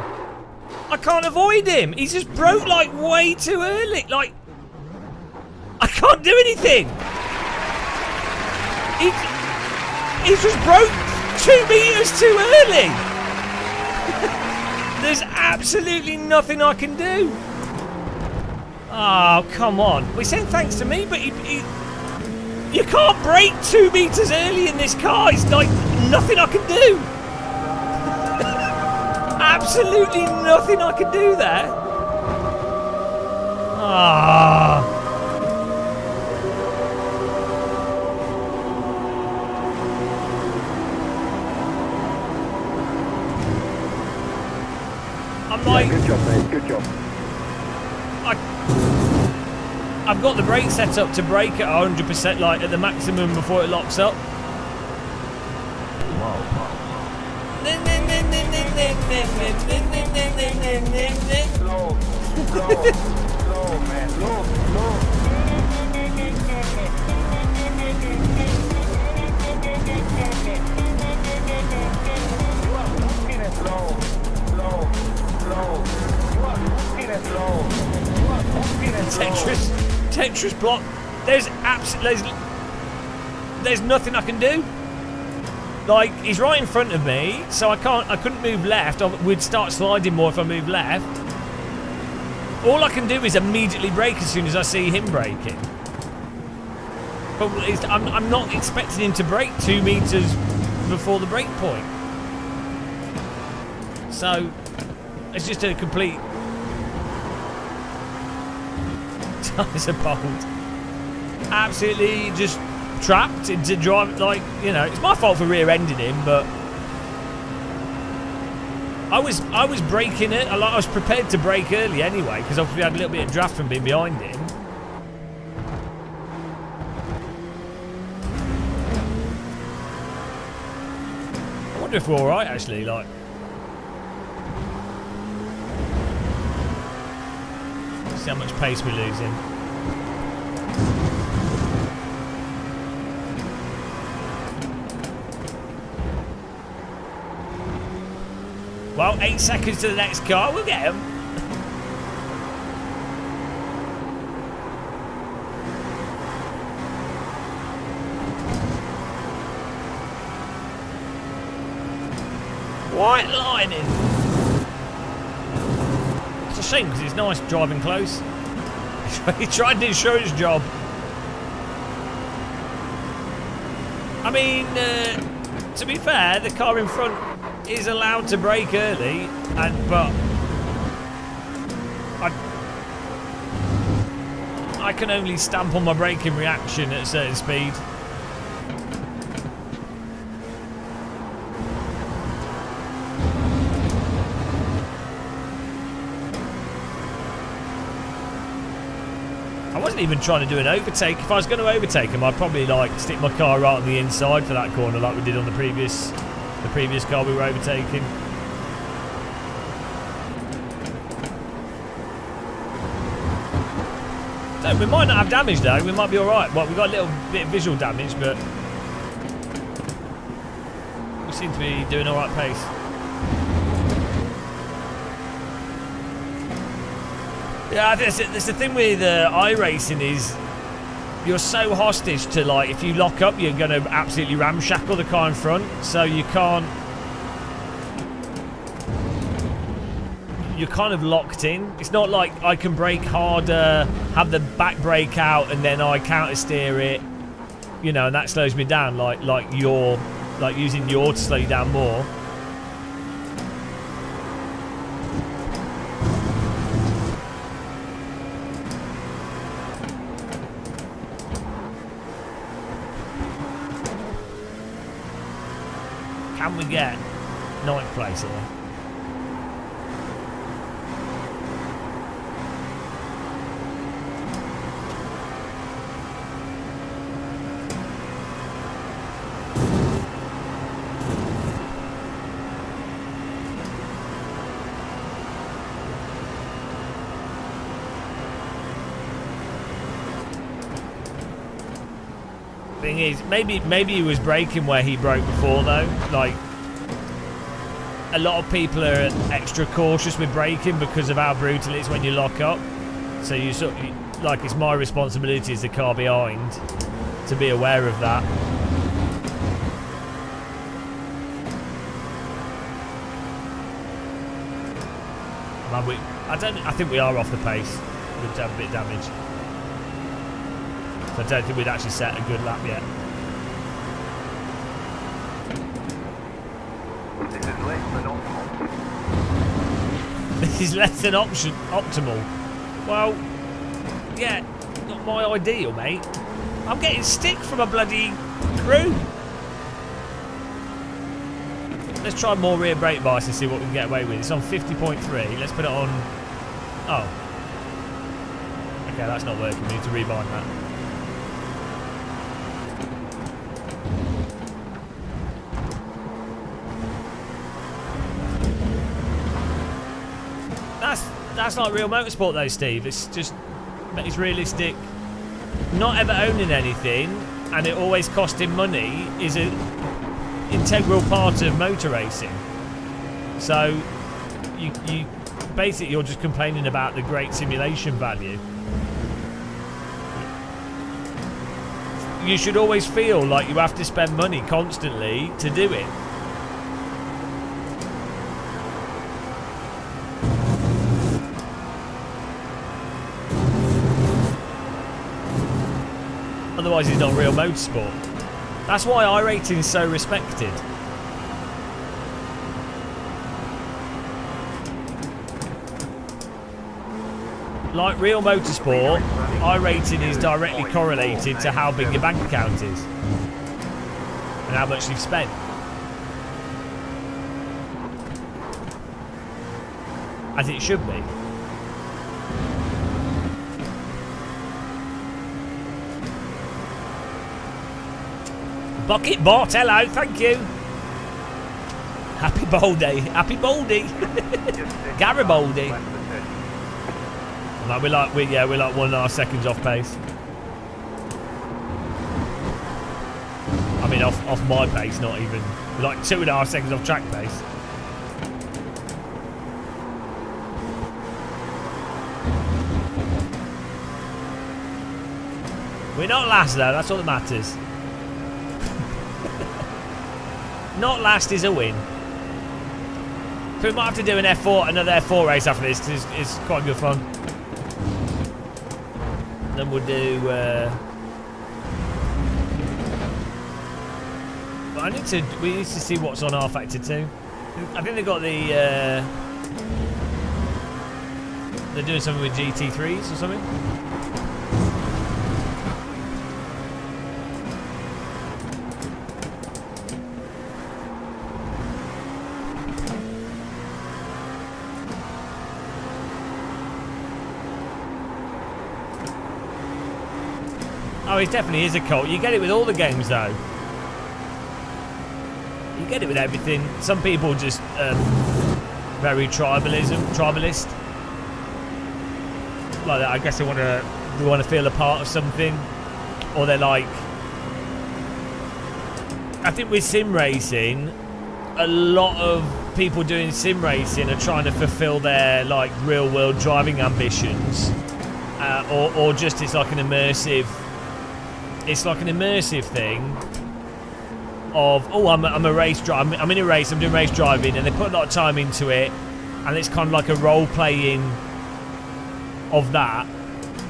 I can't avoid him. He's just broke like way too early. Like, I can't do anything. He's just broke 2 meters too early. There's absolutely nothing I can do. Oh, come on. We're saying thanks to me, but you can't brake 2 meters early in this car. It's like nothing I can do. Absolutely nothing I can do there. Ah. I'm like, good job, mate. Good job. I've got the brake set up to brake at 100%, like at the maximum before it locks up. Slow, man. Slow. You are moving it slow. You are moving it slow. Tetris block. There's nothing I can do. Like, he's right in front of me, so I couldn't move left. I would start sliding more if I move left. All I can do is immediately brake as soon as I see him braking. But I'm not expecting him to brake 2 meters before the brake point. So, it's just a complete ties are bold. Absolutely just trapped into driving, like, you know, it's my fault for rear-ending him, but I was braking it. I was prepared to brake early anyway, because obviously I had a little bit of draft from being behind him. I wonder if we're all right, actually. Like, see how much pace we're losing. Well, 8 seconds to the next car. We'll get him. White lining. It's a shame because it's nice driving close. He tried an insurance job. I mean, to be fair, the car in front is allowed to brake early, but I can only stamp on my braking reaction at a certain speed. I wasn't even trying to do an overtake. If I was going to overtake him, I'd probably like stick my car right on the inside for that corner like we did on the previous car we were overtaking. So we might not have damage though, we might be alright. Well, we got a little bit of visual damage, but we seem to be doing alright pace. Yeah, that's the thing with iRacing is you're so hostage to, like, if you lock up, you're going to absolutely ramshackle the car in front, so you can't... You're kind of locked in. It's not like I can brake harder, have the back brake out, and then I counter steer it, you know, and that slows me down, like you're, like using yaw to slow you down more. Can we get 9th place here? Thing is, maybe he was braking where he broke before though. Like, a lot of people are extra cautious with braking because of how brutal it is when you lock up. So you sort of, like, it's my responsibility as the car behind to be aware of that. I think we are off the pace. We'd have a bit of damage. So I don't think we'd actually set a good lap yet. This is less than optimal. This is less than optimal. Well, yeah, not my ideal, mate. I'm getting stick from a bloody crew. Let's try more rear brake bias and see what we can get away with. It's on 50.3. Let's put it on... Oh. Okay, that's not working. We need to rebind that. That's like real motorsport though, Steve. It's realistic. Not ever owning anything and it always costing money is an integral part of motor racing. So you basically, you're just complaining about the great simulation value. You should always feel like you have to spend money constantly to do it. Otherwise it's not real motorsport. That's why iRacing is so respected. Like real motorsport, iRacing is directly correlated to how big your bank account is and how much you've spent. As it should be. Bucket Bot, hello, thank you. Happy Baldy, Happy Baldy. Garibaldi. Like we're like 1.5 seconds off pace. I mean off my pace, not even. We're like 2.5 seconds off track pace. We're not last though, that's all that matters. Not last is a win. So we might have to do another F4 race after this because it's quite good fun. Then we'll do. But we need to see what's on R Factor 2. I think they've got the. They're doing something with GT3s or something. Oh, it definitely is a cult. You get it with all the games, though. You get it with everything. Some people just very tribalist. Like that. I guess they want to feel a part of something, or they're like. I think with sim racing, a lot of people doing sim racing are trying to fulfill their like real world driving ambitions, or just it's like an immersive. It's like an immersive thing of, oh, I'm a race driver. I'm in a race. I'm doing race driving, and they put a lot of time into it, and it's kind of like a role playing of that.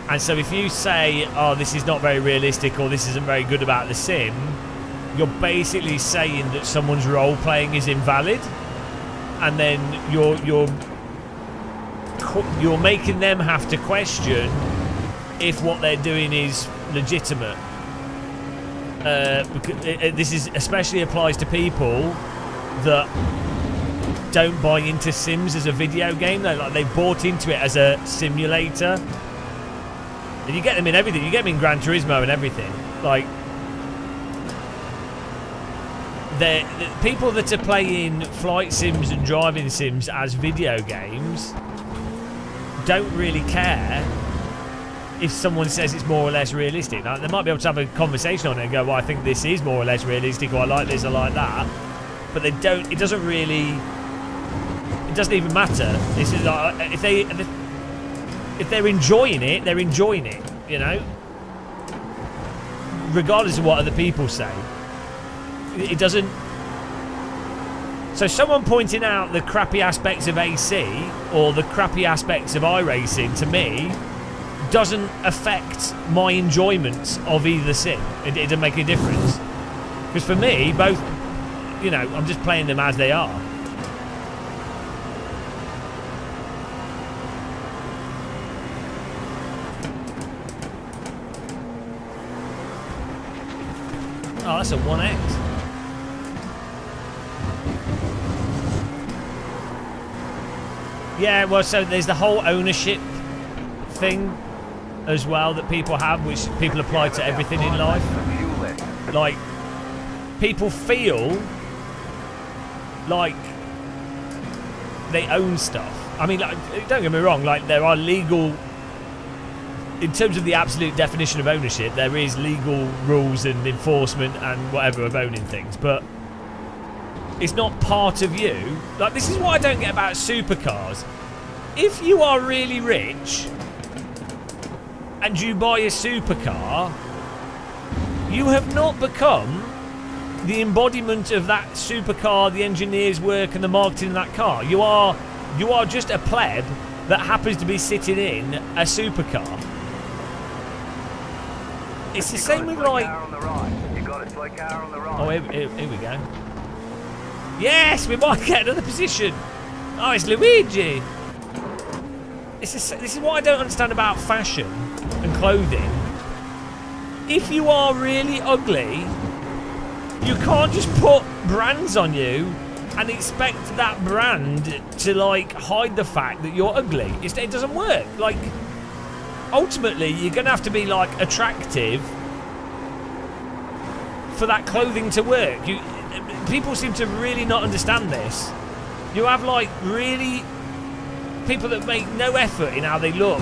And so if you say, oh, this is not very realistic, or this isn't very good about the sim, you're basically saying that someone's role playing is invalid, and then you're making them have to question if what they're doing is legitimate. This is especially applies to people that don't buy into Sims as a video game. They've bought into it as a simulator, and you get them in everything. You get them in Gran Turismo and everything. Like the people that are playing flight sims and driving sims as video games don't really care if someone says it's more or less realistic. Now, they might be able to have a conversation on it and go, well, I think this is more or less realistic, or I like this, I like that. But they don't. It doesn't really. It doesn't even matter. This is like, if they're enjoying it, they're enjoying it. You know, regardless of what other people say. It doesn't. So someone pointing out the crappy aspects of AC or the crappy aspects of iRacing, to me, doesn't affect my enjoyment of either sim. It doesn't make a difference. Because for me, both, you know, I'm just playing them as they are. Oh, that's a 1X. Yeah, well, so there's the whole ownership thing as well that people have, which people apply to everything in life. Like, people feel like they own stuff. I mean, like, don't get me wrong, like, there are legal... In terms of the absolute definition of ownership, there is legal rules and enforcement and whatever of owning things, but it's not part of you. Like, this is what I don't get about supercars. If you are really rich and you buy a supercar, you have not become the embodiment of that supercar, the engineer's work and the marketing of that car. You are just a pleb that happens to be sitting in a supercar. It's the same with, like... Oh, here we go. Yes, we might get another position. Oh, it's Luigi. This is what I don't understand about fashion and clothing. If you are really ugly, you can't just put brands on you and expect that brand to, like, hide the fact that you're ugly. It doesn't work. Like, ultimately, you're going to have to be, like, attractive for that clothing to work. People seem to really not understand this. You have, like, really people that make no effort in how they look,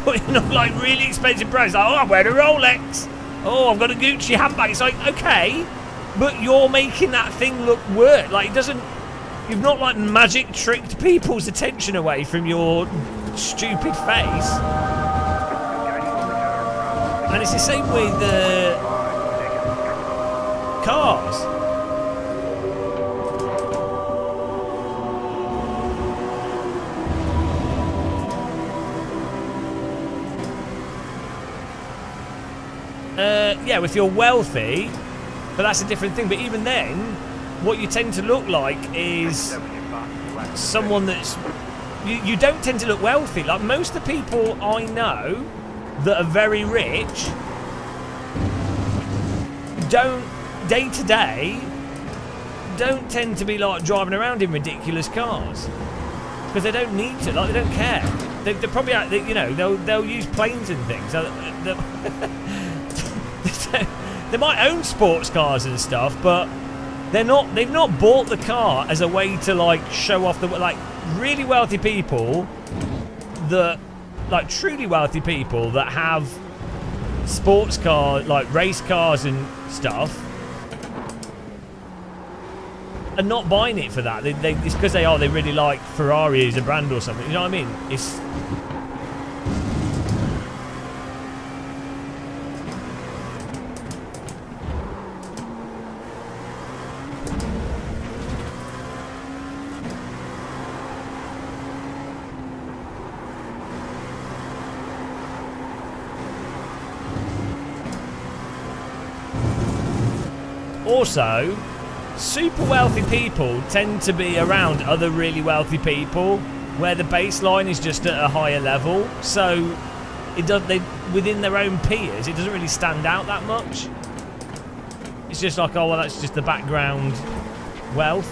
putting on, like, really expensive brands. Like, oh, I'm wearing a Rolex. Oh, I've got a Gucci handbag. It's like, okay, but you're making that thing look work. Like, it doesn't. You've not, like, magic tricked people's attention away from your stupid face. And it's the same with cars. Yeah, if you're wealthy, but that's a different thing. But even then, what you tend to look like is someone that's... You don't tend to look wealthy. Like, most of the people I know that are very rich don't, day to day, don't tend to be, like, driving around in ridiculous cars. Because they don't need to. Like, they don't care. They're probably, you know, they'll use planes and things. They might own sports cars and stuff, but they've not bought the car as a way to, like, show off the, like, really wealthy people that, like, truly wealthy people that have sports cars, like race cars and stuff, are not buying it for that. It's because they really like Ferrari as a brand or something. You know what I mean? It's... Also, super wealthy people tend to be around other really wealthy people where the baseline is just at a higher level, so it does, within their own peers, it doesn't really stand out that much. It's just like, oh well, that's just the background wealth.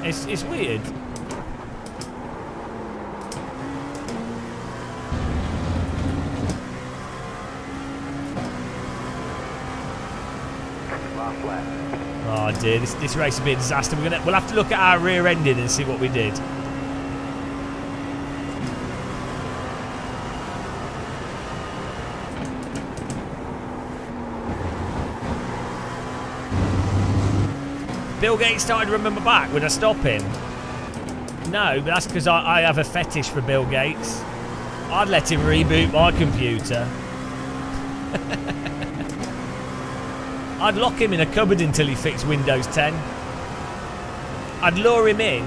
It's weird. Last lap. Oh dear, this race will be a disaster. We'll have to look at our rear ending and see what we did. Bill Gates started to remember back. Would I stop him? No, but that's because I have a fetish for Bill Gates. I'd let him reboot my computer. I'd lock him in a cupboard until he fixed Windows 10. I'd lure him in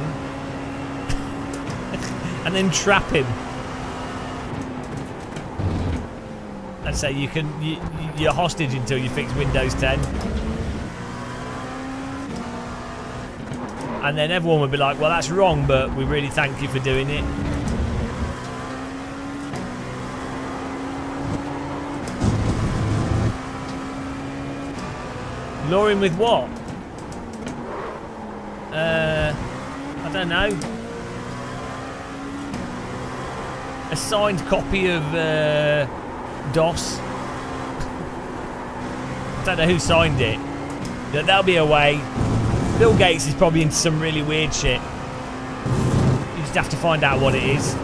and then trap him and say you're hostage until you fix Windows 10. And then everyone would be like, well, that's wrong, but we really thank you for doing it. Lure him with what? I don't know. A signed copy of DOS. I don't know who signed it. That'll be a way. Bill Gates is probably into some really weird shit. You just have to find out what it is.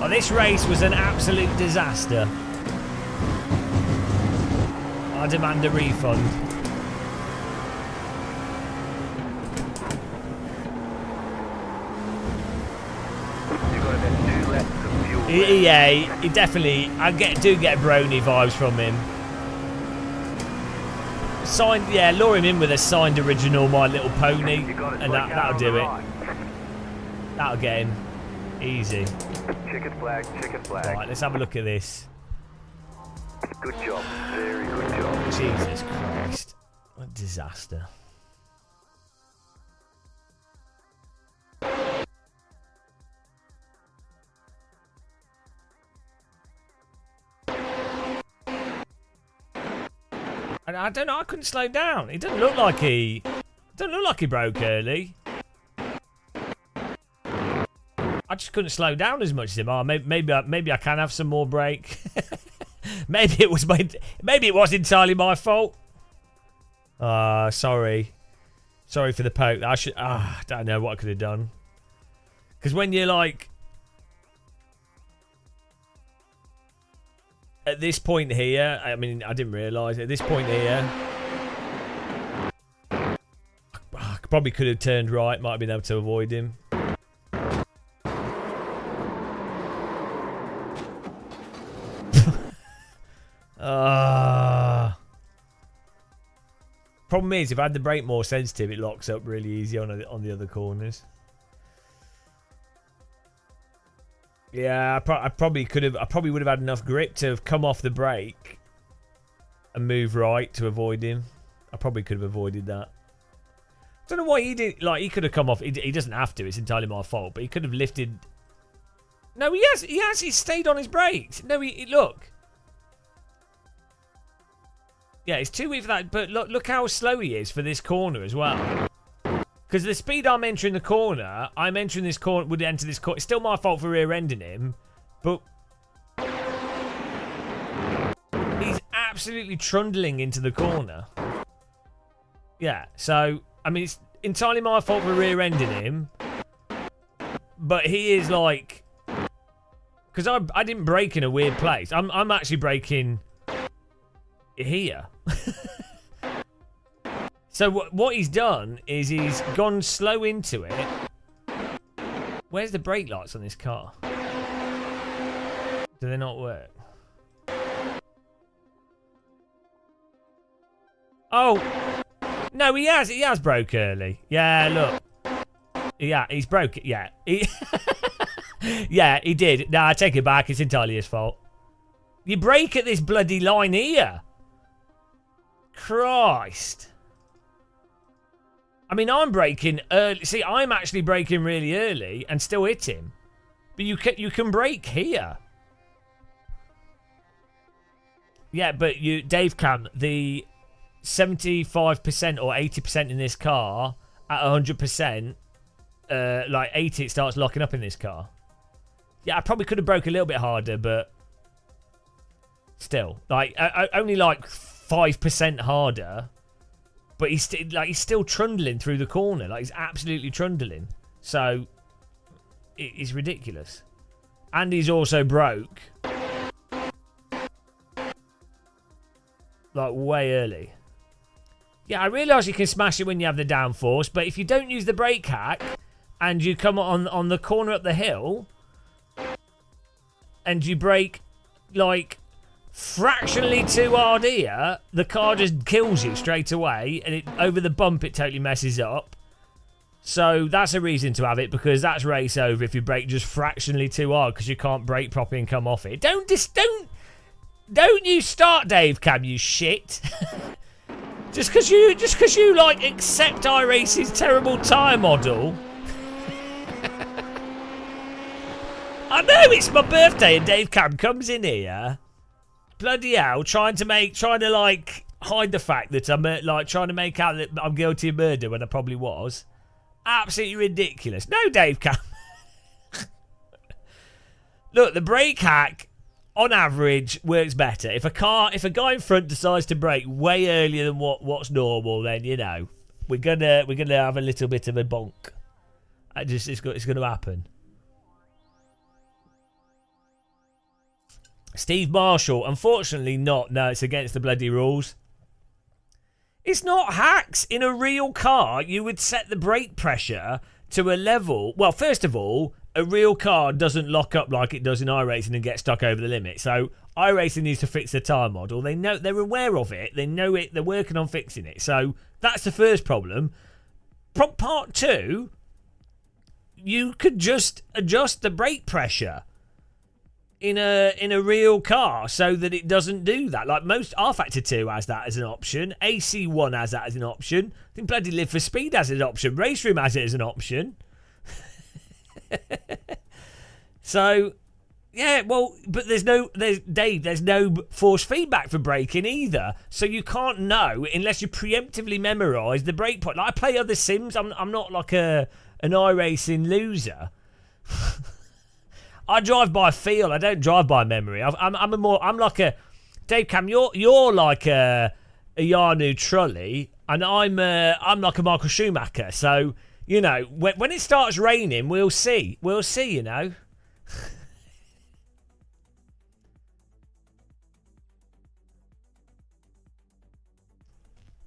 Oh, this race was an absolute disaster. I demand a refund. Yeah, he definitely. I do get Brony vibes from him. Signed, yeah, lure him in with a signed original My Little Pony, and that'll do it. That'll get him easy. Checkered flag, checkered flag. Right, let's have a look at this. Good job, very good job. Jesus Christ, what a disaster. I don't know. I couldn't slow down. It doesn't look like he broke early. I just couldn't slow down as much as him. Oh, maybe I can have some more brake. maybe it was entirely my fault. Sorry for the poke. I don't know what I could have done. Because when you're like at this point here, I mean, I didn't realise at this point here, I probably could have turned right. Might have been able to avoid him. Problem is, if I had the brake more sensitive, it locks up really easy on the other corners. Yeah, I probably could have. I probably would have had enough grip to have come off the brake and move right to avoid him. I probably could have avoided that. I don't know why he did. Like, he could have come off. He doesn't have to. It's entirely my fault. But he could have lifted. No, he has. He stayed on his brakes. No, look. Yeah, it's too weak for that. But look how slow he is for this corner as well. Because the speed I'm entering the corner, would enter this corner. It's still my fault for rear-ending him, but he's absolutely trundling into the corner. Yeah, so, I mean, it's entirely my fault for rear-ending him, but he is like... Because I didn't brake in a weird place. I'm actually braking here. So what he's done is he's gone slow into it. Where's the brake lights on this car? Do they not work? Oh! No, he has broke early. Yeah, look. Yeah, he's broke it. Yeah. Yeah, he did. No, I take it back. It's entirely his fault. You brake at this bloody line here. Christ. I mean, I'm braking early. See, I'm actually braking really early and still hit him. But you can brake here. Yeah, but Dave Cam, the 75% or 80% in this car at 100% like 80, it starts locking up in this car. Yeah, I probably could have broke a little bit harder, but still, like only like 5% harder. But he's still trundling through the corner. Like, he's absolutely trundling. So it's ridiculous. And he's also broke. Like, way early. Yeah, I realise you can smash it when you have the downforce, but if you don't use the brake hack and you come on the corner up the hill and you brake, like, fractionally too hard here, the car just kills you straight away, and over the bump it totally messes up. So that's a reason to have it, because that's race over if you brake just fractionally too hard because you can't brake properly and come off it. Don't you start Dave Cam, you shit. just because you like accept iRace's terrible tyre model. I know it's my birthday and Dave Cam comes in here, bloody hell, trying to like hide the fact that I'm like trying to make out that I'm guilty of murder when I probably was. Absolutely ridiculous. No, Dave Cam. Look, the brake hack on average works better. If a guy in front decides to brake way earlier than what's normal, then you know we're gonna have a little bit of a bonk. It's gonna happen. Steve Marshall, unfortunately not. No, it's against the bloody rules. It's not hacks. In a real car, you would set the brake pressure to a level. Well, first of all, a real car doesn't lock up like it does in iRacing and get stuck over the limit. So iRacing needs to fix the tyre model. They know, they're aware of it. They know it. They're working on fixing it. So that's the first problem. Part two, you could just adjust the brake pressure in a real car so that it doesn't do that. Like most R-Factor 2 has that as an option. AC1 has that as an option. I think bloody Live for Speed has an option. Race Room has it as an option. So, yeah, well, but there's no force feedback for braking either. So you can't know unless you preemptively memorise the brake point. Like I play other sims. I'm not like an iRacing loser. I drive by feel. I don't drive by memory. I'm like a Dave Cam. You're like a Yarnu Trulli, and I'm like a Michael Schumacher. So you know when it starts raining, we'll see. We'll see. You know.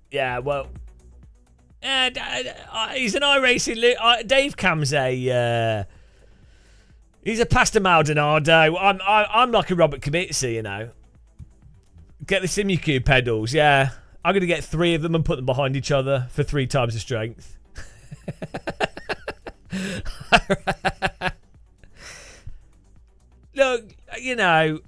Yeah. Well. He's an iRacing. Dave Cam's a. He's a Pastor Maldonado. I'm like a Robert Kubica, you know. Get the Simucube pedals, yeah. I'm going to get 3 of them and put them behind each other for 3 times the strength. Look, you know,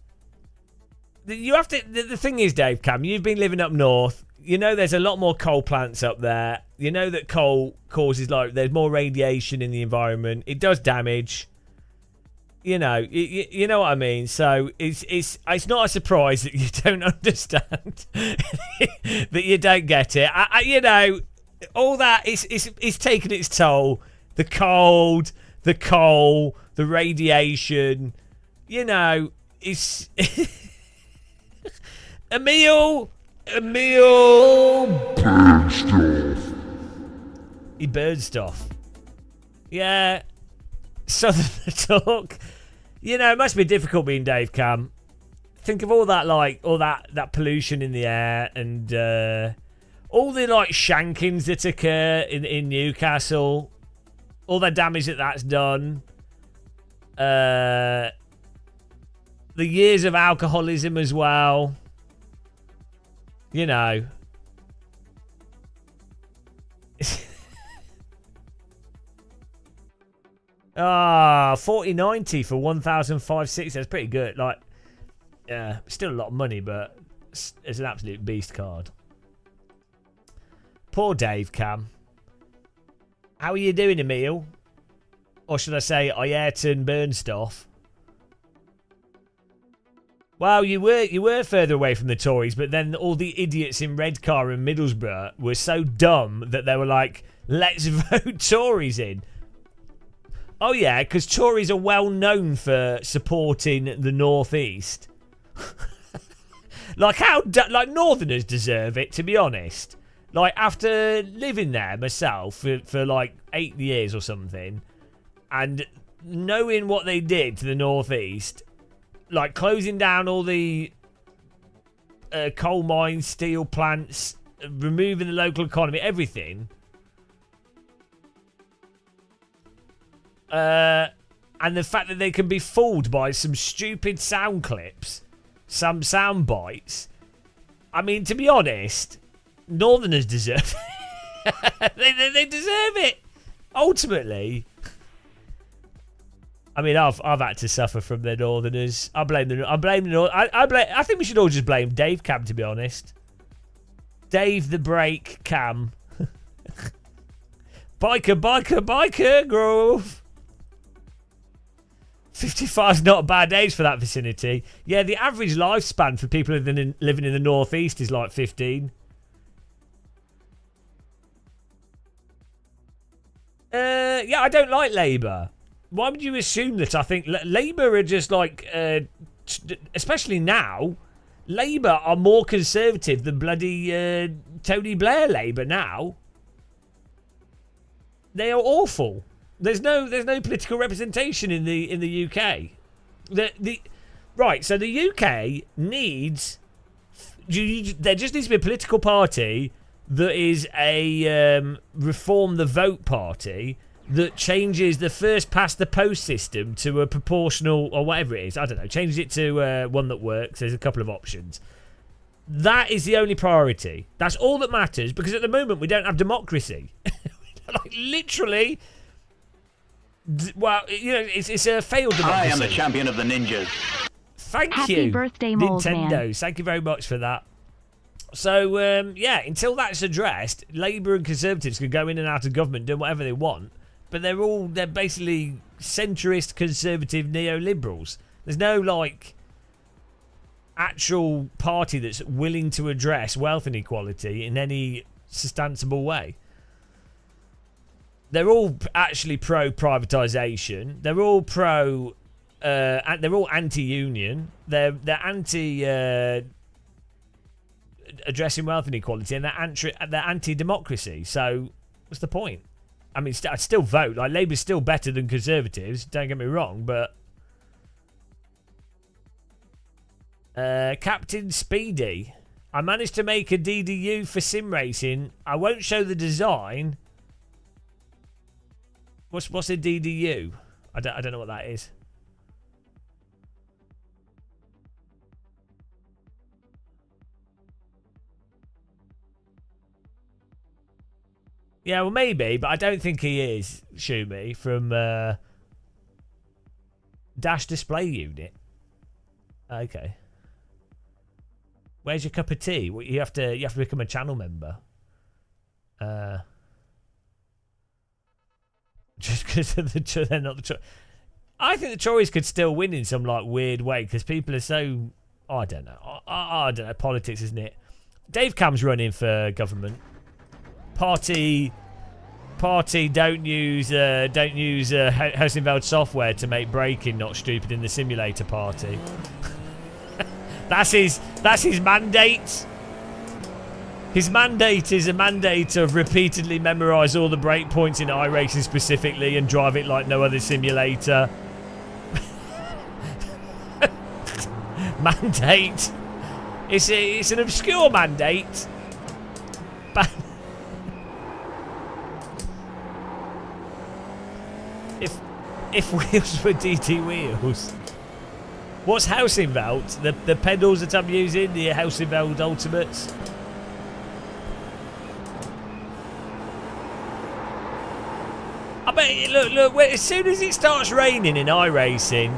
you have to. The thing is, Dave Cam, you've been living up north. You know there's a lot more coal plants up there. You know that coal causes, like, there's more radiation in the environment. It does damage. You know, you know what I mean. So it's not a surprise that you don't understand, that you don't get it. You know, all that is taking its toll. The cold, the coal, the radiation. You know, it's Emil. Burn stuff. He burns stuff. Yeah. Southern talk. You know, it must be difficult being Dave Cam. Think of all that, like, all that pollution in the air, and all the, like, shankings that occur in Newcastle. All the damage that's done. The years of alcoholism as well. You know. 4090 for 1,560. That's pretty good. Like, yeah, still a lot of money, but it's an absolute beast card. Poor Dave Cam. How are you doing, Emil? Or should I say, Ayrton Burnstoff? Well, you were further away from the Tories, but then all the idiots in Redcar and Middlesbrough were so dumb that they were like, let's vote Tories in. Oh yeah, because Tories are well known for supporting the Northeast. Like like Northerners deserve it, to be honest. Like after living there myself for like 8 years or something, and knowing what they did to the Northeast, like closing down all the coal mines, steel plants, removing the local economy, everything. And the fact that they can be fooled by some stupid sound clips, some sound bites. I mean, to be honest, Northerners deserve it. they deserve it. Ultimately. I mean, I've had to suffer from the Northerners. I blame the I think we should all just blame Dave Cam, to be honest. Dave the Brake Cam. Biker Grove. 55 is not a bad age for that vicinity. Yeah, the average lifespan for people living in the Northeast is like 15. Yeah, I don't like Labour. Why would you assume that? I think Labour are just like, especially now, Labour are more conservative than bloody Tony Blair Labour now. They are awful. There's no political representation in the UK. Right, so the UK needs... there just needs to be a political party that is a reform the vote party that changes the first past the post system to a proportional, or whatever it is, I don't know, changes it to one that works. There's a couple of options. That is the only priority. That's all that matters, because at the moment we don't have democracy. Like, literally, well, you know, it's a failed democracy. I am the champion of the ninjas. Thank Happy you, birthday, Nintendo. Moleman. Thank you very much for that. So, yeah, until that's addressed, Labour and Conservatives can go in and out of government doing whatever they want, but they're basically centrist, conservative, neoliberals. There's no, like, actual party that's willing to address wealth inequality in any substantiable way. They're all actually pro-privatisation. They're all they're all anti-union. They're anti addressing wealth inequality, and they're anti-democracy. So what's the point? I mean, I'd still vote. Like, Labour's still better than Conservatives. Don't get me wrong, but Captain Speedy, I managed to make a DDU for sim racing. I won't show the design. What's a DDU? I don't know what that is. Yeah, well, maybe, but I don't think he is, Shumi, from Dash Display Unit. Okay. Where's your cup of tea? Well, you have to become a channel member. Just because they're not the I think the Tories could still win in some like weird way because people are so... I don't know. I don't know. Politics, isn't it? Dave Cam's running for government. Party don't use Helsingveld software to make braking not stupid in the simulator party. That's his mandate. His mandate is a mandate of repeatedly memorise all the breakpoints in iRacing specifically and drive it like no other simulator. Mandate. It's an obscure mandate. But if wheels were DT wheels. What's Helsingveld? The pedals that I'm using, the Helsingveld Ultimates. I bet, look, as soon as it starts raining in iRacing,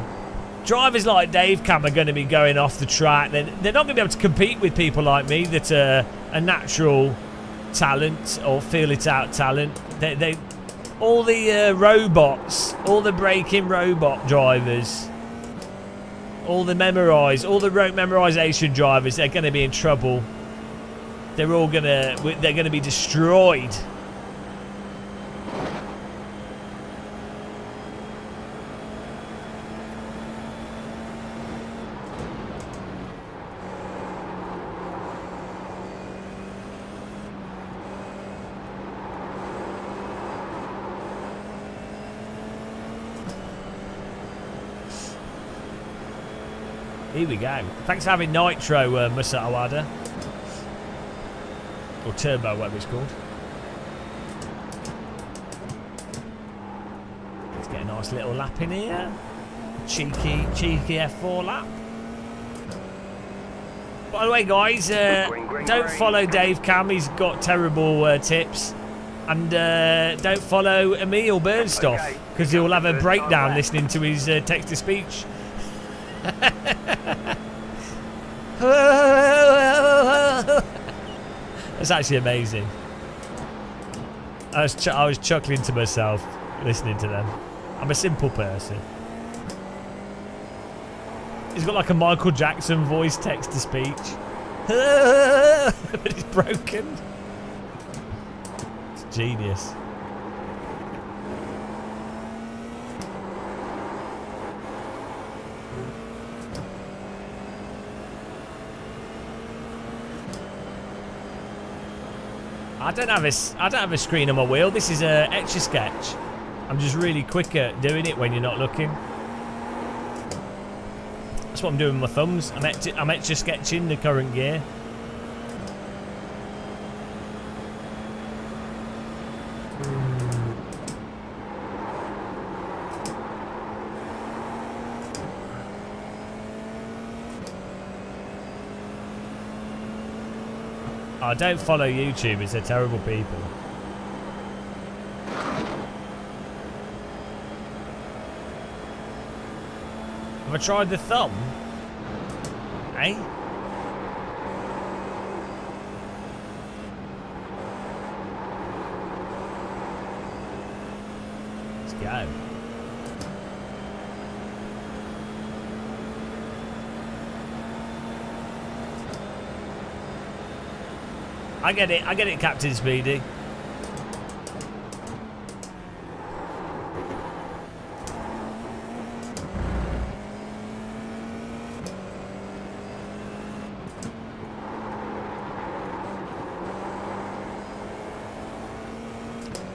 drivers like Dave Cam are going to be going off the track. They're not going to be able to compete with people like me that are a natural talent or feel it out talent. All the robots, all the braking robot drivers, all the rote memorization drivers, they're going to be in trouble. They're going to be destroyed. Here we go. Thanks for having Nitro, Masawada. Or Turbo, whatever it's called. Let's get a nice little lap in here. Cheeky F4 lap. By the way, guys, don't follow Dave Cam. He's got terrible tips. And don't follow Emil Bernstoff, because he'll have a breakdown listening to his text-to-speech. That's actually amazing. I was chuckling to myself listening to them. I'm a simple person. He's got like a Michael Jackson voice text-to-speech. But it's broken. It's genius. I don't have a screen on my wheel. This is a Etch-a-Sketch. I'm just really quick at doing it when you're not looking. That's what I'm doing with my thumbs. I'm Etch-a-Sketching the current gear. Oh, don't follow YouTubers, they're terrible people. Have I tried the thumb? Eh? Let's go. I get it, Captain Speedy.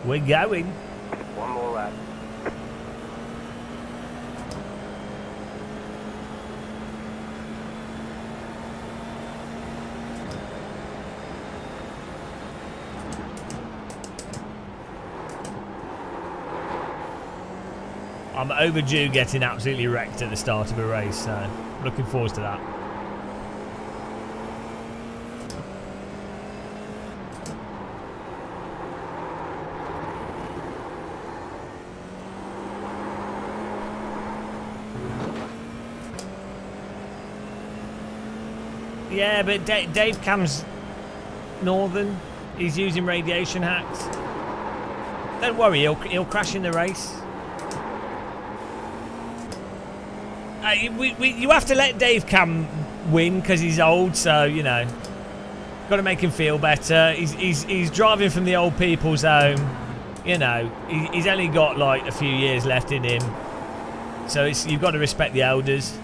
We're going. One more lap. I'm overdue getting absolutely wrecked at the start of a race, so looking forward to that. Yeah, but Dave Cam's northern. He's using radiation hacks. Don't worry, he'll crash in the race. You have to let Dave Cam win because he's old, so you know, got to make him feel better. He's driving from the old people's home. You know, he's only got like a few years left in him, so you've got to respect the elders.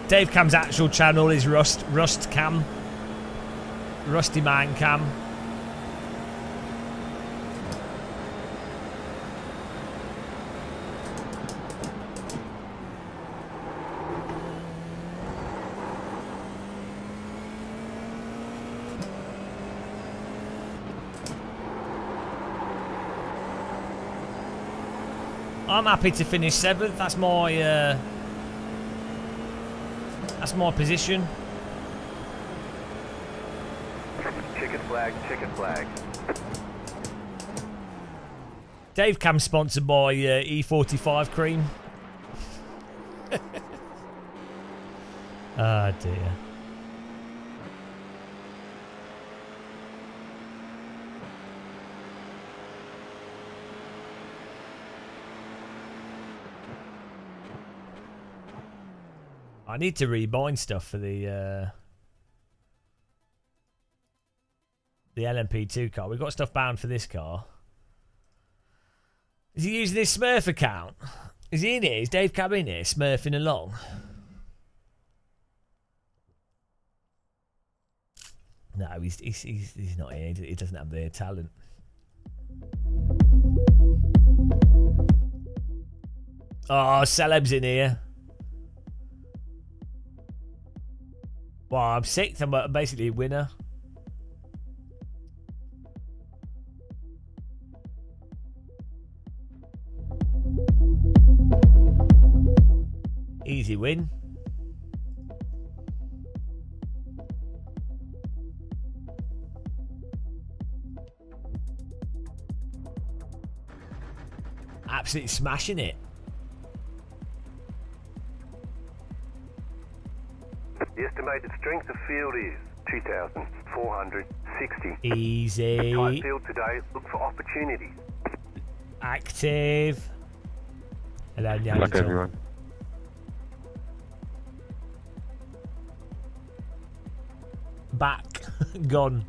Dave Cam's actual channel is Rust Cam. Rusty Man Cam. I'm happy to finish 7th. That's my position. Chicken flag, chicken flag. Dave Cam sponsored by E45 cream. Ah, dear. I need to rebind stuff for the The LMP2 car. We've got stuff bound for this car. Is he using his Smurf account? Is he in here? Is Dave Cab in here smurfing along? No, he's not here. He doesn't have the talent. Oh, Celeb's in here. Well, I'm 6th. I'm basically a winner. Easy win. Absolutely smashing it. The estimated strength of field is 2,460. Easy. Tight field today. Look for opportunities. Active. Hello, Good luck, everyone. Back. Gone.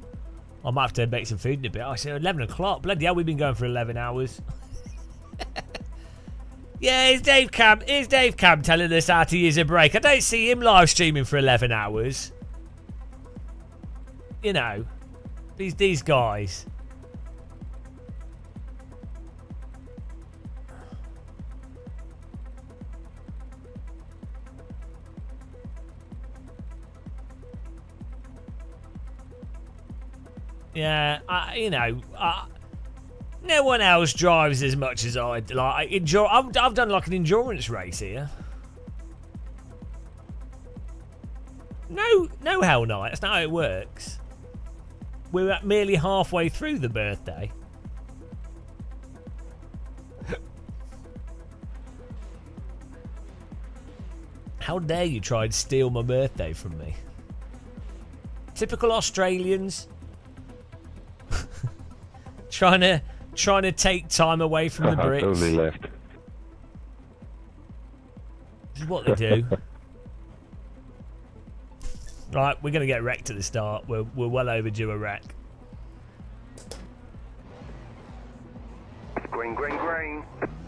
I might have to make some food in a bit. I said 11 o'clock. Bloody hell, we've been going for 11 hours. Yeah, it's Dave Cam. Here's Dave Cam telling us how to use a break. I don't see him live streaming for 11 hours. You know, these guys. Yeah, no one else drives as much as I like. I've done like an endurance race here. No, hell no. That's not how it works. We're at merely halfway through the birthday. How dare you try and steal my birthday from me? Typical Australians. Trying to take time away from the Brits. Totally left. This is what they do. Right, we're gonna get wrecked at the start. We're well overdue a wreck. Green, green, green.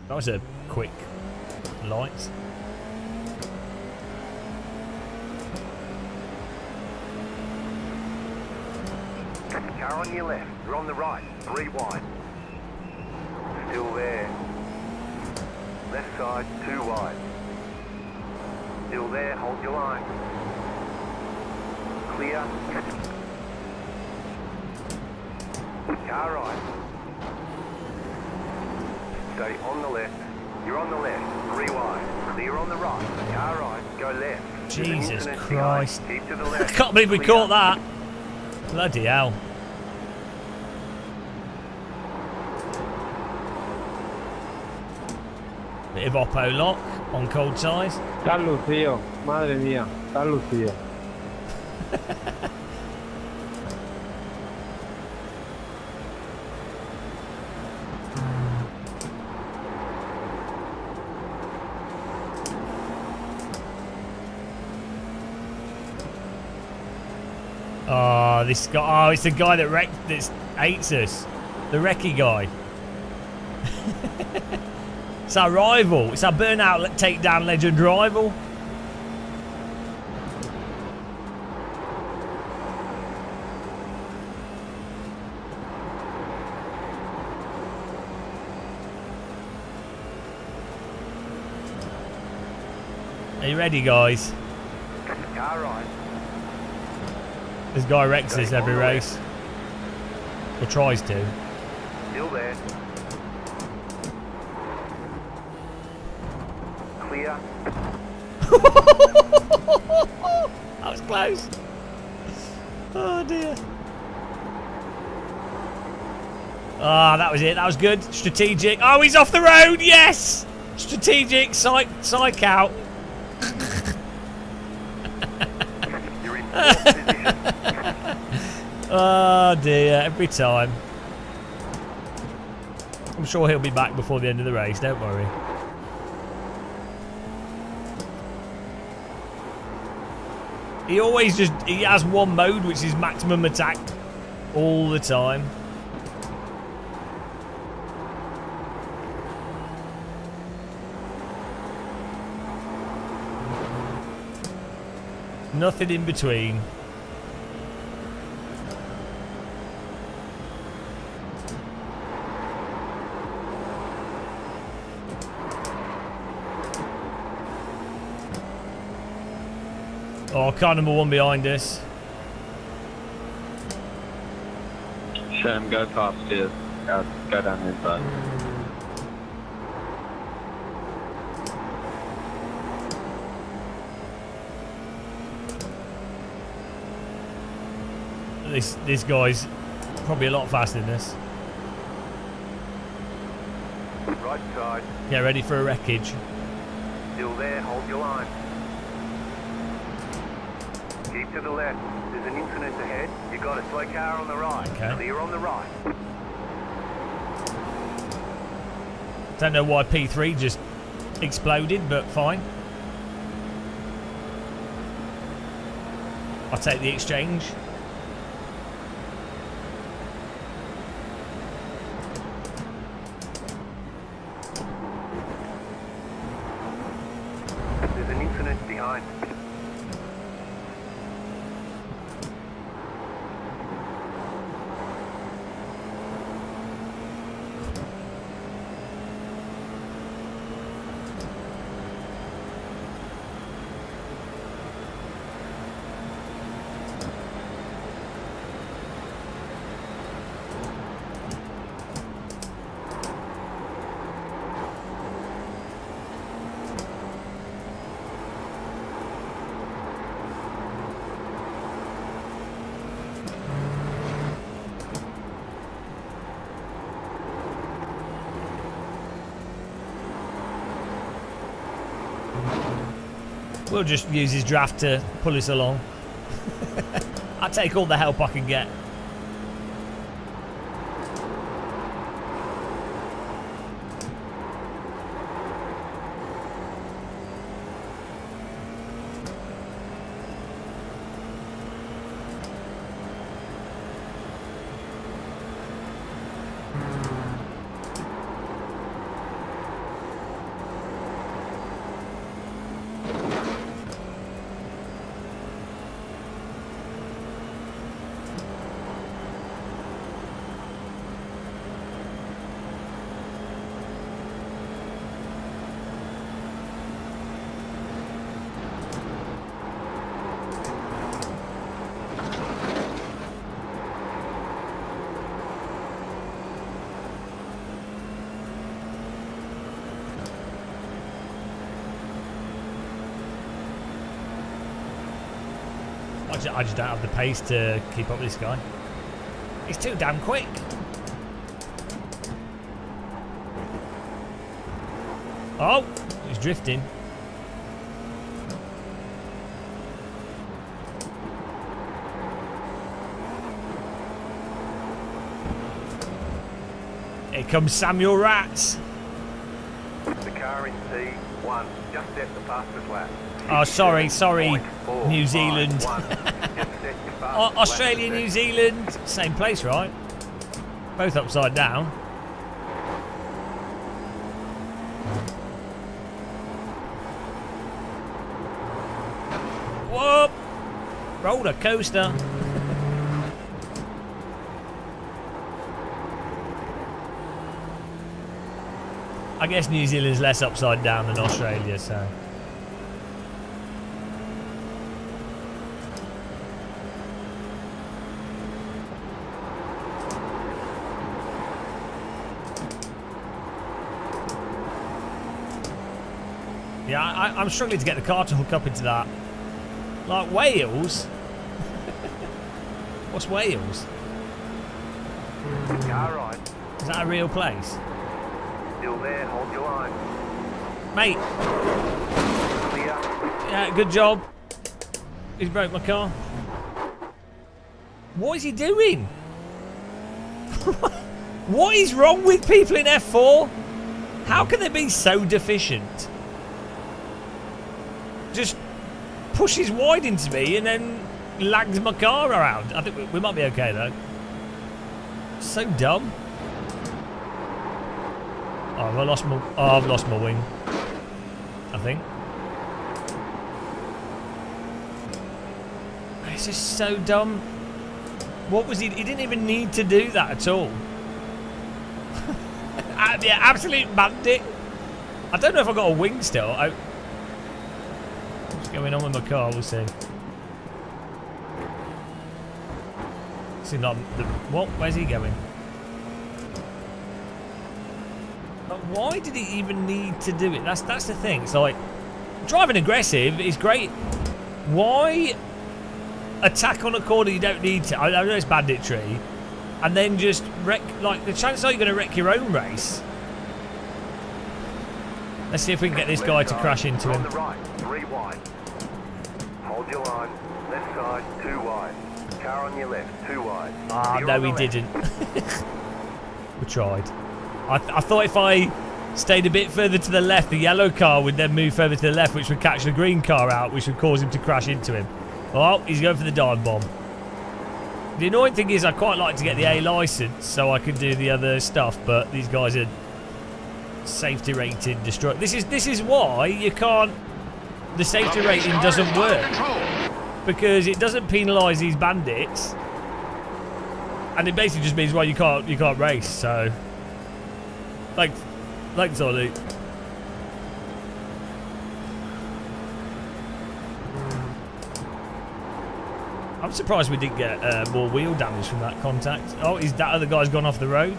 That was a quick light. Car on your left. You're on the right. 3 wide. Still there. Left side, 2 wide. Still there. Hold your line. Clear. Car right. Stay on the left. You're on the left. 3 wide. Clear on the right. Car right. Go left. Jesus Christ. Keep to the left. I can't believe we caught that. Bloody hell. Bit of Oppo lock on cold size. Está lucido. Madre mía. Está lucido. Oh, this guy. Oh, it's the guy that hates us. The recce guy. It's our rival. It's our burnout takedown legend rival. Are you ready, guys? Car right. This guy wrecks this every race. Or tries to. Still there. Clear. That was close. Oh dear. Ah, that was it. That was good. Strategic. Oh, he's off the road. Yes. Strategic. Psych out. You're in 4th position. Oh dear. Every time. I'm sure he'll be back before the end of the race. Don't worry. He always he has one mode, which is maximum attack All the time. Nothing in between. Oh, car number 1 behind us. Shem, go cops too. Go down the inside. This guy's probably a lot faster than us. Right side. Get ready for a wreckage. Still there, hold your line. Keep to the left. There's an incident ahead. You got a slow car on the right. Okay. Clear on the right. Don't know why P3 just exploded, but fine. I'll take the exchange. There's an incident behind. We'll just use his draft to pull us along. I'll take all the help I can get. I just don't have the pace to keep up with this guy. He's too damn quick. Oh, he's drifting. Here comes Samuel Rats. The car in C1 just set the fastest lap. Oh, sorry, New Zealand. Australia, New Zealand, same place, right? Both upside down. Whoop! Roller coaster. I guess New Zealand's less upside down than Australia, so. Yeah, I'm struggling to get the car to hook up into that. Like Wales? What's Wales? Car right. Is that a real place? Still there, hold your line. Mate. Clear. Yeah, good job. He's broke my car. What is he doing? What is wrong with people in F4? How can they be so deficient? Just pushes wide into me and then lags my car around. I think we might be okay though. So dumb. Oh, have I lost my... Oh, I've lost my wing. I think. It's just so dumb. What was he? He didn't even need to do that at all. Yeah, absolute bandit. I don't know if I got a wing still. What's going on with my car? We'll see. See, not the, what? Where's he going? But why did he even need to do it? That's the thing. It's like driving aggressive is great. Why attack on a corner you don't need to? I know it's banditry, and then just wreck. Like the chances are you're going to wreck your own race. Let's see if we can get this guy to crash into him. On the right, 3 wide. Hold your line. Left side, 2 wide. Car on your left, 2 wide. Ah, no, he didn't. We tried. I thought if I stayed a bit further to the left, the yellow car would then move further to the left, which would catch the green car out, which would cause him to crash into him. Oh, he's going for the dive bomb. The annoying thing is I quite like to get the A license so I can do the other stuff, but these guys are safety rated destroy. This is why you can't. The safety rating doesn't work because it doesn't penalise these bandits, and it basically just means, well, you can't race. So, like Zolly. I'm surprised we didn't get more wheel damage from that contact. Oh, that other guy's gone off the road.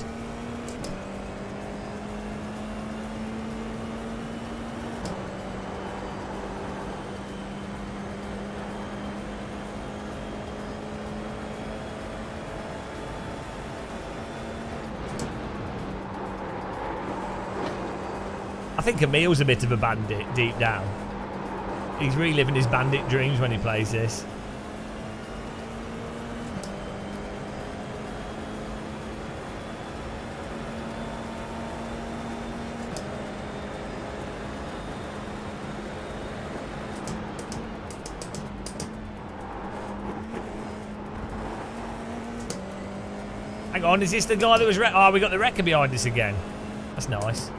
I think Emil's a bit of a bandit deep down. He's reliving his bandit dreams when he plays this. Hang on, is this the guy that was oh, we got the wrecker behind us again. That's nice.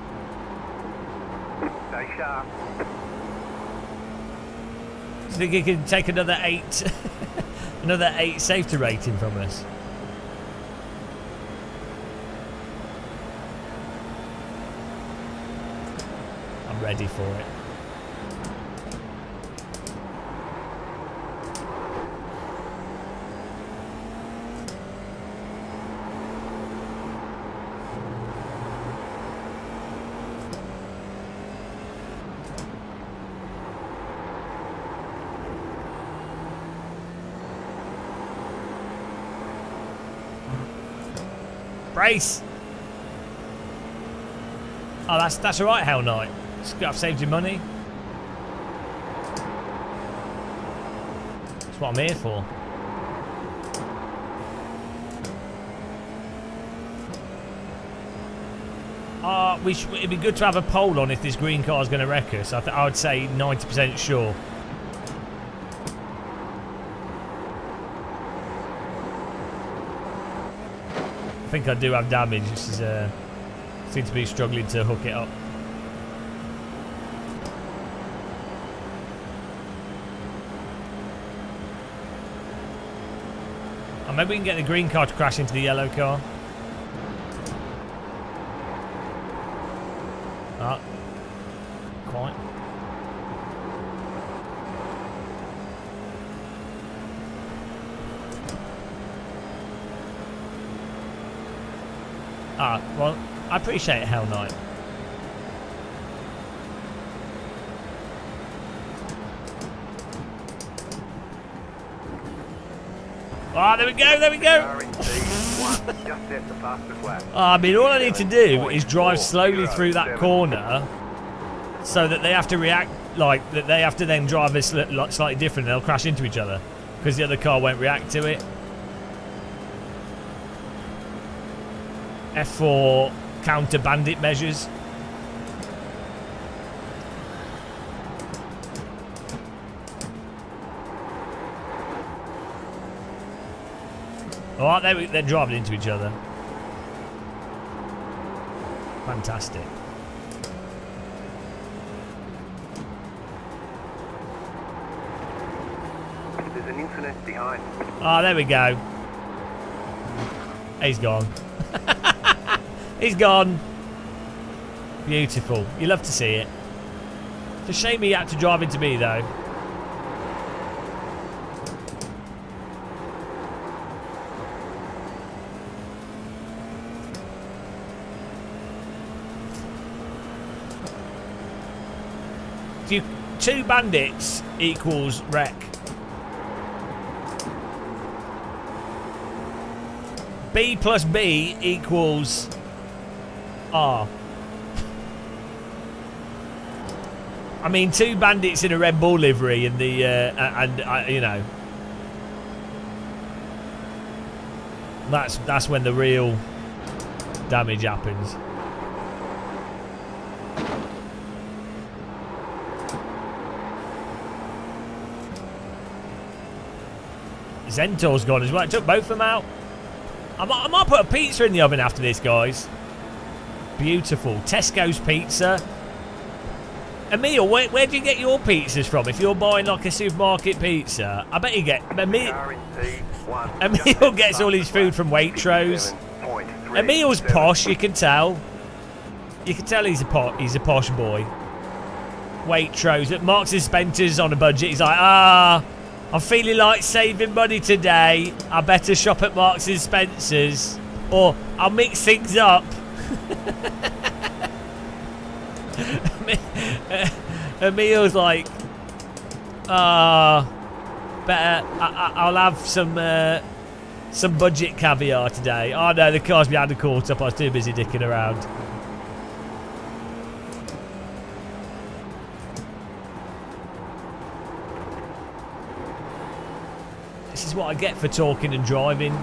Stay sharp. Do you think he can take another 8 another 8 safety rating from us? I'm ready for it. Brace! Oh, that's alright, Hell Knight. I've saved you money. That's what I'm here for. It'd be good to have a poll on if this green car is going to wreck us. I would say 90% sure. I think I do have damage. This is seem to be struggling to hook it up. Oh, maybe we can get the green car to crash into the yellow car. Ah, quite. Ah, well, I appreciate it, Hell Knight. Ah, there we go, there we go. I mean, all I need to do is drive slowly through that corner so that they have to react, like, that they have to then drive this slightly different. They'll crash into each other because the other car won't react to it. F4 counter bandit measures. Alright, they're driving into each other. Fantastic. There's an incident behind. Oh, there we go. He's gone. He's gone. Beautiful. You love to see it. It's a shame he had to drive into me, though. Two bandits equals wreck. B plus B equals R. I mean, two bandits in a Red Bull livery and the you know, that's when the real damage happens. Zentor's gone as well. It took both of them out. I might put a pizza in the oven after this, guys. Beautiful. Tesco's pizza. Emil, where do you get your pizzas from? If you're buying like a supermarket pizza, I bet you get... Emil gets all his food from Waitrose. Emil's posh, you can tell. You can tell he's a posh boy. Waitrose. At Marks and Spencer's on a budget, he's like, I'm feeling like saving money today. I better shop at Marks and Spencer's. Or I'll mix things up. Emil's like, better. I'll have some budget caviar today. Oh no, the car's behind the caught up. I was too busy dicking around. This is what I get for talking and driving.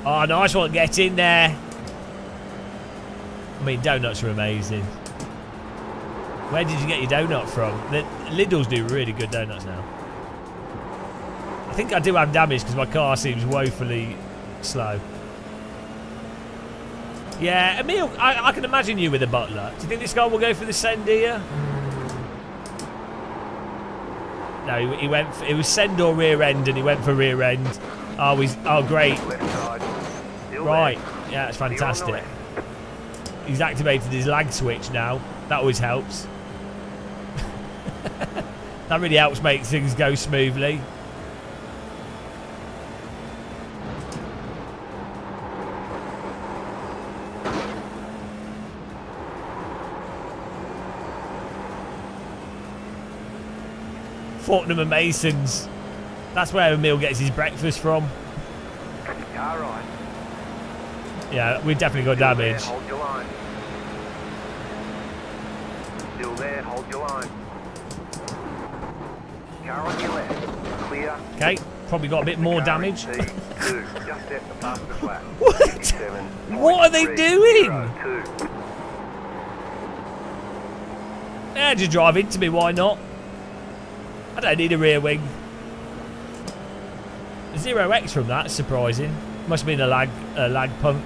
Oh, nice one. Get in there. I mean, donuts are amazing. Where did you get your donut from? The Lidl's do really good donuts now. I think I do have damage because my car seems woefully slow. Yeah, Emil, I can imagine you with a butler. Do you think this guy will go for the send here? No, he went. It was send or rear end, and he went for rear end. Oh, great. Right, yeah, it's fantastic. He's activated his lag switch now. That always helps. That really helps make things go smoothly. Fortnum and Masons. That's where Emil gets his breakfast from. Car right. Yeah, we've definitely got damage. There, hold your line. Still there, hold your line. Car on your left. Clear. Okay, probably got a bit more damage. Just at the fastest lap. What? What are they doing? Yeah, just drive into me, why not? I don't need a rear wing. 0x from that, surprising. Must have been a lag punt.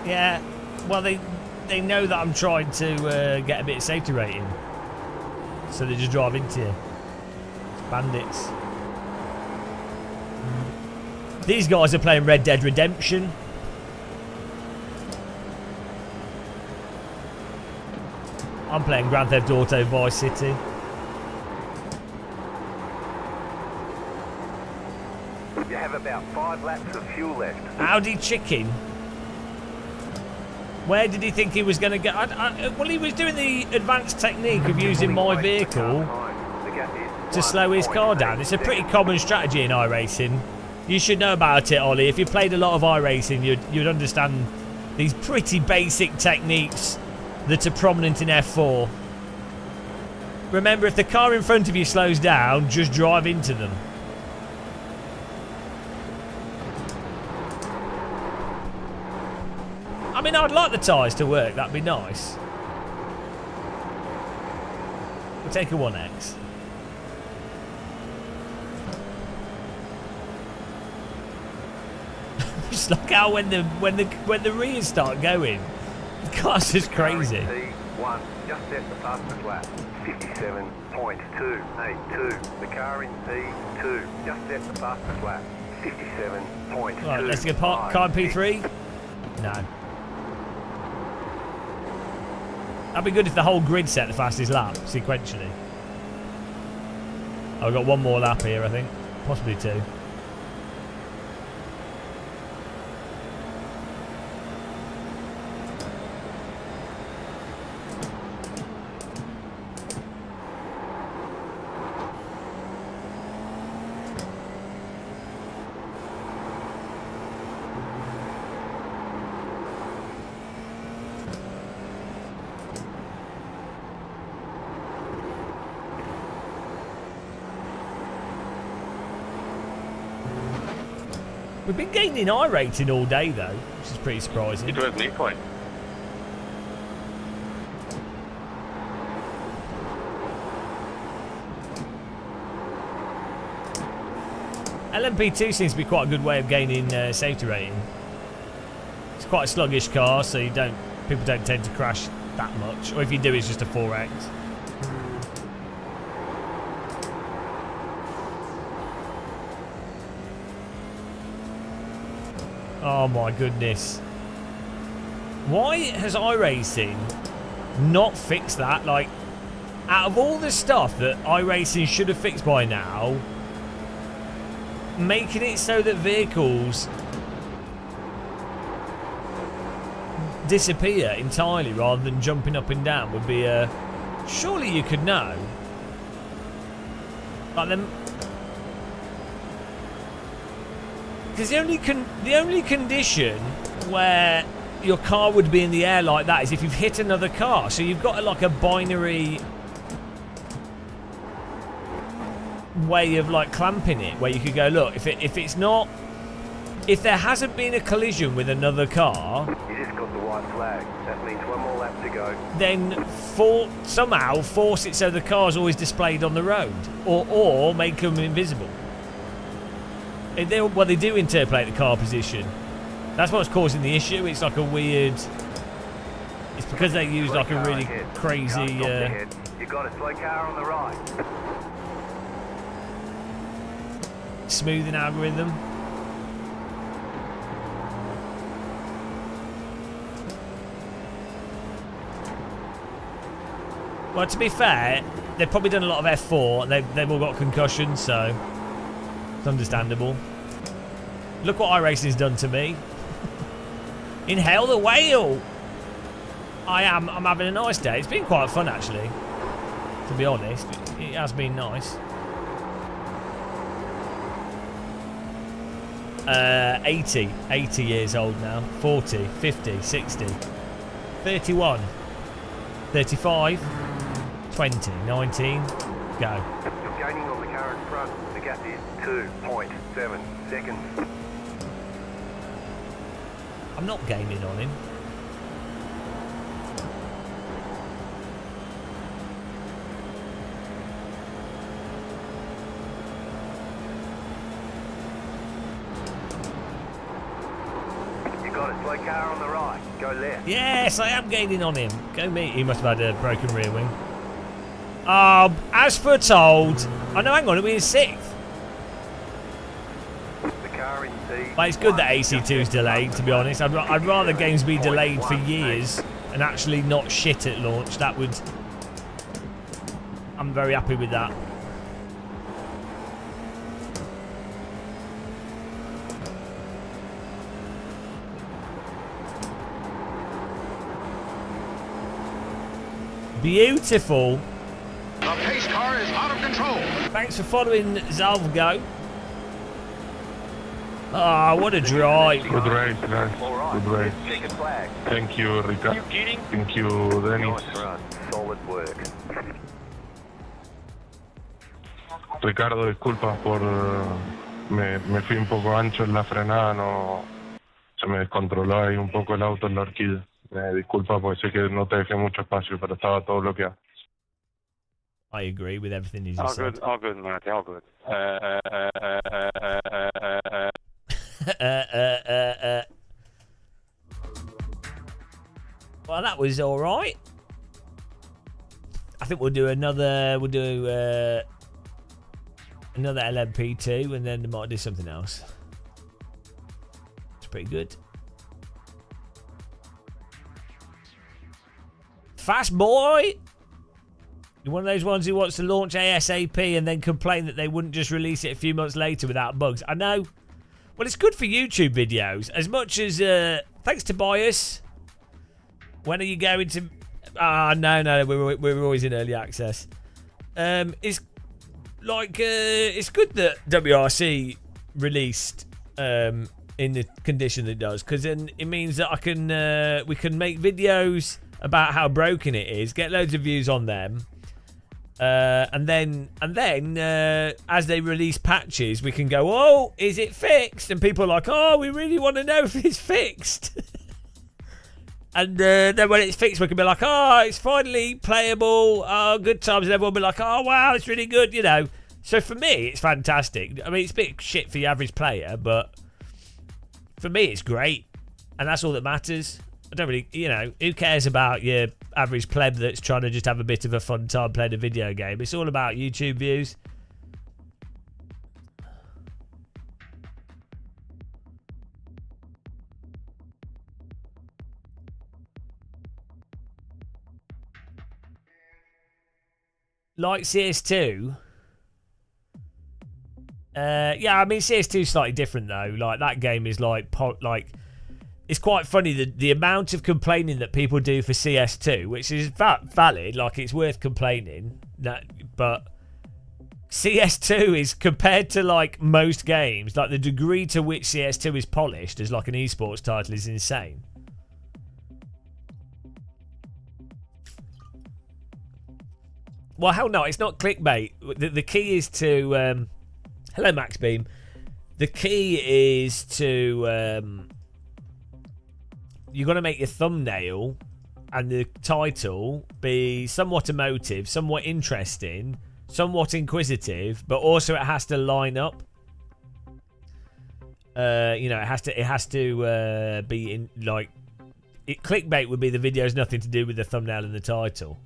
Yeah, well they know that I'm trying to get a bit of safety rating, so they just drive into you. It's bandits. These guys are playing Red Dead Redemption. I'm playing Grand Theft Auto Vice City. You have about 5 laps of fuel left. Audi chicken. Where did he think he was going to get? Well, he was doing the advanced technique of using my vehicle to slow his car down. It's a pretty common strategy in iRacing. You should know about it, Ollie. If you played a lot of iRacing, you'd understand these pretty basic techniques that are prominent in F4. Remember, if the car in front of you slows down, just drive into them. mean, I'd like the tyres to work. That'd be nice. We'll take a 1X. Just look how when the rears start going, the car's just crazy. P1, just set the fastest lap. 57.282. The car in P2, just set the fastest lap. 57.2. Right, let's get car in P3. No. That'd be good if the whole grid set the fastest lap sequentially. I've got one more lap here, I think. Possibly two. We've been gaining I rating all day though, which is pretty surprising. It was near point. LMP2 seems to be quite a good way of gaining safety rating. It's quite a sluggish car, so people don't tend to crash that much, or if you do, it's just a 4X. Oh my goodness. Why has iRacing not fixed that? Like, out of all the stuff that iRacing should have fixed by now, making it so that vehicles disappear entirely rather than jumping up and down would be a... Surely you could know. Like them... Because the only condition where your car would be in the air like that is if you've hit another car. So you've got like a binary way of like clamping it, where you could go, look, if there hasn't been a collision with another car, you just got the white flag. That means one more lap to go. Then somehow force it so the car's always displayed on the road, or make them invisible. They do interpolate the car position. That's what's causing the issue. It's like a weird... It's because they use like a really crazy... You got a slow car on the right. Smoothing algorithm. Well, to be fair, they've probably done a lot of F4. They've all got concussions, so... It's understandable. Look what iRacing's done to me. Inhale the whale! I'm having a nice day. It's been quite fun, actually. To be honest, it has been nice. 80 years old now. 40, 50, 60, 31, 35, 20, 19, go. You're gaining on the car in front. The gap is 2.7 seconds. I'm not gaining on him. You got a slow car on the right. Go left. Yes, I am gaining on him. Go me. He must have had a broken rear wing. As foretold. Oh no, hang on, we're in 6th. But it's good that AC2's delayed, to be honest. I'd rather games be delayed for years and actually not shit at launch. That would... I'm very happy with that. Beautiful. The pace car is out of control. Thanks for following Zalvgo. Ah, what a drive. Good race, guys. Good race. Thank you, Rica. Thank you, Dennis. Solid work. Ricardo, disculpa por... me fui un poco ancho en la frenada, no... se me descontroló ahí un poco el auto en la horquilla. Disculpa porque sé que no te dejé mucho espacio, pero estaba todo bloqueado. I agree with everything you just said. All good, Marty, all good. Well, that was all right. I think we'll do another. We'll do another LMP2, and then we might do something else. It's pretty good. Fast boy. You're one of those ones who wants to launch ASAP and then complain that they wouldn't just release it a few months later without bugs. I know. Well, it's good for YouTube videos. As much as thanks Tobias. When are you going to? No, we're always in early access. It's like it's good that WRC released in the condition that it does, because then it means that we can make videos about how broken it is, get loads of views on them, and then as they release patches, we can go, oh, is it fixed? And people are like, oh, we really want to know if it's fixed. And then when it's fixed, we can be like, oh, it's finally playable. Oh, good times. And everyone will be like, oh, wow, it's really good, you know. So for me, it's fantastic. I mean, it's a bit shit for the average player, but for me, it's great. And that's all that matters. I don't really, you know, who cares about your average pleb that's trying to just have a bit of a fun time playing a video game? It's all about YouTube views. Like CS2. Yeah, I mean CS2 is slightly different though. Like that game is like it's quite funny the amount of complaining that people do for CS2, which is valid. Like it's worth complaining. But CS2 is, compared to like most games, like the degree to which CS2 is polished as like an esports title is insane. Well, hell no, it's not clickbait. The key is to... hello, Max Beam. The key is to... you've got to make your thumbnail and the title be somewhat emotive, somewhat interesting, somewhat inquisitive, but also it has to line up. You know, it has to be in, like... clickbait would be the video has nothing to do with the thumbnail and the title.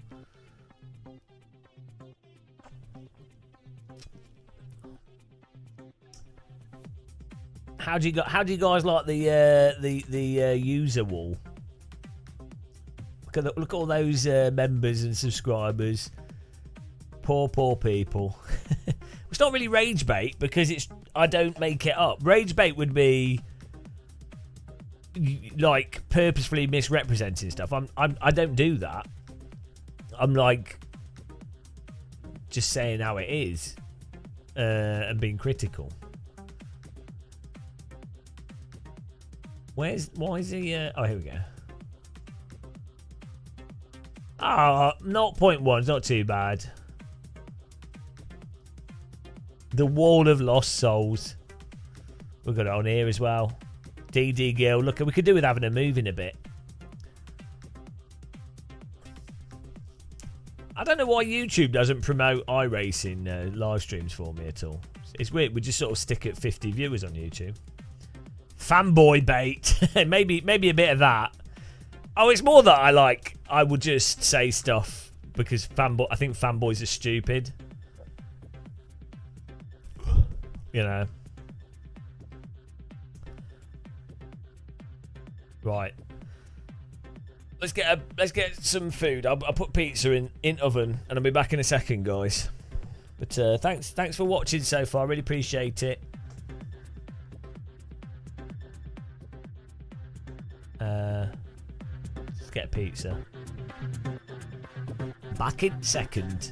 How do you guys like the user wall? Look at all those members and subscribers. Poor people. It's not really rage bait because I don't make it up. Rage bait would be like purposefully misrepresenting stuff. I don't do that. I'm like just saying how it is and being critical. Why is he? Oh, here we go. Ah, 0.1 is not too bad. The Wall of Lost Souls. We've got it on here as well. DD Gill. Look, we could do with having a move in a bit. I don't know why YouTube doesn't promote iRacing live streams for me at all. It's weird. We just sort of stick at 50 viewers on YouTube. Fanboy bait. maybe a bit of that. Oh, it's more that I would just say stuff because I think fanboys are stupid. You know. Right. Let's get some food. I'll put pizza in oven and I'll be back in a second, guys. But thanks for watching so far. I really appreciate it. Let's get pizza. Back in second.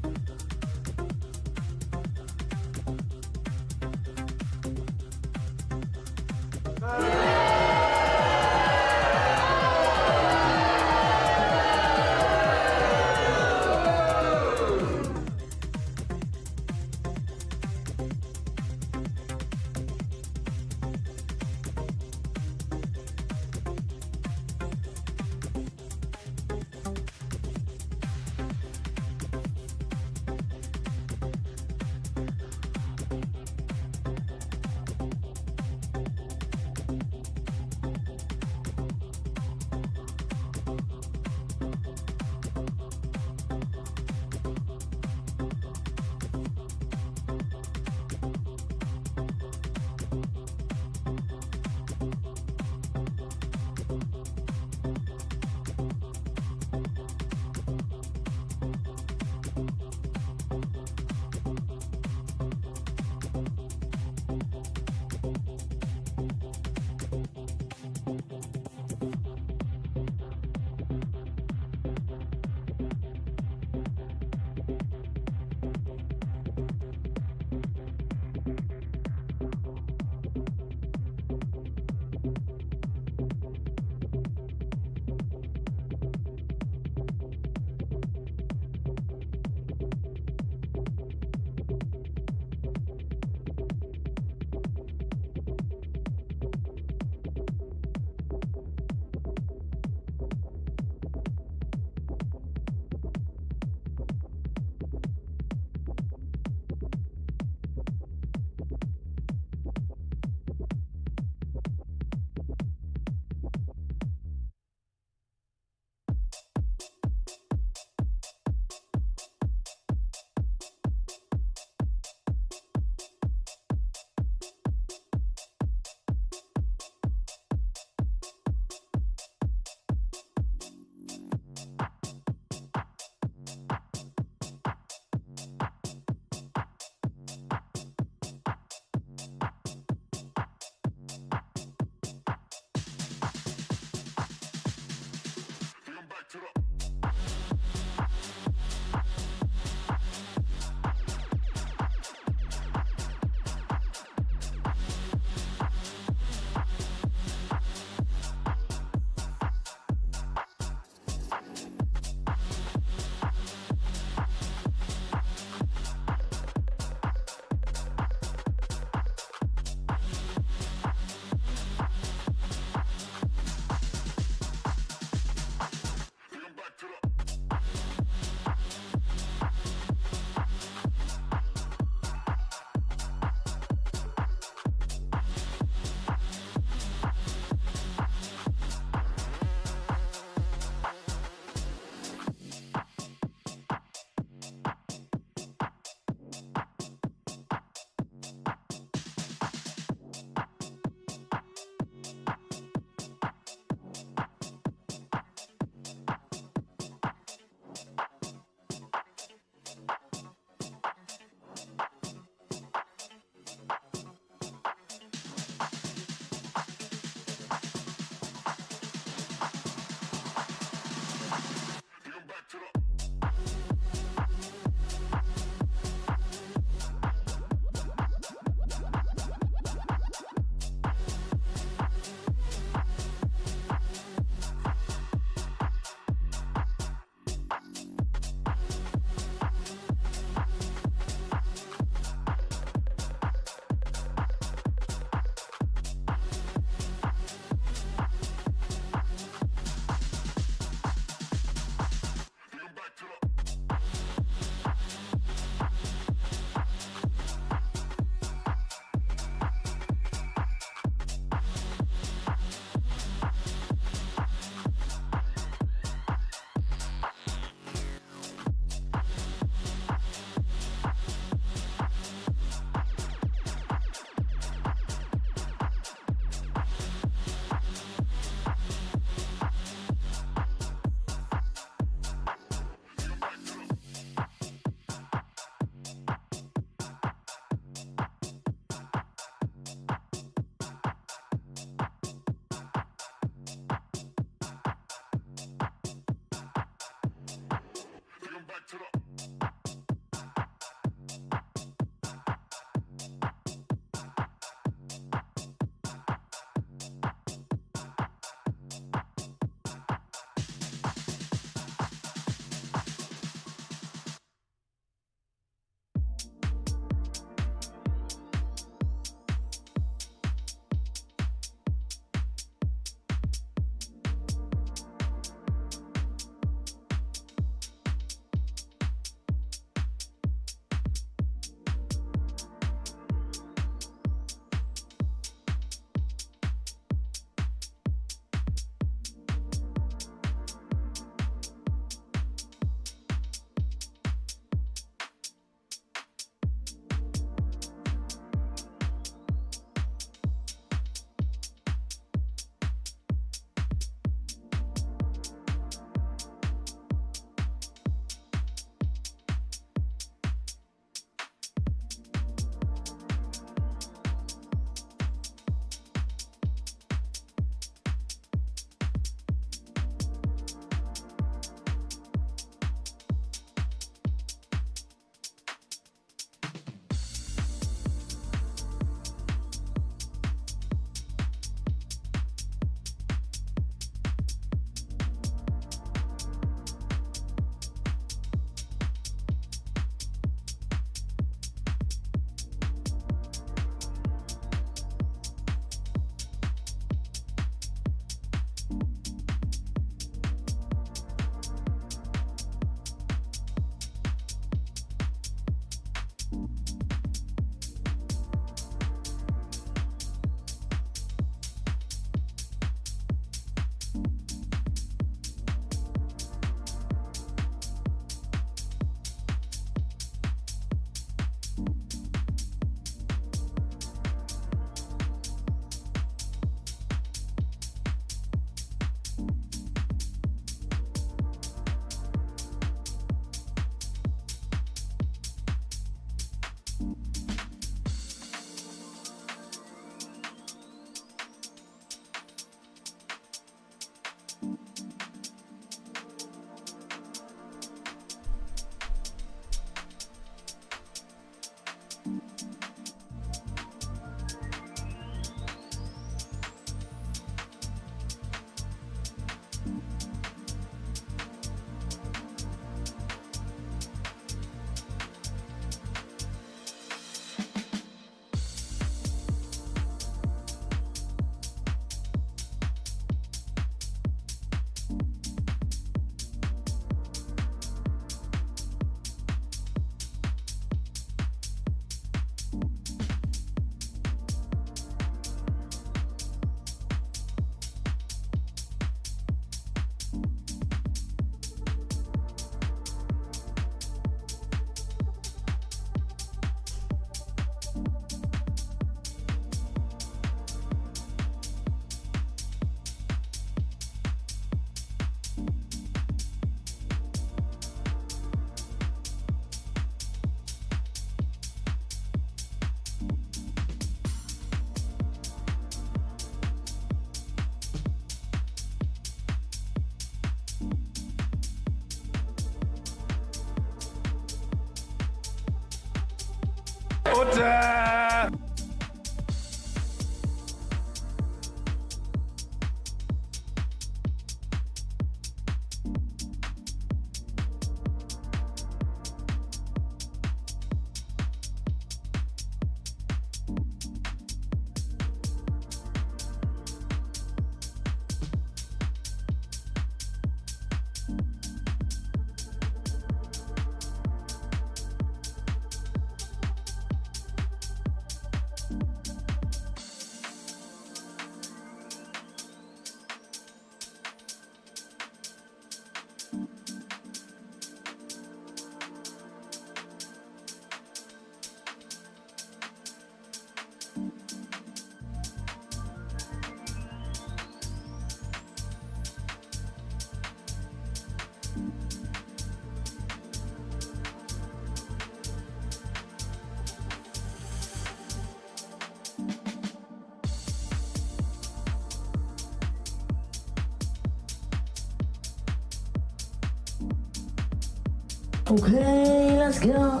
Okay, let's go.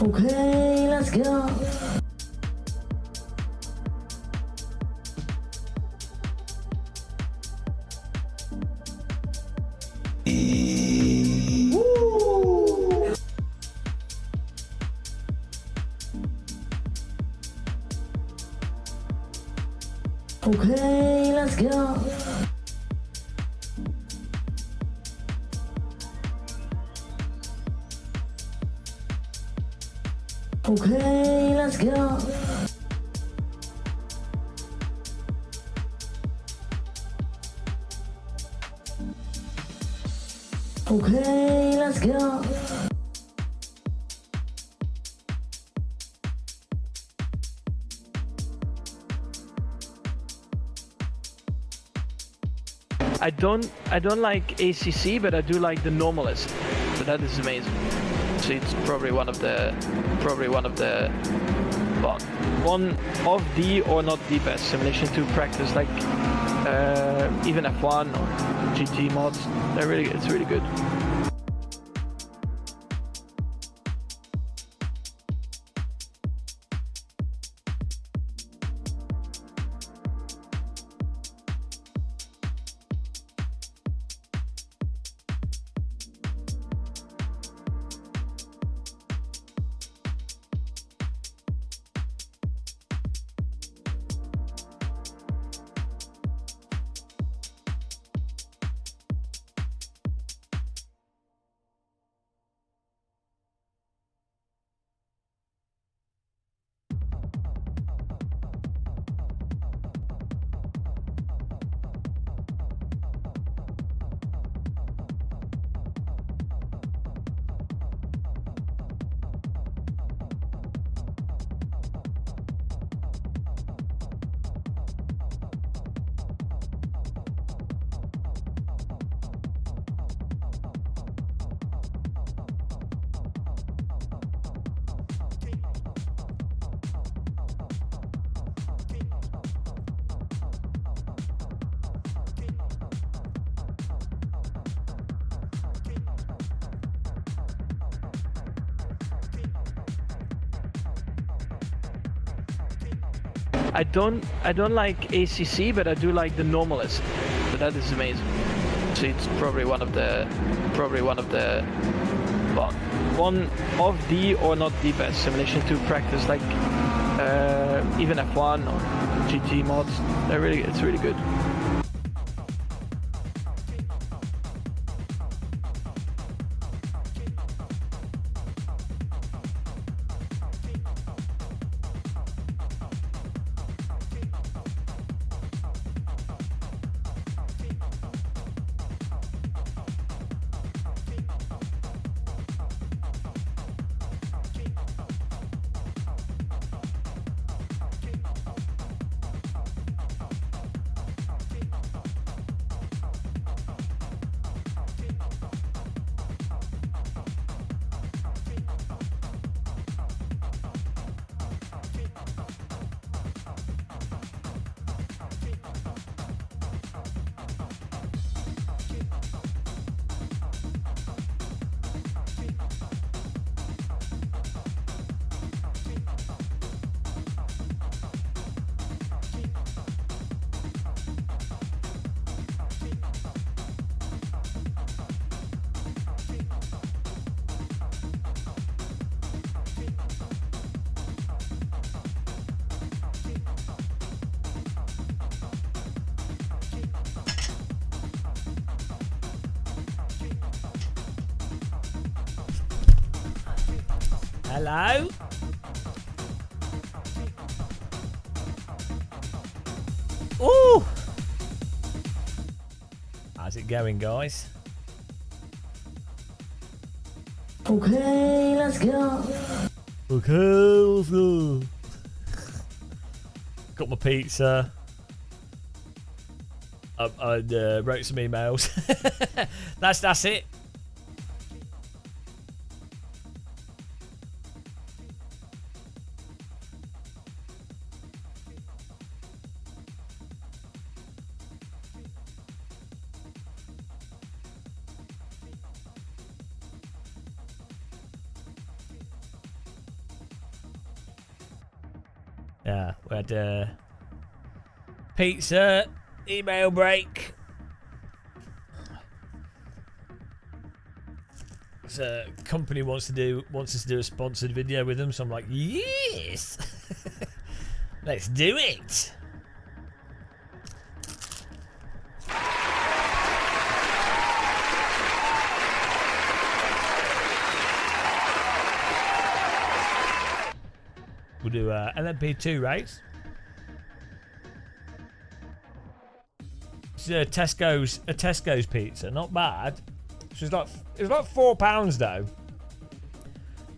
Okay, let's go. Okay, let's go. Okay, let's go. Okay, let's go. I don't like ACC, but I do like the normalist. So that is amazing. So it's probably one of the well, one of the or not the best simulation to practice, like even F1 or GT mods. It's really good. I don't like ACC, but I do like the normalist. So that is amazing. So it's probably one of the well, one of the or not the best simulation to practice, like even F1 or GT mods. It's really good. Hello? Ooh! How's it going, guys? Okay, let's go. Okay, let's go. Got my pizza. I wrote some emails. That's it. Yeah, we had pizza, email break. So company wants us to do a sponsored video with them, so I'm like, yes, let's do it. We'll do a LMP2 race. It's a Tesco's pizza, not bad. It was like £4 though.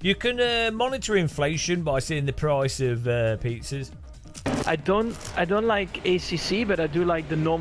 You can monitor inflation by seeing the price of pizzas. I don't like ACC, but I do like the normal